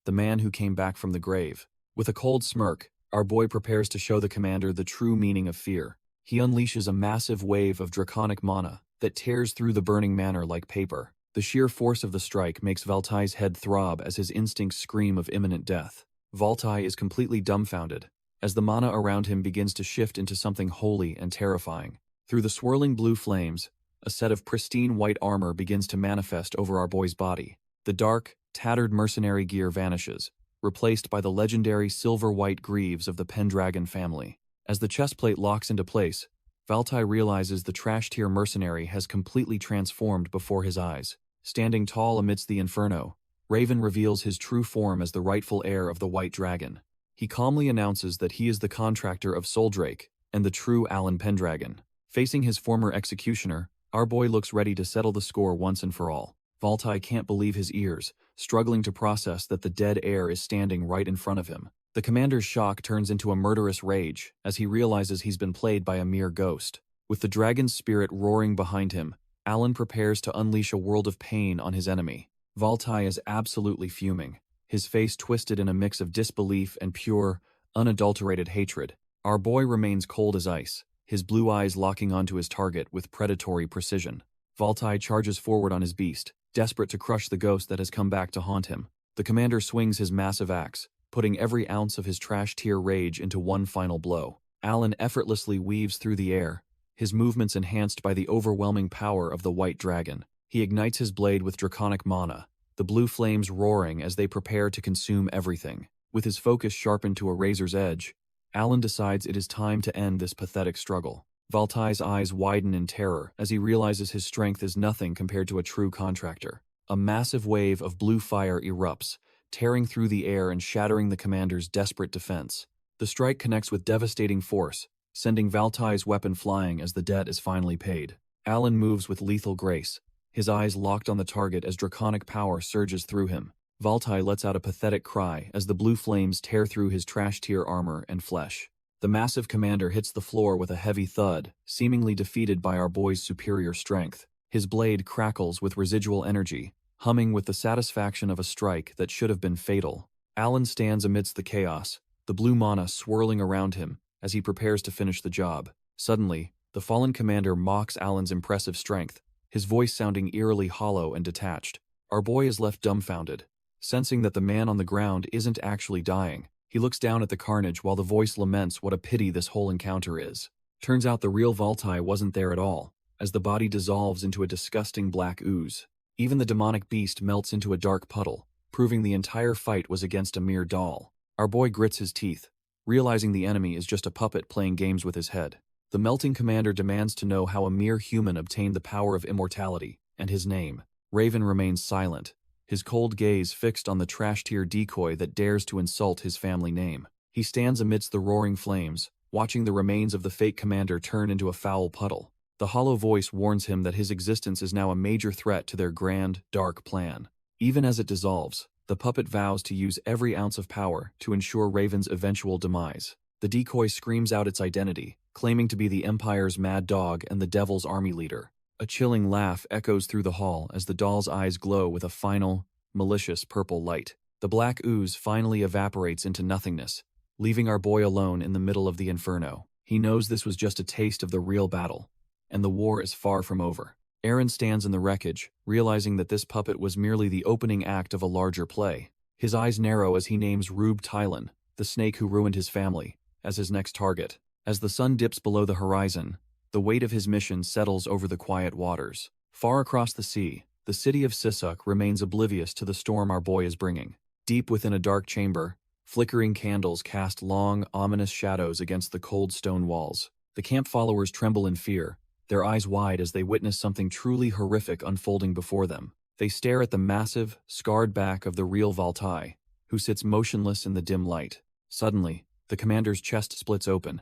the man who came back from the grave. With a cold smirk, our boy prepares to show the commander the true meaning of fear. He unleashes a massive wave of draconic mana that tears through the burning manor like paper. The sheer force of the strike makes Valtai's head throb as his instincts scream of imminent death. Valtai is completely dumbfounded, as the mana around him begins to shift into something holy and terrifying. Through the swirling blue flames, a set of pristine white armor begins to manifest over our boy's body. The dark, tattered mercenary gear vanishes, replaced by the legendary silver-white greaves of the Pendragon family. As the chestplate locks into place, Valtai realizes the trash-tier mercenary has completely transformed before his eyes. Standing tall amidst the inferno, Raven reveals his true form as the rightful heir of the White Dragon. He calmly announces that he is the contractor of Soldrake and the true Alan Pendragon. Facing his former executioner, our boy looks ready to settle the score once and for all. Valtai can't believe his ears, struggling to process that the dead heir is standing right in front of him. The commander's shock turns into a murderous rage as he realizes he's been played by a mere ghost. With the dragon's spirit roaring behind him, Alan prepares to unleash a world of pain on his enemy. Valtai is absolutely fuming, his face twisted in a mix of disbelief and pure, unadulterated hatred. Our boy remains cold as ice, his blue eyes locking onto his target with predatory precision. Valtai charges forward on his beast, desperate to crush the ghost that has come back to haunt him. The commander swings his massive axe, putting every ounce of his trash-tier rage into one final blow. Alan effortlessly weaves through the air, his movements enhanced by the overwhelming power of the White Dragon. He ignites his blade with draconic mana, the blue flames roaring as they prepare to consume everything. With his focus sharpened to a razor's edge, Alan decides it is time to end this pathetic struggle. Valtai's eyes widen in terror as he realizes his strength is nothing compared to a true contractor. A massive wave of blue fire erupts, tearing through the air and shattering the commander's desperate defense. The strike connects with devastating force, sending Valtai's weapon flying as the debt is finally paid. Alan moves with lethal grace, his eyes locked on the target as draconic power surges through him. Valtai lets out a pathetic cry as the blue flames tear through his trash-tier armor and flesh. The massive commander hits the floor with a heavy thud, seemingly defeated by our boy's superior strength. His blade crackles with residual energy, humming with the satisfaction of a strike that should have been fatal. Alan stands amidst the chaos, the blue mana swirling around him as he prepares to finish the job. Suddenly, the fallen commander mocks Alan's impressive strength, his voice sounding eerily hollow and detached. Our boy is left dumbfounded, sensing that the man on the ground isn't actually dying, He looks down at the carnage while the voice laments what a pity this whole encounter is. Turns out the real Valtai wasn't there at all, as the body dissolves into a disgusting black ooze. Even the demonic beast melts into a dark puddle, proving the entire fight was against a mere doll. Our boy grits his teeth, realizing the enemy is just a puppet playing games with his head. The melting commander demands to know how a mere human obtained the power of immortality, and his name. Raven remains silent, his cold gaze fixed on the trash-tier decoy that dares to insult his family name. He stands amidst the roaring flames, watching the remains of the fake commander turn into a foul puddle. The hollow voice warns him that his existence is now a major threat to their grand, dark plan. Even as it dissolves, the puppet vows to use every ounce of power to ensure Raven's eventual demise. The decoy screams out its identity, claiming to be the Empire's mad dog and the Devil's army leader. A chilling laugh echoes through the hall as the doll's eyes glow with a final, malicious purple light. The black ooze finally evaporates into nothingness, leaving our boy alone in the middle of the inferno. He knows this was just a taste of the real battle, and the war is far from over. Aaron stands in the wreckage, realizing that this puppet was merely the opening act of a larger play. His eyes narrow as he names Rube Tylan, the snake who ruined his family, as his next target. As the sun dips below the horizon, the weight of his mission settles over the quiet waters. Far across the sea, the city of Sisuk remains oblivious to the storm our boy is bringing. Deep within a dark chamber, flickering candles cast long, ominous shadows against the cold stone walls. The camp followers tremble in fear, their eyes wide as they witness something truly horrific unfolding before them. They stare at the massive, scarred back of the real Valtai, who sits motionless in the dim light. Suddenly, the commander's chest splits open,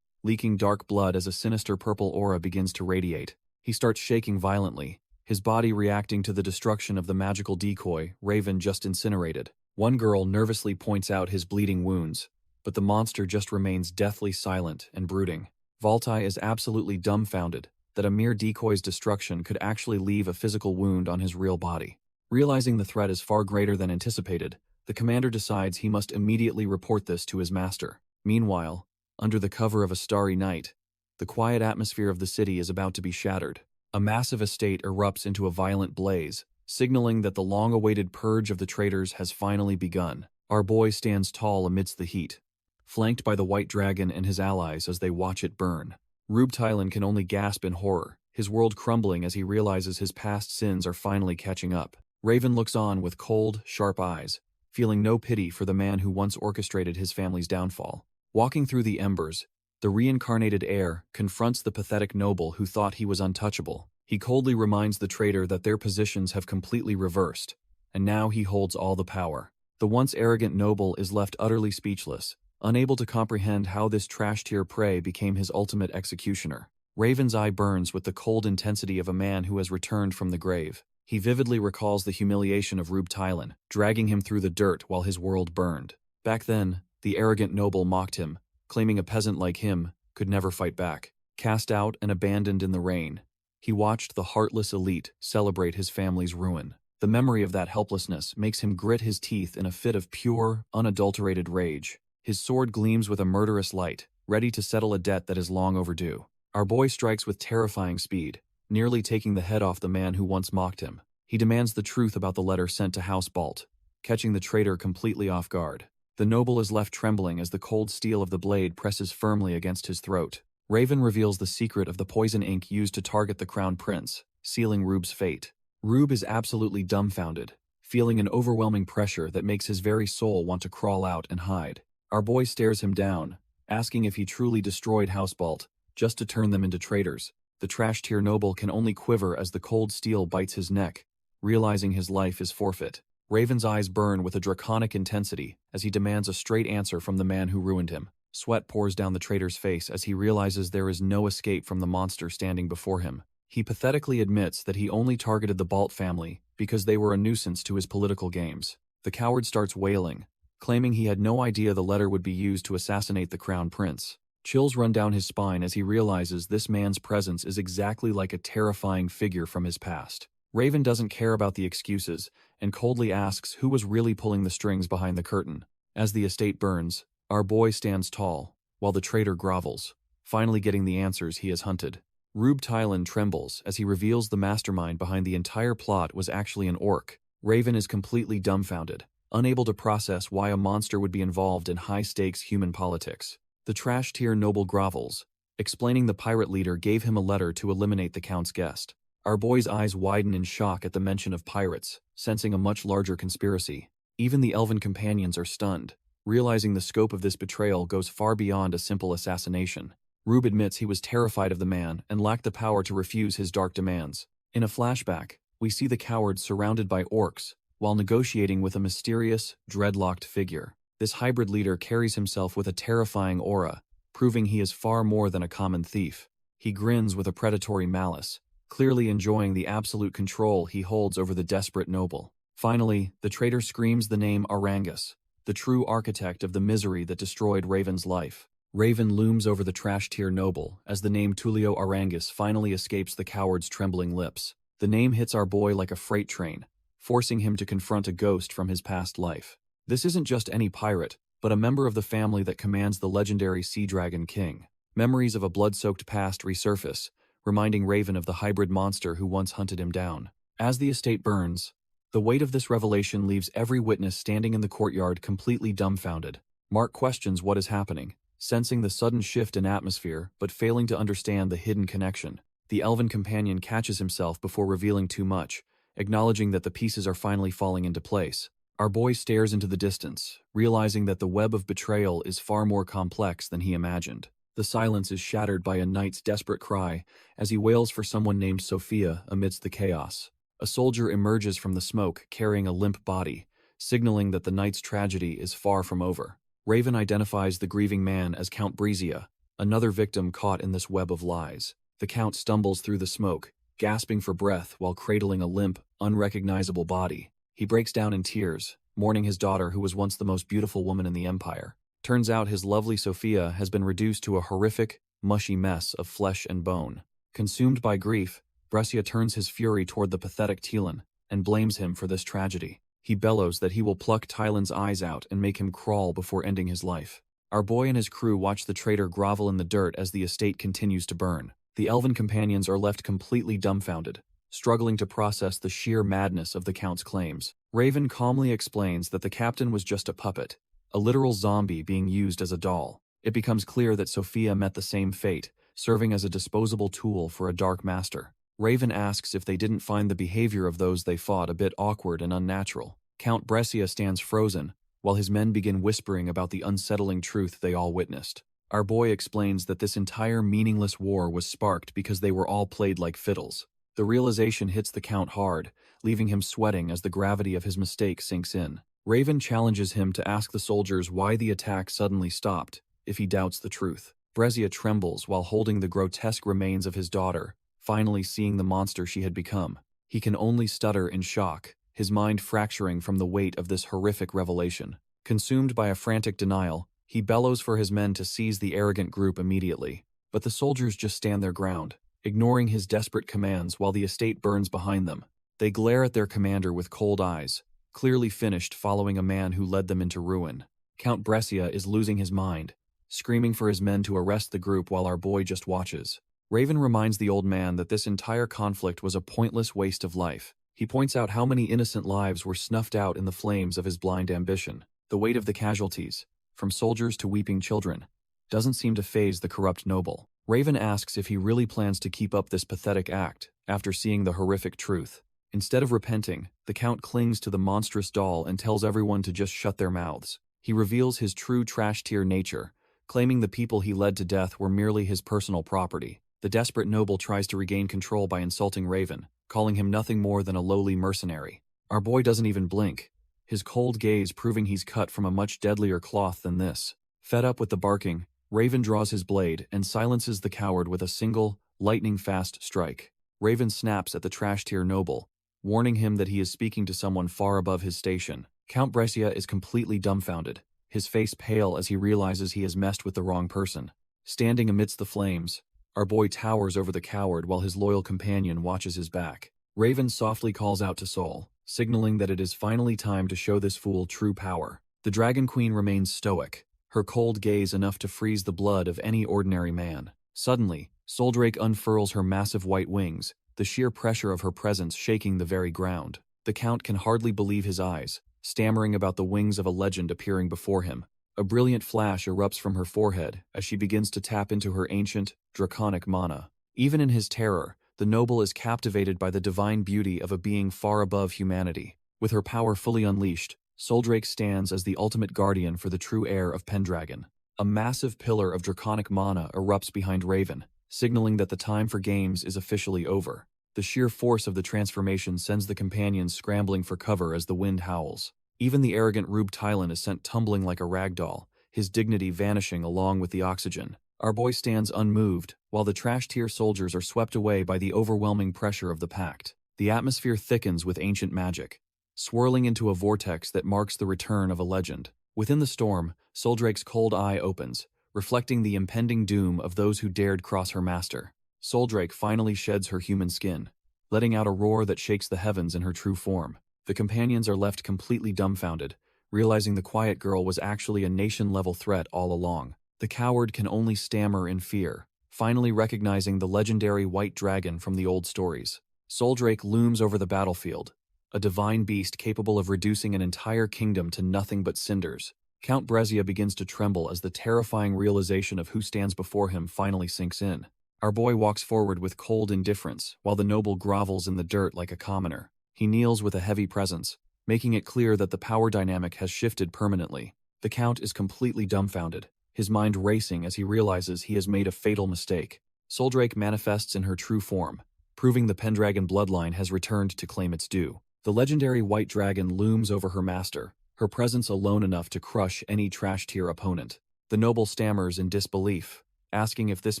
leaking dark blood as a sinister purple aura begins to radiate. He starts shaking violently, his body reacting to the destruction of the magical decoy Raven just incinerated. One girl nervously points out his bleeding wounds, but the monster just remains deathly silent and brooding. Valtai is absolutely dumbfounded that a mere decoy's destruction could actually leave a physical wound on his real body. Realizing the threat is far greater than anticipated, the commander decides he must immediately report this to his master. Meanwhile, under the cover of a starry night, the quiet atmosphere of the city is about to be shattered. A massive estate erupts into a violent blaze, signaling that the long-awaited purge of the traitors has finally begun. Our boy stands tall amidst the heat, flanked by the White Dragon and his allies as they watch it burn. Rube Tylan can only gasp in horror, his world crumbling as he realizes his past sins are finally catching up. Raven looks on with cold, sharp eyes, feeling no pity for the man who once orchestrated his family's downfall. Walking through the embers, the reincarnated heir confronts the pathetic noble who thought he was untouchable. He coldly reminds the traitor that their positions have completely reversed, and now he holds all the power. The once arrogant noble is left utterly speechless, unable to comprehend how this trash-tier prey became his ultimate executioner. Raven's eye burns with the cold intensity of a man who has returned from the grave. He vividly recalls the humiliation of Rube Tylan, dragging him through the dirt while his world burned. Back then, the arrogant noble mocked him, claiming a peasant like him could never fight back. Cast out and abandoned in the rain, he watched the heartless elite celebrate his family's ruin. The memory of that helplessness makes him grit his teeth in a fit of pure, unadulterated rage. His sword gleams with a murderous light, ready to settle a debt that is long overdue. Our boy strikes with terrifying speed, nearly taking the head off the man who once mocked him. He demands the truth about the letter sent to House Balt, catching the traitor completely off guard. The noble is left trembling as the cold steel of the blade presses firmly against his throat. Raven reveals the secret of the poison ink used to target the crown prince, sealing Rube's fate. Rube is absolutely dumbfounded, feeling an overwhelming pressure that makes his very soul want to crawl out and hide. Our boy stares him down, asking if he truly destroyed House Balt, just to turn them into traitors. The trash-tier noble can only quiver as the cold steel bites his neck, realizing his life is forfeit. Raven's eyes burn with a draconic intensity as he demands a straight answer from the man who ruined him. Sweat pours down the traitor's face as he realizes there is no escape from the monster standing before him. He pathetically admits that he only targeted the Balt family because they were a nuisance to his political games. The coward starts wailing, claiming he had no idea the letter would be used to assassinate the crown prince. Chills run down his spine as he realizes this man's presence is exactly like a terrifying figure from his past. Raven doesn't care about the excuses and coldly asks who was really pulling the strings behind the curtain. As the estate burns, our boy stands tall, while the traitor grovels, finally getting the answers he has hunted. Rube Tylan trembles as he reveals the mastermind behind the entire plot was actually an orc. Raven is completely dumbfounded, unable to process why a monster would be involved in high-stakes human politics. The trash-tier noble grovels, explaining the pirate leader gave him a letter to eliminate the Count's guest. Our boy's eyes widen in shock at the mention of pirates, sensing a much larger conspiracy. Even the elven companions are stunned, realizing the scope of this betrayal goes far beyond a simple assassination. Rube admits he was terrified of the man and lacked the power to refuse his dark demands. In a flashback, we see the cowards surrounded by orcs, while negotiating with a mysterious, dreadlocked figure. This hybrid leader carries himself with a terrifying aura, proving he is far more than a common thief. He grins with a predatory malice, clearly enjoying the absolute control he holds over the desperate noble. Finally, the traitor screams the name Arangus, the true architect of the misery that destroyed Raven's life. Raven looms over the trash-tier noble as the name Tulio Arangus finally escapes the coward's trembling lips. The name hits our boy like a freight train, forcing him to confront a ghost from his past life. This isn't just any pirate, but a member of the family that commands the legendary Sea Dragon King. Memories of a blood-soaked past resurface, reminding Raven of the hybrid monster who once hunted him down. As the estate burns, the weight of this revelation leaves every witness standing in the courtyard completely dumbfounded. Mark questions what is happening, sensing the sudden shift in atmosphere but failing to understand the hidden connection. The elven companion catches himself before revealing too much, acknowledging that the pieces are finally falling into place. Our boy stares into the distance, realizing that the web of betrayal is far more complex than he imagined. The silence is shattered by a knight's desperate cry as he wails for someone named Sophia amidst the chaos. A soldier emerges from the smoke carrying a limp body, signaling that the knight's tragedy is far from over. Raven identifies the grieving man as Count Brizia, another victim caught in this web of lies. The Count stumbles through the smoke, gasping for breath while cradling a limp, unrecognizable body. He breaks down in tears, mourning his daughter who was once the most beautiful woman in the Empire. Turns out his lovely Sophia has been reduced to a horrific, mushy mess of flesh and bone. Consumed by grief, Brescia turns his fury toward the pathetic Tilan and blames him for this tragedy. He bellows that he will pluck Tylan's eyes out and make him crawl before ending his life. Our boy and his crew watch the traitor grovel in the dirt as the estate continues to burn. The elven companions are left completely dumbfounded, struggling to process the sheer madness of the Count's claims. Raven calmly explains that the captain was just a puppet, a literal zombie being used as a doll. It becomes clear that Sophia met the same fate, serving as a disposable tool for a dark master. Raven asks if they didn't find the behavior of those they fought a bit awkward and unnatural. Count Brescia stands frozen, while his men begin whispering about the unsettling truth they all witnessed. Our boy explains that this entire meaningless war was sparked because they were all played like fiddles. The realization hits the Count hard, leaving him sweating as the gravity of his mistake sinks in. Raven challenges him to ask the soldiers why the attack suddenly stopped, if he doubts the truth. Brescia trembles while holding the grotesque remains of his daughter, finally seeing the monster she had become. He can only stutter in shock, his mind fracturing from the weight of this horrific revelation. Consumed by a frantic denial, he bellows for his men to seize the arrogant group immediately. But the soldiers just stand their ground, ignoring his desperate commands while the estate burns behind them. They glare at their commander with cold eyes, clearly finished following a man who led them into ruin. Count Brescia is losing his mind, screaming for his men to arrest the group while our boy just watches. Raven reminds the old man that this entire conflict was a pointless waste of life. He points out how many innocent lives were snuffed out in the flames of his blind ambition. The weight of the casualties, from soldiers to weeping children, doesn't seem to faze the corrupt noble. Raven asks if he really plans to keep up this pathetic act after seeing the horrific truth. Instead of repenting, the Count clings to the monstrous doll and tells everyone to just shut their mouths. He reveals his true trash-tier nature, claiming the people he led to death were merely his personal property. The desperate noble tries to regain control by insulting Raven, calling him nothing more than a lowly mercenary. Our boy doesn't even blink, his cold gaze proving he's cut from a much deadlier cloth than this. Fed up with the barking, Raven draws his blade and silences the coward with a single, lightning-fast strike. Raven snaps at the trash-tier noble, warning him that he is speaking to someone far above his station. Count Brescia is completely dumbfounded, his face pale as he realizes he has messed with the wrong person. Standing amidst the flames, our boy towers over the coward while his loyal companion watches his back. Raven softly calls out to Sol, signaling that it is finally time to show this fool true power. The Dragon Queen remains stoic, her cold gaze enough to freeze the blood of any ordinary man. Suddenly, Soldrake unfurls her massive white wings, the sheer pressure of her presence shaking the very ground. The Count can hardly believe his eyes, stammering about the wings of a legend appearing before him. A brilliant flash erupts from her forehead as she begins to tap into her ancient, draconic mana. Even in his terror, the noble is captivated by the divine beauty of a being far above humanity. With her power fully unleashed, Soldrake stands as the ultimate guardian for the true heir of Pendragon. A massive pillar of draconic mana erupts behind Raven, signaling that the time for games is officially over. The sheer force of the transformation sends the companions scrambling for cover as the wind howls. Even the arrogant Rube Tylan is sent tumbling like a rag doll, his dignity vanishing along with the oxygen. Our boy stands unmoved, while the trash-tier soldiers are swept away by the overwhelming pressure of the pact. The atmosphere thickens with ancient magic, swirling into a vortex that marks the return of a legend. Within the storm, Soldrake's cold eye opens, reflecting the impending doom of those who dared cross her master. Soldrake finally sheds her human skin, letting out a roar that shakes the heavens in her true form. The companions are left completely dumbfounded, realizing the quiet girl was actually a nation-level threat all along. The coward can only stammer in fear, finally recognizing the legendary white dragon from the old stories. Soldrake looms over the battlefield, a divine beast capable of reducing an entire kingdom to nothing but cinders. Count Brezia begins to tremble as the terrifying realization of who stands before him finally sinks in. Our boy walks forward with cold indifference, while the noble grovels in the dirt like a commoner. He kneels with a heavy presence, making it clear that the power dynamic has shifted permanently. The Count is completely dumbfounded, his mind racing as he realizes he has made a fatal mistake. Soldrake manifests in her true form, proving the Pendragon bloodline has returned to claim its due. The legendary white dragon looms over her master, her presence alone enough to crush any trash-tier opponent. The noble stammers in disbelief, asking if this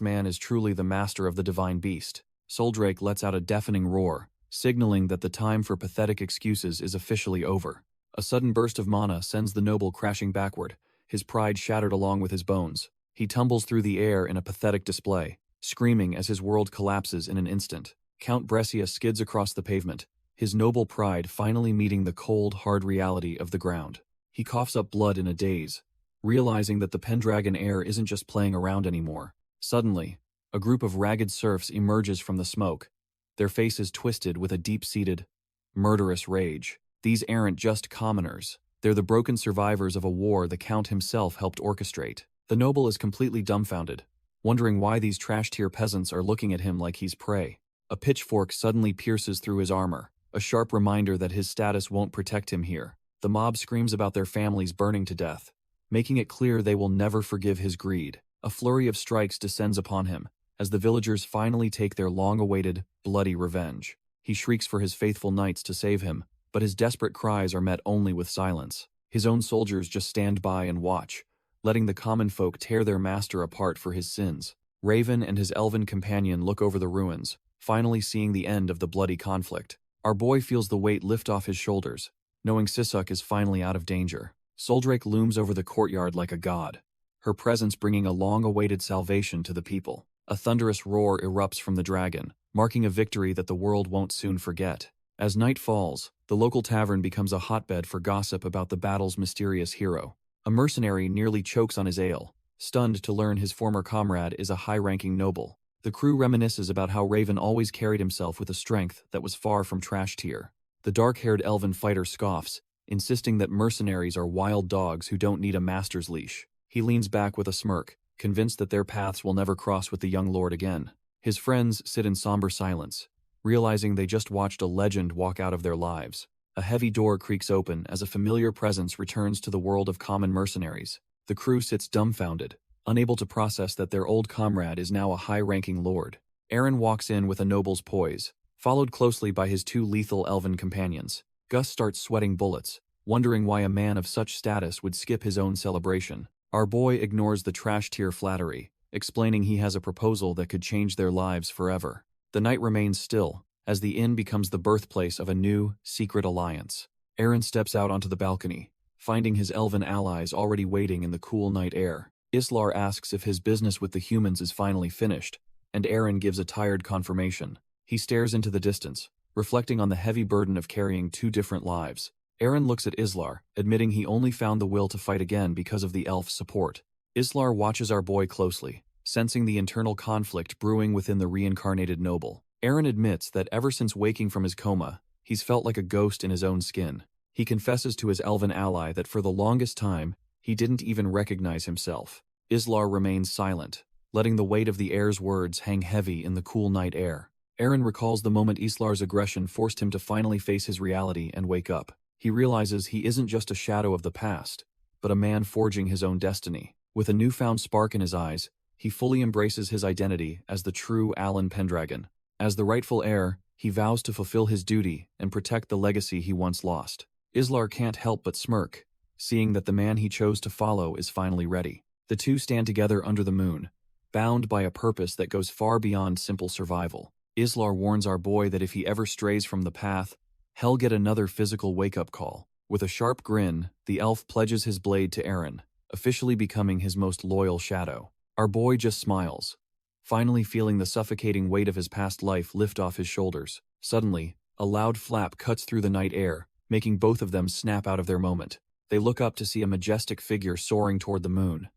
man is truly the master of the divine beast. Soldrake lets out a deafening roar, signaling that the time for pathetic excuses is officially over. A sudden burst of mana sends the noble crashing backward, his pride shattered along with his bones. He tumbles through the air in a pathetic display, screaming as his world collapses in an instant. Count Brescia skids across the pavement, his noble pride finally meeting the cold, hard reality of the ground. He coughs up blood in a daze, realizing that the Pendragon heir isn't just playing around anymore. Suddenly, a group of ragged serfs emerges from the smoke, their faces twisted with a deep-seated, murderous rage. These aren't just commoners. They're the broken survivors of a war the Count himself helped orchestrate. The noble is completely dumbfounded, wondering why these trash-tier peasants are looking at him like he's prey. A pitchfork suddenly pierces through his armor, a sharp reminder that his status won't protect him here. The mob screams about their families burning to death, making it clear they will never forgive his greed. A flurry of strikes descends upon him, as the villagers finally take their long-awaited, bloody revenge. He shrieks for his faithful knights to save him, but his desperate cries are met only with silence. His own soldiers just stand by and watch, letting the common folk tear their master apart for his sins. Raven and his elven companion look over the ruins, finally seeing the end of the bloody conflict. Our boy feels the weight lift off his shoulders, knowing Sisuk is finally out of danger. Soldrake looms over the courtyard like a god, her presence bringing a long-awaited salvation to the people. A thunderous roar erupts from the dragon, marking a victory that the world won't soon forget. As night falls, the local tavern becomes a hotbed for gossip about the battle's mysterious hero. A mercenary nearly chokes on his ale, stunned to learn his former comrade is a high-ranking noble. The crew reminisces about how Raven always carried himself with a strength that was far from trash tier. The dark-haired elven fighter scoffs, insisting that mercenaries are wild dogs who don't need a master's leash. He leans back with a smirk, convinced that their paths will never cross with the young lord again. His friends sit in somber silence, realizing they just watched a legend walk out of their lives. A heavy door creaks open as a familiar presence returns to the world of common mercenaries. The crew sits dumbfounded, unable to process that their old comrade is now a high-ranking lord. Aaron walks in with a noble's poise, followed closely by his two lethal elven companions. Gus starts sweating bullets, wondering why a man of such status would skip his own celebration. Our boy ignores the trash-tier flattery, explaining he has a proposal that could change their lives forever. The night remains still, as the inn becomes the birthplace of a new, secret alliance. Aaron steps out onto the balcony, finding his elven allies already waiting in the cool night air. Islar asks if his business with the humans is finally finished, and Aaron gives a tired confirmation. He stares into the distance, reflecting on the heavy burden of carrying two different lives. Aaron looks at Islar, admitting he only found the will to fight again because of the elf's support. Islar watches our boy closely, sensing the internal conflict brewing within the reincarnated noble. Aaron admits that ever since waking from his coma, he's felt like a ghost in his own skin. He confesses to his elven ally that for the longest time, he didn't even recognize himself. Islar remains silent, letting the weight of the heir's words hang heavy in the cool night air. Eren recalls the moment Islar's aggression forced him to finally face his reality and wake up. He realizes he isn't just a shadow of the past, but a man forging his own destiny. With a newfound spark in his eyes, he fully embraces his identity as the true Alan Pendragon. As the rightful heir, he vows to fulfill his duty and protect the legacy he once lost. Islar can't help but smirk, seeing that the man he chose to follow is finally ready. The two stand together under the moon, bound by a purpose that goes far beyond simple survival. Islar warns our boy that if he ever strays from the path, he'll get another physical wake-up call. With a sharp grin, the elf pledges his blade to Eren, officially becoming his most loyal shadow. Our boy just smiles, finally feeling the suffocating weight of his past life lift off his shoulders. Suddenly, a loud flap cuts through the night air, making both of them snap out of their moment. They look up to see a majestic figure soaring toward the moon,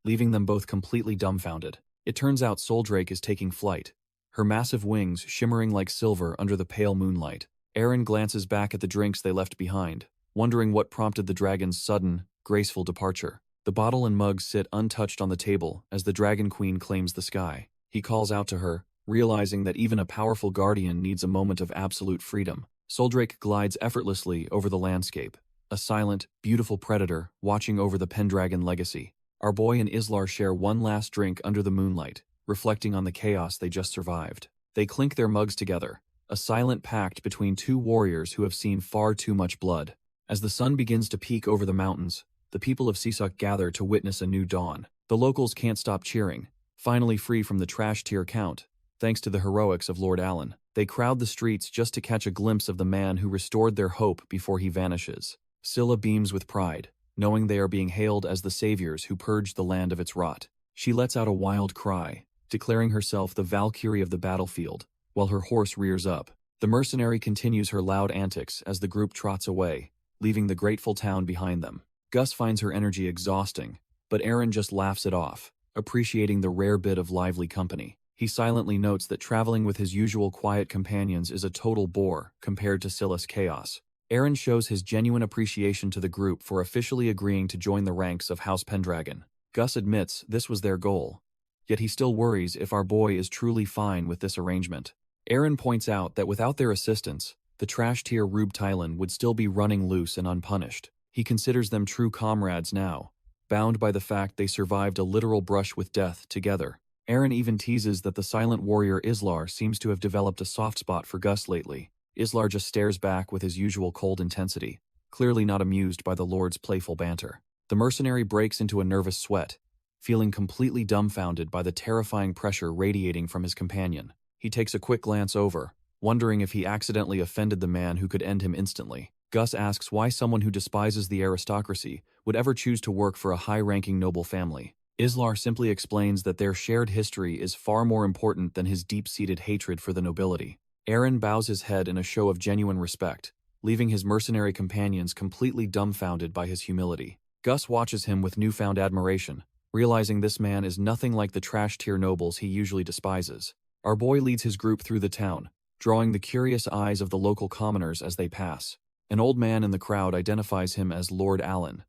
leaving them both completely dumbfounded. It turns out Soldrake is taking flight, her massive wings shimmering like silver under the pale moonlight. Eren glances back at the drinks they left behind, wondering what prompted the dragon's sudden, graceful departure. The bottle and mugs sit untouched on the table as the Dragon Queen claims the sky. He calls out to her, realizing that even a powerful guardian needs a moment of absolute freedom. Soldrake glides effortlessly over the landscape, a silent, beautiful predator watching over the Pendragon legacy. Our boy and Islar share one last drink under the moonlight, reflecting on the chaos they just survived. They clink their mugs together, a silent pact between two warriors who have seen far too much blood. As the sun begins to peek over the mountains, the people of Seasuck gather to witness a new dawn. The locals can't stop cheering, finally free from the trash tier count, thanks to the heroics of Lord Allen. They crowd the streets just to catch a glimpse of the man who restored their hope before he vanishes. Scylla beams with pride, knowing they are being hailed as the saviors who purged the land of its rot. She lets out a wild cry, declaring herself the Valkyrie of the battlefield, while her horse rears up. The mercenary continues her loud antics as the group trots away, leaving the grateful town behind them. Gus finds her energy exhausting, but Eren just laughs it off, appreciating the rare bit of lively company. He silently notes that traveling with his usual quiet companions is a total bore compared to Scylla's chaos. Eren shows his genuine appreciation to the group for officially agreeing to join the ranks of House Pendragon. Gus admits this was their goal, yet he still worries if our boy is truly fine with this arrangement. Eren points out that without their assistance, the trash tier Rube Tylan would still be running loose and unpunished. He considers them true comrades now, bound by the fact they survived a literal brush with death together. Eren even teases that the silent warrior Islar seems to have developed a soft spot for Gus lately. Islar just stares back with his usual cold intensity, clearly not amused by the Lord's playful banter. The mercenary breaks into a nervous sweat, feeling completely dumbfounded by the terrifying pressure radiating from his companion. He takes a quick glance over, wondering if he accidentally offended the man who could end him instantly. Gus asks why someone who despises the aristocracy would ever choose to work for a high-ranking noble family. Islar simply explains that their shared history is far more important than his deep-seated hatred for the nobility. Eren bows his head in a show of genuine respect, leaving his mercenary companions completely dumbfounded by his humility. Gus watches him with newfound admiration, realizing this man is nothing like the trash-tier nobles he usually despises. Our boy leads his group through the town, drawing the curious eyes of the local commoners as they pass. An old man in the crowd identifies him as Lord Allen,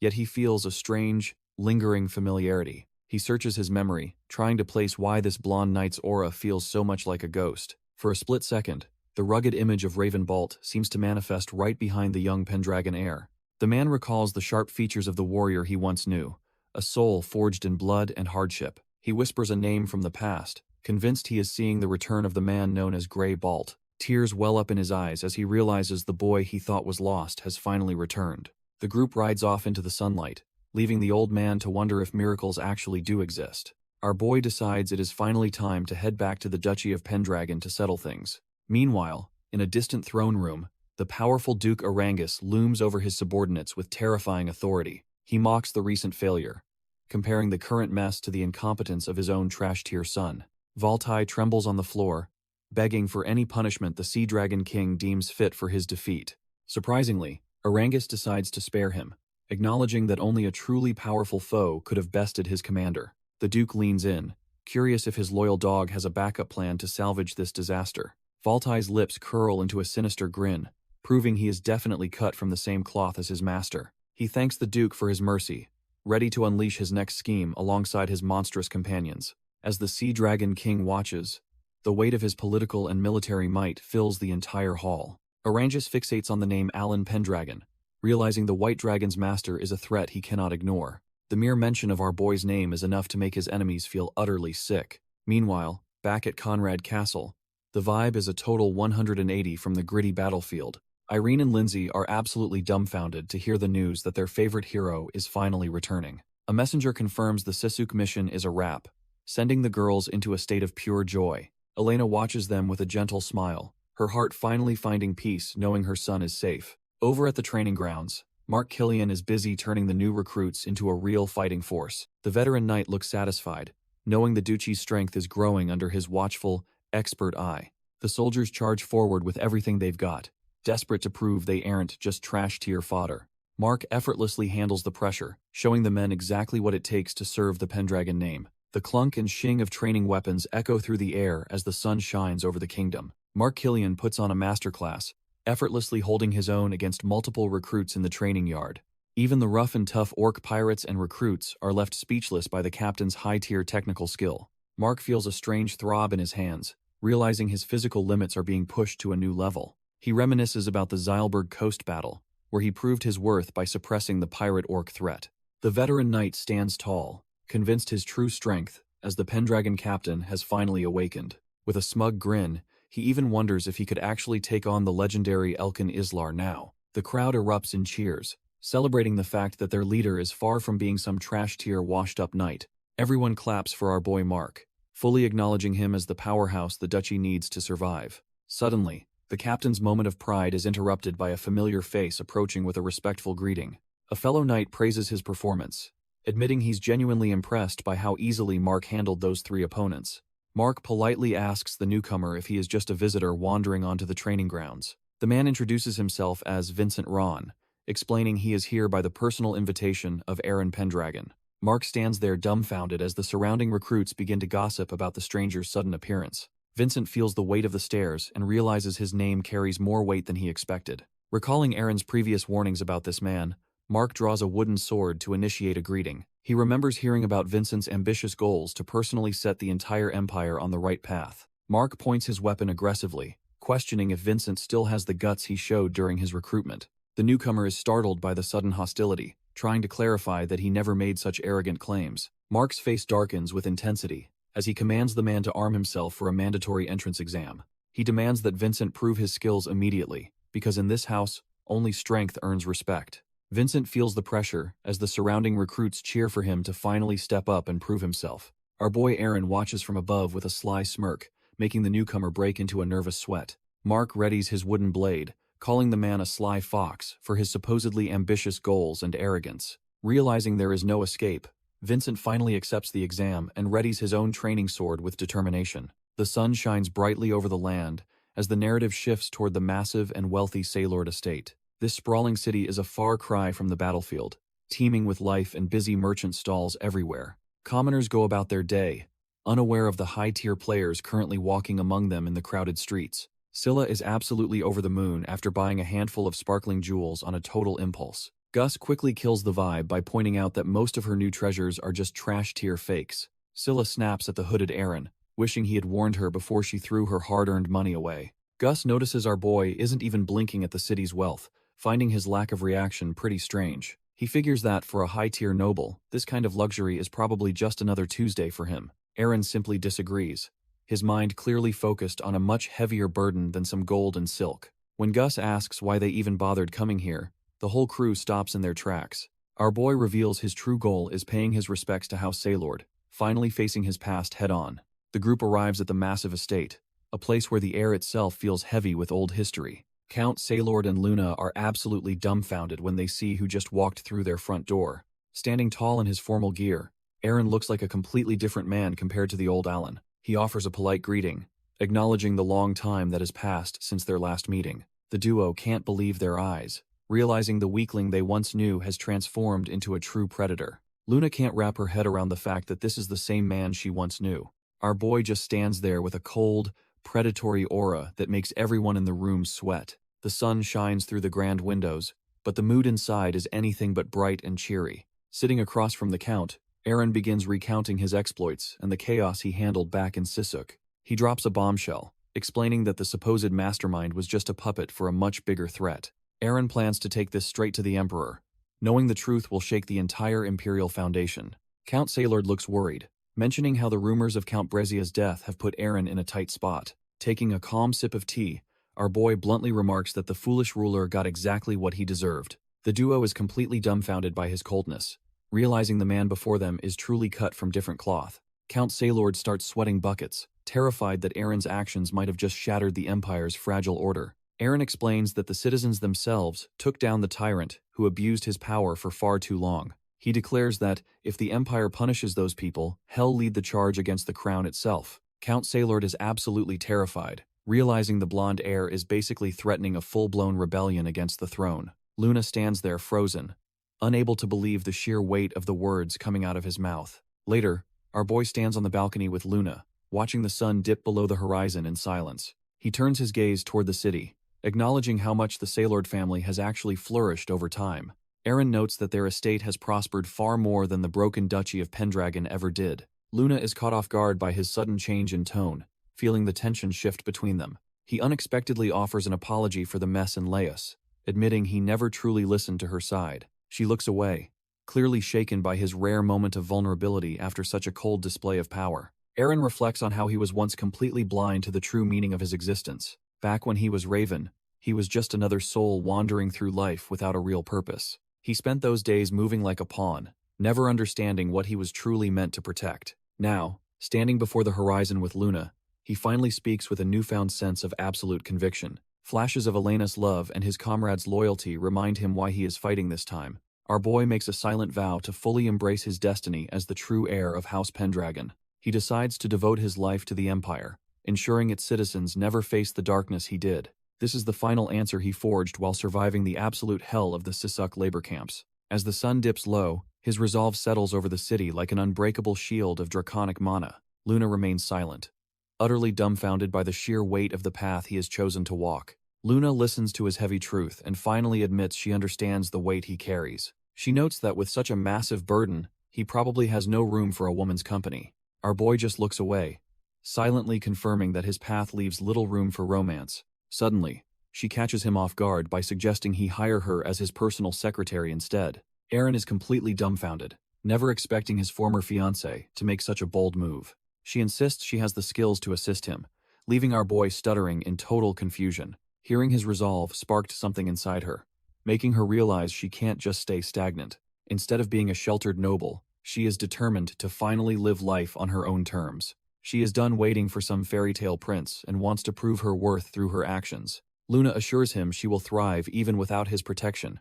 yet he feels a strange, lingering familiarity. He searches his memory, trying to place why this blonde knight's aura feels so much like a ghost. For a split second, the rugged image of Raven Bolt seems to manifest right behind the young Pendragon heir. The man recalls the sharp features of the warrior he once knew, a soul forged in blood and hardship. He whispers a name from the past, convinced he is seeing the return of the man known as Grey Bolt. Tears well up in his eyes as he realizes the boy he thought was lost has finally returned. The group rides off into the sunlight, leaving the old man to wonder if miracles actually do exist. Our boy decides it is finally time to head back to the Duchy of Pendragon to settle things. Meanwhile, in a distant throne room, the powerful Duke Arangus looms over his subordinates with terrifying authority. He mocks the recent failure, comparing the current mess to the incompetence of his own trash-tier son. Valtai trembles on the floor, begging for any punishment the Sea Dragon King deems fit for his defeat. Surprisingly, Arangus decides to spare him, acknowledging that only a truly powerful foe could have bested his commander. The Duke leans in, curious if his loyal dog has a backup plan to salvage this disaster. Valtai's lips curl into a sinister grin, proving he is definitely cut from the same cloth as his master. He thanks the Duke for his mercy, ready to unleash his next scheme alongside his monstrous companions. As the Sea Dragon King watches, the weight of his political and military might fills the entire hall. Orangus fixates on the name Alan Pendragon, realizing the White Dragon's master is a threat he cannot ignore. The mere mention of our boy's name is enough to make his enemies feel utterly sick. Meanwhile, back at Conrad Castle, the vibe is a total 180 from the gritty battlefield. Irene and Lindsay are absolutely dumbfounded to hear the news that their favorite hero is finally returning. A messenger confirms the Sisuk mission is a wrap, sending the girls into a state of pure joy. Elena watches them with a gentle smile, her heart finally finding peace knowing her son is safe. Over at the training grounds, Mark Killian is busy turning the new recruits into a real fighting force. The veteran knight looks satisfied, knowing the Duchi's strength is growing under his watchful, expert eye. The soldiers charge forward with everything they've got, desperate to prove they aren't just trash-tier fodder. Mark effortlessly handles the pressure, showing the men exactly what it takes to serve the Pendragon name. The clunk and shing of training weapons echo through the air as the sun shines over the kingdom. Mark Killian puts on a masterclass, effortlessly holding his own against multiple recruits in the training yard. Even the rough and tough orc pirates and recruits are left speechless by the captain's high-tier technical skill. Mark feels a strange throb in his hands, realizing his physical limits are being pushed to a new level. He reminisces about the Zeilberg coast battle, where he proved his worth by suppressing the pirate-orc threat. The veteran knight stands tall, convinced his true strength, as the Pendragon captain has finally awakened. With a smug grin, he even wonders if he could actually take on the legendary Elkin Islar now. The crowd erupts in cheers, celebrating the fact that their leader is far from being some trash-tier washed-up knight. Everyone claps for our boy Mark, fully acknowledging him as the powerhouse the duchy needs to survive. Suddenly, the captain's moment of pride is interrupted by a familiar face approaching with a respectful greeting. A fellow knight praises his performance, admitting he's genuinely impressed by how easily Mark handled those 3 opponents. Mark politely asks the newcomer if he is just a visitor wandering onto the training grounds. The man introduces himself as Vincent Ron, explaining he is here by the personal invitation of Aaron Pendragon. Mark stands there dumbfounded as the surrounding recruits begin to gossip about the stranger's sudden appearance. Vincent feels the weight of the stairs and realizes his name carries more weight than he expected. Recalling Aaron's previous warnings about this man, Mark draws a wooden sword to initiate a greeting. He remembers hearing about Vincent's ambitious goals to personally set the entire empire on the right path. Mark points his weapon aggressively, questioning if Vincent still has the guts he showed during his recruitment. The newcomer is startled by the sudden hostility, trying to clarify that he never made such arrogant claims. Mark's face darkens with intensity, as he commands the man to arm himself for a mandatory entrance exam. He demands that Vincent prove his skills immediately, because in this house, only strength earns respect. Vincent feels the pressure as the surrounding recruits cheer for him to finally step up and prove himself. Our boy Aaron watches from above with a sly smirk, making the newcomer break into a nervous sweat. Mark readies his wooden blade, calling the man a sly fox for his supposedly ambitious goals and arrogance. Realizing there is no escape, Vincent finally accepts the exam and readies his own training sword with determination. The sun shines brightly over the land as the narrative shifts toward the massive and wealthy Saylord estate. This sprawling city is a far cry from the battlefield, teeming with life and busy merchant stalls everywhere. Commoners go about their day, unaware of the high-tier players currently walking among them in the crowded streets. Scylla is absolutely over the moon after buying a handful of sparkling jewels on a total impulse. Gus quickly kills the vibe by pointing out that most of her new treasures are just trash-tier fakes. Scylla snaps at the hooded Aaron, wishing he had warned her before she threw her hard-earned money away. Gus notices our boy isn't even blinking at the city's wealth, finding his lack of reaction pretty strange. He figures that for a high-tier noble, this kind of luxury is probably just another Tuesday for him. Aaron simply disagrees, his mind clearly focused on a much heavier burden than some gold and silk. When Gus asks why they even bothered coming here, the whole crew stops in their tracks. Our boy reveals his true goal is paying his respects to House Saylord, finally facing his past head-on. The group arrives at the massive estate, a place where the air itself feels heavy with old history. Count Saylord and Luna are absolutely dumbfounded when they see who just walked through their front door. Standing tall in his formal gear, Aaron looks like a completely different man compared to the old Alan. He offers a polite greeting, acknowledging the long time that has passed since their last meeting. The duo can't believe their eyes, realizing the weakling they once knew has transformed into a true predator. Luna can't wrap her head around the fact that this is the same man she once knew. Our boy just stands there with a cold, predatory aura that makes everyone in the room sweat. The sun shines through the grand windows, but the mood inside is anything but bright and cheery. Sitting across from the Count, Eren begins recounting his exploits and the chaos he handled back in Sisuk. He drops a bombshell, explaining that the supposed mastermind was just a puppet for a much bigger threat. Eren plans to take this straight to the Emperor, knowing the truth will shake the entire Imperial Foundation. Count Sailord looks worried, mentioning how the rumors of Count Brezia's death have put Eren in a tight spot. Taking a calm sip of tea, our boy bluntly remarks that the foolish ruler got exactly what he deserved. The duo is completely dumbfounded by his coldness, realizing the man before them is truly cut from different cloth. Count Sailord starts sweating buckets, terrified that Eren's actions might have just shattered the Empire's fragile order. Eren explains that the citizens themselves took down the tyrant who abused his power for far too long. He declares that, if the Empire punishes those people, hell lead the charge against the crown itself. Count Sailord is absolutely terrified, realizing the blonde heir is basically threatening a full-blown rebellion against the throne. Luna stands there frozen, unable to believe the sheer weight of the words coming out of his mouth. Later, our boy stands on the balcony with Luna, watching the sun dip below the horizon in silence. He turns his gaze toward the city, acknowledging how much the Sailord family has actually flourished over time. Eren notes that their estate has prospered far more than the broken duchy of Pendragon ever did. Luna is caught off guard by his sudden change in tone, feeling the tension shift between them. He unexpectedly offers an apology for the mess in Laos, admitting he never truly listened to her side. She looks away, clearly shaken by his rare moment of vulnerability after such a cold display of power. Eren reflects on how he was once completely blind to the true meaning of his existence. Back when he was Raven, he was just another soul wandering through life without a real purpose. He spent those days moving like a pawn, never understanding what he was truly meant to protect. Now, standing before the horizon with Luna, he finally speaks with a newfound sense of absolute conviction. Flashes of Elena's love and his comrade's loyalty remind him why he is fighting this time. Our boy makes a silent vow to fully embrace his destiny as the true heir of House Pendragon. He decides to devote his life to the Empire, ensuring its citizens never face the darkness he did. This is the final answer he forged while surviving the absolute hell of the Sisuk labor camps. As the sun dips low, his resolve settles over the city like an unbreakable shield of draconic mana. Luna remains silent, utterly dumbfounded by the sheer weight of the path he has chosen to walk. Luna listens to his heavy truth and finally admits she understands the weight he carries. She notes that with such a massive burden, he probably has no room for a woman's company. Our boy just looks away, silently confirming that his path leaves little room for romance. Suddenly, she catches him off guard by suggesting he hire her as his personal secretary instead. Eren is completely dumbfounded, never expecting his former fiancée to make such a bold move. She insists she has the skills to assist him, leaving our boy stuttering in total confusion. Hearing his resolve sparked something inside her, making her realize she can't just stay stagnant. Instead of being a sheltered noble, she is determined to finally live life on her own terms. She is done waiting for some fairy tale prince and wants to prove her worth through her actions. Luna assures him she will thrive even without his protection.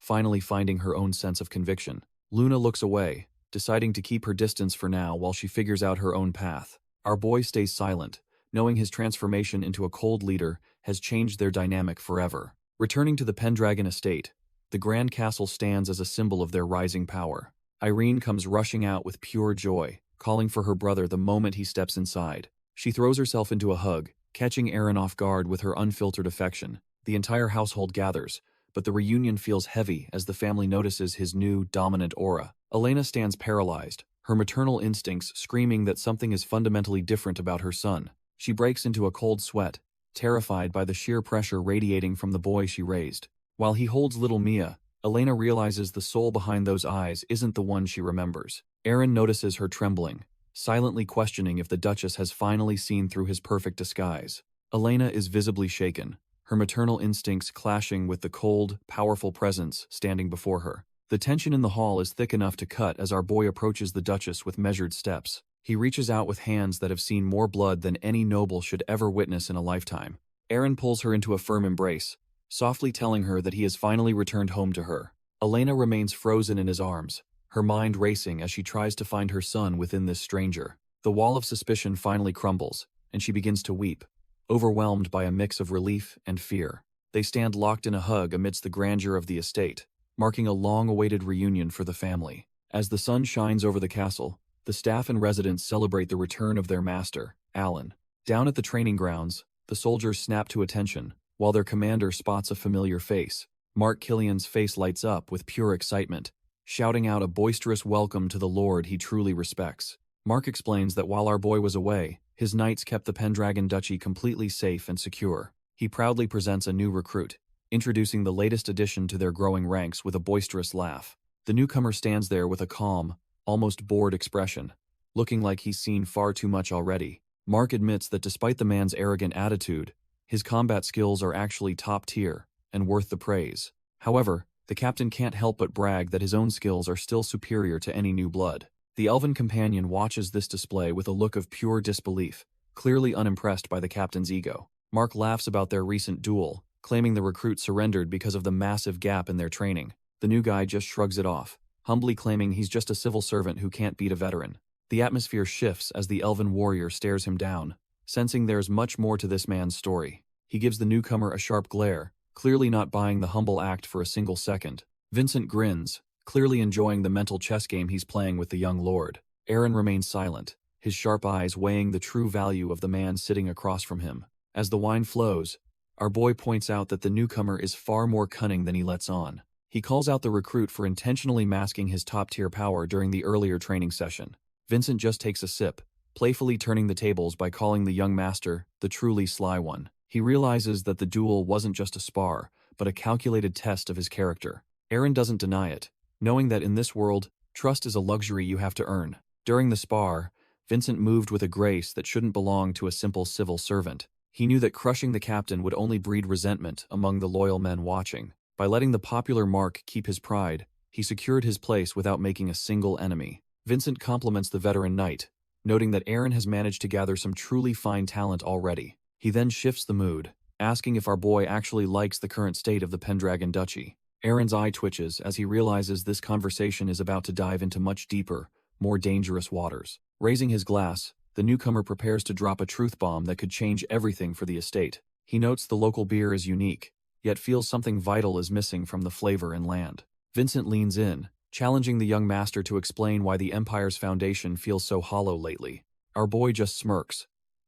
Finally finding her own sense of conviction, Luna looks away, deciding to keep her distance for now while she figures out her own path. Our boy stays silent, knowing his transformation into a cold leader has changed their dynamic forever. Returning to the Pendragon estate, the Grand Castle stands as a symbol of their rising power. Irene comes rushing out with pure joy, calling for her brother the moment he steps inside. She throws herself into a hug, catching Eren off guard with her unfiltered affection. The entire household gathers, but the reunion feels heavy as the family notices his new, dominant aura. Elena stands paralyzed, her maternal instincts screaming that something is fundamentally different about her son. She breaks into a cold sweat, terrified by the sheer pressure radiating from the boy she raised. While he holds little Mia, Elena realizes the soul behind those eyes isn't the one she remembers. Eren notices her trembling, silently questioning if the Duchess has finally seen through his perfect disguise. Elena is visibly shaken, her maternal instincts clashing with the cold, powerful presence standing before her. The tension in the hall is thick enough to cut as our boy approaches the Duchess with measured steps. He reaches out with hands that have seen more blood than any noble should ever witness in a lifetime. Eren pulls her into a firm embrace, softly telling her that he has finally returned home to her. Elena remains frozen in his arms, her mind racing as she tries to find her son within this stranger. The wall of suspicion finally crumbles, and she begins to weep, overwhelmed by a mix of relief and fear. They stand locked in a hug amidst the grandeur of the estate, marking a long-awaited reunion for the family. As the sun shines over the castle, the staff and residents celebrate the return of their master, Alan. Down at the training grounds, the soldiers snap to attention, While their commander spots a familiar face, Mark Killian's face lights up with pure excitement, shouting out a boisterous welcome to the lord he truly respects. Mark explains that while our boy was away, his knights kept the Pendragon Duchy completely safe and secure. He proudly presents a new recruit, introducing the latest addition to their growing ranks with a boisterous laugh. The newcomer stands there with a calm, almost bored expression, looking like he's seen far too much already. Mark admits that despite the man's arrogant attitude, his combat skills are actually top tier and worth the praise. However, the captain can't help but brag that his own skills are still superior to any new blood. The elven companion watches this display with a look of pure disbelief, clearly unimpressed by the captain's ego. Mark laughs about their recent duel, claiming the recruit surrendered because of the massive gap in their training. The new guy just shrugs it off, humbly claiming he's just a civil servant who can't beat a veteran. The atmosphere shifts as the elven warrior stares him down, sensing there's much more to this man's story. He gives the newcomer a sharp glare, clearly not buying the humble act for a single second. Vincent grins, clearly enjoying the mental chess game he's playing with the young lord. Aaron remains silent, his sharp eyes weighing the true value of the man sitting across from him. As the wine flows, our boy points out that the newcomer is far more cunning than he lets on. He calls out the recruit for intentionally masking his top-tier power during the earlier training session. Vincent just takes a sip, playfully turning the tables by calling the young master the truly sly one. He realizes that the duel wasn't just a spar, but a calculated test of his character. Aaron doesn't deny it, knowing that in this world, trust is a luxury you have to earn. During the spar, Vincent moved with a grace that shouldn't belong to a simple civil servant. He knew that crushing the captain would only breed resentment among the loyal men watching. By letting the popular Mark keep his pride, he secured his place without making a single enemy. Vincent compliments the veteran knight, noting that Aaron has managed to gather some truly fine talent already. He then shifts the mood, asking if our boy actually likes the current state of the Pendragon Duchy. Aaron's eye twitches as he realizes this conversation is about to dive into much deeper, more dangerous waters. Raising his glass, the newcomer prepares to drop a truth bomb that could change everything for the estate. He notes the local beer is unique, yet feels something vital is missing from the flavor and land. Vincent leans in, challenging the young master to explain why the Empire's foundation feels so hollow lately. Our boy just smirks,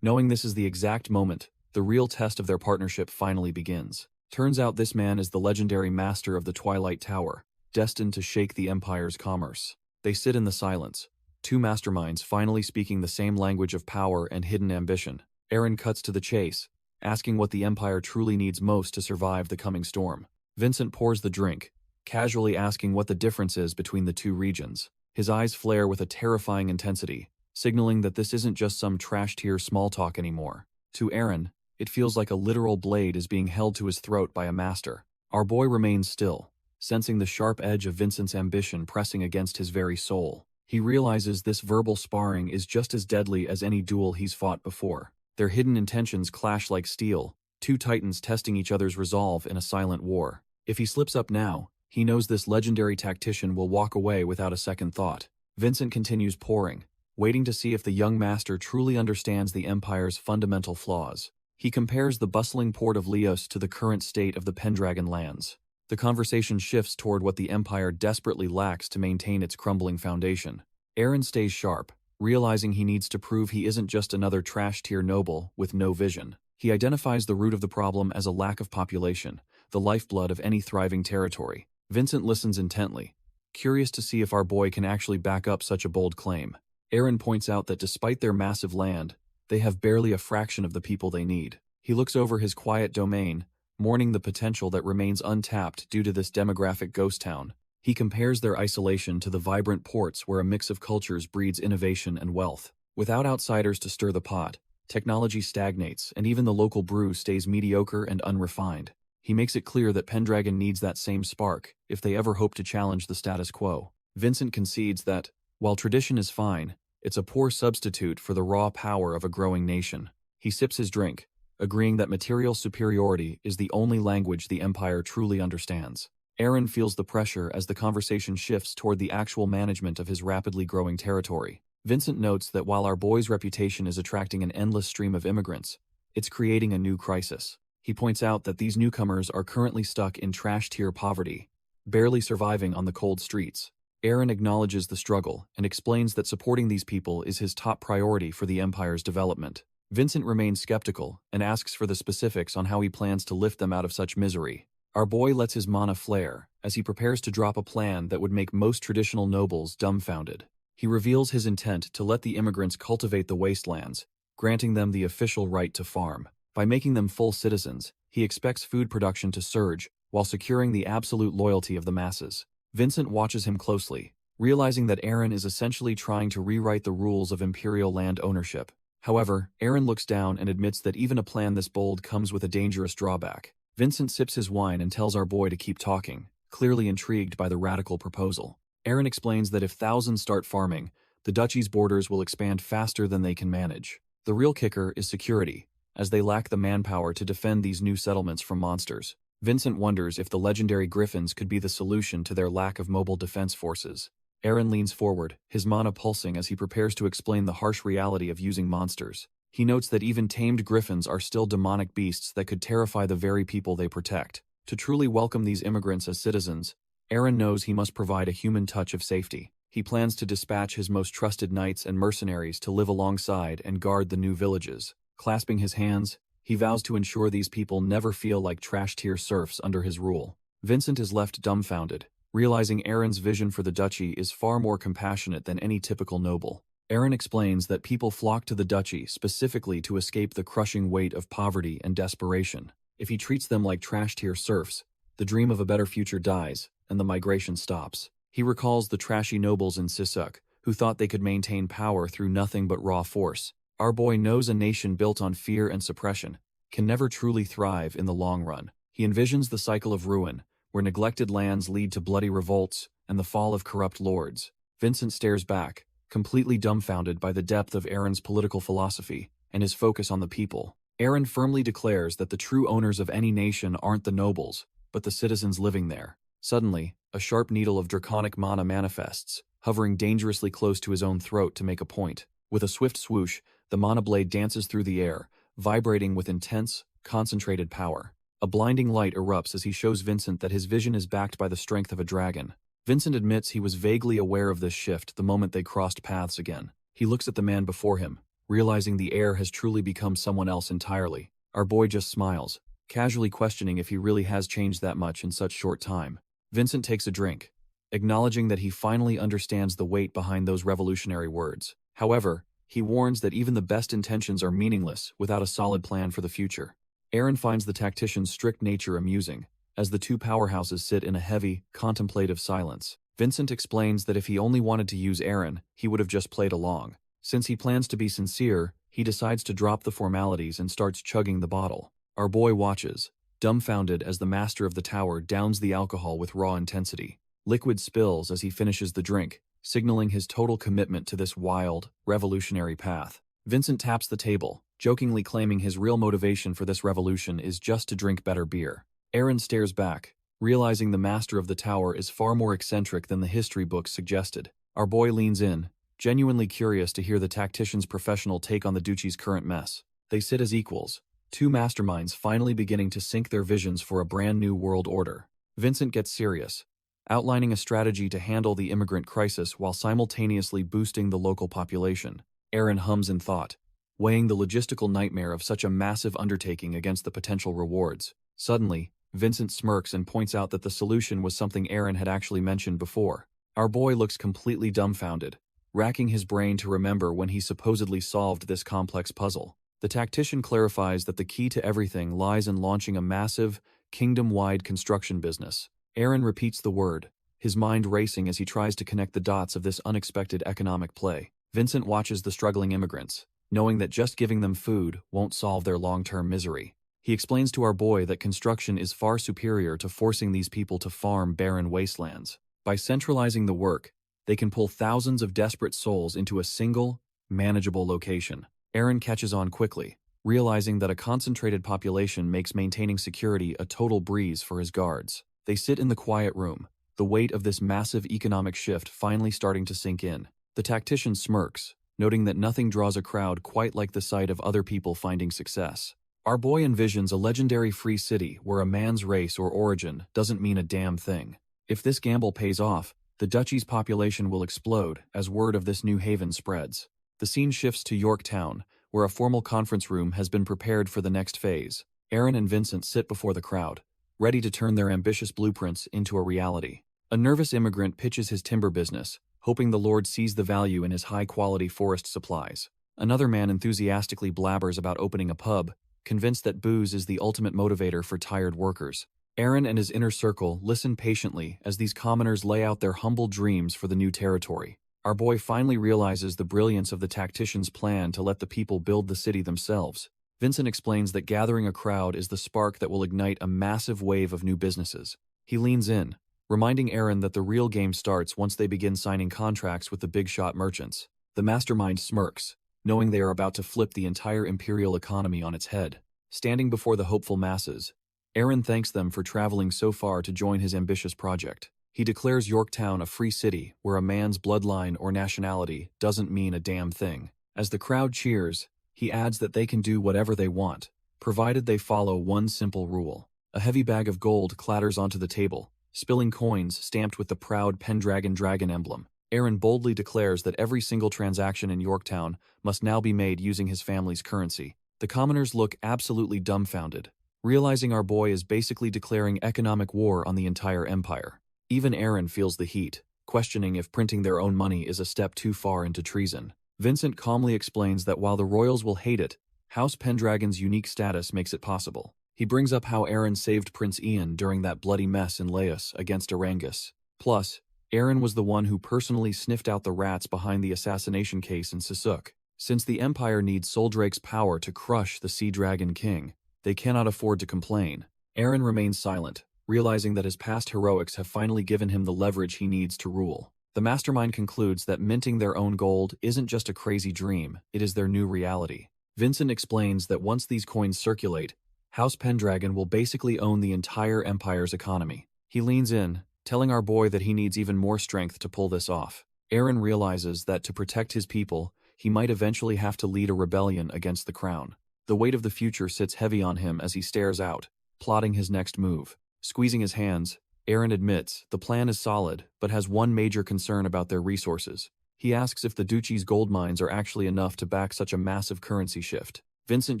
knowing this is the exact moment the real test of their partnership finally begins. Turns out this man is the legendary master of the Twilight Tower, destined to shake the Empire's commerce. They sit in the silence, two masterminds finally speaking the same language of power and hidden ambition. Aaron cuts to the chase, asking what the Empire truly needs most to survive the coming storm. Vincent pours the drink, casually asking what the difference is between the two regions. His eyes flare with a terrifying intensity, signaling that this isn't just some trash-tier small talk anymore. To Aaron, it feels like a literal blade is being held to his throat by a master. Our boy remains still, sensing the sharp edge of Vincent's ambition pressing against his very soul. He realizes this verbal sparring is just as deadly as any duel he's fought before. Their hidden intentions clash like steel, two titans testing each other's resolve in a silent war. If he slips up now, he knows this legendary tactician will walk away without a second thought. Vincent continues pouring, waiting to see if the young master truly understands the Empire's fundamental flaws. He compares the bustling port of Leos to the current state of the Pendragon lands. The conversation shifts toward what the Empire desperately lacks to maintain its crumbling foundation. Aaron stays sharp, realizing he needs to prove he isn't just another trash-tier noble with no vision. He identifies the root of the problem as a lack of population, the lifeblood of any thriving territory. Vincent listens intently, curious to see if our boy can actually back up such a bold claim. Aaron points out that despite their massive land, they have barely a fraction of the people they need. He looks over his quiet domain, mourning the potential that remains untapped due to this demographic ghost town. He compares their isolation to the vibrant ports where a mix of cultures breeds innovation and wealth. Without outsiders to stir the pot, technology stagnates and even the local brew stays mediocre and unrefined. He makes it clear that Pendragon needs that same spark if they ever hope to challenge the status quo. Vincent concedes that, while tradition is fine, it's a poor substitute for the raw power of a growing nation. He sips his drink, agreeing that material superiority is the only language the Empire truly understands. Aaron feels the pressure as the conversation shifts toward the actual management of his rapidly growing territory. Vincent notes that while our boy's reputation is attracting an endless stream of immigrants, it's creating a new crisis. He points out that these newcomers are currently stuck in trash-tier poverty, barely surviving on the cold streets. Aaron acknowledges the struggle and explains that supporting these people is his top priority for the Empire's development. Vincent remains skeptical and asks for the specifics on how he plans to lift them out of such misery. Our boy lets his mana flare as he prepares to drop a plan that would make most traditional nobles dumbfounded. He reveals his intent to let the immigrants cultivate the wastelands, granting them the official right to farm. By making them full citizens, he expects food production to surge while securing the absolute loyalty of the masses. Vincent watches him closely, realizing that Aaron is essentially trying to rewrite the rules of imperial land ownership. However, Aaron looks down and admits that even a plan this bold comes with a dangerous drawback. Vincent sips his wine and tells our boy to keep talking, clearly intrigued by the radical proposal. Aaron explains that if thousands start farming, the duchy's borders will expand faster than they can manage. The real kicker is security, as they lack the manpower to defend these new settlements from monsters. Vincent wonders if the legendary griffins could be the solution to their lack of mobile defense forces. Aaron leans forward, his mana pulsing as he prepares to explain the harsh reality of using monsters. He notes that even tamed griffins are still demonic beasts that could terrify the very people they protect. To truly welcome these immigrants as citizens, Aaron knows he must provide a human touch of safety. He plans to dispatch his most trusted knights and mercenaries to live alongside and guard the new villages. Clasping his hands, he vows to ensure these people never feel like trash-tier serfs under his rule. Vincent is left dumbfounded, realizing Aaron's vision for the duchy is far more compassionate than any typical noble. Aaron explains that people flock to the duchy specifically to escape the crushing weight of poverty and desperation. If he treats them like trash-tier serfs, the dream of a better future dies, and the migration stops. He recalls the trashy nobles in Sisuk, who thought they could maintain power through nothing but raw force. Our boy knows a nation built on fear and suppression can never truly thrive in the long run. He envisions the cycle of ruin, where neglected lands lead to bloody revolts and the fall of corrupt lords. Vincent stares back, completely dumbfounded by the depth of Aaron's political philosophy and his focus on the people. Aaron firmly declares that the true owners of any nation aren't the nobles, but the citizens living there. Suddenly, a sharp needle of draconic mana manifests, hovering dangerously close to his own throat to make a point. With a swift swoosh, the mana blade dances through the air, vibrating with intense, concentrated power. A blinding light erupts as he shows Vincent that his vision is backed by the strength of a dragon. Vincent admits he was vaguely aware of this shift the moment they crossed paths again. He looks at the man before him, realizing the heir has truly become someone else entirely. Our boy just smiles, casually questioning if he really has changed that much in such short time. Vincent takes a drink, acknowledging that he finally understands the weight behind those revolutionary words. However, he warns that even the best intentions are meaningless without a solid plan for the future. Aaron finds the tactician's strict nature amusing, as the two powerhouses sit in a heavy, contemplative silence. Vincent explains that if he only wanted to use Aaron, he would have just played along. Since he plans to be sincere, he decides to drop the formalities and starts chugging the bottle. Our boy watches, dumbfounded as the master of the tower downs the alcohol with raw intensity. Liquid spills as he finishes the drink, signaling his total commitment to this wild, revolutionary path. Vincent taps the table, jokingly claiming his real motivation for this revolution is just to drink better beer. Aaron stares back, realizing the master of the tower is far more eccentric than the history books suggested. Our boy leans in, genuinely curious to hear the tactician's professional take on the duchy's current mess. They sit as equals, two masterminds finally beginning to sync their visions for a brand new world order. Vincent gets serious, outlining a strategy to handle the immigrant crisis while simultaneously boosting the local population. Aaron hums in thought, weighing the logistical nightmare of such a massive undertaking against the potential rewards. Suddenly, Vincent smirks and points out that the solution was something Aaron had actually mentioned before. Our boy looks completely dumbfounded, racking his brain to remember when he supposedly solved this complex puzzle. The tactician clarifies that the key to everything lies in launching a massive, kingdom-wide construction business. Aaron repeats the word, his mind racing as he tries to connect the dots of this unexpected economic play. Vincent watches the struggling immigrants, knowing that just giving them food won't solve their long-term misery. He explains to our boy that construction is far superior to forcing these people to farm barren wastelands. By centralizing the work, they can pull thousands of desperate souls into a single, manageable location. Aaron catches on quickly, realizing that a concentrated population makes maintaining security a total breeze for his guards. They sit in the quiet room, the weight of this massive economic shift finally starting to sink in. The tactician smirks, noting that nothing draws a crowd quite like the sight of other people finding success. Our boy envisions a legendary free city where a man's race or origin doesn't mean a damn thing. If this gamble pays off, the duchy's population will explode as word of this new haven spreads. The scene shifts to Yorktown, where a formal conference room has been prepared for the next phase. Aaron and Vincent sit before the crowd, ready to turn their ambitious blueprints into a reality. A nervous immigrant pitches his timber business, hoping the Lord sees the value in his high-quality forest supplies. Another man enthusiastically blabbers about opening a pub, convinced that booze is the ultimate motivator for tired workers. Aaron and his inner circle listen patiently as these commoners lay out their humble dreams for the new territory. Our boy finally realizes the brilliance of the tactician's plan to let the people build the city themselves. Vincent explains that gathering a crowd is the spark that will ignite a massive wave of new businesses. He leans in, reminding Aaron that the real game starts once they begin signing contracts with the big-shot merchants. The mastermind smirks, knowing they are about to flip the entire imperial economy on its head. Standing before the hopeful masses, Aaron thanks them for traveling so far to join his ambitious project. He declares Yorktown a free city where a man's bloodline or nationality doesn't mean a damn thing. As the crowd cheers, he adds that they can do whatever they want, provided they follow one simple rule. A heavy bag of gold clatters onto the table, spilling coins stamped with the proud Pendragon dragon emblem. Aaron boldly declares that every single transaction in Yorktown must now be made using his family's currency. The commoners look absolutely dumbfounded, realizing our boy is basically declaring economic war on the entire empire. Even Aaron feels the heat, questioning if printing their own money is a step too far into treason. Vincent calmly explains that while the royals will hate it, House Pendragon's unique status makes it possible. He brings up how Aaron saved Prince Ian during that bloody mess in Laos against Arangus. Plus, Aaron was the one who personally sniffed out the rats behind the assassination case in Sisuk. Since the Empire needs Soldrake's power to crush the Sea Dragon King, they cannot afford to complain. Aaron remains silent, realizing that his past heroics have finally given him the leverage he needs to rule. The mastermind concludes that minting their own gold isn't just a crazy dream, it is their new reality. Vincent explains that once these coins circulate, House Pendragon will basically own the entire empire's economy. He leans in, telling our boy that he needs even more strength to pull this off. Aaron realizes that to protect his people, he might eventually have to lead a rebellion against the crown. The weight of the future sits heavy on him as he stares out, plotting his next move. Squeezing his hands, Aaron admits the plan is solid, but has one major concern about their resources. He asks if the duchy's gold mines are actually enough to back such a massive currency shift. Vincent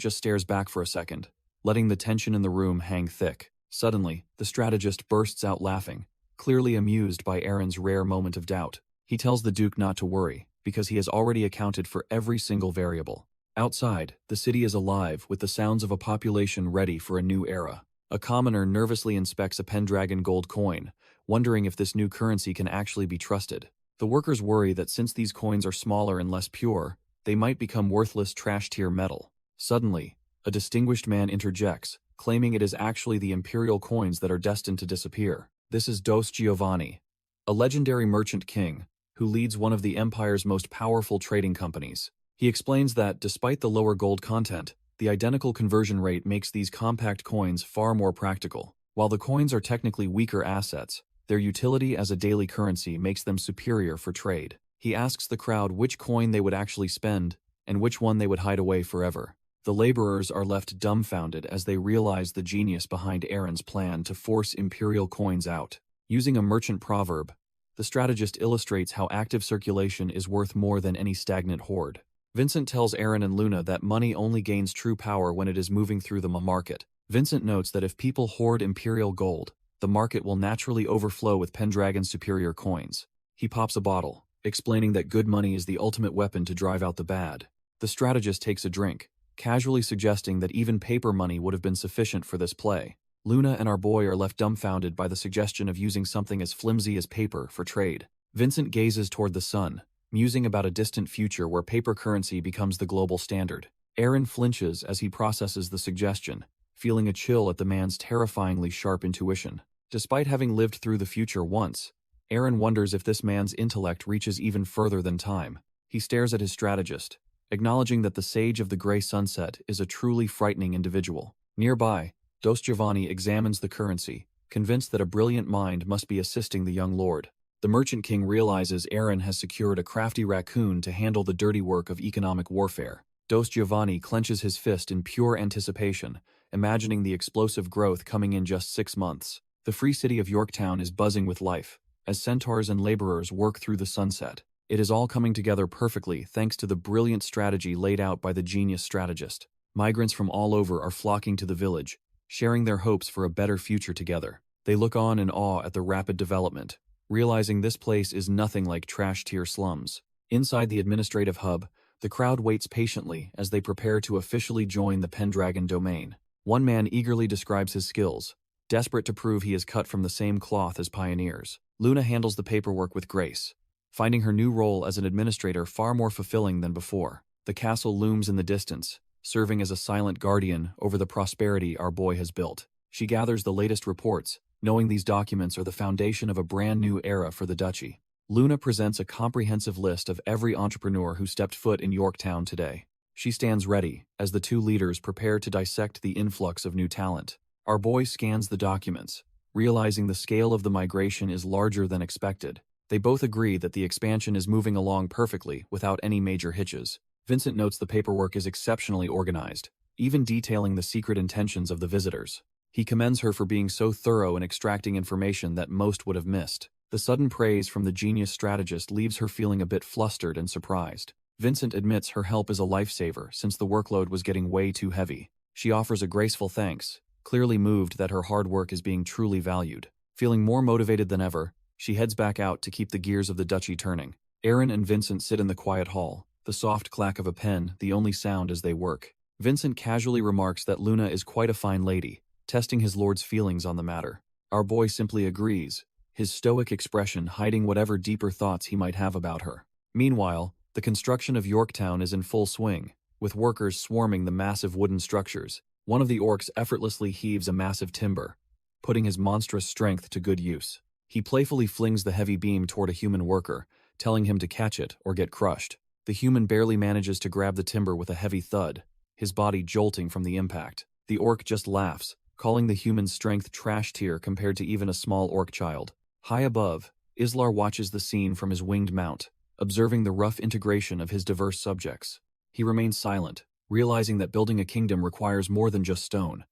just stares back for a second, letting the tension in the room hang thick. Suddenly, the strategist bursts out laughing, clearly amused by Aaron's rare moment of doubt. He tells the Duke not to worry, because he has already accounted for every single variable. Outside, the city is alive with the sounds of a population ready for a new era. A commoner nervously inspects a Pendragon gold coin, wondering if this new currency can actually be trusted. The workers worry that since these coins are smaller and less pure, they might become worthless trash-tier metal. Suddenly, a distinguished man interjects, claiming it is actually the imperial coins that are destined to disappear. This is Dos Giovanni, a legendary merchant king, who leads one of the empire's most powerful trading companies. He explains that, despite the lower gold content, the identical conversion rate makes these compact coins far more practical. While the coins are technically weaker assets, their utility as a daily currency makes them superior for trade. He asks the crowd which coin they would actually spend, and which one they would hide away forever. The laborers are left dumbfounded as they realize the genius behind Aaron's plan to force imperial coins out. Using a merchant proverb, the strategist illustrates how active circulation is worth more than any stagnant hoard. Vincent tells Aaron and Luna that money only gains true power when it is moving through the market. Vincent notes that if people hoard imperial gold, the market will naturally overflow with Pendragon's superior coins. He pops a bottle, explaining that good money is the ultimate weapon to drive out the bad. The strategist takes a drink, casually suggesting that even paper money would have been sufficient for this play. Luna and our boy are left dumbfounded by the suggestion of using something as flimsy as paper for trade. Vincent gazes toward the sun, musing about a distant future where paper currency becomes the global standard. Aaron flinches as he processes the suggestion, feeling a chill at the man's terrifyingly sharp intuition. Despite having lived through the future once, Aaron wonders if this man's intellect reaches even further than time. He stares at his strategist, acknowledging that the Sage of the Grey Sunset is a truly frightening individual. Nearby, Dos Giovanni examines the currency, convinced that a brilliant mind must be assisting the young lord. The Merchant King realizes Aaron has secured a crafty raccoon to handle the dirty work of economic warfare. Dos Giovanni clenches his fist in pure anticipation, imagining the explosive growth coming in just 6 months. The free city of Yorktown is buzzing with life, as centaurs and laborers work through the sunset. It is all coming together perfectly thanks to the brilliant strategy laid out by the genius strategist. Migrants from all over are flocking to the village, sharing their hopes for a better future together. They look on in awe at the rapid development, realizing this place is nothing like trash-tier slums. Inside the administrative hub, the crowd waits patiently as they prepare to officially join the Pendragon domain. One man eagerly describes his skills, desperate to prove he is cut from the same cloth as pioneers. Luna handles the paperwork with grace, finding her new role as an administrator far more fulfilling than before. The castle looms in the distance, serving as a silent guardian over the prosperity our boy has built. She gathers the latest reports, knowing these documents are the foundation of a brand new era for the duchy. Luna presents a comprehensive list of every entrepreneur who stepped foot in Yorktown today. She stands ready as the two leaders prepare to dissect the influx of new talent. Our boy scans the documents, realizing the scale of the migration is larger than expected. They both agree that the expansion is moving along perfectly without any major hitches. Vincent notes the paperwork is exceptionally organized, even detailing the secret intentions of the visitors. He commends her for being so thorough in extracting information that most would have missed. The sudden praise from the genius strategist leaves her feeling a bit flustered and surprised. Vincent admits her help is a lifesaver since the workload was getting way too heavy. She offers a graceful thanks, clearly moved that her hard work is being truly valued. Feeling more motivated than ever, she heads back out to keep the gears of the duchy turning. Aaron and Vincent sit in the quiet hall, the soft clack of a pen the only sound as they work. Vincent casually remarks that Luna is quite a fine lady, testing his lord's feelings on the matter. Our boy simply agrees, his stoic expression hiding whatever deeper thoughts he might have about her. Meanwhile, the construction of Yorktown is in full swing, with workers swarming the massive wooden structures. One of the orcs effortlessly heaves a massive timber, putting his monstrous strength to good use. He playfully flings the heavy beam toward a human worker, telling him to catch it or get crushed. The human barely manages to grab the timber with a heavy thud, his body jolting from the impact. The orc just laughs, calling the human's strength trash tier compared to even a small orc child. High above, Islar watches the scene from his winged mount, observing the rough integration of his diverse subjects. He remains silent, realizing that building a kingdom requires more than just stone.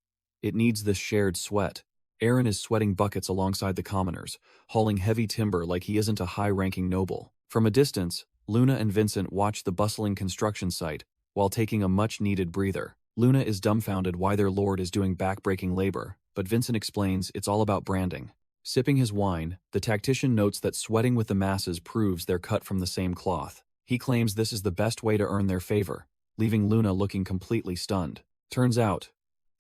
It needs this shared sweat. Aaron is sweating buckets alongside the commoners, hauling heavy timber like he isn't a high-ranking noble. From a distance, Luna and Vincent watch the bustling construction site while taking a much-needed breather. Luna is dumbfounded why their lord is doing back-breaking labor, but Vincent explains it's all about branding. Sipping his wine, the tactician notes that sweating with the masses proves they're cut from the same cloth. He claims this is the best way to earn their favor, leaving Luna looking completely stunned. Turns out,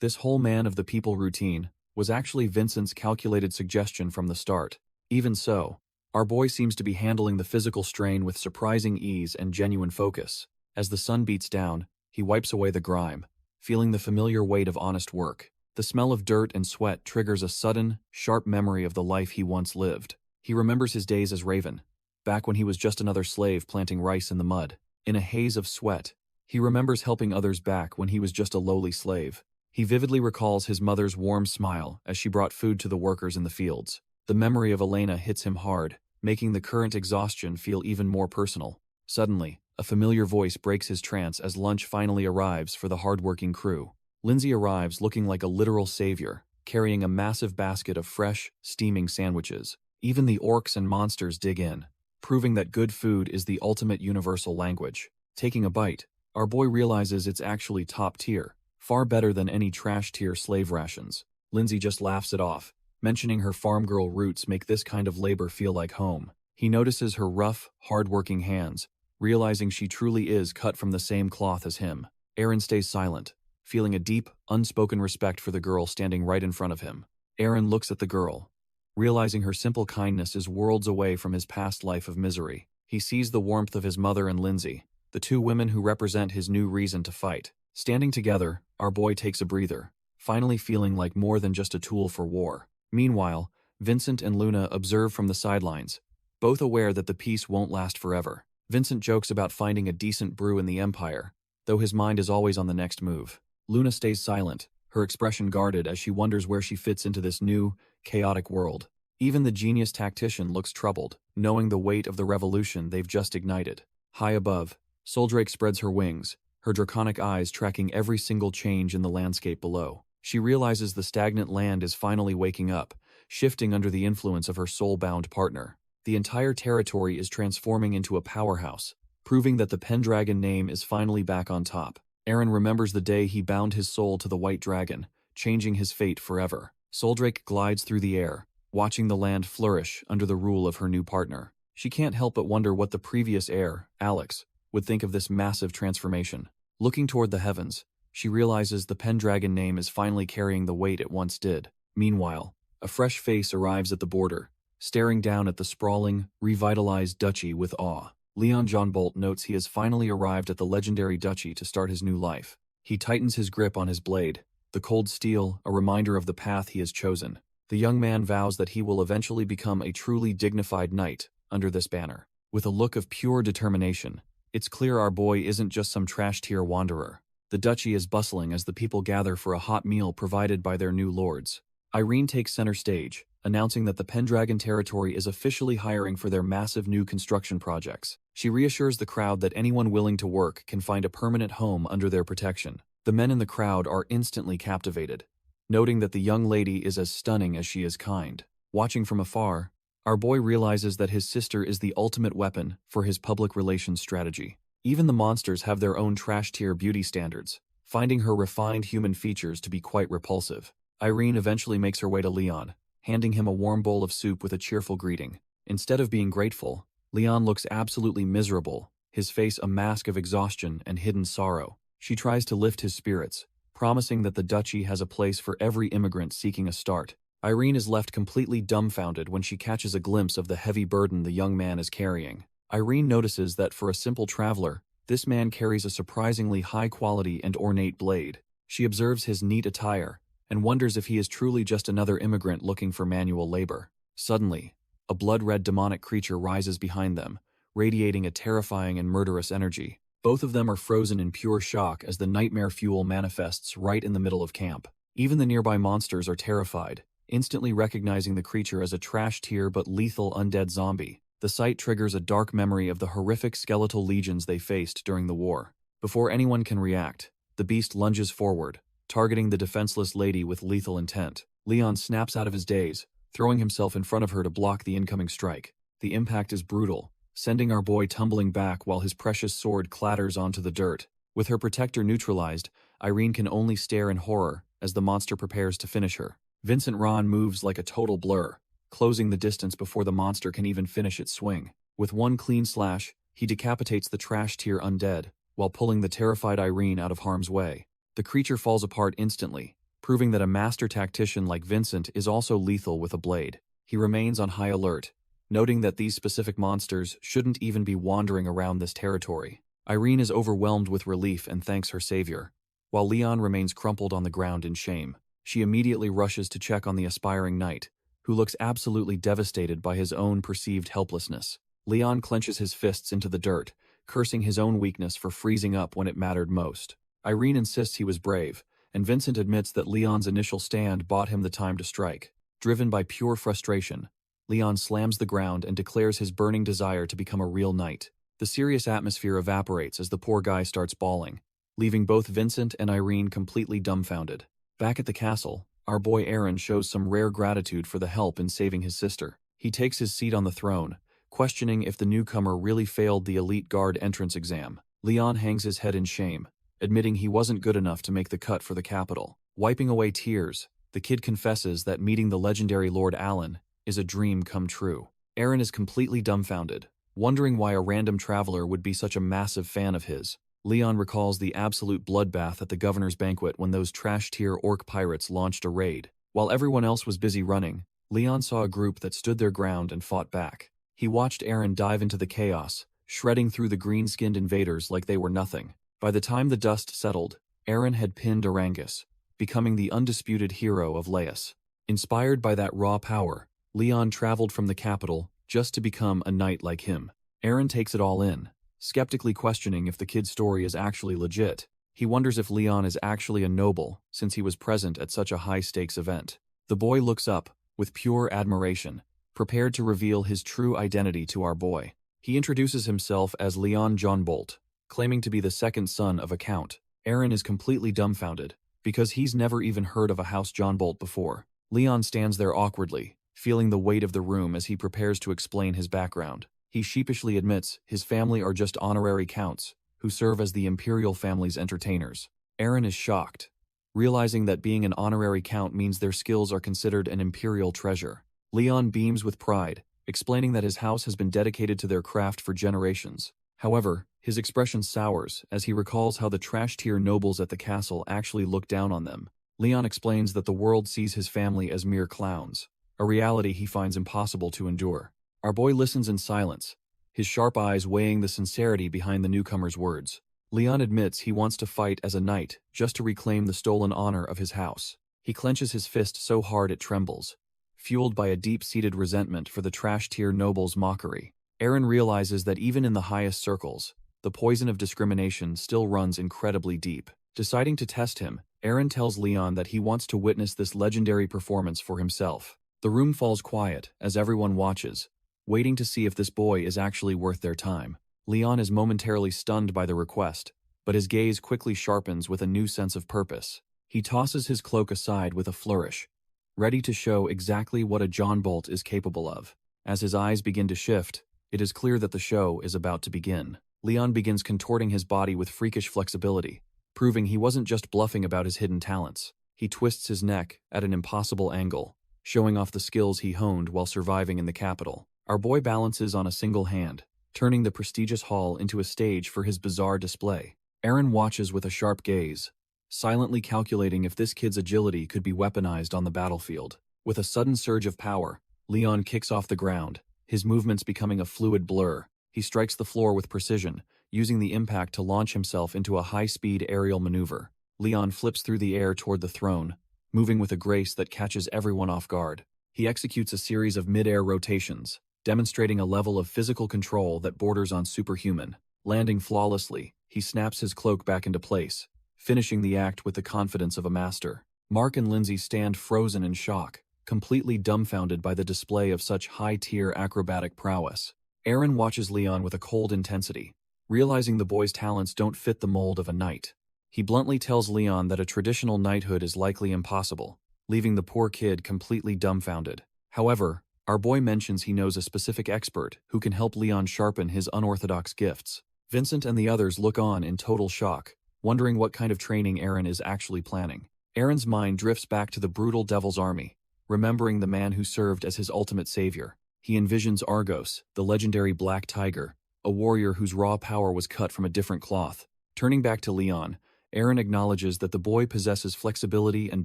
this whole man of the people routine was actually Vincent's calculated suggestion from the start. Even so, our boy seems to be handling the physical strain with surprising ease and genuine focus. As the sun beats down, he wipes away the grime, feeling the familiar weight of honest work. The smell of dirt and sweat triggers a sudden, sharp memory of the life he once lived. He remembers his days as Raven, back when he was just another slave planting rice in the mud. In a haze of sweat, he remembers helping others back when he was just a lowly slave. He vividly recalls his mother's warm smile as she brought food to the workers in the fields. The memory of Elena hits him hard, making the current exhaustion feel even more personal. Suddenly, a familiar voice breaks his trance as lunch finally arrives for the hardworking crew. Lindsay arrives looking like a literal savior, carrying a massive basket of fresh, steaming sandwiches. Even the orcs and monsters dig in, proving that good food is the ultimate universal language. Taking a bite, our boy realizes it's actually top tier, far better than any trash tier slave rations. Lindsay just laughs it off, mentioning her farm girl roots make this kind of labor feel like home. He notices her rough, hard-working hands, realizing she truly is cut from the same cloth as him. Aaron stays silent, feeling a deep, unspoken respect for the girl standing right in front of him. Aaron looks at the girl, realizing her simple kindness is worlds away from his past life of misery. He sees the warmth of his mother and Lindsay, the two women who represent his new reason to fight. Standing together, our boy takes a breather, finally feeling like more than just a tool for war. Meanwhile, Vincent and Luna observe from the sidelines, both aware that the peace won't last forever. Vincent jokes about finding a decent brew in the Empire, though his mind is always on the next move. Luna stays silent, her expression guarded as she wonders where she fits into this new, chaotic world. Even the genius tactician looks troubled, knowing the weight of the revolution they've just ignited. High above, Soldrake spreads her wings, her draconic eyes tracking every single change in the landscape below. She realizes the stagnant land is finally waking up, shifting under the influence of her soul-bound partner. the entire territory is transforming into a powerhouse, proving that the Pendragon name is finally back on top. Eren remembers the day he bound his soul to the White Dragon, changing his fate forever. Soldrake glides through the air, watching the land flourish under the rule of her new partner. She can't help but wonder what the previous heir, Alex, would think of this massive transformation. Looking toward the heavens, she realizes the Pendragon name is finally carrying the weight it once did. Meanwhile, a fresh face arrives at the border, staring down at the sprawling, revitalized duchy with awe. Leon John Bolt notes he has finally arrived at the legendary duchy to start his new life. He tightens his grip on his blade, the cold steel a reminder of the path he has chosen. The young man vows that he will eventually become a truly dignified knight under this banner. With a look of pure determination, it's clear our boy isn't just some trash-tier wanderer. The duchy is bustling as the people gather for a hot meal provided by their new lords. Irene takes center stage, announcing that the Pendragon territory is officially hiring for their massive new construction projects. She reassures the crowd that anyone willing to work can find a permanent home under their protection. The men in the crowd are instantly captivated, noting that the young lady is as stunning as she is kind. Watching from afar, our boy realizes that his sister is the ultimate weapon for his public relations strategy. Even the monsters have their own trash-tier beauty standards, finding her refined human features to be quite repulsive. Irene eventually makes her way to Leon, handing him a warm bowl of soup with a cheerful greeting. Instead of being grateful, Leon looks absolutely miserable, his face a mask of exhaustion and hidden sorrow. She tries to lift his spirits, promising that the duchy has a place for every immigrant seeking a start. Irene is left completely dumbfounded when she catches a glimpse of the heavy burden the young man is carrying. Irene notices that for a simple traveler, this man carries a surprisingly high-quality and ornate blade. She observes his neat attire and wonders if he is truly just another immigrant looking for manual labor. Suddenly, a blood-red demonic creature rises behind them, radiating a terrifying and murderous energy. Both of them are frozen in pure shock as the nightmare fuel manifests right in the middle of camp. Even the nearby monsters are terrified, instantly recognizing the creature as a trash-tier but lethal undead zombie. The sight triggers a dark memory of the horrific skeletal legions they faced during the war. Before anyone can react, the beast lunges forward, targeting the defenseless lady with lethal intent. Leon snaps out of his daze, throwing himself in front of her to block the incoming strike. The impact is brutal, sending our boy tumbling back while his precious sword clatters onto the dirt. With her protector neutralized, Irene can only stare in horror as the monster prepares to finish her. Vincent Ron moves like a total blur, closing the distance before the monster can even finish its swing. With one clean slash, he decapitates the trash-tier undead, while pulling the terrified Irene out of harm's way. The creature falls apart instantly, proving that a master tactician like Vincent is also lethal with a blade. He remains on high alert, noting that these specific monsters shouldn't even be wandering around this territory. Irene is overwhelmed with relief and thanks her savior, while Leon remains crumpled on the ground in shame. She immediately rushes to check on the aspiring knight, who looks absolutely devastated by his own perceived helplessness. Leon clenches his fists into the dirt, cursing his own weakness for freezing up when it mattered most. Irene insists he was brave, and Vincent admits that Leon's initial stand bought him the time to strike. Driven by pure frustration, Leon slams the ground and declares his burning desire to become a real knight. The serious atmosphere evaporates as the poor guy starts bawling, leaving both Vincent and Irene completely dumbfounded. Back at the castle, our boy Eren shows some rare gratitude for the help in saving his sister. He takes his seat on the throne, questioning if the newcomer really failed the elite guard entrance exam. Leon hangs his head in shame, admitting he wasn't good enough to make the cut for the capital. Wiping away tears, the kid confesses that meeting the legendary Lord Allen is a dream come true. Eren is completely dumbfounded, wondering why a random traveler would be such a massive fan of his. Leon recalls the absolute bloodbath at the governor's banquet when those trash-tier orc pirates launched a raid. While everyone else was busy running, Leon saw a group that stood their ground and fought back. He watched Eren dive into the chaos, shredding through the green-skinned invaders like they were nothing. By the time the dust settled, Eren had pinned Arangus, becoming the undisputed hero of Laius. Inspired by that raw power, Leon traveled from the capital just to become a knight like him. Eren takes it all in, skeptically questioning if the kid's story is actually legit. He wonders if Leon is actually a noble, since he was present at such a high-stakes event. The boy looks up, with pure admiration, prepared to reveal his true identity to our boy. He introduces himself as Leon John Bolt, claiming to be the second son of a count. Eren is completely dumbfounded, because he's never even heard of a House John Bolt before. Leon stands there awkwardly, feeling the weight of the room as he prepares to explain his background. He sheepishly admits his family are just honorary counts, who serve as the imperial family's entertainers. Eren is shocked, realizing that being an honorary count means their skills are considered an imperial treasure. Leon beams with pride, explaining that his house has been dedicated to their craft for generations. However, his expression sours as he recalls how the trash-tier nobles at the castle actually look down on them. Leon explains that the world sees his family as mere clowns, a reality he finds impossible to endure. Our boy listens in silence, his sharp eyes weighing the sincerity behind the newcomer's words. Leon admits he wants to fight as a knight just to reclaim the stolen honor of his house. He clenches his fist so hard it trembles, fueled by a deep-seated resentment for the trash-tier noble's mockery. Eren realizes that even in the highest circles, the poison of discrimination still runs incredibly deep. Deciding to test him, Eren tells Leon that he wants to witness this legendary performance for himself. The room falls quiet as everyone watches, waiting to see if this boy is actually worth their time. Leon is momentarily stunned by the request, but his gaze quickly sharpens with a new sense of purpose. He tosses his cloak aside with a flourish, ready to show exactly what a John Bolt is capable of. As his eyes begin to shift, it is clear that the show is about to begin. Leon begins contorting his body with freakish flexibility, proving he wasn't just bluffing about his hidden talents. He twists his neck at an impossible angle, showing off the skills he honed while surviving in the capital. Our boy balances on a single hand, turning the prestigious hall into a stage for his bizarre display. Eren watches with a sharp gaze, silently calculating if this kid's agility could be weaponized on the battlefield. With a sudden surge of power, Leon kicks off the ground, his movements becoming a fluid blur. He strikes the floor with precision, using the impact to launch himself into a high-speed aerial maneuver. Leon flips through the air toward the throne, moving with a grace that catches everyone off guard. He executes a series of mid-air rotations, demonstrating a level of physical control that borders on superhuman. Landing flawlessly, he snaps his cloak back into place, finishing the act with the confidence of a master. Mark and Lindsay stand frozen in shock, completely dumbfounded by the display of such high-tier acrobatic prowess. Eren watches Leon with a cold intensity, realizing the boy's talents don't fit the mold of a knight. He bluntly tells Leon that a traditional knighthood is likely impossible, leaving the poor kid completely dumbfounded. However, our boy mentions he knows a specific expert who can help Leon sharpen his unorthodox gifts. Vincent and the others look on in total shock, wondering what kind of training Eren is actually planning. Eren's mind drifts back to the brutal Devil's Army, remembering the man who served as his ultimate savior. He envisions Argos, the legendary Black Tiger, a warrior whose raw power was cut from a different cloth. Turning back to Leon, Eren acknowledges that the boy possesses flexibility and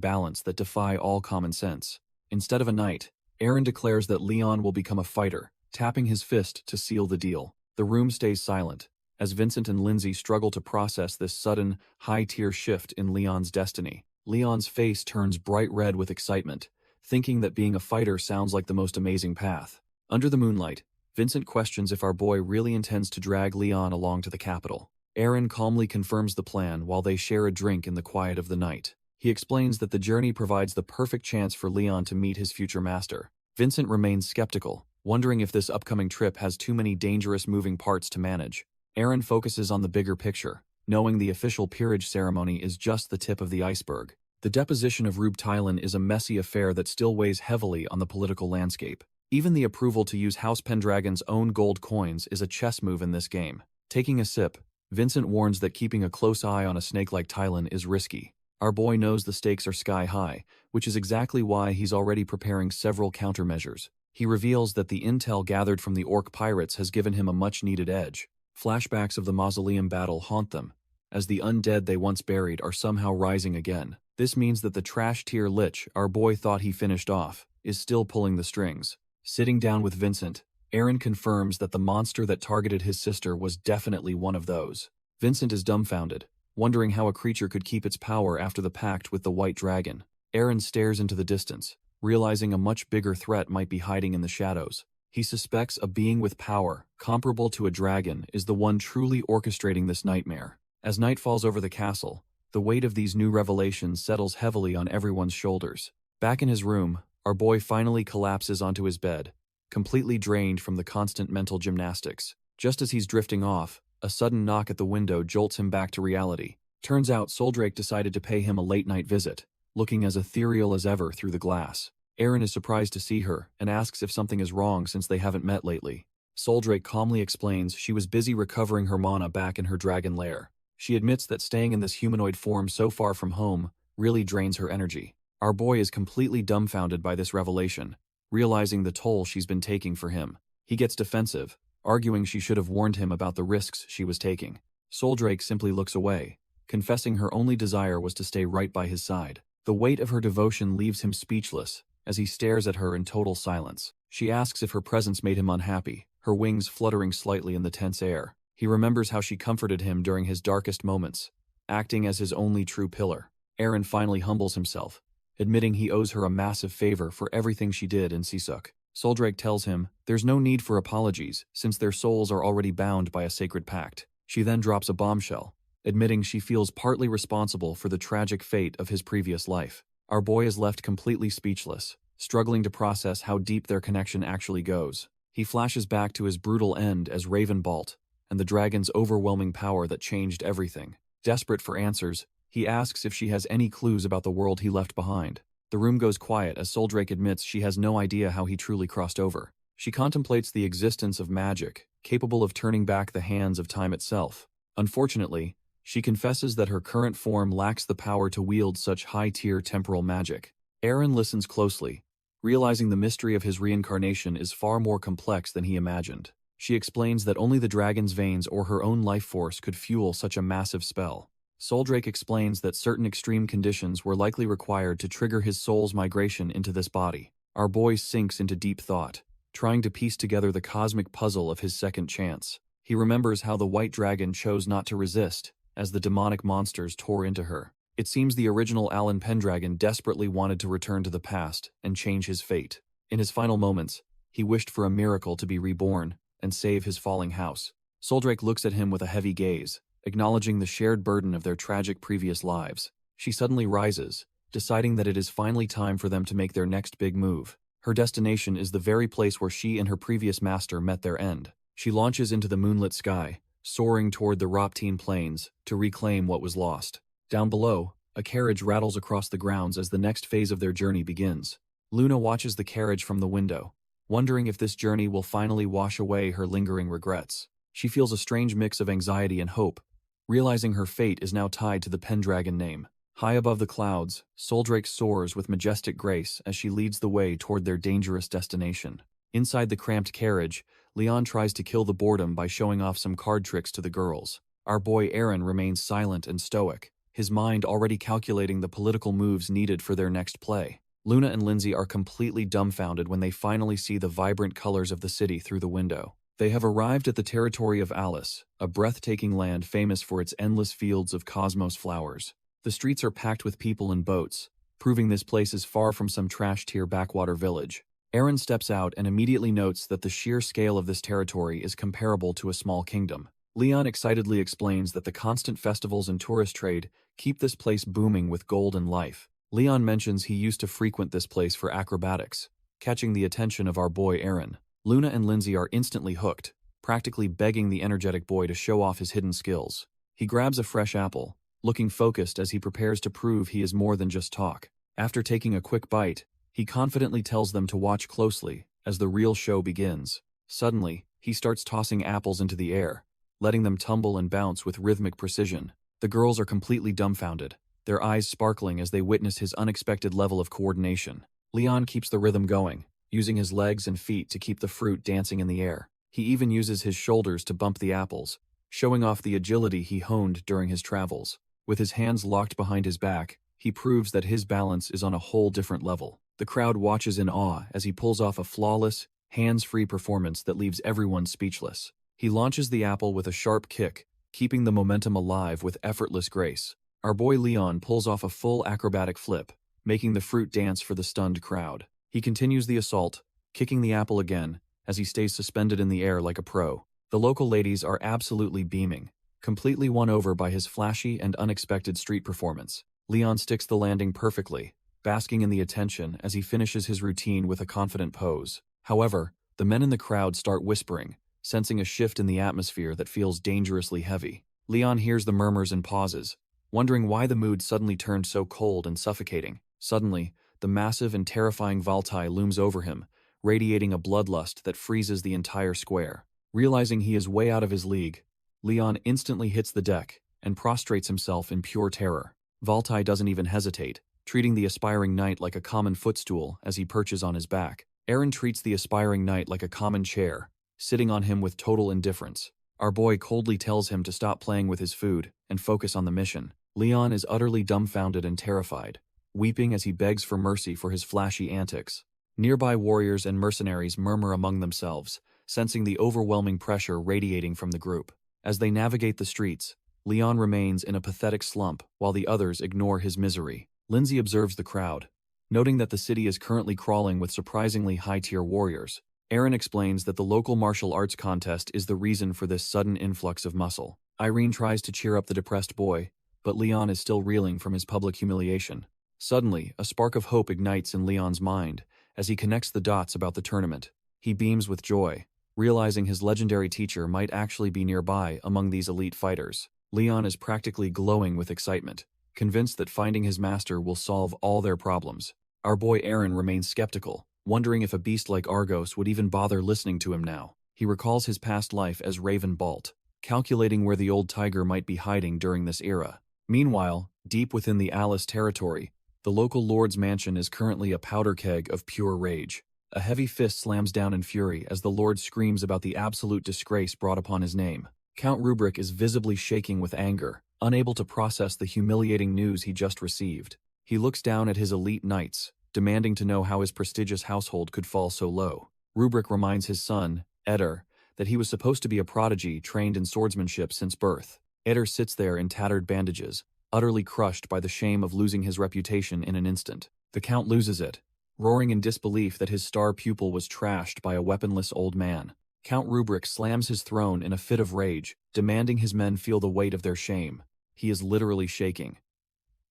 balance that defy all common sense. Instead of a knight, Eren declares that Leon will become a fighter, tapping his fist to seal the deal. The room stays silent, as Vincent and Lindsay struggle to process this sudden, high-tier shift in Leon's destiny. Leon's face turns bright red with excitement, thinking that being a fighter sounds like the most amazing path. Under the moonlight, Vincent questions if our boy really intends to drag Leon along to the capital. Eren calmly confirms the plan while they share a drink in the quiet of the night. He explains that the journey provides the perfect chance for Leon to meet his future master. Vincent remains skeptical, wondering if this upcoming trip has too many dangerous moving parts to manage. Eren focuses on the bigger picture, knowing the official peerage ceremony is just the tip of the iceberg. The deposition of Rube Tylan is a messy affair that still weighs heavily on the political landscape. Even the approval to use House Pendragon's own gold coins is a chess move in this game. Taking a sip, Vincent warns that keeping a close eye on a snake like Tylan is risky. Our boy knows the stakes are sky high, which is exactly why he's already preparing several countermeasures. He reveals that the intel gathered from the orc pirates has given him a much-needed edge. Flashbacks of the mausoleum battle haunt them, as the undead they once buried are somehow rising again. This means that the trash-tier lich our boy thought he finished off is still pulling the strings. Sitting down with Vincent, Eren confirms that the monster that targeted his sister was definitely one of those. Vincent is dumbfounded, wondering how a creature could keep its power after the pact with the White Dragon. Eren stares into the distance, realizing a much bigger threat might be hiding in the shadows. He suspects a being with power, comparable to a dragon, is the one truly orchestrating this nightmare. As night falls over the castle, the weight of these new revelations settles heavily on everyone's shoulders. Back in his room, our boy finally collapses onto his bed, completely drained from the constant mental gymnastics. Just as he's drifting off, a sudden knock at the window jolts him back to reality. Turns out Soldrake decided to pay him a late-night visit, looking as ethereal as ever through the glass. Aaron is surprised to see her and asks if something is wrong since they haven't met lately. Soldrake calmly explains she was busy recovering her mana back in her dragon lair. She admits that staying in this humanoid form so far from home really drains her energy. Our boy is completely dumbfounded by this revelation, realizing the toll she's been taking for him. He gets defensive, arguing she should have warned him about the risks she was taking. Soldrake simply looks away, confessing her only desire was to stay right by his side. The weight of her devotion leaves him speechless as he stares at her in total silence. She asks if her presence made him unhappy, her wings fluttering slightly in the tense air. He remembers how she comforted him during his darkest moments, acting as his only true pillar. Aaron finally humbles himself, admitting he owes her a massive favor for everything she did in Sisuk. Soldrake tells him there's no need for apologies since their souls are already bound by a sacred pact. She then drops a bombshell, admitting she feels partly responsible for the tragic fate of his previous life. Our boy is left completely speechless, struggling to process how deep their connection actually goes. He flashes back to his brutal end as Raven Bolt and the dragon's overwhelming power that changed everything. Desperate for answers, he asks if she has any clues about the world he left behind. The room goes quiet as Soldrake admits she has no idea how he truly crossed over. She contemplates the existence of magic, capable of turning back the hands of time itself. Unfortunately, she confesses that her current form lacks the power to wield such high-tier temporal magic. Aaron listens closely, realizing the mystery of his reincarnation is far more complex than he imagined. She explains that only the dragon's veins or her own life force could fuel such a massive spell. Soldrake explains that certain extreme conditions were likely required to trigger his soul's migration into this body. Our boy sinks into deep thought, trying to piece together the cosmic puzzle of his second chance. He remembers how the white dragon chose not to resist as the demonic monsters tore into her. It seems the original Alan Pendragon desperately wanted to return to the past and change his fate. In his final moments, he wished for a miracle to be reborn and save his falling house. Soldrake looks at him with a heavy gaze, acknowledging the shared burden of their tragic previous lives. She suddenly rises, deciding that it is finally time for them to make their next big move. Her destination is the very place where she and her previous master met their end. She launches into the moonlit sky, soaring toward the Roptine plains to reclaim what was lost. Down below, a carriage rattles across the grounds as the next phase of their journey begins. Luna watches the carriage from the window, wondering if this journey will finally wash away her lingering regrets. She feels a strange mix of anxiety and hope, realizing her fate is now tied to the Pendragon name. High above the clouds, Soldrake soars with majestic grace as she leads the way toward their dangerous destination. Inside the cramped carriage, Leon tries to kill the boredom by showing off some card tricks to the girls. Our boy Aaron remains silent and stoic, his mind already calculating the political moves needed for their next play. Luna and Lindsay are completely dumbfounded when they finally see the vibrant colors of the city through the window. They have arrived at the territory of Alice, a breathtaking land famous for its endless fields of cosmos flowers. The streets are packed with people and boats, proving this place is far from some trash-tier backwater village. Aaron steps out and immediately notes that the sheer scale of this territory is comparable to a small kingdom. Leon excitedly explains that the constant festivals and tourist trade keep this place booming with gold and life. Leon mentions he used to frequent this place for acrobatics, catching the attention of our boy Aaron. Luna and Lindsay are instantly hooked, practically begging the energetic boy to show off his hidden skills. He grabs a fresh apple, looking focused as he prepares to prove he is more than just talk. After taking a quick bite, he confidently tells them to watch closely as the real show begins. Suddenly, he starts tossing apples into the air, letting them tumble and bounce with rhythmic precision. The girls are completely dumbfounded, their eyes sparkling as they witness his unexpected level of coordination. Leon keeps the rhythm going, using his legs and feet to keep the fruit dancing in the air. He even uses his shoulders to bump the apples, showing off the agility he honed during his travels. With his hands locked behind his back, he proves that his balance is on a whole different level. The crowd watches in awe as he pulls off a flawless, hands-free performance that leaves everyone speechless. He launches the apple with a sharp kick, keeping the momentum alive with effortless grace. Our boy Leon pulls off a full acrobatic flip, making the fruit dance for the stunned crowd. He continues the assault, kicking the apple again, as he stays suspended in the air like a pro. The local ladies are absolutely beaming, completely won over by his flashy and unexpected street performance. Leon sticks the landing perfectly, basking in the attention as he finishes his routine with a confident pose. However, the men in the crowd start whispering, sensing a shift in the atmosphere that feels dangerously heavy. Leon hears the murmurs and pauses, wondering why the mood suddenly turned so cold and suffocating. Suddenly, the massive and terrifying Valtai looms over him, radiating a bloodlust that freezes the entire square. Realizing he is way out of his league, Leon instantly hits the deck and prostrates himself in pure terror. Valtai doesn't even hesitate, treating the aspiring knight like a common footstool as he perches on his back. Eren treats the aspiring knight like a common chair, sitting on him with total indifference. Our boy coldly tells him to stop playing with his food and focus on the mission. Leon is utterly dumbfounded and terrified, weeping as he begs for mercy for his flashy antics. Nearby warriors and mercenaries murmur among themselves, sensing the overwhelming pressure radiating from the group. As they navigate the streets, Leon remains in a pathetic slump while the others ignore his misery. Lindsay observes the crowd, noting that the city is currently crawling with surprisingly high-tier warriors. Eren explains that the local martial arts contest is the reason for this sudden influx of muscle. Irene tries to cheer up the depressed boy, but Leon is still reeling from his public humiliation. Suddenly, a spark of hope ignites in Leon's mind as he connects the dots about the tournament. He beams with joy, realizing his legendary teacher might actually be nearby among these elite fighters. Leon is practically glowing with excitement, convinced that finding his master will solve all their problems. Our boy Eren remains skeptical, wondering if a beast like Argos would even bother listening to him now. He recalls his past life as Raven Bolt, calculating where the old tiger might be hiding during this era. Meanwhile, deep within the Alice territory, the local lord's mansion is currently a powder keg of pure rage. A heavy fist slams down in fury as the lord screams about the absolute disgrace brought upon his name. Count Rubric is visibly shaking with anger, unable to process the humiliating news he just received. He looks down at his elite knights, demanding to know how his prestigious household could fall so low. Rubric reminds his son, Eder, that he was supposed to be a prodigy trained in swordsmanship since birth. Eder sits there in tattered bandages, utterly crushed by the shame of losing his reputation in an instant. The Count loses it, roaring in disbelief that his star pupil was trashed by a weaponless old man. Count Rubric slams his throne in a fit of rage, demanding his men feel the weight of their shame. He is literally shaking.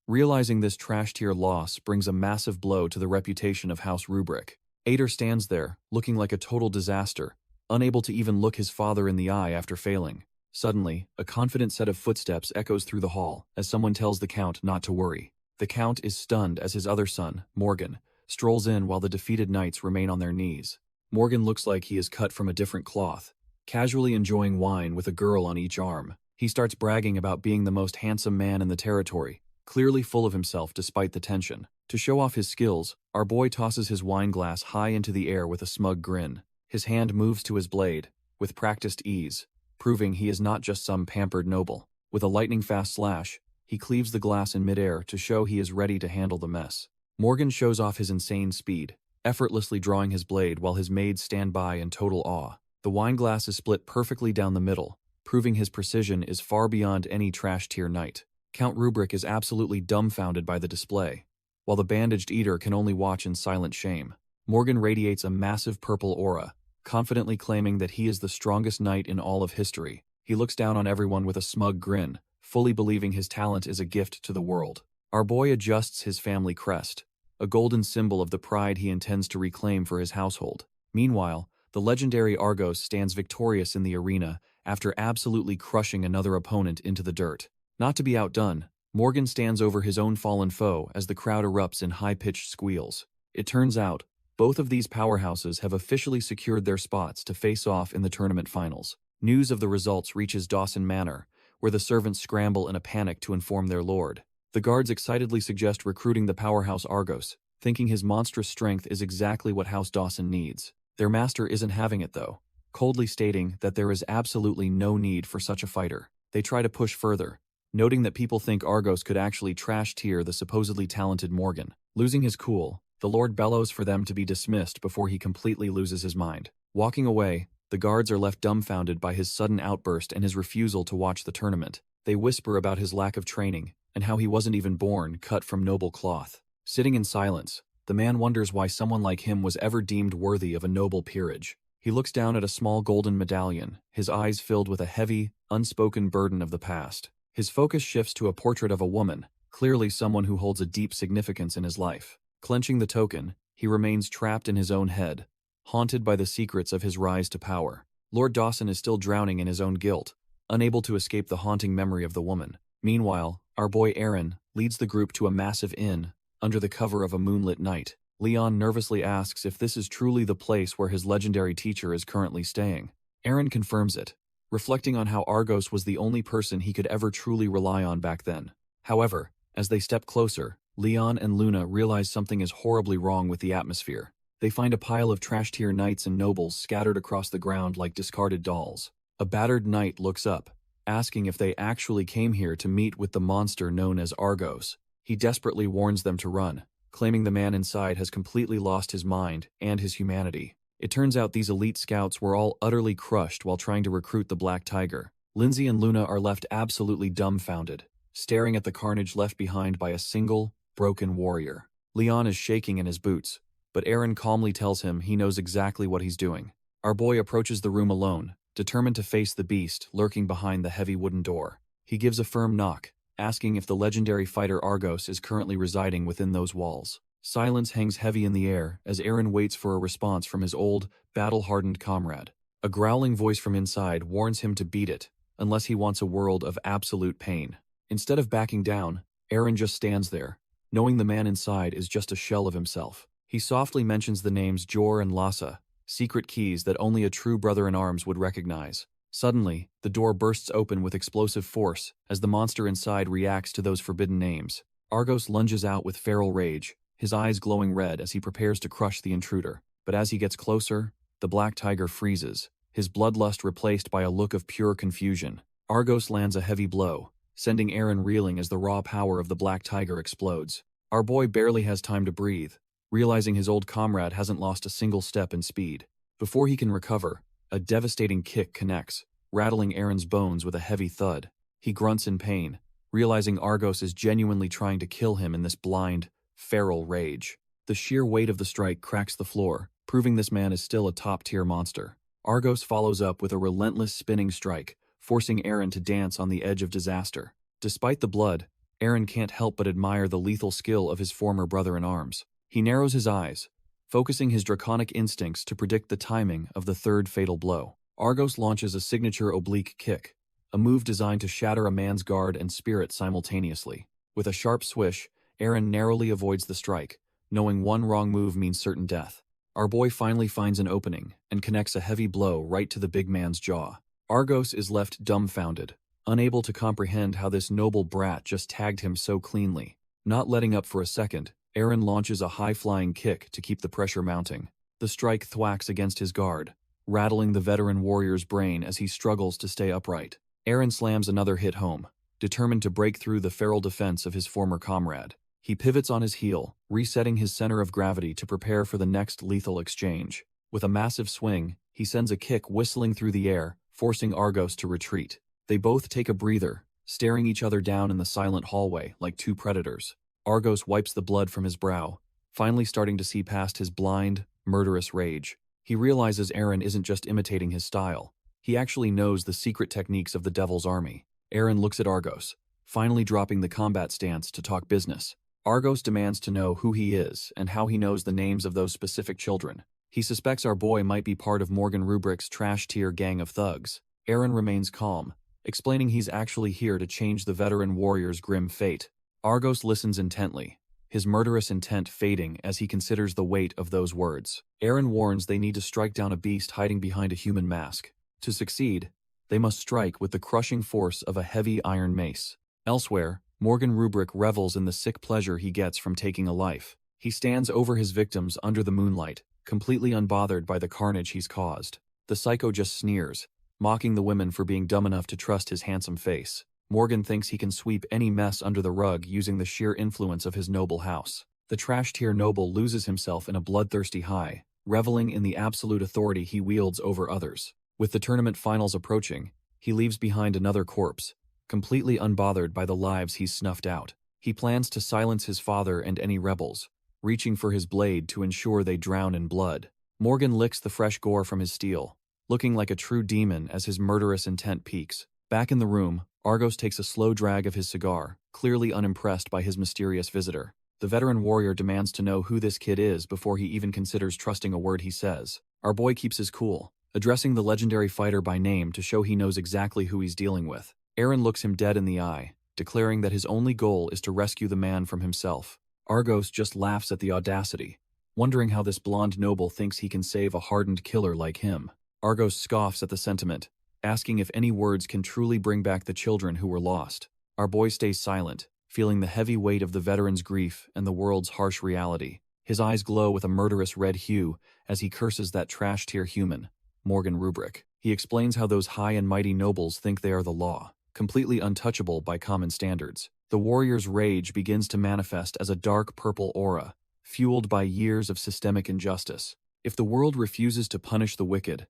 Realizing this trash-tier loss brings a massive blow to the reputation of House Rubric. Eder stands there, looking like a total disaster, unable to even look his father in the eye after failing. Suddenly, a confident set of footsteps echoes through the hall as someone tells the Count not to worry. The Count is stunned as his other son, Morgan, strolls in while the defeated knights remain on their knees. Morgan looks like he is cut from a different cloth, casually enjoying wine with a girl on each arm. He starts bragging about being the most handsome man in the territory, clearly full of himself despite the tension. To show off his skills, our boy tosses his wine glass high into the air with a smug grin. His hand moves to his blade, with practiced ease, proving he is not just some pampered noble. With a lightning-fast slash, he cleaves the glass in midair to show he is ready to handle the mess. Morgan shows off his insane speed, effortlessly drawing his blade while his maids stand by in total awe. The wine glass is split perfectly down the middle, proving his precision is far beyond any trash-tier knight. Count Rubric is absolutely dumbfounded by the display, while the bandaged Eater can only watch in silent shame. Morgan radiates a massive purple aura, confidently claiming that he is the strongest knight in all of history. He looks down on everyone with a smug grin, fully believing his talent is a gift to the world. Our boy adjusts his family crest, a golden symbol of the pride he intends to reclaim for his household. Meanwhile, the legendary Argos stands victorious in the arena after absolutely crushing another opponent into the dirt. Not to be outdone, Morgan stands over his own fallen foe as the crowd erupts in high-pitched squeals. It turns out, both of these powerhouses have officially secured their spots to face off in the tournament finals. News of the results reaches Dawson Manor, where the servants scramble in a panic to inform their lord. The guards excitedly suggest recruiting the powerhouse Argos, thinking his monstrous strength is exactly what House Dawson needs. Their master isn't having it though, coldly stating that there is absolutely no need for such a fighter. They try to push further, noting that people think Argos could actually trash-tier the supposedly talented Morgan. Losing his cool, the Lord bellows for them to be dismissed before he completely loses his mind. Walking away, the guards are left dumbfounded by his sudden outburst and his refusal to watch the tournament. They whisper about his lack of training and how he wasn't even born cut from noble cloth. Sitting in silence, the man wonders why someone like him was ever deemed worthy of a noble peerage. He looks down at a small golden medallion, his eyes filled with a heavy, unspoken burden of the past. His focus shifts to a portrait of a woman, clearly someone who holds a deep significance in his life. Clenching the token, he remains trapped in his own head, haunted by the secrets of his rise to power. Lord Dawson is still drowning in his own guilt, unable to escape the haunting memory of the woman. Meanwhile, our boy Eren leads the group to a massive inn, under the cover of a moonlit night. Leon nervously asks if this is truly the place where his legendary teacher is currently staying. Eren confirms it, reflecting on how Argos was the only person he could ever truly rely on back then. However, as they step closer, Leon and Luna realize something is horribly wrong with the atmosphere. They find a pile of trash-tier knights and nobles scattered across the ground like discarded dolls. A battered knight looks up, asking if they actually came here to meet with the monster known as Argos. He desperately warns them to run, claiming the man inside has completely lost his mind and his humanity. It turns out these elite scouts were all utterly crushed while trying to recruit the Black Tiger. Lindsay and Luna are left absolutely dumbfounded, staring at the carnage left behind by a single, broken warrior. Leon is shaking in his boots, but Eren calmly tells him he knows exactly what he's doing. Our boy approaches the room alone, determined to face the beast lurking behind the heavy wooden door. He gives a firm knock, asking if the legendary fighter Argos is currently residing within those walls. Silence hangs heavy in the air as Eren waits for a response from his old, battle-hardened comrade. A growling voice from inside warns him to beat it, unless he wants a world of absolute pain. Instead of backing down, Eren just stands there, knowing the man inside is just a shell of himself. He softly mentions the names Jor and Lhasa, secret keys that only a true brother-in-arms would recognize. Suddenly, the door bursts open with explosive force as the monster inside reacts to those forbidden names. Argos lunges out with feral rage, his eyes glowing red as he prepares to crush the intruder. But as he gets closer, the Black Tiger freezes, his bloodlust replaced by a look of pure confusion. Argos lands a heavy blow, sending Eren reeling as the raw power of the Black Tiger explodes. Our boy barely has time to breathe, realizing his old comrade hasn't lost a single step in speed. Before he can recover, a devastating kick connects, rattling Eren's bones with a heavy thud. He grunts in pain, realizing Argos is genuinely trying to kill him in this blind, feral rage. The sheer weight of the strike cracks the floor, proving this man is still a top-tier monster. Argos follows up with a relentless spinning strike, forcing Eren to dance on the edge of disaster. Despite the blood, Eren can't help but admire the lethal skill of his former brother-in-arms. He narrows his eyes, focusing his draconic instincts to predict the timing of the third fatal blow. Argos launches a signature oblique kick, a move designed to shatter a man's guard and spirit simultaneously. With a sharp swish, Eren narrowly avoids the strike, knowing one wrong move means certain death. Our boy finally finds an opening and connects a heavy blow right to the big man's jaw. Argos is left dumbfounded, unable to comprehend how this noble brat just tagged him so cleanly. Not letting up for a second, Eren launches a high-flying kick to keep the pressure mounting. The strike thwacks against his guard, rattling the veteran warrior's brain as he struggles to stay upright. Eren slams another hit home, determined to break through the feral defense of his former comrade. He pivots on his heel, resetting his center of gravity to prepare for the next lethal exchange. With a massive swing, he sends a kick whistling through the air, forcing Argos to retreat. They both take a breather, staring each other down in the silent hallway like two predators. Argos wipes the blood from his brow, finally starting to see past his blind, murderous rage. He realizes Eren isn't just imitating his style. He actually knows the secret techniques of the Devil's Army. Eren looks at Argos, finally dropping the combat stance to talk business. Argos demands to know who he is and how he knows the names of those specific children. He suspects our boy might be part of Morgan Rubrick's trash-tier gang of thugs. Eren remains calm, explaining he's actually here to change the veteran warrior's grim fate. Argos listens intently, his murderous intent fading as he considers the weight of those words. Eren warns they need to strike down a beast hiding behind a human mask. To succeed, they must strike with the crushing force of a heavy iron mace. Elsewhere, Morgan Rubrick revels in the sick pleasure he gets from taking a life. He stands over his victims under the moonlight, completely unbothered by the carnage he's caused. The psycho just sneers, mocking the women for being dumb enough to trust his handsome face. Morgan thinks he can sweep any mess under the rug using the sheer influence of his noble house. The trash-tier noble loses himself in a bloodthirsty high, reveling in the absolute authority he wields over others. With the tournament finals approaching, he leaves behind another corpse, completely unbothered by the lives he's snuffed out. He plans to silence his father and any rebels, reaching for his blade to ensure they drown in blood. Morgan licks the fresh gore from his steel, looking like a true demon as his murderous intent peaks. Back in the room, Argos takes a slow drag of his cigar, clearly unimpressed by his mysterious visitor. The veteran warrior demands to know who this kid is before he even considers trusting a word he says. Our boy keeps his cool, addressing the legendary fighter by name to show he knows exactly who he's dealing with. Eren looks him dead in the eye, declaring that his only goal is to rescue the man from himself. Argos just laughs at the audacity, wondering how this blonde noble thinks he can save a hardened killer like him. Argos scoffs at the sentiment, asking if any words can truly bring back the children who were lost. Our boy stays silent, feeling the heavy weight of the veteran's grief and the world's harsh reality. His eyes glow with a murderous red hue as he curses that trash-tier human, Morgan Rubric. He explains how those high and mighty nobles think they are the law, completely untouchable by common standards. The warrior's rage begins to manifest as a dark purple aura, fueled by years of systemic injustice. If the world refuses to punish the wicked,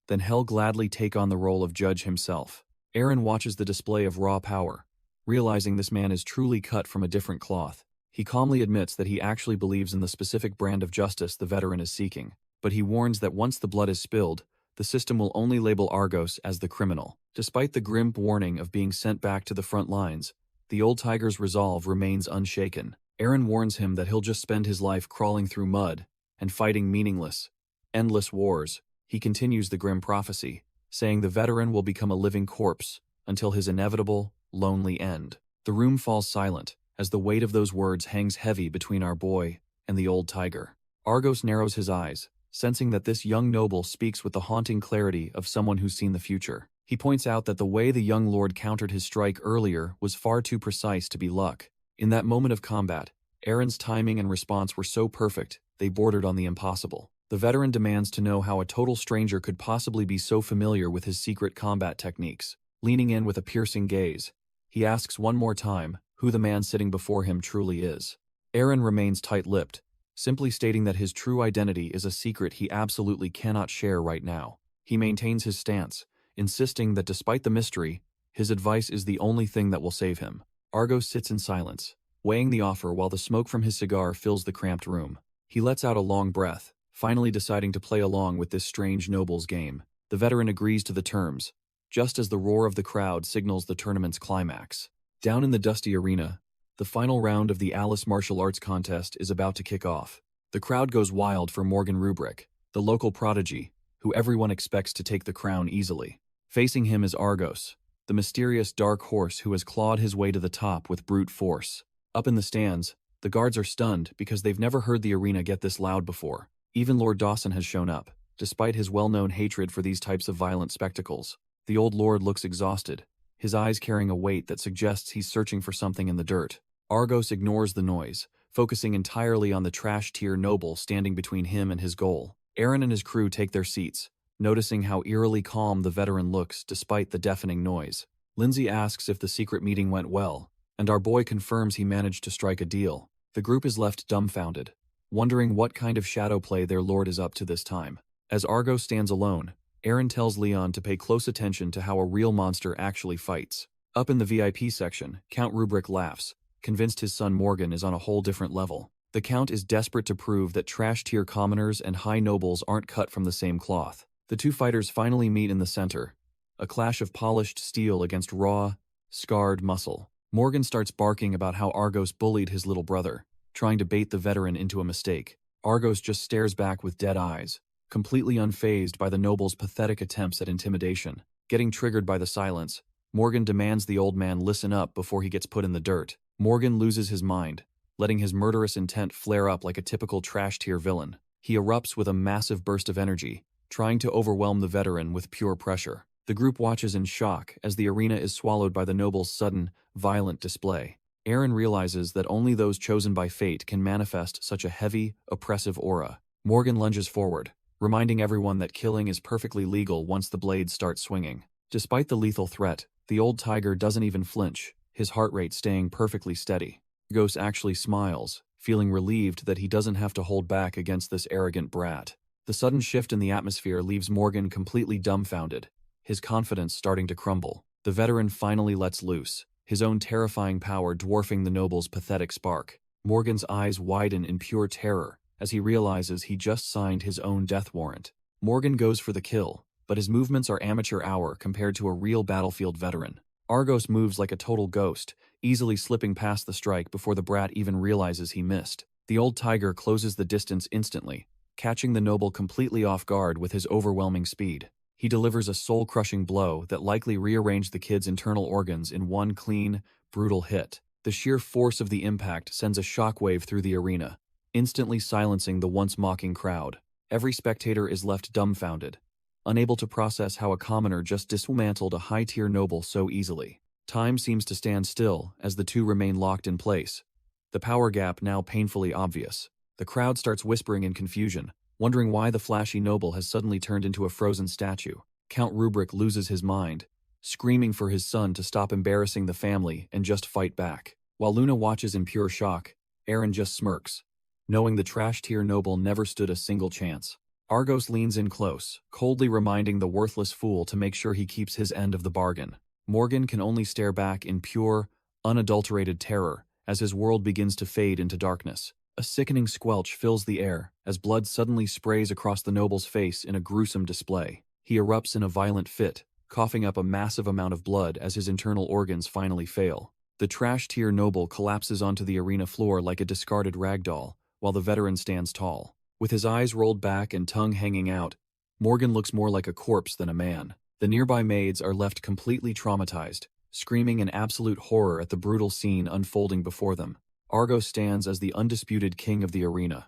then he'll gladly take on the role of judge himself. Eren watches the display of raw power, realizing this man is truly cut from a different cloth. He calmly admits that he actually believes in the specific brand of justice the veteran is seeking, but he warns that once the blood is spilled, the system will only label Argos as the criminal. Despite the grim warning of being sent back to the front lines, the old tiger's resolve remains unshaken. Eren warns him that he'll just spend his life crawling through mud and fighting meaningless, endless wars. He continues the grim prophecy, saying the veteran will become a living corpse until his inevitable, lonely end. The room falls silent, as the weight of those words hangs heavy between our boy and the old tiger. Argos narrows his eyes, sensing that this young noble speaks with the haunting clarity of someone who's seen the future. He points out that the way the young lord countered his strike earlier was far too precise to be luck. In that moment of combat, Eren's timing and response were so perfect, they bordered on the impossible. The veteran demands to know how a total stranger could possibly be so familiar with his secret combat techniques. Leaning in with a piercing gaze, he asks one more time who the man sitting before him truly is. Eren remains tight-lipped, simply stating that his true identity is a secret he absolutely cannot share right now. He maintains his stance, insisting that despite the mystery, his advice is the only thing that will save him. Argos sits in silence, weighing the offer while the smoke from his cigar fills the cramped room. He lets out a long breath, finally deciding to play along with this strange noble's game. The veteran agrees to the terms, just as the roar of the crowd signals the tournament's climax. Down in the dusty arena, the final round of the Alice martial arts contest is about to kick off. The crowd goes wild for Morgan Rubric, the local prodigy, who everyone expects to take the crown easily. Facing him is Argos, the mysterious dark horse who has clawed his way to the top with brute force. Up in the stands, the guards are stunned because they've never heard the arena get this loud before. Even Lord Dawson has shown up, despite his well-known hatred for these types of violent spectacles. The old lord looks exhausted, his eyes carrying a weight that suggests he's searching for something in the dirt. Argos ignores the noise, focusing entirely on the trash-tier noble standing between him and his goal. Eren and his crew take their seats, noticing how eerily calm the veteran looks despite the deafening noise. Lindsay asks if the secret meeting went well, and our boy confirms he managed to strike a deal. The group is left dumbfounded, wondering what kind of shadow play their lord is up to this time. As Argos stands alone, Eren tells Leon to pay close attention to how a real monster actually fights. Up in the VIP section, Count Rubric laughs, convinced his son Morgan is on a whole different level. The Count is desperate to prove that trash-tier commoners and high nobles aren't cut from the same cloth. The two fighters finally meet in the center, a clash of polished steel against raw, scarred muscle. Morgan starts barking about how Argos bullied his little brother, trying to bait the veteran into a mistake. Argos just stares back with dead eyes, completely unfazed by the noble's pathetic attempts at intimidation. Getting triggered by the silence, Morgan demands the old man listen up before he gets put in the dirt. Morgan loses his mind, letting his murderous intent flare up like a typical trash-tier villain. He erupts with a massive burst of energy, trying to overwhelm the veteran with pure pressure. The group watches in shock as the arena is swallowed by the noble's sudden, violent display. Eren realizes that only those chosen by fate can manifest such a heavy, oppressive aura. Morgan lunges forward, reminding everyone that killing is perfectly legal once the blades start swinging. Despite the lethal threat, the old tiger doesn't even flinch, his heart rate staying perfectly steady. Argos actually smiles, feeling relieved that he doesn't have to hold back against this arrogant brat. The sudden shift in the atmosphere leaves Morgan completely dumbfounded, his confidence starting to crumble. The veteran finally lets loose, his own terrifying power dwarfing the noble's pathetic spark. Morgan's eyes widen in pure terror as he realizes he just signed his own death warrant. Morgan goes for the kill, but his movements are amateur hour compared to a real battlefield veteran. Argos moves like a total ghost, easily slipping past the strike before the brat even realizes he missed. The old tiger closes the distance instantly, catching the noble completely off guard with his overwhelming speed. He delivers a soul-crushing blow that likely rearranged the kid's internal organs in one clean, brutal hit. The sheer force of the impact sends a shockwave through the arena, instantly silencing the once mocking crowd. Every spectator is left dumbfounded, unable to process how a commoner just dismantled a high-tier noble so easily. Time seems to stand still as the two remain locked in place, the power gap now painfully obvious. The crowd starts whispering in confusion, wondering why the flashy noble has suddenly turned into a frozen statue. Count Rubric loses his mind, screaming for his son to stop embarrassing the family and just fight back. While Luna watches in pure shock, Eren just smirks, knowing the trash-tier noble never stood a single chance. Argos leans in close, coldly reminding the worthless fool to make sure he keeps his end of the bargain. Morgan can only stare back in pure, unadulterated terror as his world begins to fade into darkness. A sickening squelch fills the air as blood suddenly sprays across the noble's face in a gruesome display. He erupts in a violent fit, coughing up a massive amount of blood as his internal organs finally fail. The trash-tier noble collapses onto the arena floor like a discarded ragdoll, while the veteran stands tall. With his eyes rolled back and tongue hanging out, Morgan looks more like a corpse than a man. The nearby maids are left completely traumatized, screaming in absolute horror at the brutal scene unfolding before them. Argos stands as the undisputed king of the arena,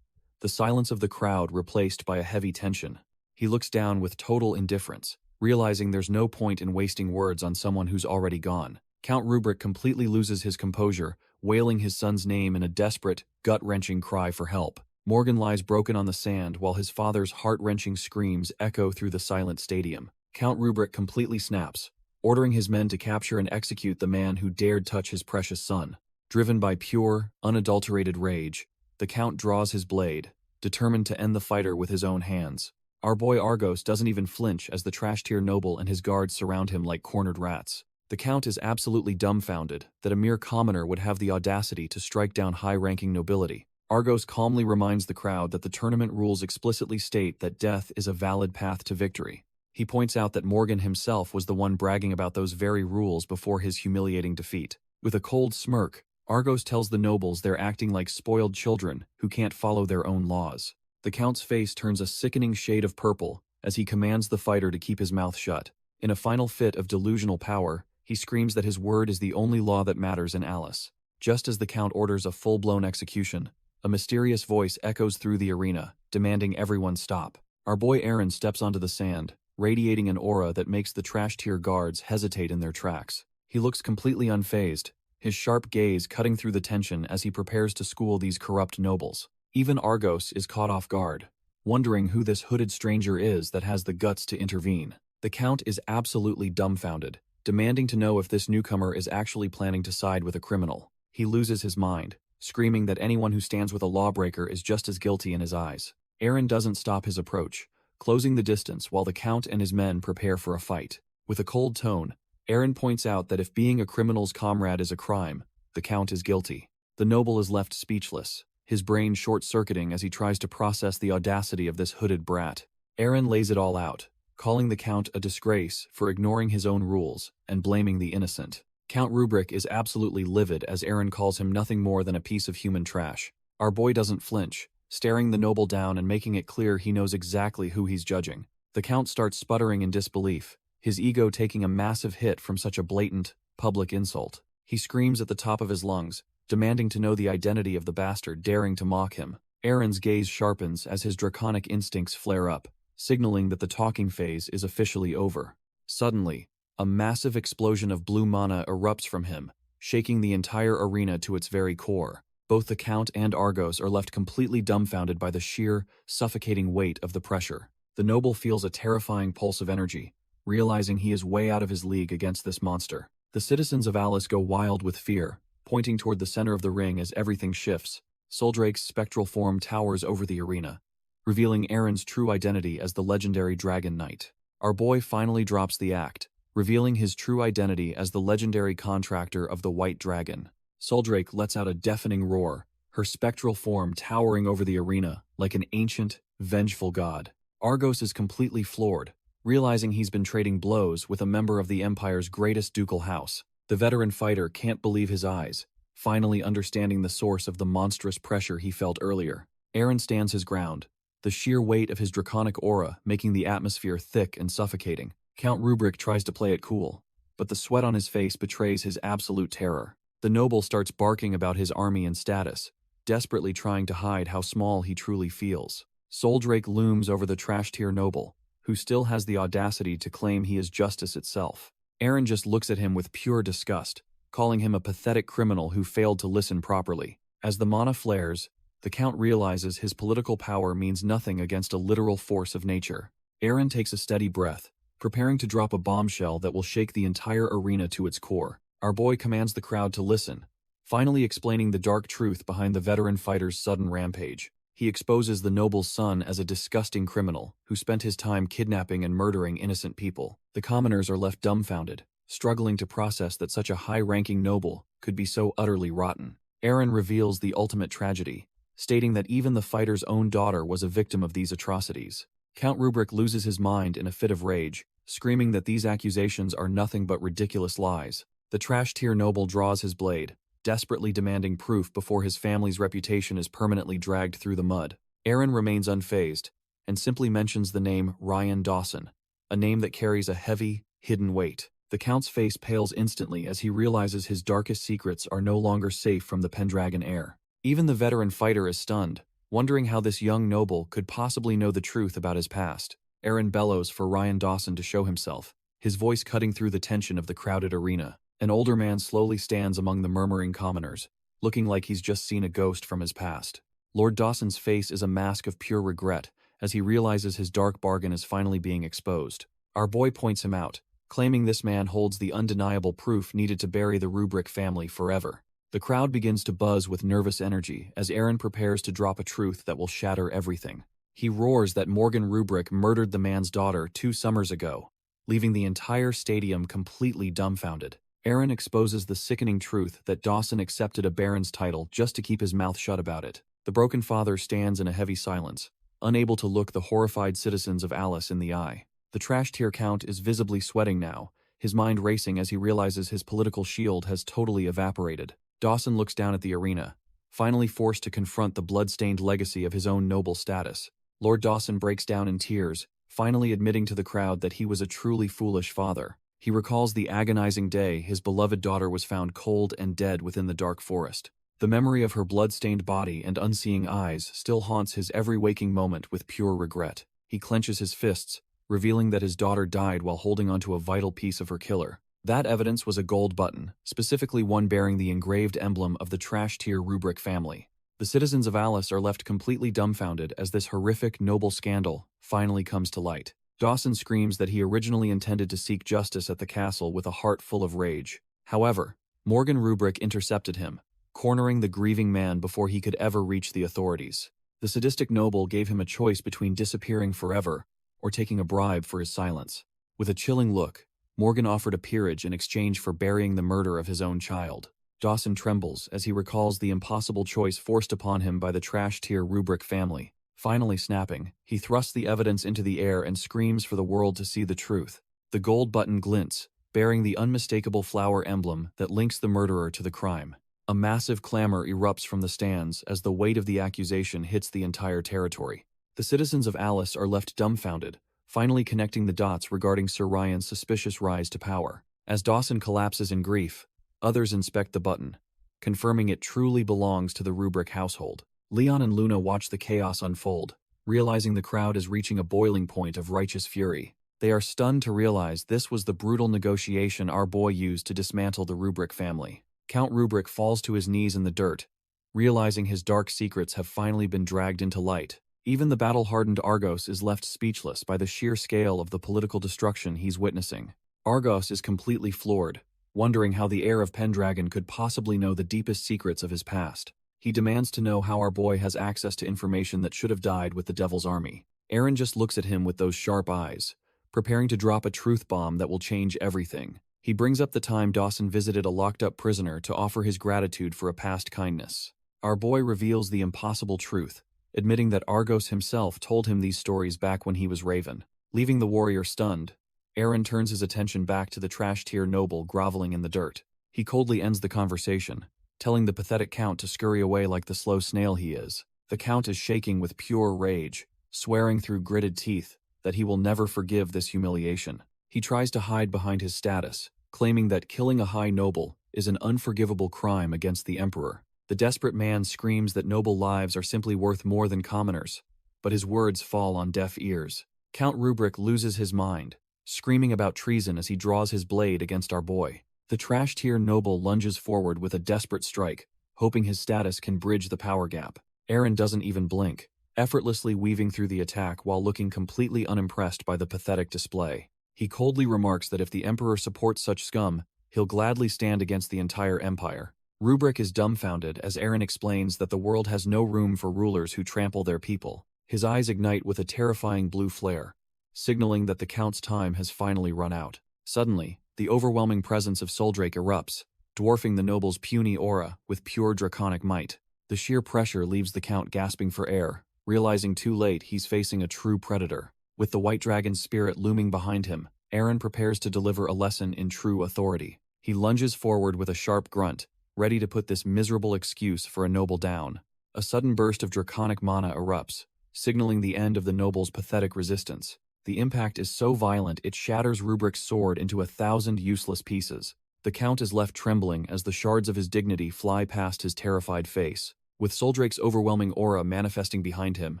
the silence of the crowd replaced by a heavy tension. He looks down with total indifference, realizing there's no point in wasting words on someone who's already gone. Count Rubric completely loses his composure, wailing his son's name in a desperate, gut-wrenching cry for help. Morgan lies broken on the sand while his father's heart-wrenching screams echo through the silent stadium. Count Rubric completely snaps, ordering his men to capture and execute the man who dared touch his precious son. Driven by pure, unadulterated rage, the Count draws his blade, determined to end the fighter with his own hands. Our boy Argos doesn't even flinch as the trash-tier noble and his guards surround him like cornered rats. The Count is absolutely dumbfounded that a mere commoner would have the audacity to strike down high-ranking nobility. Argos calmly reminds the crowd that the tournament rules explicitly state that death is a valid path to victory. He points out that Morgan himself was the one bragging about those very rules before his humiliating defeat. With a cold smirk, Argos tells the nobles they're acting like spoiled children who can't follow their own laws. The Count's face turns a sickening shade of purple as he commands the fighter to keep his mouth shut. In a final fit of delusional power, he screams that his word is the only law that matters in Alice. Just as the Count orders a full-blown execution, a mysterious voice echoes through the arena, demanding everyone stop. Our boy Eren steps onto the sand, radiating an aura that makes the trash-tier guards hesitate in their tracks. He looks completely unfazed, his sharp gaze cutting through the tension as he prepares to school these corrupt nobles. Even Argos is caught off guard, wondering who this hooded stranger is that has the guts to intervene. The Count is absolutely dumbfounded, demanding to know if this newcomer is actually planning to side with a criminal. He loses his mind, screaming that anyone who stands with a lawbreaker is just as guilty in his eyes. Eren doesn't stop his approach, closing the distance while the Count and his men prepare for a fight. With a cold tone, Eren points out that if being a criminal's comrade is a crime, the Count is guilty. The noble is left speechless, his brain short-circuiting as he tries to process the audacity of this hooded brat. Eren lays it all out, calling the Count a disgrace for ignoring his own rules and blaming the innocent. Count Rubric is absolutely livid as Eren calls him nothing more than a piece of human trash. Our boy doesn't flinch, staring the noble down and making it clear he knows exactly who he's judging. The Count starts sputtering in disbelief, his ego taking a massive hit from such a blatant, public insult. He screams at the top of his lungs, demanding to know the identity of the bastard daring to mock him. Eren's gaze sharpens as his draconic instincts flare up, signaling that the talking phase is officially over. Suddenly, a massive explosion of blue mana erupts from him, shaking the entire arena to its very core. Both the Count and Argos are left completely dumbfounded by the sheer, suffocating weight of the pressure. The noble feels a terrifying pulse of energy, realizing he is way out of his league against this monster. The citizens of Alice go wild with fear, pointing toward the center of the ring as everything shifts. Soldrake's spectral form towers over the arena, revealing Eren's true identity as the legendary Dragon Knight. Our boy finally drops the act, revealing his true identity as the legendary contractor of the White Dragon. Soldrake lets out a deafening roar, her spectral form towering over the arena like an ancient, vengeful god. Argos is completely floored, realizing he's been trading blows with a member of the Empire's greatest ducal house. The veteran fighter can't believe his eyes, finally understanding the source of the monstrous pressure he felt earlier. Eren stands his ground, the sheer weight of his draconic aura making the atmosphere thick and suffocating. Count Rubric tries to play it cool, but the sweat on his face betrays his absolute terror. The noble starts barking about his army and status, desperately trying to hide how small he truly feels. Soldrake looms over the trash-tier noble, who still has the audacity to claim he is justice itself. Eren just looks at him with pure disgust, calling him a pathetic criminal who failed to listen properly. As the mana flares, the Count realizes his political power means nothing against a literal force of nature. Eren takes a steady breath, preparing to drop a bombshell that will shake the entire arena to its core. Our boy commands the crowd to listen, finally explaining the dark truth behind the veteran fighter's sudden rampage. He exposes the noble's son as a disgusting criminal who spent his time kidnapping and murdering innocent people. The commoners are left dumbfounded, struggling to process that such a high-ranking noble could be so utterly rotten. Eren reveals the ultimate tragedy, stating that even the fighter's own daughter was a victim of these atrocities. Count Rubric loses his mind in a fit of rage, screaming that these accusations are nothing but ridiculous lies. The trash-tier noble draws his blade, desperately demanding proof before his family's reputation is permanently dragged through the mud. Eren remains unfazed, and simply mentions the name Ryan Dawson, a name that carries a heavy, hidden weight. The Count's face pales instantly as he realizes his darkest secrets are no longer safe from the Pendragon heir. Even the veteran fighter is stunned, wondering how this young noble could possibly know the truth about his past. Eren bellows for Ryan Dawson to show himself, his voice cutting through the tension of the crowded arena. An older man slowly stands among the murmuring commoners, looking like he's just seen a ghost from his past. Lord Dawson's face is a mask of pure regret as he realizes his dark bargain is finally being exposed. Our boy points him out, claiming this man holds the undeniable proof needed to bury the Rubric family forever. The crowd begins to buzz with nervous energy as Eren prepares to drop a truth that will shatter everything. He roars that Morgan Rubric murdered the man's daughter 2 summers ago, leaving the entire stadium completely dumbfounded. Eren exposes the sickening truth that Dawson accepted a baron's title just to keep his mouth shut about it. The broken father stands in a heavy silence, unable to look the horrified citizens of Alice in the eye. The trash-tier Count is visibly sweating now, his mind racing as he realizes his political shield has totally evaporated. Dawson looks down at the arena, finally forced to confront the blood-stained legacy of his own noble status. Lord Dawson breaks down in tears, finally admitting to the crowd that he was a truly foolish father. He recalls the agonizing day his beloved daughter was found cold and dead within the dark forest. The memory of her blood-stained body and unseeing eyes still haunts his every waking moment with pure regret. He clenches his fists, revealing that his daughter died while holding onto a vital piece of her killer. That evidence was a gold button, specifically one bearing the engraved emblem of the trash-tier Rubric family. The citizens of Alice are left completely dumbfounded as this horrific, noble scandal finally comes to light. Dawson screams that he originally intended to seek justice at the castle with a heart full of rage. However, Morgan Rubric intercepted him, cornering the grieving man before he could ever reach the authorities. The sadistic noble gave him a choice between disappearing forever or taking a bribe for his silence. With a chilling look, Morgan offered a peerage in exchange for burying the murder of his own child. Dawson trembles as he recalls the impossible choice forced upon him by the trash-tier Rubric family. Finally snapping, he thrusts the evidence into the air and screams for the world to see the truth. The gold button glints, bearing the unmistakable flower emblem that links the murderer to the crime. A massive clamor erupts from the stands as the weight of the accusation hits the entire territory. The citizens of Alice are left dumbfounded, finally connecting the dots regarding Sir Ryan's suspicious rise to power. As Dawson collapses in grief, others inspect the button, confirming it truly belongs to the Rubric household. Leon and Luna watch the chaos unfold, realizing the crowd is reaching a boiling point of righteous fury. They are stunned to realize this was the brutal negotiation our boy used to dismantle the Rubric family. Count Rubric falls to his knees in the dirt, realizing his dark secrets have finally been dragged into light. Even the battle-hardened Argos is left speechless by the sheer scale of the political destruction he's witnessing. Argos is completely floored, wondering how the heir of Pendragon could possibly know the deepest secrets of his past. He demands to know how our boy has access to information that should have died with the Devil's Army. Eren just looks at him with those sharp eyes, preparing to drop a truth bomb that will change everything. He brings up the time Dawson visited a locked-up prisoner to offer his gratitude for a past kindness. Our boy reveals the impossible truth, admitting that Argos himself told him these stories back when he was Raven. Leaving the warrior stunned, Eren turns his attention back to the trash-tier noble groveling in the dirt. He coldly ends the conversation, telling the pathetic Count to scurry away like the slow snail he is. The Count is shaking with pure rage, swearing through gritted teeth that he will never forgive this humiliation. He tries to hide behind his status, claiming that killing a high noble is an unforgivable crime against the emperor. The desperate man screams that noble lives are simply worth more than commoners, but his words fall on deaf ears. Count Rubric loses his mind, screaming about treason as he draws his blade against our boy. The trash-tier noble lunges forward with a desperate strike, hoping his status can bridge the power gap. Eren doesn't even blink, effortlessly weaving through the attack while looking completely unimpressed by the pathetic display. He coldly remarks that if the emperor supports such scum, he'll gladly stand against the entire empire. Rubric is dumbfounded as Eren explains that the world has no room for rulers who trample their people. His eyes ignite with a terrifying blue flare, signaling that the Count's time has finally run out. Suddenly, the overwhelming presence of Soldrake erupts, dwarfing the noble's puny aura with pure draconic might. The sheer pressure leaves the Count gasping for air, realizing too late he's facing a true predator. With the White Dragon's spirit looming behind him, Eren prepares to deliver a lesson in true authority. He lunges forward with a sharp grunt, ready to put this miserable excuse for a noble down. A sudden burst of draconic mana erupts, signaling the end of the noble's pathetic resistance. The impact is so violent it shatters Rubric's sword into 1,000 useless pieces. The Count is left trembling as the shards of his dignity fly past his terrified face. With Soldrake's overwhelming aura manifesting behind him,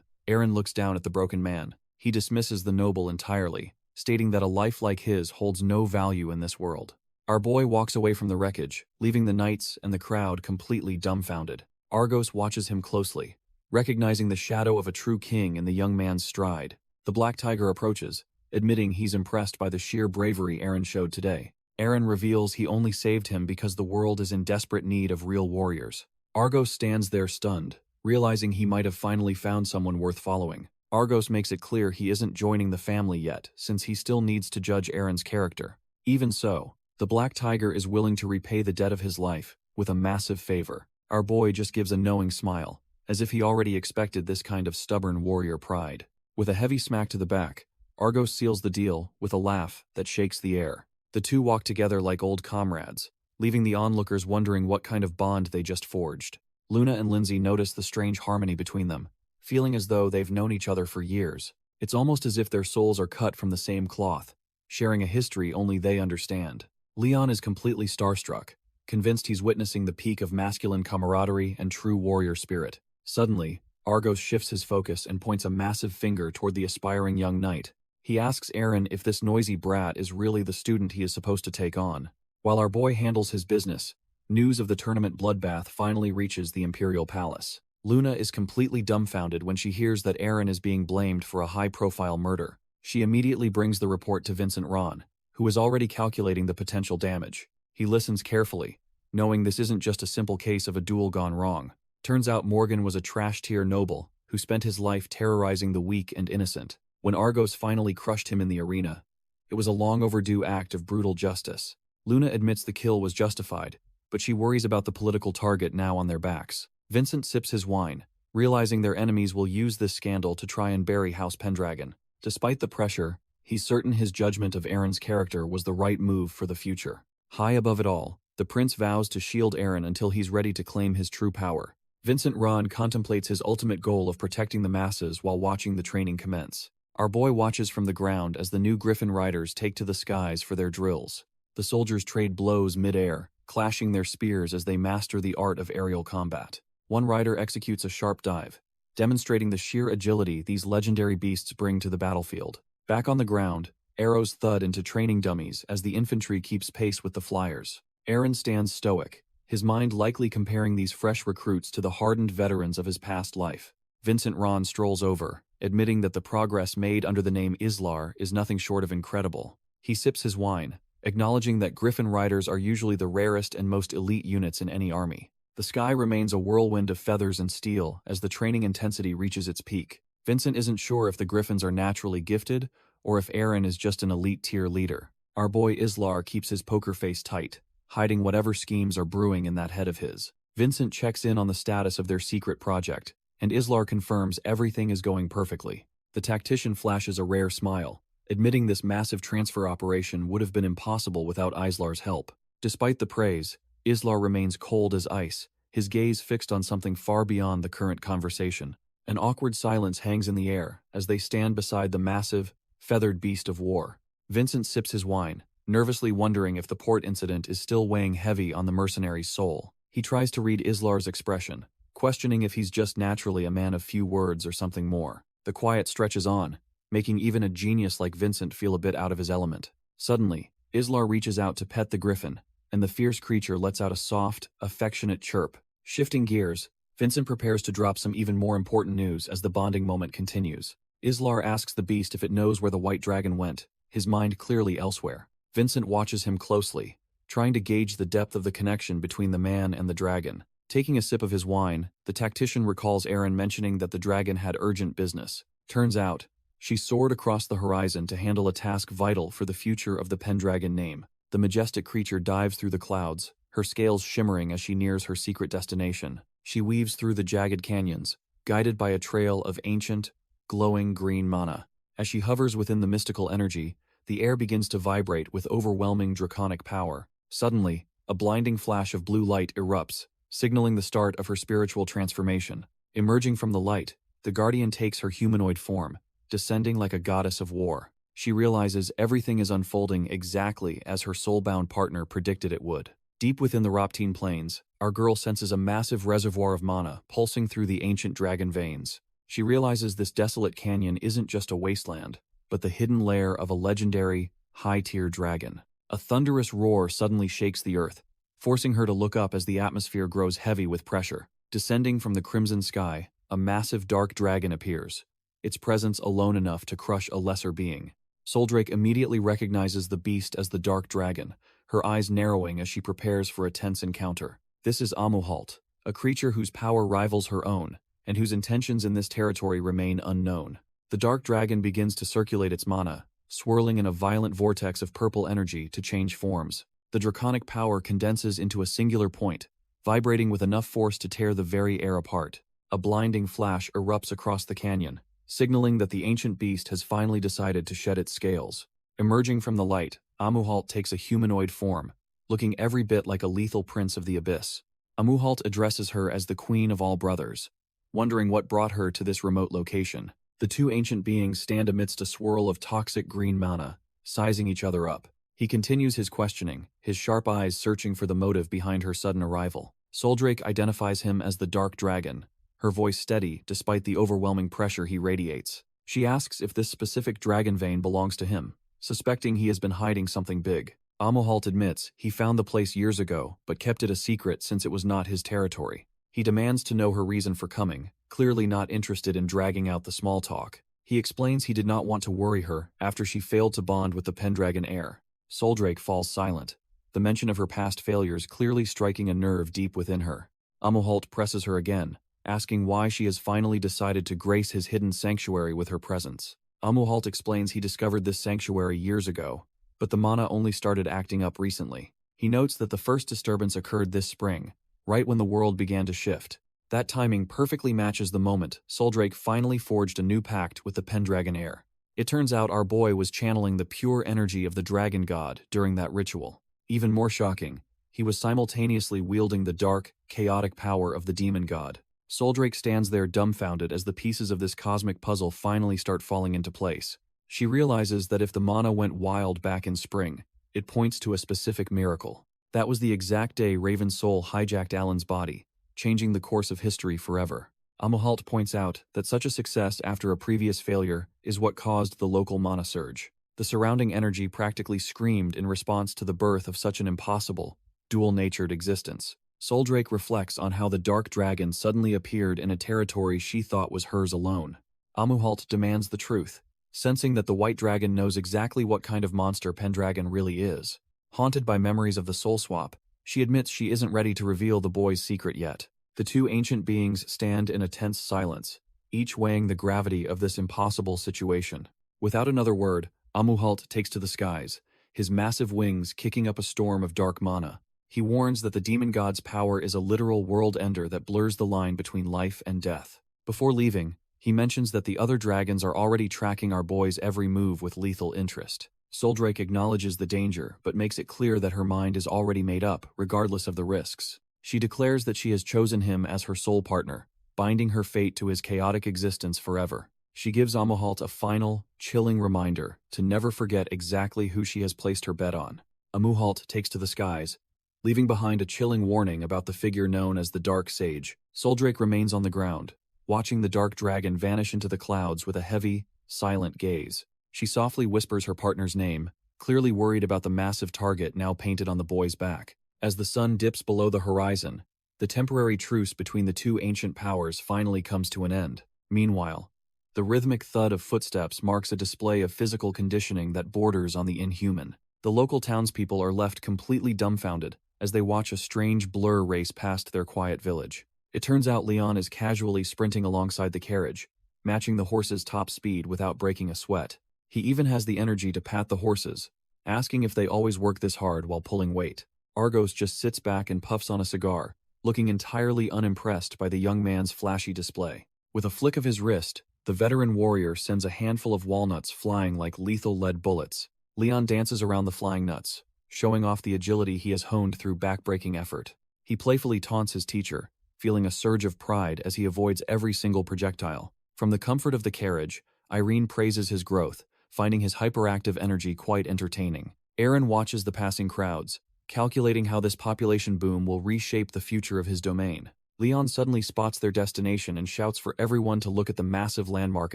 Eren looks down at the broken man. He dismisses the noble entirely, stating that a life like his holds no value in this world. Our boy walks away from the wreckage, leaving the knights and the crowd completely dumbfounded. Argos watches him closely, recognizing the shadow of a true king in the young man's stride. The Black Tiger approaches, admitting he's impressed by the sheer bravery Eren showed today. Eren reveals he only saved him because the world is in desperate need of real warriors. Argos stands there stunned, realizing he might have finally found someone worth following. Argos makes it clear he isn't joining the family yet, since he still needs to judge Eren's character. Even so, the Black Tiger is willing to repay the debt of his life with a massive favor. Our boy just gives a knowing smile, as if he already expected this kind of stubborn warrior pride. With a heavy smack to the back, Argos seals the deal with a laugh that shakes the air. The two walk together like old comrades, leaving the onlookers wondering what kind of bond they just forged. Luna and Lindsay notice the strange harmony between them, feeling as though they've known each other for years. It's almost as if their souls are cut from the same cloth, sharing a history only they understand. Leon is completely starstruck, convinced he's witnessing the peak of masculine camaraderie and true warrior spirit. Suddenly, Argos shifts his focus and points a massive finger toward the aspiring young knight. He asks Eren if this noisy brat is really the student he is supposed to take on. While our boy handles his business, news of the tournament bloodbath finally reaches the Imperial Palace. Luna is completely dumbfounded when she hears that Eren is being blamed for a high-profile murder. She immediately brings the report to Vincent Ron, who is already calculating the potential damage. He listens carefully, knowing this isn't just a simple case of a duel gone wrong. Turns out Morgan was a trash-tier noble who spent his life terrorizing the weak and innocent. When Argos finally crushed him in the arena, it was a long-overdue act of brutal justice. Luna admits the kill was justified, but she worries about the political target now on their backs. Vincent sips his wine, realizing their enemies will use this scandal to try and bury House Pendragon. Despite the pressure, he's certain his judgment of Eren's character was the right move for the future. High above it all, the prince vows to shield Eren until he's ready to claim his true power. Vincent Ron contemplates his ultimate goal of protecting the masses while watching the training commence. Our boy watches from the ground as the new Griffin riders take to the skies for their drills. The soldiers trade blows mid-air, clashing their spears as they master the art of aerial combat. One rider executes a sharp dive, demonstrating the sheer agility these legendary beasts bring to the battlefield. Back on the ground, arrows thud into training dummies as the infantry keeps pace with the flyers. Eren stands stoic, his mind likely comparing these fresh recruits to the hardened veterans of his past life. Vincent Ron strolls over, admitting that the progress made under the name Islar is nothing short of incredible. He sips his wine, acknowledging that Griffin riders are usually the rarest and most elite units in any army. The sky remains a whirlwind of feathers and steel as the training intensity reaches its peak. Vincent isn't sure if the Griffins are naturally gifted or if Eren is just an elite-tier leader. Our boy Islar keeps his poker face tight, hiding whatever schemes are brewing in that head of his. Vincent checks in on the status of their secret project, and Islar confirms everything is going perfectly. The tactician flashes a rare smile, admitting this massive transfer operation would have been impossible without Islar's help. Despite the praise, Islar remains cold as ice, his gaze fixed on something far beyond the current conversation. An awkward silence hangs in the air as they stand beside the massive, feathered beast of war. Vincent sips his wine, nervously wondering if the port incident is still weighing heavy on the mercenary's soul. He tries to read Islar's expression, questioning if he's just naturally a man of few words or something more. The quiet stretches on, making even a genius like Vincent feel a bit out of his element. Suddenly, Islar reaches out to pet the griffin, and the fierce creature lets out a soft, affectionate chirp. Shifting gears, Vincent prepares to drop some even more important news as the bonding moment continues. Islar asks the beast if it knows where the white dragon went, his mind clearly elsewhere. Vincent watches him closely, trying to gauge the depth of the connection between the man and the dragon. Taking a sip of his wine, the tactician recalls Aaron mentioning that the dragon had urgent business. Turns out, she soared across the horizon to handle a task vital for the future of the Pendragon name. The majestic creature dives through the clouds, her scales shimmering as she nears her secret destination. She weaves through the jagged canyons, guided by a trail of ancient, glowing green mana. As she hovers within the mystical energy, the air begins to vibrate with overwhelming draconic power. Suddenly, a blinding flash of blue light erupts, signaling the start of her spiritual transformation. Emerging from the light, the guardian takes her humanoid form, descending like a goddess of war. She realizes everything is unfolding exactly as her soul-bound partner predicted it would. Deep within the Roptine Plains, our girl senses a massive reservoir of mana pulsing through the ancient dragon veins. She realizes this desolate canyon isn't just a wasteland, but the hidden lair of a legendary, high-tier dragon. A thunderous roar suddenly shakes the earth, forcing her to look up as the atmosphere grows heavy with pressure. Descending from the crimson sky, a massive dark dragon appears, its presence alone enough to crush a lesser being. Soldrake immediately recognizes the beast as the dark dragon, her eyes narrowing as she prepares for a tense encounter. This is Amuhalt, a creature whose power rivals her own, and whose intentions in this territory remain unknown. The dark dragon begins to circulate its mana, swirling in a violent vortex of purple energy to change forms. The draconic power condenses into a singular point, vibrating with enough force to tear the very air apart. A blinding flash erupts across the canyon, signaling that the ancient beast has finally decided to shed its scales. Emerging from the light, Amuhalt takes a humanoid form, looking every bit like a lethal prince of the abyss. Amuhalt addresses her as the queen of all brothers, wondering what brought her to this remote location. The two ancient beings stand amidst a swirl of toxic green mana, sizing each other up. He continues his questioning, his sharp eyes searching for the motive behind her sudden arrival. Soldrake identifies him as the Dark Dragon, her voice steady despite the overwhelming pressure he radiates. She asks if this specific dragon vein belongs to him, suspecting he has been hiding something big. Amuhalt admits he found the place years ago, but kept it a secret since it was not his territory. He demands to know her reason for coming, clearly not interested in dragging out the small talk. He explains he did not want to worry her after she failed to bond with the Pendragon heir. Soldrake falls silent, the mention of her past failures clearly striking a nerve deep within her. Amuhalt presses her again, asking why she has finally decided to grace his hidden sanctuary with her presence. Amuhalt explains he discovered this sanctuary years ago, but the mana only started acting up recently. He notes that the first disturbance occurred this spring, right when the world began to shift. That timing perfectly matches the moment Soldrake finally forged a new pact with the Pendragon heir. It turns out our boy was channeling the pure energy of the dragon god during that ritual. Even more shocking, he was simultaneously wielding the dark, chaotic power of the demon god. Soldrake stands there dumbfounded as the pieces of this cosmic puzzle finally start falling into place. She realizes that if the mana went wild back in spring, it points to a specific miracle. That was the exact day Raven's soul hijacked Alan's body, changing the course of history forever. Amuhalt points out that such a success after a previous failure is what caused the local mana surge. The surrounding energy practically screamed in response to the birth of such an impossible, dual-natured existence. Soldrake reflects on how the dark dragon suddenly appeared in a territory she thought was hers alone. Amuhalt demands the truth, sensing that the white dragon knows exactly what kind of monster Pendragon really is. Haunted by memories of the soul swap, she admits she isn't ready to reveal the boy's secret yet. The two ancient beings stand in a tense silence, each weighing the gravity of this impossible situation. Without another word, Amuhalt takes to the skies, his massive wings kicking up a storm of dark mana. He warns that the demon god's power is a literal world-ender that blurs the line between life and death. Before leaving, he mentions that the other dragons are already tracking our boy's every move with lethal interest. Soldrake acknowledges the danger, but makes it clear that her mind is already made up, regardless of the risks. She declares that she has chosen him as her soul partner, binding her fate to his chaotic existence forever. She gives Amuhalt a final, chilling reminder to never forget exactly who she has placed her bet on. Amuhalt takes to the skies, leaving behind a chilling warning about the figure known as the Dark Sage. Soldrake remains on the ground, watching the dark dragon vanish into the clouds with a heavy, silent gaze. She softly whispers her partner's name, clearly worried about the massive target now painted on the boy's back. As the sun dips below the horizon, the temporary truce between the two ancient powers finally comes to an end. Meanwhile, the rhythmic thud of footsteps marks a display of physical conditioning that borders on the inhuman. The local townspeople are left completely dumbfounded as they watch a strange blur race past their quiet village. It turns out Leon is casually sprinting alongside the carriage, matching the horse's top speed without breaking a sweat. He even has the energy to pat the horses, asking if they always work this hard while pulling weight. Argos just sits back and puffs on a cigar, looking entirely unimpressed by the young man's flashy display. With a flick of his wrist, the veteran warrior sends a handful of walnuts flying like lethal lead bullets. Leon dances around the flying nuts, showing off the agility he has honed through backbreaking effort. He playfully taunts his teacher, feeling a surge of pride as he avoids every single projectile. From the comfort of the carriage, Irene praises his growth, finding his hyperactive energy quite entertaining. Aaron watches the passing crowds, calculating how this population boom will reshape the future of his domain. Leon suddenly spots their destination and shouts for everyone to look at the massive landmark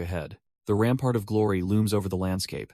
ahead. The Rampart of Glory looms over the landscape,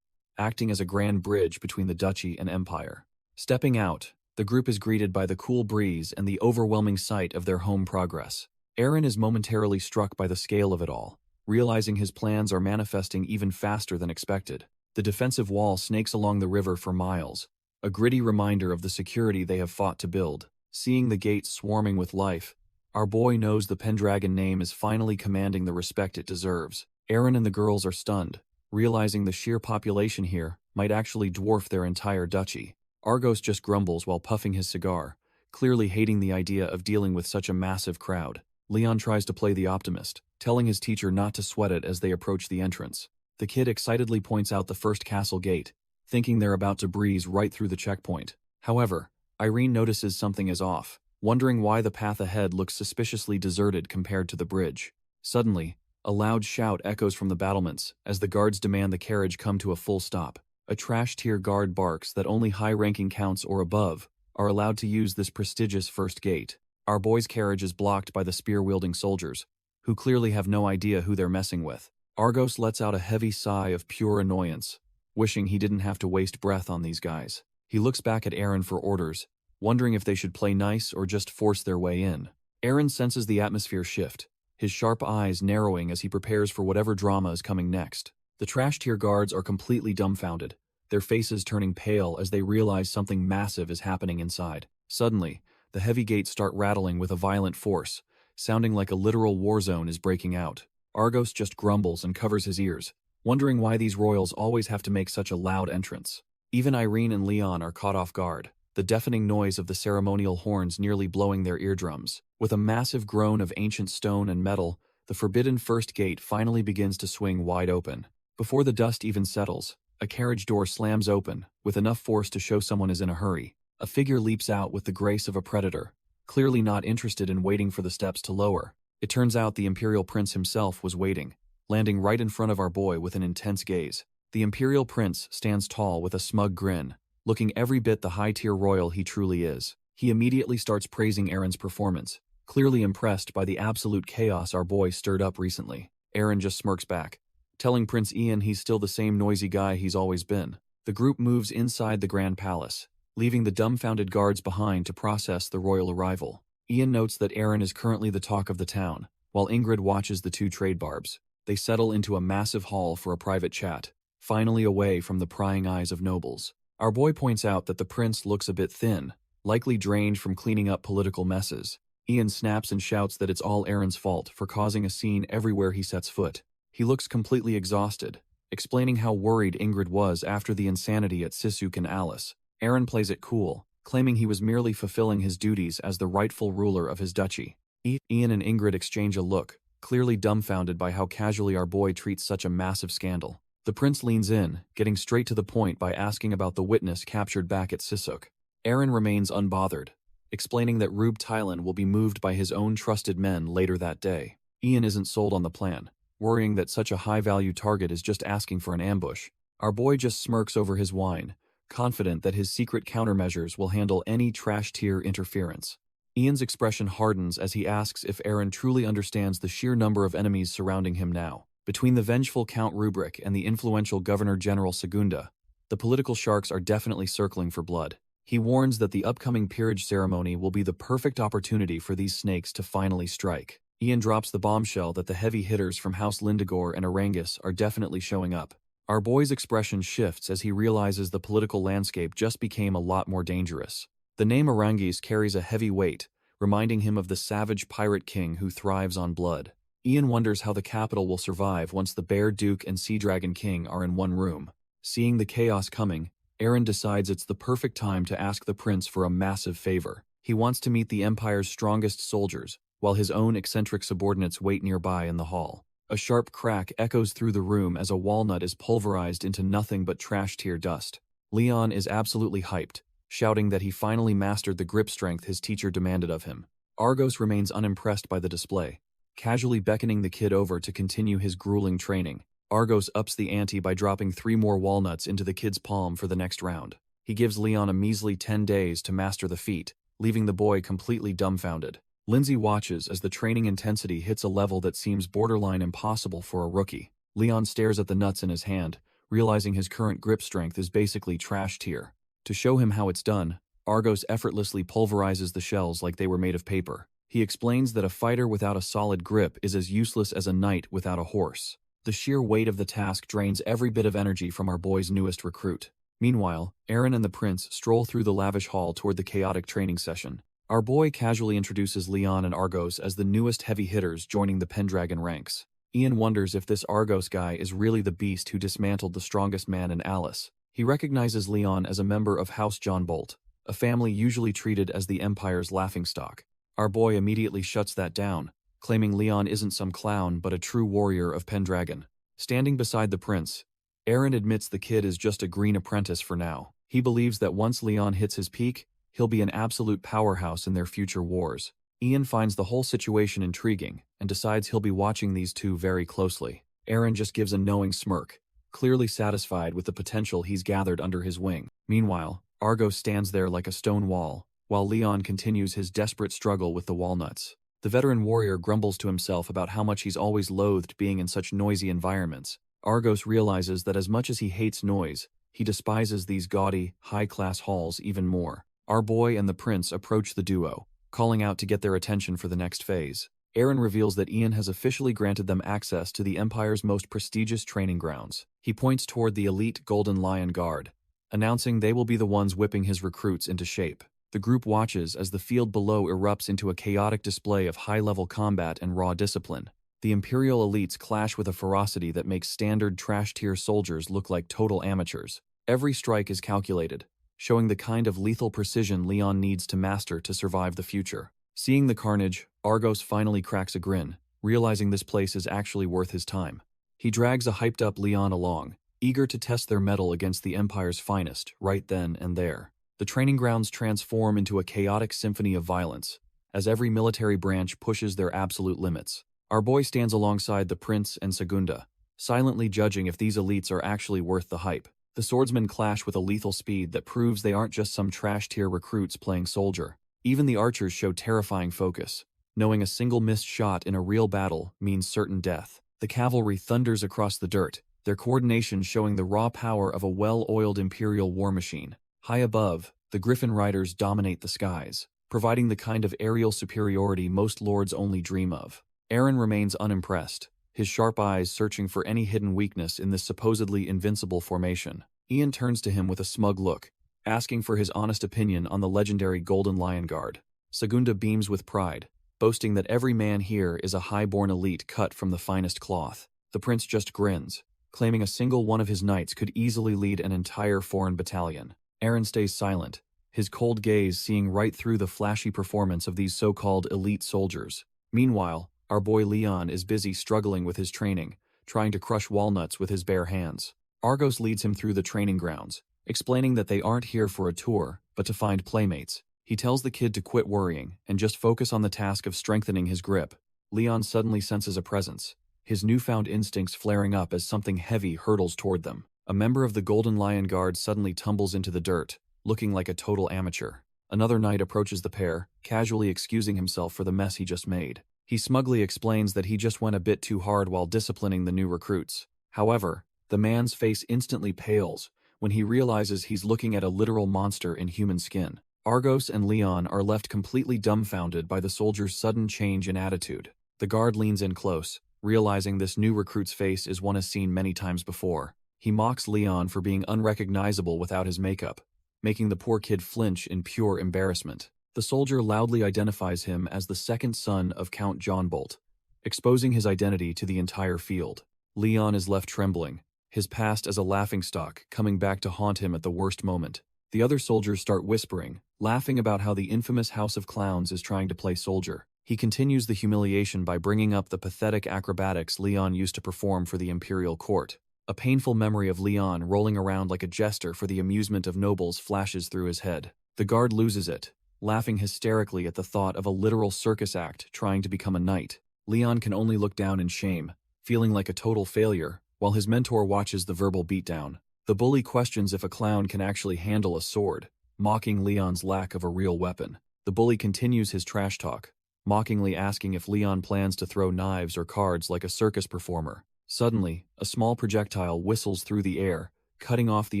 acting as a grand bridge between the duchy and empire. Stepping out, the group is greeted by the cool breeze and the overwhelming sight of their home progress. Aaron is momentarily struck by the scale of it all, realizing his plans are manifesting even faster than expected. The defensive wall snakes along the river for miles, a gritty reminder of the security they have fought to build. Seeing the gates swarming with life, our boy knows the Pendragon name is finally commanding the respect it deserves. Aaron and the girls are stunned, realizing the sheer population here might actually dwarf their entire duchy. Argos just grumbles while puffing his cigar, clearly hating the idea of dealing with such a massive crowd. Leon tries to play the optimist, telling his teacher not to sweat it as they approach the entrance. The kid excitedly points out the first castle gate, thinking they're about to breeze right through the checkpoint. However, Irene notices something is off, wondering why the path ahead looks suspiciously deserted compared to the bridge. Suddenly, a loud shout echoes from the battlements as the guards demand the carriage come to a full stop. A trash-tier guard barks that only high-ranking counts or above are allowed to use this prestigious first gate. Our boy's carriage is blocked by the spear-wielding soldiers, who clearly have no idea who they're messing with. Argos lets out a heavy sigh of pure annoyance, wishing he didn't have to waste breath on these guys. He looks back at Aaron for orders, wondering if they should play nice or just force their way in. Aaron senses the atmosphere shift, his sharp eyes narrowing as he prepares for whatever drama is coming next. The trash-tier guards are completely dumbfounded, their faces turning pale as they realize something massive is happening inside. Suddenly, the heavy gates start rattling with a violent force, sounding like a literal war zone is breaking out. Argos just grumbles and covers his ears, wondering why these royals always have to make such a loud entrance. Even Irene and Leon are caught off guard, the deafening noise of the ceremonial horns nearly blowing their eardrums. With a massive groan of ancient stone and metal, the forbidden first gate finally begins to swing wide open. Before the dust even settles, a carriage door slams open, with enough force to show someone is in a hurry. A figure leaps out with the grace of a predator, clearly not interested in waiting for the steps to lower. It turns out the Imperial Prince himself was waiting, landing right in front of our boy with an intense gaze. The Imperial Prince stands tall with a smug grin, looking every bit the high-tier royal he truly is. He immediately starts praising Aaron's performance, clearly impressed by the absolute chaos our boy stirred up recently. Aaron just smirks back, telling Prince Ian he's still the same noisy guy he's always been. The group moves inside the Grand Palace, leaving the dumbfounded guards behind to process the royal arrival. Ian notes that Aaron is currently the talk of the town, while Ingrid watches the two trade barbs. They settle into a massive hall for a private chat, finally away from the prying eyes of nobles. Our boy points out that the prince looks a bit thin, likely drained from cleaning up political messes. Ian snaps and shouts that it's all Aaron's fault for causing a scene everywhere he sets foot. He looks completely exhausted, explaining how worried Ingrid was after the insanity at Sisuk and Alice. Aaron plays it cool, claiming he was merely fulfilling his duties as the rightful ruler of his duchy. Ian and Ingrid exchange a look, clearly dumbfounded by how casually our boy treats such a massive scandal. The prince leans in, getting straight to the point by asking about the witness captured back at Sisuk. Aaron remains unbothered, explaining that Rube Tylan will be moved by his own trusted men later that day. Ian isn't sold on the plan, worrying that such a high-value target is just asking for an ambush. Our boy just smirks over his wine, confident that his secret countermeasures will handle any trash-tier interference. Ian's expression hardens as he asks if Eren truly understands the sheer number of enemies surrounding him now. Between the vengeful Count Rubric and the influential Governor-General Segunda, the political sharks are definitely circling for blood. He warns that the upcoming peerage ceremony will be the perfect opportunity for these snakes to finally strike. Ian drops the bombshell that the heavy hitters from House Lindegor and Arangus are definitely showing up. Our boy's expression shifts as he realizes the political landscape just became a lot more dangerous. The name Arangus carries a heavy weight, reminding him of the savage pirate king who thrives on blood. Ian wonders how the capital will survive once the Bear Duke and Sea Dragon King are in one room. Seeing the chaos coming, Eren decides it's the perfect time to ask the prince for a massive favor. He wants to meet the Empire's strongest soldiers, while his own eccentric subordinates wait nearby in the hall. A sharp crack echoes through the room as a walnut is pulverized into nothing but trash-tier dust. Leon is absolutely hyped, shouting that he finally mastered the grip strength his teacher demanded of him. Argos remains unimpressed by the display, casually beckoning the kid over to continue his grueling training. Argos ups the ante by dropping 3 more walnuts into the kid's palm for the next round. He gives Leon a measly 10 days to master the feat, leaving the boy completely dumbfounded. Lindsay watches as the training intensity hits a level that seems borderline impossible for a rookie. Leon stares at the nuts in his hand, realizing his current grip strength is basically trash tier. To show him how it's done, Argos effortlessly pulverizes the shells like they were made of paper. He explains that a fighter without a solid grip is as useless as a knight without a horse. The sheer weight of the task drains every bit of energy from our boy's newest recruit. Meanwhile, Eren and the prince stroll through the lavish hall toward the chaotic training session. Our boy casually introduces Leon and Argos as the newest heavy hitters joining the Pendragon ranks. Ian wonders if this Argos guy is really the beast who dismantled the strongest man in Alice. He recognizes Leon as a member of House John Bolt, a family usually treated as the Empire's laughingstock. Our boy immediately shuts that down, claiming Leon isn't some clown but a true warrior of Pendragon. Standing beside the prince, Eren admits the kid is just a green apprentice for now. He believes that once Leon hits his peak, he'll be an absolute powerhouse in their future wars. Ian finds the whole situation intriguing and decides he'll be watching these two very closely. Eren just gives a knowing smirk, clearly satisfied with the potential he's gathered under his wing. Meanwhile, Argos stands there like a stone wall, while Leon continues his desperate struggle with the walnuts. The veteran warrior grumbles to himself about how much he's always loathed being in such noisy environments. Argos realizes that as much as he hates noise, he despises these gaudy, high-class halls even more. Our boy and the prince approach the duo, calling out to get their attention for the next phase. Eren reveals that Ian has officially granted them access to the Empire's most prestigious training grounds. He points toward the elite Golden Lion Guard, announcing they will be the ones whipping his recruits into shape. The group watches as the field below erupts into a chaotic display of high-level combat and raw discipline. The Imperial elites clash with a ferocity that makes standard trash-tier soldiers look like total amateurs. Every strike is calculated, showing the kind of lethal precision Leon needs to master to survive the future. Seeing the carnage, Argos finally cracks a grin, realizing this place is actually worth his time. He drags a hyped-up Leon along, eager to test their mettle against the Empire's finest right then and there. The training grounds transform into a chaotic symphony of violence, as every military branch pushes their absolute limits. Our boy stands alongside the prince and Segunda, silently judging if these elites are actually worth the hype. The swordsmen clash with a lethal speed that proves they aren't just some trash-tier recruits playing soldier. Even the archers show terrifying focus, knowing a single missed shot in a real battle means certain death. The cavalry thunders across the dirt, their coordination showing the raw power of a well-oiled imperial war machine. High above, the Griffin Riders dominate the skies, providing the kind of aerial superiority most lords only dream of. Eren remains unimpressed, his sharp eyes searching for any hidden weakness in this supposedly invincible formation. Ian turns to him with a smug look, asking for his honest opinion on the legendary Golden Lion Guard. Segunda beams with pride, boasting that every man here is a high-born elite cut from the finest cloth. The prince just grins, claiming a single one of his knights could easily lead an entire foreign battalion. Eren stays silent, his cold gaze seeing right through the flashy performance of these so-called elite soldiers. Meanwhile, our boy Leon is busy struggling with his training, trying to crush walnuts with his bare hands. Argos leads him through the training grounds, explaining that they aren't here for a tour, but to find playmates. He tells the kid to quit worrying and just focus on the task of strengthening his grip. Leon suddenly senses a presence, his newfound instincts flaring up as something heavy hurtles toward them. A member of the Golden Lion Guard suddenly tumbles into the dirt, looking like a total amateur. Another knight approaches the pair, casually excusing himself for the mess he just made. He smugly explains that he just went a bit too hard while disciplining the new recruits. However, the man's face instantly pales when he realizes he's looking at a literal monster in human skin. Argos and Leon are left completely dumbfounded by the soldier's sudden change in attitude. The guard leans in close, realizing this new recruit's face is one as seen many times before. He mocks Leon for being unrecognizable without his makeup, making the poor kid flinch in pure embarrassment. The soldier loudly identifies him as the second son of Count John Bolt, exposing his identity to the entire field. Leon is left trembling, his past as a laughingstock coming back to haunt him at the worst moment. The other soldiers start whispering, laughing about how the infamous House of Clowns is trying to play soldier. He continues the humiliation by bringing up the pathetic acrobatics Leon used to perform for the imperial court. A painful memory of Leon rolling around like a jester for the amusement of nobles flashes through his head. The guard loses it, laughing hysterically at the thought of a literal circus act trying to become a knight. Leon can only look down in shame, feeling like a total failure, while his mentor watches the verbal beatdown. The bully questions if a clown can actually handle a sword, mocking Leon's lack of a real weapon. The bully continues his trash talk, mockingly asking if Leon plans to throw knives or cards like a circus performer. Suddenly, a small projectile whistles through the air, cutting off the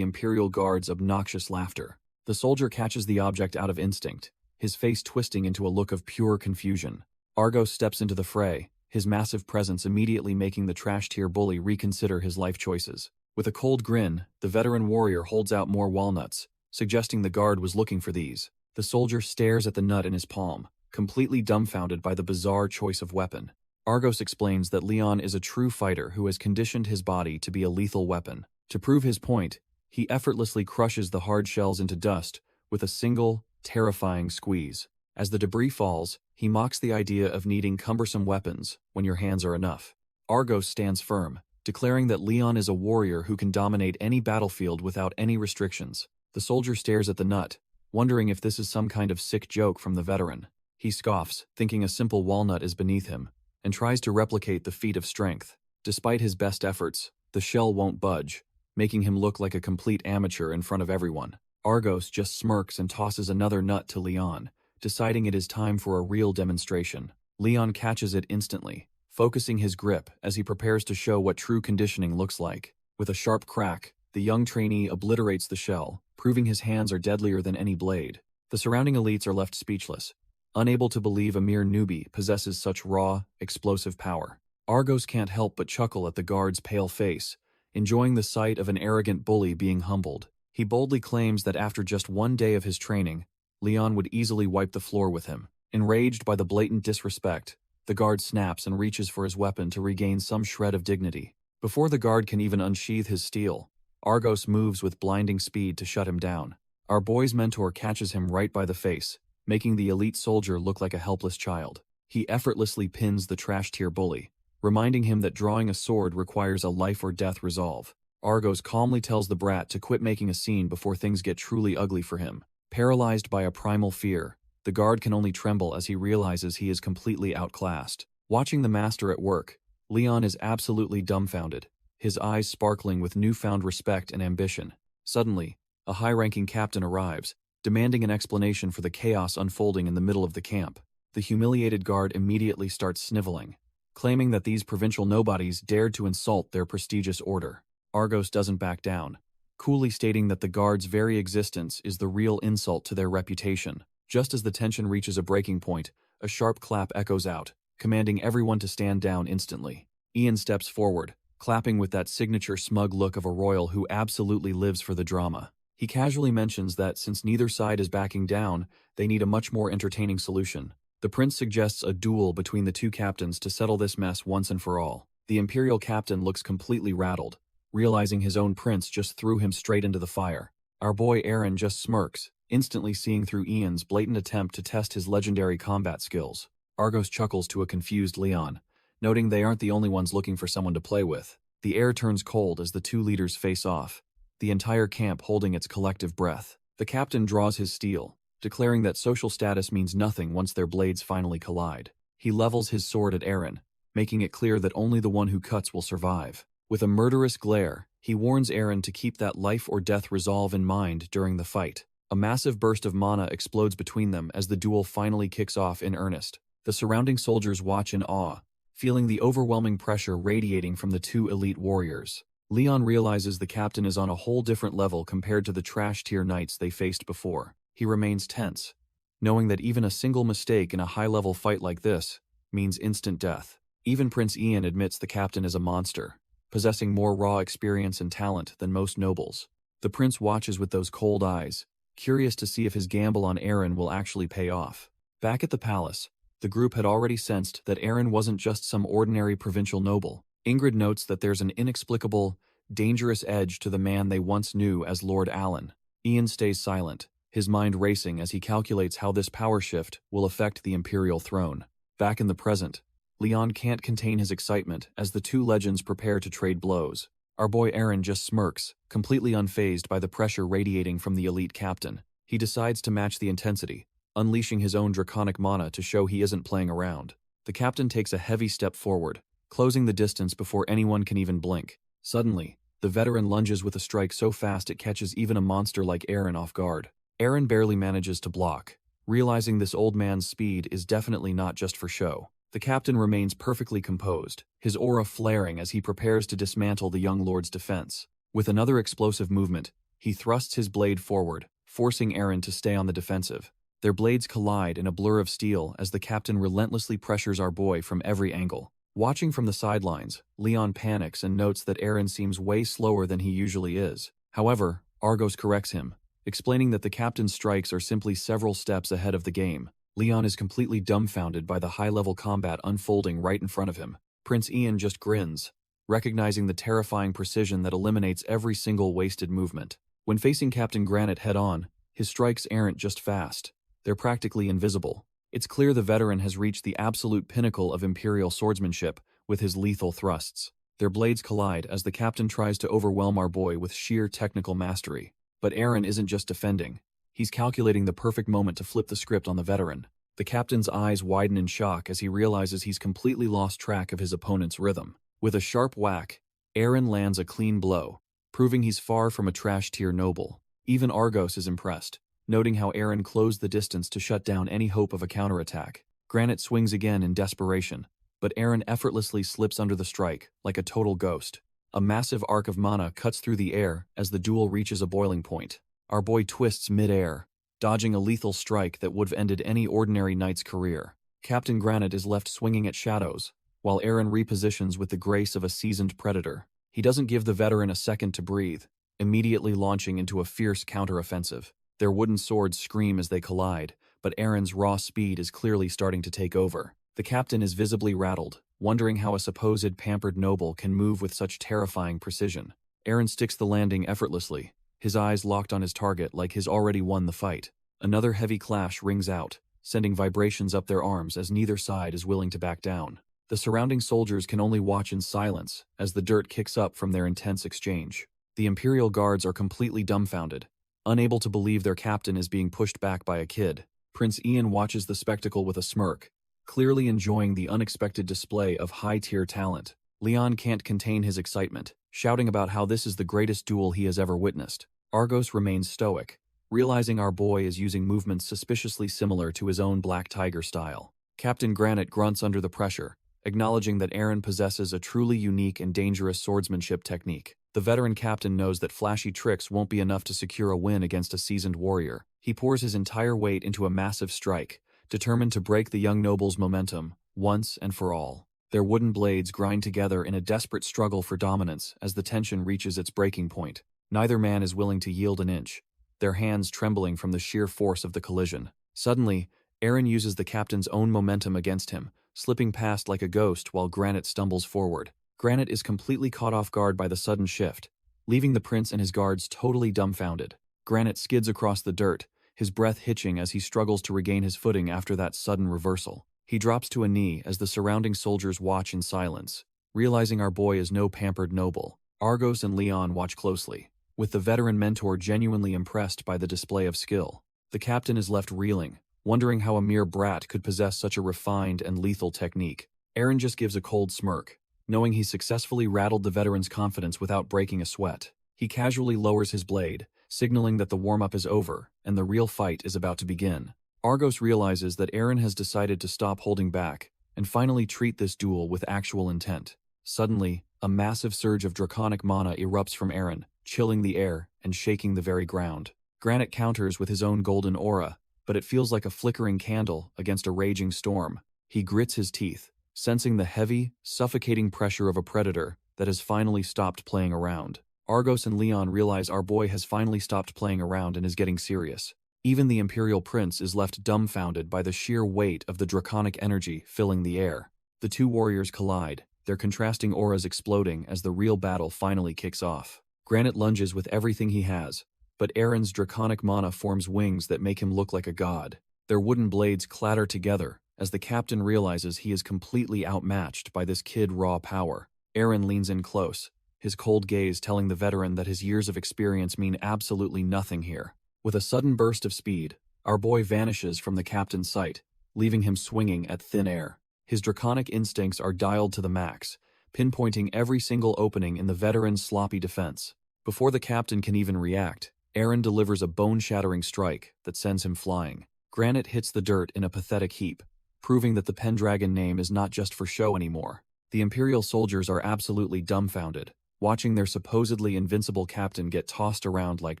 Imperial Guard's obnoxious laughter. The soldier catches the object out of instinct, his face twisting into a look of pure confusion. Argos steps into the fray, his massive presence immediately making the trash-tier bully reconsider his life choices. With a cold grin, the veteran warrior holds out more walnuts, suggesting the guard was looking for these. The soldier stares at the nut in his palm, completely dumbfounded by the bizarre choice of weapon. Argos explains that Leon is a true fighter who has conditioned his body to be a lethal weapon. To prove his point, he effortlessly crushes the hard shells into dust with a single, terrifying squeeze. As the debris falls, he mocks the idea of needing cumbersome weapons when your hands are enough. Argos stands firm, declaring that Leon is a warrior who can dominate any battlefield without any restrictions. The soldier stares at the nut, wondering if this is some kind of sick joke from the veteran. He scoffs, thinking a simple walnut is beneath him, and tries to replicate the feat of strength. Despite his best efforts, the shell won't budge, making him look like a complete amateur in front of everyone. Argos just smirks and tosses another nut to Leon, deciding it is time for a real demonstration. Leon catches it instantly, focusing his grip as he prepares to show what true conditioning looks like. With a sharp crack, the young trainee obliterates the shell, proving his hands are deadlier than any blade. The surrounding elites are left speechless, unable to believe a mere newbie possesses such raw, explosive power. Argos can't help but chuckle at the guard's pale face, enjoying the sight of an arrogant bully being humbled. He boldly claims that after just one day of his training, Leon would easily wipe the floor with him. Enraged by the blatant disrespect, the guard snaps and reaches for his weapon to regain some shred of dignity. Before the guard can even unsheath his steel, Argos moves with blinding speed to shut him down. Our boy's mentor catches him right by the face, making the elite soldier look like a helpless child. He effortlessly pins the trash-tier bully, reminding him that drawing a sword requires a life-or-death resolve. Argos calmly tells the brat to quit making a scene before things get truly ugly for him. Paralyzed by a primal fear, the guard can only tremble as he realizes he is completely outclassed. Watching the master at work, Leon is absolutely dumbfounded, his eyes sparkling with newfound respect and ambition. Suddenly, a high-ranking captain arrives, demanding an explanation for the chaos unfolding in the middle of the camp. The humiliated guard immediately starts sniveling, claiming that these provincial nobodies dared to insult their prestigious order. Argos doesn't back down, coolly stating that the guard's very existence is the real insult to their reputation. Just as the tension reaches a breaking point, a sharp clap echoes out, commanding everyone to stand down instantly. Ian steps forward, clapping with that signature smug look of a royal who absolutely lives for the drama. He casually mentions that since neither side is backing down, they need a much more entertaining solution. The prince suggests a duel between the two captains to settle this mess once and for all. The imperial captain looks completely rattled, realizing his own prince just threw him straight into the fire. Our boy Aaron just smirks, instantly seeing through Ian's blatant attempt to test his legendary combat skills. Argos chuckles to a confused Leon, noting they aren't the only ones looking for someone to play with. The air turns cold as the two leaders face off, the entire camp holding its collective breath. The captain draws his steel, declaring that social status means nothing once their blades finally collide. He levels his sword at Aaron, making it clear that only the one who cuts will survive. With a murderous glare, he warns Eren to keep that life-or-death resolve in mind during the fight. A massive burst of mana explodes between them as the duel finally kicks off in earnest. The surrounding soldiers watch in awe, feeling the overwhelming pressure radiating from the two elite warriors. Leon realizes the captain is on a whole different level compared to the trash-tier knights they faced before. He remains tense, knowing that even a single mistake in a high-level fight like this means instant death. Even Prince Ian admits the captain is a monster, possessing more raw experience and talent than most nobles. The prince watches with those cold eyes, curious to see if his gamble on Eren will actually pay off. Back at the palace, the group had already sensed that Eren wasn't just some ordinary provincial noble. Ingrid notes that there's an inexplicable, dangerous edge to the man they once knew as Lord Allen. Ian stays silent, his mind racing as he calculates how this power shift will affect the imperial throne. Back in the present, Leon can't contain his excitement as the two legends prepare to trade blows. Our boy Eren just smirks, completely unfazed by the pressure radiating from the elite captain. He decides to match the intensity, unleashing his own draconic mana to show he isn't playing around. The captain takes a heavy step forward, closing the distance before anyone can even blink. Suddenly, the veteran lunges with a strike so fast it catches even a monster like Eren off guard. Eren barely manages to block, realizing this old man's speed is definitely not just for show. The captain remains perfectly composed, his aura flaring as he prepares to dismantle the young lord's defense. With another explosive movement, he thrusts his blade forward, forcing Eren to stay on the defensive. Their blades collide in a blur of steel as the captain relentlessly pressures our boy from every angle. Watching from the sidelines, Leon panics and notes that Eren seems way slower than he usually is. However, Argos corrects him, explaining that the captain's strikes are simply several steps ahead of the game. Leon is completely dumbfounded by the high-level combat unfolding right in front of him. Prince Ian just grins, recognizing the terrifying precision that eliminates every single wasted movement. When facing Captain Granite head-on, his strikes aren't just fast, they're practically invisible. It's clear the veteran has reached the absolute pinnacle of imperial swordsmanship with his lethal thrusts. Their blades collide as the captain tries to overwhelm our boy with sheer technical mastery. But Eren isn't just defending. He's calculating the perfect moment to flip the script on the veteran. The captain's eyes widen in shock as he realizes he's completely lost track of his opponent's rhythm. With a sharp whack, Eren lands a clean blow, proving he's far from a trash-tier noble. Even Argos is impressed, noting how Eren closed the distance to shut down any hope of a counterattack. Granite swings again in desperation, but Eren effortlessly slips under the strike, like a total ghost. A massive arc of mana cuts through the air as the duel reaches a boiling point. Our boy twists mid-air, dodging a lethal strike that would have ended any ordinary knight's career. Captain Granite is left swinging at shadows, while Eren repositions with the grace of a seasoned predator. He doesn't give the veteran a second to breathe, immediately launching into a fierce counteroffensive. Their wooden swords scream as they collide, but Eren's raw speed is clearly starting to take over. The captain is visibly rattled, wondering how a supposed pampered noble can move with such terrifying precision. Eren sticks the landing effortlessly, his eyes locked on his target like he's already won the fight. Another heavy clash rings out, sending vibrations up their arms as neither side is willing to back down. The surrounding soldiers can only watch in silence as the dirt kicks up from their intense exchange. The Imperial guards are completely dumbfounded, unable to believe their captain is being pushed back by a kid. Prince Ian watches the spectacle with a smirk, clearly enjoying the unexpected display of high-tier talent. Leon can't contain his excitement, shouting about how this is the greatest duel he has ever witnessed. Argos remains stoic, realizing our boy is using movements suspiciously similar to his own Black Tiger style. Captain Granite grunts under the pressure, acknowledging that Eren possesses a truly unique and dangerous swordsmanship technique. The veteran captain knows that flashy tricks won't be enough to secure a win against a seasoned warrior. He pours his entire weight into a massive strike, determined to break the young noble's momentum, once and for all. Their wooden blades grind together in a desperate struggle for dominance as the tension reaches its breaking point. Neither man is willing to yield an inch, their hands trembling from the sheer force of the collision. Suddenly, Eren uses the captain's own momentum against him, slipping past like a ghost while Granite stumbles forward. Granite is completely caught off guard by the sudden shift, leaving the prince and his guards totally dumbfounded. Granite skids across the dirt, his breath hitching as he struggles to regain his footing after that sudden reversal. He drops to a knee as the surrounding soldiers watch in silence, realizing our boy is no pampered noble. Argos and Leon watch closely, with the veteran mentor genuinely impressed by the display of skill. The captain is left reeling, wondering how a mere brat could possess such a refined and lethal technique. Aaron just gives a cold smirk, knowing he successfully rattled the veteran's confidence without breaking a sweat. He casually lowers his blade, signaling that the warm-up is over and the real fight is about to begin. Argos realizes that Aaron has decided to stop holding back and finally treat this duel with actual intent. Suddenly, a massive surge of draconic mana erupts from Aaron, chilling the air and shaking the very ground. Granite counters with his own golden aura, but it feels like a flickering candle against a raging storm. He grits his teeth, sensing the heavy, suffocating pressure of a predator that has finally stopped playing around. Argos and Leon realize our boy has finally stopped playing around and is getting serious. Even the Imperial Prince is left dumbfounded by the sheer weight of the draconic energy filling the air. The two warriors collide, their contrasting auras exploding as the real battle finally kicks off. Granite lunges with everything he has, but Aaron's draconic mana forms wings that make him look like a god. Their wooden blades clatter together as the captain realizes he is completely outmatched by this kid raw power. Aaron leans in close, his cold gaze telling the veteran that his years of experience mean absolutely nothing here. With a sudden burst of speed, our boy vanishes from the captain's sight, leaving him swinging at thin air. His draconic instincts are dialed to the max, pinpointing every single opening in the veteran's sloppy defense. Before the captain can even react, Aaron delivers a bone-shattering strike that sends him flying. Granite hits the dirt in a pathetic heap, proving that the Pendragon name is not just for show anymore. The Imperial soldiers are absolutely dumbfounded, watching their supposedly invincible captain get tossed around like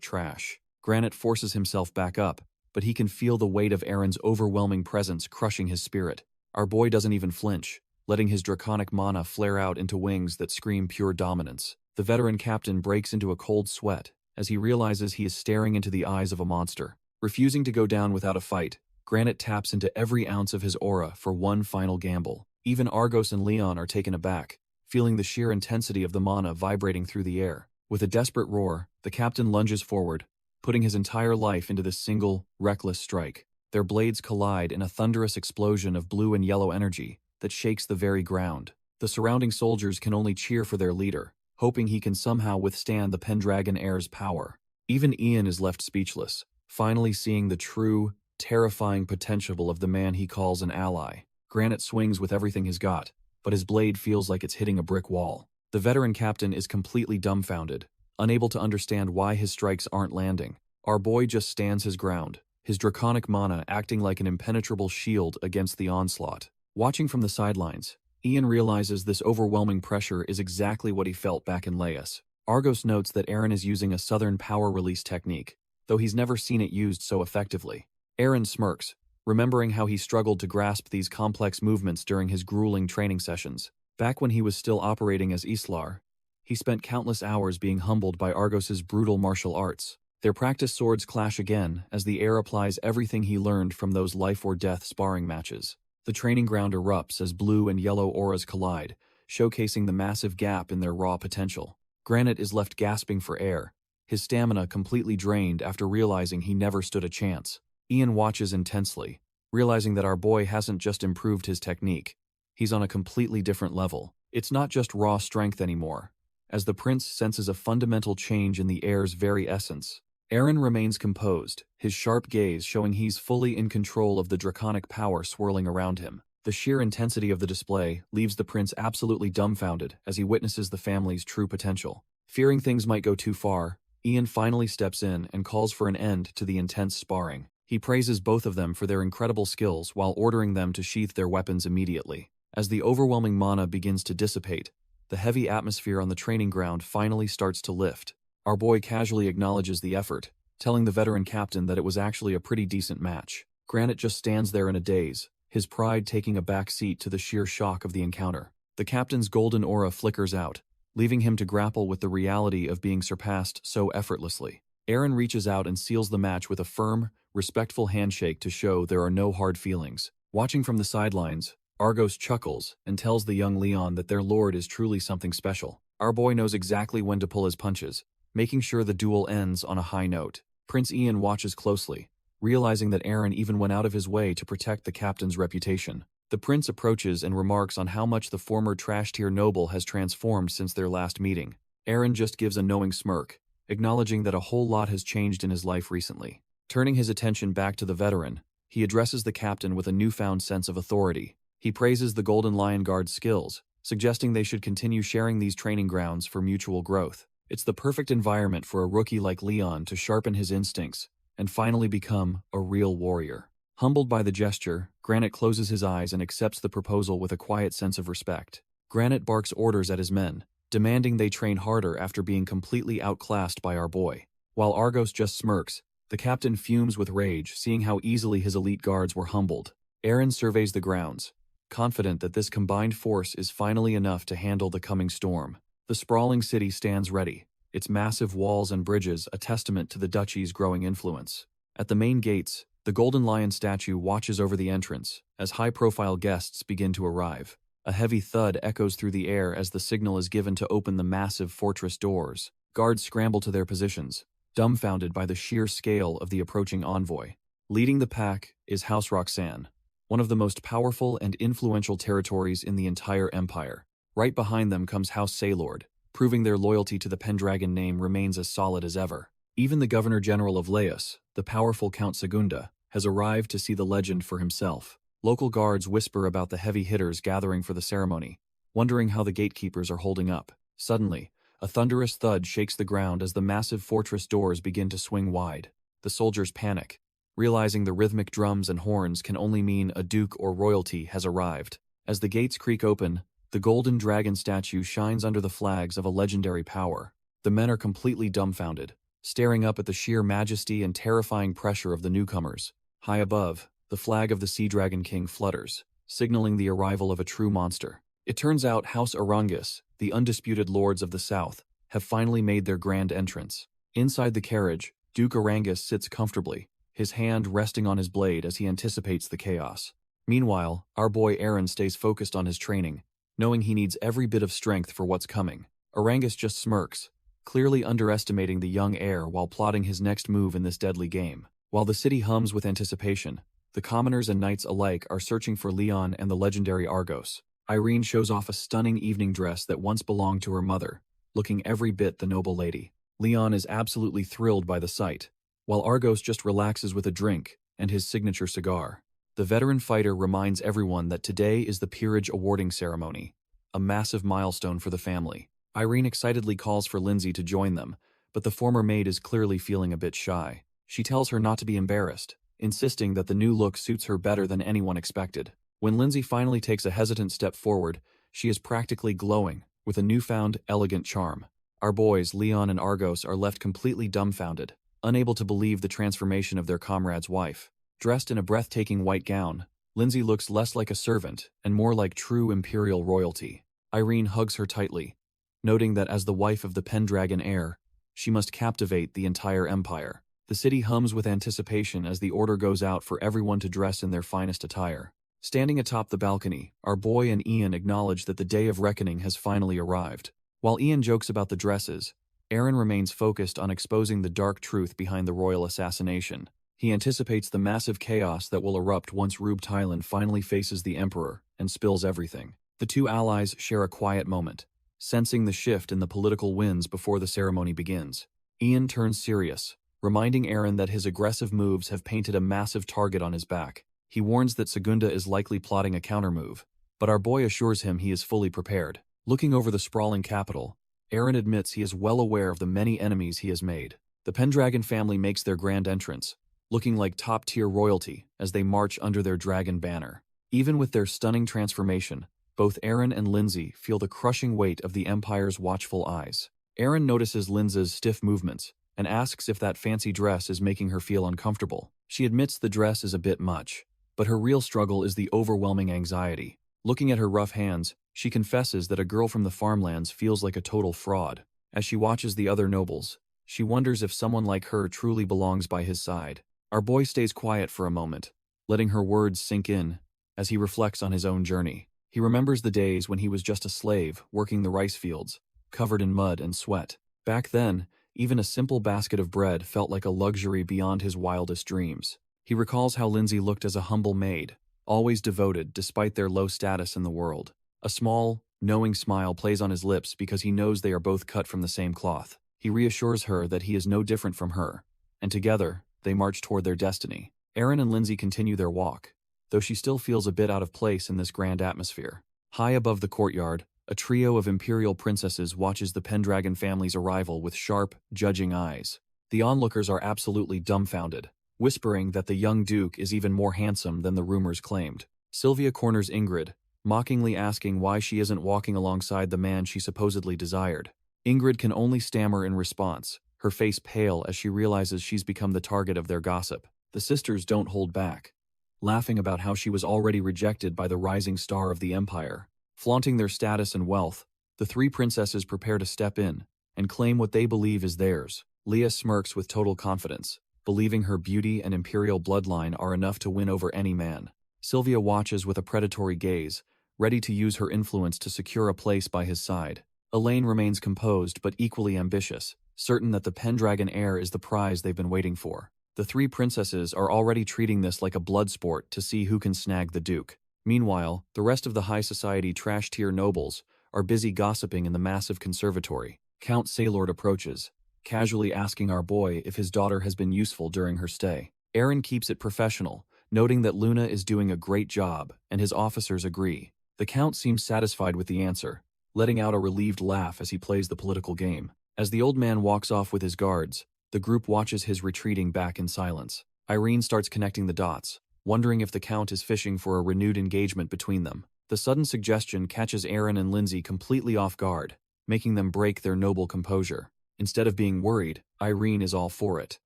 trash. Granite forces himself back up, but he can feel the weight of Aaron's overwhelming presence crushing his spirit. Our boy doesn't even flinch, letting his draconic mana flare out into wings that scream pure dominance. The veteran captain breaks into a cold sweat as he realizes he is staring into the eyes of a monster. Refusing to go down without a fight, Granite taps into every ounce of his aura for one final gamble. Even Argos and Leon are taken aback, feeling the sheer intensity of the mana vibrating through the air. With a desperate roar, the captain lunges forward, putting his entire life into this single, reckless strike. Their blades collide in a thunderous explosion of blue and yellow energy that shakes the very ground. The surrounding soldiers can only cheer for their leader, hoping he can somehow withstand the Pendragon heir's power. Even Ian is left speechless, finally seeing the true, terrifying potential of the man he calls an ally. Granite swings with everything he's got, but his blade feels like it's hitting a brick wall. The veteran captain is completely dumbfounded, unable to understand why his strikes aren't landing. Our boy just stands his ground, his draconic mana acting like an impenetrable shield against the onslaught. Watching from the sidelines, Ian realizes this overwhelming pressure is exactly what he felt back in Laos. Argos notes that Aaron is using a southern power release technique, though he's never seen it used so effectively. Aaron smirks, remembering how he struggled to grasp these complex movements during his grueling training sessions. Back when he was still operating as Islar, he spent countless hours being humbled by Argos's brutal martial arts. Their practice swords clash again as the heir applies everything he learned from those life-or-death sparring matches. The training ground erupts as blue and yellow auras collide, showcasing the massive gap in their raw potential. Granite is left gasping for air, his stamina completely drained after realizing he never stood a chance. Ian watches intensely, realizing that our boy hasn't just improved his technique, he's on a completely different level. It's not just raw strength anymore, as the prince senses a fundamental change in the heir's very essence. Aaron remains composed, his sharp gaze showing he's fully in control of the draconic power swirling around him. The sheer intensity of the display leaves the prince absolutely dumbfounded as he witnesses the family's true potential. Fearing things might go too far, Ian finally steps in and calls for an end to the intense sparring. He praises both of them for their incredible skills while ordering them to sheath their weapons immediately. As the overwhelming mana begins to dissipate, the heavy atmosphere on the training ground finally starts to lift. Our boy casually acknowledges the effort, telling the veteran captain that it was actually a pretty decent match. Granite just stands there in a daze, his pride taking a back seat to the sheer shock of the encounter. The captain's golden aura flickers out, leaving him to grapple with the reality of being surpassed so effortlessly. Aaron reaches out and seals the match with a firm, respectful handshake to show there are no hard feelings. Watching from the sidelines, Argos chuckles and tells the young Leon that their lord is truly something special. Our boy knows exactly when to pull his punches, making sure the duel ends on a high note. Prince Ian watches closely, realizing that Aaron even went out of his way to protect the captain's reputation. The prince approaches and remarks on how much the former trash-tier noble has transformed since their last meeting. Aaron just gives a knowing smirk, acknowledging that a whole lot has changed in his life recently. Turning his attention back to the veteran, he addresses the captain with a newfound sense of authority. He praises the Golden Lion Guard's skills, suggesting they should continue sharing these training grounds for mutual growth. It's the perfect environment for a rookie like Leon to sharpen his instincts and finally become a real warrior. Humbled by the gesture, Granite closes his eyes and accepts the proposal with a quiet sense of respect. Granite barks orders at his men, demanding they train harder after being completely outclassed by our boy. While Argos just smirks, the captain fumes with rage, seeing how easily his elite guards were humbled. Aaron surveys the grounds, confident that this combined force is finally enough to handle the coming storm. The sprawling city stands ready, its massive walls and bridges a testament to the duchy's growing influence. At the main gates, the Golden Lion statue watches over the entrance as high-profile guests begin to arrive. A heavy thud echoes through the air as the signal is given to open the massive fortress doors. Guards scramble to their positions, dumbfounded by the sheer scale of the approaching envoy. Leading the pack is House Roxanne, one of the most powerful and influential territories in the entire empire. Right behind them comes House Saylord, proving their loyalty to the Pendragon name remains as solid as ever. Even the Governor-General of Laos, the powerful Count Segunda, has arrived to see the legend for himself. Local guards whisper about the heavy hitters gathering for the ceremony, wondering how the gatekeepers are holding up. Suddenly, a thunderous thud shakes the ground as the massive fortress doors begin to swing wide. The soldiers panic, realizing the rhythmic drums and horns can only mean a duke or royalty has arrived. As the gates creak open, the golden dragon statue shines under the flags of a legendary power. The men are completely dumbfounded, staring up at the sheer majesty and terrifying pressure of the newcomers. High above, the flag of the Sea Dragon King flutters, signaling the arrival of a true monster. It turns out House Arangus, the undisputed lords of the south, have finally made their grand entrance. Inside the carriage, Duke Arangus sits comfortably, his hand resting on his blade as he anticipates the chaos. Meanwhile, our boy Aaron stays focused on his training, knowing he needs every bit of strength for what's coming. Arangus just smirks, clearly underestimating the young heir while plotting his next move in this deadly game. While the city hums with anticipation, the commoners and knights alike are searching for Leon and the legendary Argos. Irene shows off a stunning evening dress that once belonged to her mother, looking every bit the noble lady. Leon is absolutely thrilled by the sight, while Argos just relaxes with a drink and his signature cigar. The veteran fighter reminds everyone that today is the peerage awarding ceremony, a massive milestone for the family. Irene excitedly calls for Lindsay to join them, but the former maid is clearly feeling a bit shy. She tells her not to be embarrassed, insisting that the new look suits her better than anyone expected. When Lindsay finally takes a hesitant step forward, she is practically glowing, with a newfound, elegant charm. Our boys, Leon and Argos, are left completely dumbfounded, unable to believe the transformation of their comrade's wife. Dressed in a breathtaking white gown, Lindsay looks less like a servant and more like true imperial royalty. Irene hugs her tightly, noting that as the wife of the Pendragon heir, she must captivate the entire empire. The city hums with anticipation as the order goes out for everyone to dress in their finest attire. Standing atop the balcony, our boy and Ian acknowledge that the day of reckoning has finally arrived. While Ian jokes about the dresses, Aaron remains focused on exposing the dark truth behind the royal assassination. He anticipates the massive chaos that will erupt once Rube Tylan finally faces the Emperor and spills everything. The two allies share a quiet moment, sensing the shift in the political winds before the ceremony begins. Ian turns serious, reminding Aaron that his aggressive moves have painted a massive target on his back. He warns that Segunda is likely plotting a countermove, but our boy assures him he is fully prepared. Looking over the sprawling capital, Aaron admits he is well aware of the many enemies he has made. The Pendragon family makes their grand entrance, looking like top-tier royalty as they march under their dragon banner. Even with their stunning transformation, both Aaron and Lindsay feel the crushing weight of the Empire's watchful eyes. Aaron notices Lindsay's stiff movements and asks if that fancy dress is making her feel uncomfortable. She admits the dress is a bit much, but her real struggle is the overwhelming anxiety. Looking at her rough hands, she confesses that a girl from the farmlands feels like a total fraud. As she watches the other nobles, she wonders if someone like her truly belongs by his side. Our boy stays quiet for a moment, letting her words sink in as he reflects on his own journey. He remembers the days when he was just a slave working the rice fields, covered in mud and sweat. Back then, even a simple basket of bread felt like a luxury beyond his wildest dreams. He recalls how Lindsay looked as a humble maid, always devoted despite their low status in the world. A small, knowing smile plays on his lips because he knows they are both cut from the same cloth. He reassures her that he is no different from her, and together, they march toward their destiny. Aaron and Lindsay continue their walk, though she still feels a bit out of place in this grand atmosphere. High above the courtyard, a trio of imperial princesses watches the Pendragon family's arrival with sharp, judging eyes. The onlookers are absolutely dumbfounded, whispering that the young duke is even more handsome than the rumors claimed. Sylvia corners Ingrid, mockingly asking why she isn't walking alongside the man she supposedly desired. Ingrid can only stammer in response, her face pale as she realizes she's become the target of their gossip. The sisters don't hold back, laughing about how she was already rejected by the rising star of the empire. Flaunting their status and wealth, the three princesses prepare to step in and claim what they believe is theirs. Leah smirks with total confidence, believing her beauty and imperial bloodline are enough to win over any man. Sylvia watches with a predatory gaze, ready to use her influence to secure a place by his side. Elaine remains composed but equally ambitious, certain that the Pendragon heir is the prize they've been waiting for. The three princesses are already treating this like a blood sport to see who can snag the duke. Meanwhile, the rest of the high society trash-tier nobles are busy gossiping in the massive conservatory. Count Saylord approaches, casually asking our boy if his daughter has been useful during her stay. Aaron keeps it professional, noting that Luna is doing a great job, and his officers agree. The Count seems satisfied with the answer, letting out a relieved laugh as he plays the political game. As the old man walks off with his guards, the group watches his retreating back in silence. Irene starts connecting the dots, wondering if the Count is fishing for a renewed engagement between them. The sudden suggestion catches Aaron and Lindsay completely off guard, making them break their noble composure. Instead of being worried, Irene is all for it,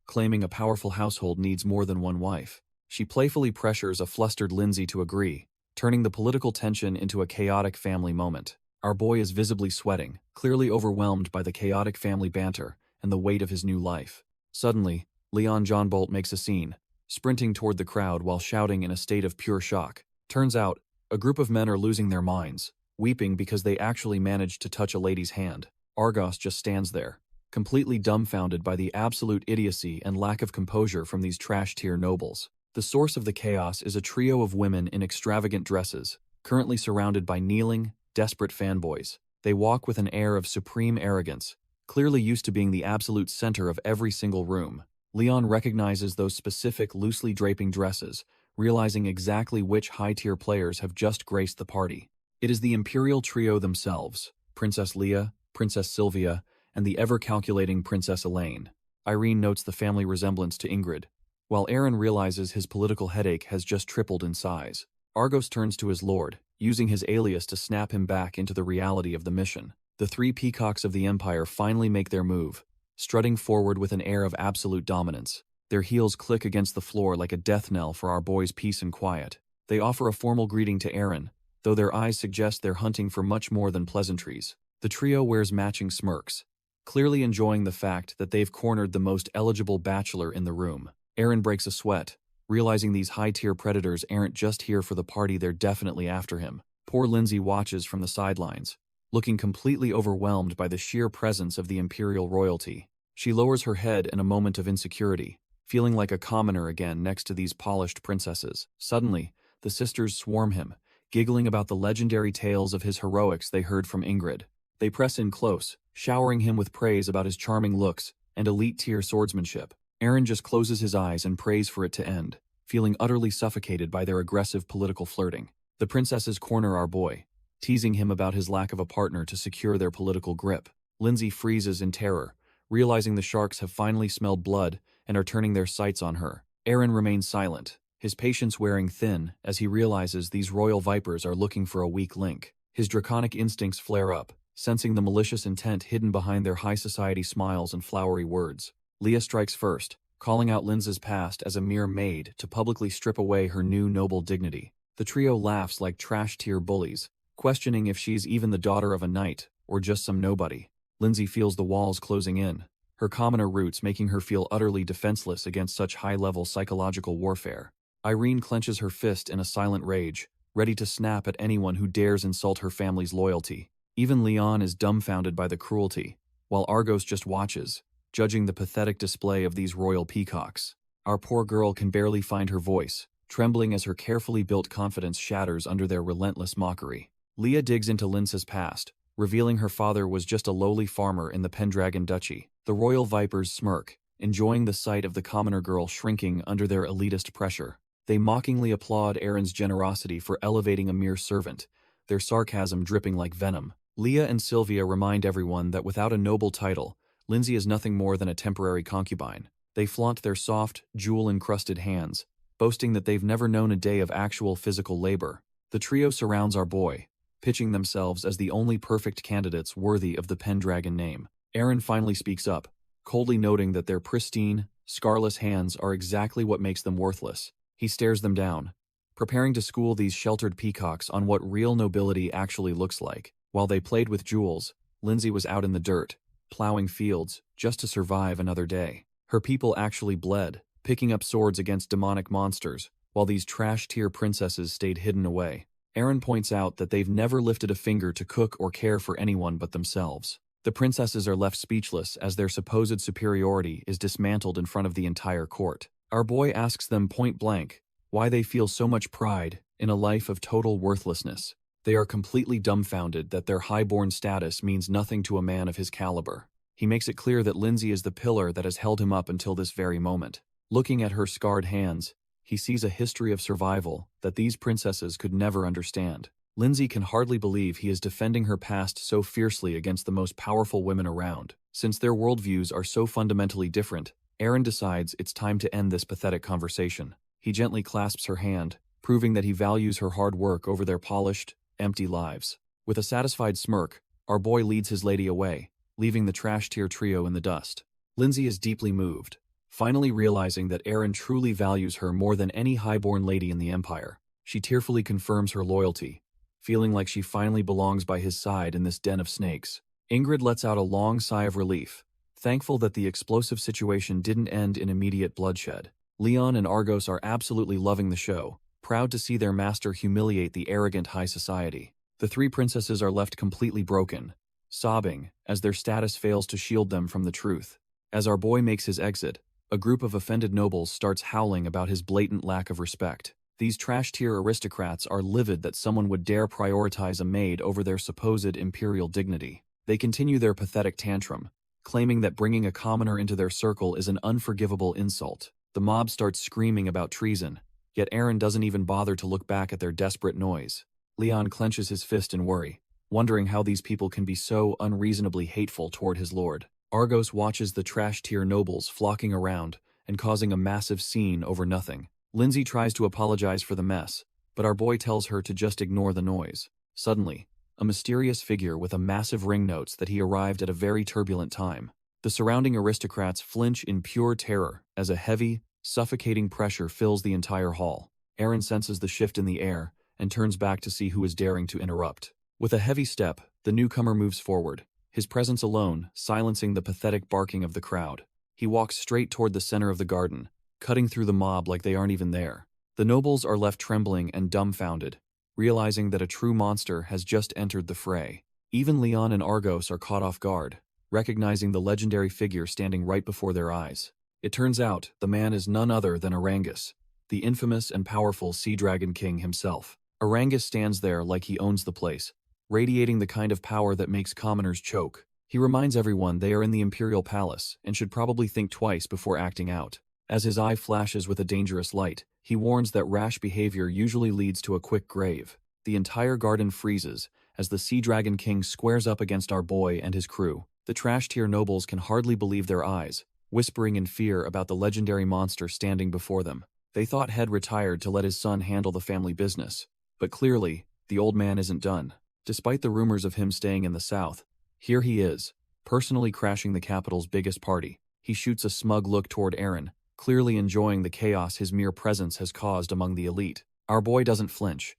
claiming a powerful household needs more than one wife. She playfully pressures a flustered Lindsay to agree, turning the political tension into a chaotic family moment. Our boy is visibly sweating, clearly overwhelmed by the chaotic family banter and the weight of his new life. Suddenly, Leon Johnbolt makes a scene, sprinting toward the crowd while shouting in a state of pure shock. Turns out, a group of men are losing their minds, weeping because they actually managed to touch a lady's hand. Argos just stands there, completely dumbfounded by the absolute idiocy and lack of composure from these trash-tier nobles. The source of the chaos is a trio of women in extravagant dresses, currently surrounded by kneeling, desperate fanboys. They walk with an air of supreme arrogance, clearly used to being the absolute center of every single room. Leon recognizes those specific loosely draping dresses, realizing exactly which high-tier players have just graced the party. It is the imperial trio themselves, Princess Leah, Princess Sylvia, and the ever-calculating Princess Elaine. Irene notes the family resemblance to Ingrid, while Aaron realizes his political headache has just tripled in size. Argos turns to his lord, using his alias to snap him back into the reality of the mission. The three peacocks of the Empire finally make their move, strutting forward with an air of absolute dominance. Their heels click against the floor like a death knell for our boy's peace and quiet. They offer a formal greeting to Aaron, though their eyes suggest they're hunting for much more than pleasantries. The trio wears matching smirks, clearly enjoying the fact that they've cornered the most eligible bachelor in the room. Aaron breaks a sweat, realizing these high-tier predators aren't just here for the party, they're definitely after him. Poor Lindsay watches from the sidelines, looking completely overwhelmed by the sheer presence of the imperial royalty. She lowers her head in a moment of insecurity, feeling like a commoner again next to these polished princesses. Suddenly, the sisters swarm him, giggling about the legendary tales of his heroics they heard from Ingrid. They press in close, showering him with praise about his charming looks and elite-tier swordsmanship. Aaron just closes his eyes and prays for it to end, feeling utterly suffocated by their aggressive political flirting. The princesses corner our boy, teasing him about his lack of a partner to secure their political grip. Lindsay freezes in terror, realizing the sharks have finally smelled blood and are turning their sights on her. Aaron remains silent, his patience wearing thin as he realizes these royal vipers are looking for a weak link. His draconic instincts flare up, sensing the malicious intent hidden behind their high society smiles and flowery words. Leah strikes first, calling out Lindsay's past as a mere maid to publicly strip away her new noble dignity. The trio laughs like trash-tier bullies, questioning if she's even the daughter of a knight or just some nobody. Lindsay feels the walls closing in, her commoner roots making her feel utterly defenseless against such high-level psychological warfare. Irene clenches her fist in a silent rage, ready to snap at anyone who dares insult her family's loyalty. Even Leon is dumbfounded by the cruelty, while Argos just watches, judging the pathetic display of these royal peacocks. Our poor girl can barely find her voice, trembling as her carefully built confidence shatters under their relentless mockery. Leah digs into Lindsay's past, revealing her father was just a lowly farmer in the Pendragon Duchy. The royal vipers smirk, enjoying the sight of the commoner girl shrinking under their elitist pressure. They mockingly applaud Aaron's generosity for elevating a mere servant, their sarcasm dripping like venom. Leah and Sylvia remind everyone that without a noble title, Lindsay is nothing more than a temporary concubine. They flaunt their soft, jewel-encrusted hands, boasting that they've never known a day of actual physical labor. The trio surrounds our boy, pitching themselves as the only perfect candidates worthy of the Pendragon name. Aaron finally speaks up, coldly noting that their pristine, scarless hands are exactly what makes them worthless. He stares them down, preparing to school these sheltered peacocks on what real nobility actually looks like. While they played with jewels, Lindsay was out in the dirt, plowing fields, just to survive another day. Her people actually bled, picking up swords against demonic monsters, while these trash-tier princesses stayed hidden away. Aaron points out that they've never lifted a finger to cook or care for anyone but themselves. The princesses are left speechless as their supposed superiority is dismantled in front of the entire court. Our boy asks them point-blank why they feel so much pride in a life of total worthlessness. They are completely dumbfounded that their highborn status means nothing to a man of his caliber. He makes it clear that Lindsay is the pillar that has held him up until this very moment. Looking at her scarred hands, he sees a history of survival that these princesses could never understand. Lindsay can hardly believe he is defending her past so fiercely against the most powerful women around. Since their worldviews are so fundamentally different, Aaron decides it's time to end this pathetic conversation. He gently clasps her hand, proving that he values her hard work over their polished, empty lives. With a satisfied smirk, our boy leads his lady away, leaving the trash-tier trio in the dust. Lindsay is deeply moved, finally realizing that Aaron truly values her more than any highborn lady in the Empire. She tearfully confirms her loyalty, feeling like she finally belongs by his side in this den of snakes. Ingrid lets out a long sigh of relief, thankful that the explosive situation didn't end in immediate bloodshed. Leon and Argos are absolutely loving the show, proud to see their master humiliate the arrogant high society. The three princesses are left completely broken, sobbing as their status fails to shield them from the truth. As our boy makes his exit, a group of offended nobles starts howling about his blatant lack of respect. These trash-tier aristocrats are livid that someone would dare prioritize a maid over their supposed imperial dignity. They continue their pathetic tantrum, claiming that bringing a commoner into their circle is an unforgivable insult. The mob starts screaming about treason, yet Aaron doesn't even bother to look back at their desperate noise. Leon clenches his fist in worry, wondering how these people can be so unreasonably hateful toward his lord. Argos watches the trash-tier nobles flocking around and causing a massive scene over nothing. Lindsay tries to apologize for the mess, but our boy tells her to just ignore the noise. Suddenly, a mysterious figure with a massive ring notes that he arrived at a very turbulent time. The surrounding aristocrats flinch in pure terror as a heavy, suffocating pressure fills the entire hall. Aaron senses the shift in the air and turns back to see who is daring to interrupt. With a heavy step, the newcomer moves forward, his presence alone silencing the pathetic barking of the crowd. He walks straight toward the center of the garden, cutting through the mob like they aren't even there. The nobles are left trembling and dumbfounded, realizing that a true monster has just entered the fray. Even Leon and Argos are caught off guard, recognizing the legendary figure standing right before their eyes. It turns out the man is none other than Arangus, the infamous and powerful Sea Dragon King himself. Arangus stands there like he owns the place, radiating the kind of power that makes commoners choke. He reminds everyone they are in the Imperial Palace and should probably think twice before acting out. As his eye flashes with a dangerous light, he warns that rash behavior usually leads to a quick grave. The entire garden freezes as the Sea Dragon King squares up against our boy and his crew. The trash-tier nobles can hardly believe their eyes, whispering in fear about the legendary monster standing before them. They thought Head retired to let his son handle the family business, but clearly, the old man isn't done. Despite the rumors of him staying in the south, here he is, personally crashing the capital's biggest party. He shoots a smug look toward Aaron, clearly enjoying the chaos his mere presence has caused among the elite. Our boy doesn't flinch,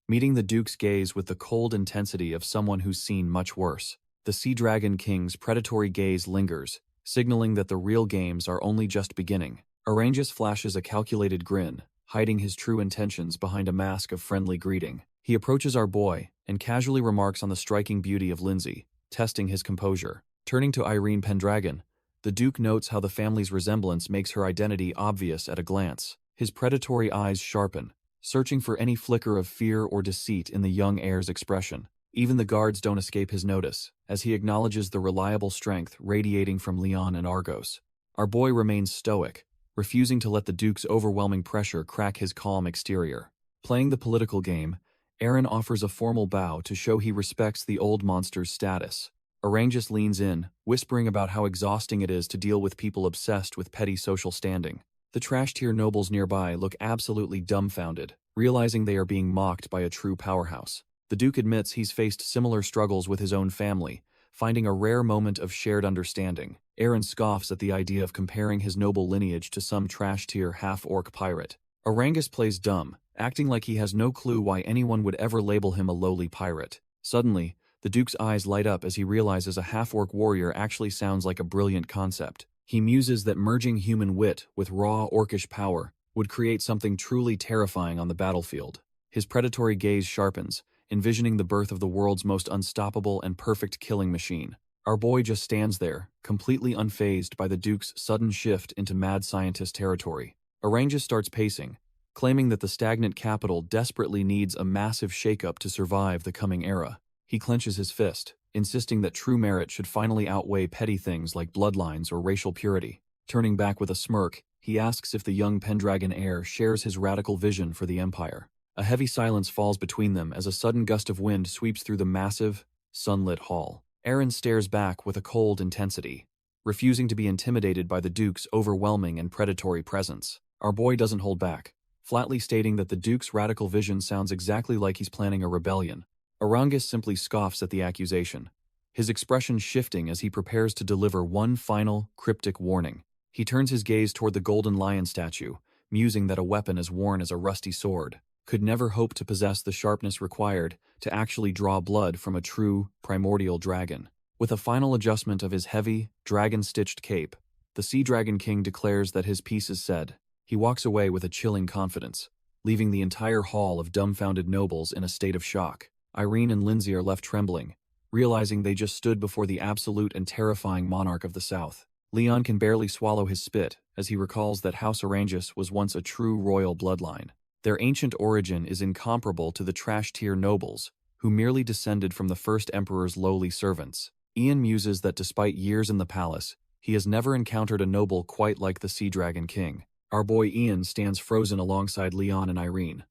meeting the Duke's gaze with the cold intensity of someone who's seen much worse. The Sea Dragon King's predatory gaze lingers, signaling that the real games are only just beginning. Arangus flashes a calculated grin, hiding his true intentions behind a mask of friendly greeting. He approaches our boy and casually remarks on the striking beauty of Lindsay, testing his composure. Turning to Irene Pendragon, the Duke notes how the family's resemblance makes her identity obvious at a glance. His predatory eyes sharpen, searching for any flicker of fear or deceit in the young heir's expression. Even the guards don't escape his notice, as he acknowledges the reliable strength radiating from Leon and Argos. Our boy remains stoic, refusing to let the Duke's overwhelming pressure crack his calm exterior. Playing the political game, Aaron offers a formal bow to show he respects the old monster's status. Arangus leans in, whispering about how exhausting it is to deal with people obsessed with petty social standing. The trash-tier nobles nearby look absolutely dumbfounded, realizing they are being mocked by a true powerhouse. The Duke admits he's faced similar struggles with his own family, finding a rare moment of shared understanding. Aaron scoffs at the idea of comparing his noble lineage to some trash-tier half-orc pirate. Arangus plays dumb, acting like he has no clue why anyone would ever label him a lowly pirate. Suddenly, the Duke's eyes light up as he realizes a half-orc warrior actually sounds like a brilliant concept. He muses that merging human wit with raw orcish power would create something truly terrifying on the battlefield. His predatory gaze sharpens, envisioning the birth of the world's most unstoppable and perfect killing machine. Our boy just stands there, completely unfazed by the Duke's sudden shift into mad scientist territory. Arangus starts pacing, claiming that the stagnant capital desperately needs a massive shakeup to survive the coming era. He clenches his fist, insisting that true merit should finally outweigh petty things like bloodlines or racial purity. Turning back with a smirk, he asks if the young Pendragon heir shares his radical vision for the Empire. A heavy silence falls between them as a sudden gust of wind sweeps through the massive, sunlit hall. Aaron stares back with a cold intensity, refusing to be intimidated by the Duke's overwhelming and predatory presence. Our boy doesn't hold back, flatly stating that the Duke's radical vision sounds exactly like he's planning a rebellion. Arangus simply scoffs at the accusation, his expression shifting as he prepares to deliver one final, cryptic warning. He turns his gaze toward the golden lion statue, musing that a weapon as worn as a rusty sword could never hope to possess the sharpness required to actually draw blood from a true, primordial dragon. With a final adjustment of his heavy, dragon-stitched cape, the Sea Dragon King declares that his piece is said. He walks away with a chilling confidence, leaving the entire hall of dumbfounded nobles in a state of shock. Irene and Lindsay are left trembling, realizing they just stood before the absolute and terrifying monarch of the South. Leon can barely swallow his spit as he recalls that House Arangus was once a true royal bloodline. Their ancient origin is incomparable to the trash-tier nobles, who merely descended from the first emperor's lowly servants. Ian muses that despite years in the palace, he has never encountered a noble quite like the Sea Dragon King. Our boy Ian stands frozen alongside Leon and Irene,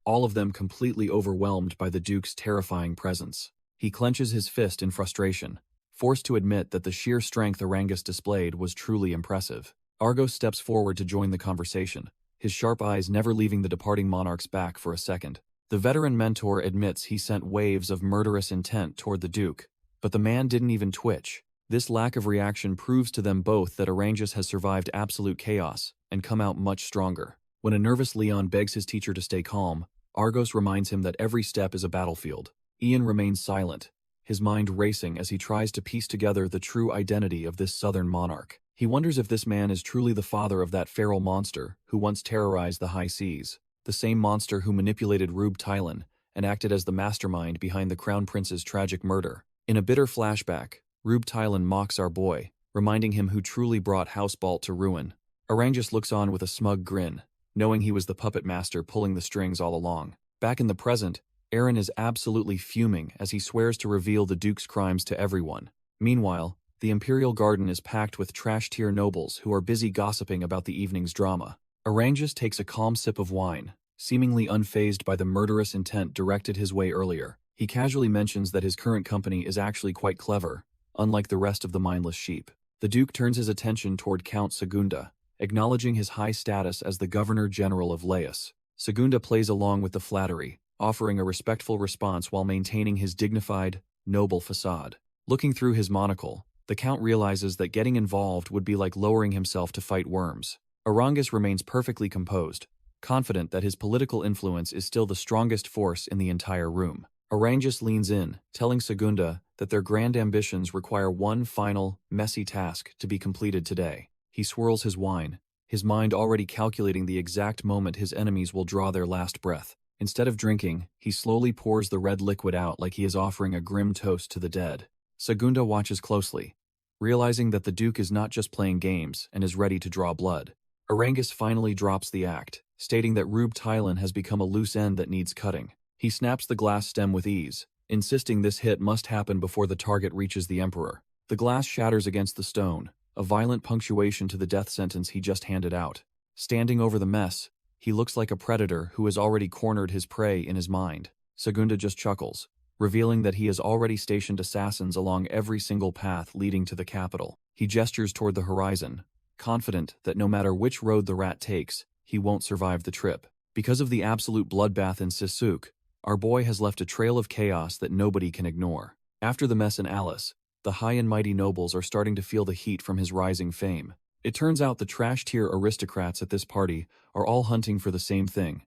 all of them completely overwhelmed by the Duke's terrifying presence. He clenches his fist in frustration, forced to admit that the sheer strength Arangus displayed was truly impressive. Argos steps forward to join the conversation, his sharp eyes never leaving the departing monarch's back for a second. The veteran mentor admits he sent waves of murderous intent toward the Duke, but the man didn't even twitch. This lack of reaction proves to them both that Arangus has survived absolute chaos and come out much stronger. When a nervous Leon begs his teacher to stay calm, Argos reminds him that every step is a battlefield. Ian remains silent, his mind racing as he tries to piece together the true identity of this southern monarch. He wonders if this man is truly the father of that feral monster who once terrorized the high seas, the same monster who manipulated Rube Tylan and acted as the mastermind behind the Crown Prince's tragic murder. In a bitter flashback, Rube Tylan mocks our boy, reminding him who truly brought House Balt to ruin. Arangus looks on with a smug grin, knowing he was the puppet master pulling the strings all along. Back in the present, Aaron is absolutely fuming as he swears to reveal the Duke's crimes to everyone. Meanwhile, the Imperial Garden is packed with trash-tier nobles who are busy gossiping about the evening's drama. Arangus takes a calm sip of wine, seemingly unfazed by the murderous intent directed his way earlier. He casually mentions that his current company is actually quite clever, unlike the rest of the mindless sheep. The Duke turns his attention toward Count Segunda, acknowledging his high status as the Governor-General of Laos. Segunda plays along with the flattery, offering a respectful response while maintaining his dignified, noble facade. Looking through his monocle, the Count realizes that getting involved would be like lowering himself to fight worms. Arangus remains perfectly composed, confident that his political influence is still the strongest force in the entire room. Arangus leans in, telling Segunda that their grand ambitions require one final, messy task to be completed today. He swirls his wine, his mind already calculating the exact moment his enemies will draw their last breath. Instead of drinking, he slowly pours the red liquid out like he is offering a grim toast to the dead. Segunda watches closely, realizing that the Duke is not just playing games and is ready to draw blood. Arangus finally drops the act, stating that Rube Tylan has become a loose end that needs cutting. He snaps the glass stem with ease, insisting this hit must happen before the target reaches the Emperor. The glass shatters against the stone, a violent punctuation to the death sentence he just handed out. Standing over the mess, he looks like a predator who has already cornered his prey in his mind. Segunda just chuckles, revealing that he has already stationed assassins along every single path leading to the capital. He gestures toward the horizon, confident that no matter which road the rat takes, he won't survive the trip. Because of the absolute bloodbath in Sisuk, our boy has left a trail of chaos that nobody can ignore. After the mess in Alice, the high and mighty nobles are starting to feel the heat from his rising fame. It turns out the trash-tier aristocrats at this party are all hunting for the same thing: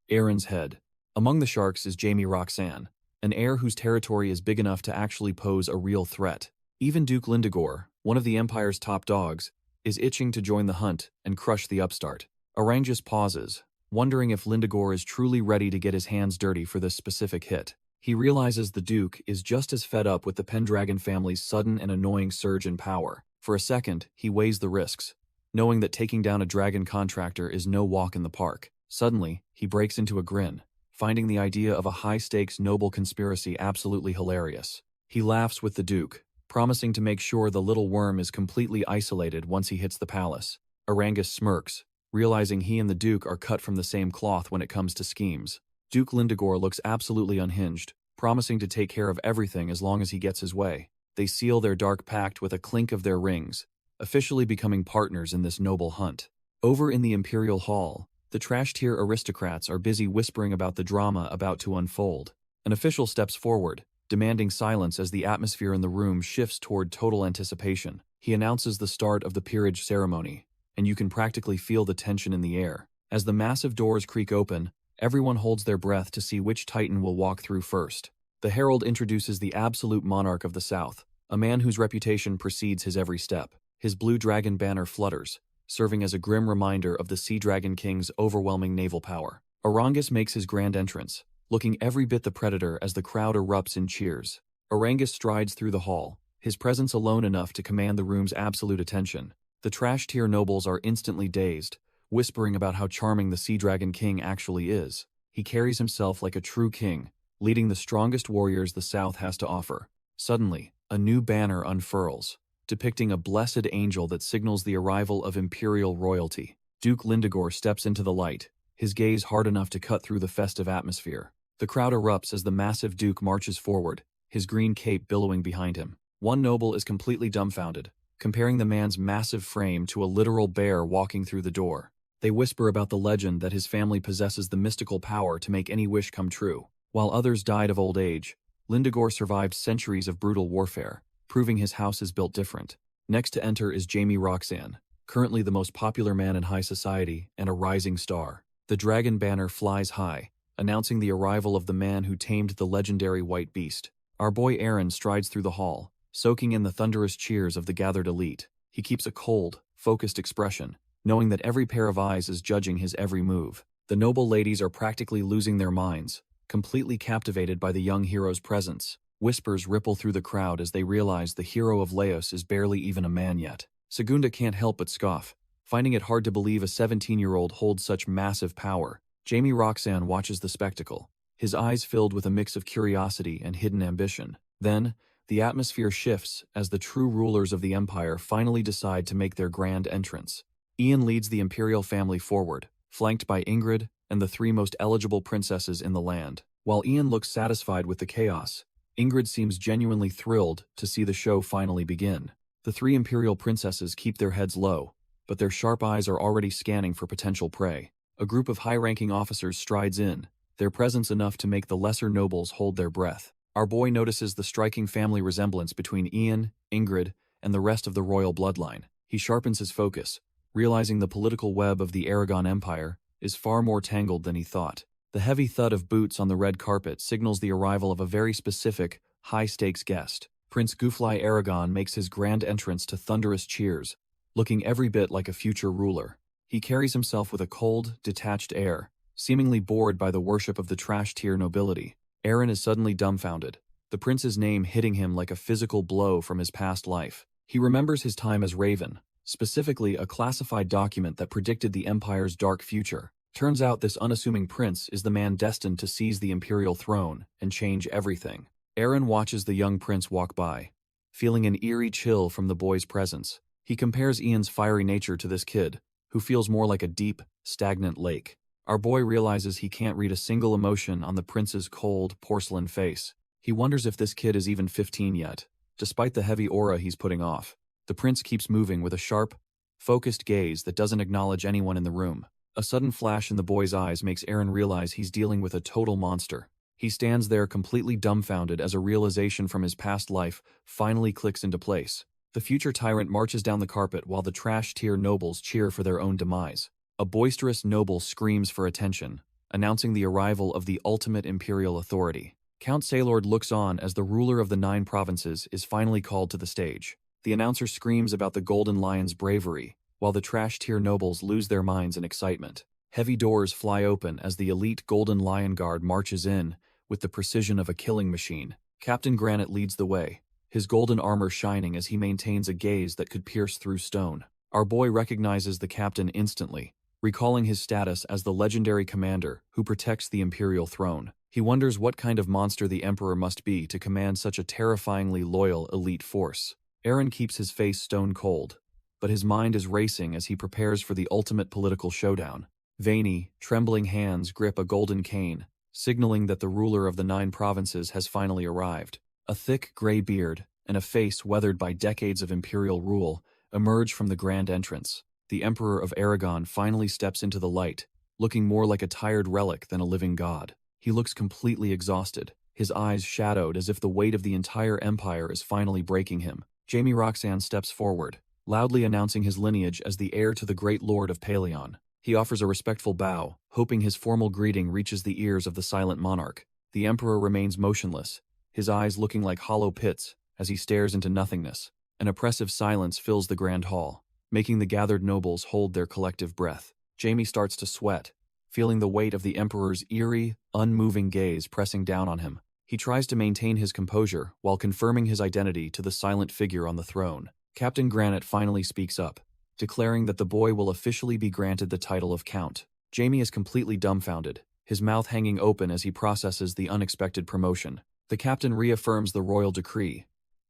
Aaron's head. Among the sharks is Jamie Roxanne, an heir whose territory is big enough to actually pose a real threat. Even Duke Lindegor, one of the Empire's top dogs, is itching to join the hunt and crush the upstart. Orangus pauses, wondering if Lindegor is truly ready to get his hands dirty for this specific hit. He realizes the Duke is just as fed up with the Pendragon family's sudden and annoying surge in power. For a second, he weighs the risks, knowing that taking down a dragon contractor is no walk in the park. Suddenly, he breaks into a grin, finding the idea of a high-stakes noble conspiracy absolutely hilarious. He laughs with the Duke, promising to make sure the little worm is completely isolated once he hits the palace. Orangus smirks, realizing he and the Duke are cut from the same cloth when it comes to schemes. Duke Lindegor looks absolutely unhinged, promising to take care of everything as long as he gets his way. They seal their dark pact with a clink of their rings, officially becoming partners in this noble hunt. Over in the Imperial Hall, the trash-tier aristocrats are busy whispering about the drama about to unfold. An official steps forward, demanding silence as the atmosphere in the room shifts toward total anticipation. He announces the start of the peerage ceremony, and you can practically feel the tension in the air. As the massive doors creak open, everyone holds their breath to see which titan will walk through first. The herald introduces the absolute monarch of the South, a man whose reputation precedes his every step. His blue dragon banner flutters, serving as a grim reminder of the Sea Dragon King's overwhelming naval power. Orangus makes his grand entrance, looking every bit the predator as the crowd erupts in cheers. Orangus strides through the hall, his presence alone enough to command the room's absolute attention. The trash-tier nobles are instantly dazed, whispering about how charming the Sea Dragon King actually is. He carries himself like a true king, leading the strongest warriors the South has to offer. Suddenly, a new banner unfurls, depicting a blessed angel that signals the arrival of imperial royalty. Duke Lindegor steps into the light, his gaze hard enough to cut through the festive atmosphere. The crowd erupts as the massive Duke marches forward, his green cape billowing behind him. One noble is completely dumbfounded, comparing the man's massive frame to a literal bear walking through the door. They whisper about the legend that his family possesses the mystical power to make any wish come true. While others died of old age, Lindegor survived centuries of brutal warfare, proving his house is built different. Next to enter is Jamie Roxanne, currently the most popular man in high society and a rising star. The dragon banner flies high, announcing the arrival of the man who tamed the legendary white beast. Our boy Aaron strides through the hall, soaking in the thunderous cheers of the gathered elite. He keeps a cold, focused expression, knowing that every pair of eyes is judging his every move. The noble ladies are practically losing their minds, completely captivated by the young hero's presence. Whispers ripple through the crowd as they realize the hero of Laos is barely even a man yet. Segunda can't help but scoff, finding it hard to believe a 17-year-old holds such massive power. Jamie Roxanne watches the spectacle, his eyes filled with a mix of curiosity and hidden ambition. Then, the atmosphere shifts as the true rulers of the Empire finally decide to make their grand entrance. Ian leads the imperial family forward, flanked by Ingrid and the three most eligible princesses in the land. While Ian looks satisfied with the chaos, Ingrid seems genuinely thrilled to see the show finally begin. The three imperial princesses keep their heads low, but their sharp eyes are already scanning for potential prey. A group of high-ranking officers strides in, their presence enough to make the lesser nobles hold their breath. Our boy notices the striking family resemblance between Ian, Ingrid, and the rest of the royal bloodline. He sharpens his focus, realizing the political web of the Aragon Empire is far more tangled than he thought. The heavy thud of boots on the red carpet signals the arrival of a very specific, high-stakes guest. Prince Gufly Aragon makes his grand entrance to thunderous cheers, looking every bit like a future ruler. He carries himself with a cold, detached air, seemingly bored by the worship of the trash-tier nobility. Aaron is suddenly dumbfounded, the prince's name hitting him like a physical blow from his past life. He remembers his time as Raven, specifically a classified document that predicted the Empire's dark future. Turns out this unassuming prince is the man destined to seize the imperial throne and change everything. Aaron watches the young prince walk by, feeling an eerie chill from the boy's presence. He compares Ian's fiery nature to this kid, who feels more like a deep, stagnant lake. Our boy realizes he can't read a single emotion on the prince's cold, porcelain face. He wonders if this kid is even 15 yet, despite the heavy aura he's putting off. The prince keeps moving with a sharp, focused gaze that doesn't acknowledge anyone in the room. A sudden flash in the boy's eyes makes Eren realize he's dealing with a total monster. He stands there completely dumbfounded as a realization from his past life finally clicks into place. The future tyrant marches down the carpet while the trash-tier nobles cheer for their own demise. A boisterous noble screams for attention, announcing the arrival of the ultimate imperial authority. Count Saylord looks on as the ruler of the 9 provinces is finally called to the stage. The announcer screams about the Golden Lion's bravery, while the trash-tier nobles lose their minds in excitement. Heavy doors fly open as the elite Golden Lion Guard marches in with the precision of a killing machine. Captain Granite leads the way, his golden armor shining as he maintains a gaze that could pierce through stone. Our boy recognizes the captain instantly, recalling his status as the legendary commander who protects the imperial throne. He wonders what kind of monster the emperor must be to command such a terrifyingly loyal elite force. Eren keeps his face stone cold, but his mind is racing as he prepares for the ultimate political showdown. Veiny, trembling hands grip a golden cane, signaling that the ruler of the 9 provinces has finally arrived. A thick gray beard and a face weathered by decades of imperial rule emerge from the grand entrance. The Emperor of Aragon finally steps into the light, looking more like a tired relic than a living god. He looks completely exhausted, his eyes shadowed as if the weight of the entire empire is finally breaking him. Jaime Roxanne steps forward, loudly announcing his lineage as the heir to the great lord of Paleon. He offers a respectful bow, hoping his formal greeting reaches the ears of the silent monarch. The emperor remains motionless, his eyes looking like hollow pits as he stares into nothingness. An oppressive silence fills the grand hall, making the gathered nobles hold their collective breath. Jaime starts to sweat, feeling the weight of the emperor's eerie, unmoving gaze pressing down on him. He tries to maintain his composure while confirming his identity to the silent figure on the throne. Captain Granite finally speaks up, declaring that the boy will officially be granted the title of Count. Jaime is completely dumbfounded, his mouth hanging open as he processes the unexpected promotion. The captain reaffirms the royal decree,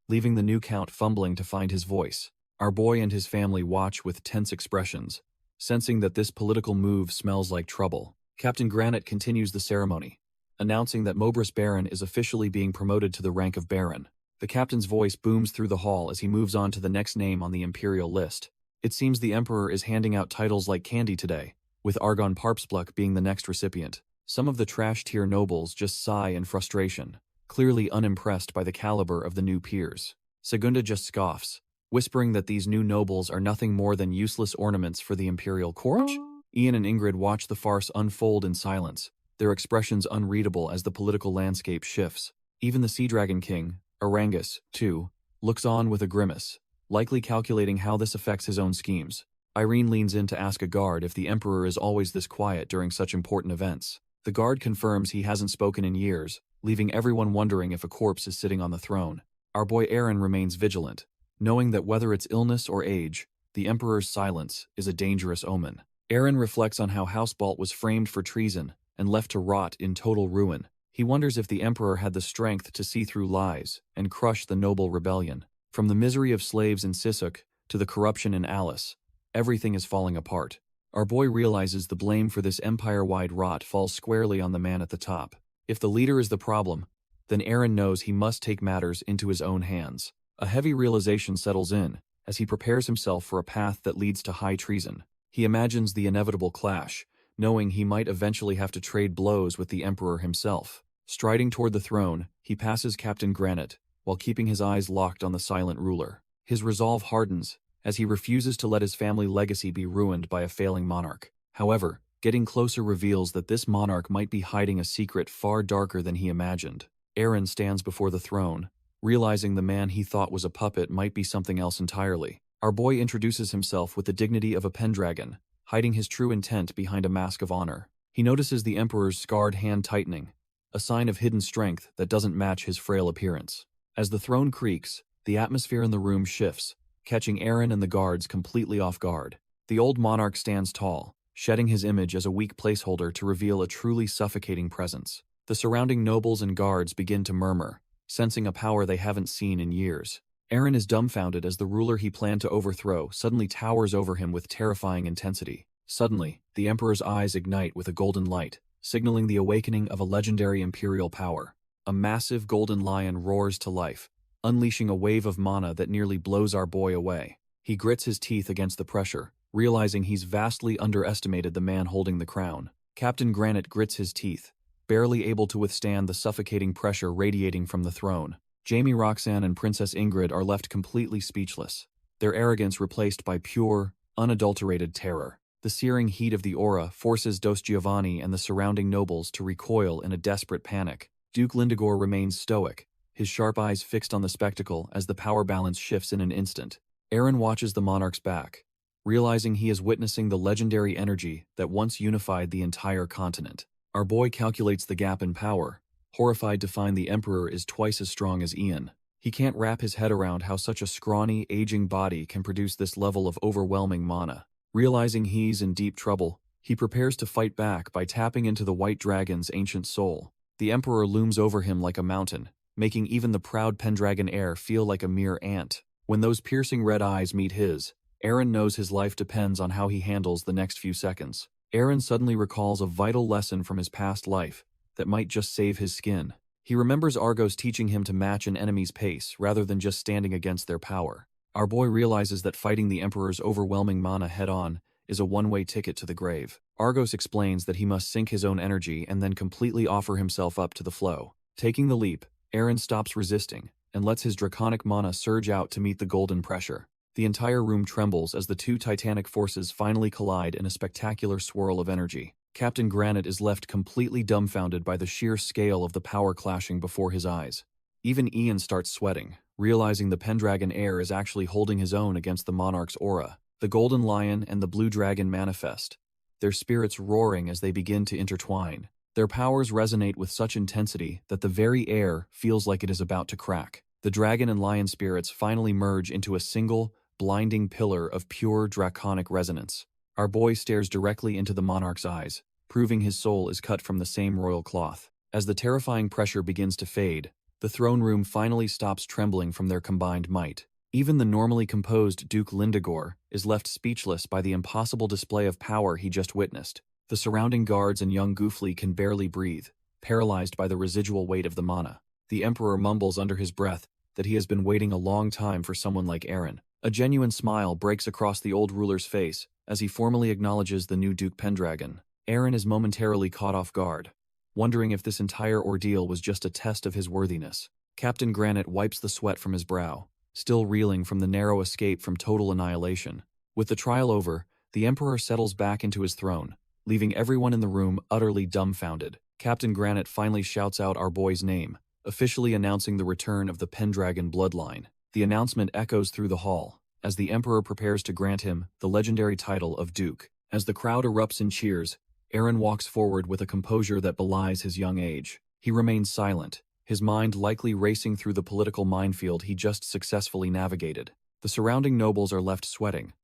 leaving the new count fumbling to find his voice. Our boy and his family watch with tense expressions, sensing that this political move smells like trouble. Captain Granite continues the ceremony, announcing that Mobris Baron is officially being promoted to the rank of Baron. The captain's voice booms through the hall as he moves on to the next name on the imperial list. It seems the emperor is handing out titles like candy today, with Argon Parpsbluck being the next recipient. Some of the trash-tier nobles just sigh in frustration, clearly unimpressed by the caliber of the new peers. Segunda just scoffs, whispering that these new nobles are nothing more than useless ornaments for the imperial court. Ian and Ingrid watch the farce unfold in silence, their expressions unreadable as the political landscape shifts. Even the Sea Dragon King, Arangus, too, looks on with a grimace, likely calculating how this affects his own schemes. Irene leans in to ask a guard if the emperor is always this quiet during such important events. The guard confirms he hasn't spoken in years, leaving everyone wondering if a corpse is sitting on the throne. Our boy Eren remains vigilant, knowing that whether it's illness or age, the emperor's silence is a dangerous omen. Eren reflects on how Housebolt was framed for treason and left to rot in total ruin. He wonders if the emperor had the strength to see through lies and crush the noble rebellion. From the misery of slaves in Sisuk to the corruption in Alice, everything is falling apart. Our boy realizes the blame for this empire-wide rot falls squarely on the man at the top. If the leader is the problem, then Eren knows he must take matters into his own hands. A heavy realization settles in as he prepares himself for a path that leads to high treason. He imagines the inevitable clash, knowing he might eventually have to trade blows with the emperor himself. Striding toward the throne, he passes Captain Granite, while keeping his eyes locked on the silent ruler. His resolve hardens as he refuses to let his family legacy be ruined by a failing monarch. However, getting closer reveals that this monarch might be hiding a secret far darker than he imagined. Eren stands before the throne, realizing the man he thought was a puppet might be something else entirely. Our boy introduces himself with the dignity of a Pendragon, hiding his true intent behind a mask of honor. He notices the emperor's scarred hand tightening, a sign of hidden strength that doesn't match his frail appearance. As the throne creaks, the atmosphere in the room shifts, catching Eren and the guards completely off guard. The old monarch stands tall, shedding his image as a weak placeholder to reveal a truly suffocating presence. The surrounding nobles and guards begin to murmur, sensing a power they haven't seen in years. Aaron is dumbfounded as the ruler he planned to overthrow suddenly towers over him with terrifying intensity. Suddenly, the Emperor's eyes ignite with a golden light, signaling the awakening of a legendary imperial power. A massive golden lion roars to life, unleashing a wave of mana that nearly blows our boy away. He grits his teeth against the pressure, realizing he's vastly underestimated the man holding the crown. Captain Granite grits his teeth, barely able to withstand the suffocating pressure radiating from the throne. Jamie Roxanne and Princess Ingrid are left completely speechless, their arrogance replaced by pure, unadulterated terror. The searing heat of the aura forces Dos Giovanni and the surrounding nobles to recoil in a desperate panic. Duke Lindigor remains stoic, his sharp eyes fixed on the spectacle as the power balance shifts in an instant. Aaron watches the monarch's back, realizing he is witnessing the legendary energy that once unified the entire continent. Our boy calculates the gap in power, horrified to find the Emperor is twice as strong as Ian. He can't wrap his head around how such a scrawny, aging body can produce this level of overwhelming mana. Realizing he's in deep trouble, he prepares to fight back by tapping into the White Dragon's ancient soul. The Emperor looms over him like a mountain, making even the proud Pendragon heir feel like a mere ant. When those piercing red eyes meet his, Aaron knows his life depends on how he handles the next few seconds. Aaron suddenly recalls a vital lesson from his past life that might just save his skin. He remembers Argos teaching him to match an enemy's pace rather than just standing against their power. Our boy realizes that fighting the Emperor's overwhelming mana head-on is a one-way ticket to the grave. Argos explains that he must sink his own energy and then completely offer himself up to the flow. Taking the leap, Aaron stops resisting and lets his draconic mana surge out to meet the golden pressure. The entire room trembles as the two titanic forces finally collide in a spectacular swirl of energy. Captain Granite is left completely dumbfounded by the sheer scale of the power clashing before his eyes. Even Ian starts sweating, realizing the Pendragon heir is actually holding his own against the monarch's aura. The Golden Lion and the Blue Dragon manifest, their spirits roaring as they begin to intertwine. Their powers resonate with such intensity that the very air feels like it is about to crack. The dragon and lion spirits finally merge into a single, blinding pillar of pure draconic resonance. Our boy stares directly into the monarch's eyes, proving his soul is cut from the same royal cloth. As the terrifying pressure begins to fade, the throne room finally stops trembling from their combined might. Even the normally composed Duke Lindigor is left speechless by the impossible display of power he just witnessed. The surrounding guards and young Goofly can barely breathe, paralyzed by the residual weight of the mana. The Emperor mumbles under his breath that he has been waiting a long time for someone like Aaron. A genuine smile breaks across the old ruler's face as he formally acknowledges the new Duke Pendragon. Aaron is momentarily caught off guard, wondering if this entire ordeal was just a test of his worthiness. Captain Granite wipes the sweat from his brow, still reeling from the narrow escape from total annihilation. With the trial over, the Emperor settles back into his throne, leaving everyone in the room utterly dumbfounded. Captain Granite finally shouts out our boy's name, officially announcing the return of the Pendragon bloodline. The announcement echoes through the hall, as the Emperor prepares to grant him the legendary title of Duke. As the crowd erupts in cheers, Aaron walks forward with a composure that belies his young age. He remains silent, his mind likely racing through the political minefield he just successfully navigated. The surrounding nobles are left sweating,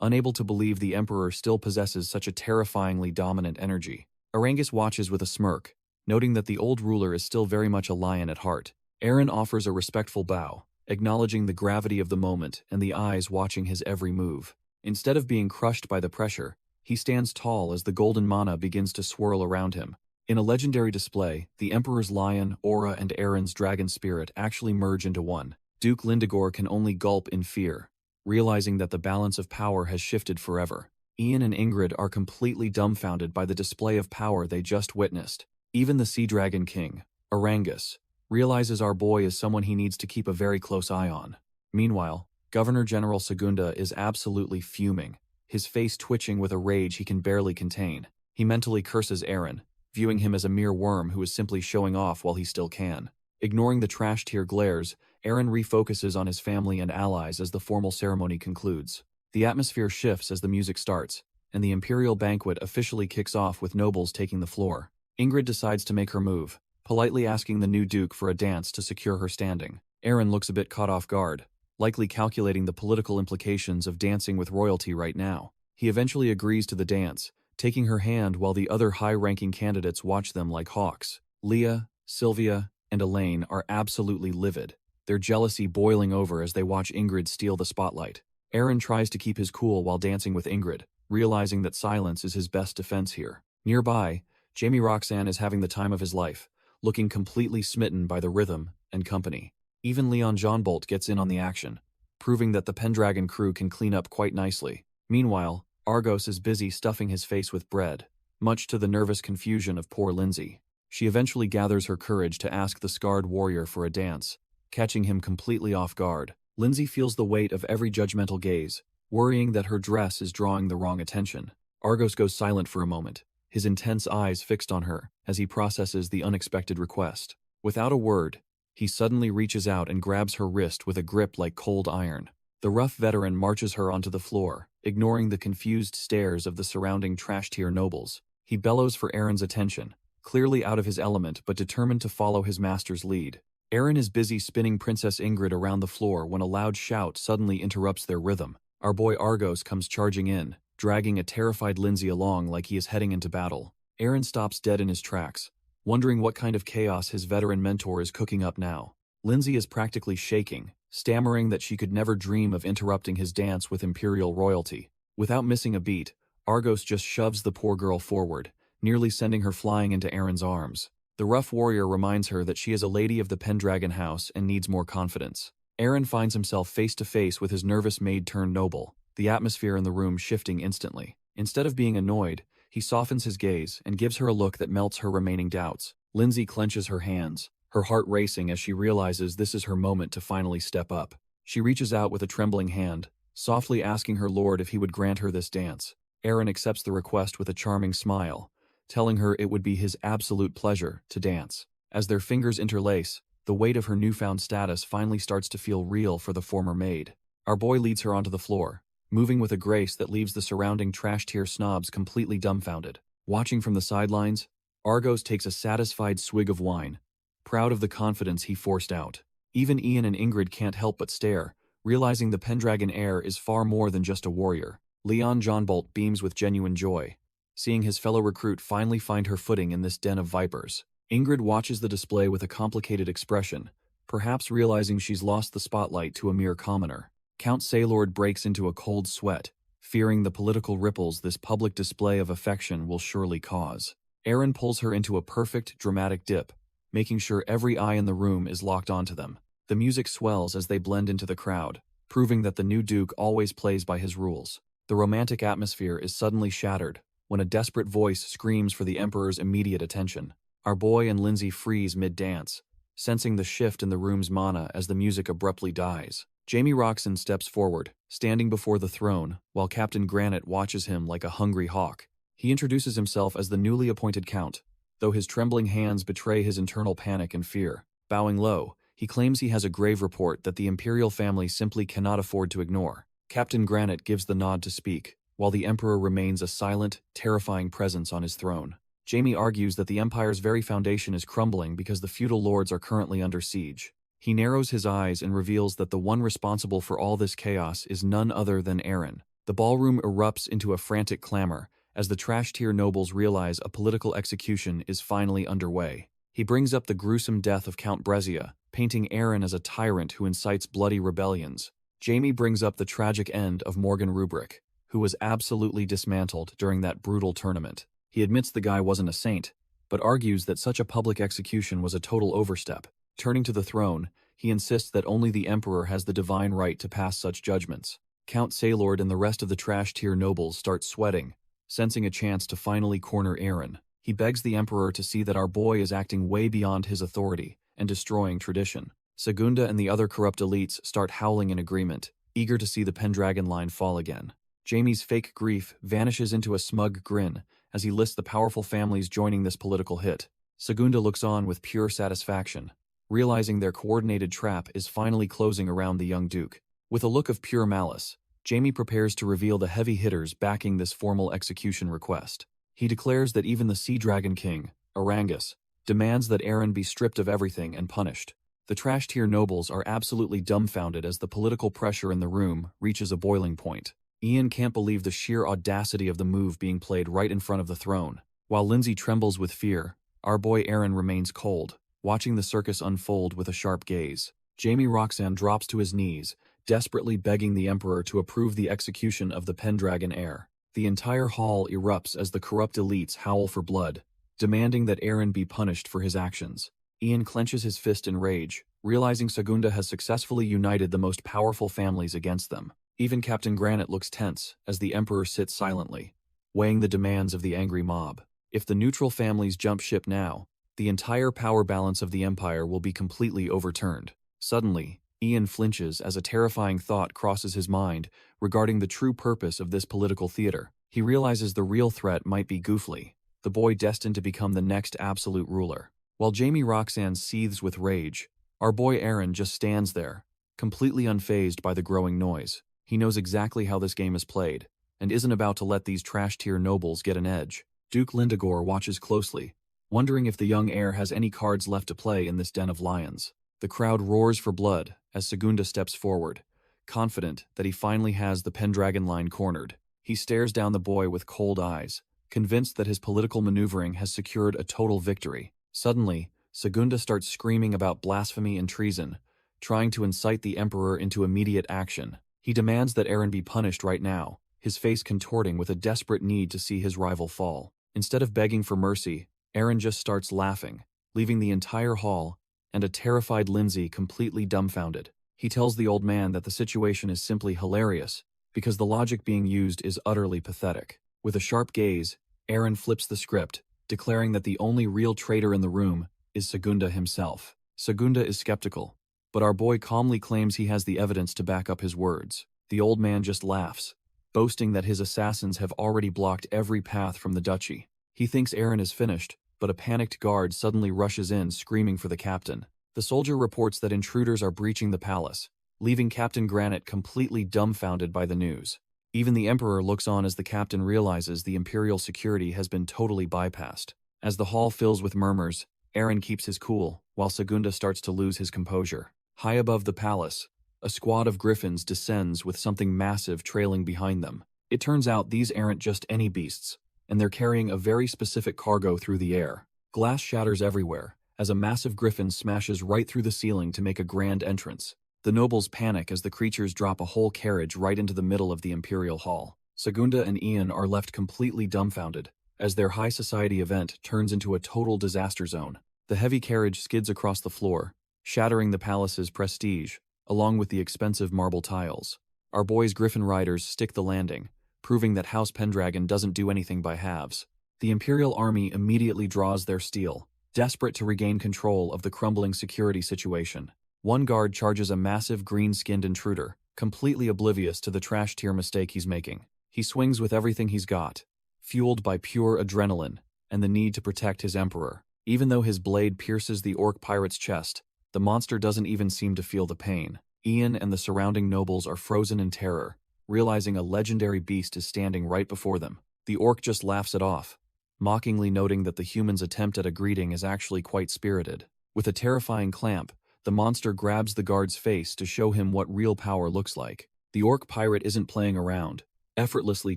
unable to believe the Emperor still possesses such a terrifyingly dominant energy. Arangus watches with a smirk, noting that the old ruler is still very much a lion at heart. Aaron offers a respectful bow, acknowledging the gravity of the moment and the eyes watching his every move. Instead of being crushed by the pressure, he stands tall as the golden mana begins to swirl around him. In a legendary display, the Emperor's lion, aura, and Aaron's dragon spirit actually merge into one. Duke Lindigor can only gulp in fear, realizing that the balance of power has shifted forever. Ian and Ingrid are completely dumbfounded by the display of power they just witnessed. Even the Sea Dragon King, Arangus, realizes our boy is someone he needs to keep a very close eye on. Meanwhile, Governor General Segunda is absolutely fuming, his face twitching with a rage he can barely contain. He mentally curses Aaron, viewing him as a mere worm who is simply showing off while he still can. Ignoring the trash-tier glares, Aaron refocuses on his family and allies as the formal ceremony concludes. The atmosphere shifts as the music starts, and the imperial banquet officially kicks off with nobles taking the floor. Ingrid decides to make her move, politely asking the new duke for a dance to secure her standing. Aaron looks a bit caught off guard, likely calculating the political implications of dancing with royalty right now. He eventually agrees to the dance, taking her hand while the other high-ranking candidates watch them like hawks. Leah, Sylvia, and Elaine are absolutely livid, their jealousy boiling over as they watch Ingrid steal the spotlight. Aaron tries to keep his cool while dancing with Ingrid, realizing that silence is his best defense here. Nearby, Jamie Roxanne is having the time of his life, looking completely smitten by the rhythm and company. Even Leon Johnbolt gets in on the action, proving that the Pendragon crew can clean up quite nicely. Meanwhile, Argos is busy stuffing his face with bread, much to the nervous confusion of poor Lindsay. She eventually gathers her courage to ask the scarred warrior for a dance, catching him completely off guard. Lindsay feels the weight of every judgmental gaze, worrying that her dress is drawing the wrong attention. Argos goes silent for a moment, his intense eyes fixed on her as he processes the unexpected request. Without a word, he suddenly reaches out and grabs her wrist with a grip like cold iron. The rough veteran marches her onto the floor, ignoring the confused stares of the surrounding trash-tier nobles. He bellows for Aaron's attention, clearly out of his element but determined to follow his master's lead. Aaron is busy spinning Princess Ingrid around the floor when a loud shout suddenly interrupts their rhythm. Our boy Argos comes charging in, dragging a terrified Lindsay along like he is heading into battle. Aaron stops dead in his tracks, wondering what kind of chaos his veteran mentor is cooking up now. Lindsay is practically shaking, stammering that she could never dream of interrupting his dance with imperial royalty. Without missing a beat, Argos just shoves the poor girl forward, nearly sending her flying into Aaron's arms. The rough warrior reminds her that she is a lady of the Pendragon house and needs more confidence. Aaron finds himself face to face with his nervous maid-turned-noble, the atmosphere in the room shifting instantly. Instead of being annoyed, he softens his gaze and gives her a look that melts her remaining doubts. Lindsay clenches her hands, her heart racing as she realizes this is her moment to finally step up. She reaches out with a trembling hand, softly asking her lord if he would grant her this dance. Aaron accepts the request with a charming smile, telling her it would be his absolute pleasure to dance. As their fingers interlace, the weight of her newfound status finally starts to feel real for the former maid. Our boy leads her onto the floor, moving with a grace that leaves the surrounding trash-tier snobs completely dumbfounded. Watching from the sidelines, Argos takes a satisfied swig of wine, proud of the confidence he forced out. Even Ian and Ingrid can't help but stare, realizing the Pendragon heir is far more than just a warrior. Leon Johnbolt beams with genuine joy, seeing his fellow recruit finally find her footing in this den of vipers. Ingrid watches the display with a complicated expression, perhaps realizing she's lost the spotlight to a mere commoner. Count Saylord breaks into a cold sweat, fearing the political ripples this public display of affection will surely cause. Aaron pulls her into a perfect, dramatic dip, making sure every eye in the room is locked onto them. The music swells as they blend into the crowd, proving that the new Duke always plays by his rules. The romantic atmosphere is suddenly shattered when a desperate voice screams for the Emperor's immediate attention. Our boy and Lindsay freeze mid-dance, sensing the shift in the room's mana as the music abruptly dies. Jamie Roxanne steps forward, standing before the throne, while Captain Granite watches him like a hungry hawk. He introduces himself as the newly appointed count, though his trembling hands betray his internal panic and fear. Bowing low, he claims he has a grave report that the imperial family simply cannot afford to ignore. Captain Granite gives the nod to speak, while the Emperor remains a silent, terrifying presence on his throne. Jamie argues that the Empire's very foundation is crumbling because the feudal lords are currently under siege. He narrows his eyes and reveals that the one responsible for all this chaos is none other than Aaron. The ballroom erupts into a frantic clamor as the trash-tier nobles realize a political execution is finally underway. He brings up the gruesome death of Count Brezia, painting Aaron as a tyrant who incites bloody rebellions. Jamie brings up the tragic end of Morgan Rubric, who was absolutely dismantled during that brutal tournament. He admits the guy wasn't a saint, but argues that such a public execution was a total overstep. Turning to the throne, he insists that only the Emperor has the divine right to pass such judgments. Count Saylord and the rest of the trash-tier nobles start sweating, sensing a chance to finally corner Aaron. He begs the Emperor to see that our boy is acting way beyond his authority and destroying tradition. Segunda and the other corrupt elites start howling in agreement, eager to see the Pendragon line fall again. Jamie's fake grief vanishes into a smug grin as he lists the powerful families joining this political hit. Segunda looks on with pure satisfaction, realizing their coordinated trap is finally closing around the young Duke. With a look of pure malice, Jamie prepares to reveal the heavy hitters backing this formal execution request. He declares that even the Sea Dragon King, Arangus, demands that Aaron be stripped of everything and punished. The trash-tier nobles are absolutely dumbfounded as the political pressure in the room reaches a boiling point. Ian can't believe the sheer audacity of the move being played right in front of the throne. While Lindsay trembles with fear, our boy Aaron remains cold, watching the circus unfold with a sharp gaze. Jamie Roxanne drops to his knees, desperately begging the Emperor to approve the execution of the Pendragon heir. The entire hall erupts as the corrupt elites howl for blood, demanding that Aaron be punished for his actions. Ian clenches his fist in rage, realizing Segunda has successfully united the most powerful families against them. Even Captain Granite looks tense as the Emperor sits silently, weighing the demands of the angry mob. If the neutral families jump ship now, the entire power balance of the Empire will be completely overturned. Suddenly, Ian flinches as a terrifying thought crosses his mind regarding the true purpose of this political theater. He realizes the real threat might be Goofly, the boy destined to become the next absolute ruler. While Jamie Roxanne seethes with rage, our boy Aaron just stands there, completely unfazed by the growing noise. He knows exactly how this game is played, and isn't about to let these trash-tier nobles get an edge. Duke Lindegor watches closely, wondering if the young heir has any cards left to play in this den of lions. The crowd roars for blood as Segunda steps forward, confident that he finally has the Pendragon line cornered. He stares down the boy with cold eyes, convinced that his political maneuvering has secured a total victory. Suddenly, Segunda starts screaming about blasphemy and treason, trying to incite the Emperor into immediate action. He demands that Aaron be punished right now, his face contorting with a desperate need to see his rival fall. Instead of begging for mercy, Aaron just starts laughing, leaving the entire hall and a terrified Lindsay completely dumbfounded. He tells the old man that the situation is simply hilarious because the logic being used is utterly pathetic. With a sharp gaze, Aaron flips the script, declaring that the only real traitor in the room is Segunda himself. Segunda is skeptical, but our boy calmly claims he has the evidence to back up his words. The old man just laughs, boasting that his assassins have already blocked every path from the duchy. He thinks Aaron is finished, but a panicked guard suddenly rushes in, screaming for the captain. The soldier reports that intruders are breaching the palace, leaving Captain Granite completely dumbfounded by the news. Even the Emperor looks on as the captain realizes the Imperial security has been totally bypassed. As the hall fills with murmurs, Aaron keeps his cool, while Segunda starts to lose his composure. High above the palace, a squad of griffins descends with something massive trailing behind them. It turns out these aren't just any beasts, and they're carrying a very specific cargo through the air. Glass shatters everywhere, as a massive griffin smashes right through the ceiling to make a grand entrance. The nobles panic as the creatures drop a whole carriage right into the middle of the Imperial Hall. Segunda and Ian are left completely dumbfounded, as their high society event turns into a total disaster zone. The heavy carriage skids across the floor, shattering the palace's prestige, along with the expensive marble tiles. Our boys' griffin riders stick the landing, proving that House Pendragon doesn't do anything by halves. The Imperial army immediately draws their steel, desperate to regain control of the crumbling security situation. One guard charges a massive green-skinned intruder, completely oblivious to the trash-tier mistake he's making. He swings with everything he's got, fueled by pure adrenaline and the need to protect his emperor. Even though his blade pierces the orc pirate's chest, the monster doesn't even seem to feel the pain. Ian and the surrounding nobles are frozen in terror, realizing a legendary beast is standing right before them. The orc just laughs it off, mockingly noting that the human's attempt at a greeting is actually quite spirited. With a terrifying clamp, the monster grabs the guard's face to show him what real power looks like. The orc pirate isn't playing around, effortlessly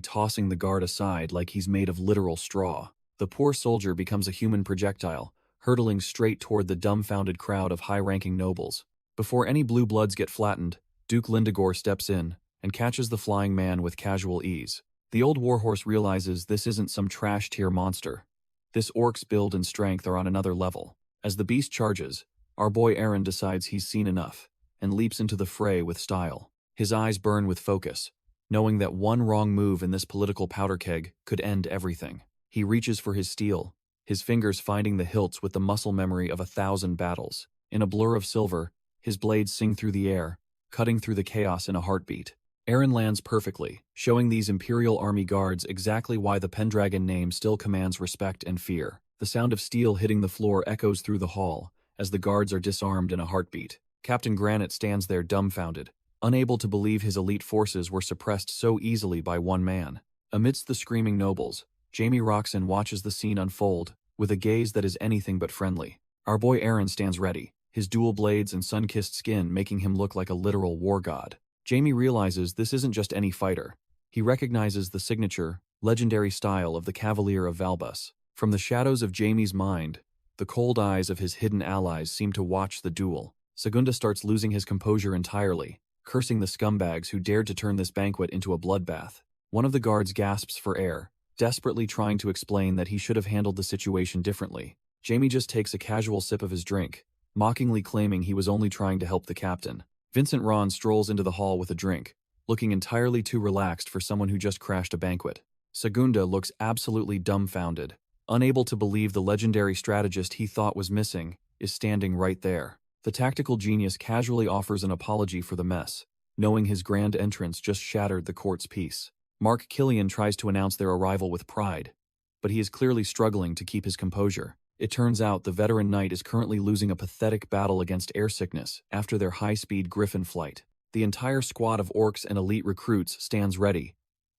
tossing the guard aside like he's made of literal straw. The poor soldier becomes a human projectile, hurtling straight toward the dumbfounded crowd of high-ranking nobles. Before any blue bloods get flattened, Duke Lindegor steps in and catches the flying man with casual ease. The old warhorse realizes this isn't some trash-tier monster. This orc's build and strength are on another level. As the beast charges, our boy Aaron decides he's seen enough and leaps into the fray with style. His eyes burn with focus, knowing that one wrong move in this political powder keg could end everything. He reaches for his steel, his fingers finding the hilts with the muscle memory of 1,000 battles. In a blur of silver, his blades sing through the air, cutting through the chaos in a heartbeat. Aaron lands perfectly, showing these Imperial Army guards exactly why the Pendragon name still commands respect and fear. The sound of steel hitting the floor echoes through the hall, as the guards are disarmed in a heartbeat. Captain Granite stands there dumbfounded, unable to believe his elite forces were suppressed so easily by one man. Amidst the screaming nobles, Jamie Roxanne watches the scene unfold, with a gaze that is anything but friendly. Our boy Aaron stands ready, his dual blades and sun-kissed skin making him look like a literal war god. Jamie realizes this isn't just any fighter. He recognizes the signature, legendary style of the Cavalier of Valbus. From the shadows of Jamie's mind, the cold eyes of his hidden allies seem to watch the duel. Segunda starts losing his composure entirely, cursing the scumbags who dared to turn this banquet into a bloodbath. One of the guards gasps for air, desperately trying to explain that he should have handled the situation differently. Jamie just takes a casual sip of his drink, mockingly claiming he was only trying to help the captain. Vincent Ron strolls into the hall with a drink, looking entirely too relaxed for someone who just crashed a banquet. Segunda looks absolutely dumbfounded, unable to believe the legendary strategist he thought was missing is standing right there. The tactical genius casually offers an apology for the mess, knowing his grand entrance just shattered the court's peace. Mark Killian tries to announce their arrival with pride, but he is clearly struggling to keep his composure. It turns out the veteran knight is currently losing a pathetic battle against air sickness after their high-speed griffin flight. The entire squad of orcs and elite recruits stands ready,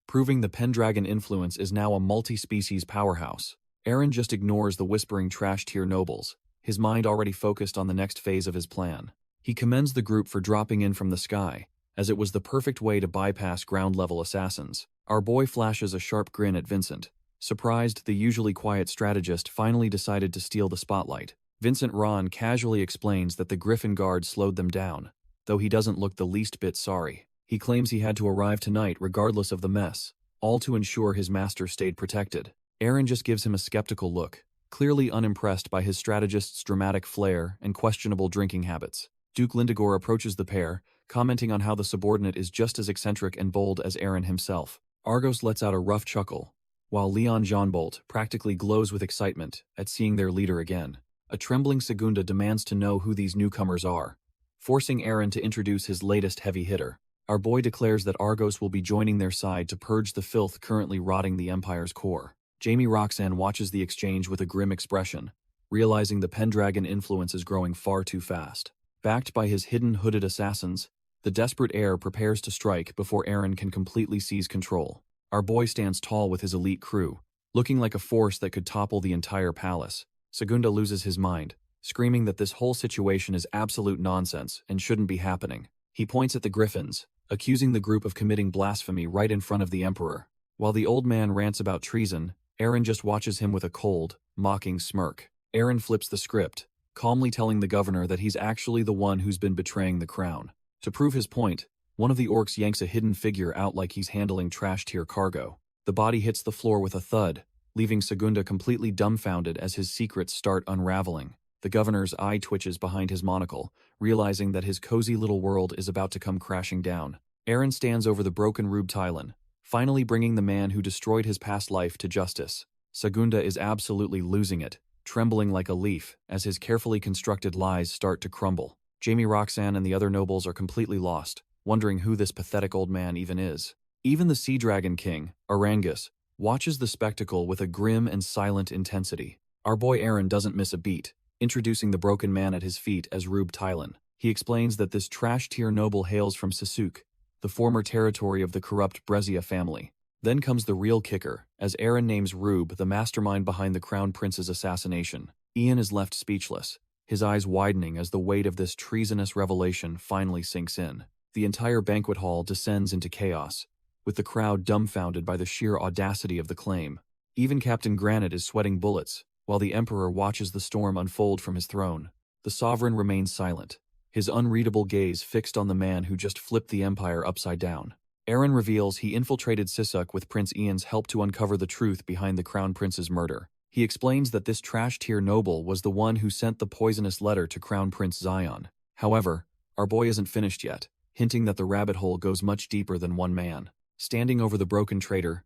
proving the Pendragon influence is now a multi-species powerhouse. Aaron just ignores the whispering trash-tier nobles, his mind already focused on the next phase of his plan. He commends the group for dropping in from the sky, as it was the perfect way to bypass ground-level assassins. Our boy flashes a sharp grin at Vincent, surprised the usually quiet strategist finally decided to steal the spotlight. Vincent Ron casually explains that the Griffin Guard slowed them down, though he doesn't look the least bit sorry. He claims he had to arrive tonight regardless of the mess, all to ensure his master stayed protected. Aaron just gives him a skeptical look, clearly unimpressed by his strategist's dramatic flair and questionable drinking habits. Duke Lindigore approaches the pair, commenting on how the subordinate is just as eccentric and bold as Aaron himself. Argos lets out a rough chuckle, while Leon Johnbolt practically glows with excitement at seeing their leader again. A trembling Segunda demands to know who these newcomers are, forcing Aaron to introduce his latest heavy hitter. Our boy declares that Argos will be joining their side to purge the filth currently rotting the Empire's core. Jamie Roxanne watches the exchange with a grim expression, realizing the Pendragon influence is growing far too fast. Backed by his hidden hooded assassins, the desperate heir prepares to strike before Aaron can completely seize control. Our boy stands tall with his elite crew, looking like a force that could topple the entire palace. Segunda loses his mind, screaming that this whole situation is absolute nonsense and shouldn't be happening. He points at the Griffins, accusing the group of committing blasphemy right in front of the Emperor. While the old man rants about treason, Aaron just watches him with a cold, mocking smirk. Aaron flips the script, calmly telling the governor that he's actually the one who's been betraying the crown. To prove his point, one of the orcs yanks a hidden figure out like he's handling trash-tier cargo. The body hits the floor with a thud, leaving Segunda completely dumbfounded as his secrets start unraveling. The governor's eye twitches behind his monocle, realizing that his cozy little world is about to come crashing down. Aaron stands over the broken Rube Tylan, finally bringing the man who destroyed his past life to justice. Segunda is absolutely losing it, trembling like a leaf as his carefully constructed lies start to crumble. Jamie Roxanne and the other nobles are completely lost, wondering who this pathetic old man even is. Even the Sea Dragon King, Arangus, watches the spectacle with a grim and silent intensity. Our boy Aaron doesn't miss a beat, introducing the broken man at his feet as Rube Tylan. He explains that this trash-tier noble hails from Sisuk, the former territory of the corrupt Brezia family. Then comes the real kicker, as Aaron names Rube the mastermind behind the Crown Prince's assassination. Ian is left speechless, his eyes widening as the weight of this treasonous revelation finally sinks in. The entire banquet hall descends into chaos, with the crowd dumbfounded by the sheer audacity of the claim. Even Captain Granite is sweating bullets, while the Emperor watches the storm unfold from his throne. The sovereign remains silent, his unreadable gaze fixed on the man who just flipped the empire upside down. Aaron reveals he infiltrated Sisuk with Prince Ian's help to uncover the truth behind the Crown Prince's murder. He explains that this trash-tier noble was the one who sent the poisonous letter to Crown Prince Zion. However, our boy isn't finished yet, hinting that the rabbit hole goes much deeper than one man. Standing over the broken traitor,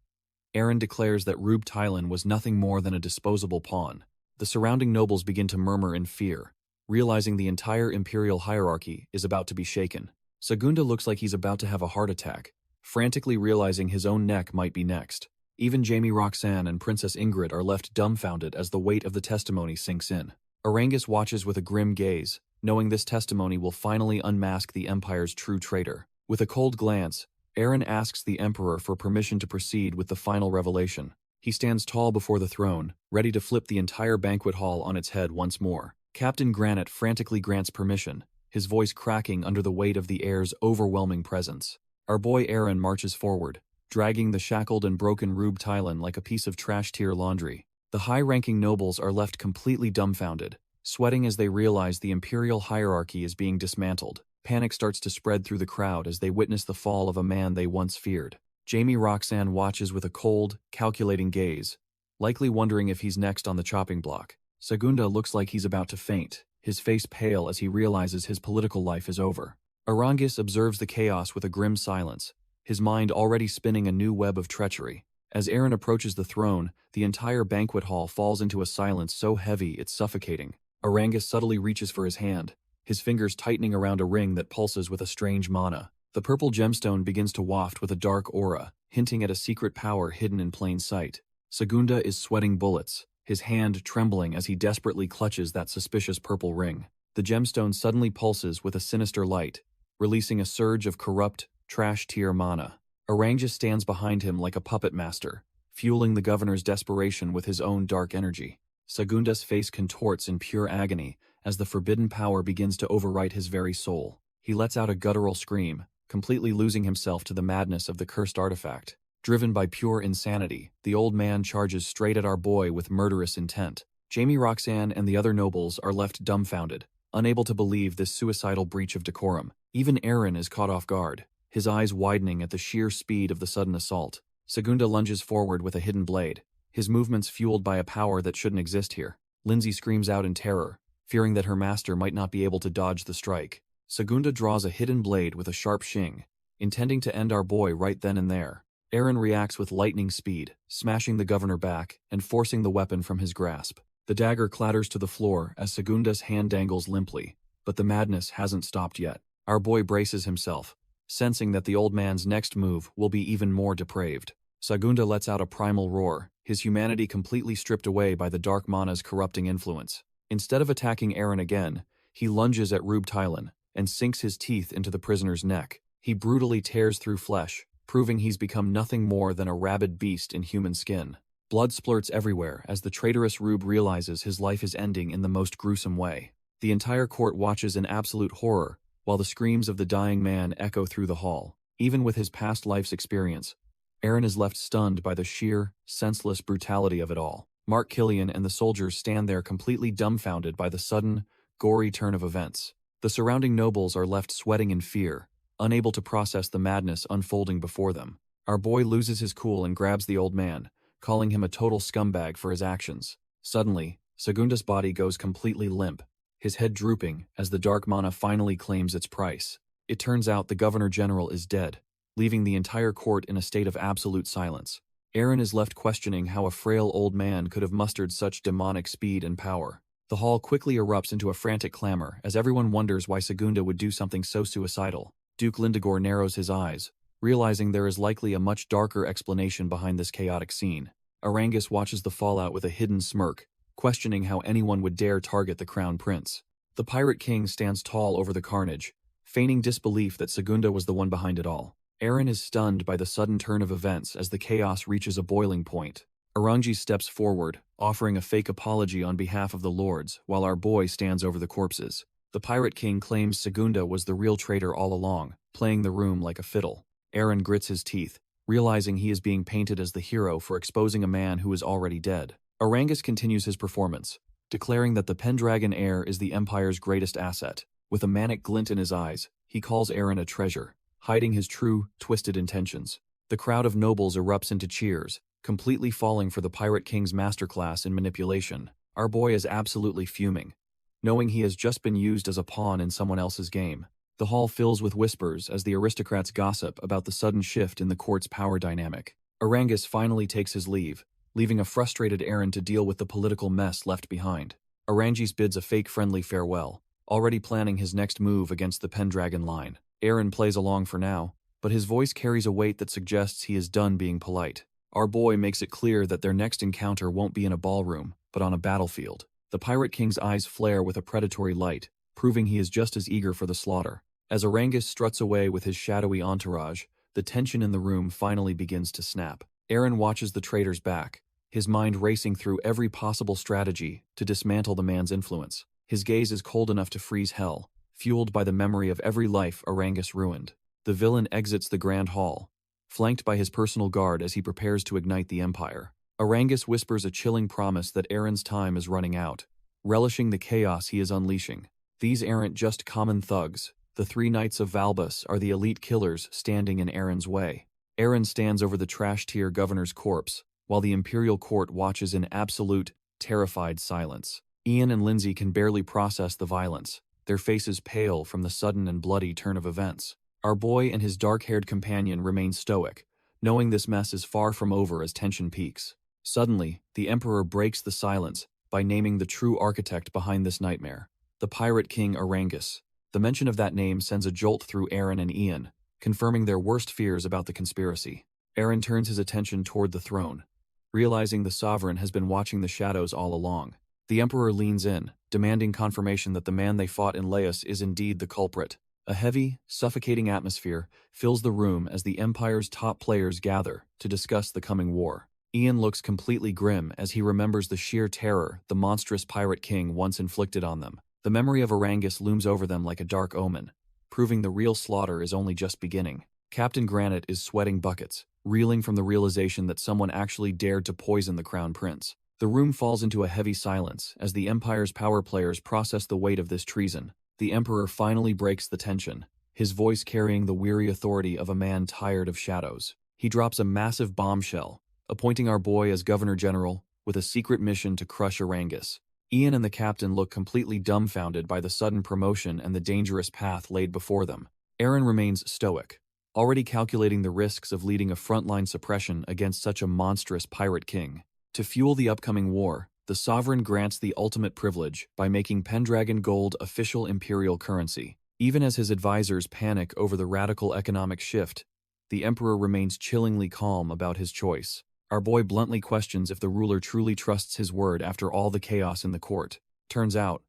Aaron declares that Rube Tylan was nothing more than a disposable pawn. The surrounding nobles begin to murmur in fear, realizing the entire imperial hierarchy is about to be shaken. Segunda looks like he's about to have a heart attack, frantically realizing his own neck might be next. Even Jamie Roxanne and Princess Ingrid are left dumbfounded as the weight of the testimony sinks in. Arangus watches with a grim gaze, knowing this testimony will finally unmask the Empire's true traitor. With a cold glance, Aaron asks the Emperor for permission to proceed with the final revelation. He stands tall before the throne, ready to flip the entire banquet hall on its head once more. Captain Granite frantically grants permission, his voice cracking under the weight of the heir's overwhelming presence. Our boy Aaron marches forward, dragging the shackled and broken Rube Tylan like a piece of trash-tier laundry. The high-ranking nobles are left completely dumbfounded, sweating as they realize the imperial hierarchy is being dismantled. Panic starts to spread through the crowd as they witness the fall of a man they once feared. Jamie Roxanne watches with a cold, calculating gaze, likely wondering if he's next on the chopping block. Segunda looks like he's about to faint, his face pale as he realizes his political life is over. Arangis observes the chaos with a grim silence, his mind already spinning a new web of treachery. As Aaron approaches the throne, the entire banquet hall falls into a silence so heavy it's suffocating. Arangis subtly reaches for his hand, his fingers tightening around a ring that pulses with a strange mana. The purple gemstone begins to waft with a dark aura, hinting at a secret power hidden in plain sight. Segunda is sweating bullets, his hand trembling as he desperately clutches that suspicious purple ring. The gemstone suddenly pulses with a sinister light, releasing a surge of corrupt, trash-tier mana. Arangis stands behind him like a puppet master, fueling the governor's desperation with his own dark energy. Segunda's face contorts in pure agony as the forbidden power begins to overwrite his very soul. He lets out a guttural scream, completely losing himself to the madness of the cursed artifact. Driven by pure insanity, the old man charges straight at our boy with murderous intent. Jamie Roxanne and the other nobles are left dumbfounded, unable to believe this suicidal breach of decorum. Even Aaron is caught off guard, his eyes widening at the sheer speed of the sudden assault. Segunda lunges forward with a hidden blade, his movements fueled by a power that shouldn't exist here. Lindsay screams out in terror, fearing that her master might not be able to dodge the strike. Segunda draws a hidden blade with a sharp shing, intending to end our boy right then and there. Aaron reacts with lightning speed, smashing the governor back and forcing the weapon from his grasp. The dagger clatters to the floor as Segunda's hand dangles limply, but the madness hasn't stopped yet. Our boy braces himself, sensing that the old man's next move will be even more depraved. Segunda lets out a primal roar, his humanity completely stripped away by the dark mana's corrupting influence. Instead of attacking Aaron again, he lunges at Rube Tylan and sinks his teeth into the prisoner's neck. He brutally tears through flesh, proving he's become nothing more than a rabid beast in human skin. Blood splurts everywhere as the traitorous Rube realizes his life is ending in the most gruesome way. The entire court watches in absolute horror, while the screams of the dying man echo through the hall. Even with his past life's experience, Aaron is left stunned by the sheer, senseless brutality of it all. Mark Killian and the soldiers stand there completely dumbfounded by the sudden, gory turn of events. The surrounding nobles are left sweating in fear, unable to process the madness unfolding before them. Our boy loses his cool and grabs the old man, calling him a total scumbag for his actions. Suddenly, Segunda's body goes completely limp, his head drooping as the dark mana finally claims its price. It turns out the Governor-General is dead, leaving the entire court in a state of absolute silence. Aaron is left questioning how a frail old man could have mustered such demonic speed and power. The hall quickly erupts into a frantic clamor as everyone wonders why Segunda would do something so suicidal. Duke Lindigore narrows his eyes, realizing there is likely a much darker explanation behind this chaotic scene. Arangis watches the fallout with a hidden smirk, questioning how anyone would dare target the crown prince. The Pirate King stands tall over the carnage, feigning disbelief that Segunda was the one behind it all. Aaron is stunned by the sudden turn of events as the chaos reaches a boiling point. Arangi steps forward, offering a fake apology on behalf of the lords, while our boy stands over the corpses. The Pirate King claims Segunda was the real traitor all along, playing the room like a fiddle. Aaron grits his teeth, realizing he is being painted as the hero for exposing a man who is already dead. Arangis continues his performance, declaring that the Pendragon heir is the Empire's greatest asset. With a manic glint in his eyes, he calls Aaron a treasure, hiding his true, twisted intentions. The crowd of nobles erupts into cheers, completely falling for the Pirate King's masterclass in manipulation. Our boy is absolutely fuming, knowing he has just been used as a pawn in someone else's game. The hall fills with whispers as the aristocrats gossip about the sudden shift in the court's power dynamic. Arangis finally takes his leave, leaving a frustrated Aaron to deal with the political mess left behind. Arangis bids a fake friendly farewell, already planning his next move against the Pendragon line. Aaron plays along for now, but his voice carries a weight that suggests he is done being polite. Our boy makes it clear that their next encounter won't be in a ballroom, but on a battlefield. The Pirate King's eyes flare with a predatory light, proving he is just as eager for the slaughter. As Arangis struts away with his shadowy entourage, the tension in the room finally begins to snap. Aaron watches the traitors back, his mind racing through every possible strategy to dismantle the man's influence. His gaze is cold enough to freeze hell, fueled by the memory of every life Arangis ruined. The villain exits the Grand Hall, flanked by his personal guard as he prepares to ignite the Empire. Arangis whispers a chilling promise that Aaron's time is running out, relishing the chaos he is unleashing. These aren't just common thugs. The 3 Knights of Valbus are the elite killers standing in Aaron's way. Aaron stands over the trash-tier governor's corpse, while the Imperial Court watches in absolute, terrified silence. Ian and Lindsay can barely process the violence, their faces pale from the sudden and bloody turn of events. Our boy and his dark-haired companion remain stoic, knowing this mess is far from over as tension peaks. Suddenly, the Emperor breaks the silence by naming the true architect behind this nightmare, the Pirate King Arangus. The mention of that name sends a jolt through Aaron and Ian, confirming their worst fears about the conspiracy. Aaron turns his attention toward the throne, realizing the sovereign has been watching the shadows all along. The Emperor leans in, demanding confirmation that the man they fought in Laos is indeed the culprit. A heavy, suffocating atmosphere fills the room as the Empire's top players gather to discuss the coming war. Ian looks completely grim as he remembers the sheer terror the monstrous Pirate King once inflicted on them. The memory of Arangus looms over them like a dark omen, proving the real slaughter is only just beginning. Captain Granite is sweating buckets, reeling from the realization that someone actually dared to poison the Crown Prince. The room falls into a heavy silence as the Empire's power players process the weight of this treason. The Emperor finally breaks the tension, his voice carrying the weary authority of a man tired of shadows. He drops a massive bombshell, appointing our boy as Governor General with a secret mission to crush Arangus. Ian and the captain look completely dumbfounded by the sudden promotion and the dangerous path laid before them. Aaron remains stoic, already calculating the risks of leading a frontline suppression against such a monstrous pirate king. To fuel the upcoming war, the sovereign grants the ultimate privilege by making Pendragon gold official imperial currency. Even as his advisors panic over the radical economic shift, the emperor remains chillingly calm about his choice. Our boy bluntly questions if the ruler truly trusts his word after all the chaos in the court. Turns out,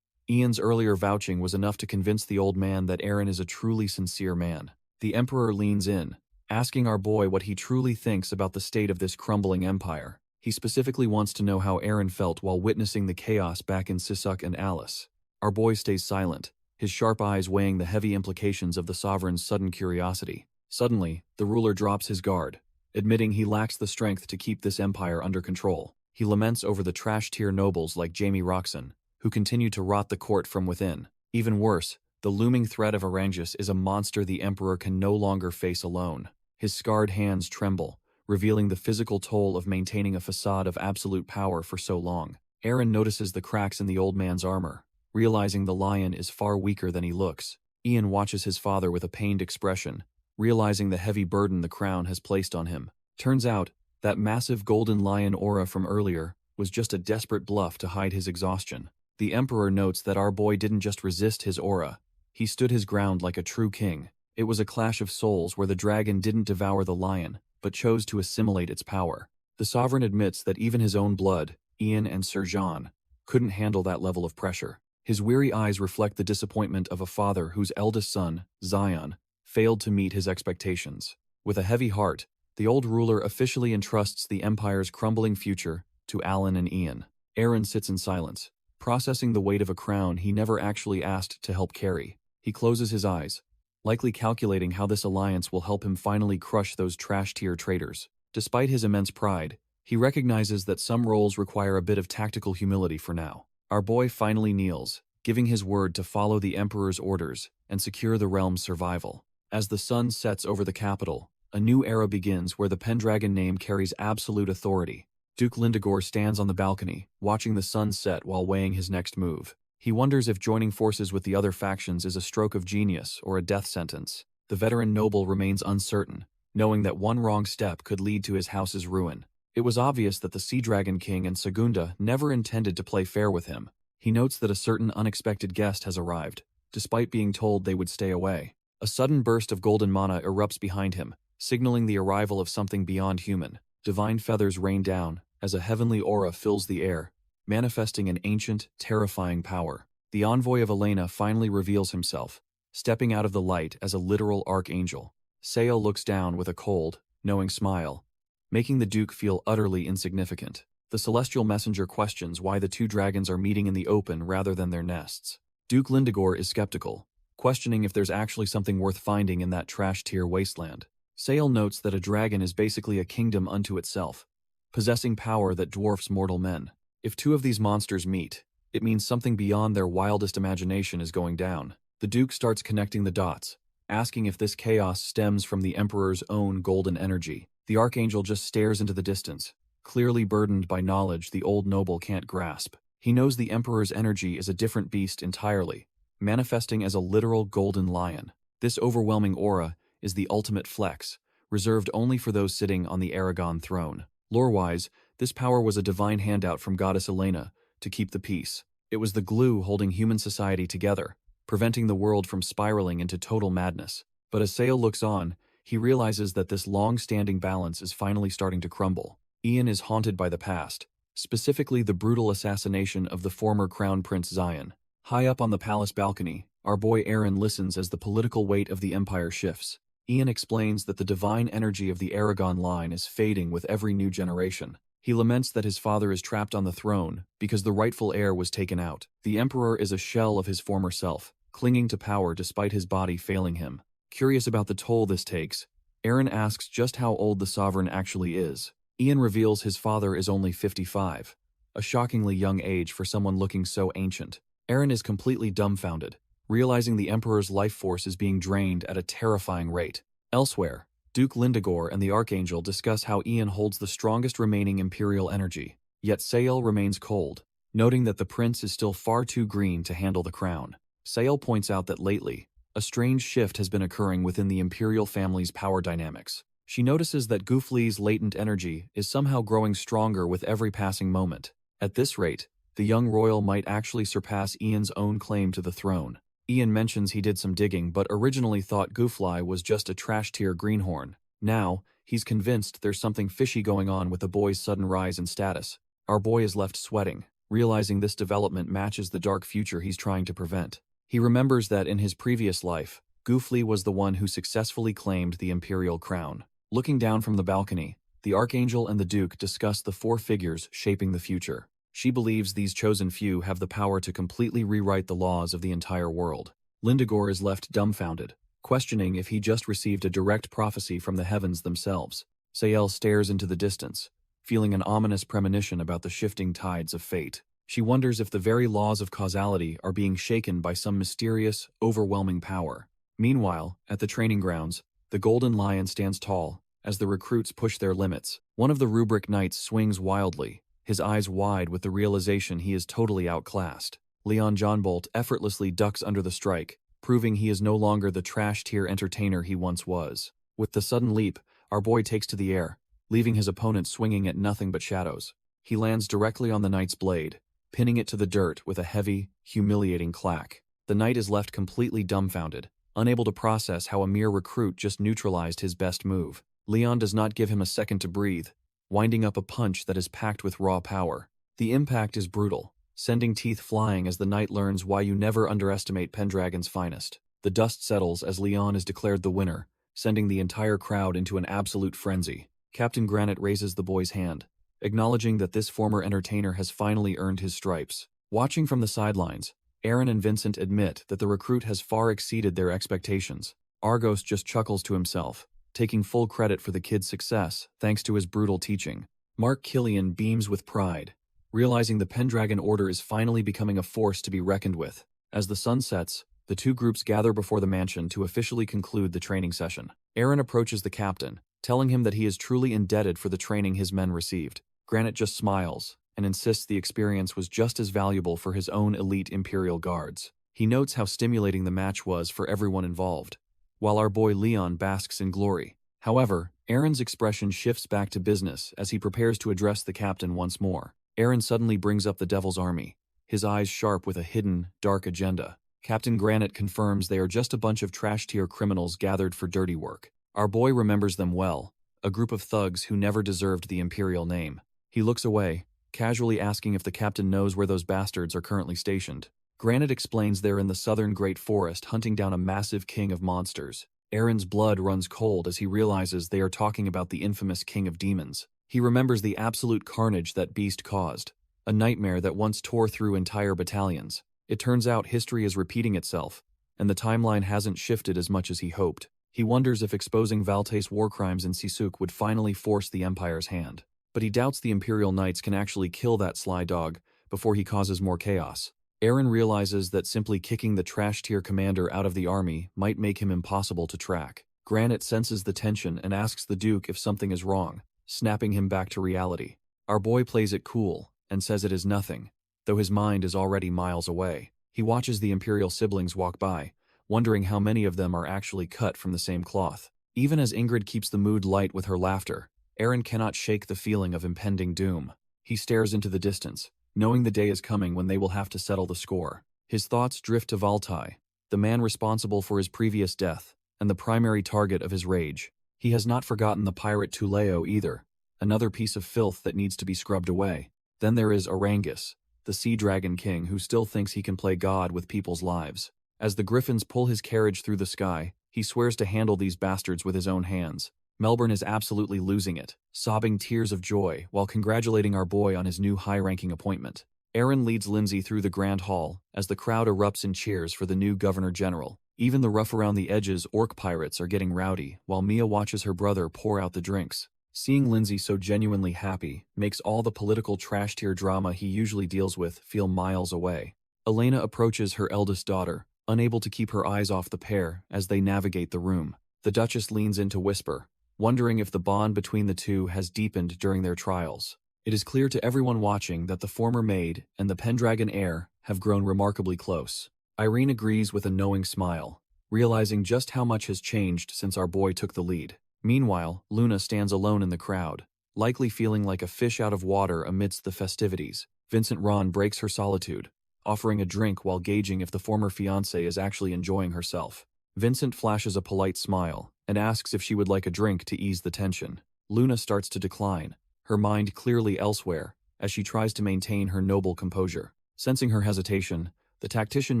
Ian's earlier vouching was enough to convince the old man that Aaron is a truly sincere man. The emperor leans in, asking our boy what he truly thinks about the state of this crumbling empire. He specifically wants to know how Aaron felt while witnessing the chaos back in Sisuk and Alice. Our boy stays silent, his sharp eyes weighing the heavy implications of the sovereign's sudden curiosity. Suddenly, the ruler drops his guard, admitting he lacks the strength to keep this empire under control. He laments over the trash-tier nobles like Jaime Roxon, who continue to rot the court from within. Even worse, the looming threat of Arangus is a monster the emperor can no longer face alone. His scarred hands tremble, revealing the physical toll of maintaining a facade of absolute power for so long. Aaron notices the cracks in the old man's armor, realizing the lion is far weaker than he looks. Ian watches his father with a pained expression, realizing the heavy burden the crown has placed on him. Turns out, that massive golden lion aura from earlier was just a desperate bluff to hide his exhaustion. The emperor notes that our boy didn't just resist his aura, he stood his ground like a true king. It was a clash of souls where the dragon didn't devour the lion, but chose to assimilate its power. The sovereign admits that even his own blood, Ian and Sir Jean, couldn't handle that level of pressure. His weary eyes reflect the disappointment of a father whose eldest son, Zion, failed to meet his expectations. With a heavy heart, the old ruler officially entrusts the empire's crumbling future to Alan and Ian. Aaron sits in silence, processing the weight of a crown he never actually asked to help carry. He closes his eyes, likely calculating how this alliance will help him finally crush those trash-tier traitors. Despite his immense pride, he recognizes that some roles require a bit of tactical humility for now. Our boy finally kneels, giving his word to follow the emperor's orders and secure the realm's survival. As the sun sets over the capital, a new era begins where the Pendragon name carries absolute authority. Duke Lindegor stands on the balcony, watching the sun set while weighing his next move. He wonders if joining forces with the other factions is a stroke of genius or a death sentence. The veteran noble remains uncertain, knowing that one wrong step could lead to his house's ruin. It was obvious that the Sea Dragon King and Segunda never intended to play fair with him. He notes that a certain unexpected guest has arrived, despite being told they would stay away. A sudden burst of golden mana erupts behind him, signaling the arrival of something beyond human. Divine feathers rain down as a heavenly aura fills the air, manifesting an ancient, terrifying power. The envoy of Elena finally reveals himself, stepping out of the light as a literal archangel. Sael looks down with a cold, knowing smile, making the Duke feel utterly insignificant. The celestial messenger questions why the two dragons are meeting in the open rather than their nests. Duke Lindegor is skeptical, questioning if there's actually something worth finding in that trash-tier wasteland. Sael notes that a dragon is basically a kingdom unto itself, possessing power that dwarfs mortal men. If two of these monsters meet, It means something beyond their wildest imagination is going down. The Duke starts connecting the dots, asking if this chaos stems from the Emperor's own golden energy. The Archangel just stares into the distance, clearly burdened by knowledge the old noble can't grasp. He knows the Emperor's energy is a different beast entirely, manifesting as a literal golden lion. This overwhelming aura is the ultimate flex, reserved only for those sitting on the Aragon throne. Lore-wise, this power was a divine handout from goddess Elena to keep the peace. It was the glue holding human society together, preventing the world from spiraling into total madness. But as Sale looks on, he realizes that this long-standing balance is finally starting to crumble. Ian is haunted by the past, specifically the brutal assassination of the former Crown Prince Zion. High up on the palace balcony, our boy Aaron listens as the political weight of the empire shifts. Ian explains that the divine energy of the Aragon line is fading with every new generation. He laments that his father is trapped on the throne because the rightful heir was taken out. The emperor is a shell of his former self, clinging to power despite his body failing him. Curious about the toll this takes, Aaron asks just how old the sovereign actually is. Ian reveals his father is only 55, a shockingly young age for someone looking so ancient. Aaron is completely dumbfounded, realizing the Emperor's life force is being drained at a terrifying rate. Elsewhere, Duke Lindegor and the Archangel discuss how Ian holds the strongest remaining Imperial energy, yet Sael remains cold, noting that the prince is still far too green to handle the crown. Sael points out that lately, a strange shift has been occurring within the Imperial family's power dynamics. She notices that Goofly's latent energy is somehow growing stronger with every passing moment. At this rate, the young royal might actually surpass Ian's own claim to the throne. Ian mentions he did some digging but originally thought Goofly was just a trash-tier greenhorn. Now, he's convinced there's something fishy going on with the boy's sudden rise in status. Our boy is left sweating, realizing this development matches the dark future he's trying to prevent. He remembers that in his previous life, Goofly was the one who successfully claimed the imperial crown. Looking down from the balcony, the Archangel and the Duke discuss the four figures shaping the future. She believes these chosen few have the power to completely rewrite the laws of the entire world. Lindegor is left dumbfounded, questioning if he just received a direct prophecy from the heavens themselves. Sael stares into the distance, feeling an ominous premonition about the shifting tides of fate. She wonders if the very laws of causality are being shaken by some mysterious, overwhelming power. Meanwhile, at the training grounds, the Golden Lion stands tall as the recruits push their limits. One of the rubric knights swings wildly, his eyes wide with the realization he is totally outclassed. Leon Johnbolt effortlessly ducks under the strike, proving he is no longer the trash-tier entertainer he once was. With the sudden leap, our boy takes to the air, leaving his opponent swinging at nothing but shadows. He lands directly on the knight's blade, pinning it to the dirt with a heavy, humiliating clack. The knight is left completely dumbfounded, unable to process how a mere recruit just neutralized his best move. Leon does not give him a second to breathe, winding up a punch that is packed with raw power. The impact is brutal, sending teeth flying as the knight learns why you never underestimate Pendragon's finest. The dust settles as Leon is declared the winner, sending the entire crowd into an absolute frenzy. Captain Granite raises the boy's hand, acknowledging that this former entertainer has finally earned his stripes. Watching from the sidelines, Aaron and Vincent admit that the recruit has far exceeded their expectations. Argos just chuckles to himself, taking full credit for the kid's success thanks to his brutal teaching. Mark Killian beams with pride, realizing the Pendragon Order is finally becoming a force to be reckoned with. As the sun sets, the two groups gather before the mansion to officially conclude the training session. Aaron approaches the captain, telling him that he is truly indebted for the training his men received. Granite just smiles and insists the experience was just as valuable for his own elite Imperial guards. He notes how stimulating the match was for everyone involved, while our boy Leon basks in glory. However, Aaron's expression shifts back to business as he prepares to address the captain once more. Aaron suddenly brings up the Devil's Army, his eyes sharp with a hidden, dark agenda. Captain Granite confirms they are just a bunch of trash-tier criminals gathered for dirty work. Our boy remembers them well, a group of thugs who never deserved the Imperial name. He looks away, casually asking if the captain knows where those bastards are currently stationed. Granite explains they're in the southern Great Forest hunting down a massive king of monsters. Aaron's blood runs cold as he realizes they are talking about the infamous King of Demons. He remembers the absolute carnage that beast caused, a nightmare that once tore through entire battalions. It turns out history is repeating itself, and the timeline hasn't shifted as much as he hoped. He wonders if exposing Valte's war crimes in Sisuk would finally force the Empire's hand. But he doubts the Imperial Knights can actually kill that sly dog before he causes more chaos. Aaron realizes that simply kicking the trash-tier commander out of the army might make him impossible to track. Granite senses the tension and asks the Duke if something is wrong, snapping him back to reality. Our boy plays it cool and says it is nothing, though his mind is already miles away. He watches the Imperial siblings walk by, wondering how many of them are actually cut from the same cloth. Even as Ingrid keeps the mood light with her laughter, Aaron cannot shake the feeling of impending doom. He stares into the distance, knowing the day is coming when they will have to settle the score. His thoughts drift to Valtai, the man responsible for his previous death, and the primary target of his rage. He has not forgotten the pirate Tuleo either, another piece of filth that needs to be scrubbed away. Then there is Orangus, the Sea Dragon King who still thinks he can play God with people's lives. As the griffins pull his carriage through the sky, he swears to handle these bastards with his own hands. Melbourne is absolutely losing it, sobbing tears of joy while congratulating our boy on his new high-ranking appointment. Aaron leads Lindsay through the Grand Hall as the crowd erupts in cheers for the new Governor General. Even the rough-around-the-edges orc pirates are getting rowdy while Mia watches her brother pour out the drinks. Seeing Lindsay so genuinely happy makes all the political trash-tier drama he usually deals with feel miles away. Elena approaches her eldest daughter, unable to keep her eyes off the pair as they navigate the room. The Duchess leans in to whisper, wondering if the bond between the two has deepened during their trials. It is clear to everyone watching that the former maid and the Pendragon heir have grown remarkably close. Irene agrees with a knowing smile, realizing just how much has changed since our boy took the lead. Meanwhile, Luna stands alone in the crowd, likely feeling like a fish out of water amidst the festivities. Vincent Ron breaks her solitude, offering a drink while gauging if the former fiancée is actually enjoying herself. Vincent flashes a polite smile and asks if she would like a drink to ease the tension. Luna starts to decline, her mind clearly elsewhere, as she tries to maintain her noble composure. Sensing her hesitation, the tactician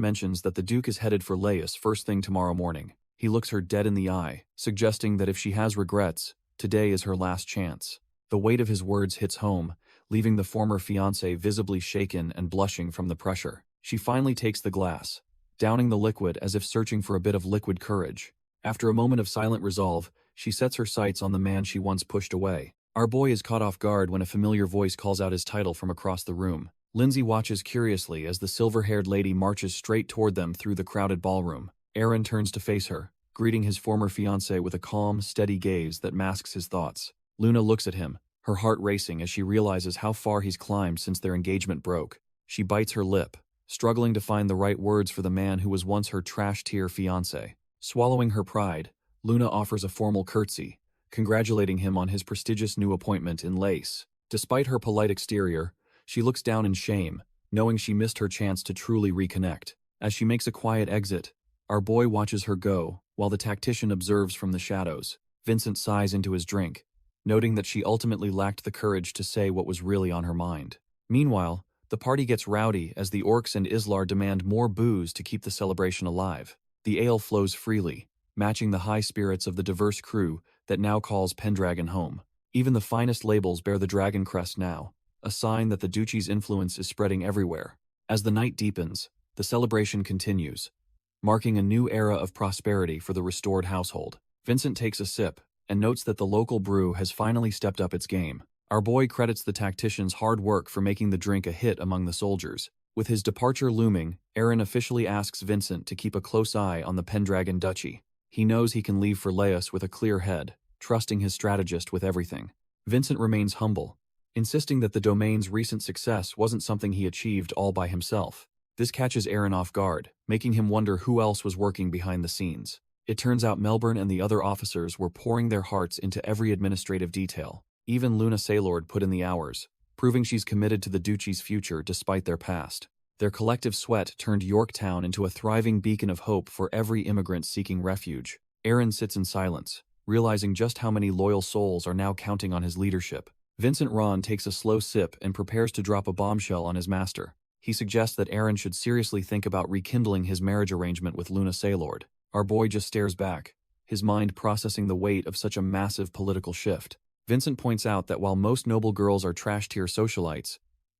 mentions that the Duke is headed for Laius first thing tomorrow morning. He looks her dead in the eye, suggesting that if she has regrets, today is her last chance. The weight of his words hits home, leaving the former fiancé visibly shaken and blushing from the pressure. She finally takes the glass, downing the liquid as if searching for a bit of liquid courage. After a moment of silent resolve, she sets her sights on the man she once pushed away. Our boy is caught off guard when a familiar voice calls out his title from across the room. Lindsay watches curiously as the silver-haired lady marches straight toward them through the crowded ballroom. Aaron turns to face her, greeting his former fiancé with a calm, steady gaze that masks his thoughts. Luna looks at him, her heart racing as she realizes how far he's climbed since their engagement broke. She bites her lip, struggling to find the right words for the man who was once her trash-tier fiancé. Swallowing her pride, Luna offers a formal curtsy, congratulating him on his prestigious new appointment in Lace. Despite her polite exterior, she looks down in shame, knowing she missed her chance to truly reconnect. As she makes a quiet exit, our boy watches her go, while the tactician observes from the shadows. Vincent sighs into his drink, noting that she ultimately lacked the courage to say what was really on her mind. Meanwhile, the party gets rowdy as the orcs and Islar demand more booze to keep the celebration alive. The ale flows freely, matching the high spirits of the diverse crew that now calls Pendragon home. Even the finest labels bear the dragon crest now, a sign that the Duchy's influence is spreading everywhere. As the night deepens, the celebration continues, marking a new era of prosperity for the restored household. Vincent takes a sip and notes that the local brew has finally stepped up its game. Our boy credits the tactician's hard work for making the drink a hit among the soldiers. With his departure looming, Aaron officially asks Vincent to keep a close eye on the Pendragon Duchy. He knows he can leave for Laius with a clear head, trusting his strategist with everything. Vincent remains humble, insisting that the domain's recent success wasn't something he achieved all by himself. This catches Aaron off guard, making him wonder who else was working behind the scenes. It turns out Melbourne and the other officers were pouring their hearts into every administrative detail. Even Luna Saylord put in the hours, proving she's committed to the Duchy's future despite their past. Their collective sweat turned Yorktown into a thriving beacon of hope for every immigrant seeking refuge. Aaron sits in silence, realizing just how many loyal souls are now counting on his leadership. Vincent Ron takes a slow sip and prepares to drop a bombshell on his master. He suggests that Aaron should seriously think about rekindling his marriage arrangement with Luna Saylord. Our boy just stares back, his mind processing the weight of such a massive political shift. Vincent points out that while most noble girls are trash-tier socialites,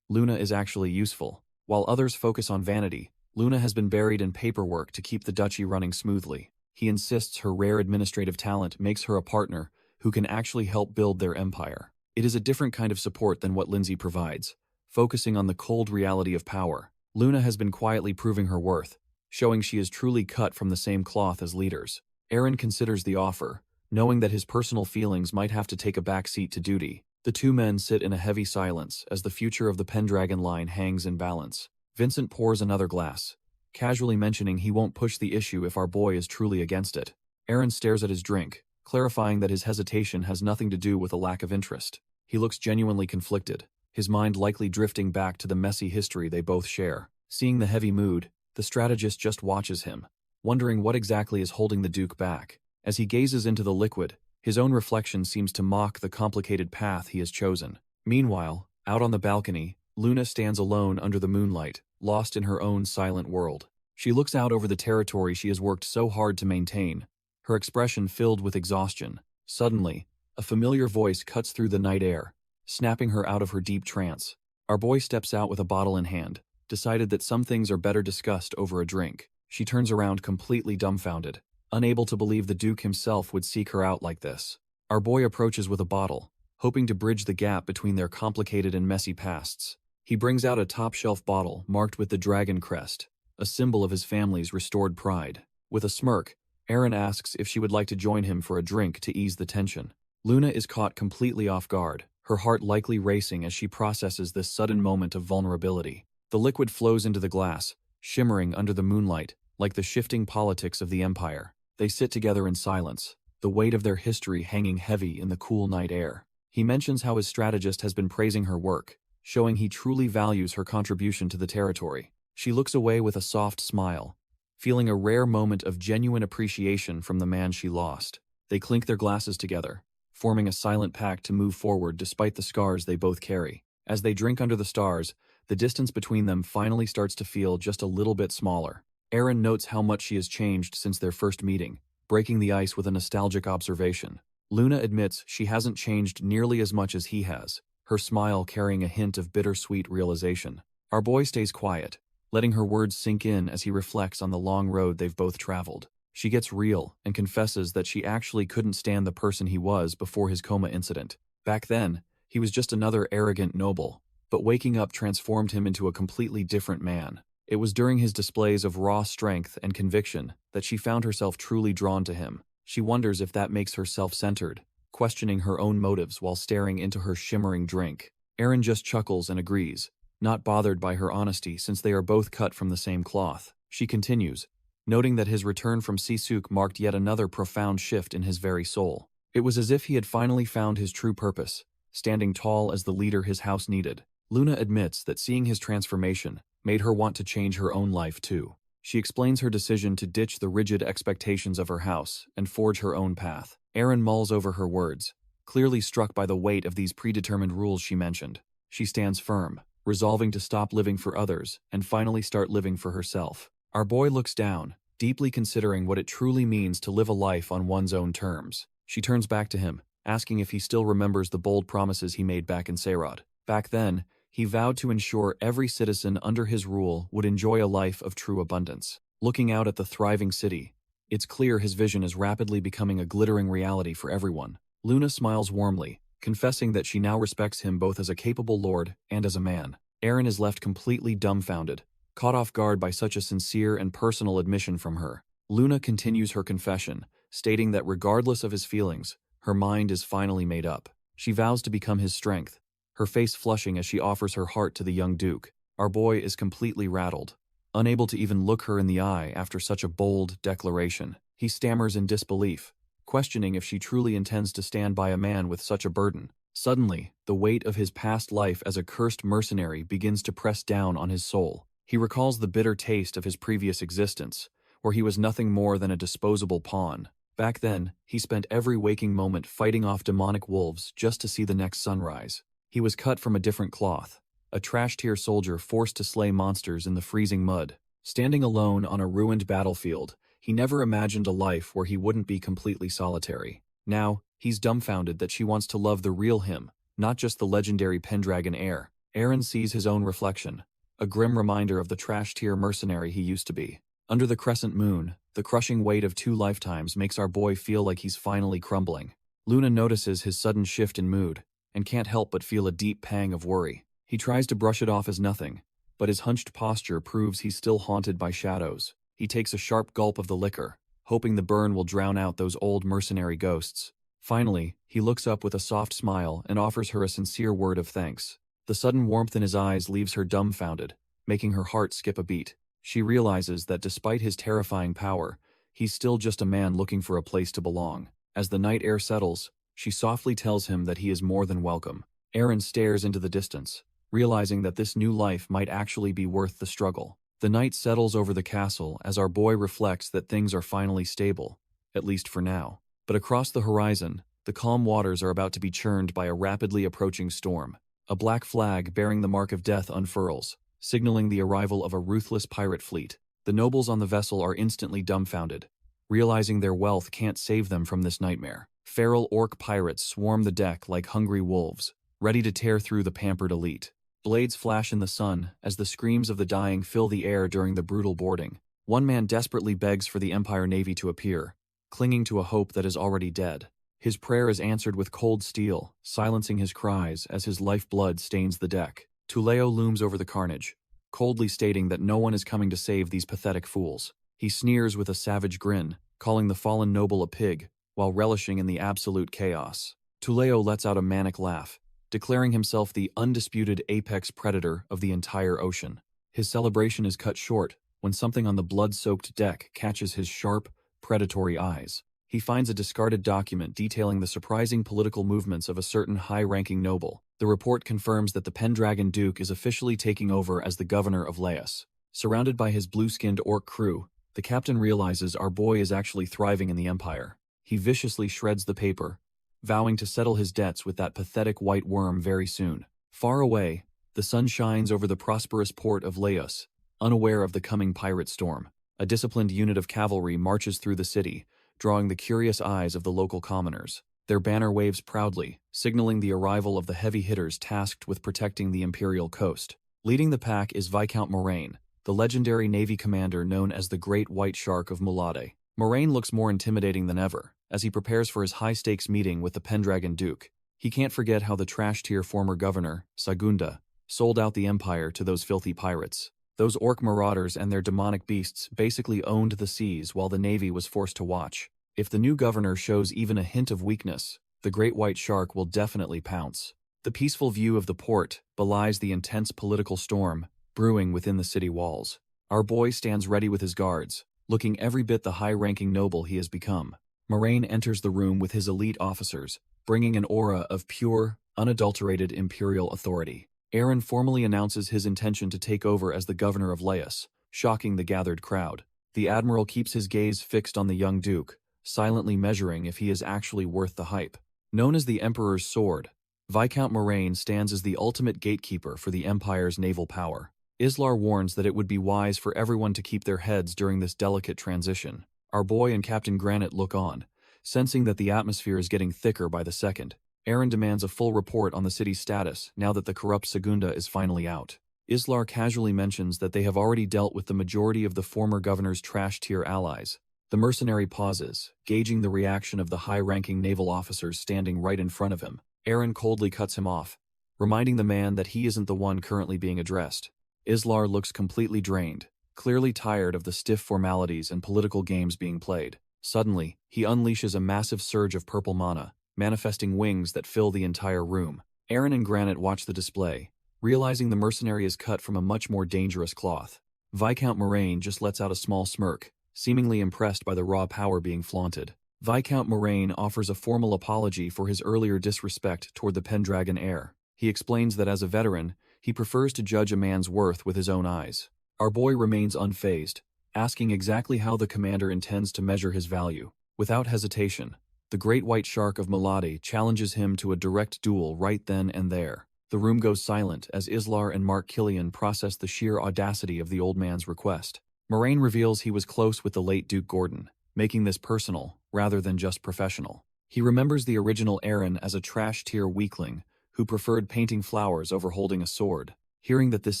Luna is actually useful. While others focus on vanity, Luna has been buried in paperwork to keep the duchy running smoothly. He insists her rare administrative talent makes her a partner who can actually help build their empire. It is a different kind of support than what Lindsay provides, focusing on the cold reality of power. Luna has been quietly proving her worth, showing she is truly cut from the same cloth as leaders. Eren considers the offer, knowing that his personal feelings might have to take a backseat to duty. The two men sit in a heavy silence as the future of the Pendragon line hangs in balance. Vincent pours another glass, casually mentioning he won't push the issue if our boy is truly against it. Eren stares at his drink, clarifying that his hesitation has nothing to do with a lack of interest. He looks genuinely conflicted, his mind likely drifting back to the messy history they both share. Seeing the heavy mood, the strategist just watches him, wondering what exactly is holding the Duke back. As he gazes into the liquid, his own reflection seems to mock the complicated path he has chosen. Meanwhile, out on the balcony, Luna stands alone under the moonlight, lost in her own silent world. She looks out over the territory she has worked so hard to maintain, her expression filled with exhaustion. Suddenly, a familiar voice cuts through the night air, snapping her out of her deep trance. Our boy steps out with a bottle in hand, decided that some things are better discussed over a drink. She turns around completely dumbfounded, unable to believe the Duke himself would seek her out like this. Our boy approaches with a bottle, hoping to bridge the gap between their complicated and messy pasts. He brings out a top-shelf bottle marked with the dragon crest, a symbol of his family's restored pride. With a smirk, Eren asks if she would like to join him for a drink to ease the tension. Luna is caught completely off guard, her heart likely racing as she processes this sudden moment of vulnerability. The liquid flows into the glass, shimmering under the moonlight, like the shifting politics of the Empire. They sit together in silence, the weight of their history hanging heavy in the cool night air. He mentions how his strategist has been praising her work, showing he truly values her contribution to the territory. She looks away with a soft smile, feeling a rare moment of genuine appreciation from the man she lost. They clink their glasses together, forming a silent pact to move forward despite the scars they both carry. As they drink under the stars, the distance between them finally starts to feel just a little bit smaller. Eren notes how much she has changed since their first meeting, breaking the ice with a nostalgic observation. Luna admits she hasn't changed nearly as much as he has, her smile carrying a hint of bittersweet realization. Our boy stays quiet, letting her words sink in as he reflects on the long road they've both traveled. She gets real and confesses that she actually couldn't stand the person he was before his coma incident. Back then, he was just another arrogant noble, but waking up transformed him into a completely different man. It was during his displays of raw strength and conviction that she found herself truly drawn to him. She wonders if that makes her self-centered, questioning her own motives while staring into her shimmering drink. Eren just chuckles and agrees, not bothered by her honesty since they are both cut from the same cloth. She continues, noting that his return from Sisuk marked yet another profound shift in his very soul. It was as if he had finally found his true purpose, standing tall as the leader his house needed. Luna admits that seeing his transformation made her want to change her own life too. She explains her decision to ditch the rigid expectations of her house and forge her own path. Eren mulls over her words, clearly struck by the weight of these predetermined rules she mentioned. She stands firm, resolving to stop living for others and finally start living for herself. Our boy looks down, deeply considering what it truly means to live a life on one's own terms. She turns back to him, asking if he still remembers the bold promises he made back in Seirod. Back then, he vowed to ensure every citizen under his rule would enjoy a life of true abundance. Looking out at the thriving city, it's clear his vision is rapidly becoming a glittering reality for everyone. Luna smiles warmly, confessing that she now respects him both as a capable lord and as a man. Eren is left completely dumbfounded, caught off guard by such a sincere and personal admission from her. Luna continues her confession, stating that regardless of his feelings, her mind is finally made up. She vows to become his strength, her face flushing as she offers her heart to the young Duke. Our boy is completely rattled, unable to even look her in the eye after such a bold declaration. He stammers in disbelief, questioning if she truly intends to stand by a man with such a burden. Suddenly, the weight of his past life as a cursed mercenary begins to press down on his soul. He recalls the bitter taste of his previous existence, where he was nothing more than a disposable pawn. Back then, he spent every waking moment fighting off demonic wolves just to see the next sunrise. He was cut from a different cloth, a trash-tier soldier forced to slay monsters in the freezing mud. Standing alone on a ruined battlefield, he never imagined a life where he wouldn't be completely solitary. Now, he's dumbfounded that she wants to love the real him, not just the legendary Pendragon heir. Eren sees his own reflection, a grim reminder of the trash-tier mercenary he used to be. Under the crescent moon, the crushing weight of 2 lifetimes makes our boy feel like he's finally crumbling. Luna notices his sudden shift in mood, and can't help but feel a deep pang of worry. He tries to brush it off as nothing, but his hunched posture proves he's still haunted by shadows. He takes a sharp gulp of the liquor, hoping the burn will drown out those old mercenary ghosts. Finally, he looks up with a soft smile and offers her a sincere word of thanks. The sudden warmth in his eyes leaves her dumbfounded, making her heart skip a beat. She realizes that despite his terrifying power, he's still just a man looking for a place to belong. As the night air settles, she softly tells him that he is more than welcome. Aaron stares into the distance, realizing that this new life might actually be worth the struggle. The night settles over the castle as our boy reflects that things are finally stable, at least for now. But across the horizon, the calm waters are about to be churned by a rapidly approaching storm. A black flag bearing the mark of death unfurls, signaling the arrival of a ruthless pirate fleet. The nobles on the vessel are instantly dumbfounded, realizing their wealth can't save them from this nightmare. Feral orc pirates swarm the deck like hungry wolves, ready to tear through the pampered elite. Blades flash in the sun as the screams of the dying fill the air during the brutal boarding. One man desperately begs for the Empire Navy to appear, clinging to a hope that is already dead. His prayer is answered with cold steel, silencing his cries as his lifeblood stains the deck. Tuleo looms over the carnage, coldly stating that no one is coming to save these pathetic fools. He sneers with a savage grin, calling the fallen noble a pig, while relishing in the absolute chaos. Tuleo lets out a manic laugh, declaring himself the undisputed apex predator of the entire ocean. His celebration is cut short when something on the blood-soaked deck catches his sharp, predatory eyes. He finds a discarded document detailing the surprising political movements of a certain high-ranking noble. The report confirms that the Pendragon Duke is officially taking over as the governor of Laos. Surrounded by his blue-skinned orc crew, the captain realizes our boy is actually thriving in the empire. He viciously shreds the paper, vowing to settle his debts with that pathetic white worm very soon. Far away, the sun shines over the prosperous port of Laos, unaware of the coming pirate storm. A disciplined unit of cavalry marches through the city, drawing the curious eyes of the local commoners. Their banner waves proudly, signaling the arrival of the heavy hitters tasked with protecting the imperial coast. Leading the pack is Viscount Moraine, the legendary navy commander known as the Great White Shark of Mulade. Moraine looks more intimidating than ever, as he prepares for his high-stakes meeting with the Pendragon Duke. He can't forget how the trash-tier former governor, Sagunda, sold out the empire to those filthy pirates. Those orc marauders and their demonic beasts basically owned the seas while the navy was forced to watch. If the new governor shows even a hint of weakness, the Great White Shark will definitely pounce. The peaceful view of the port belies the intense political storm brewing within the city walls. Our boy stands ready with his guards, looking every bit the high-ranking noble he has become. Moraine enters the room with his elite officers, bringing an aura of pure, unadulterated imperial authority. Aaron formally announces his intention to take over as the governor of Laos, shocking the gathered crowd. The admiral keeps his gaze fixed on the young duke, silently measuring if he is actually worth the hype. Known as the Emperor's Sword, Viscount Moraine stands as the ultimate gatekeeper for the Empire's naval power. Islar warns that it would be wise for everyone to keep their heads during this delicate transition. Our boy and Captain Granite look on, sensing that the atmosphere is getting thicker by the second. Aaron demands a full report on the city's status now that the corrupt Sagunda is finally out. Islar casually mentions that they have already dealt with the majority of the former governor's trash-tier allies. The mercenary pauses, gauging the reaction of the high-ranking naval officers standing right in front of him. Aaron coldly cuts him off, reminding the man that he isn't the one currently being addressed. Islar looks completely drained, clearly tired of the stiff formalities and political games being played. Suddenly, he unleashes a massive surge of purple mana, manifesting wings that fill the entire room. Aaron and Granite watch the display, realizing the mercenary is cut from a much more dangerous cloth. Viscount Moraine just lets out a small smirk, seemingly impressed by the raw power being flaunted. Viscount Moraine offers a formal apology for his earlier disrespect toward the Pendragon heir. He explains that as a veteran, he prefers to judge a man's worth with his own eyes. Our boy remains unfazed, asking exactly how the commander intends to measure his value. Without hesitation, the Great White Shark of Mulade challenges him to a direct duel right then and there. The room goes silent as Islar and Mark Killian process the sheer audacity of the old man's request. Moraine reveals he was close with the late Duke Gordon, making this personal rather than just professional. He remembers the original Aaron as a trash-tier weakling who preferred painting flowers over holding a sword. Hearing that this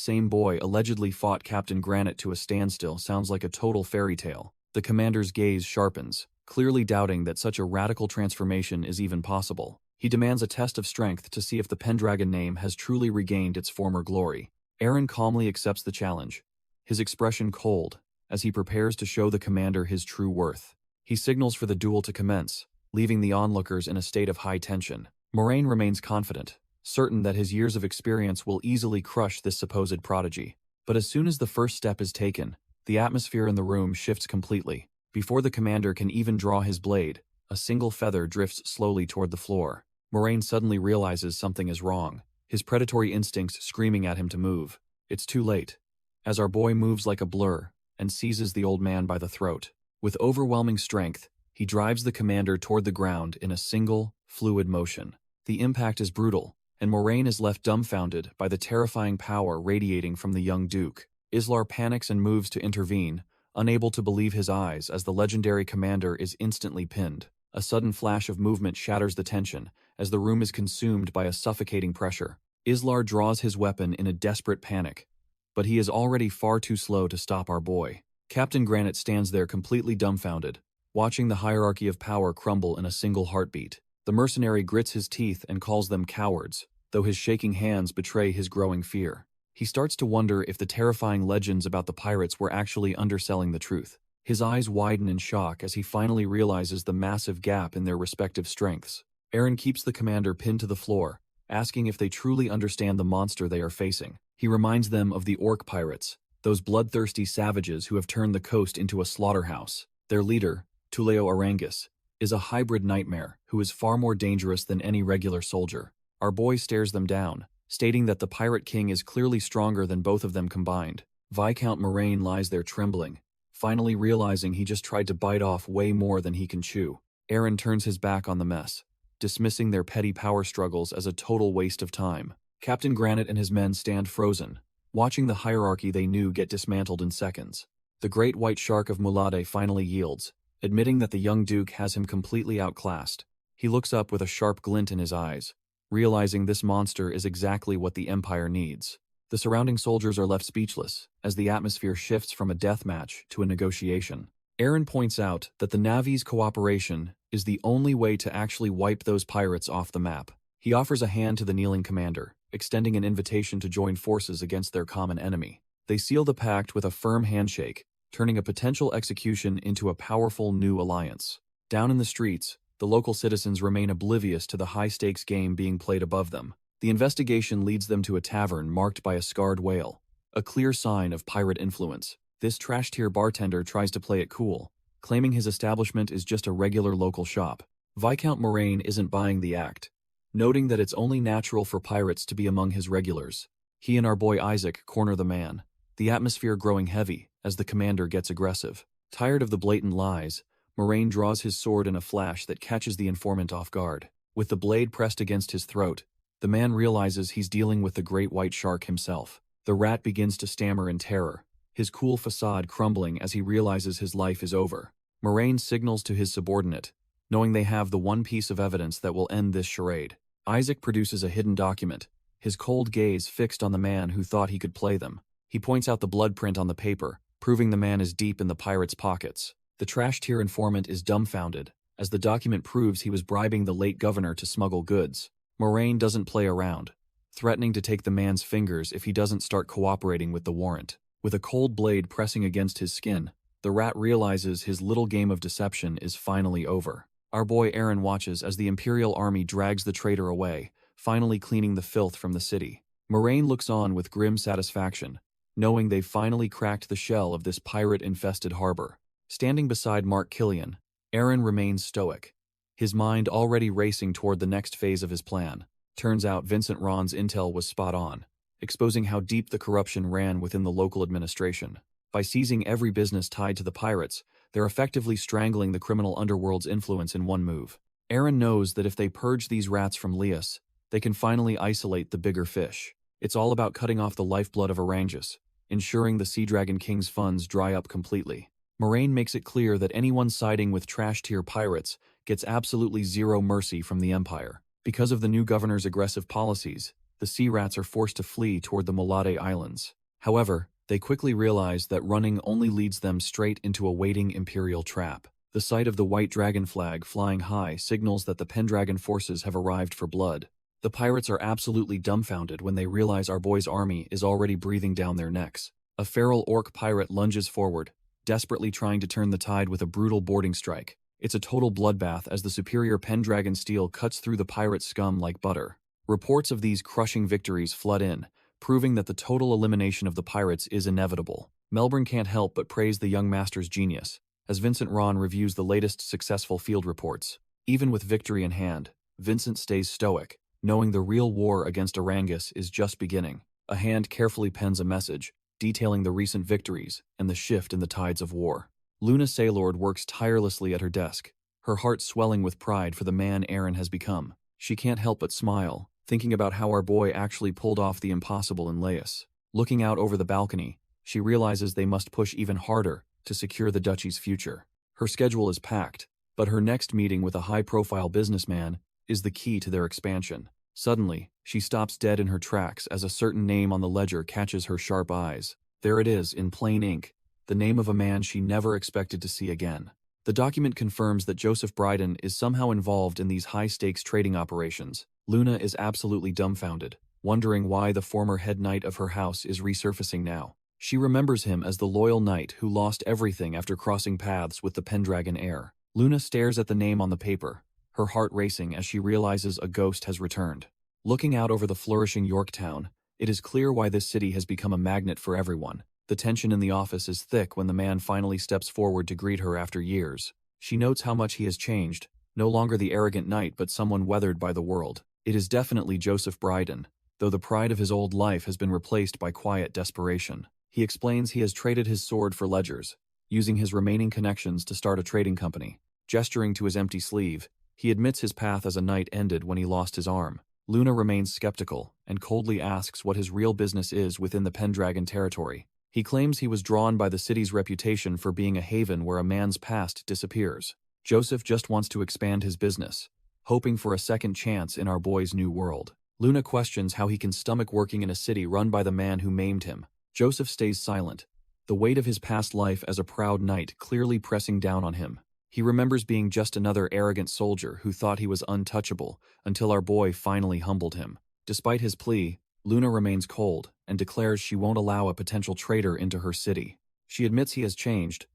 same boy allegedly fought Captain Granite to a standstill sounds like a total fairy tale. The commander's gaze sharpens, clearly doubting that such a radical transformation is even possible. He demands a test of strength to see if the Pendragon name has truly regained its former glory. Eren calmly accepts the challenge, his expression cold, as he prepares to show the commander his true worth. He signals for the duel to commence, leaving the onlookers in a state of high tension. Moraine remains confident, certain that his years of experience will easily crush this supposed prodigy. But as soon as the first step is taken, the atmosphere in the room shifts completely. Before the commander can even draw his blade, a single feather drifts slowly toward the floor. Moraine suddenly realizes something is wrong, his predatory instincts screaming at him to move. It's too late. As our boy moves like a blur and seizes the old man by the throat. With overwhelming strength, he drives the commander toward the ground in a single, fluid motion. The impact is brutal, and Moraine is left dumbfounded by the terrifying power radiating from the young duke. Islar panics and moves to intervene, unable to believe his eyes as the legendary commander is instantly pinned. A sudden flash of movement shatters the tension, as the room is consumed by a suffocating pressure. Islar draws his weapon in a desperate panic, but he is already far too slow to stop our boy. Captain Granite stands there completely dumbfounded, watching the hierarchy of power crumble in a single heartbeat. The mercenary grits his teeth and calls them cowards, though his shaking hands betray his growing fear. He starts to wonder if the terrifying legends about the pirates were actually underselling the truth. His eyes widen in shock as he finally realizes the massive gap in their respective strengths. Eren keeps the commander pinned to the floor, asking if they truly understand the monster they are facing. He reminds them of the orc pirates, those bloodthirsty savages who have turned the coast into a slaughterhouse. Their leader, Tuleo Arangus, is a hybrid nightmare who is far more dangerous than any regular soldier. Our boy stares them down, stating that the pirate king is clearly stronger than both of them combined. Viscount Moraine lies there trembling, finally realizing he just tried to bite off way more than he can chew. Eren turns his back on the mess, dismissing their petty power struggles as a total waste of time. Captain Granite and his men stand frozen, watching the hierarchy they knew get dismantled in seconds. The great white shark of Mulade finally yields, admitting that the young duke has him completely outclassed. He looks up with a sharp glint in his eyes, realizing this monster is exactly what the Empire needs. The surrounding soldiers are left speechless, as the atmosphere shifts from a death match to a negotiation. Eren points out that the Navi's cooperation is the only way to actually wipe those pirates off the map. He offers a hand to the kneeling commander, extending an invitation to join forces against their common enemy. They seal the pact with a firm handshake, turning a potential execution into a powerful new alliance. Down in the streets, the local citizens remain oblivious to the high-stakes game being played above them. The investigation leads them to a tavern marked by a scarred whale, a clear sign of pirate influence. This trash-tier bartender tries to play it cool, claiming his establishment is just a regular local shop. Viscount Moraine isn't buying the act, noting that it's only natural for pirates to be among his regulars. He and our boy Isaac corner the man, the atmosphere growing heavy as the commander gets aggressive. Tired of the blatant lies, Moraine draws his sword in a flash that catches the informant off guard. With the blade pressed against his throat, the man realizes he's dealing with the great white shark himself. The rat begins to stammer in terror, his cool facade crumbling as he realizes his life is over. Moraine signals to his subordinate, knowing they have the one piece of evidence that will end this charade. Isaac produces a hidden document, his cold gaze fixed on the man who thought he could play them. He points out the blood print on the paper, proving the man is deep in the pirate's pockets. The trash-tier informant is dumbfounded, as the document proves he was bribing the late governor to smuggle goods. Moraine doesn't play around, threatening to take the man's fingers if he doesn't start cooperating with the warrant. With a cold blade pressing against his skin, the rat realizes his little game of deception is finally over. Our boy Eren watches as the Imperial army drags the traitor away, finally cleaning the filth from the city. Moraine looks on with grim satisfaction, knowing they've finally cracked the shell of this pirate-infested harbor. Standing beside Mark Killian, Eren remains stoic, his mind already racing toward the next phase of his plan. Turns out Vincent Ron's intel was spot on, exposing how deep the corruption ran within the local administration. By seizing every business tied to the pirates, they're effectively strangling the criminal underworld's influence in one move. Eren knows that if they purge these rats from Lias, they can finally isolate the bigger fish. It's all about cutting off the lifeblood of Arangus, ensuring the Sea Dragon King's funds dry up completely. Moraine makes it clear that anyone siding with trash-tier pirates gets absolutely zero mercy from the Empire. Because of the new governor's aggressive policies, the sea rats are forced to flee toward the Mulade Islands. However, they quickly realize that running only leads them straight into a waiting Imperial trap. The sight of the white dragon flag flying high signals that the Pendragon forces have arrived for blood. The pirates are absolutely dumbfounded when they realize our boy's army is already breathing down their necks. A feral orc pirate lunges forward, desperately trying to turn the tide with a brutal boarding strike. It's a total bloodbath as the superior Pendragon steel cuts through the pirate scum like butter. Reports of these crushing victories flood in, proving that the total elimination of the pirates is inevitable. Melbourne can't help but praise the young master's genius, as Vincent Ron reviews the latest successful field reports. Even with victory in hand, Vincent stays stoic, knowing the real war against Arangus is just beginning. A hand carefully pens a message, detailing the recent victories and the shift in the tides of war. Luna Saylord works tirelessly at her desk, her heart swelling with pride for the man Aaron has become. She can't help but smile, thinking about how our boy actually pulled off the impossible in Laius. Looking out over the balcony, she realizes they must push even harder to secure the duchy's future. Her schedule is packed, but her next meeting with a high-profile businessman is the key to their expansion. Suddenly, she stops dead in her tracks as a certain name on the ledger catches her sharp eyes. There it is, in plain ink, the name of a man she never expected to see again. The document confirms that Joseph Bryden is somehow involved in these high-stakes trading operations. Luna is absolutely dumbfounded, wondering why the former head knight of her house is resurfacing now. She remembers him as the loyal knight who lost everything after crossing paths with the Pendragon heir. Luna stares at the name on the paper, her heart racing as she realizes a ghost has returned. Looking out over the flourishing Yorktown, it is clear why this city has become a magnet for everyone. The tension in the office is thick when the man finally steps forward to greet her after years. She notes how much he has changed, no longer the arrogant knight but someone weathered by the world. It is definitely Joseph Bryden, though the pride of his old life has been replaced by quiet desperation. He explains he has traded his sword for ledgers, using his remaining connections to start a trading company. Gesturing to his empty sleeve, he admits his path as a knight ended when he lost his arm. Luna remains skeptical and coldly asks what his real business is within the Pendragon territory. He claims he was drawn by the city's reputation for being a haven where a man's past disappears. Joseph just wants to expand his business, hoping for a second chance in our boy's new world. Luna questions how he can stomach working in a city run by the man who maimed him. Joseph stays silent, the weight of his past life as a proud knight clearly pressing down on him. He remembers being just another arrogant soldier who thought he was untouchable until our boy finally humbled him. Despite his plea, Luna remains cold and declares she won't allow a potential traitor into her city. She admits he has changed,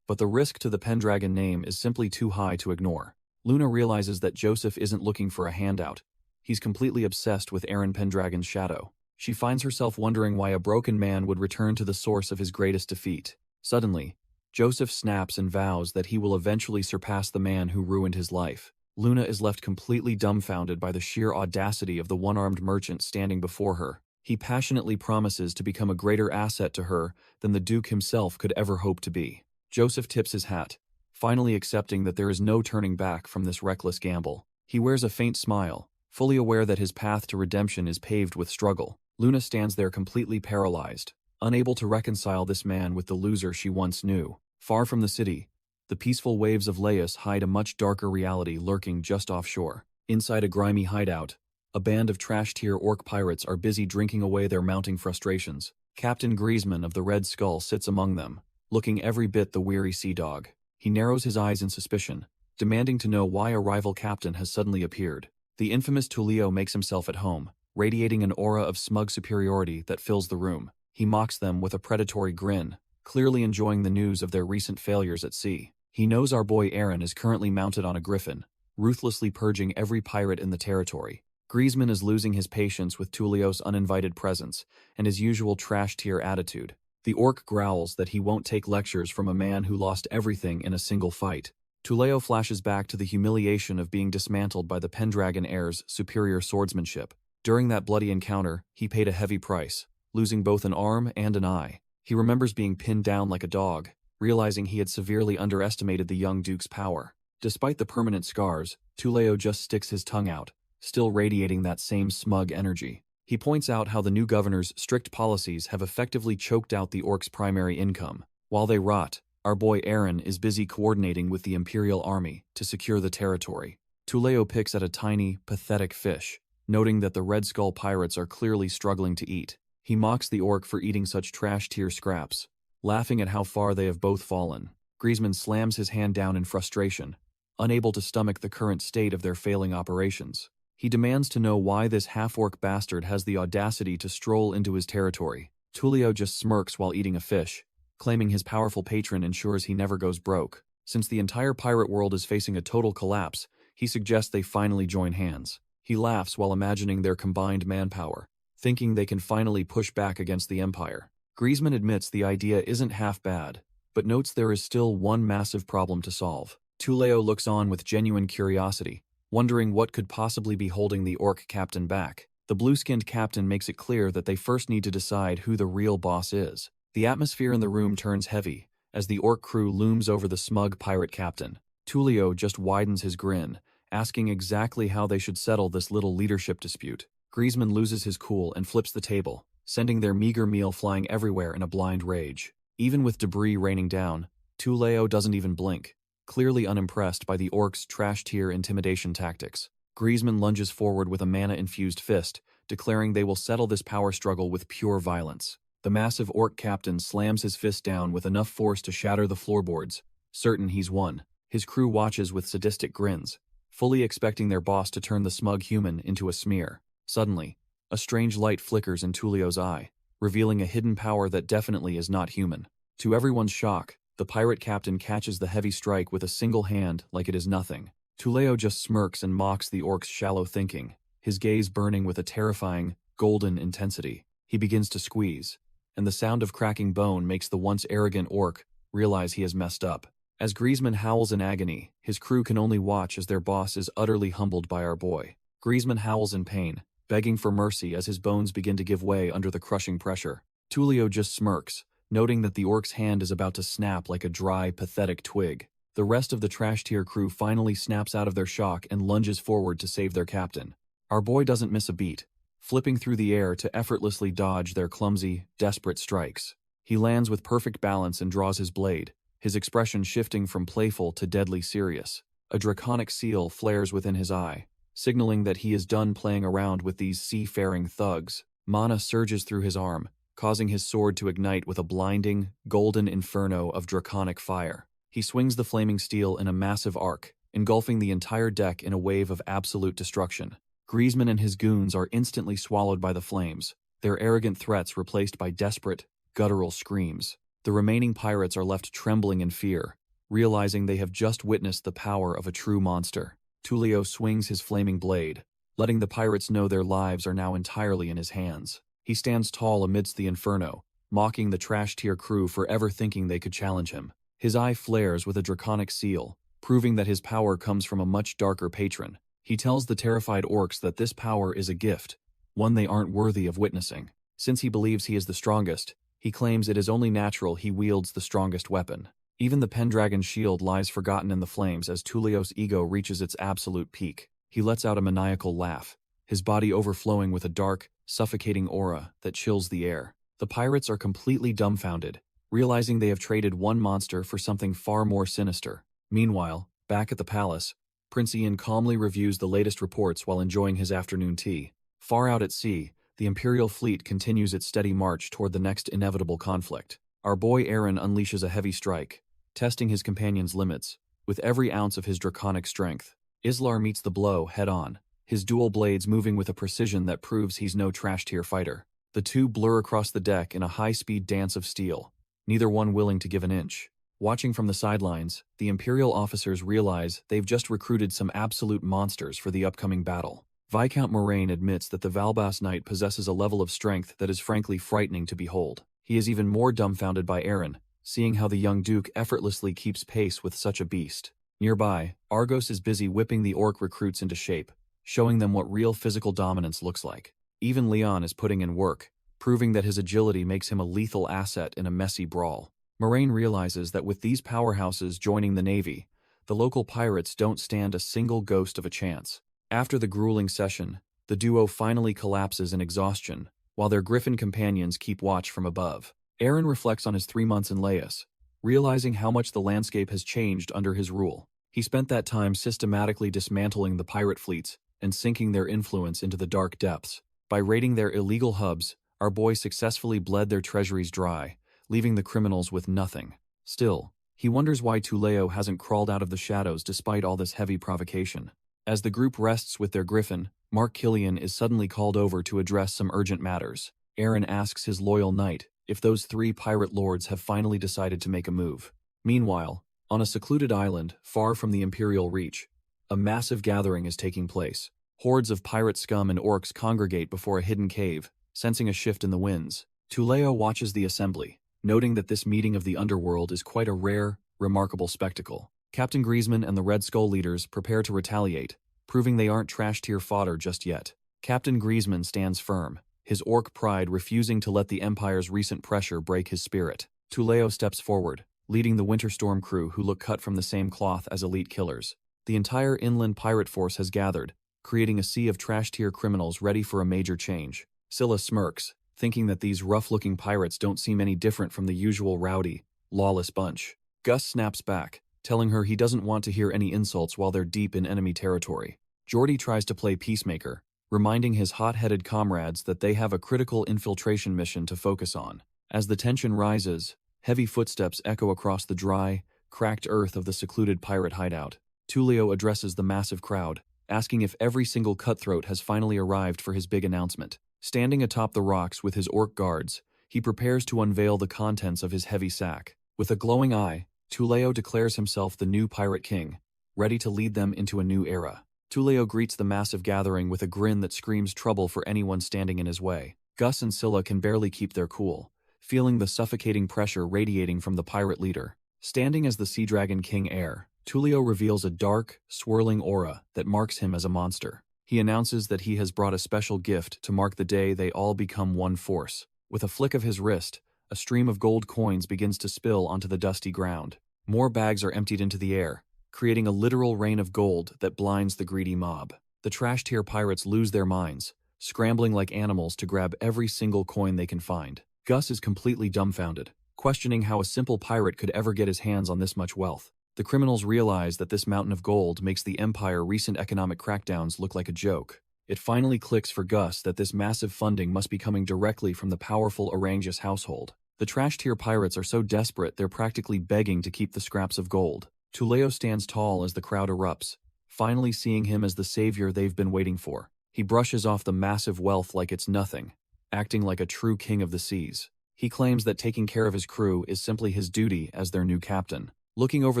but the risk to the Pendragon name is simply too high to ignore. Luna realizes that Joseph isn't looking for a handout. He's completely obsessed with Aaron Pendragon's shadow. She finds herself wondering why a broken man would return to the source of his greatest defeat. Suddenly, Joseph snaps and vows that he will eventually surpass the man who ruined his life. Luna is left completely dumbfounded by the sheer audacity of the one-armed merchant standing before her. He passionately promises to become a greater asset to her than the Duke himself could ever hope to be. Joseph tips his hat, finally accepting that there is no turning back from this reckless gamble. He wears a faint smile, fully aware that his path to redemption is paved with struggle. Luna stands there completely paralyzed, unable to reconcile this man with the loser she once knew. Far from the city, the peaceful waves of Laius hide a much darker reality lurking just offshore. Inside a grimy hideout, a band of trash-tier orc pirates are busy drinking away their mounting frustrations. Captain Griezmann of the Red Skull sits among them, looking every bit the weary sea dog. He narrows his eyes in suspicion, demanding to know why a rival captain has suddenly appeared. The infamous Tullio makes himself at home, radiating an aura of smug superiority that fills the room. He mocks them with a predatory grin, clearly enjoying the news of their recent failures at sea. He knows our boy Aaron is currently mounted on a griffin, ruthlessly purging every pirate in the territory. Griezmann is losing his patience with Tullio's uninvited presence and his usual trash-tier attitude. The orc growls that he won't take lectures from a man who lost everything in a single fight. Tullio flashes back to the humiliation of being dismantled by the Pendragon heir's superior swordsmanship. During that bloody encounter, he paid a heavy price, losing both an arm and an eye. He remembers being pinned down like a dog, realizing he had severely underestimated the young duke's power. Despite the permanent scars, Tullio just sticks his tongue out, still radiating that same smug energy. He points out how the new governor's strict policies have effectively choked out the orcs' primary income. While they rot, our boy Aaron is busy coordinating with the Imperial Army to secure the territory. Tullio picks at a tiny, pathetic fish, noting that the Red Skull pirates are clearly struggling to eat. He mocks the orc for eating such trash-tier scraps, laughing at how far they have both fallen. Griezmann slams his hand down in frustration, unable to stomach the current state of their failing operations. He demands to know why this half-orc bastard has the audacity to stroll into his territory. Tulio just smirks while eating a fish, claiming his powerful patron ensures he never goes broke. Since the entire pirate world is facing a total collapse, he suggests they finally join hands. He laughs while imagining their combined manpower, thinking they can finally push back against the Empire. Griezmann admits the idea isn't half bad, but notes there is still one massive problem to solve. Tulio looks on with genuine curiosity, wondering what could possibly be holding the orc captain back. The blue-skinned captain makes it clear that they first need to decide who the real boss is. The atmosphere in the room turns heavy as the orc crew looms over the smug pirate captain. Tulio just widens his grin, asking exactly how they should settle this little leadership dispute. Griezmann loses his cool and flips the table, sending their meager meal flying everywhere in a blind rage. Even with debris raining down, Tulio doesn't even blink, clearly unimpressed by the orcs' trash-tier intimidation tactics. Griezmann lunges forward with a mana-infused fist, declaring they will settle this power struggle with pure violence. The massive orc captain slams his fist down with enough force to shatter the floorboards, certain he's won. His crew watches with sadistic grins, fully expecting their boss to turn the smug human into a smear. Suddenly, a strange light flickers in Tulio's eye, revealing a hidden power that definitely is not human. To everyone's shock, the pirate captain catches the heavy strike with a single hand like it is nothing. Tulio just smirks and mocks the orc's shallow thinking, his gaze burning with a terrifying, golden intensity. He begins to squeeze, and the sound of cracking bone makes the once arrogant orc realize he has messed up. As Griezmann howls in agony, his crew can only watch as their boss is utterly humbled by our boy. Griezmann howls in pain, begging for mercy as his bones begin to give way under the crushing pressure. Tulio just smirks, noting that the orc's hand is about to snap like a dry, pathetic twig. The rest of the trash-tier crew finally snaps out of their shock and lunges forward to save their captain. Our boy doesn't miss a beat, flipping through the air to effortlessly dodge their clumsy, desperate strikes. He lands with perfect balance and draws his blade, his expression shifting from playful to deadly serious. A draconic seal flares within his eye, signaling that he is done playing around with these seafaring thugs. Mana surges through his arm, causing his sword to ignite with a blinding, golden inferno of draconic fire. He swings the flaming steel in a massive arc, engulfing the entire deck in a wave of absolute destruction. Griezmann and his goons are instantly swallowed by the flames, their arrogant threats replaced by desperate, guttural screams. The remaining pirates are left trembling in fear, realizing they have just witnessed the power of a true monster. Tulio swings his flaming blade, letting the pirates know their lives are now entirely in his hands. He stands tall amidst the inferno, mocking the trash-tier crew for ever thinking they could challenge him. His eye flares with a draconic seal, proving that his power comes from a much darker patron. He tells the terrified orcs that this power is a gift, one they aren't worthy of witnessing. Since he believes he is the strongest, he claims it is only natural he wields the strongest weapon. Even the Pendragon's shield lies forgotten in the flames as Tulio's ego reaches its absolute peak. He lets out a maniacal laugh, his body overflowing with a dark, suffocating aura that chills the air. The pirates are completely dumbfounded, realizing they have traded one monster for something far more sinister. Meanwhile, back at the palace, Prince Ian calmly reviews the latest reports while enjoying his afternoon tea. Far out at sea, the Imperial fleet continues its steady march toward the next inevitable conflict. Our boy Aaron unleashes a heavy strike, testing his companion's limits, with every ounce of his draconic strength. Islar meets the blow head-on, his dual blades moving with a precision that proves he's no trash-tier fighter. The two blur across the deck in a high-speed dance of steel, neither one willing to give an inch. Watching from the sidelines, the Imperial officers realize they've just recruited some absolute monsters for the upcoming battle. Viscount Moraine admits that the Valbas Knight possesses a level of strength that is frankly frightening to behold. He is even more dumbfounded by Aaron, seeing how the young Duke effortlessly keeps pace with such a beast. Nearby, Argos is busy whipping the orc recruits into shape, showing them what real physical dominance looks like. Even Leon is putting in work, proving that his agility makes him a lethal asset in a messy brawl. Moraine realizes that with these powerhouses joining the Navy, the local pirates don't stand a single ghost of a chance. After the grueling session, the duo finally collapses in exhaustion, while their griffin companions keep watch from above. Aaron reflects on his 3 months in Laos, realizing how much the landscape has changed under his rule. He spent that time systematically dismantling the pirate fleets and sinking their influence into the dark depths. By raiding their illegal hubs, our boy successfully bled their treasuries dry, leaving the criminals with nothing. Still, He wonders why Tuleo hasn't crawled out of the shadows despite all this heavy provocation. As the group rests with their griffin, Mark Killian is suddenly called over to address some urgent matters. Aaron asks his loyal knight if those 3 pirate lords have finally decided to make a move. Meanwhile, on a secluded island, far from the Imperial reach, a massive gathering is taking place. Hordes of pirate scum and orcs congregate before a hidden cave, sensing a shift in the winds. Tuleo watches the assembly, noting that this meeting of the underworld is quite a rare, remarkable spectacle. Captain Griezmann and the Red Skull leaders prepare to retaliate, proving they aren't trash-tier fodder just yet. Captain Griezmann stands firm, his orc pride refusing to let the Empire's recent pressure break his spirit. Tuleo steps forward, leading the Winterstorm crew who look cut from the same cloth as elite killers. The entire inland pirate force has gathered, creating a sea of trash-tier criminals ready for a major change. Scylla smirks, thinking that these rough-looking pirates don't seem any different from the usual rowdy, lawless bunch. Gus snaps back, telling her he doesn't want to hear any insults while they're deep in enemy territory. Geordie tries to play peacemaker, reminding his hot-headed comrades that they have a critical infiltration mission to focus on. As the tension rises, heavy footsteps echo across the dry, cracked earth of the secluded pirate hideout. Tuleo addresses the massive crowd, asking if every single cutthroat has finally arrived for his big announcement. Standing atop the rocks with his orc guards, he prepares to unveil the contents of his heavy sack. With a glowing eye, Tuleo declares himself the new pirate king, ready to lead them into a new era. Tuleo greets the massive gathering with a grin that screams trouble for anyone standing in his way. Gus and Scylla can barely keep their cool, feeling the suffocating pressure radiating from the pirate leader. Standing as the Sea Dragon King heir, Tuleo reveals a dark, swirling aura that marks him as a monster. He announces that he has brought a special gift to mark the day they all become one force. With a flick of his wrist, a stream of gold coins begins to spill onto the dusty ground. More bags are emptied into the air, creating a literal rain of gold that blinds the greedy mob. The trash-tier pirates lose their minds, scrambling like animals to grab every single coin they can find. Gus is completely dumbfounded, questioning how a simple pirate could ever get his hands on this much wealth. The criminals realize that this mountain of gold makes the Empire's recent economic crackdowns look like a joke. It finally clicks for Gus that this massive funding must be coming directly from the powerful Orangus household. The trash-tier pirates are so desperate they're practically begging to keep the scraps of gold. Tuleo stands tall as the crowd erupts, finally seeing him as the savior they've been waiting for. He brushes off the massive wealth like it's nothing, acting like a true king of the seas. He claims that taking care of his crew is simply his duty as their new captain. Looking over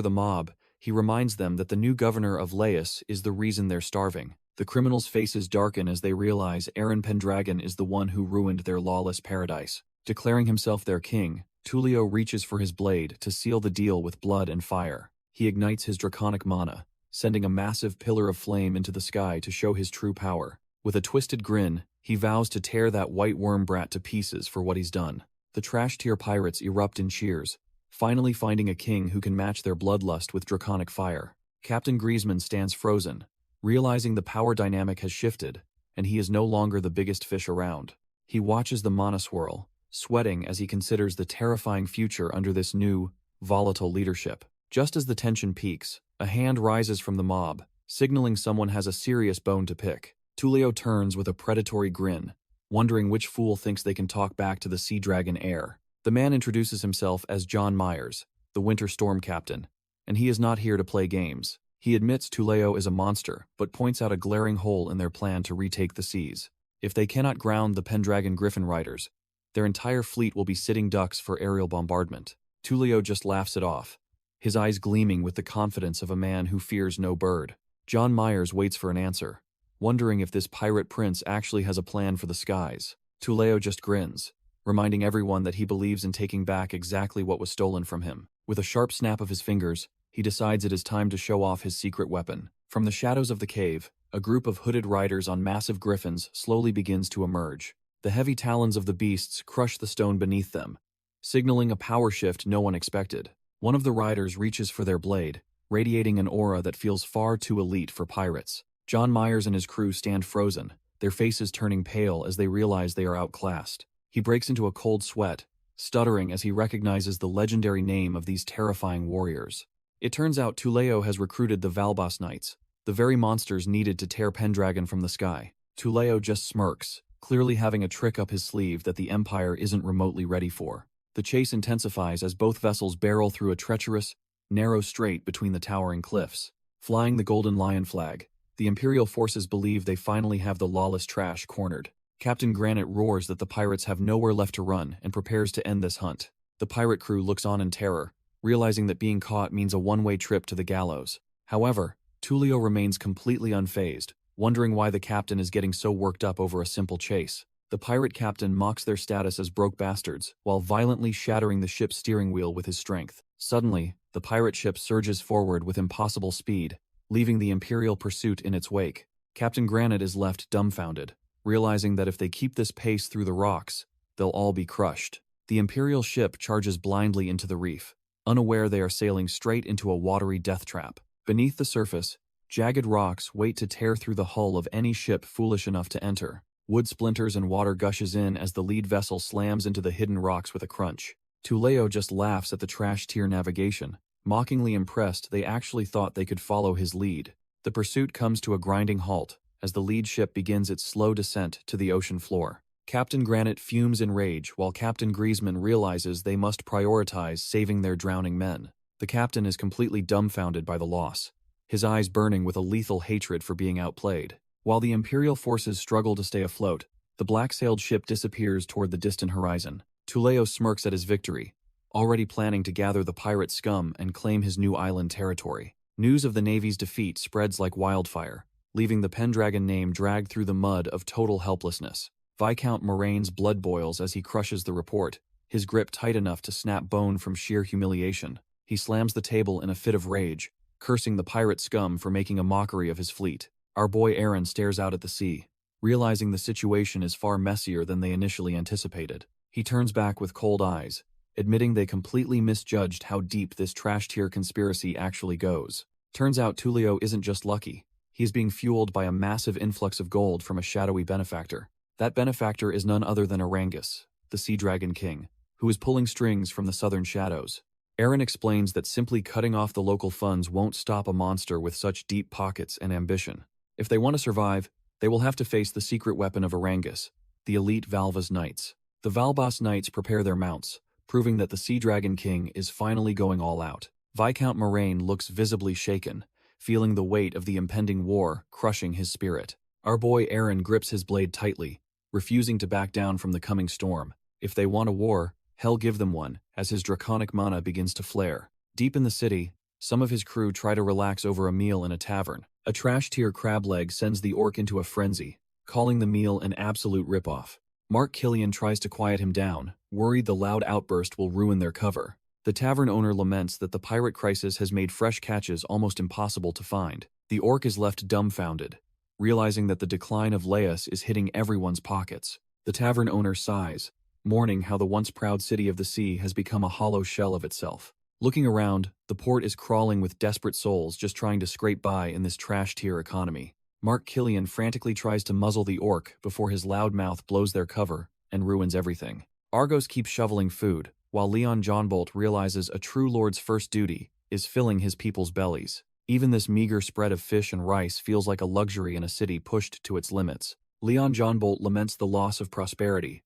the mob, he reminds them that the new governor of Laos is the reason they're starving. The criminals' faces darken as they realize Aaron Pendragon is the one who ruined their lawless paradise. Declaring himself their king, Tuleo reaches for his blade to seal the deal with blood and fire. He ignites his draconic mana, sending a massive pillar of flame into the sky to show his true power. With a twisted grin, he vows to tear that white worm brat to pieces for what he's done. The trash-tier pirates erupt in cheers, finally finding a king who can match their bloodlust with draconic fire. Captain Griezmann stands frozen, realizing the power dynamic has shifted, and he is no longer the biggest fish around. He watches the mana swirl, sweating as he considers the terrifying future under this new, volatile leadership. Just as the tension peaks, a hand rises from the mob, signaling someone has a serious bone to pick. Tuleo turns with a predatory grin, wondering which fool thinks they can talk back to the Sea Dragon heir. The man introduces himself as John Myers, the Winter Storm captain, and he is not here to play games. He admits Tuleo is a monster, but points out a glaring hole in their plan to retake the seas. If they cannot ground the Pendragon Griffin riders, their entire fleet will be sitting ducks for aerial bombardment. Tuleo just laughs it off, his eyes gleaming with the confidence of a man who fears no bird. John Myers waits for an answer, wondering if this pirate prince actually has a plan for the skies. Tuleo just grins, reminding everyone that he believes in taking back exactly what was stolen from him. With a sharp snap of his fingers, he decides it is time to show off his secret weapon. From the shadows of the cave, a group of hooded riders on massive griffins slowly begins to emerge. The heavy talons of the beasts crush the stone beneath them, signaling a power shift no one expected. One of the riders reaches for their blade, radiating an aura that feels far too elite for pirates. John Myers and his crew stand frozen, their faces turning pale as they realize they are outclassed. He breaks into a cold sweat, stuttering as he recognizes the legendary name of these terrifying warriors. It turns out Tuleo has recruited the Valbas Knights, the very monsters needed to tear Pendragon from the sky. Tuleo just smirks, clearly having a trick up his sleeve that the Empire isn't remotely ready for. The chase intensifies as both vessels barrel through a treacherous, narrow strait between the towering cliffs. Flying the golden lion flag, the Imperial forces believe they finally have the lawless trash cornered. Captain Granite roars that the pirates have nowhere left to run and prepares to end this hunt. The pirate crew looks on in terror, realizing that being caught means a one-way trip to the gallows. However, Tullio remains completely unfazed, wondering why the captain is getting so worked up over a simple chase. The pirate captain mocks their status as broke bastards, while violently shattering the ship's steering wheel with his strength. Suddenly, the pirate ship surges forward with impossible speed, leaving the Imperial pursuit in its wake. Captain Granite is left dumbfounded, realizing that if they keep this pace through the rocks, they'll all be crushed. The Imperial ship charges blindly into the reef, unaware they are sailing straight into a watery death trap. Beneath the surface, jagged rocks wait to tear through the hull of any ship foolish enough to enter. Wood splinters and water gushes in as the lead vessel slams into the hidden rocks with a crunch. Tullio just laughs at the trash tier navigation. Mockingly impressed, they actually thought they could follow his lead. The pursuit comes to a grinding halt as the lead ship begins its slow descent to the ocean floor. Captain Granite fumes in rage while Captain Griezmann realizes they must prioritize saving their drowning men. The captain is completely dumbfounded by the loss, his eyes burning with a lethal hatred for being outplayed. While the Imperial forces struggle to stay afloat, the black-sailed ship disappears toward the distant horizon. Tullio smirks at his victory, already planning to gather the pirate scum and claim his new island territory. News of the Navy's defeat spreads like wildfire, leaving the Pendragon name dragged through the mud of total helplessness. Viscount Moraine's blood boils as he crushes the report, his grip tight enough to snap bone from sheer humiliation. He slams the table in a fit of rage, cursing the pirate scum for making a mockery of his fleet. Our boy Aaron stares out at the sea, realizing the situation is far messier than they initially anticipated. He turns back with cold eyes, admitting they completely misjudged how deep this trash-tier conspiracy actually goes. Turns out Tullio isn't just lucky. He is being fueled by a massive influx of gold from a shadowy benefactor. That benefactor is none other than Arangus, the Sea Dragon King, who is pulling strings from the southern shadows. Aaron explains that simply cutting off the local funds won't stop a monster with such deep pockets and ambition. If they want to survive, they will have to face the secret weapon of Arangus, the elite Valva's Knights. The Valbas Knights prepare their mounts, proving that the Sea Dragon King is finally going all out. Viscount Moraine looks visibly shaken, feeling the weight of the impending war crushing his spirit. Our boy Aaron grips his blade tightly, refusing to back down from the coming storm. If they want a war, hell give them one, as his draconic mana begins to flare. Deep in the city, some of his crew try to relax over a meal in a tavern. A trash-tier crab leg sends the orc into a frenzy, calling the meal an absolute ripoff. Mark Killian tries to quiet him down, worried the loud outburst will ruin their cover. The tavern owner laments that the pirate crisis has made fresh catches almost impossible to find. The orc is left dumbfounded, realizing that the decline of Laos is hitting everyone's pockets. The tavern owner sighs, mourning how the once proud city of the sea has become a hollow shell of itself. Looking around, the port is crawling with desperate souls just trying to scrape by in this trash-tier economy. Mark Killian frantically tries to muzzle the orc before his loud mouth blows their cover and ruins everything. Argos keeps shoveling food, while Leon Johnbolt realizes a true lord's first duty is filling his people's bellies. Even this meager spread of fish and rice feels like a luxury in a city pushed to its limits. Leon Johnbolt laments the loss of prosperity,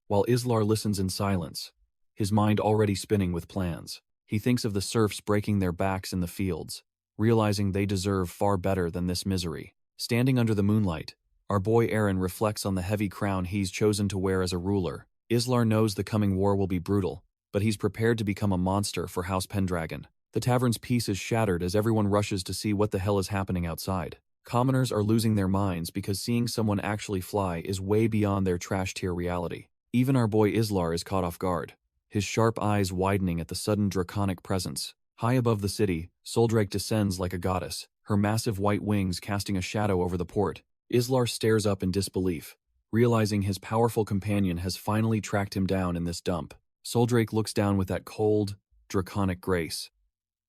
while Islar listens in silence, his mind already spinning with plans. He thinks of the serfs breaking their backs in the fields, realizing they deserve far better than this misery. Standing under the moonlight, our boy Aaron reflects on the heavy crown he's chosen to wear as a ruler. Islar knows the coming war will be brutal, but he's prepared to become a monster for House Pendragon. The tavern's peace is shattered as everyone rushes to see what the hell is happening outside. Commoners are losing their minds because seeing someone actually fly is way beyond their trash-tier reality. Even our boy Islar is caught off guard, his sharp eyes widening at the sudden draconic presence. High above the city, Soldrake descends like a goddess, her massive white wings casting a shadow over the port. Islar stares up in disbelief, realizing his powerful companion has finally tracked him down in this dump. Soldrake looks down with that cold, draconic grace,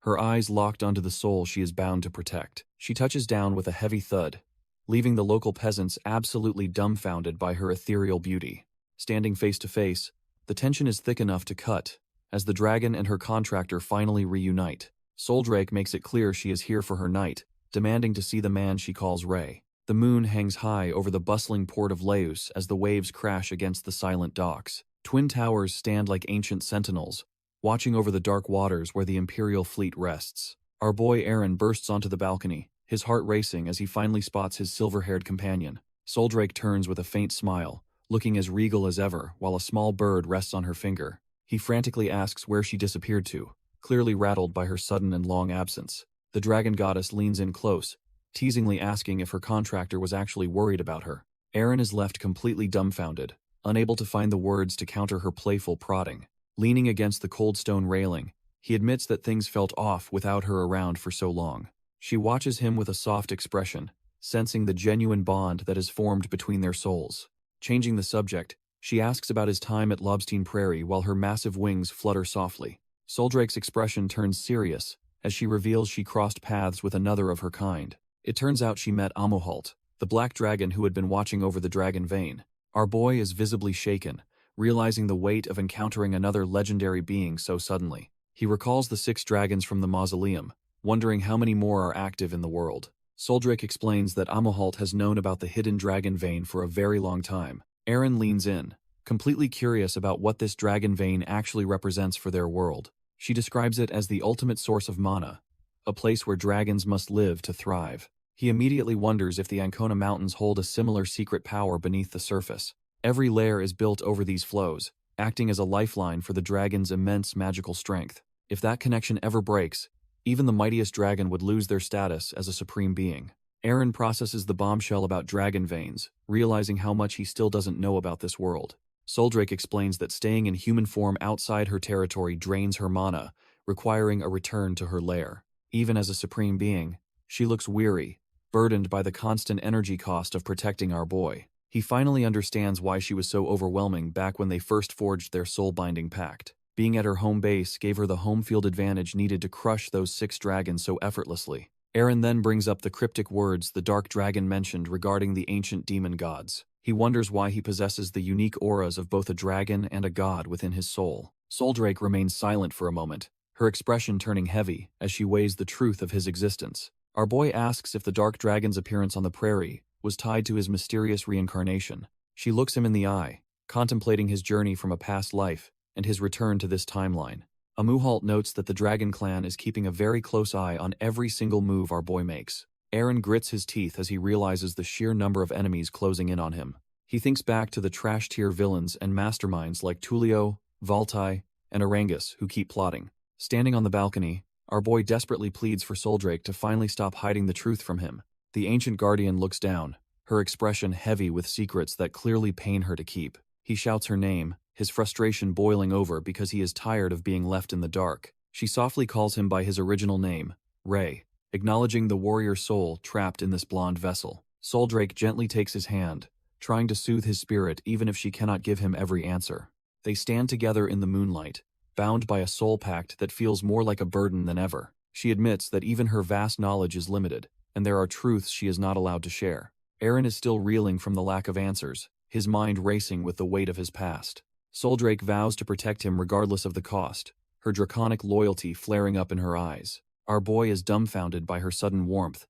her eyes locked onto the soul she is bound to protect. She touches down with a heavy thud, leaving the local peasants absolutely dumbfounded by her ethereal beauty. Standing face to face, the tension is thick enough to cut, as the dragon and her contractor finally reunite. Soldrake makes it clear she is here for her knight, demanding to see the man she calls Ray. The moon hangs high over the bustling port of Laos as the waves crash against the silent docks. Twin towers stand like ancient sentinels, watching over the dark waters where the Imperial fleet rests. Our boy Aaron bursts onto the balcony, his heart racing as he finally spots his silver-haired companion. Soldrake turns with a faint smile, looking as regal as ever while a small bird rests on her finger. He frantically asks where she disappeared to, clearly rattled by her sudden and long absence. The dragon goddess leans in close, teasingly asking if her contractor was actually worried about her. Aaron is left completely dumbfounded, unable to find the words to counter her playful prodding. Leaning against the cold stone railing, he admits that things felt off without her around for so long. She watches him with a soft expression, sensing the genuine bond that has formed between their souls. Changing the subject, she asks about his time at Lobstein Prairie while her massive wings flutter softly. Soldrake's expression turns serious as she reveals she crossed paths with another of her kind. It turns out she met Amuhalt, the black dragon who had been watching over the dragon vein. Our boy is visibly shaken, realizing the weight of encountering another legendary being so suddenly. He recalls the 6 dragons from the mausoleum, wondering how many more are active in the world. Soldrake explains that Amuhalt has known about the hidden dragon vein for a very long time. Aaron leans in, completely curious about what this dragon vein actually represents for their world. She describes it as the ultimate source of mana, a place where dragons must live to thrive. He immediately wonders if the Ancona Mountains hold a similar secret power beneath the surface. Every layer is built over these flows, acting as a lifeline for the dragon's immense magical strength. If that connection ever breaks, even the mightiest dragon would lose their status as a supreme being. Aaron processes the bombshell about dragon veins, realizing how much he still doesn't know about this world. Soldrake explains that staying in human form outside her territory drains her mana, requiring a return to her lair. Even as a supreme being, she looks weary, burdened by the constant energy cost of protecting our boy. He finally understands why she was so overwhelming back when they first forged their soul-binding pact. Being at her home base gave her the home field advantage needed to crush those 6 dragons so effortlessly. Aaron then brings up the cryptic words the dark dragon mentioned regarding the ancient demon gods. He wonders why he possesses the unique auras of both a dragon and a god within his soul. Soldrake remains silent for a moment, her expression turning heavy as she weighs the truth of his existence. Our boy asks if the dark dragon's appearance on the prairie was tied to his mysterious reincarnation. She looks him in the eye, contemplating his journey from a past life and his return to this timeline. Amuhalt notes that the Dragon Clan is keeping a very close eye on every single move our boy makes. Aaron grits his teeth as he realizes the sheer number of enemies closing in on him. He thinks back to the trash-tier villains and masterminds like Tulio, Valtai, and Arangus who keep plotting. Standing on the balcony, our boy desperately pleads for Soldrake to finally stop hiding the truth from him. The ancient guardian looks down, her expression heavy with secrets that clearly pain her to keep. He shouts her name, his frustration boiling over because he is tired of being left in the dark. She softly calls him by his original name, Ray, acknowledging the warrior soul trapped in this blonde vessel. Soldrake gently takes his hand, trying to soothe his spirit even if she cannot give him every answer. They stand together in the moonlight, bound by a soul pact that feels more like a burden than ever. She admits that even her vast knowledge is limited, and there are truths she is not allowed to share. Aaron is still reeling from the lack of answers, his mind racing with the weight of his past. Soldrake vows to protect him regardless of the cost, her draconic loyalty flaring up in her eyes. Our boy is dumbfounded by her sudden warmth.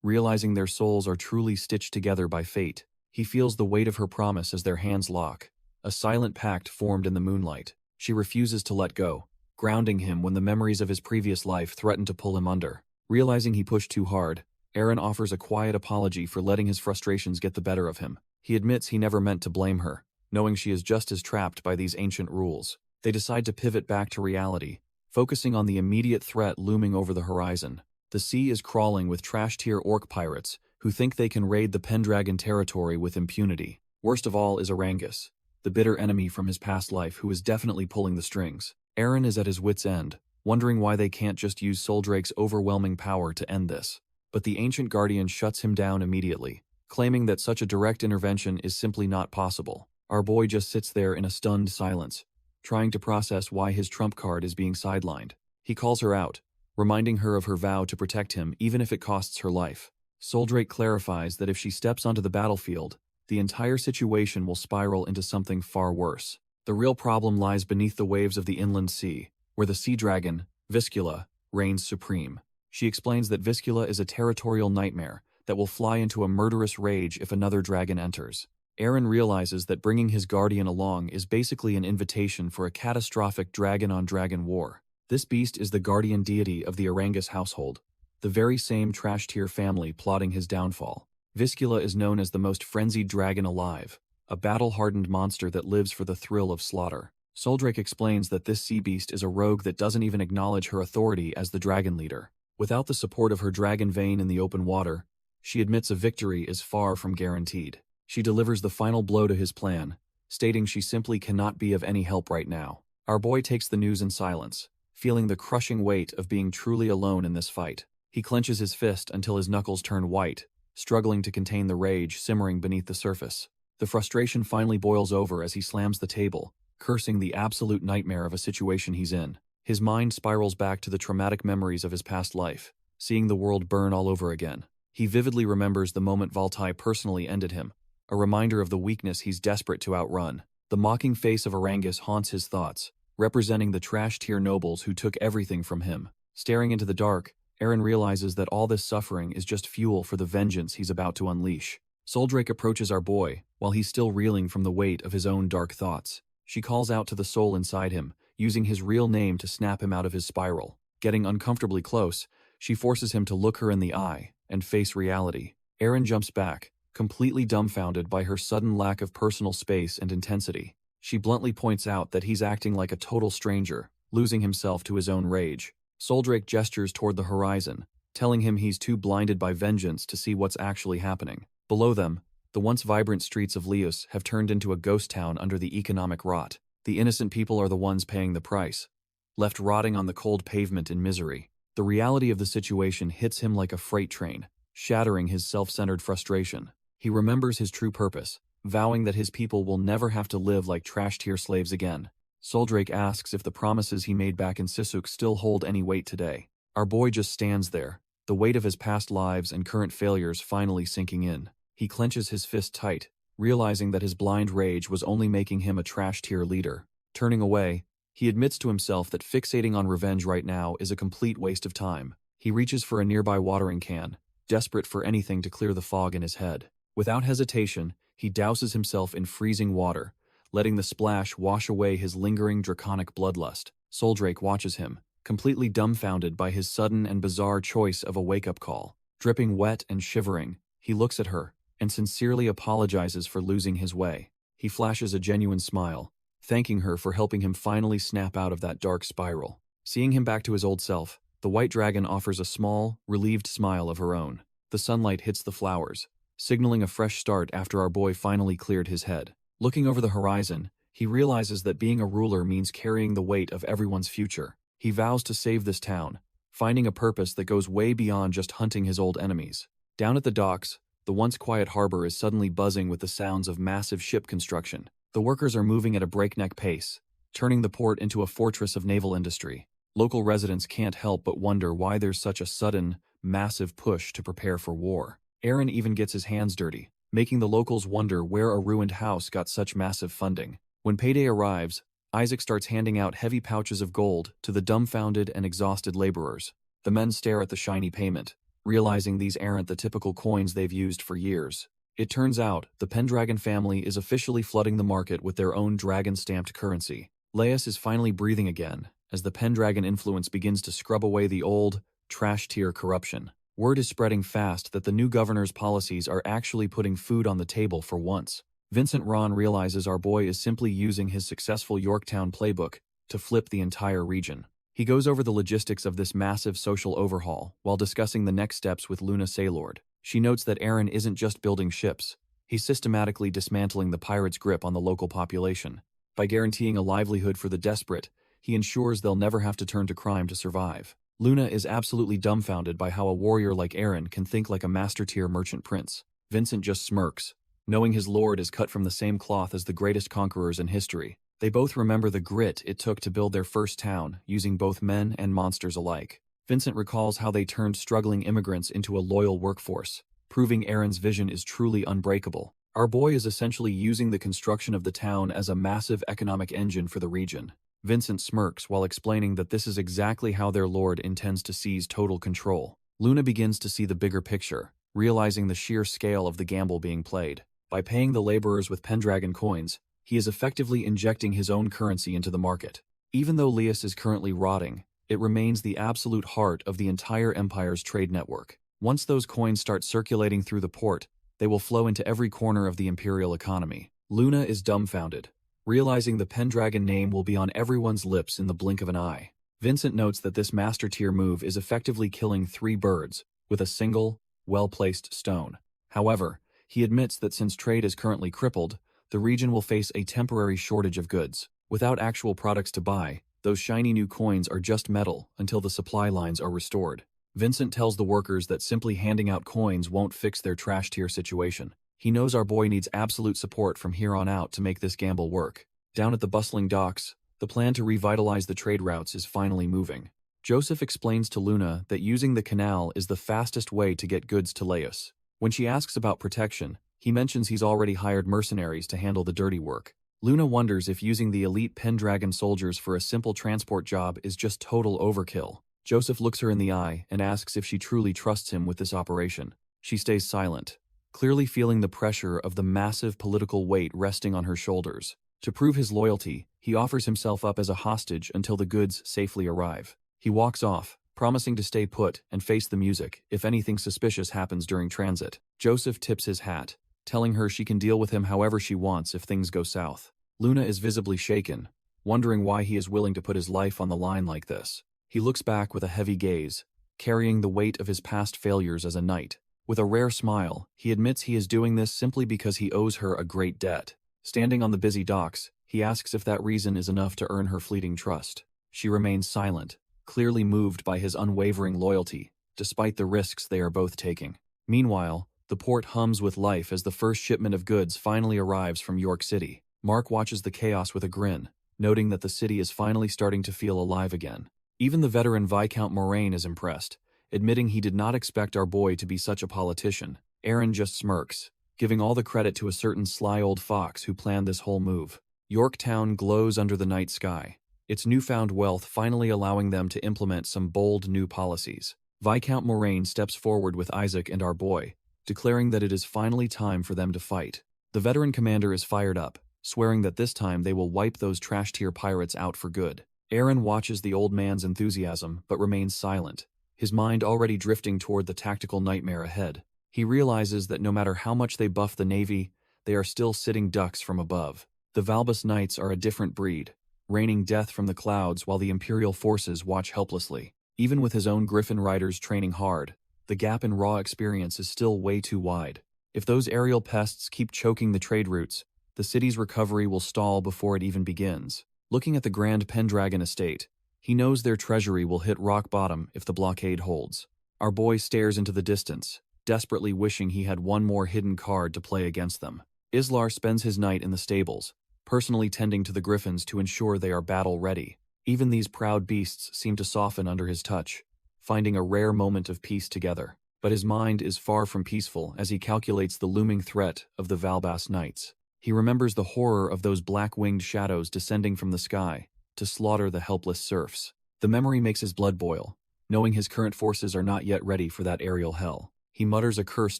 Realizing their souls are truly stitched together by fate, he feels the weight of her promise as their hands lock. A silent pact formed in the moonlight. She refuses to let go, grounding him when the memories of his previous life threaten to pull him under. Realizing he pushed too hard, Aaron offers a quiet apology for letting his frustrations get the better of him. He admits he never meant to blame her, knowing she is just as trapped by these ancient rules. They decide to pivot back to reality, focusing on the immediate threat looming over the horizon. The sea is crawling with trash-tier orc pirates who think they can raid the Pendragon territory with impunity. Worst of all is Arangus, the bitter enemy from his past life who is definitely pulling the strings. Aaron is at his wit's end, wondering why they can't just use Soldrake's overwhelming power to end this. But the ancient guardian shuts him down immediately, claiming that such a direct intervention is simply not possible. Our boy just sits there in a stunned silence, trying to process why his trump card is being sidelined. He calls her out, reminding her of her vow to protect him even if it costs her life. Soldrake clarifies that if she steps onto the battlefield, the entire situation will spiral into something far worse. The real problem lies beneath the waves of the inland sea, where the sea dragon, Viscula, reigns supreme. She explains that Viscula is a territorial nightmare that will fly into a murderous rage if another dragon enters. Aaron realizes that bringing his guardian along is basically an invitation for a catastrophic dragon-on-dragon war. This beast is the guardian deity of the Arangus household, the very same trash-tier family plotting his downfall. Viscula is known as the most frenzied dragon alive, a battle-hardened monster that lives for the thrill of slaughter. Soldrake explains that this sea beast is a rogue that doesn't even acknowledge her authority as the dragon leader. Without the support of her dragon vein in the open water, she admits a victory is far from guaranteed. She delivers the final blow to his plan, stating she simply cannot be of any help right now. Our boy takes the news in silence, feeling the crushing weight of being truly alone in this fight. He clenches his fist until his knuckles turn white, struggling to contain the rage simmering beneath the surface. The frustration finally boils over as he slams the table, cursing the absolute nightmare of a situation he's in. His mind spirals back to the traumatic memories of his past life, seeing the world burn all over again. He vividly remembers the moment Valtai personally ended him, a reminder of the weakness he's desperate to outrun. The mocking face of Arangus haunts his thoughts, representing the trash-tier nobles who took everything from him. Staring into the dark, Aaron realizes that all this suffering is just fuel for the vengeance he's about to unleash. Soldrake approaches our boy, while he's still reeling from the weight of his own dark thoughts. She calls out to the soul inside him, using his real name to snap him out of his spiral. Getting uncomfortably close, she forces him to look her in the eye and face reality. Aaron jumps back, completely dumbfounded by her sudden lack of personal space and intensity. She bluntly points out that he's acting like a total stranger, losing himself to his own rage. Soldrake gestures toward the horizon, telling him he's too blinded by vengeance to see what's actually happening. Below them, the once vibrant streets of Leos have turned into a ghost town under the economic rot. The innocent people are the ones paying the price, left rotting on the cold pavement in misery. The reality of the situation hits him like a freight train, shattering his self-centered frustration. He remembers his true purpose, vowing that his people will never have to live like trash-tier slaves again. Soldrake asks if the promises he made back in Sisuk still hold any weight today. Our boy just stands there, the weight of his past lives and current failures finally sinking in. He clenches his fist tight, realizing that his blind rage was only making him a trash-tier leader. Turning away, he admits to himself that fixating on revenge right now is a complete waste of time. He reaches for a nearby watering can, desperate for anything to clear the fog in his head. Without hesitation, he douses himself in freezing water, letting the splash wash away his lingering draconic bloodlust. Soldrake watches him, completely dumbfounded by his sudden and bizarre choice of a wake-up call. Dripping wet and shivering, he looks at her and sincerely apologizes for losing his way. He flashes a genuine smile, thanking her for helping him finally snap out of that dark spiral. Seeing him back to his old self, the white dragon offers a small, relieved smile of her own. The sunlight hits the flowers, signaling a fresh start after our boy finally cleared his head. Looking over the horizon, he realizes that being a ruler means carrying the weight of everyone's future. He vows to save this town, finding a purpose that goes way beyond just hunting his old enemies. Down at the docks, the once quiet harbor is suddenly buzzing with the sounds of massive ship construction. The workers are moving at a breakneck pace, turning the port into a fortress of naval industry. Local residents can't help but wonder why there's such a sudden, massive push to prepare for war. Aaron even gets his hands dirty, making the locals wonder where a ruined house got such massive funding. When payday arrives, Isaac starts handing out heavy pouches of gold to the dumbfounded and exhausted laborers. The men stare at the shiny payment, realizing these aren't the typical coins they've used for years. It turns out, the Pendragon family is officially flooding the market with their own dragon-stamped currency. Laius is finally breathing again, as the Pendragon influence begins to scrub away the old, trash-tier corruption. Word is spreading fast that the new governor's policies are actually putting food on the table for once. Vincent Ron realizes our boy is simply using his successful Yorktown playbook to flip the entire region. He goes over the logistics of this massive social overhaul while discussing the next steps with Luna Saylord. She notes that Aaron isn't just building ships. He's systematically dismantling the pirates' grip on the local population. By guaranteeing a livelihood for the desperate, he ensures they'll never have to turn to crime to survive. Luna is absolutely dumbfounded by how a warrior like Aaron can think like a master-tier merchant prince. Vincent just smirks, knowing his lord is cut from the same cloth as the greatest conquerors in history. They both remember the grit it took to build their first town, using both men and monsters alike. Vincent recalls how they turned struggling immigrants into a loyal workforce, proving Aaron's vision is truly unbreakable. Our boy is essentially using the construction of the town as a massive economic engine for the region. Vincent smirks while explaining that this is exactly how their lord intends to seize total control. Luna begins to see the bigger picture, realizing the sheer scale of the gamble being played. By paying the laborers with Pendragon coins, he is effectively injecting his own currency into the market. Even though Lias is currently rotting, it remains the absolute heart of the entire Empire's trade network. Once those coins start circulating through the port, they will flow into every corner of the Imperial economy. Luna is dumbfounded, realizing the Pendragon name will be on everyone's lips in the blink of an eye. Vincent notes that this master tier move is effectively killing 3 birds with a single, well-placed stone. However, he admits that since trade is currently crippled, the region will face a temporary shortage of goods. Without actual products to buy, those shiny new coins are just metal until the supply lines are restored. Vincent tells the workers that simply handing out coins won't fix their trash tier situation. He knows our boy needs absolute support from here on out to make this gamble work. Down at the bustling docks, the plan to revitalize the trade routes is finally moving. Joseph explains to Luna that using the canal is the fastest way to get goods to Laos. When she asks about protection, he mentions he's already hired mercenaries to handle the dirty work. Luna wonders if using the elite Pendragon soldiers for a simple transport job is just total overkill. Joseph looks her in the eye and asks if she truly trusts him with this operation. She stays silent, clearly feeling the pressure of the massive political weight resting on her shoulders. To prove his loyalty, he offers himself up as a hostage until the goods safely arrive. He walks off, promising to stay put and face the music if anything suspicious happens during transit. Joseph tips his hat, telling her she can deal with him however she wants if things go south. Luna is visibly shaken, wondering why he is willing to put his life on the line like this. He looks back with a heavy gaze, carrying the weight of his past failures as a knight. With a rare smile, he admits he is doing this simply because he owes her a great debt. Standing on the busy docks, he asks if that reason is enough to earn her fleeting trust. She remains silent, clearly moved by his unwavering loyalty, despite the risks they are both taking. Meanwhile, the port hums with life as the first shipment of goods finally arrives from York City. Mark watches the chaos with a grin, noting that the city is finally starting to feel alive again. Even the veteran Viscount Moraine is impressed, admitting he did not expect our boy to be such a politician. Aaron just smirks, giving all the credit to a certain sly old fox who planned this whole move. Yorktown glows under the night sky, its newfound wealth finally allowing them to implement some bold new policies. Viscount Moraine steps forward with Isaac and our boy, declaring that it is finally time for them to fight. The veteran commander is fired up, swearing that this time they will wipe those trash-tier pirates out for good. Aaron watches the old man's enthusiasm but remains silent, his mind already drifting toward the tactical nightmare ahead. He realizes that no matter how much they buff the Navy, they are still sitting ducks from above. The Valbus Knights are a different breed, raining death from the clouds while the Imperial forces watch helplessly. Even with his own Griffin riders training hard, the gap in raw experience is still way too wide. If those aerial pests keep choking the trade routes, the city's recovery will stall before it even begins. Looking at the Grand Pendragon estate, he knows their treasury will hit rock bottom if the blockade holds. Our boy stares into the distance, desperately wishing he had one more hidden card to play against them. Islar spends his night in the stables, personally tending to the griffins to ensure they are battle-ready. Even these proud beasts seem to soften under his touch, finding a rare moment of peace together. But his mind is far from peaceful as he calculates the looming threat of the Valbas Knights. He remembers the horror of those black-winged shadows descending from the sky to slaughter the helpless serfs. The memory makes his blood boil, knowing his current forces are not yet ready for that aerial hell. He mutters a curse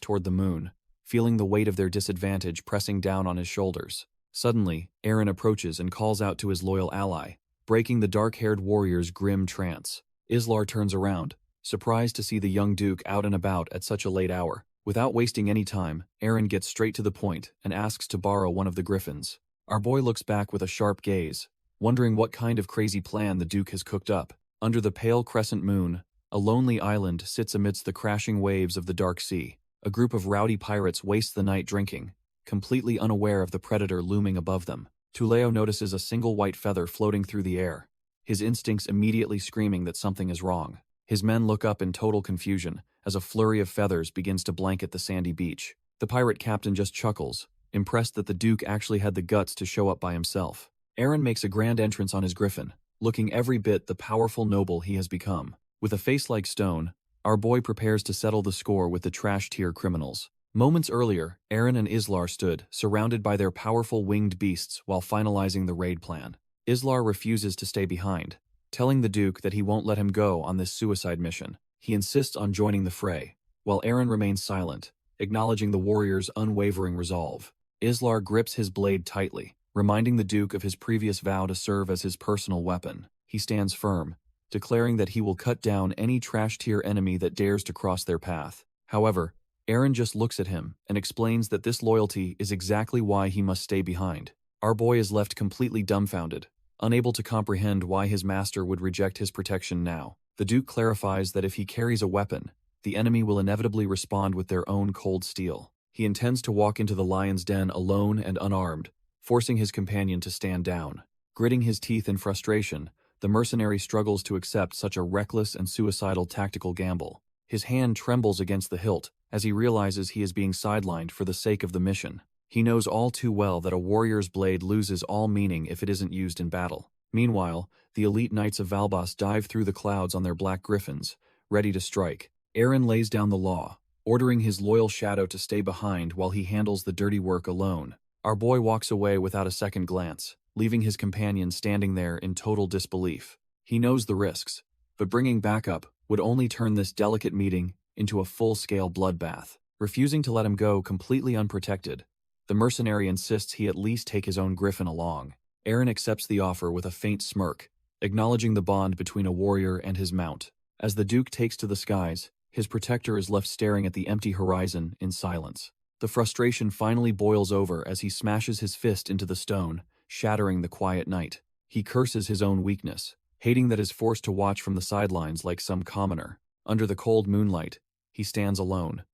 toward the moon, feeling the weight of their disadvantage pressing down on his shoulders. Suddenly, Aaron approaches and calls out to his loyal ally, breaking the dark-haired warrior's grim trance. Islar turns around, surprised to see the young duke out and about at such a late hour. Without wasting any time, Aaron gets straight to the point and asks to borrow one of the griffins. Our boy looks back with a sharp gaze, wondering what kind of crazy plan the duke has cooked up. Under the pale crescent moon, a lonely island sits amidst the crashing waves of the dark sea. A group of rowdy pirates waste the night drinking, completely unaware of the predator looming above them. Tuleo notices a single white feather floating through the air, his instincts immediately screaming that something is wrong. His men look up in total confusion as a flurry of feathers begins to blanket the sandy beach. The pirate captain just chuckles, impressed that the duke actually had the guts to show up by himself. Aaron makes a grand entrance on his griffin, looking every bit the powerful noble he has become. With a face like stone, our boy prepares to settle the score with the trash-tier criminals. Moments earlier, Aaron and Islar stood, surrounded by their powerful winged beasts while finalizing the raid plan. Islar refuses to stay behind, telling the Duke that he won't let him go on this suicide mission. He insists on joining the fray, while Aaron remains silent, acknowledging the warrior's unwavering resolve. Islar grips his blade tightly, reminding the Duke of his previous vow to serve as his personal weapon. He stands firm, declaring that he will cut down any trash-tier enemy that dares to cross their path. However, Aaron just looks at him and explains that this loyalty is exactly why he must stay behind. Our boy is left completely dumbfounded, unable to comprehend why his master would reject his protection now. The Duke clarifies that if he carries a weapon, the enemy will inevitably respond with their own cold steel. He intends to walk into the lion's den alone and unarmed, forcing his companion to stand down. Gritting his teeth in frustration, the mercenary struggles to accept such a reckless and suicidal tactical gamble. His hand trembles against the hilt as he realizes he is being sidelined for the sake of the mission. He knows all too well that a warrior's blade loses all meaning if it isn't used in battle. Meanwhile, the elite knights of Valbas dive through the clouds on their black griffins, ready to strike. Aaron lays down the law, ordering his loyal shadow to stay behind while he handles the dirty work alone. Our boy walks away without a second glance, leaving his companion standing there in total disbelief. He knows the risks, but bringing backup would only turn this delicate meeting into a full-scale bloodbath. Refusing to let him go completely unprotected, the mercenary insists he at least take his own griffin along. Aaron accepts the offer with a faint smirk, acknowledging the bond between a warrior and his mount. As the Duke takes to the skies, his protector is left staring at the empty horizon in silence. The frustration finally boils over as he smashes his fist into the stone, shattering the quiet night. He curses his own weakness, hating that is forced to watch from the sidelines like some commoner. Under the cold moonlight, he stands alone,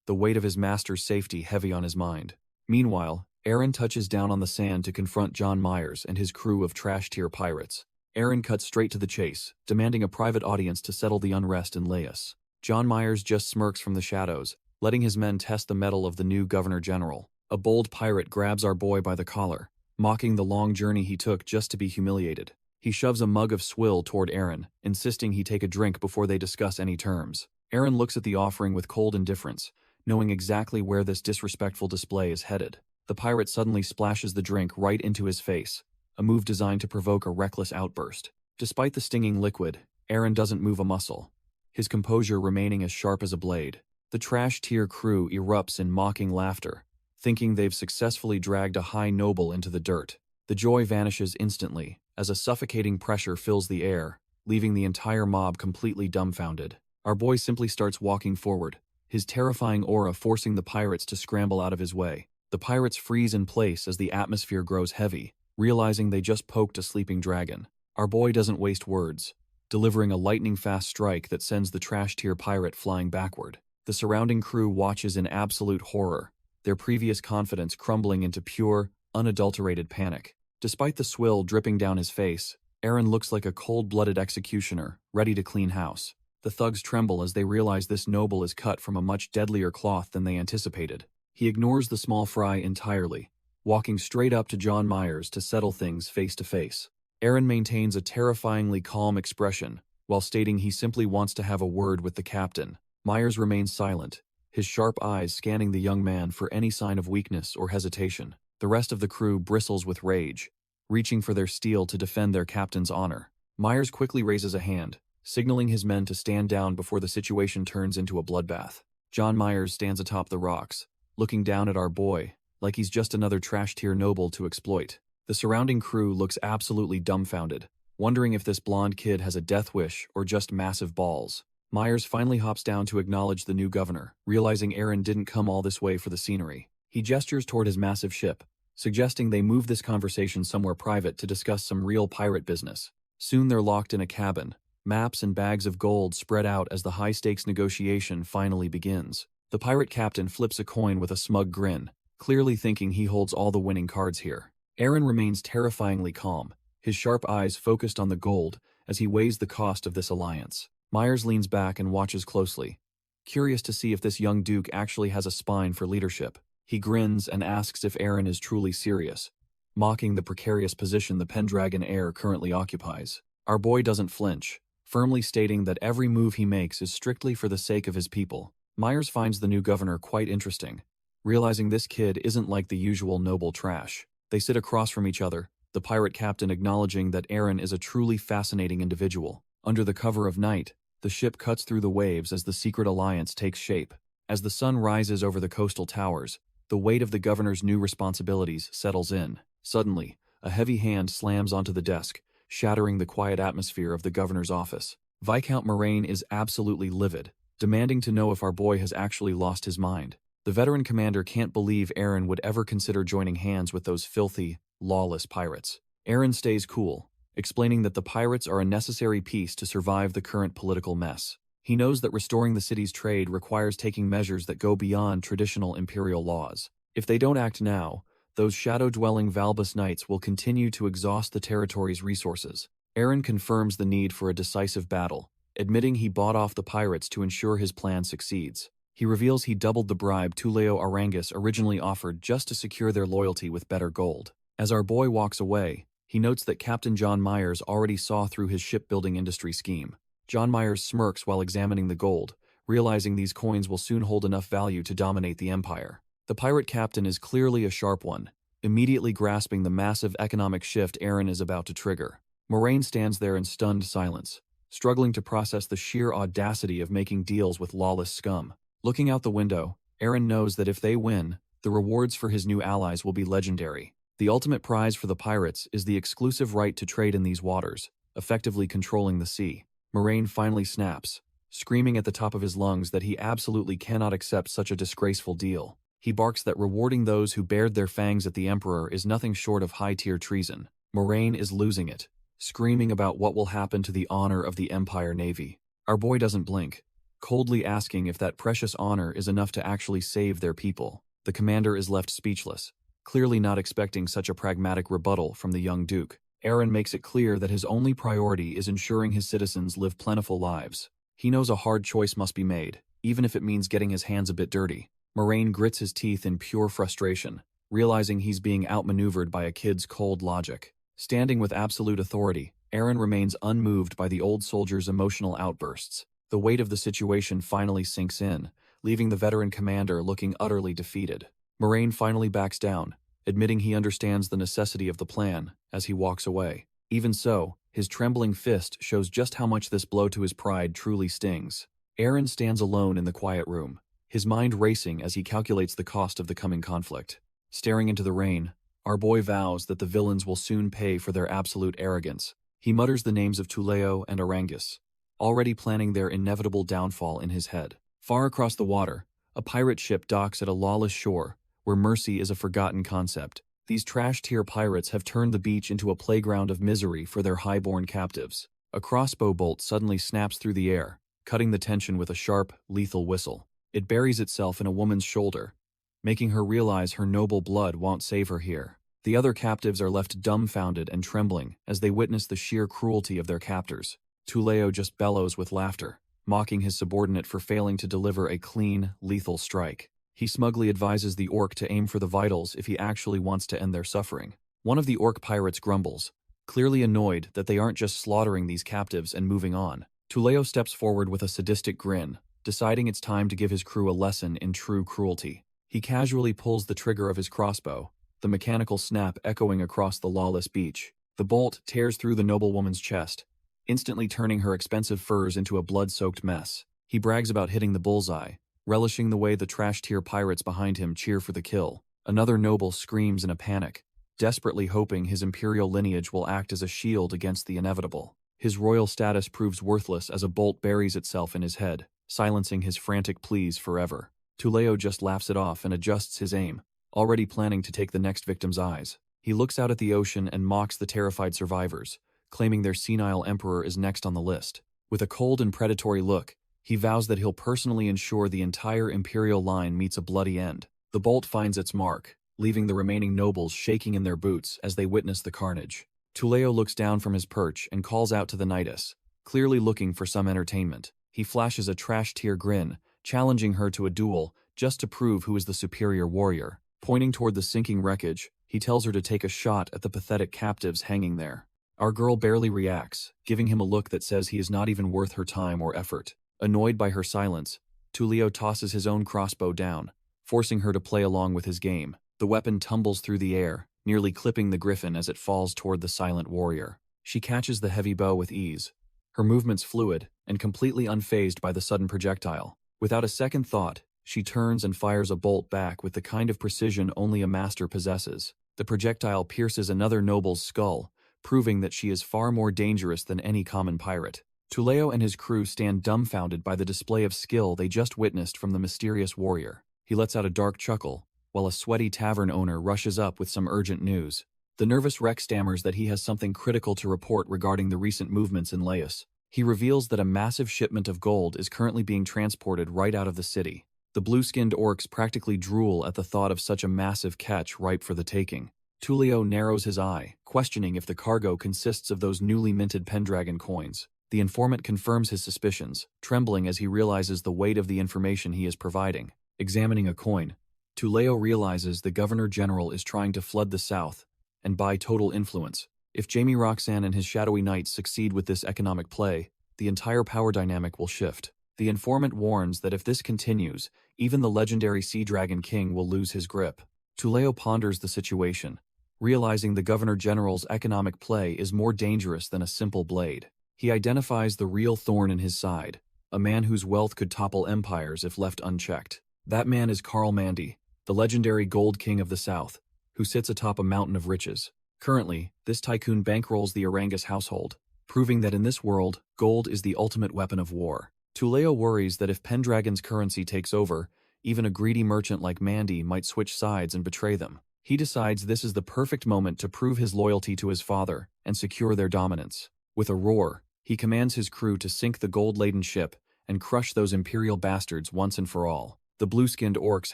the weight of his master's safety heavy on his mind. Meanwhile, Aaron touches down on the sand to confront John Myers and his crew of trash-tier pirates. Aaron cuts straight to the chase, demanding a private audience to settle the unrest in Laos. John Myers just smirks from the shadows, letting his men test the mettle of the new governor-general. A bold pirate grabs our boy by the collar, mocking the long journey he took just to be humiliated. He shoves a mug of swill toward Aaron, insisting he take a drink before they discuss any terms. Aaron looks at the offering with cold indifference, knowing exactly where this disrespectful display is headed. The pirate suddenly splashes the drink right into his face, a move designed to provoke a reckless outburst. Despite the stinging liquid, Aaron doesn't move a muscle, his composure remaining as sharp as a blade. The trash-tier crew erupts in mocking laughter, thinking they've successfully dragged a high noble into the dirt. The joy vanishes instantly, as a suffocating pressure fills the air, leaving the entire mob completely dumbfounded. Our boy simply starts walking forward, his terrifying aura forcing the pirates to scramble out of his way. The pirates freeze in place as the atmosphere grows heavy, realizing they just poked a sleeping dragon. Our boy doesn't waste words, delivering a lightning-fast strike that sends the trash-tier pirate flying backward. The surrounding crew watches in absolute horror, their previous confidence crumbling into pure, unadulterated panic. Despite the swill dripping down his face, Aaron looks like a cold-blooded executioner, ready to clean house. The thugs tremble as they realize this noble is cut from a much deadlier cloth than they anticipated. He ignores the small fry entirely, walking straight up to John Myers to settle things face to face. Aaron maintains a terrifyingly calm expression, while stating he simply wants to have a word with the captain. Myers remains silent, his sharp eyes scanning the young man for any sign of weakness or hesitation. The rest of the crew bristles with rage, reaching for their steel to defend their captain's honor. Myers quickly raises a hand, signaling his men to stand down before the situation turns into a bloodbath. John Myers stands atop the rocks, looking down at our boy, like he's just another trash-tier noble to exploit. The surrounding crew looks absolutely dumbfounded, wondering if this blonde kid has a death wish or just massive balls. Myers finally hops down to acknowledge the new governor, realizing Aaron didn't come all this way for the scenery. He gestures toward his massive ship, suggesting they move this conversation somewhere private to discuss some real pirate business. Soon they're locked in a cabin, maps and bags of gold spread out as the high-stakes negotiation finally begins. The pirate captain flips a coin with a smug grin, clearly thinking he holds all the winning cards here. Aaron remains terrifyingly calm, his sharp eyes focused on the gold as he weighs the cost of this alliance. Myers leans back and watches closely, curious to see if this young duke actually has a spine for leadership. He grins and asks if Aaron is truly serious, mocking the precarious position the Pendragon heir currently occupies. Our boy doesn't flinch, firmly stating that every move he makes is strictly for the sake of his people. Myers finds the new governor quite interesting, realizing this kid isn't like the usual noble trash. They sit across from each other, the pirate captain acknowledging that Aaron is a truly fascinating individual. Under the cover of night, the ship cuts through the waves as the secret alliance takes shape. As the sun rises over the coastal towers, the weight of the governor's new responsibilities settles in. Suddenly, a heavy hand slams onto the desk, shattering the quiet atmosphere of the governor's office. Viscount Moraine is absolutely livid, demanding to know if our boy has actually lost his mind. The veteran commander can't believe Aaron would ever consider joining hands with those filthy, lawless pirates. Aaron stays cool, explaining that the pirates are a necessary piece to survive the current political mess. He knows that restoring the city's trade requires taking measures that go beyond traditional imperial laws. If they don't act now, those shadow-dwelling Valbus knights will continue to exhaust the territory's resources. Aaron confirms the need for a decisive battle, admitting he bought off the pirates to ensure his plan succeeds. He reveals he doubled the bribe Tuleo Arangus originally offered just to secure their loyalty with better gold. As our boy walks away, he notes that Captain John Myers already saw through his shipbuilding industry scheme. John Myers smirks while examining the gold, realizing these coins will soon hold enough value to dominate the empire. The pirate captain is clearly a sharp one, immediately grasping the massive economic shift Aaron is about to trigger. Moraine stands there in stunned silence, struggling to process the sheer audacity of making deals with lawless scum. Looking out the window, Aaron knows that if they win, the rewards for his new allies will be legendary. The ultimate prize for the pirates is the exclusive right to trade in these waters, effectively controlling the sea. Moraine finally snaps, screaming at the top of his lungs that he absolutely cannot accept such a disgraceful deal. He barks that rewarding those who bared their fangs at the Emperor is nothing short of high-tier treason. Moraine is losing it, screaming about what will happen to the honor of the Empire Navy. Our boy doesn't blink, coldly asking if that precious honor is enough to actually save their people. The commander is left speechless, clearly not expecting such a pragmatic rebuttal from the young duke. Aaron makes it clear that his only priority is ensuring his citizens live plentiful lives. He knows a hard choice must be made, even if it means getting his hands a bit dirty. Moraine grits his teeth in pure frustration, realizing he's being outmaneuvered by a kid's cold logic. Standing with absolute authority, Aaron remains unmoved by the old soldier's emotional outbursts. The weight of the situation finally sinks in, leaving the veteran commander looking utterly defeated. Moraine finally backs down, admitting he understands the necessity of the plan as he walks away. Even so, his trembling fist shows just how much this blow to his pride truly stings. Aaron stands alone in the quiet room, his mind racing as he calculates the cost of the coming conflict. Staring into the rain, our boy vows that the villains will soon pay for their absolute arrogance. He mutters the names of Tuleo and Arangus, already planning their inevitable downfall in his head. Far across the water, a pirate ship docks at a lawless shore, where mercy is a forgotten concept. These trash-tier pirates have turned the beach into a playground of misery for their high-born captives. A crossbow bolt suddenly snaps through the air, cutting the tension with a sharp, lethal whistle. It buries itself in a woman's shoulder, making her realize her noble blood won't save her here. The other captives are left dumbfounded and trembling as they witness the sheer cruelty of their captors. Tuleo just bellows with laughter, mocking his subordinate for failing to deliver a clean, lethal strike. He smugly advises the orc to aim for the vitals if he actually wants to end their suffering. One of the orc pirates grumbles, clearly annoyed that they aren't just slaughtering these captives and moving on. Tuleo steps forward with a sadistic grin, deciding it's time to give his crew a lesson in true cruelty. He casually pulls the trigger of his crossbow, the mechanical snap echoing across the lawless beach. The bolt tears through the noblewoman's chest, instantly turning her expensive furs into a blood-soaked mess. He brags about hitting the bullseye, relishing the way the trash-tier pirates behind him cheer for the kill. Another noble screams in a panic, desperately hoping his imperial lineage will act as a shield against the inevitable. His royal status proves worthless as a bolt buries itself in his head, silencing his frantic pleas forever. Tuleo just laughs it off and adjusts his aim, already planning to take the next victim's eyes. He looks out at the ocean and mocks the terrified survivors, claiming their senile emperor is next on the list. With a cold and predatory look, he vows that he'll personally ensure the entire imperial line meets a bloody end. The bolt finds its mark, leaving the remaining nobles shaking in their boots as they witness the carnage. Tuleo looks down from his perch and calls out to the knightess, clearly looking for some entertainment. He flashes a trash-tier grin, challenging her to a duel just to prove who is the superior warrior. Pointing toward the sinking wreckage, he tells her to take a shot at the pathetic captives hanging there. Our girl barely reacts, giving him a look that says he is not even worth her time or effort. Annoyed by her silence, Tuleo tosses his own crossbow down, forcing her to play along with his game. The weapon tumbles through the air, nearly clipping the griffin as it falls toward the silent warrior. She catches the heavy bow with ease, her movements fluid and completely unfazed by the sudden projectile. Without a second thought, She turns and fires a bolt back with the kind of precision only a master possesses. The projectile pierces another noble's skull, proving that she is far more dangerous than any common pirate. Tuleo and his crew stand dumbfounded by the display of skill they just witnessed from the mysterious warrior. He lets out a dark chuckle, while a sweaty tavern owner rushes up with some urgent news. The nervous Rex stammers that he has something critical to report regarding the recent movements in Laos. He reveals that a massive shipment of gold is currently being transported right out of the city. The blue-skinned orcs practically drool at the thought of such a massive catch ripe for the taking. Tuleo narrows his eye, questioning if the cargo consists of those newly minted Pendragon coins. The informant confirms his suspicions, trembling as he realizes the weight of the information he is providing. Examining a coin, Tuleo realizes the Governor-General is trying to flood the South and buy total influence. If Jamie Roxanne and his shadowy knights succeed with this economic play, the entire power dynamic will shift. The informant warns that if this continues, even the legendary Sea Dragon King will lose his grip. Tuleo ponders the situation, realizing the Governor-General's economic play is more dangerous than a simple blade. He identifies the real thorn in his side, a man whose wealth could topple empires if left unchecked. That man is Carl Mandy, the legendary Gold King of the South, who sits atop a mountain of riches. Currently, this tycoon bankrolls the Arangus household, proving that in this world, gold is the ultimate weapon of war. Tuleo worries that if Pendragon's currency takes over, even a greedy merchant like Mandy might switch sides and betray them. He decides this is the perfect moment to prove his loyalty to his father and secure their dominance. With a roar, he commands his crew to sink the gold-laden ship and crush those imperial bastards once and for all. The blue-skinned orcs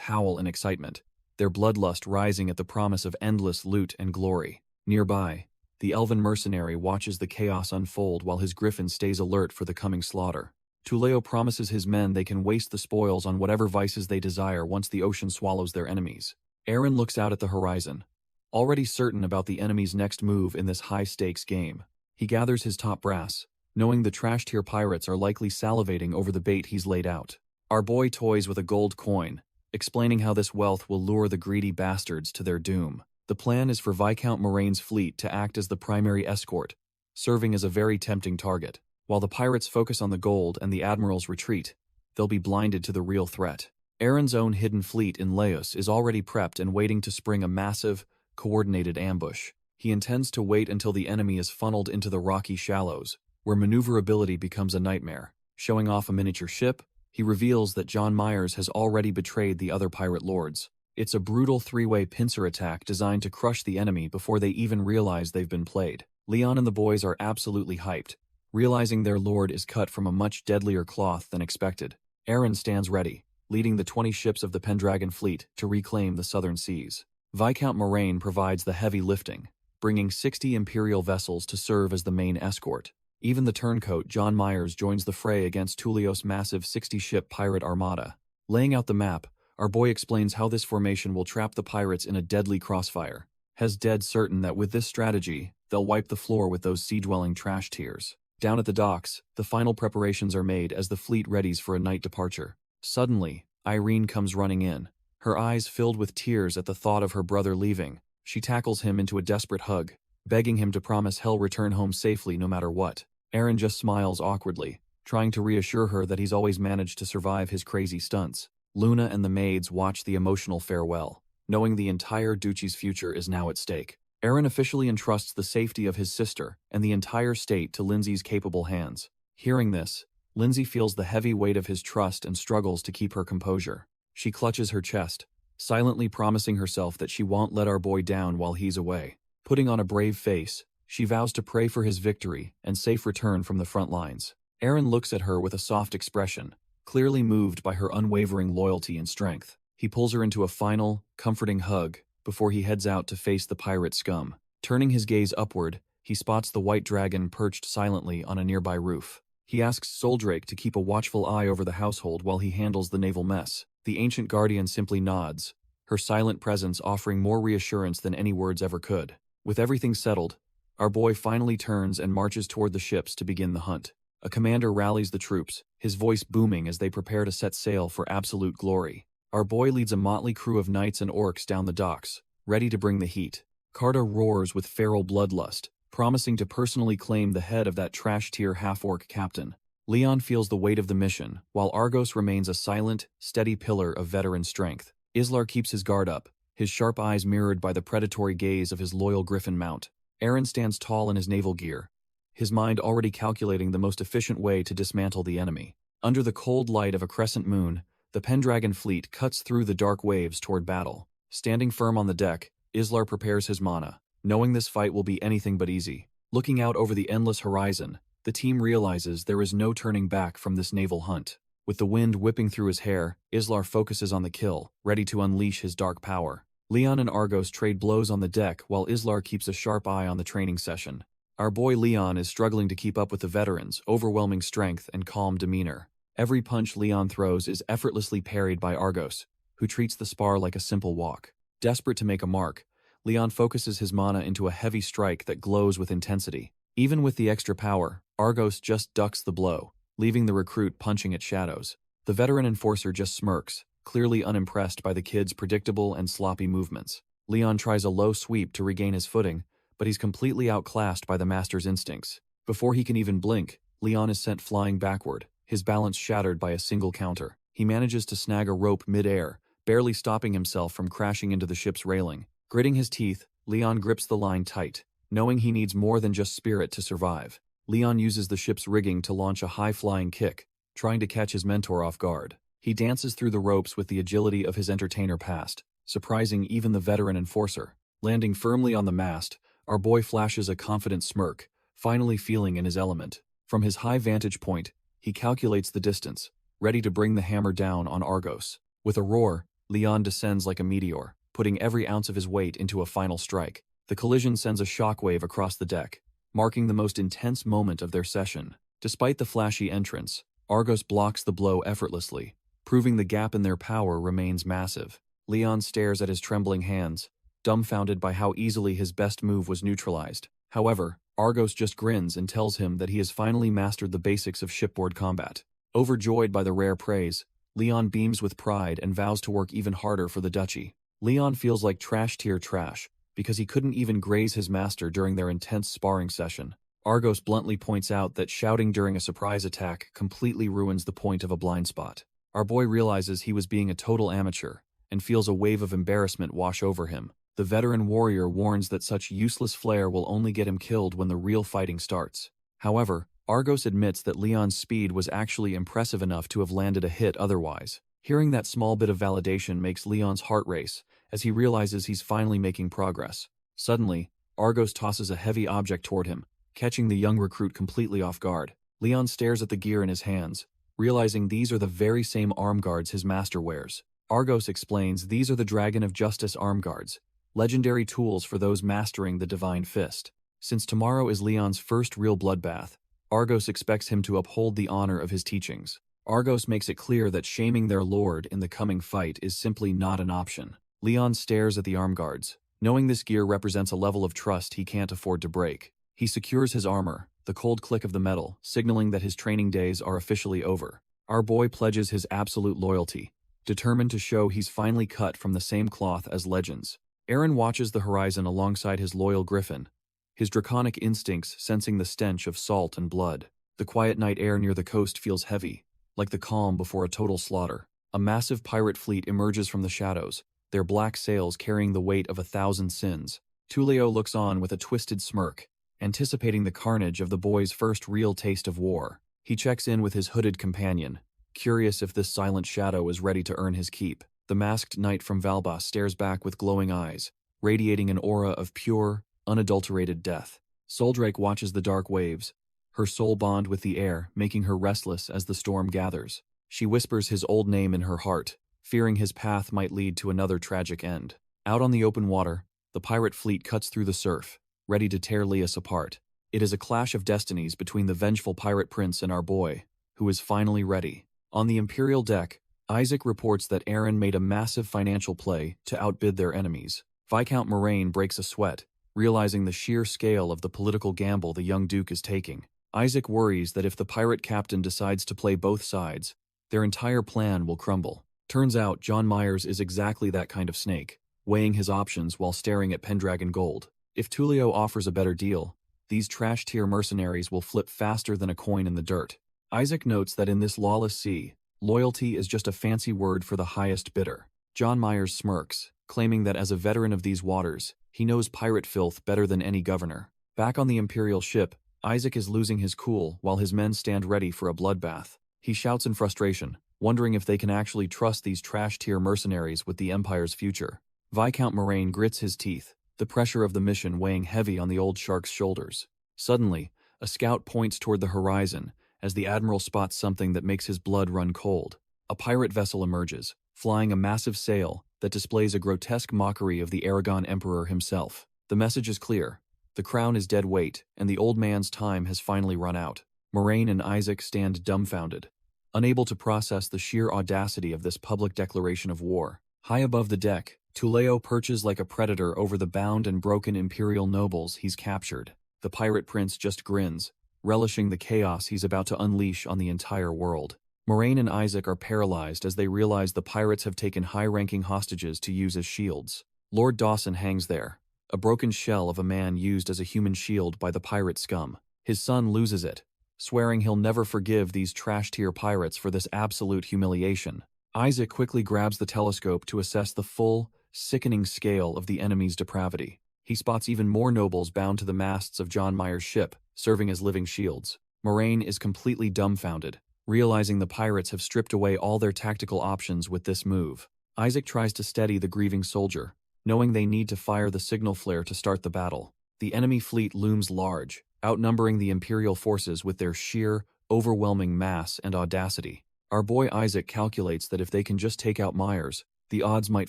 howl in excitement, their bloodlust rising at the promise of endless loot and glory. Nearby, the elven mercenary watches the chaos unfold while his griffin stays alert for the coming slaughter. Tuleo promises his men they can waste the spoils on whatever vices they desire once the ocean swallows their enemies. Aaron looks out at the horizon, already certain about the enemy's next move in this high-stakes game. He gathers his top brass, knowing the trash-tier pirates are likely salivating over the bait he's laid out. Our boy toys with a gold coin, explaining how this wealth will lure the greedy bastards to their doom. The plan is for Viscount Moraine's fleet to act as the primary escort, serving as a very tempting target. While the pirates focus on the gold and the admiral's retreat, they'll be blinded to the real threat. Aaron's own hidden fleet in Laos is already prepped and waiting to spring a massive, coordinated ambush. He intends to wait until the enemy is funneled into the rocky shallows, where maneuverability becomes a nightmare. Showing off a miniature ship, he reveals that John Myers has already betrayed the other pirate lords. It's a brutal three-way pincer attack designed to crush the enemy before they even realize they've been played. Leon and the boys are absolutely hyped, realizing their lord is cut from a much deadlier cloth than expected. Aaron stands ready, leading the 20 ships of the Pendragon fleet to reclaim the southern seas. Viscount Moraine provides the heavy lifting, bringing 60 imperial vessels to serve as the main escort. Even the turncoat John Myers joins the fray against Tuleo's massive 60-ship pirate armada. Laying out the map, our boy explains how this formation will trap the pirates in a deadly crossfire. Has dead certain that with this strategy, they'll wipe the floor with those sea-dwelling trash tiers. Down at the docks, the final preparations are made as the fleet readies for a night departure. Suddenly, Irene comes running in, her eyes filled with tears at the thought of her brother leaving. She tackles him into a desperate hug, begging him to promise he'll return home safely no matter what. Aaron just smiles awkwardly, trying to reassure her that he's always managed to survive his crazy stunts. Luna and the maids watch the emotional farewell, knowing the entire Duchi's future is now at stake. Aaron officially entrusts the safety of his sister and the entire state to Lindsay's capable hands. Hearing this, Lindsay feels the heavy weight of his trust and struggles to keep her composure. She clutches her chest, silently promising herself that she won't let our boy down while he's away. Putting on a brave face, she vows to pray for his victory and safe return from the front lines. Aaron looks at her with a soft expression, clearly moved by her unwavering loyalty and strength. He pulls her into a final, comforting hug before he heads out to face the pirate scum. Turning his gaze upward, he spots the white dragon perched silently on a nearby roof. He asks Soldrake to keep a watchful eye over the household while he handles the naval mess. The ancient guardian simply nods, her silent presence offering more reassurance than any words ever could. With everything settled, our boy finally turns and marches toward the ships to begin the hunt. A commander rallies the troops, his voice booming as they prepare to set sail for absolute glory. Our boy leads a motley crew of knights and orcs down the docks, ready to bring the heat. Carta roars with feral bloodlust, promising to personally claim the head of that trash-tier half-orc captain. Leon feels the weight of the mission, while Argos remains a silent, steady pillar of veteran strength. Islar keeps his guard up, his sharp eyes mirrored by the predatory gaze of his loyal griffin mount. Eren stands tall in his naval gear, his mind already calculating the most efficient way to dismantle the enemy. Under the cold light of a crescent moon, the Pendragon fleet cuts through the dark waves toward battle. Standing firm on the deck, Islar prepares his mana, knowing this fight will be anything but easy. Looking out over the endless horizon, the team realizes there is no turning back from this naval hunt. With the wind whipping through his hair, Islar focuses on the kill, ready to unleash his dark power. Leon and Argos trade blows on the deck while Islar keeps a sharp eye on the training session. Our boy Leon is struggling to keep up with the veterans' overwhelming strength and calm demeanor. Every punch Leon throws is effortlessly parried by Argos, who treats the spar like a simple walk. Desperate to make a mark, Leon focuses his mana into a heavy strike that glows with intensity. Even with the extra power, Argos just ducks the blow, leaving the recruit punching at shadows. The veteran enforcer just smirks, clearly unimpressed by the kid's predictable and sloppy movements. Leon tries a low sweep to regain his footing, but he's completely outclassed by the master's instincts. Before he can even blink, Leon is sent flying backward, his balance shattered by a single counter. He manages to snag a rope mid-air, barely stopping himself from crashing into the ship's railing. Gritting his teeth, Leon grips the line tight, knowing he needs more than just spirit to survive. Leon uses the ship's rigging to launch a high-flying kick, trying to catch his mentor off guard. He dances through the ropes with the agility of his entertainer past, surprising even the veteran enforcer. Landing firmly on the mast, our boy flashes a confident smirk, finally feeling in his element. From his high vantage point, he calculates the distance, ready to bring the hammer down on Argos. With a roar, Leon descends like a meteor, putting every ounce of his weight into a final strike. The collision sends a shockwave across the deck, marking the most intense moment of their session. Despite the flashy entrance, Argos blocks the blow effortlessly, proving the gap in their power remains massive. Leon stares at his trembling hands, dumbfounded by how easily his best move was neutralized. However, Argos just grins and tells him that he has finally mastered the basics of shipboard combat. Overjoyed by the rare praise, Leon beams with pride and vows to work even harder for the duchy. Leon feels like trash tier trash, because he couldn't even graze his master during their intense sparring session. Argos bluntly points out that shouting during a surprise attack completely ruins the point of a blind spot. Our boy realizes he was being a total amateur, and feels a wave of embarrassment wash over him. The veteran warrior warns that such useless flair will only get him killed when the real fighting starts. However, Argos admits that Leon's speed was actually impressive enough to have landed a hit otherwise. Hearing that small bit of validation makes Leon's heart race, as he realizes he's finally making progress. Suddenly, Argos tosses a heavy object toward him, catching the young recruit completely off guard. Leon stares at the gear in his hands, realizing these are the very same arm guards his master wears. Argos explains these are the Dragon of Justice arm guards, legendary tools for those mastering the Divine Fist. Since tomorrow is Leon's first real bloodbath, Argos expects him to uphold the honor of his teachings. Argos makes it clear that shaming their lord in the coming fight is simply not an option. Leon stares at the arm guards, knowing this gear represents a level of trust he can't afford to break. He secures his armor, the cold click of the metal, signaling that his training days are officially over. Our boy pledges his absolute loyalty, determined to show he's finally cut from the same cloth as legends. Eren watches the horizon alongside his loyal griffin, his draconic instincts sensing the stench of salt and blood. The quiet night air near the coast feels heavy, like the calm before a total slaughter. A massive pirate fleet emerges from the shadows, their black sails carrying the weight of 1,000 sins. Tulio looks on with a twisted smirk, anticipating the carnage of the boy's first real taste of war. He checks in with his hooded companion, curious if this silent shadow is ready to earn his keep. The masked knight from Valbas stares back with glowing eyes, radiating an aura of pure, unadulterated death. Soldrake watches the dark waves, her soul bond with the air, making her restless as the storm gathers. She whispers his old name in her heart, fearing his path might lead to another tragic end. Out on the open water, the pirate fleet cuts through the surf, ready to tear Lias apart. It is a clash of destinies between the vengeful pirate prince and our boy, who is finally ready. On the Imperial deck, Isaac reports that Eren made a massive financial play to outbid their enemies. Viscount Moraine breaks a sweat, realizing the sheer scale of the political gamble the young duke is taking. Isaac worries that if the pirate captain decides to play both sides, their entire plan will crumble. Turns out John Myers is exactly that kind of snake, weighing his options while staring at Pendragon gold. If Tulio offers a better deal, these trash-tier mercenaries will flip faster than a coin in the dirt. Isaac notes that in this lawless sea, loyalty is just a fancy word for the highest bidder. John Myers smirks, claiming that as a veteran of these waters, he knows pirate filth better than any governor. Back on the Imperial ship, Isaac is losing his cool while his men stand ready for a bloodbath. He shouts in frustration, wondering if they can actually trust these trash-tier mercenaries with the Empire's future. Viscount Moraine grits his teeth, the pressure of the mission weighing heavy on the old shark's shoulders. Suddenly, a scout points toward the horizon as the Admiral spots something that makes his blood run cold. A pirate vessel emerges, flying a massive sail that displays a grotesque mockery of the Aragon Emperor himself. The message is clear. The crown is dead weight, and the old man's time has finally run out. Moraine and Isaac stand dumbfounded, unable to process the sheer audacity of this public declaration of war. High above the deck, Tuleo perches like a predator over the bound and broken Imperial nobles he's captured. The pirate prince just grins, relishing the chaos he's about to unleash on the entire world. Moraine and Isaac are paralyzed as they realize the pirates have taken high-ranking hostages to use as shields. Lord Dawson hangs there, a broken shell of a man used as a human shield by the pirate scum. His son loses it, swearing he'll never forgive these trash-tier pirates for this absolute humiliation. Isaac quickly grabs the telescope to assess the full, sickening scale of the enemy's depravity. He spots even more nobles bound to the masts of John Myers' ship, serving as living shields. Moraine is completely dumbfounded, realizing the pirates have stripped away all their tactical options with this move. Isaac tries to steady the grieving soldier, knowing they need to fire the signal flare to start the battle. The enemy fleet looms large, outnumbering the Imperial forces with their sheer, overwhelming mass and audacity. Our boy Isaac calculates that if they can just take out Myers, the odds might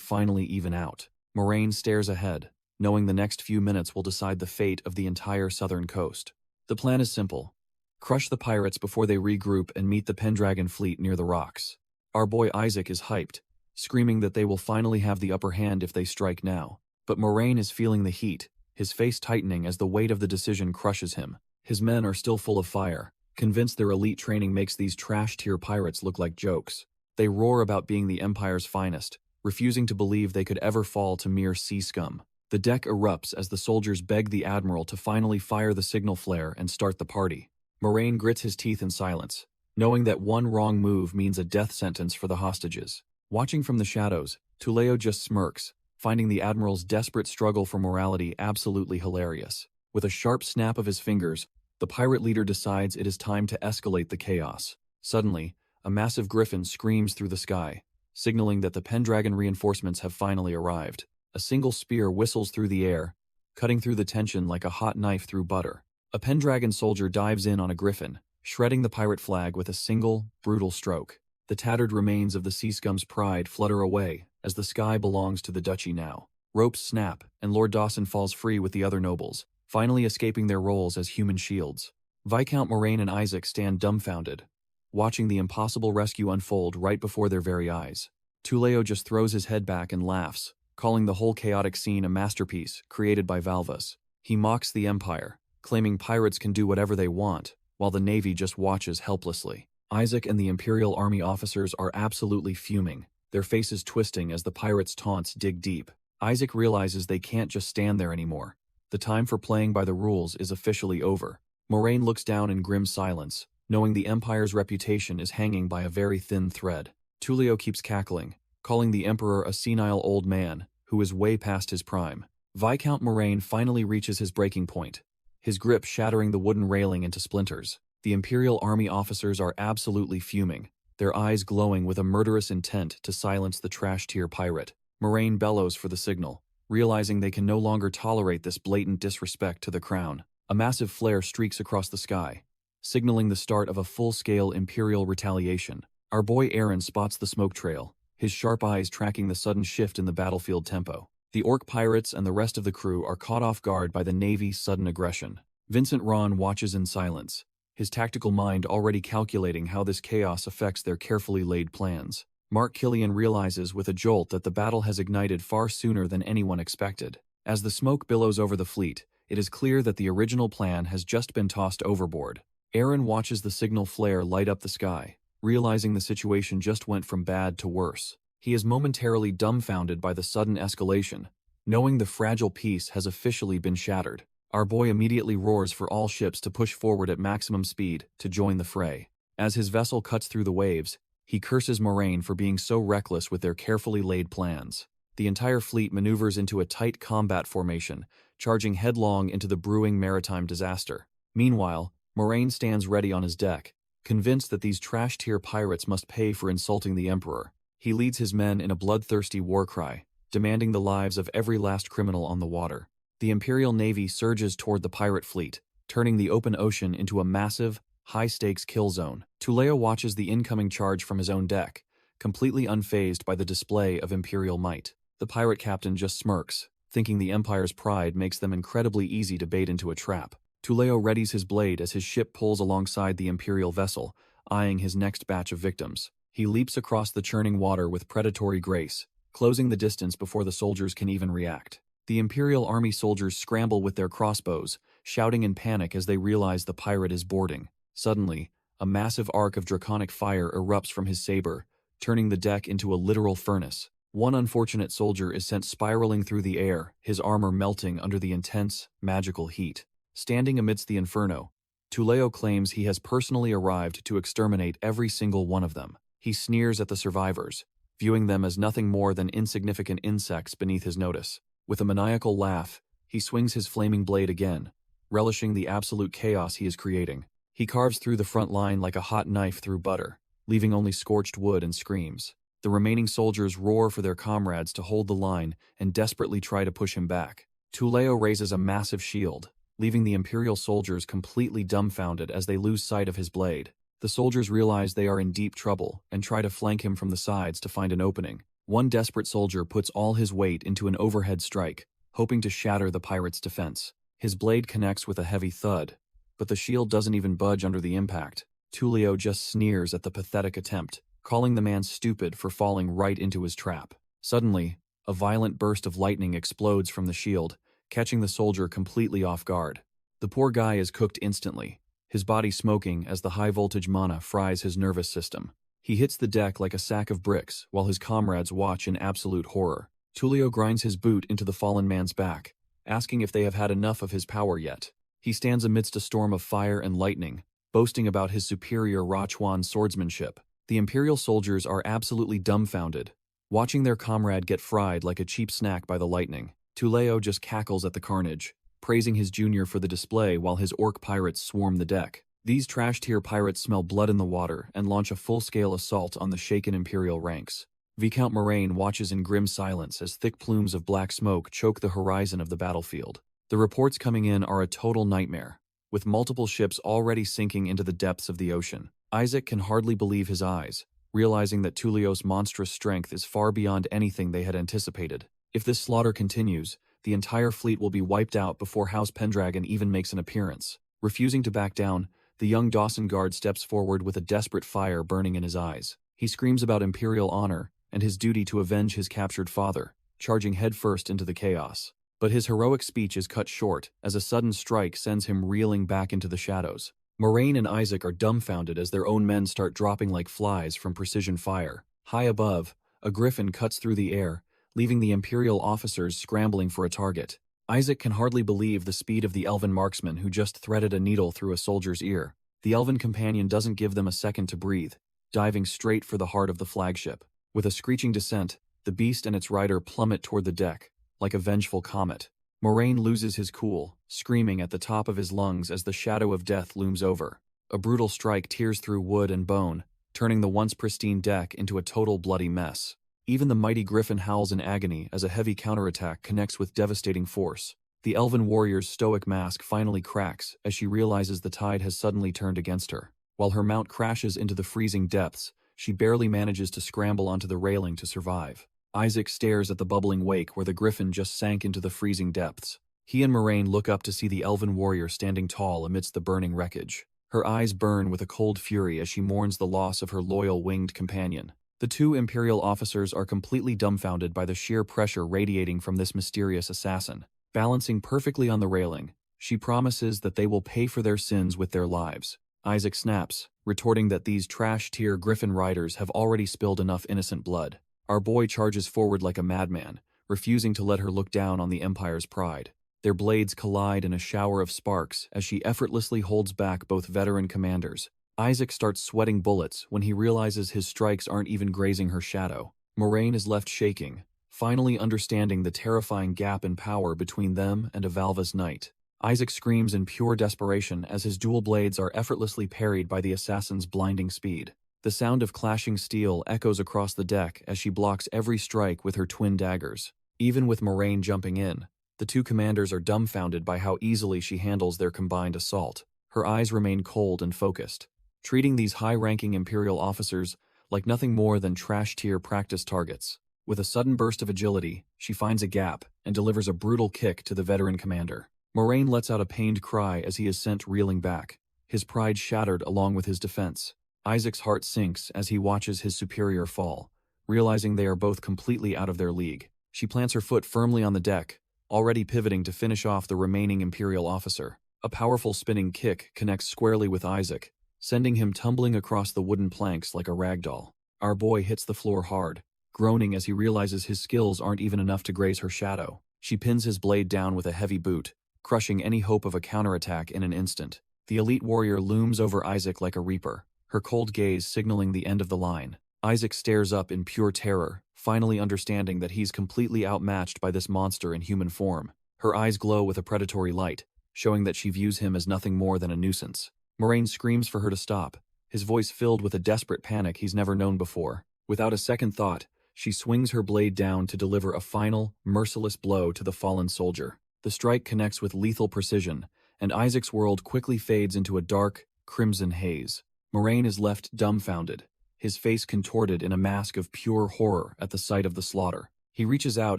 finally even out. Moraine stares ahead, knowing the next few minutes will decide the fate of the entire southern coast. The plan is simple. Crush the pirates before they regroup and meet the Pendragon fleet near the rocks. Our boy Isaac is hyped, screaming that they will finally have the upper hand if they strike now. But Moraine is feeling the heat, his face tightening as the weight of the decision crushes him. His men are still full of fire, convinced their elite training makes these trash-tier pirates look like jokes. They roar about being the Empire's finest, refusing to believe they could ever fall to mere sea scum. The deck erupts as the soldiers beg the Admiral to finally fire the signal flare and start the party. Moraine grits his teeth in silence, knowing that one wrong move means a death sentence for the hostages. Watching from the shadows, Tuleo just smirks, finding the Admiral's desperate struggle for morality absolutely hilarious. With a sharp snap of his fingers, the pirate leader decides it is time to escalate the chaos. Suddenly, a massive griffin screams through the sky, signaling that the Pendragon reinforcements have finally arrived. A single spear whistles through the air, cutting through the tension like a hot knife through butter. A Pendragon soldier dives in on a griffin, shredding the pirate flag with a single, brutal stroke. The tattered remains of the sea scum's pride flutter away, as the sky belongs to the duchy now. Ropes snap, and Lord Dawson falls free with the other nobles, finally escaping their roles as human shields. Viscount Moraine and Isaac stand dumbfounded, watching the impossible rescue unfold right before their very eyes. Tuleo just throws his head back and laughs, calling the whole chaotic scene a masterpiece created by Valvas. He mocks the Empire, claiming pirates can do whatever they want, while the Navy just watches helplessly. Isaac and the Imperial Army officers are absolutely fuming, their faces twisting as the pirates' taunts dig deep. Isaac realizes they can't just stand there anymore. The time for playing by the rules is officially over. Moraine looks down in grim silence, knowing the Empire's reputation is hanging by a very thin thread. Tuleo keeps cackling, calling the Emperor a senile old man, who is way past his prime. Viscount Moraine finally reaches his breaking point, his grip shattering the wooden railing into splinters. The Imperial Army officers are absolutely fuming, their eyes glowing with a murderous intent to silence the trash-tier pirate. Moraine bellows for the signal, realizing they can no longer tolerate this blatant disrespect to the crown. A massive flare streaks across the sky, signaling the start of a full-scale Imperial retaliation. Our boy Aaron spots the smoke trail, his sharp eyes tracking the sudden shift in the battlefield tempo. The orc pirates and the rest of the crew are caught off guard by the Navy's sudden aggression. Vincent Ron watches in silence, his tactical mind already calculating how this chaos affects their carefully laid plans. Mark Killian realizes with a jolt that the battle has ignited far sooner than anyone expected. As the smoke billows over the fleet, it is clear that the original plan has just been tossed overboard. Aaron watches the signal flare light up the sky, realizing the situation just went from bad to worse. He is momentarily dumbfounded by the sudden escalation, knowing the fragile peace has officially been shattered. Our boy immediately roars for all ships to push forward at maximum speed to join the fray. As his vessel cuts through the waves, he curses Moraine for being so reckless with their carefully laid plans. The entire fleet maneuvers into a tight combat formation, charging headlong into the brewing maritime disaster. Meanwhile, Moraine stands ready on his deck, convinced that these trash-tier pirates must pay for insulting the Emperor. He leads his men in a bloodthirsty war cry, demanding the lives of every last criminal on the water. The Imperial Navy surges toward the pirate fleet, turning the open ocean into a massive, high-stakes kill zone. Tuleo watches the incoming charge from his own deck, completely unfazed by the display of Imperial might. The pirate captain just smirks, thinking the Empire's pride makes them incredibly easy to bait into a trap. Tuleo readies his blade as his ship pulls alongside the Imperial vessel, eyeing his next batch of victims. He leaps across the churning water with predatory grace, closing the distance before the soldiers can even react. The Imperial Army soldiers scramble with their crossbows, shouting in panic as they realize the pirate is boarding. Suddenly, a massive arc of draconic fire erupts from his saber, turning the deck into a literal furnace. One unfortunate soldier is sent spiraling through the air, his armor melting under the intense, magical heat. Standing amidst the inferno, Tuleo claims he has personally arrived to exterminate every single one of them. He sneers at the survivors, viewing them as nothing more than insignificant insects beneath his notice. With a maniacal laugh, he swings his flaming blade again, relishing the absolute chaos he is creating. He carves through the front line like a hot knife through butter, leaving only scorched wood and screams. The remaining soldiers roar for their comrades to hold the line and desperately try to push him back. Tuleo raises a massive shield, leaving the Imperial soldiers completely dumbfounded as they lose sight of his blade. The soldiers realize they are in deep trouble and try to flank him from the sides to find an opening. One desperate soldier puts all his weight into an overhead strike, hoping to shatter the pirate's defense. His blade connects with a heavy thud, but the shield doesn't even budge under the impact. Tuleo just sneers at the pathetic attempt, calling the man stupid for falling right into his trap. Suddenly, a violent burst of lightning explodes from the shield, catching the soldier completely off guard. The poor guy is cooked instantly, his body smoking as the high-voltage mana fries his nervous system. He hits the deck like a sack of bricks while his comrades watch in absolute horror. Tuleo grinds his boot into the fallen man's back, asking if they have had enough of his power yet. He stands amidst a storm of fire and lightning, boasting about his superior Rachuan swordsmanship. The Imperial soldiers are absolutely dumbfounded, watching their comrade get fried like a cheap snack by the lightning. Tuleo just cackles at the carnage, praising his junior for the display while his orc pirates swarm the deck. These trash-tier pirates smell blood in the water and launch a full-scale assault on the shaken Imperial ranks. Viscount Moraine watches in grim silence as thick plumes of black smoke choke the horizon of the battlefield. The reports coming in are a total nightmare, with multiple ships already sinking into the depths of the ocean. Isaac can hardly believe his eyes, realizing that Tuleo's monstrous strength is far beyond anything they had anticipated. If this slaughter continues, the entire fleet will be wiped out before House Pendragon even makes an appearance. Refusing to back down, the young Dawson guard steps forward with a desperate fire burning in his eyes. He screams about Imperial honor and his duty to avenge his captured father, charging headfirst into the chaos. But his heroic speech is cut short as a sudden strike sends him reeling back into the shadows. Moraine and Isaac are dumbfounded as their own men start dropping like flies from precision fire. High above, a griffin cuts through the air, leaving the Imperial officers scrambling for a target. Isaac can hardly believe the speed of the elven marksman who just threaded a needle through a soldier's ear. The elven companion doesn't give them a second to breathe, diving straight for the heart of the flagship. With a screeching descent, the beast and its rider plummet toward the deck, like a vengeful comet. Moraine loses his cool, screaming at the top of his lungs as the shadow of death looms over. A brutal strike tears through wood and bone, turning the once pristine deck into a total bloody mess. Even the mighty griffin howls in agony as a heavy counterattack connects with devastating force. The elven warrior's stoic mask finally cracks as she realizes the tide has suddenly turned against her. While her mount crashes into the freezing depths, she barely manages to scramble onto the railing to survive. Isaac stares at the bubbling wake where the griffin just sank into the freezing depths. He and Moraine look up to see the elven warrior standing tall amidst the burning wreckage. Her eyes burn with a cold fury as she mourns the loss of her loyal winged companion. The two Imperial officers are completely dumbfounded by the sheer pressure radiating from this mysterious assassin. Balancing perfectly on the railing, she promises that they will pay for their sins with their lives. Isaac snaps, retorting that these trash-tier griffin riders have already spilled enough innocent blood. Our boy charges forward like a madman, refusing to let her look down on the Empire's pride. Their blades collide in a shower of sparks as she effortlessly holds back both veteran commanders, Isaac starts sweating bullets when he realizes his strikes aren't even grazing her shadow. Moraine is left shaking, finally understanding the terrifying gap in power between them and a valvous knight. Isaac screams in pure desperation as his dual blades are effortlessly parried by the assassin's blinding speed. The sound of clashing steel echoes across the deck as she blocks every strike with her twin daggers. Even with Moraine jumping in, the two commanders are dumbfounded by how easily she handles their combined assault. Her eyes remain cold and focused, treating these high-ranking Imperial officers like nothing more than trash-tier practice targets. With a sudden burst of agility, she finds a gap and delivers a brutal kick to the veteran commander. Moraine lets out a pained cry as he is sent reeling back, his pride shattered along with his defense. Isaac's heart sinks as he watches his superior fall, realizing they are both completely out of their league. She plants her foot firmly on the deck, already pivoting to finish off the remaining Imperial officer. A powerful spinning kick connects squarely with Isaac, sending him tumbling across the wooden planks like a ragdoll. Our boy hits the floor hard, groaning as he realizes his skills aren't even enough to graze her shadow. She pins his blade down with a heavy boot, crushing any hope of a counterattack in an instant. The elite warrior looms over Isaac like a reaper, her cold gaze signaling the end of the line. Isaac stares up in pure terror, finally understanding that he's completely outmatched by this monster in human form. Her eyes glow with a predatory light, showing that she views him as nothing more than a nuisance. Moraine screams for her to stop, his voice filled with a desperate panic he's never known before. Without a second thought, she swings her blade down to deliver a final, merciless blow to the fallen soldier. The strike connects with lethal precision, and Isaac's world quickly fades into a dark, crimson haze. Moraine is left dumbfounded, his face contorted in a mask of pure horror at the sight of the slaughter. He reaches out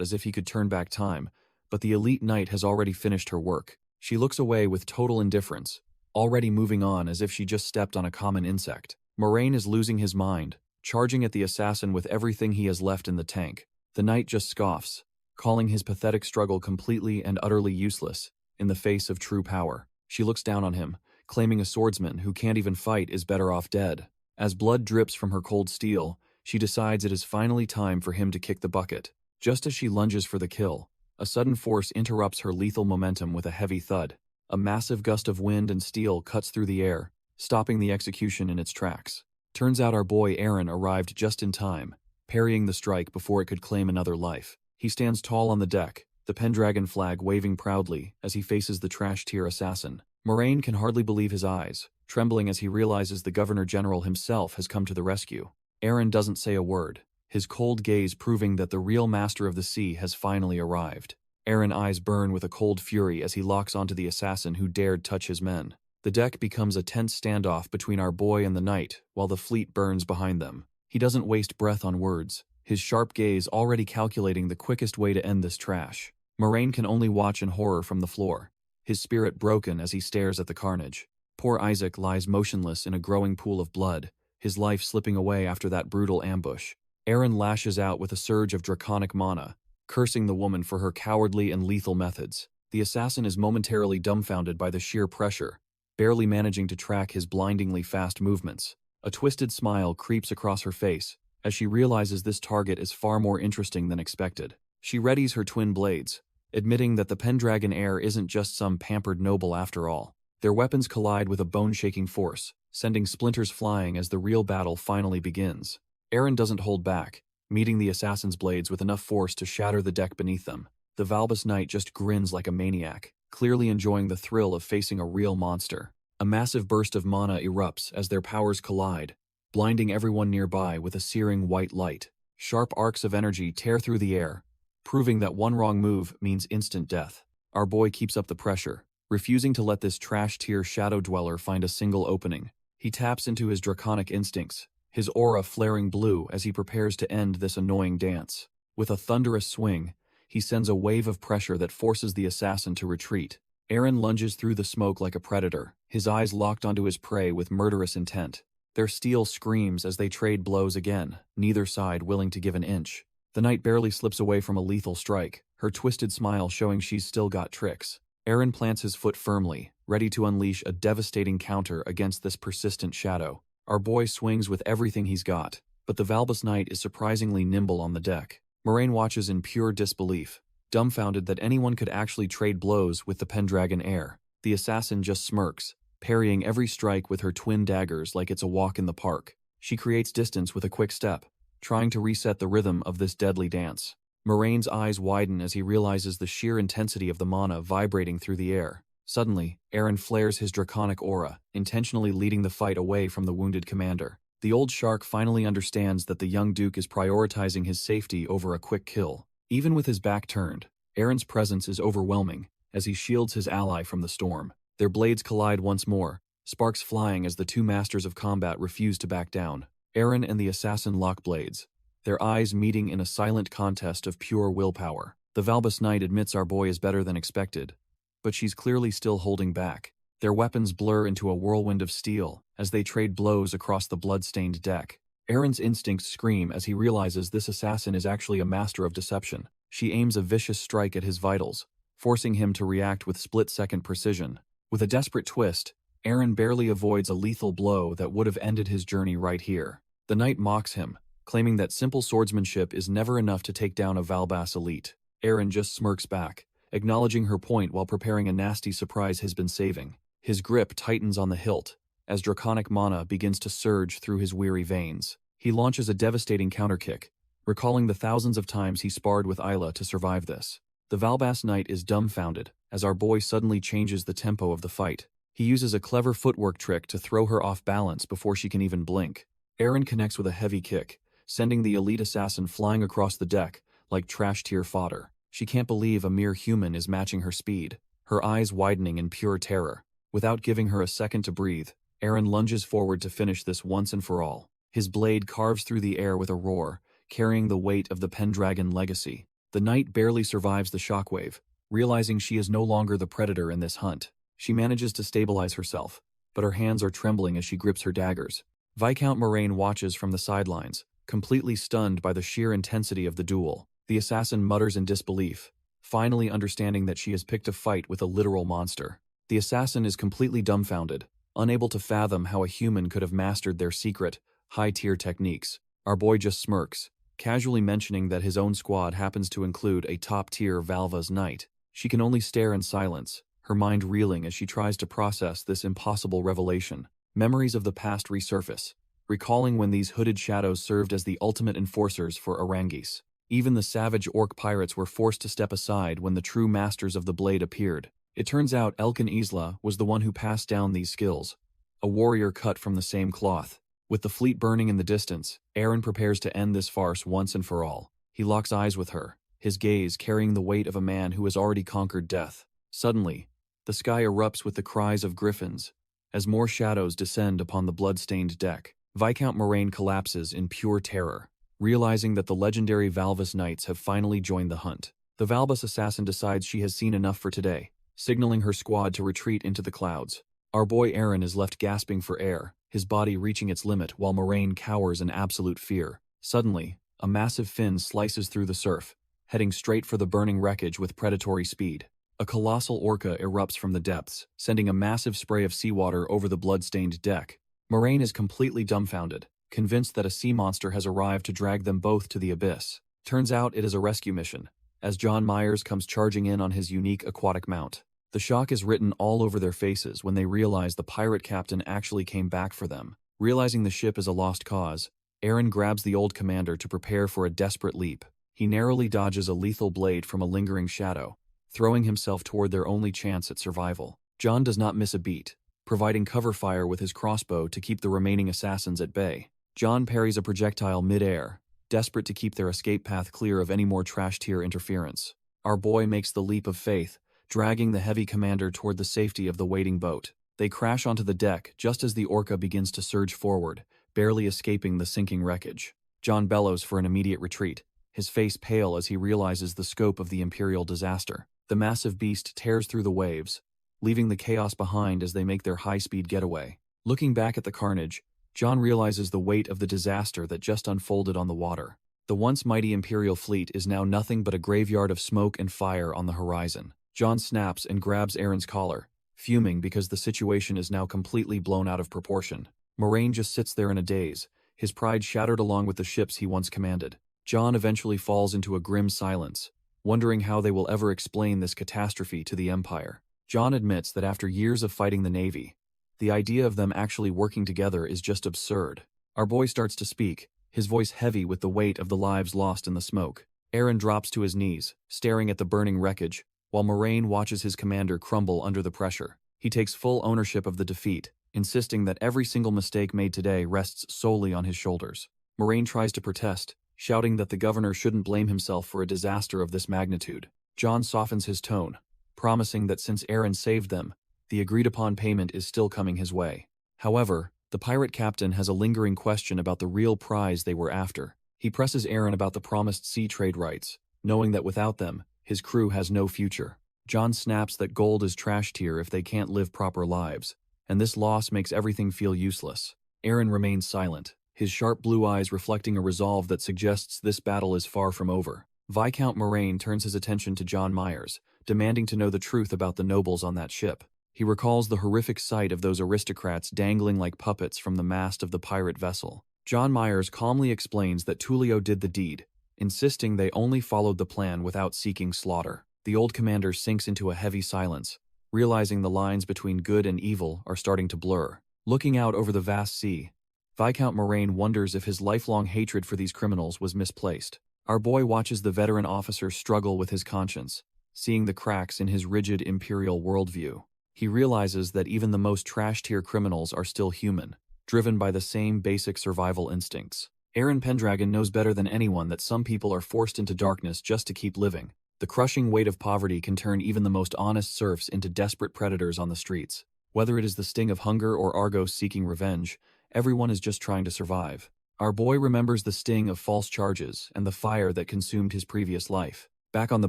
as if he could turn back time, but the elite knight has already finished her work. She looks away with total indifference, already moving on as if she just stepped on a common insect. Moraine is losing his mind, charging at the assassin with everything he has left in the tank. The knight just scoffs, calling his pathetic struggle completely and utterly useless in the face of true power. She looks down on him, claiming a swordsman who can't even fight is better off dead. As blood drips from her cold steel, she decides it is finally time for him to kick the bucket. Just as she lunges for the kill, a sudden force interrupts her lethal momentum with a heavy thud. A massive gust of wind and steel cuts through the air, stopping the execution in its tracks. Turns out our boy Aaron arrived just in time, parrying the strike before it could claim another life. He stands tall on the deck, the Pendragon flag waving proudly as he faces the trash-tier assassin. Moraine can hardly believe his eyes, trembling as he realizes the Governor-General himself has come to the rescue. Aaron doesn't say a word, his cold gaze proving that the real master of the sea has finally arrived. Aaron's eyes burn with a cold fury as he locks onto the assassin who dared touch his men. The deck becomes a tense standoff between our boy and the knight while the fleet burns behind them. He doesn't waste breath on words, his sharp gaze already calculating the quickest way to end this trash. Moraine can only watch in horror from the floor, his spirit broken as he stares at the carnage. Poor Isaac lies motionless in a growing pool of blood, his life slipping away after that brutal ambush. Aaron lashes out with a surge of draconic mana, cursing the woman for her cowardly and lethal methods. The assassin is momentarily dumbfounded by the sheer pressure, barely managing to track his blindingly fast movements. A twisted smile creeps across her face as she realizes this target is far more interesting than expected. She readies her twin blades, admitting that the Pendragon heir isn't just some pampered noble after all. Their weapons collide with a bone-shaking force, sending splinters flying as the real battle finally begins. Aaron doesn't hold back, meeting the assassin's blades with enough force to shatter the deck beneath them. The Valbus Knight just grins like a maniac, clearly enjoying the thrill of facing a real monster. A massive burst of mana erupts as their powers collide, blinding everyone nearby with a searing white light. Sharp arcs of energy tear through the air, proving that one wrong move means instant death. Our boy keeps up the pressure, refusing to let this trash-tier shadow dweller find a single opening. He taps into his draconic instincts, his aura flaring blue as he prepares to end this annoying dance. With a thunderous swing, he sends a wave of pressure that forces the assassin to retreat. Aaron lunges through the smoke like a predator, his eyes locked onto his prey with murderous intent. Their steel screams as they trade blows again, neither side willing to give an inch. The knight barely slips away from a lethal strike, her twisted smile showing she's still got tricks. Aaron plants his foot firmly, ready to unleash a devastating counter against this persistent shadow. Our boy swings with everything he's got, but the Valbus Knight is surprisingly nimble on the deck. Moraine watches in pure disbelief, dumbfounded that anyone could actually trade blows with the Pendragon heir. The assassin just smirks, parrying every strike with her twin daggers like it's a walk in the park. She creates distance with a quick step, trying to reset the rhythm of this deadly dance. Moraine's eyes widen as he realizes the sheer intensity of the mana vibrating through the air. Suddenly, Eren flares his draconic aura, intentionally leading the fight away from the wounded commander. The old shark finally understands that the young duke is prioritizing his safety over a quick kill. Even with his back turned, Eren's presence is overwhelming as he shields his ally from the storm. Their blades collide once more, sparks flying as the two masters of combat refuse to back down. Eren and the assassin lock blades, their eyes meeting in a silent contest of pure willpower. The Valbas Knight admits our boy is better than expected, but she's clearly still holding back. Their weapons blur into a whirlwind of steel as they trade blows across the blood-stained deck. Eren's instincts scream as he realizes this assassin is actually a master of deception. She aims a vicious strike at his vitals, forcing him to react with split-second precision. With a desperate twist, Eren barely avoids a lethal blow that would have ended his journey right here. The knight mocks him, claiming that simple swordsmanship is never enough to take down a Valbas elite. Eren just smirks back, acknowledging her point while preparing a nasty surprise he's been saving. His grip tightens on the hilt, as draconic mana begins to surge through his weary veins. He launches a devastating counterkick, recalling the thousands of times he sparred with Ayla to survive this. The Valbas Knight is dumbfounded, as our boy suddenly changes the tempo of the fight. He uses a clever footwork trick to throw her off balance before she can even blink. Eren connects with a heavy kick, sending the elite assassin flying across the deck like trash-tier fodder. She can't believe a mere human is matching her speed, her eyes widening in pure terror. Without giving her a second to breathe, Eren lunges forward to finish this once and for all. His blade carves through the air with a roar, carrying the weight of the Pendragon legacy. The knight barely survives the shockwave, realizing she is no longer the predator in this hunt. She manages to stabilize herself, but her hands are trembling as she grips her daggers. Viscount Moraine watches from the sidelines, completely stunned by the sheer intensity of the duel. The assassin mutters in disbelief, finally understanding that she has picked a fight with a literal monster. The assassin is completely dumbfounded, unable to fathom how a human could have mastered their secret, high-tier techniques. Our boy just smirks, casually mentioning that his own squad happens to include a top-tier Valbas Knight. She can only stare in silence, her mind reeling as she tries to process this impossible revelation. Memories of the past resurface, recalling when these hooded shadows served as the ultimate enforcers for Arangis. Even the savage orc pirates were forced to step aside when the true masters of the blade appeared. It turns out Elkan Isla was the one who passed down these skills, a warrior cut from the same cloth. With the fleet burning in the distance, Eren prepares to end this farce once and for all. He locks eyes with her, his gaze carrying the weight of a man who has already conquered death. Suddenly, the sky erupts with the cries of griffins, as more shadows descend upon the blood-stained deck. Viscount Moraine collapses in pure terror, realizing that the legendary Valbas Knights have finally joined the hunt. The Valbas assassin decides she has seen enough for today, signaling her squad to retreat into the clouds. Our boy Eren is left gasping for air, his body reaching its limit while Moraine cowers in absolute fear. Suddenly, a massive fin slices through the surf, heading straight for the burning wreckage with predatory speed. A colossal orca erupts from the depths, sending a massive spray of seawater over the blood-stained deck. Moraine is completely dumbfounded, convinced that a sea monster has arrived to drag them both to the abyss. Turns out it is a rescue mission, as John Myers comes charging in on his unique aquatic mount. The shock is written all over their faces when they realize the pirate captain actually came back for them. Realizing the ship is a lost cause, Eren grabs the old commander to prepare for a desperate leap. He narrowly dodges a lethal blade from a lingering shadow, throwing himself toward their only chance at survival. John does not miss a beat, providing cover fire with his crossbow to keep the remaining assassins at bay. John parries a projectile mid-air, desperate to keep their escape path clear of any more trash-tier interference. Our boy makes the leap of faith, dragging the heavy commander toward the safety of the waiting boat. They crash onto the deck just as the orca begins to surge forward, barely escaping the sinking wreckage. John bellows for an immediate retreat, his face pale as he realizes the scope of the Imperial disaster. The massive beast tears through the waves, leaving the chaos behind as they make their high-speed getaway. Looking back at the carnage, John realizes the weight of the disaster that just unfolded on the water. The once mighty Imperial fleet is now nothing but a graveyard of smoke and fire on the horizon. John snaps and grabs Eren's collar, fuming because the situation is now completely blown out of proportion. Moraine just sits there in a daze, his pride shattered along with the ships he once commanded. John eventually falls into a grim silence, wondering how they will ever explain this catastrophe to the Empire. John admits that after years of fighting the Navy, The idea of them actually working together is just absurd. Our boy starts to speak, his voice heavy with the weight of the lives lost in the smoke. Eren drops to his knees, staring at the burning wreckage, while Moraine watches his commander crumble under the pressure. He takes full ownership of the defeat, insisting that every single mistake made today rests solely on his shoulders. Moraine tries to protest, shouting that the governor shouldn't blame himself for a disaster of this magnitude. John softens his tone, promising that since Eren saved them, the agreed-upon payment is still coming his way. However, the pirate captain has a lingering question about the real prize they were after. He presses Eren about the promised sea trade rights, knowing that without them, his crew has no future. John snaps that gold is trash tier if they can't live proper lives, and this loss makes everything feel useless. Eren remains silent, his sharp blue eyes reflecting a resolve that suggests this battle is far from over. Viscount Moraine turns his attention to John Myers, demanding to know the truth about the nobles on that ship. He recalls the horrific sight of those aristocrats dangling like puppets from the mast of the pirate vessel. John Myers calmly explains that Tulio did the deed, insisting they only followed the plan without seeking slaughter. The old commander sinks into a heavy silence, realizing the lines between good and evil are starting to blur. Looking out over the vast sea, Viscount Moraine wonders if his lifelong hatred for these criminals was misplaced. Our boy watches the veteran officer struggle with his conscience, seeing the cracks in his rigid imperial worldview. He realizes that even the most trash-tier criminals are still human, driven by the same basic survival instincts. Eren Pendragon knows better than anyone that some people are forced into darkness just to keep living. The crushing weight of poverty can turn even the most honest serfs into desperate predators on the streets. Whether it is the sting of hunger or Argos seeking revenge, everyone is just trying to survive. Our boy remembers the sting of false charges and the fire that consumed his previous life. Back on the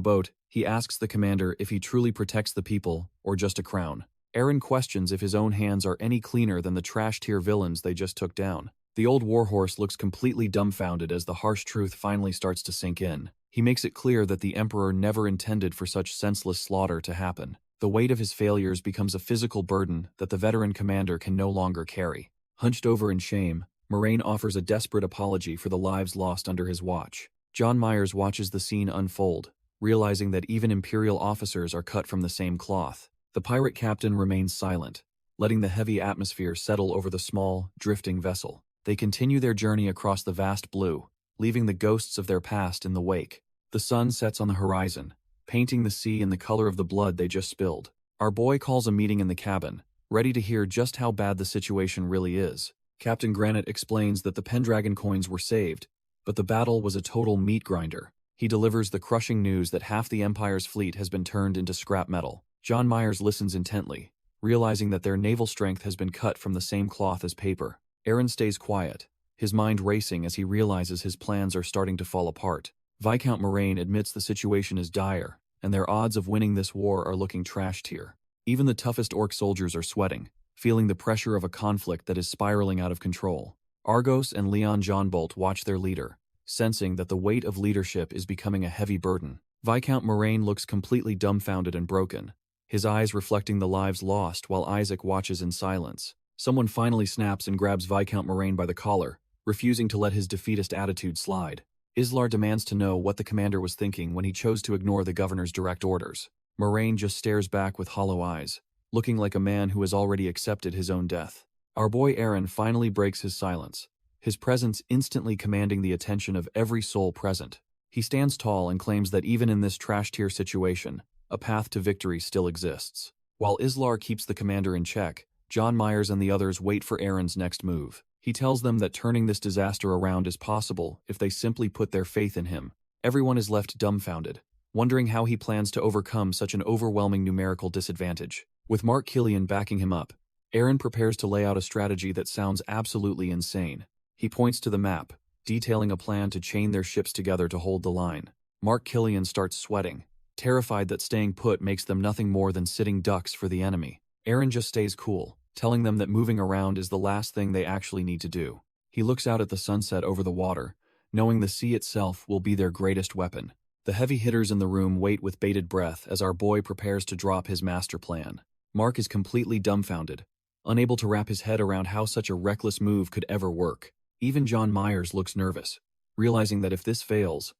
boat, he asks the commander if he truly protects the people or just a crown. Eren questions if his own hands are any cleaner than the trash-tier villains they just took down. The old warhorse looks completely dumbfounded as the harsh truth finally starts to sink in. He makes it clear that the Emperor never intended for such senseless slaughter to happen. The weight of his failures becomes a physical burden that the veteran commander can no longer carry. Hunched over in shame, Moraine offers a desperate apology for the lives lost under his watch. John Myers watches the scene unfold, realizing that even Imperial officers are cut from the same cloth. The pirate captain remains silent, letting the heavy atmosphere settle over the small, drifting vessel. They continue their journey across the vast blue, leaving the ghosts of their past in the wake. The sun sets on the horizon, painting the sea in the color of the blood they just spilled. Our boy calls a meeting in the cabin, ready to hear just how bad the situation really is. Captain Granite explains that the Pendragon coins were saved, but the battle was a total meat grinder. He delivers the crushing news that half the Empire's fleet has been turned into scrap metal. John Myers listens intently, realizing that their naval strength has been cut from the same cloth as paper. Eren stays quiet, his mind racing as he realizes his plans are starting to fall apart. Viscount Moraine admits the situation is dire, and their odds of winning this war are looking trash tier. Even the toughest orc soldiers are sweating, feeling the pressure of a conflict that is spiraling out of control. Argos and Leon Johnbolt watch their leader, sensing that the weight of leadership is becoming a heavy burden. Viscount Moraine looks completely dumbfounded and broken, his eyes reflecting the lives lost while Isaac watches in silence. Someone finally snaps and grabs Viscount Moraine by the collar, refusing to let his defeatist attitude slide. Islar demands to know what the commander was thinking when he chose to ignore the governor's direct orders. Moraine just stares back with hollow eyes, looking like a man who has already accepted his own death. Our boy Eren finally breaks his silence, his presence instantly commanding the attention of every soul present. He stands tall and claims that even in this trash-tier situation, a path to victory still exists. While Islar keeps the commander in check, John Myers and the others wait for Eren's next move. He tells them that turning this disaster around is possible if they simply put their faith in him. Everyone is left dumbfounded, wondering how he plans to overcome such an overwhelming numerical disadvantage. With Mark Killian backing him up, Eren prepares to lay out a strategy that sounds absolutely insane. He points to the map, detailing a plan to chain their ships together to hold the line. Mark Killian starts sweating, terrified that staying put makes them nothing more than sitting ducks for the enemy. Eren just stays cool, telling them that moving around is the last thing they actually need to do. He looks out at the sunset over the water, knowing the sea itself will be their greatest weapon. The heavy hitters in the room wait with bated breath as our boy prepares to drop his master plan. Mark is completely dumbfounded, unable to wrap his head around how such a reckless move could ever work. Even John Myers looks nervous, realizing that if this fails,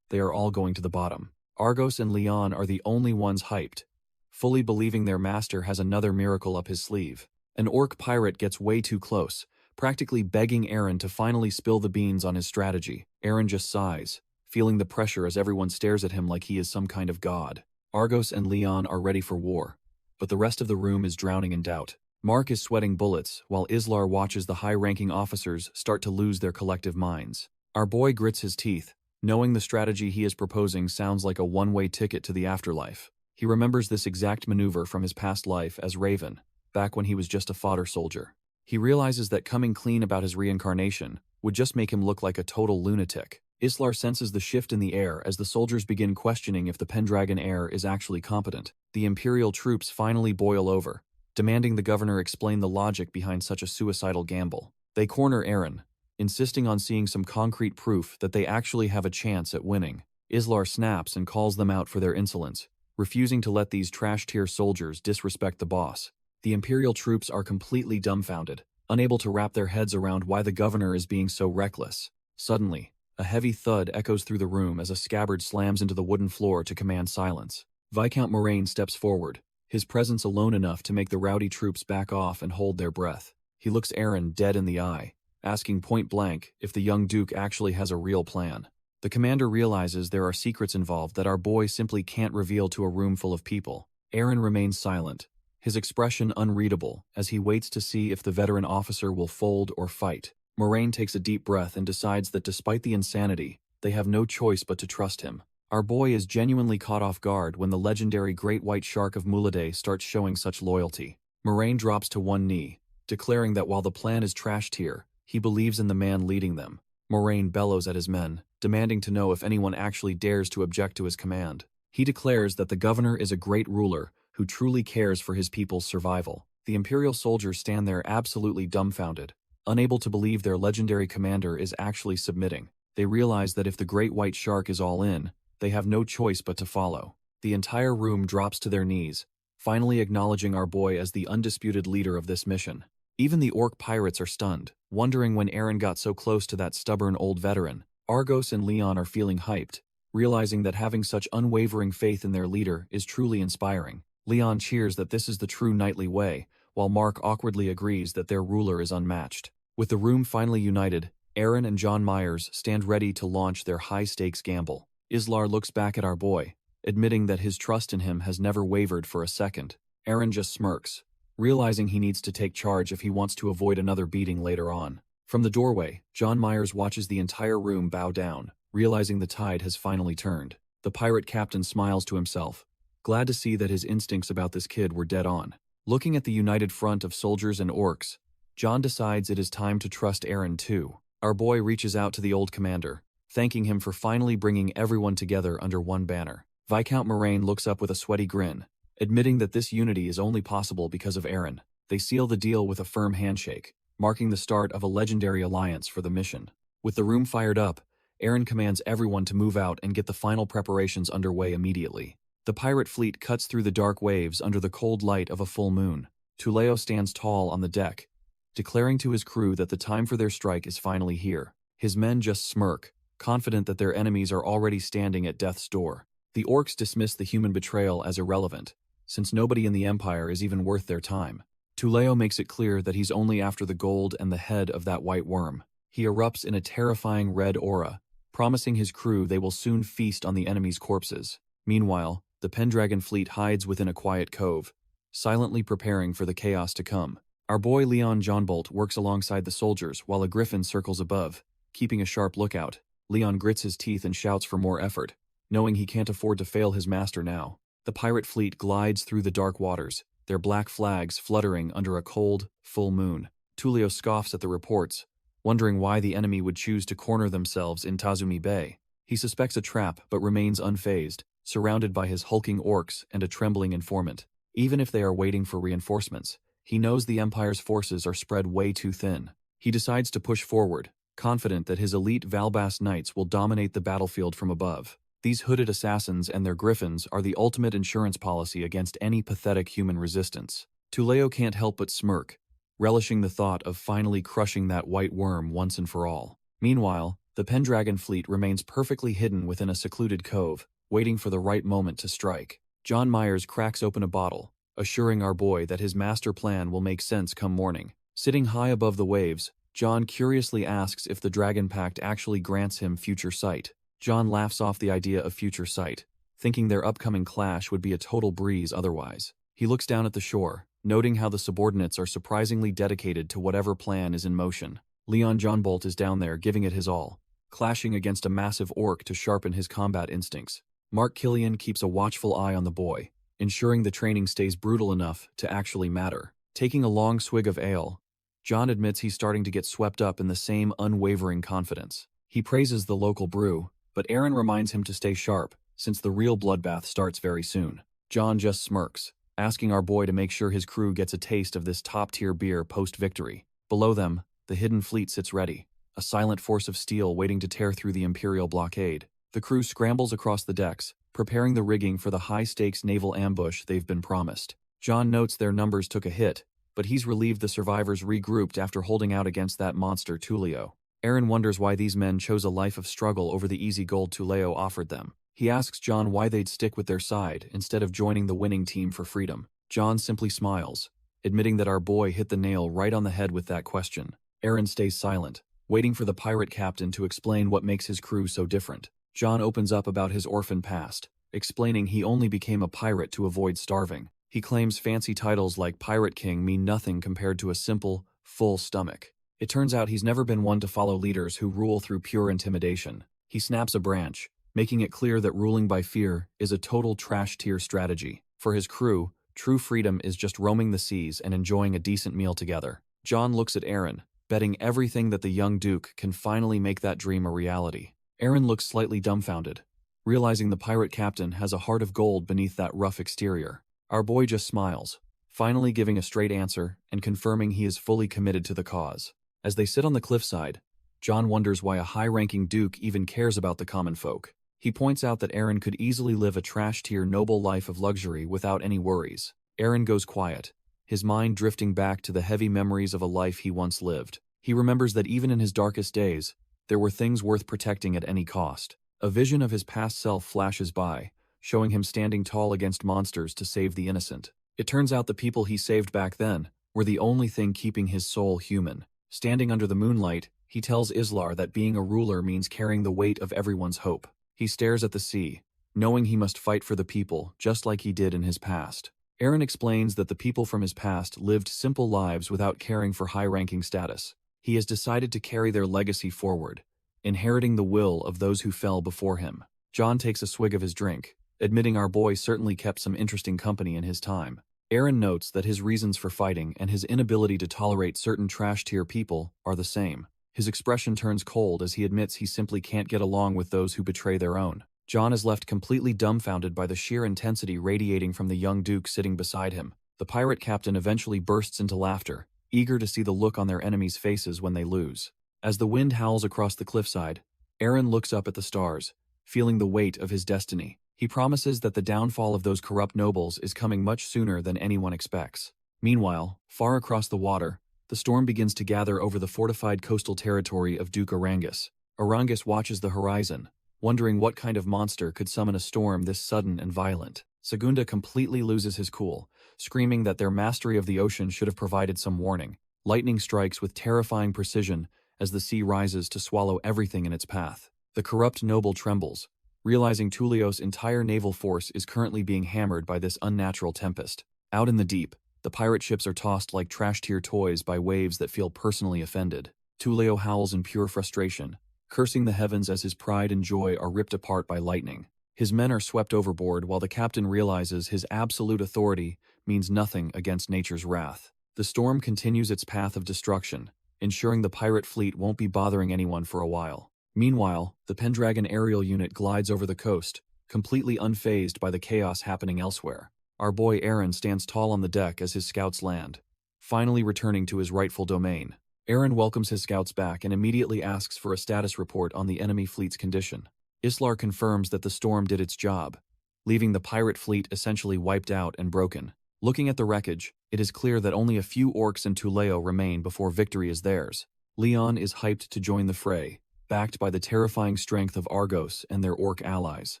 they are all going to the bottom. Argos and Leon are the only ones hyped, fully believing their master has another miracle up his sleeve. An orc pirate gets way too close, practically begging Eren to finally spill the beans on his strategy. Eren just sighs, feeling the pressure as everyone stares at him like he is some kind of god. Argos and Leon are ready for war, but the rest of the room is drowning in doubt. Mark is sweating bullets, while Islar watches the high-ranking officers start to lose their collective minds. Our boy grits his teeth, knowing the strategy he is proposing sounds like a one-way ticket to the afterlife. He remembers this exact maneuver from his past life as Raven, back when he was just a fodder soldier. He realizes that coming clean about his reincarnation would just make him look like a total lunatic. Islar senses the shift in the air as the soldiers begin questioning if the Pendragon heir is actually competent. The Imperial troops finally boil over, demanding the governor explain the logic behind such a suicidal gamble. They corner Eren, insisting on seeing some concrete proof that they actually have a chance at winning. Islar snaps and calls them out for their insolence, refusing to let these trash-tier soldiers disrespect the boss. The Imperial troops are completely dumbfounded, unable to wrap their heads around why the governor is being so reckless. Suddenly, a heavy thud echoes through the room as a scabbard slams into the wooden floor to command silence. Viscount Moraine steps forward, his presence alone enough to make the rowdy troops back off and hold their breath. He looks Eren dead in the eye, asking point-blank if the young duke actually has a real plan. The commander realizes there are secrets involved that our boy simply can't reveal to a room full of people. Eren remains silent, his expression unreadable as he waits to see if the veteran officer will fold or fight. Moraine takes a deep breath and decides that despite the insanity, they have no choice but to trust him. Our boy is genuinely caught off guard when the legendary Great White Shark of Mulade starts showing such loyalty. Moraine drops to one knee, declaring that while the plan is trashed here, he believes in the man leading them. Moraine bellows at his men, demanding to know if anyone actually dares to object to his command. He declares that the governor is a great ruler who truly cares for his people's survival. The Imperial soldiers stand there absolutely dumbfounded, unable to believe their legendary commander is actually submitting. They realize that if the Great White Shark is all in, they have no choice but to follow. The entire room drops to their knees, finally acknowledging our boy as the undisputed leader of this mission. Even the orc pirates are stunned, wondering when Eren got so close to that stubborn old veteran. Argos and Leon are feeling hyped, realizing that having such unwavering faith in their leader is truly inspiring. Leon cheers that this is the true knightly way, while Mark awkwardly agrees that their ruler is unmatched. With the room finally united, Eren and John Myers stand ready to launch their high-stakes gamble. Islar looks back at our boy, admitting that his trust in him has never wavered for a second. Eren just smirks, realizing he needs to take charge if he wants to avoid another beating later on. From the doorway, John Myers watches the entire room bow down, realizing the tide has finally turned. The pirate captain smiles to himself, glad to see that his instincts about this kid were dead on. Looking at the united front of soldiers and orcs, John decides it is time to trust Eren too. Our boy reaches out to the old commander, thanking him for finally bringing everyone together under one banner. Viscount Moraine looks up with a sweaty grin, admitting that this unity is only possible because of Eren. They seal the deal with a firm handshake, marking the start of a legendary alliance for the mission. With the room fired up, Eren commands everyone to move out and get the final preparations underway immediately. The pirate fleet cuts through the dark waves under the cold light of a full moon. Tuleo stands tall on the deck, declaring to his crew that the time for their strike is finally here. His men just smirk, confident that their enemies are already standing at death's door. The orcs dismiss the human betrayal as irrelevant, since nobody in the Empire is even worth their time. Tuleo makes it clear that he's only after the gold and the head of that white worm. He erupts in a terrifying red aura, promising his crew they will soon feast on the enemy's corpses. Meanwhile, the Pendragon fleet hides within a quiet cove, silently preparing for the chaos to come. Our boy Leon Johnbolt works alongside the soldiers while a griffin circles above, keeping a sharp lookout. Leon grits his teeth and shouts for more effort, knowing he can't afford to fail his master now. The pirate fleet glides through the dark waters, their black flags fluttering under a cold, full moon. Tulio scoffs at the reports, wondering why the enemy would choose to corner themselves in Tazumi Bay. He suspects a trap but remains unfazed, surrounded by his hulking orcs and a trembling informant. Even if they are waiting for reinforcements, he knows the Empire's forces are spread way too thin. He decides to push forward, confident that his elite Valbast knights will dominate the battlefield from above. These hooded assassins and their griffins are the ultimate insurance policy against any pathetic human resistance. Tuleo can't help but smirk, relishing the thought of finally crushing that white worm once and for all. Meanwhile, the Pendragon fleet remains perfectly hidden within a secluded cove, waiting for the right moment to strike. John Myers cracks open a bottle, assuring our boy that his master plan will make sense come morning. Sitting high above the waves, John curiously asks if the Dragon Pact actually grants him future sight. John laughs off the idea of future sight, thinking their upcoming clash would be a total breeze otherwise. He looks down at the shore, noting how the subordinates are surprisingly dedicated to whatever plan is in motion. Leon Johnbolt is down there giving it his all, clashing against a massive orc to sharpen his combat instincts. Mark Killian keeps a watchful eye on the boy, ensuring the training stays brutal enough to actually matter. Taking a long swig of ale, John admits he's starting to get swept up in the same unwavering confidence. He praises the local brew, but Aaron reminds him to stay sharp, since the real bloodbath starts very soon. John just smirks, asking our boy to make sure his crew gets a taste of this top-tier beer post-victory. Below them, the hidden fleet sits ready, a silent force of steel waiting to tear through the Imperial blockade. The crew scrambles across the decks, preparing the rigging for the high-stakes naval ambush they've been promised. John notes their numbers took a hit, but he's relieved the survivors regrouped after holding out against that monster Tulio. Aaron wonders why these men chose a life of struggle over the easy gold Tulio offered them. He asks John why they'd stick with their side instead of joining the winning team for freedom. John simply smiles, admitting that our boy hit the nail right on the head with that question. Aaron stays silent, waiting for the pirate captain to explain what makes his crew so different. John opens up about his orphan past, explaining he only became a pirate to avoid starving. He claims fancy titles like Pirate King mean nothing compared to a simple, full stomach. It turns out he's never been one to follow leaders who rule through pure intimidation. He snaps a branch, making it clear that ruling by fear is a total trash-tier strategy. For his crew, true freedom is just roaming the seas and enjoying a decent meal together. John looks at Aaron, betting everything that the young Duke can finally make that dream a reality. Aaron looks slightly dumbfounded, realizing the pirate captain has a heart of gold beneath that rough exterior. Our boy just smiles, finally giving a straight answer and confirming he is fully committed to the cause. As they sit on the cliffside, John wonders why a high-ranking Duke even cares about the common folk. He points out that Aaron could easily live a trash-tier noble life of luxury without any worries. Aaron goes quiet, his mind drifting back to the heavy memories of a life he once lived. He remembers that even in his darkest days, there were things worth protecting at any cost. A vision of his past self flashes by, showing him standing tall against monsters to save the innocent. It turns out the people he saved back then were the only thing keeping his soul human. Standing under the moonlight, he tells Islar that being a ruler means carrying the weight of everyone's hope. He stares at the sea, knowing he must fight for the people just like he did in his past. Aaron explains that the people from his past lived simple lives without caring for high-ranking status. He has decided to carry their legacy forward, inheriting the will of those who fell before him. John takes a swig of his drink, admitting our boy certainly kept some interesting company in his time. Aaron notes that his reasons for fighting and his inability to tolerate certain trash-tier people are the same. His expression turns cold as he admits he simply can't get along with those who betray their own. John is left completely dumbfounded by the sheer intensity radiating from the young Duke sitting beside him. The pirate captain eventually bursts into laughter, eager to see the look on their enemies' faces when they lose. As the wind howls across the cliffside, Aaron looks up at the stars, feeling the weight of his destiny. He promises that the downfall of those corrupt nobles is coming much sooner than anyone expects. Meanwhile, far across the water, the storm begins to gather over the fortified coastal territory of Duke Orangus. Orangus watches the horizon, wondering what kind of monster could summon a storm this sudden and violent. Segunda completely loses his cool, screaming that their mastery of the ocean should have provided some warning. Lightning strikes with terrifying precision as the sea rises to swallow everything in its path. The corrupt noble trembles, realizing Tulio's entire naval force is currently being hammered by this unnatural tempest. Out in the deep, the pirate ships are tossed like trash-tier toys by waves that feel personally offended. Tulio howls in pure frustration, cursing the heavens as his pride and joy are ripped apart by lightning. His men are swept overboard while the captain realizes his absolute authority means nothing against nature's wrath. The storm continues its path of destruction, ensuring the pirate fleet won't be bothering anyone for a while. Meanwhile, the Pendragon aerial unit glides over the coast, completely unfazed by the chaos happening elsewhere. Our boy Aaron stands tall on the deck as his scouts land, finally returning to his rightful domain. Aaron welcomes his scouts back and immediately asks for a status report on the enemy fleet's condition. Islar confirms that the storm did its job, leaving the pirate fleet essentially wiped out and broken. Looking at the wreckage, it is clear that only a few orcs and Tuleo remain before victory is theirs. Leon is hyped to join the fray, backed by the terrifying strength of Argos and their orc allies.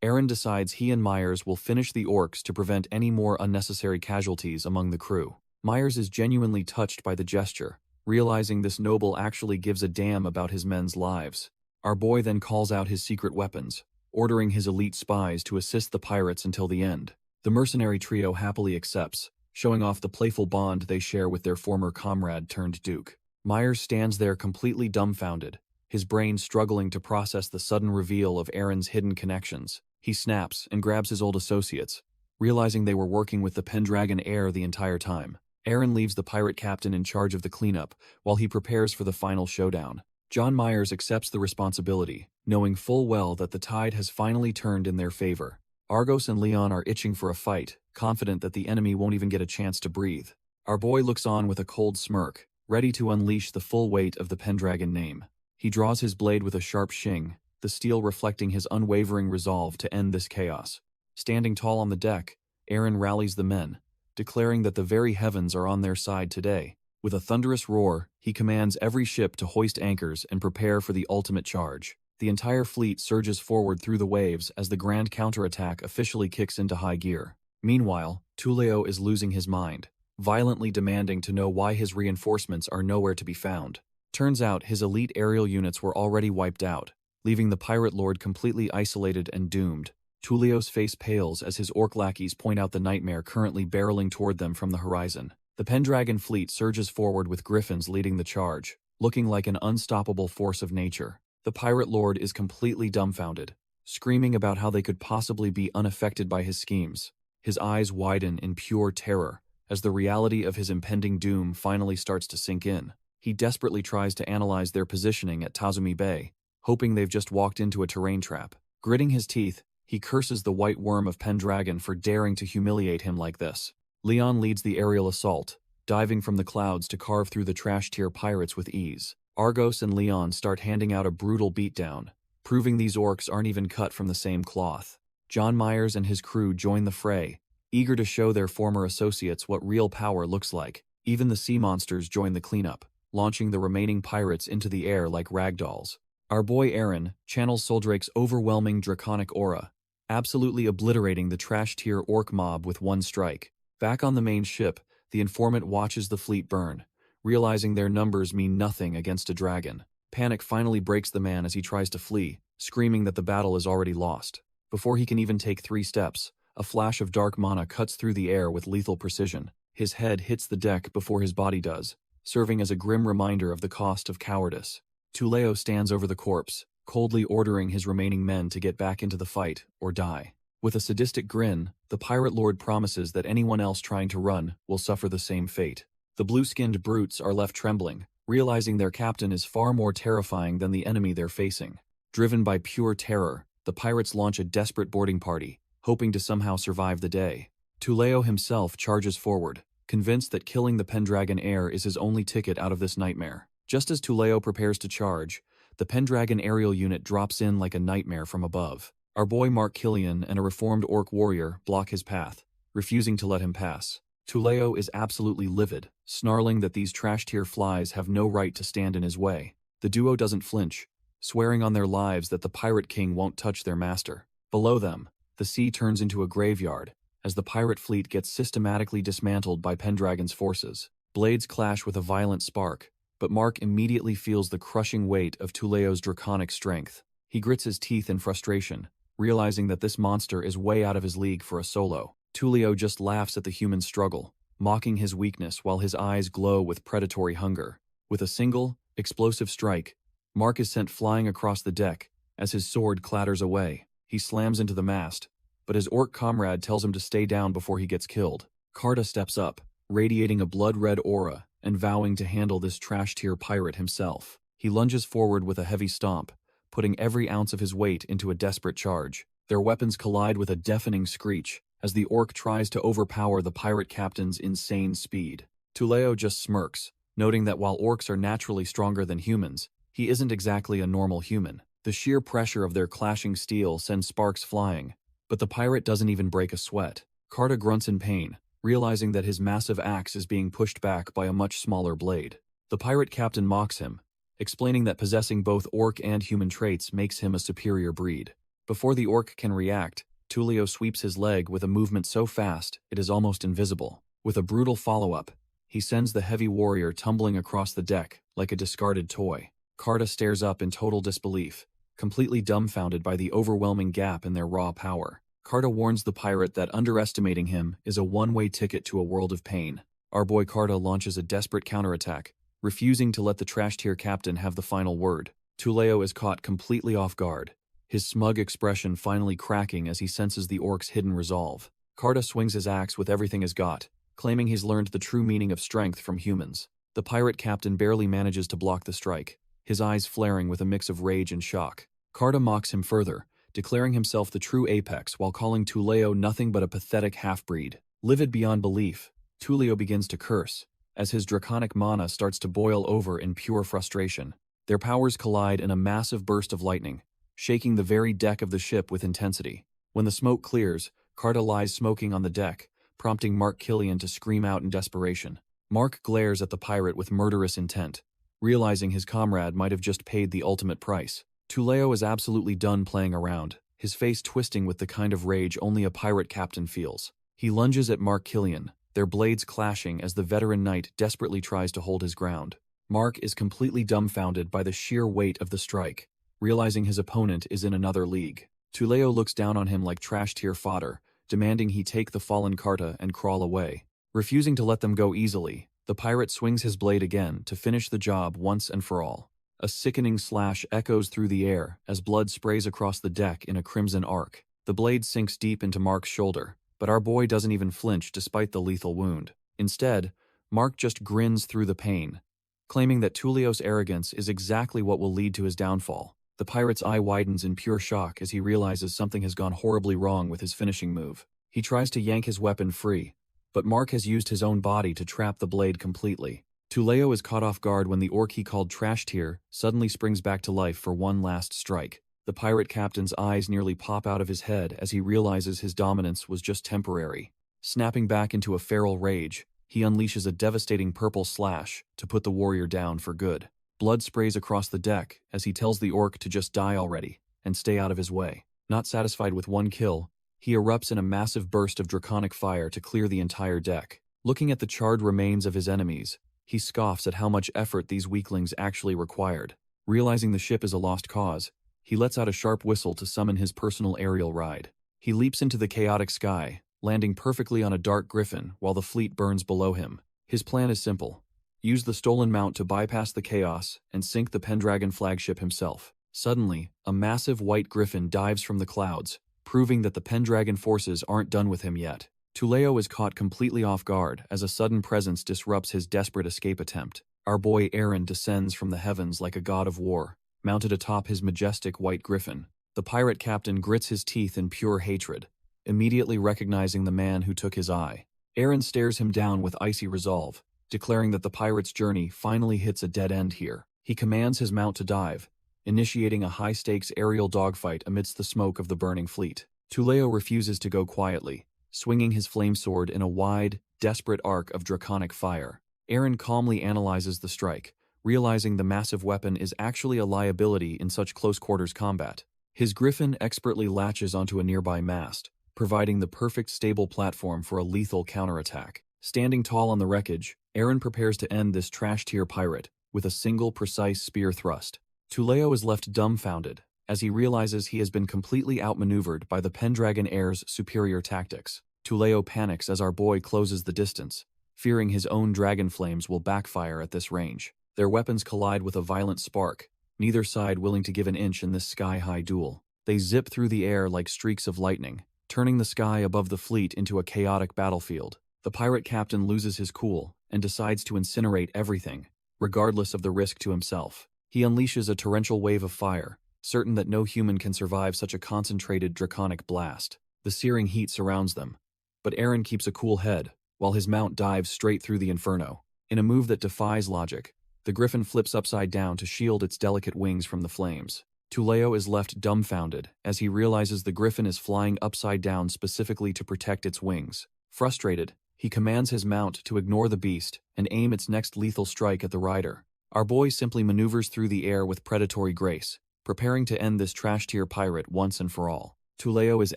Aaron decides he and Myers will finish the orcs to prevent any more unnecessary casualties among the crew. Myers is genuinely touched by the gesture, realizing this noble actually gives a damn about his men's lives. Our boy then calls out his secret weapons, ordering his elite spies to assist the pirates until the end. The mercenary trio happily accepts, showing off the playful bond they share with their former comrade turned duke. Myers stands there completely dumbfounded, his brain struggling to process the sudden reveal of Aaron's hidden connections. He snaps and grabs his old associates, realizing they were working with the Pendragon heir the entire time. Aaron leaves the pirate captain in charge of the cleanup while he prepares for the final showdown. John Myers accepts the responsibility, knowing full well that the tide has finally turned in their favor. Argos and Leon are itching for a fight, confident that the enemy won't even get a chance to breathe. Our boy looks on with a cold smirk, ready to unleash the full weight of the Pendragon name. He draws his blade with a sharp shing, the steel reflecting his unwavering resolve to end this chaos. Standing tall on the deck, Aaron rallies the men, declaring that the very heavens are on their side today. With a thunderous roar, he commands every ship to hoist anchors and prepare for the ultimate charge. The entire fleet surges forward through the waves as the grand counterattack officially kicks into high gear. Meanwhile, Tuleo is losing his mind, violently demanding to know why his reinforcements are nowhere to be found. Turns out his elite aerial units were already wiped out, leaving the pirate lord completely isolated and doomed. Tuleo's face pales as his orc lackeys point out the nightmare currently barreling toward them from the horizon. The Pendragon fleet surges forward with griffins leading the charge, looking like an unstoppable force of nature. The pirate lord is completely dumbfounded, screaming about how they could possibly be unaffected by his schemes. His eyes widen in pure terror as the reality of his impending doom finally starts to sink in. He desperately tries to analyze their positioning at Tazumi Bay, hoping they've just walked into a terrain trap. Gritting his teeth, he curses the white worm of Pendragon for daring to humiliate him like this. Leon leads the aerial assault, diving from the clouds to carve through the trash-tier pirates with ease. Argos and Leon start handing out a brutal beatdown, proving these orcs aren't even cut from the same cloth. John Myers and his crew join the fray, eager to show their former associates what real power looks like. Even the sea monsters join the cleanup, launching the remaining pirates into the air like ragdolls. Our boy Aaron channels Soldrake's overwhelming draconic aura, absolutely obliterating the trash-tier orc mob with one strike. Back on the main ship, the informant watches the fleet burn, realizing their numbers mean nothing against a dragon. Panic finally breaks the man as he tries to flee, screaming that the battle is already lost. Before he can even take 3 steps, a flash of dark mana cuts through the air with lethal precision. His head hits the deck before his body does, serving as a grim reminder of the cost of cowardice. Tuleo stands over the corpse, coldly ordering his remaining men to get back into the fight or die. With a sadistic grin, the pirate lord promises that anyone else trying to run will suffer the same fate. The blue-skinned brutes are left trembling, realizing their captain is far more terrifying than the enemy they're facing. Driven by pure terror, the pirates launch a desperate boarding party, hoping to somehow survive the day. Tuleo himself charges forward, convinced that killing the Pendragon heir is his only ticket out of this nightmare. Just as Tuleo prepares to charge, the Pendragon aerial unit drops in like a nightmare from above. Our boy Mark Killian and a reformed orc warrior block his path, refusing to let him pass. Tuleo is absolutely livid, snarling that these trash-tier flies have no right to stand in his way. The duo doesn't flinch, swearing on their lives that the pirate king won't touch their master. Below them, the sea turns into a graveyard, as the pirate fleet gets systematically dismantled by Pendragon's forces. Blades clash with a violent spark, but Mark immediately feels the crushing weight of Tuleo's draconic strength. He grits his teeth in frustration, realizing that this monster is way out of his league for a solo. Tuleo just laughs at the human struggle, mocking his weakness while his eyes glow with predatory hunger. With a single, explosive strike, Mark is sent flying across the deck as his sword clatters away. He slams into the mast, but his orc comrade tells him to stay down before he gets killed. Carta steps up, radiating a blood-red aura and vowing to handle this trash-tier pirate himself. He lunges forward with a heavy stomp, putting every ounce of his weight into a desperate charge. Their weapons collide with a deafening screech as the orc tries to overpower the pirate captain's insane speed. Tuleo just smirks, noting that while orcs are naturally stronger than humans, he isn't exactly a normal human. The sheer pressure of their clashing steel sends sparks flying, but the pirate doesn't even break a sweat. Carta grunts in pain, realizing that his massive axe is being pushed back by a much smaller blade. The pirate captain mocks him, explaining that possessing both orc and human traits makes him a superior breed. Before the orc can react, Tulio sweeps his leg with a movement so fast it is almost invisible. With a brutal follow-up, he sends the heavy warrior tumbling across the deck like a discarded toy. Carta stares up in total disbelief, completely dumbfounded by the overwhelming gap in their raw power. Carta warns the pirate that underestimating him is a one-way ticket to a world of pain. Our boy Carta launches a desperate counterattack, refusing to let the trash-tier captain have the final word. Tulio is caught completely off guard, his smug expression finally cracking as he senses the orc's hidden resolve. Carta swings his axe with everything he's got, claiming he's learned the true meaning of strength from humans. The pirate captain barely manages to block the strike, his eyes flaring with a mix of rage and shock. Carta mocks him further, declaring himself the true apex while calling Tulio nothing but a pathetic half-breed. Livid beyond belief, Tulio begins to curse, as his draconic mana starts to boil over in pure frustration. Their powers collide in a massive burst of lightning, shaking the very deck of the ship with intensity. When the smoke clears, Carta lies smoking on the deck, prompting Mark Killian to scream out in desperation. Mark glares at the pirate with murderous intent, realizing his comrade might have just paid the ultimate price. Tulio is absolutely done playing around, his face twisting with the kind of rage only a pirate captain feels. He lunges at Mark Killian, their blades clashing as the veteran knight desperately tries to hold his ground. Mark is completely dumbfounded by the sheer weight of the strike, realizing his opponent is in another league. Tulio looks down on him like trash-tier fodder, demanding he take the fallen Carta and crawl away. Refusing to let them go easily, the pirate swings his blade again to finish the job once and for all. A sickening slash echoes through the air as blood sprays across the deck in a crimson arc. The blade sinks deep into Mark's shoulder, but our boy doesn't even flinch despite the lethal wound. Instead, Mark just grins through the pain, claiming that Tulio's arrogance is exactly what will lead to his downfall. The pirate's eye widens in pure shock as he realizes something has gone horribly wrong with his finishing move. He tries to yank his weapon free, but Mark has used his own body to trap the blade completely. Tulio is caught off guard when the orc he called trash tier suddenly springs back to life for one last strike. The pirate captain's eyes nearly pop out of his head as he realizes his dominance was just temporary. Snapping back into a feral rage, he unleashes a devastating purple slash to put the warrior down for good. Blood sprays across the deck as he tells the orc to just die already and stay out of his way. Not satisfied with one kill, he erupts in a massive burst of draconic fire to clear the entire deck. Looking at the charred remains of his enemies, he scoffs at how much effort these weaklings actually required. Realizing the ship is a lost cause, he lets out a sharp whistle to summon his personal aerial ride. He leaps into the chaotic sky, landing perfectly on a dark griffin while the fleet burns below him. His plan is simple: use the stolen mount to bypass the chaos and sink the Pendragon flagship himself. Suddenly, a massive white griffin dives from the clouds, proving that the Pendragon forces aren't done with him yet. Tulio is caught completely off guard as a sudden presence disrupts his desperate escape attempt. Our boy Aaron descends from the heavens like a god of war, mounted atop his majestic white griffin. The pirate captain grits his teeth in pure hatred, immediately recognizing the man who took his eye. Aaron stares him down with icy resolve, declaring that the pirate's journey finally hits a dead end here. He commands his mount to dive, initiating a high-stakes aerial dogfight amidst the smoke of the burning fleet. Tulio refuses to go quietly, swinging his flame sword in a wide, desperate arc of draconic fire. Aaron calmly analyzes the strike, realizing the massive weapon is actually a liability in such close-quarters combat. His griffin expertly latches onto a nearby mast, providing the perfect stable platform for a lethal counterattack. Standing tall on the wreckage, Aaron prepares to end this trash-tier pirate with a single precise spear thrust. Tulio is left dumbfounded as he realizes he has been completely outmaneuvered by the Pendragon heir's superior tactics. Tulio panics as our boy closes the distance, fearing his own dragon flames will backfire at this range. Their weapons collide with a violent spark, neither side willing to give an inch in this sky-high duel. They zip through the air like streaks of lightning, turning the sky above the fleet into a chaotic battlefield. The pirate captain loses his cool and decides to incinerate everything, regardless of the risk to himself. He unleashes a torrential wave of fire, certain that no human can survive such a concentrated draconic blast. The searing heat surrounds them, but Aaron keeps a cool head, while his mount dives straight through the inferno. In a move that defies logic, the griffin flips upside down to shield its delicate wings from the flames. Tulio is left dumbfounded as he realizes the griffin is flying upside down specifically to protect its wings. Frustrated, he commands his mount to ignore the beast and aim its next lethal strike at the rider. Our boy simply maneuvers through the air with predatory grace, preparing to end this trash-tier pirate once and for all. Tuleo is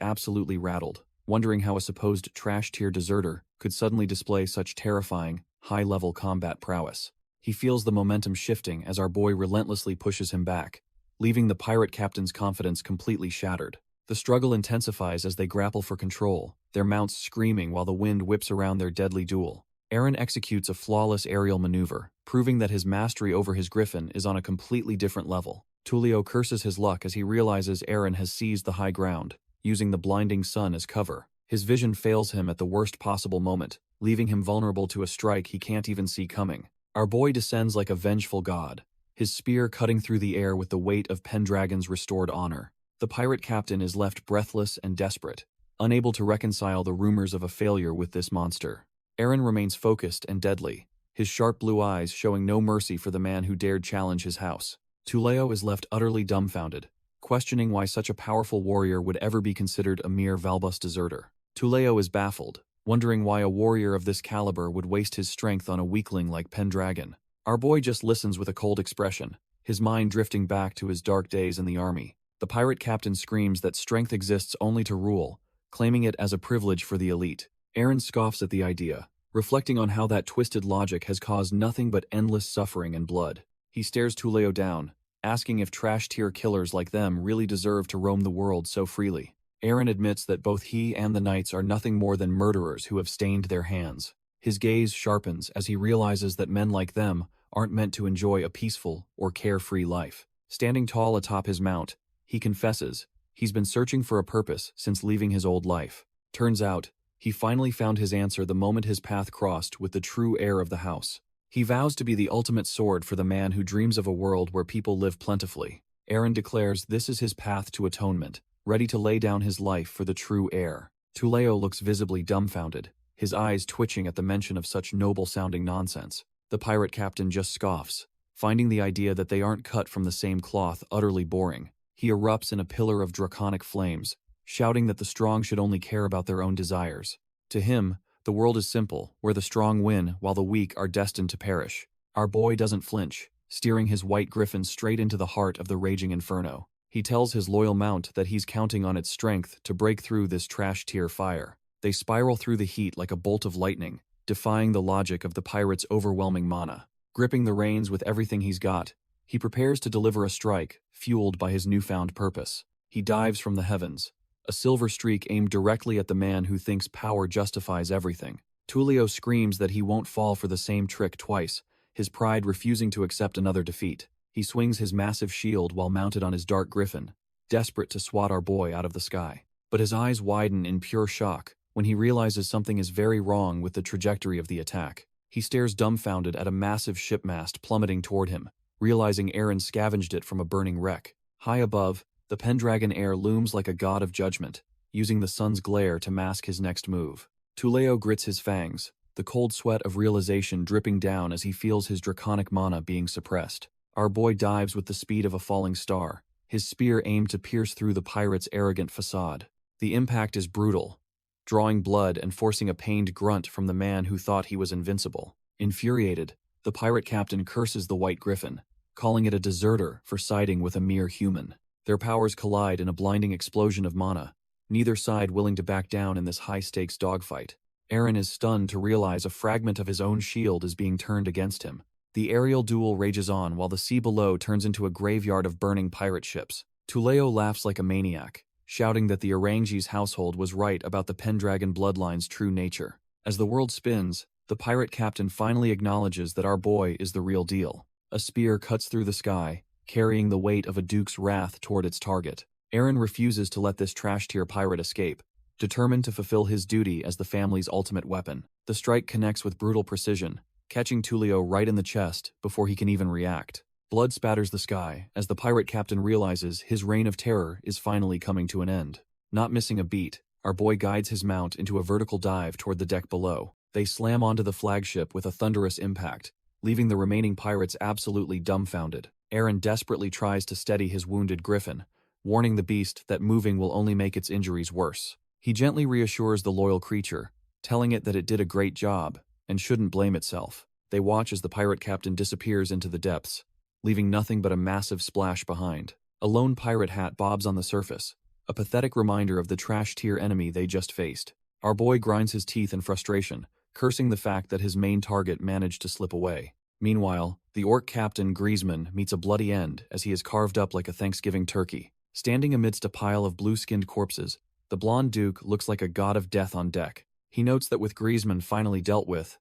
absolutely rattled, wondering how a supposed trash-tier deserter could suddenly display such terrifying, high-level combat prowess. He feels the momentum shifting as our boy relentlessly pushes him back, leaving the pirate captain's confidence completely shattered. The struggle intensifies as they grapple for control, their mounts screaming while the wind whips around their deadly duel. Eren executes a flawless aerial maneuver, proving that his mastery over his griffin is on a completely different level. Tuleo curses his luck as he realizes Eren has seized the high ground, using the blinding sun as cover. His vision fails him at the worst possible moment, leaving him vulnerable to a strike he can't even see coming. Our boy descends like a vengeful god, his spear cutting through the air with the weight of Pendragon's restored honor. The pirate captain is left breathless and desperate, unable to reconcile the rumors of a failure with this monster. Eren remains focused and deadly, his sharp blue eyes showing no mercy for the man who dared challenge his house. Tuleo is left utterly dumbfounded, questioning why such a powerful warrior would ever be considered a mere Valbus deserter. Tuleo is baffled, wondering why a warrior of this caliber would waste his strength on a weakling like Pendragon. Our boy just listens with a cold expression, his mind drifting back to his dark days in the army. The pirate captain screams that strength exists only to rule, claiming it as a privilege for the elite. Eren scoffs at the idea, reflecting on how that twisted logic has caused nothing but endless suffering and blood. He stares Tuleo down, asking if trash-tier killers like them really deserve to roam the world so freely. Eren admits that both he and the knights are nothing more than murderers who have stained their hands. His gaze sharpens as he realizes that men like them aren't meant to enjoy a peaceful or carefree life. Standing tall atop his mount, he confesses he's been searching for a purpose since leaving his old life. Turns out, he finally found his answer the moment his path crossed with the true heir of the house. He vows to be the ultimate sword for the man who dreams of a world where people live plentifully. Eren declares this is his path to atonement, ready to lay down his life for the true heir. Tuleo looks visibly dumbfounded, his eyes twitching at the mention of such noble-sounding nonsense. The pirate captain just scoffs, finding the idea that they aren't cut from the same cloth utterly boring. He erupts in a pillar of draconic flames, shouting that the strong should only care about their own desires. To him, the world is simple, where the strong win while the weak are destined to perish. Our boy doesn't flinch, steering his white griffin straight into the heart of the raging inferno. He tells his loyal mount that he's counting on its strength to break through this trash-tier fire. They spiral through the heat like a bolt of lightning, defying the logic of the pirate's overwhelming mana. Gripping the reins with everything he's got, he prepares to deliver a strike, fueled by his newfound purpose. He dives from the heavens, a silver streak aimed directly at the man who thinks power justifies everything. Tuleo screams that he won't fall for the same trick twice, his pride refusing to accept another defeat. He swings his massive shield while mounted on his dark griffin, desperate to swat our boy out of the sky. But his eyes widen in pure shock when he realizes something is very wrong with the trajectory of the attack. He stares dumbfounded at a massive shipmast plummeting toward him, realizing Eren scavenged it from a burning wreck. High above, the Pendragon heir looms like a god of judgment, using the sun's glare to mask his next move. Tuleo grits his fangs, the cold sweat of realization dripping down as he feels his draconic mana being suppressed. Our boy dives with the speed of a falling star, his spear aimed to pierce through the pirate's arrogant facade. The impact is brutal, drawing blood and forcing a pained grunt from the man who thought he was invincible. Infuriated, the pirate captain curses the White Griffin, calling it a deserter for siding with a mere human. Their powers collide in a blinding explosion of mana, neither side willing to back down in this high-stakes dogfight. Eren is stunned to realize a fragment of his own shield is being turned against him. The aerial duel rages on while the sea below turns into a graveyard of burning pirate ships. Tuleo laughs like a maniac, shouting that the Orangi's household was right about the Pendragon bloodline's true nature. As the world spins, the pirate captain finally acknowledges that our boy is the real deal. A spear cuts through the sky, carrying the weight of a duke's wrath toward its target. Eren refuses to let this trash-tier pirate escape, determined to fulfill his duty as the family's ultimate weapon. The strike connects with brutal precision, catching Tuleo right in the chest before he can even react. Blood spatters the sky as the pirate captain realizes his reign of terror is finally coming to an end. Not missing a beat, our boy guides his mount into a vertical dive toward the deck below. They slam onto the flagship with a thunderous impact, leaving the remaining pirates absolutely dumbfounded. Eren desperately tries to steady his wounded griffin, warning the beast that moving will only make its injuries worse. He gently reassures the loyal creature, telling it that it did a great job and shouldn't blame itself. They watch as the pirate captain disappears into the depths, leaving nothing but a massive splash behind. A lone pirate hat bobs on the surface, a pathetic reminder of the trash-tier enemy they just faced. Our boy grinds his teeth in frustration, cursing the fact that his main target managed to slip away. Meanwhile, the orc captain Griezmann meets a bloody end as he is carved up like a Thanksgiving turkey. Standing amidst a pile of blue-skinned corpses, the blonde duke looks like a god of death on deck. He notes that with Griezmann finally dealt with,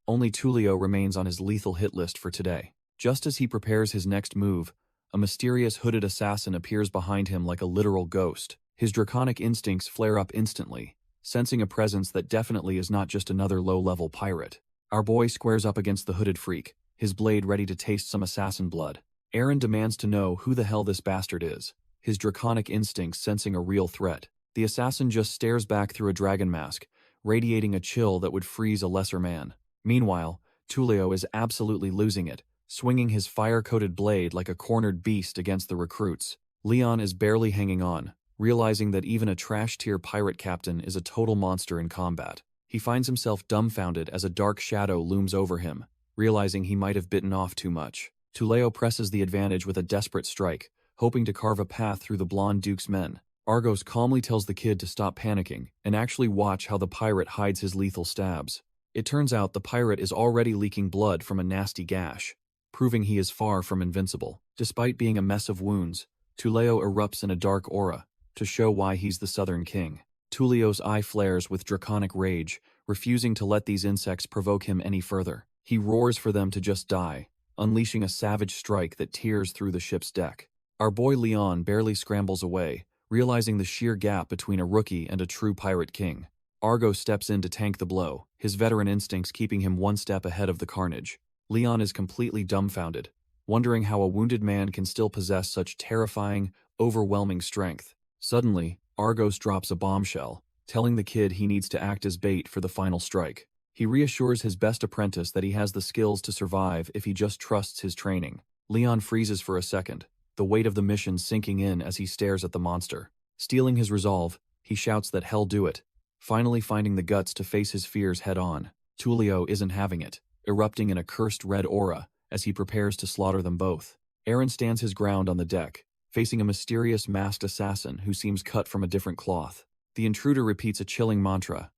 only Tullio remains on his lethal hit list for today. Just as he prepares his next move, a mysterious hooded assassin appears behind him like a literal ghost. His draconic instincts flare up instantly, sensing a presence that definitely is not just another low-level pirate. Our boy squares up against the hooded freak, his blade ready to taste some assassin blood. Aaron demands to know who the hell this bastard is, his draconic instincts sensing a real threat. The assassin just stares back through a dragon mask, radiating a chill that would freeze a lesser man. Meanwhile, Tullio is absolutely losing it, swinging his fire-coated blade like a cornered beast against the recruits. Leon is barely hanging on, realizing that even a trash-tier pirate captain is a total monster in combat. He finds himself dumbfounded as a dark shadow looms over him, realizing he might have bitten off too much. Tullio presses the advantage with a desperate strike, hoping to carve a path through the blonde duke's men. Argos calmly tells the kid to stop panicking and actually watch how the pirate hides his lethal stabs. It turns out the pirate is already leaking blood from a nasty gash, proving he is far from invincible. Despite being a mess of wounds, Tullio erupts in a dark aura to show why he's the Southern King. Tullio's eye flares with draconic rage, refusing to let these insects provoke him any further. He roars for them to just die, unleashing a savage strike that tears through the ship's deck. Our boy Leon barely scrambles away, realizing the sheer gap between a rookie and a true pirate king. Argo steps in to tank the blow, his veteran instincts keeping him one step ahead of the carnage. Leon is completely dumbfounded, wondering how a wounded man can still possess such terrifying, overwhelming strength. Suddenly, Argos drops a bombshell, telling the kid he needs to act as bait for the final strike. He reassures his best apprentice that he has the skills to survive if he just trusts his training. Leon freezes for a second, the weight of the mission sinking in as he stares at the monster. Stealing his resolve, he shouts that hell do it, finally finding the guts to face his fears head-on. Tullio isn't having it, erupting in a cursed red aura as he prepares to slaughter them both. Aaron stands his ground on the deck, facing a mysterious masked assassin who seems cut from a different cloth. The intruder repeats a chilling mantra,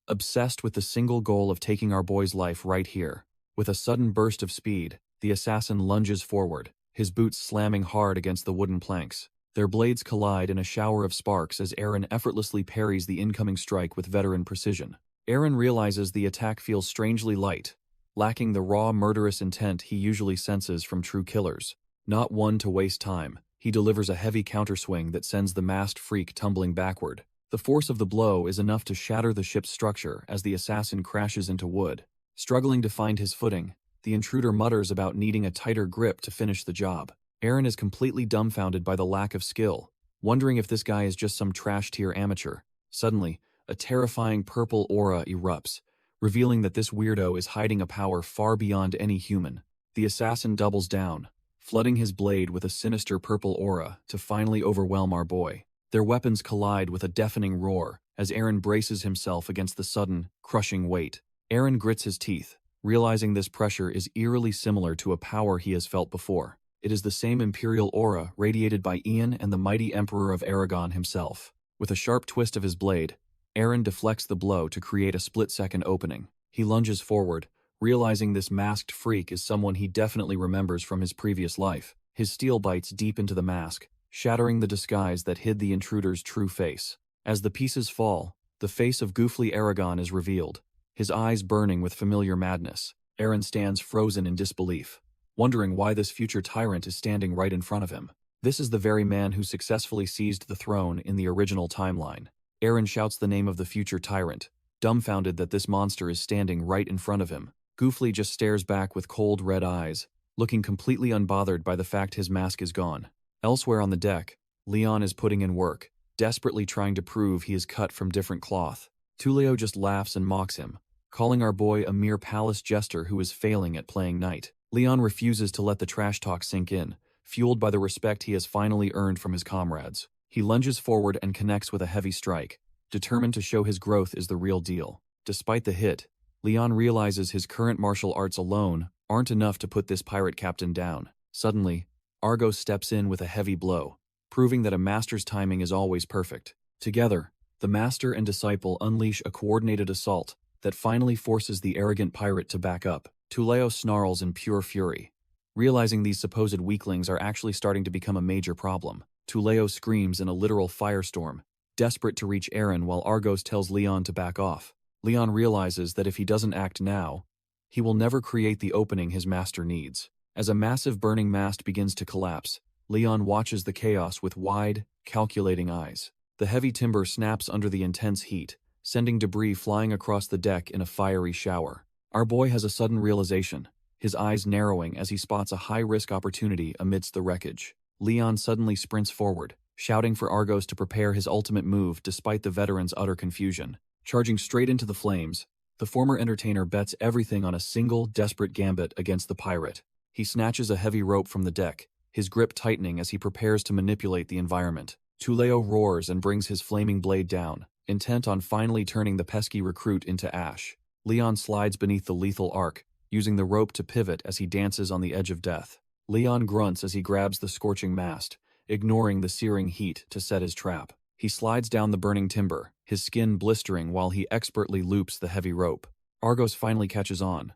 obsessed with the single goal of taking our boy's life right here. With a sudden burst of speed, the assassin lunges forward, his boots slamming hard against the wooden planks. Their blades collide in a shower of sparks as Aaron effortlessly parries the incoming strike with veteran precision. Aaron realizes the attack feels strangely light, lacking the raw murderous intent he usually senses from true killers. Not one to waste time, he delivers a heavy counterswing that sends the masked freak tumbling backward. The force of the blow is enough to shatter the ship's structure as the assassin crashes into wood. Struggling to find his footing, the intruder mutters about needing a tighter grip to finish the job. Aaron is completely dumbfounded by the lack of skill, wondering if this guy is just some trash-tier amateur. Suddenly, a terrifying purple aura erupts, revealing that this weirdo is hiding a power far beyond any human. The assassin doubles down, flooding his blade with a sinister purple aura to finally overwhelm our boy. Their weapons collide with a deafening roar as Aaron braces himself against the sudden, crushing weight. Aaron grits his teeth, realizing this pressure is eerily similar to a power he has felt before. It is the same imperial aura radiated by Ian and the mighty Emperor of Aragon himself. With a sharp twist of his blade, Aaron deflects the blow to create a split-second opening. He lunges forward, realizing this masked freak is someone he definitely remembers from his previous life. His steel bites deep into the mask, shattering the disguise that hid the intruder's true face. As the pieces fall, the face of Goofly Aragon is revealed, his eyes burning with familiar madness. Aaron stands frozen in disbelief, wondering why this future tyrant is standing right in front of him. This is the very man who successfully seized the throne in the original timeline. Aaron shouts the name of the future tyrant, dumbfounded that this monster is standing right in front of him. Goofly just stares back with cold red eyes, looking completely unbothered by the fact his mask is gone. Elsewhere on the deck, Leon is putting in work, desperately trying to prove he is cut from different cloth. Tullio just laughs and mocks him, calling our boy a mere palace jester who is failing at playing knight. Leon refuses to let the trash talk sink in, fueled by the respect he has finally earned from his comrades. He lunges forward and connects with a heavy strike, determined to show his growth is the real deal. Despite the hit, Leon realizes his current martial arts alone aren't enough to put this pirate captain down. Suddenly, Argo steps in with a heavy blow, proving that a master's timing is always perfect. Together, the master and disciple unleash a coordinated assault that finally forces the arrogant pirate to back up. Tuleo snarls in pure fury. Realizing these supposed weaklings are actually starting to become a major problem, Tuleo screams in a literal firestorm, desperate to reach Eren while Argos tells Leon to back off. Leon realizes that if he doesn't act now, he will never create the opening his master needs. As a massive burning mast begins to collapse, Leon watches the chaos with wide, calculating eyes. The heavy timber snaps under the intense heat, sending debris flying across the deck in a fiery shower. Our boy has a sudden realization, his eyes narrowing as he spots a high-risk opportunity amidst the wreckage. Leon suddenly sprints forward, shouting for Argos to prepare his ultimate move despite the veteran's utter confusion. Charging straight into the flames, the former entertainer bets everything on a single, desperate gambit against the pirate. He snatches a heavy rope from the deck, his grip tightening as he prepares to manipulate the environment. Tuleo roars and brings his flaming blade down, intent on finally turning the pesky recruit into ash. Leon slides beneath the lethal arc, using the rope to pivot as he dances on the edge of death. Leon grunts as he grabs the scorching mast, ignoring the searing heat to set his trap. He slides down the burning timber, his skin blistering while he expertly loops the heavy rope. Argos finally catches on,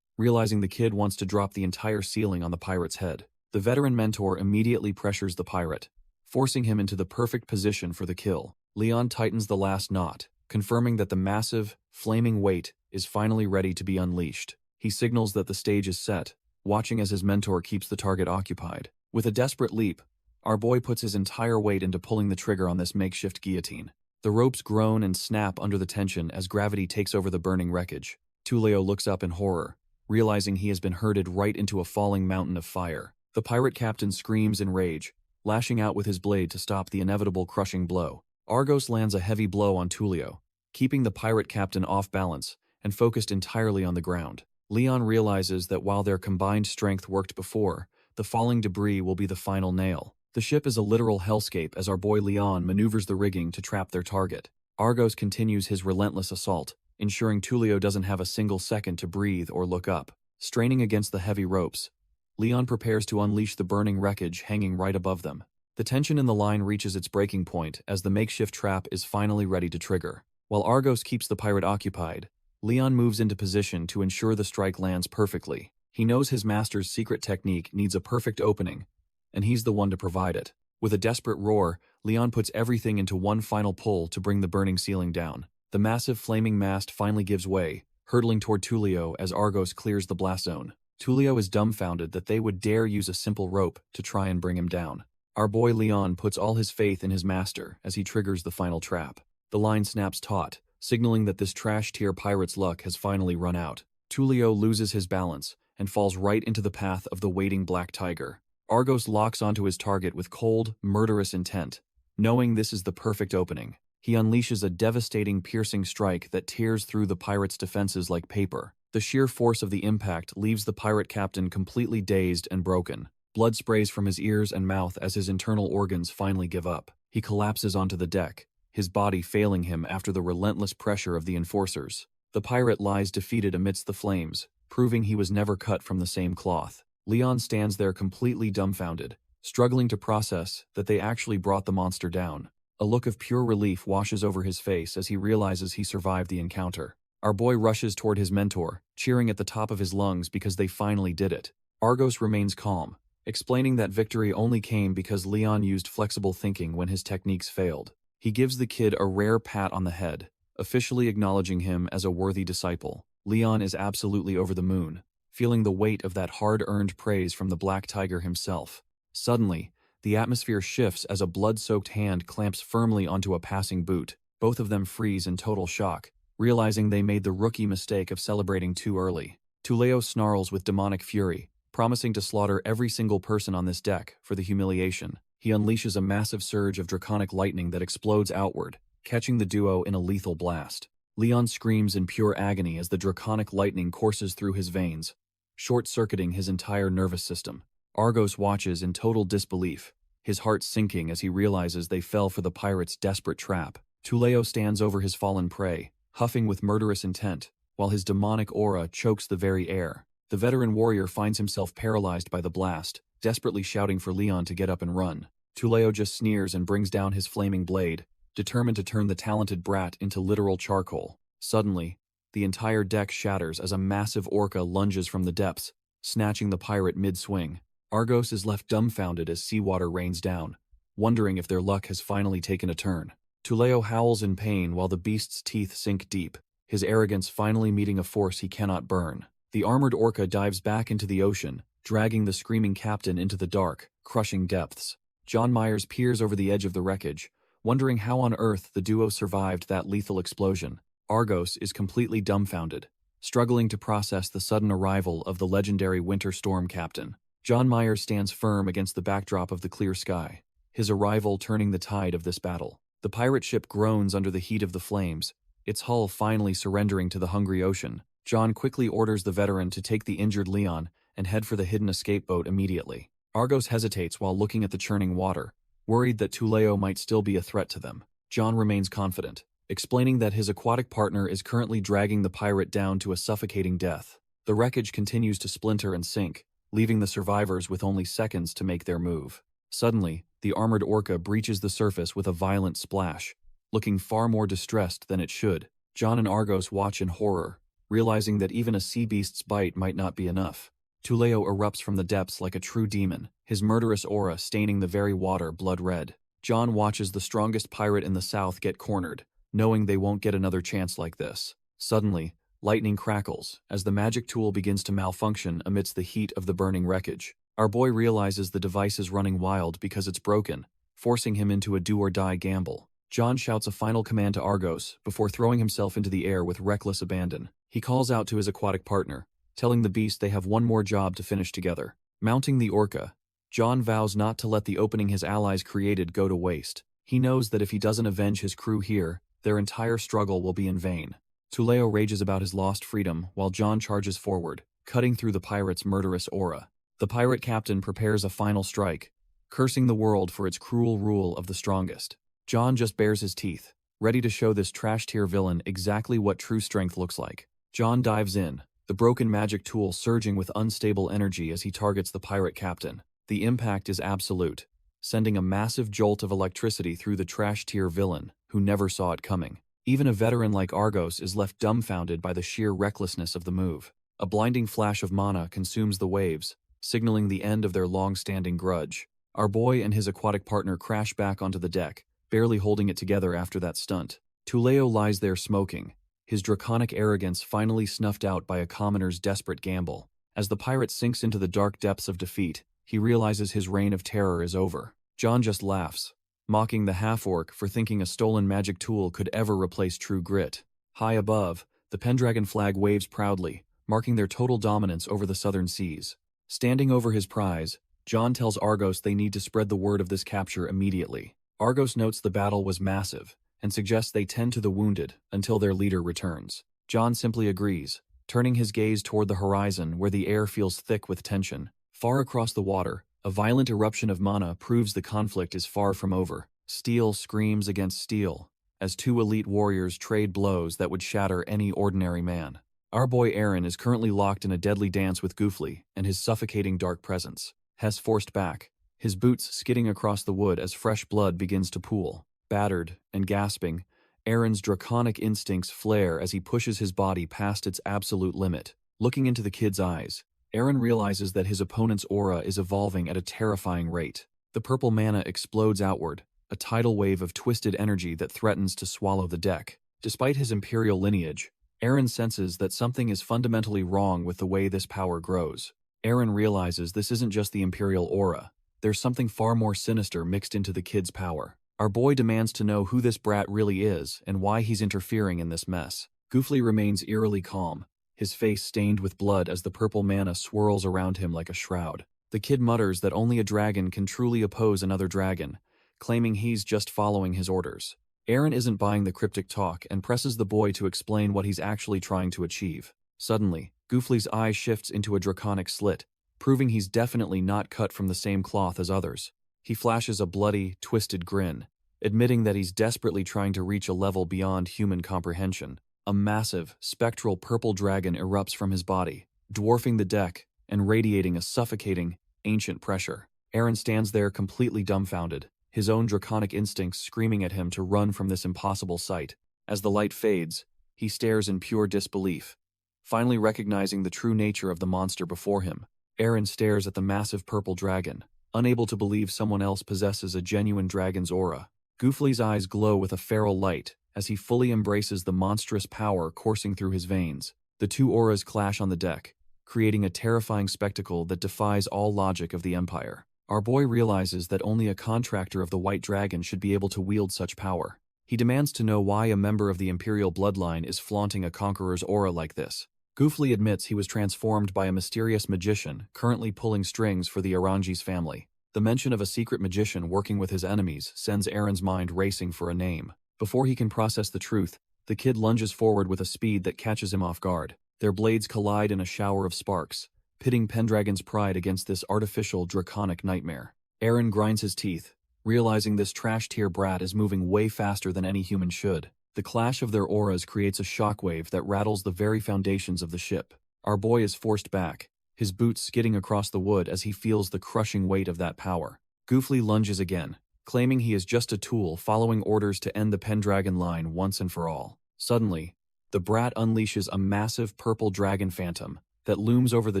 realizing the kid wants to drop the entire ceiling on the pirate's head. The veteran mentor immediately pressures the pirate, forcing him into the perfect position for the kill. Leon tightens the last knot, confirming that the massive, flaming weight is finally ready to be unleashed. He signals that the stage is set, watching as his mentor keeps the target occupied. With a desperate leap, our boy puts his entire weight into pulling the trigger on this makeshift guillotine. The ropes groan and snap under the tension as gravity takes over the burning wreckage. Tuleo looks up in horror, realizing he has been herded right into a falling mountain of fire. The pirate captain screams in rage, lashing out with his blade to stop the inevitable crushing blow. Argos lands a heavy blow on Tuleo, keeping the pirate captain off balance and focused entirely on the ground. Leon realizes that while their combined strength worked before, the falling debris will be the final nail. The ship is a literal hellscape as our boy Leon maneuvers the rigging to trap their target. Argos continues his relentless assault, ensuring Tuleo doesn't have a single second to breathe or look up. Straining against the heavy ropes, Leon prepares to unleash the burning wreckage hanging right above them. The tension in the line reaches its breaking point as the makeshift trap is finally ready to trigger. While Argos keeps the pirate occupied, Leon moves into position to ensure the strike lands perfectly. He knows his master's secret technique needs a perfect opening, and he's the one to provide it. With a desperate roar, Leon puts everything into one final pull to bring the burning ceiling down. The massive flaming mast finally gives way, hurtling toward Tuleo as Argos clears the blast zone. Tuleo is dumbfounded that they would dare use a simple rope to try and bring him down. Our boy Leon puts all his faith in his master as he triggers the final trap. The line snaps taut, signaling that this trash-tier pirate's luck has finally run out. Tuleo loses his balance and falls right into the path of the waiting black tiger. Argos locks onto his target with cold, murderous intent. Knowing this is the perfect opening, he unleashes a devastating, piercing strike that tears through the pirate's defenses like paper. The sheer force of the impact leaves the pirate captain completely dazed and broken. Blood sprays from his ears and mouth as his internal organs finally give up. He collapses onto the deck, his body failing him after the relentless pressure of the enforcers. The pirate lies defeated amidst the flames, proving he was never cut from the same cloth. Leon stands there completely dumbfounded, struggling to process that they actually brought the monster down. A look of pure relief washes over his face as he realizes he survived the encounter. Our boy rushes toward his mentor, cheering at the top of his lungs because they finally did it. Argos remains calm, explaining that victory only came because Leon used flexible thinking when his techniques failed. He gives the kid a rare pat on the head, officially acknowledging him as a worthy disciple. Leon is absolutely over the moon, feeling the weight of that hard-earned praise from the Black Tiger himself. Suddenly, the atmosphere shifts as a blood-soaked hand clamps firmly onto a passing boot. Both of them freeze in total shock, realizing they made the rookie mistake of celebrating too early. Tuleo snarls with demonic fury, promising to slaughter every single person on this deck for the humiliation. He unleashes a massive surge of draconic lightning that explodes outward, catching the duo in a lethal blast. Leon screams in pure agony as the draconic lightning courses through his veins, short-circuiting his entire nervous system. Argos watches in total disbelief, his heart sinking as he realizes they fell for the pirate's desperate trap. Tuleo stands over his fallen prey, huffing with murderous intent, while his demonic aura chokes the very air. The veteran warrior finds himself paralyzed by the blast, desperately shouting for Leon to get up and run. Tuleo just sneers and brings down his flaming blade, determined to turn the talented brat into literal charcoal. Suddenly, the entire deck shatters as a massive orca lunges from the depths, snatching the pirate mid-swing. Argos is left dumbfounded as seawater rains down, wondering if their luck has finally taken a turn. Tuleo howls in pain while the beast's teeth sink deep, his arrogance finally meeting a force he cannot burn. The armored orca dives back into the ocean, dragging the screaming captain into the dark, crushing depths. John Myers peers over the edge of the wreckage, wondering how on earth the duo survived that lethal explosion. Argos is completely dumbfounded, struggling to process the sudden arrival of the legendary winter storm captain. John Myers stands firm against the backdrop of the clear sky, his arrival turning the tide of this battle. The pirate ship groans under the heat of the flames, its hull finally surrendering to the hungry ocean. John quickly orders the veteran to take the injured Leon and head for the hidden escape boat immediately. Argos hesitates while looking at the churning water, worried that Tuleo might still be a threat to them. John remains confident, explaining that his aquatic partner is currently dragging the pirate down to a suffocating death. The wreckage continues to splinter and sink, leaving the survivors with only seconds to make their move. Suddenly, the armored orca breaches the surface with a violent splash, looking far more distressed than it should. John and Argos watch in horror, realizing that even a sea beast's bite might not be enough. Tuleo erupts from the depths like a true demon, his murderous aura staining the very water blood red. John watches the strongest pirate in the south get cornered, knowing they won't get another chance like this. Suddenly, lightning crackles as the magic tool begins to malfunction amidst the heat of the burning wreckage. Our boy realizes the device is running wild because it's broken, forcing him into a do-or-die gamble. John shouts a final command to Argos before throwing himself into the air with reckless abandon. He calls out to his aquatic partner, telling the beast they have one more job to finish together. Mounting the orca, John vows not to let the opening his allies created go to waste. He knows that if he doesn't avenge his crew here, their entire struggle will be in vain. Tuleo rages about his lost freedom while John charges forward, cutting through the pirate's murderous aura. The pirate captain prepares a final strike, cursing the world for its cruel rule of the strongest. John just bares his teeth, ready to show this trash-tier villain exactly what true strength looks like. John dives in, the broken magic tool surging with unstable energy as he targets the pirate captain. The impact is absolute, sending a massive jolt of electricity through the trash-tier villain, who never saw it coming. Even a veteran like Argos is left dumbfounded by the sheer recklessness of the move. A blinding flash of mana consumes the waves, signaling the end of their long-standing grudge. Our boy and his aquatic partner crash back onto the deck, barely holding it together after that stunt. Tuleo lies there smoking, his draconic arrogance finally snuffed out by a commoner's desperate gamble. As the pirate sinks into the dark depths of defeat, he realizes his reign of terror is over. John just laughs, mocking the half-orc for thinking a stolen magic tool could ever replace true grit. High above, the Pendragon flag waves proudly, marking their total dominance over the southern seas. Standing over his prize, John tells Argos they need to spread the word of this capture immediately. Argos notes the battle was massive, and suggests they tend to the wounded until their leader returns. John simply agrees, turning his gaze toward the horizon where the air feels thick with tension. Far across the water, a violent eruption of mana proves the conflict is far from over. Steel screams against steel, as two elite warriors trade blows that would shatter any ordinary man. Our boy Aaron is currently locked in a deadly dance with Goofly and his suffocating dark presence. Hess forced back, his boots skidding across the wood as fresh blood begins to pool. Battered and gasping, Aaron's draconic instincts flare as he pushes his body past its absolute limit. Looking into the kid's eyes, Aaron realizes that his opponent's aura is evolving at a terrifying rate. The purple mana explodes outward, a tidal wave of twisted energy that threatens to swallow the deck. Despite his imperial lineage, Aaron senses that something is fundamentally wrong with the way this power grows. Aaron realizes this isn't just the imperial aura. There's something far more sinister mixed into the kid's power. Our boy demands to know who this brat really is and why he's interfering in this mess. Goofly remains eerily calm, his face stained with blood as the purple mana swirls around him like a shroud. The kid mutters that only a dragon can truly oppose another dragon, claiming he's just following his orders. Aaron isn't buying the cryptic talk and presses the boy to explain what he's actually trying to achieve. Suddenly, Goofly's eye shifts into a draconic slit, proving he's definitely not cut from the same cloth as others. He flashes a bloody, twisted grin, admitting that he's desperately trying to reach a level beyond human comprehension. A massive, spectral purple dragon erupts from his body, dwarfing the deck and radiating a suffocating, ancient pressure. Aaron stands there completely dumbfounded, his own draconic instincts screaming at him to run from this impossible sight. As the light fades, he stares in pure disbelief. Finally recognizing the true nature of the monster before him, Aaron stares at the massive purple dragon, unable to believe someone else possesses a genuine dragon's aura. Goofly's eyes glow with a feral light as he fully embraces the monstrous power coursing through his veins. The two auras clash on the deck, creating a terrifying spectacle that defies all logic of the Empire. Our boy realizes that only a contractor of the White Dragon should be able to wield such power. He demands to know why a member of the Imperial bloodline is flaunting a conqueror's aura like this. Goofly admits he was transformed by a mysterious magician currently pulling strings for the Oranges family. The mention of a secret magician working with his enemies sends Aaron's mind racing for a name. Before he can process the truth, the kid lunges forward with a speed that catches him off guard. Their blades collide in a shower of sparks, pitting Pendragon's pride against this artificial draconic nightmare. Aaron grinds his teeth, realizing this trash-tier brat is moving way faster than any human should. The clash of their auras creates a shockwave that rattles the very foundations of the ship. Our boy is forced back, his boots skidding across the wood as he feels the crushing weight of that power. Goofly lunges again, claiming he is just a tool following orders to end the Pendragon line once and for all. Suddenly, the brat unleashes a massive purple dragon phantom that looms over the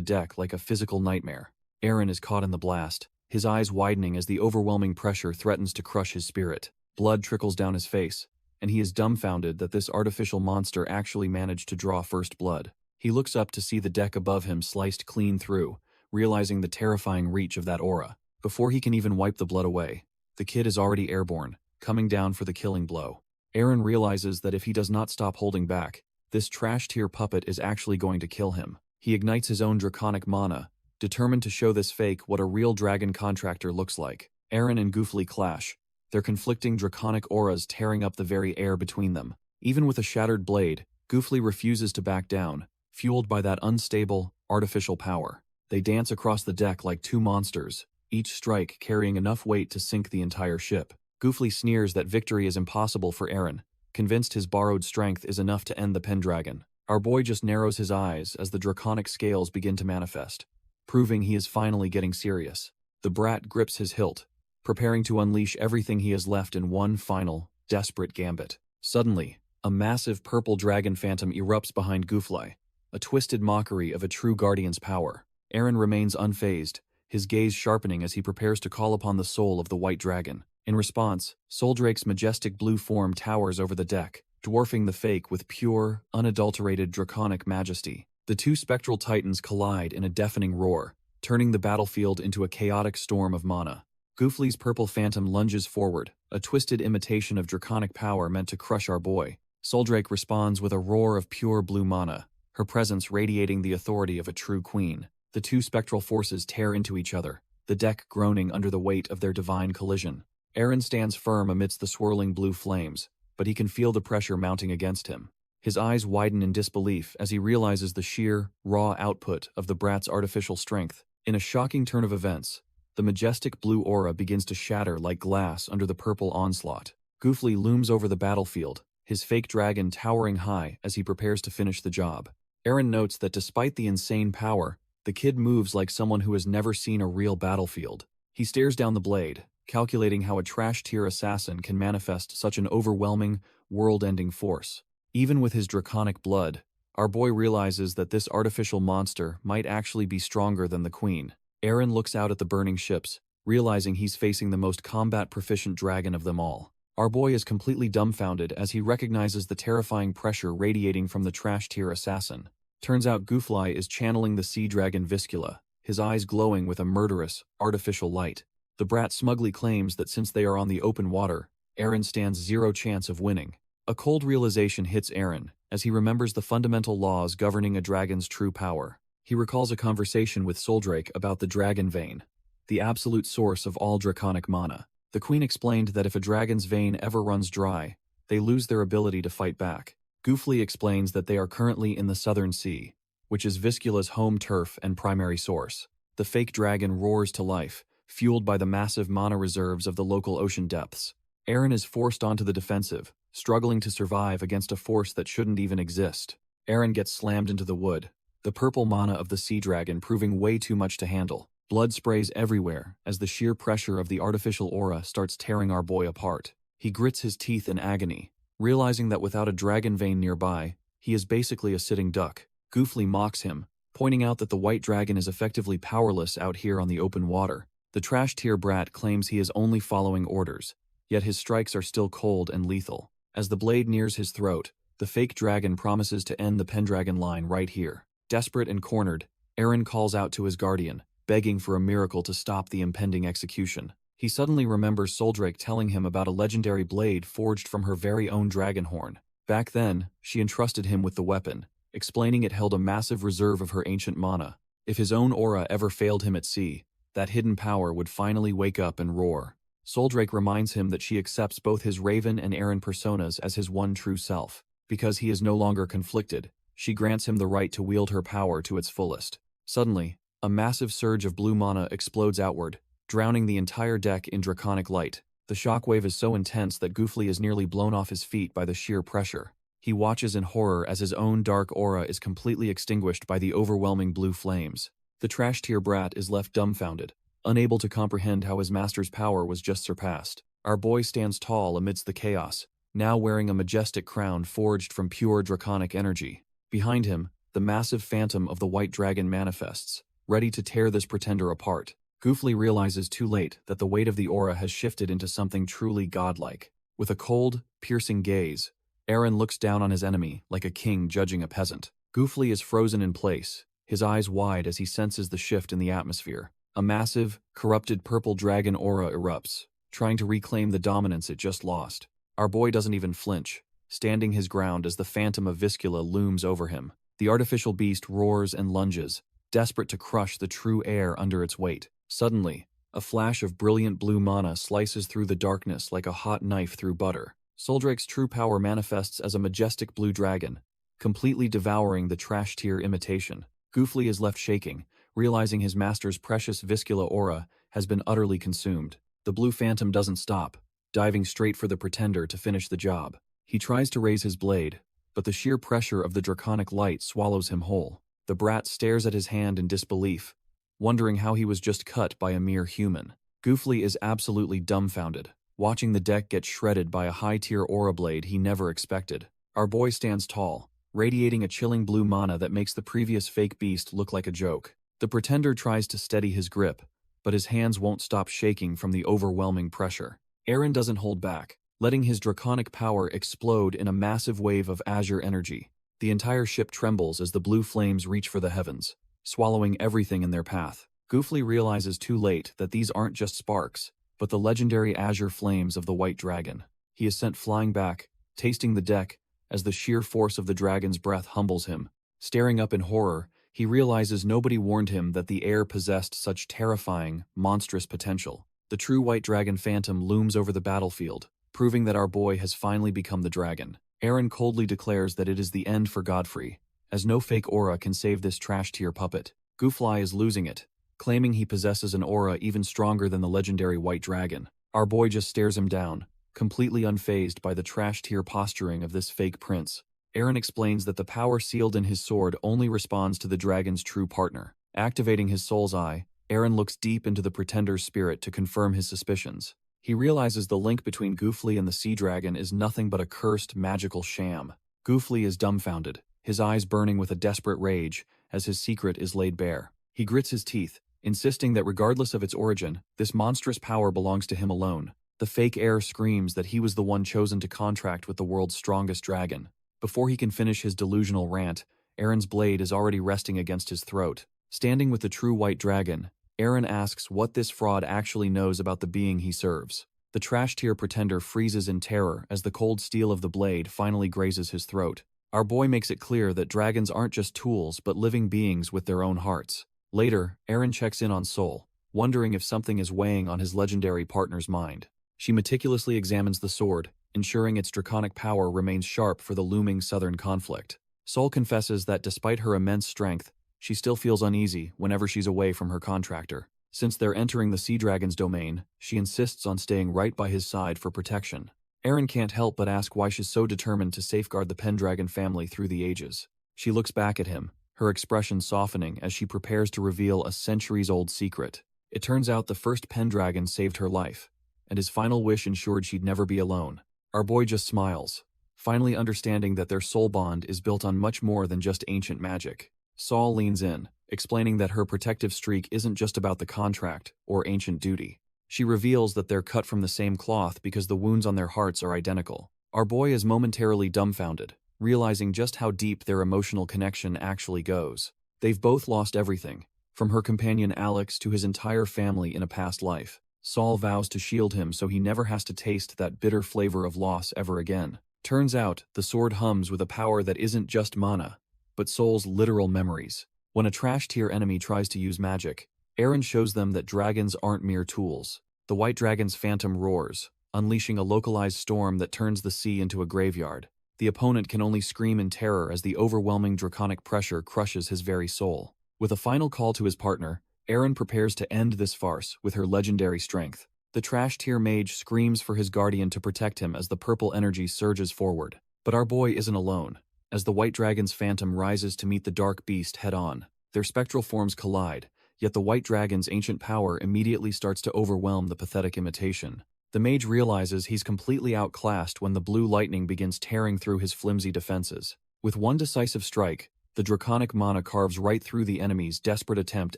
deck like a physical nightmare. Aaron is caught in the blast, his eyes widening as the overwhelming pressure threatens to crush his spirit. Blood trickles down his face, and he is dumbfounded that this artificial monster actually managed to draw first blood. He looks up to see the deck above him sliced clean through, realizing the terrifying reach of that aura. Before he can even wipe the blood away, the kid is already airborne, coming down for the killing blow. Aaron realizes that if he does not stop holding back, this trash-tier puppet is actually going to kill him. He ignites his own draconic mana, determined to show this fake what a real dragon contractor looks like. Aaron and Goofly clash, their conflicting draconic auras tearing up the very air between them. Even with a shattered blade, Goofly refuses to back down, fueled by that unstable, artificial power. They dance across the deck like two monsters, each strike carrying enough weight to sink the entire ship. Goofly sneers that victory is impossible for Aaron, convinced his borrowed strength is enough to end the Pendragon. Our boy just narrows his eyes as the draconic scales begin to manifest, proving he is finally getting serious. The brat grips his hilt, preparing to unleash everything he has left in one final, desperate gambit. Suddenly, a massive purple dragon phantom erupts behind Goofly, a twisted mockery of a true guardian's power. Aaron remains unfazed, his gaze sharpening as he prepares to call upon the soul of the White Dragon. In response, Soldrake's majestic blue form towers over the deck, dwarfing the fake with pure, unadulterated draconic majesty. The two spectral titans collide in a deafening roar, turning the battlefield into a chaotic storm of mana. Goofly's purple phantom lunges forward, a twisted imitation of draconic power meant to crush our boy. Soldrake responds with a roar of pure blue mana, her presence radiating the authority of a true queen. The two spectral forces tear into each other, the deck groaning under the weight of their divine collision. Aaron stands firm amidst the swirling blue flames, but he can feel the pressure mounting against him. His eyes widen in disbelief as he realizes the sheer, raw output of the brat's artificial strength. In a shocking turn of events, the majestic blue aura begins to shatter like glass under the purple onslaught. Goofly looms over the battlefield, his fake dragon towering high as he prepares to finish the job. Aaron notes that despite the insane power, the kid moves like someone who has never seen a real battlefield. He stares down the blade, calculating how a trash-tier assassin can manifest such an overwhelming, world-ending force. Even with his draconic blood, our boy realizes that this artificial monster might actually be stronger than the queen. Aaron looks out at the burning ships, realizing he's facing the most combat-proficient dragon of them all. Our boy is completely dumbfounded as he recognizes the terrifying pressure radiating from the trash-tier assassin. Turns out Goofly is channeling the sea dragon Viscula, his eyes glowing with a murderous, artificial light. The brat smugly claims that since they are on the open water, Aaron stands zero chance of winning. A cold realization hits Aaron as he remembers the fundamental laws governing a dragon's true power. He recalls a conversation with Soldrake about the dragon vein, the absolute source of all draconic mana. The queen explained that if a dragon's vein ever runs dry, they lose their ability to fight back. Goofly explains that they are currently in the Southern Sea, which is Viscula's home turf and primary source. The fake dragon roars to life, fueled by the massive mana reserves of the local ocean depths. Aaron is forced onto the defensive, struggling to survive against a force that shouldn't even exist. Aaron gets slammed into the wood, the purple mana of the sea dragon proving way too much to handle. Blood sprays everywhere as the sheer pressure of the artificial aura starts tearing our boy apart. He grits his teeth in agony, realizing that without a dragon vein nearby, he is basically a sitting duck. Goofly mocks him, pointing out that the white dragon is effectively powerless out here on the open water. The trash-tier brat claims he is only following orders, yet his strikes are still cold and lethal. As the blade nears his throat, the fake dragon promises to end the Pendragon line right here. Desperate and cornered, Eren calls out to his guardian, begging for a miracle to stop the impending execution. He suddenly remembers Soldrake telling him about a legendary blade forged from her very own dragon horn. Back then, she entrusted him with the weapon, explaining it held a massive reserve of her ancient mana. If his own aura ever failed him at sea, that hidden power would finally wake up and roar. Soldrake reminds him that she accepts both his Raven and Eren personas as his one true self. Because he is no longer conflicted, she grants him the right to wield her power to its fullest. Suddenly, a massive surge of blue mana explodes outward, drowning the entire deck in draconic light. The shockwave is so intense that Goofly is nearly blown off his feet by the sheer pressure. He watches in horror as his own dark aura is completely extinguished by the overwhelming blue flames. The trash-tier brat is left dumbfounded, unable to comprehend how his master's power was just surpassed. Our boy stands tall amidst the chaos, now wearing a majestic crown forged from pure draconic energy. Behind him, the massive phantom of the white dragon manifests, ready to tear this pretender apart. Goofly realizes too late that the weight of the aura has shifted into something truly godlike. With a cold, piercing gaze, Eren looks down on his enemy like a king judging a peasant. Goofly is frozen in place, his eyes wide as he senses the shift in the atmosphere. A massive, corrupted purple dragon aura erupts, trying to reclaim the dominance it just lost. Our boy doesn't even flinch, standing his ground as the phantom of Viscula looms over him. The artificial beast roars and lunges, desperate to crush the true air under its weight. Suddenly, a flash of brilliant blue mana slices through the darkness like a hot knife through butter. Soldrake's true power manifests as a majestic blue dragon, completely devouring the trash-tier imitation. Goofly is left shaking, realizing his master's precious Viscula aura has been utterly consumed. The blue phantom doesn't stop, diving straight for the pretender to finish the job. He tries to raise his blade, but the sheer pressure of the draconic light swallows him whole. The brat stares at his hand in disbelief, wondering how he was just cut by a mere human. Goofly is absolutely dumbfounded, watching the deck get shredded by a high-tier aura blade he never expected. Our boy stands tall, radiating a chilling blue mana that makes the previous fake beast look like a joke. The pretender tries to steady his grip, but his hands won't stop shaking from the overwhelming pressure. Eren doesn't hold back, letting his draconic power explode in a massive wave of azure energy. The entire ship trembles as the blue flames reach for the heavens, swallowing everything in their path. Goofly realizes too late that these aren't just sparks, but the legendary azure flames of the white dragon. He is sent flying back, tasting the deck, as the sheer force of the dragon's breath humbles him. Staring up in horror, he realizes nobody warned him that the air possessed such terrifying, monstrous potential. The true white dragon phantom looms over the battlefield, proving that our boy has finally become the dragon. Eren coldly declares that it is the end for Godfrey, as no fake aura can save this trash-tier puppet. Goofly is losing it, claiming he possesses an aura even stronger than the legendary white dragon. Our boy just stares him down, completely unfazed by the trash-tier posturing of this fake prince. Eren explains that the power sealed in his sword only responds to the dragon's true partner. Activating his soul's eye, Eren looks deep into the pretender's spirit to confirm his suspicions. He realizes the link between Goofly and the sea dragon is nothing but a cursed, magical sham. Goofly is dumbfounded, his eyes burning with a desperate rage as his secret is laid bare. He grits his teeth, insisting that regardless of its origin, this monstrous power belongs to him alone. The fake heir screams that he was the one chosen to contract with the world's strongest dragon. Before he can finish his delusional rant, Eren's blade is already resting against his throat. Standing with the true white dragon, Eren asks what this fraud actually knows about the being he serves. The trash-tier pretender freezes in terror as the cold steel of the blade finally grazes his throat. Our boy makes it clear that dragons aren't just tools but living beings with their own hearts. Later, Eren checks in on Sol, wondering if something is weighing on his legendary partner's mind. She meticulously examines the sword, ensuring its draconic power remains sharp for the looming southern conflict. Sol confesses that despite her immense strength, she still feels uneasy whenever she's away from her contractor. Since they're entering the sea dragon's domain, she insists on staying right by his side for protection. Eren can't help but ask why she's so determined to safeguard the Pendragon family through the ages. She looks back at him, her expression softening as she prepares to reveal a centuries-old secret. It turns out the first Pendragon saved her life, and his final wish ensured she'd never be alone. Our boy just smiles, finally understanding that their soul bond is built on much more than just ancient magic. Saul leans in, explaining that her protective streak isn't just about the contract or ancient duty. She reveals that they're cut from the same cloth because the wounds on their hearts are identical. Our boy is momentarily dumbfounded, realizing just how deep their emotional connection actually goes. They've both lost everything, from her companion Alex to his entire family in a past life. Saul vows to shield him so he never has to taste that bitter flavor of loss ever again. Turns out, the sword hums with a power that isn't just mana, but Soul's literal memories. When a trash-tier enemy tries to use magic, Eren shows them that dragons aren't mere tools. The white dragon's phantom roars, unleashing a localized storm that turns the sea into a graveyard. The opponent can only scream in terror as the overwhelming draconic pressure crushes his very soul. With a final call to his partner, Eren prepares to end this farce with her legendary strength. The trash-tier mage screams for his guardian to protect him as the purple energy surges forward. But our boy isn't alone. As the white dragon's phantom rises to meet the dark beast head-on, their spectral forms collide, yet the white dragon's ancient power immediately starts to overwhelm the pathetic imitation. The mage realizes he's completely outclassed when the blue lightning begins tearing through his flimsy defenses. With one decisive strike, the draconic mana carves right through the enemy's desperate attempt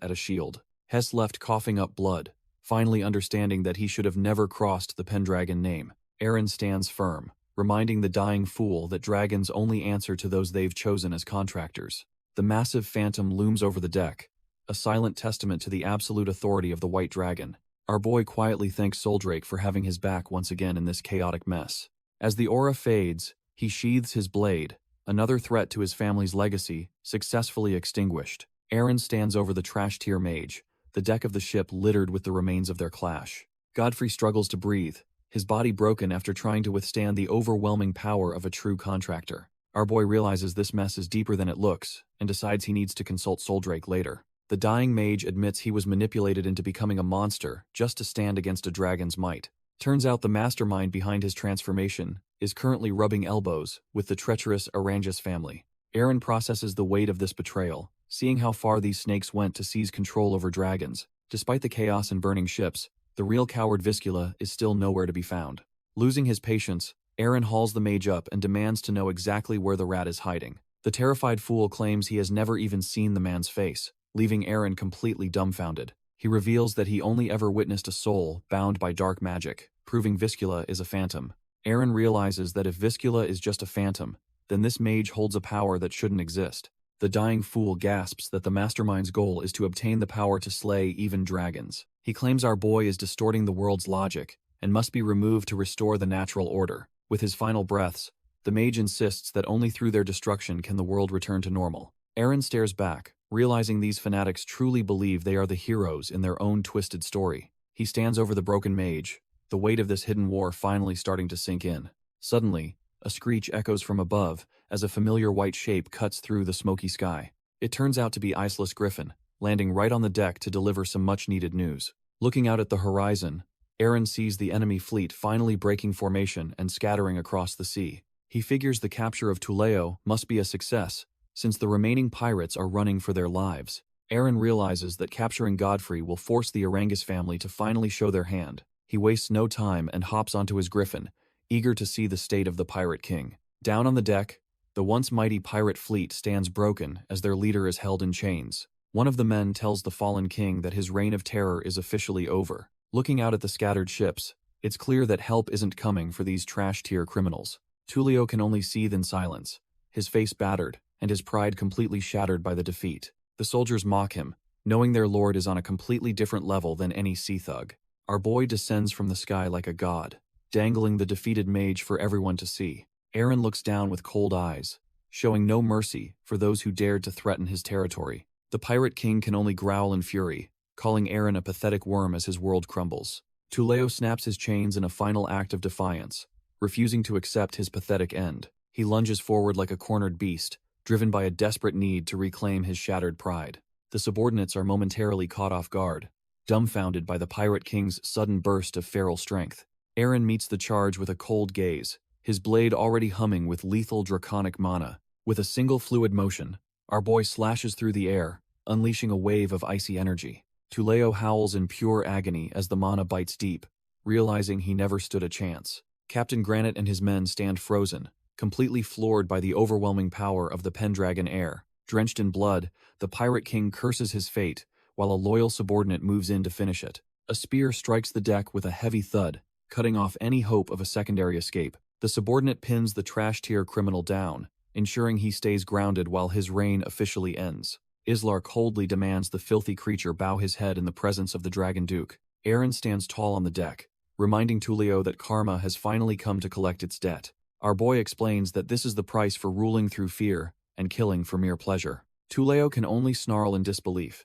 at a shield. Hess left coughing up blood, finally understanding that he should have never crossed the Pendragon name. Eren stands firm, reminding the dying fool that dragons only answer to those they've chosen as contractors. The massive phantom looms over the deck, a silent testament to the absolute authority of the white dragon. Our boy quietly thanks Soldrake for having his back once again in this chaotic mess. As the aura fades, he sheathes his blade, another threat to his family's legacy, successfully extinguished. Eren stands over the trash-tier mage, the deck of the ship littered with the remains of their clash. Godfrey struggles to breathe, his body broken after trying to withstand the overwhelming power of a true contractor. Our boy realizes this mess is deeper than it looks, and decides he needs to consult Soldrake later. The dying mage admits he was manipulated into becoming a monster just to stand against a dragon's might. Turns out the mastermind behind his transformation is currently rubbing elbows with the treacherous Arranges family. Eren processes the weight of this betrayal, seeing how far these snakes went to seize control over dragons. Despite the chaos and burning ships, the real coward Viscula is still nowhere to be found. Losing his patience, Eren hauls the mage up and demands to know exactly where the rat is hiding. The terrified fool claims he has never even seen the man's face, leaving Eren completely dumbfounded. He reveals that he only ever witnessed a soul bound by dark magic, proving Viscula is a phantom. Eren realizes that if Viscula is just a phantom, then this mage holds a power that shouldn't exist. The dying fool gasps that the mastermind's goal is to obtain the power to slay even dragons. He claims our boy is distorting the world's logic and must be removed to restore the natural order. With his final breaths, the mage insists that only through their destruction can the world return to normal. Eren stares back, realizing these fanatics truly believe they are the heroes in their own twisted story. He stands over the broken mage, the weight of this hidden war finally starting to sink in. Suddenly, a screech echoes from above as a familiar white shape cuts through the smoky sky. It turns out to be Iceless Griffin, landing right on the deck to deliver some much-needed news. Looking out at the horizon, Eren sees the enemy fleet finally breaking formation and scattering across the sea. He figures the capture of Tuleo must be a success, since the remaining pirates are running for their lives. Eren realizes that capturing Godfrey will force the Arranges family to finally show their hand. He wastes no time and hops onto his griffin, eager to see the state of the Pirate King. Down on the deck, the once mighty pirate fleet stands broken as their leader is held in chains. One of the men tells the fallen king that his reign of terror is officially over. Looking out at the scattered ships, it's clear that help isn't coming for these trash-tier criminals. Tulio can only seethe in silence, his face battered, and his pride completely shattered by the defeat. The soldiers mock him, knowing their lord is on a completely different level than any sea thug. Our boy descends from the sky like a god, dangling the defeated mage for everyone to see. Eren looks down with cold eyes, showing no mercy for those who dared to threaten his territory. The Pirate King can only growl in fury, calling Eren a pathetic worm as his world crumbles. Tuleo snaps his chains in a final act of defiance, refusing to accept his pathetic end. He lunges forward like a cornered beast, driven by a desperate need to reclaim his shattered pride. The subordinates are momentarily caught off guard, dumbfounded by the Pirate King's sudden burst of feral strength. Eren meets the charge with a cold gaze, his blade already humming with lethal draconic mana. With a single fluid motion, Our boy slashes through the air, unleashing a wave of icy energy. Tuleo howls in pure agony as the mana bites deep, realizing he never stood a chance. Captain Granite and his men stand frozen, completely floored by the overwhelming power of the Pendragon heir. Drenched in blood, the Pirate King curses his fate, while a loyal subordinate moves in to finish it. A spear strikes the deck with a heavy thud, cutting off any hope of a secondary escape. The subordinate pins the trash-tier criminal down, ensuring he stays grounded while his reign officially ends. Islar coldly demands the filthy creature bow his head in the presence of the Dragon Duke. Aaron stands tall on the deck, reminding Tuleo that karma has finally come to collect its debt. Our boy explains that this is the price for ruling through fear and killing for mere pleasure. Tuleo can only snarl in disbelief,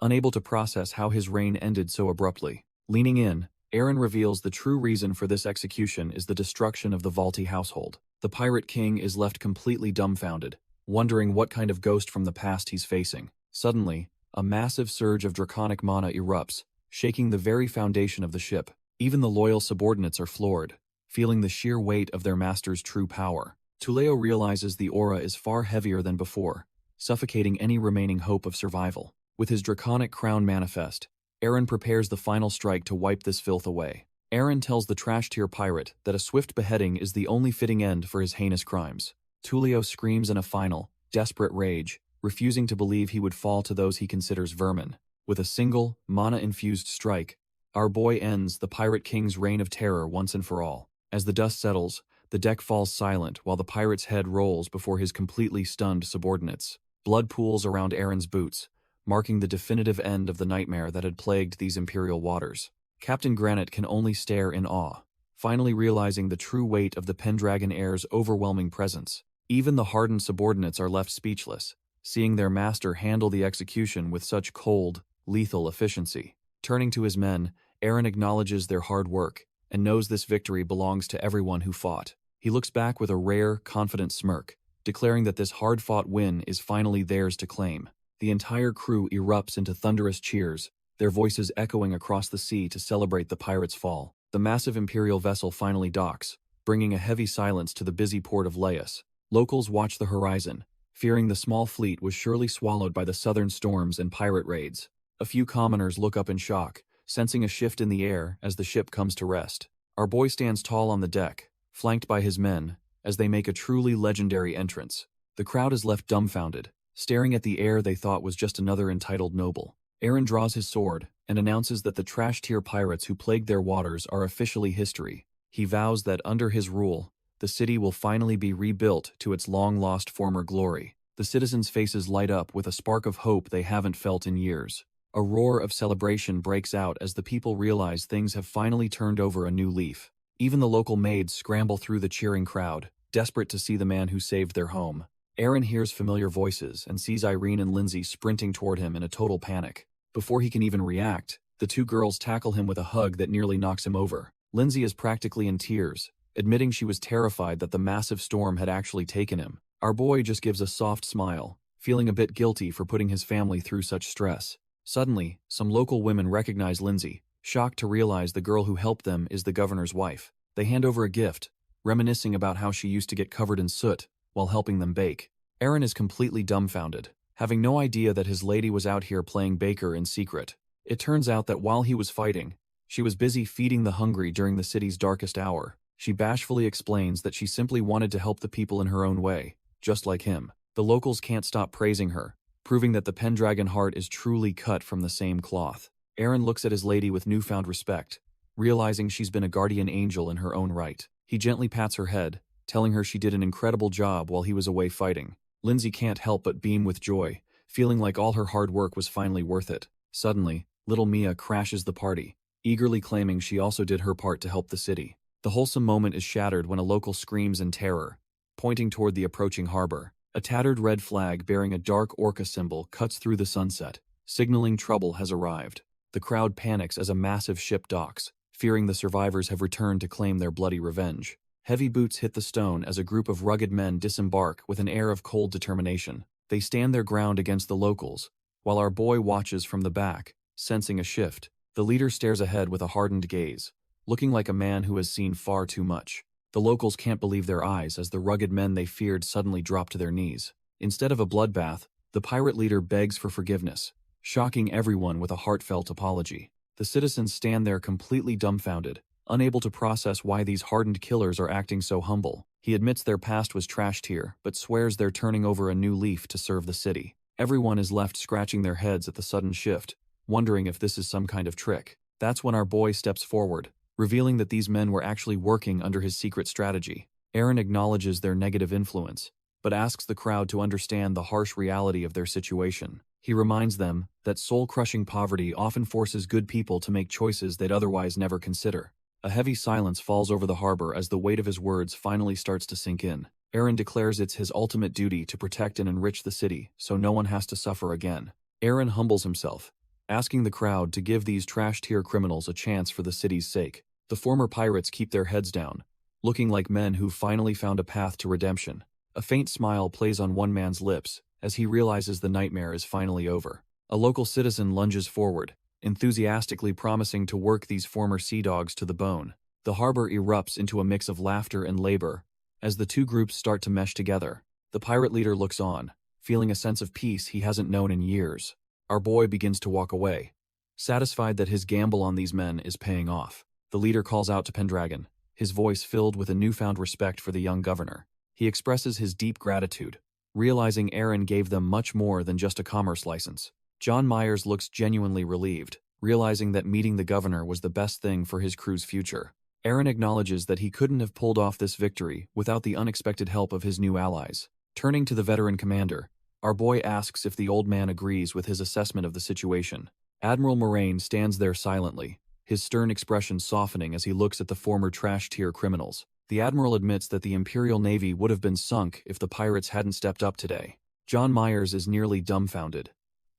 unable to process how his reign ended so abruptly. Leaning in, Aaron reveals the true reason for this execution is the destruction of the Valti household. The Pirate King is left completely dumbfounded, wondering what kind of ghost from the past he's facing. Suddenly, a massive surge of draconic mana erupts, shaking the very foundation of the ship. Even the loyal subordinates are floored, feeling the sheer weight of their master's true power. Tuleo realizes the aura is far heavier than before, suffocating any remaining hope of survival. With his draconic crown manifest, Aaron prepares the final strike to wipe this filth away. Aaron tells the trash-tier pirate that a swift beheading is the only fitting end for his heinous crimes. Tuleo screams in a final, desperate rage, refusing to believe he would fall to those he considers vermin. With a single, mana-infused strike, our boy ends the Pirate King's reign of terror once and for all. As the dust settles, the deck falls silent while the pirate's head rolls before his completely stunned subordinates. Blood pools around Aaron's boots, marking the definitive end of the nightmare that had plagued these imperial waters. Captain Granite can only stare in awe, finally realizing the true weight of the Pendragon heir's overwhelming presence. Even the hardened subordinates are left speechless, seeing their master handle the execution with such cold, lethal efficiency. Turning to his men, Aaron acknowledges their hard work and knows this victory belongs to everyone who fought. He looks back with a rare, confident smirk, declaring that this hard-fought win is finally theirs to claim. The entire crew erupts into thunderous cheers, their voices echoing across the sea to celebrate the pirates' fall. The massive imperial vessel finally docks, bringing a heavy silence to the busy port of Laius. Locals watch the horizon, fearing the small fleet was surely swallowed by the southern storms and pirate raids. A few commoners look up in shock, sensing a shift in the air as the ship comes to rest. Our boy stands tall on the deck, flanked by his men, as they make a truly legendary entrance. The crowd is left dumbfounded, staring at the heir they thought was just another entitled noble. Aaron draws his sword and announces that the trash-tier pirates who plagued their waters are officially history. He vows that under his rule, the city will finally be rebuilt to its long-lost former glory. The citizens' faces light up with a spark of hope they haven't felt in years. A roar of celebration breaks out as the people realize things have finally turned over a new leaf. Even the local maids scramble through the cheering crowd, desperate to see the man who saved their home. Aaron hears familiar voices and sees Irene and Lindsay sprinting toward him in a total panic. Before he can even react, the two girls tackle him with a hug that nearly knocks him over. Lindsay is practically in tears, admitting she was terrified that the massive storm had actually taken him. Our boy just gives a soft smile, feeling a bit guilty for putting his family through such stress. Suddenly, some local women recognize Lindsay, shocked to realize the girl who helped them is the governor's wife. They hand over a gift, reminiscing about how she used to get covered in soot while helping them bake. Aaron is completely dumbfounded, having no idea that his lady was out here playing baker in secret. It turns out that while he was fighting, she was busy feeding the hungry during the city's darkest hour. She bashfully explains that she simply wanted to help the people in her own way, just like him. The locals can't stop praising her, proving that the Pendragon heart is truly cut from the same cloth. Aaron looks at his lady with newfound respect, realizing she's been a guardian angel in her own right. He gently pats her head, telling her she did an incredible job while he was away fighting. Lindsay can't help but beam with joy, feeling like all her hard work was finally worth it. Suddenly, little Mia crashes the party, eagerly claiming she also did her part to help the city. The wholesome moment is shattered when a local screams in terror, pointing toward the approaching harbor. A tattered red flag bearing a dark orca symbol cuts through the sunset, signaling trouble has arrived. The crowd panics as a massive ship docks, fearing the survivors have returned to claim their bloody revenge. Heavy boots hit the stone as a group of rugged men disembark with an air of cold determination. They stand their ground against the locals, while our boy watches from the back, sensing a shift. The leader stares ahead with a hardened gaze, looking like a man who has seen far too much. The locals can't believe their eyes as the rugged men they feared suddenly drop to their knees. Instead of a bloodbath, The pirate leader begs for forgiveness, shocking everyone with a heartfelt apology. The citizens stand there completely dumbfounded, unable to process why these hardened killers are acting so humble. He admits their past was trashed here, but swears they're turning over a new leaf to serve the city. Everyone is left scratching their heads at the sudden shift, wondering if this is some kind of trick. That's when our boy steps forward, revealing that these men were actually working under his secret strategy. Aaron acknowledges their negative influence, but asks the crowd to understand the harsh reality of their situation. He reminds them that soul-crushing poverty often forces good people to make choices they'd otherwise never consider. A heavy silence falls over the harbor as the weight of his words finally starts to sink in. Aaron declares it's his ultimate duty to protect and enrich the city so no one has to suffer again. Aaron humbles himself, asking the crowd to give these trash-tier criminals a chance for the city's sake. The former pirates keep their heads down, looking like men who finally found a path to redemption. A faint smile plays on one man's lips as he realizes the nightmare is finally over. A local citizen lunges forward, enthusiastically promising to work these former sea dogs to the bone. The harbor erupts into a mix of laughter and labor as the two groups start to mesh together. The pirate leader looks on, feeling a sense of peace he hasn't known in years. Our boy begins to walk away, satisfied that his gamble on these men is paying off. The leader calls out to Pendragon, his voice filled with a newfound respect for the young governor. He expresses his deep gratitude, realizing Aaron gave them much more than just a commerce license. John Myers looks genuinely relieved, realizing that meeting the governor was the best thing for his crew's future. Aaron acknowledges that he couldn't have pulled off this victory without the unexpected help of his new allies. Turning to the veteran commander, our boy asks if the old man agrees with his assessment of the situation. Admiral Moraine stands there silently, his stern expression softening as he looks at the former trash-tier criminals. The admiral admits that the Imperial Navy would have been sunk if the pirates hadn't stepped up today. John Myers is nearly dumbfounded,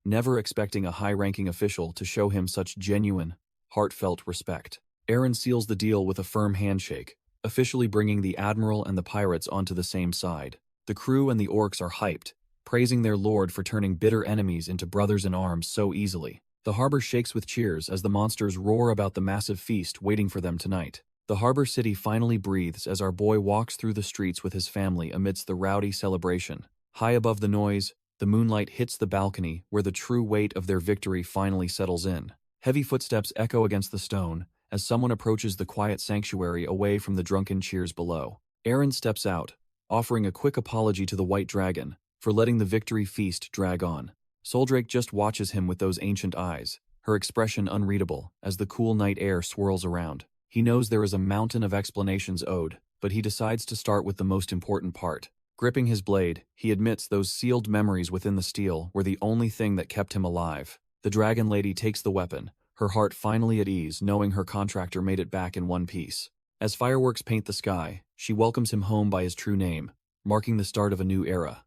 never expecting a high-ranking official to show him such genuine, heartfelt respect. Aaron seals the deal with a firm handshake, officially bringing the admiral and the pirates onto the same side. The crew and the orcs are hyped, praising their lord for turning bitter enemies into brothers in arms so easily. The harbor shakes with cheers as the monsters roar about the massive feast waiting for them tonight. The harbor city finally breathes as our boy walks through the streets with his family amidst the rowdy celebration. High above the noise, the moonlight hits the balcony where the true weight of their victory finally settles in. Heavy footsteps echo against the stone as someone approaches the quiet sanctuary away from the drunken cheers below. Aaron steps out, offering a quick apology to the White Dragon for letting the victory feast drag on. Soldrake just watches him with those ancient eyes, her expression unreadable as the cool night air swirls around. He knows there is a mountain of explanations owed, but he decides to start with the most important part. Gripping his blade, he admits those sealed memories within the steel were the only thing that kept him alive. The Dragon Lady takes the weapon, her heart finally at ease knowing her contractor made it back in one piece. As fireworks paint the sky, she welcomes him home by his true name, marking the start of a new era.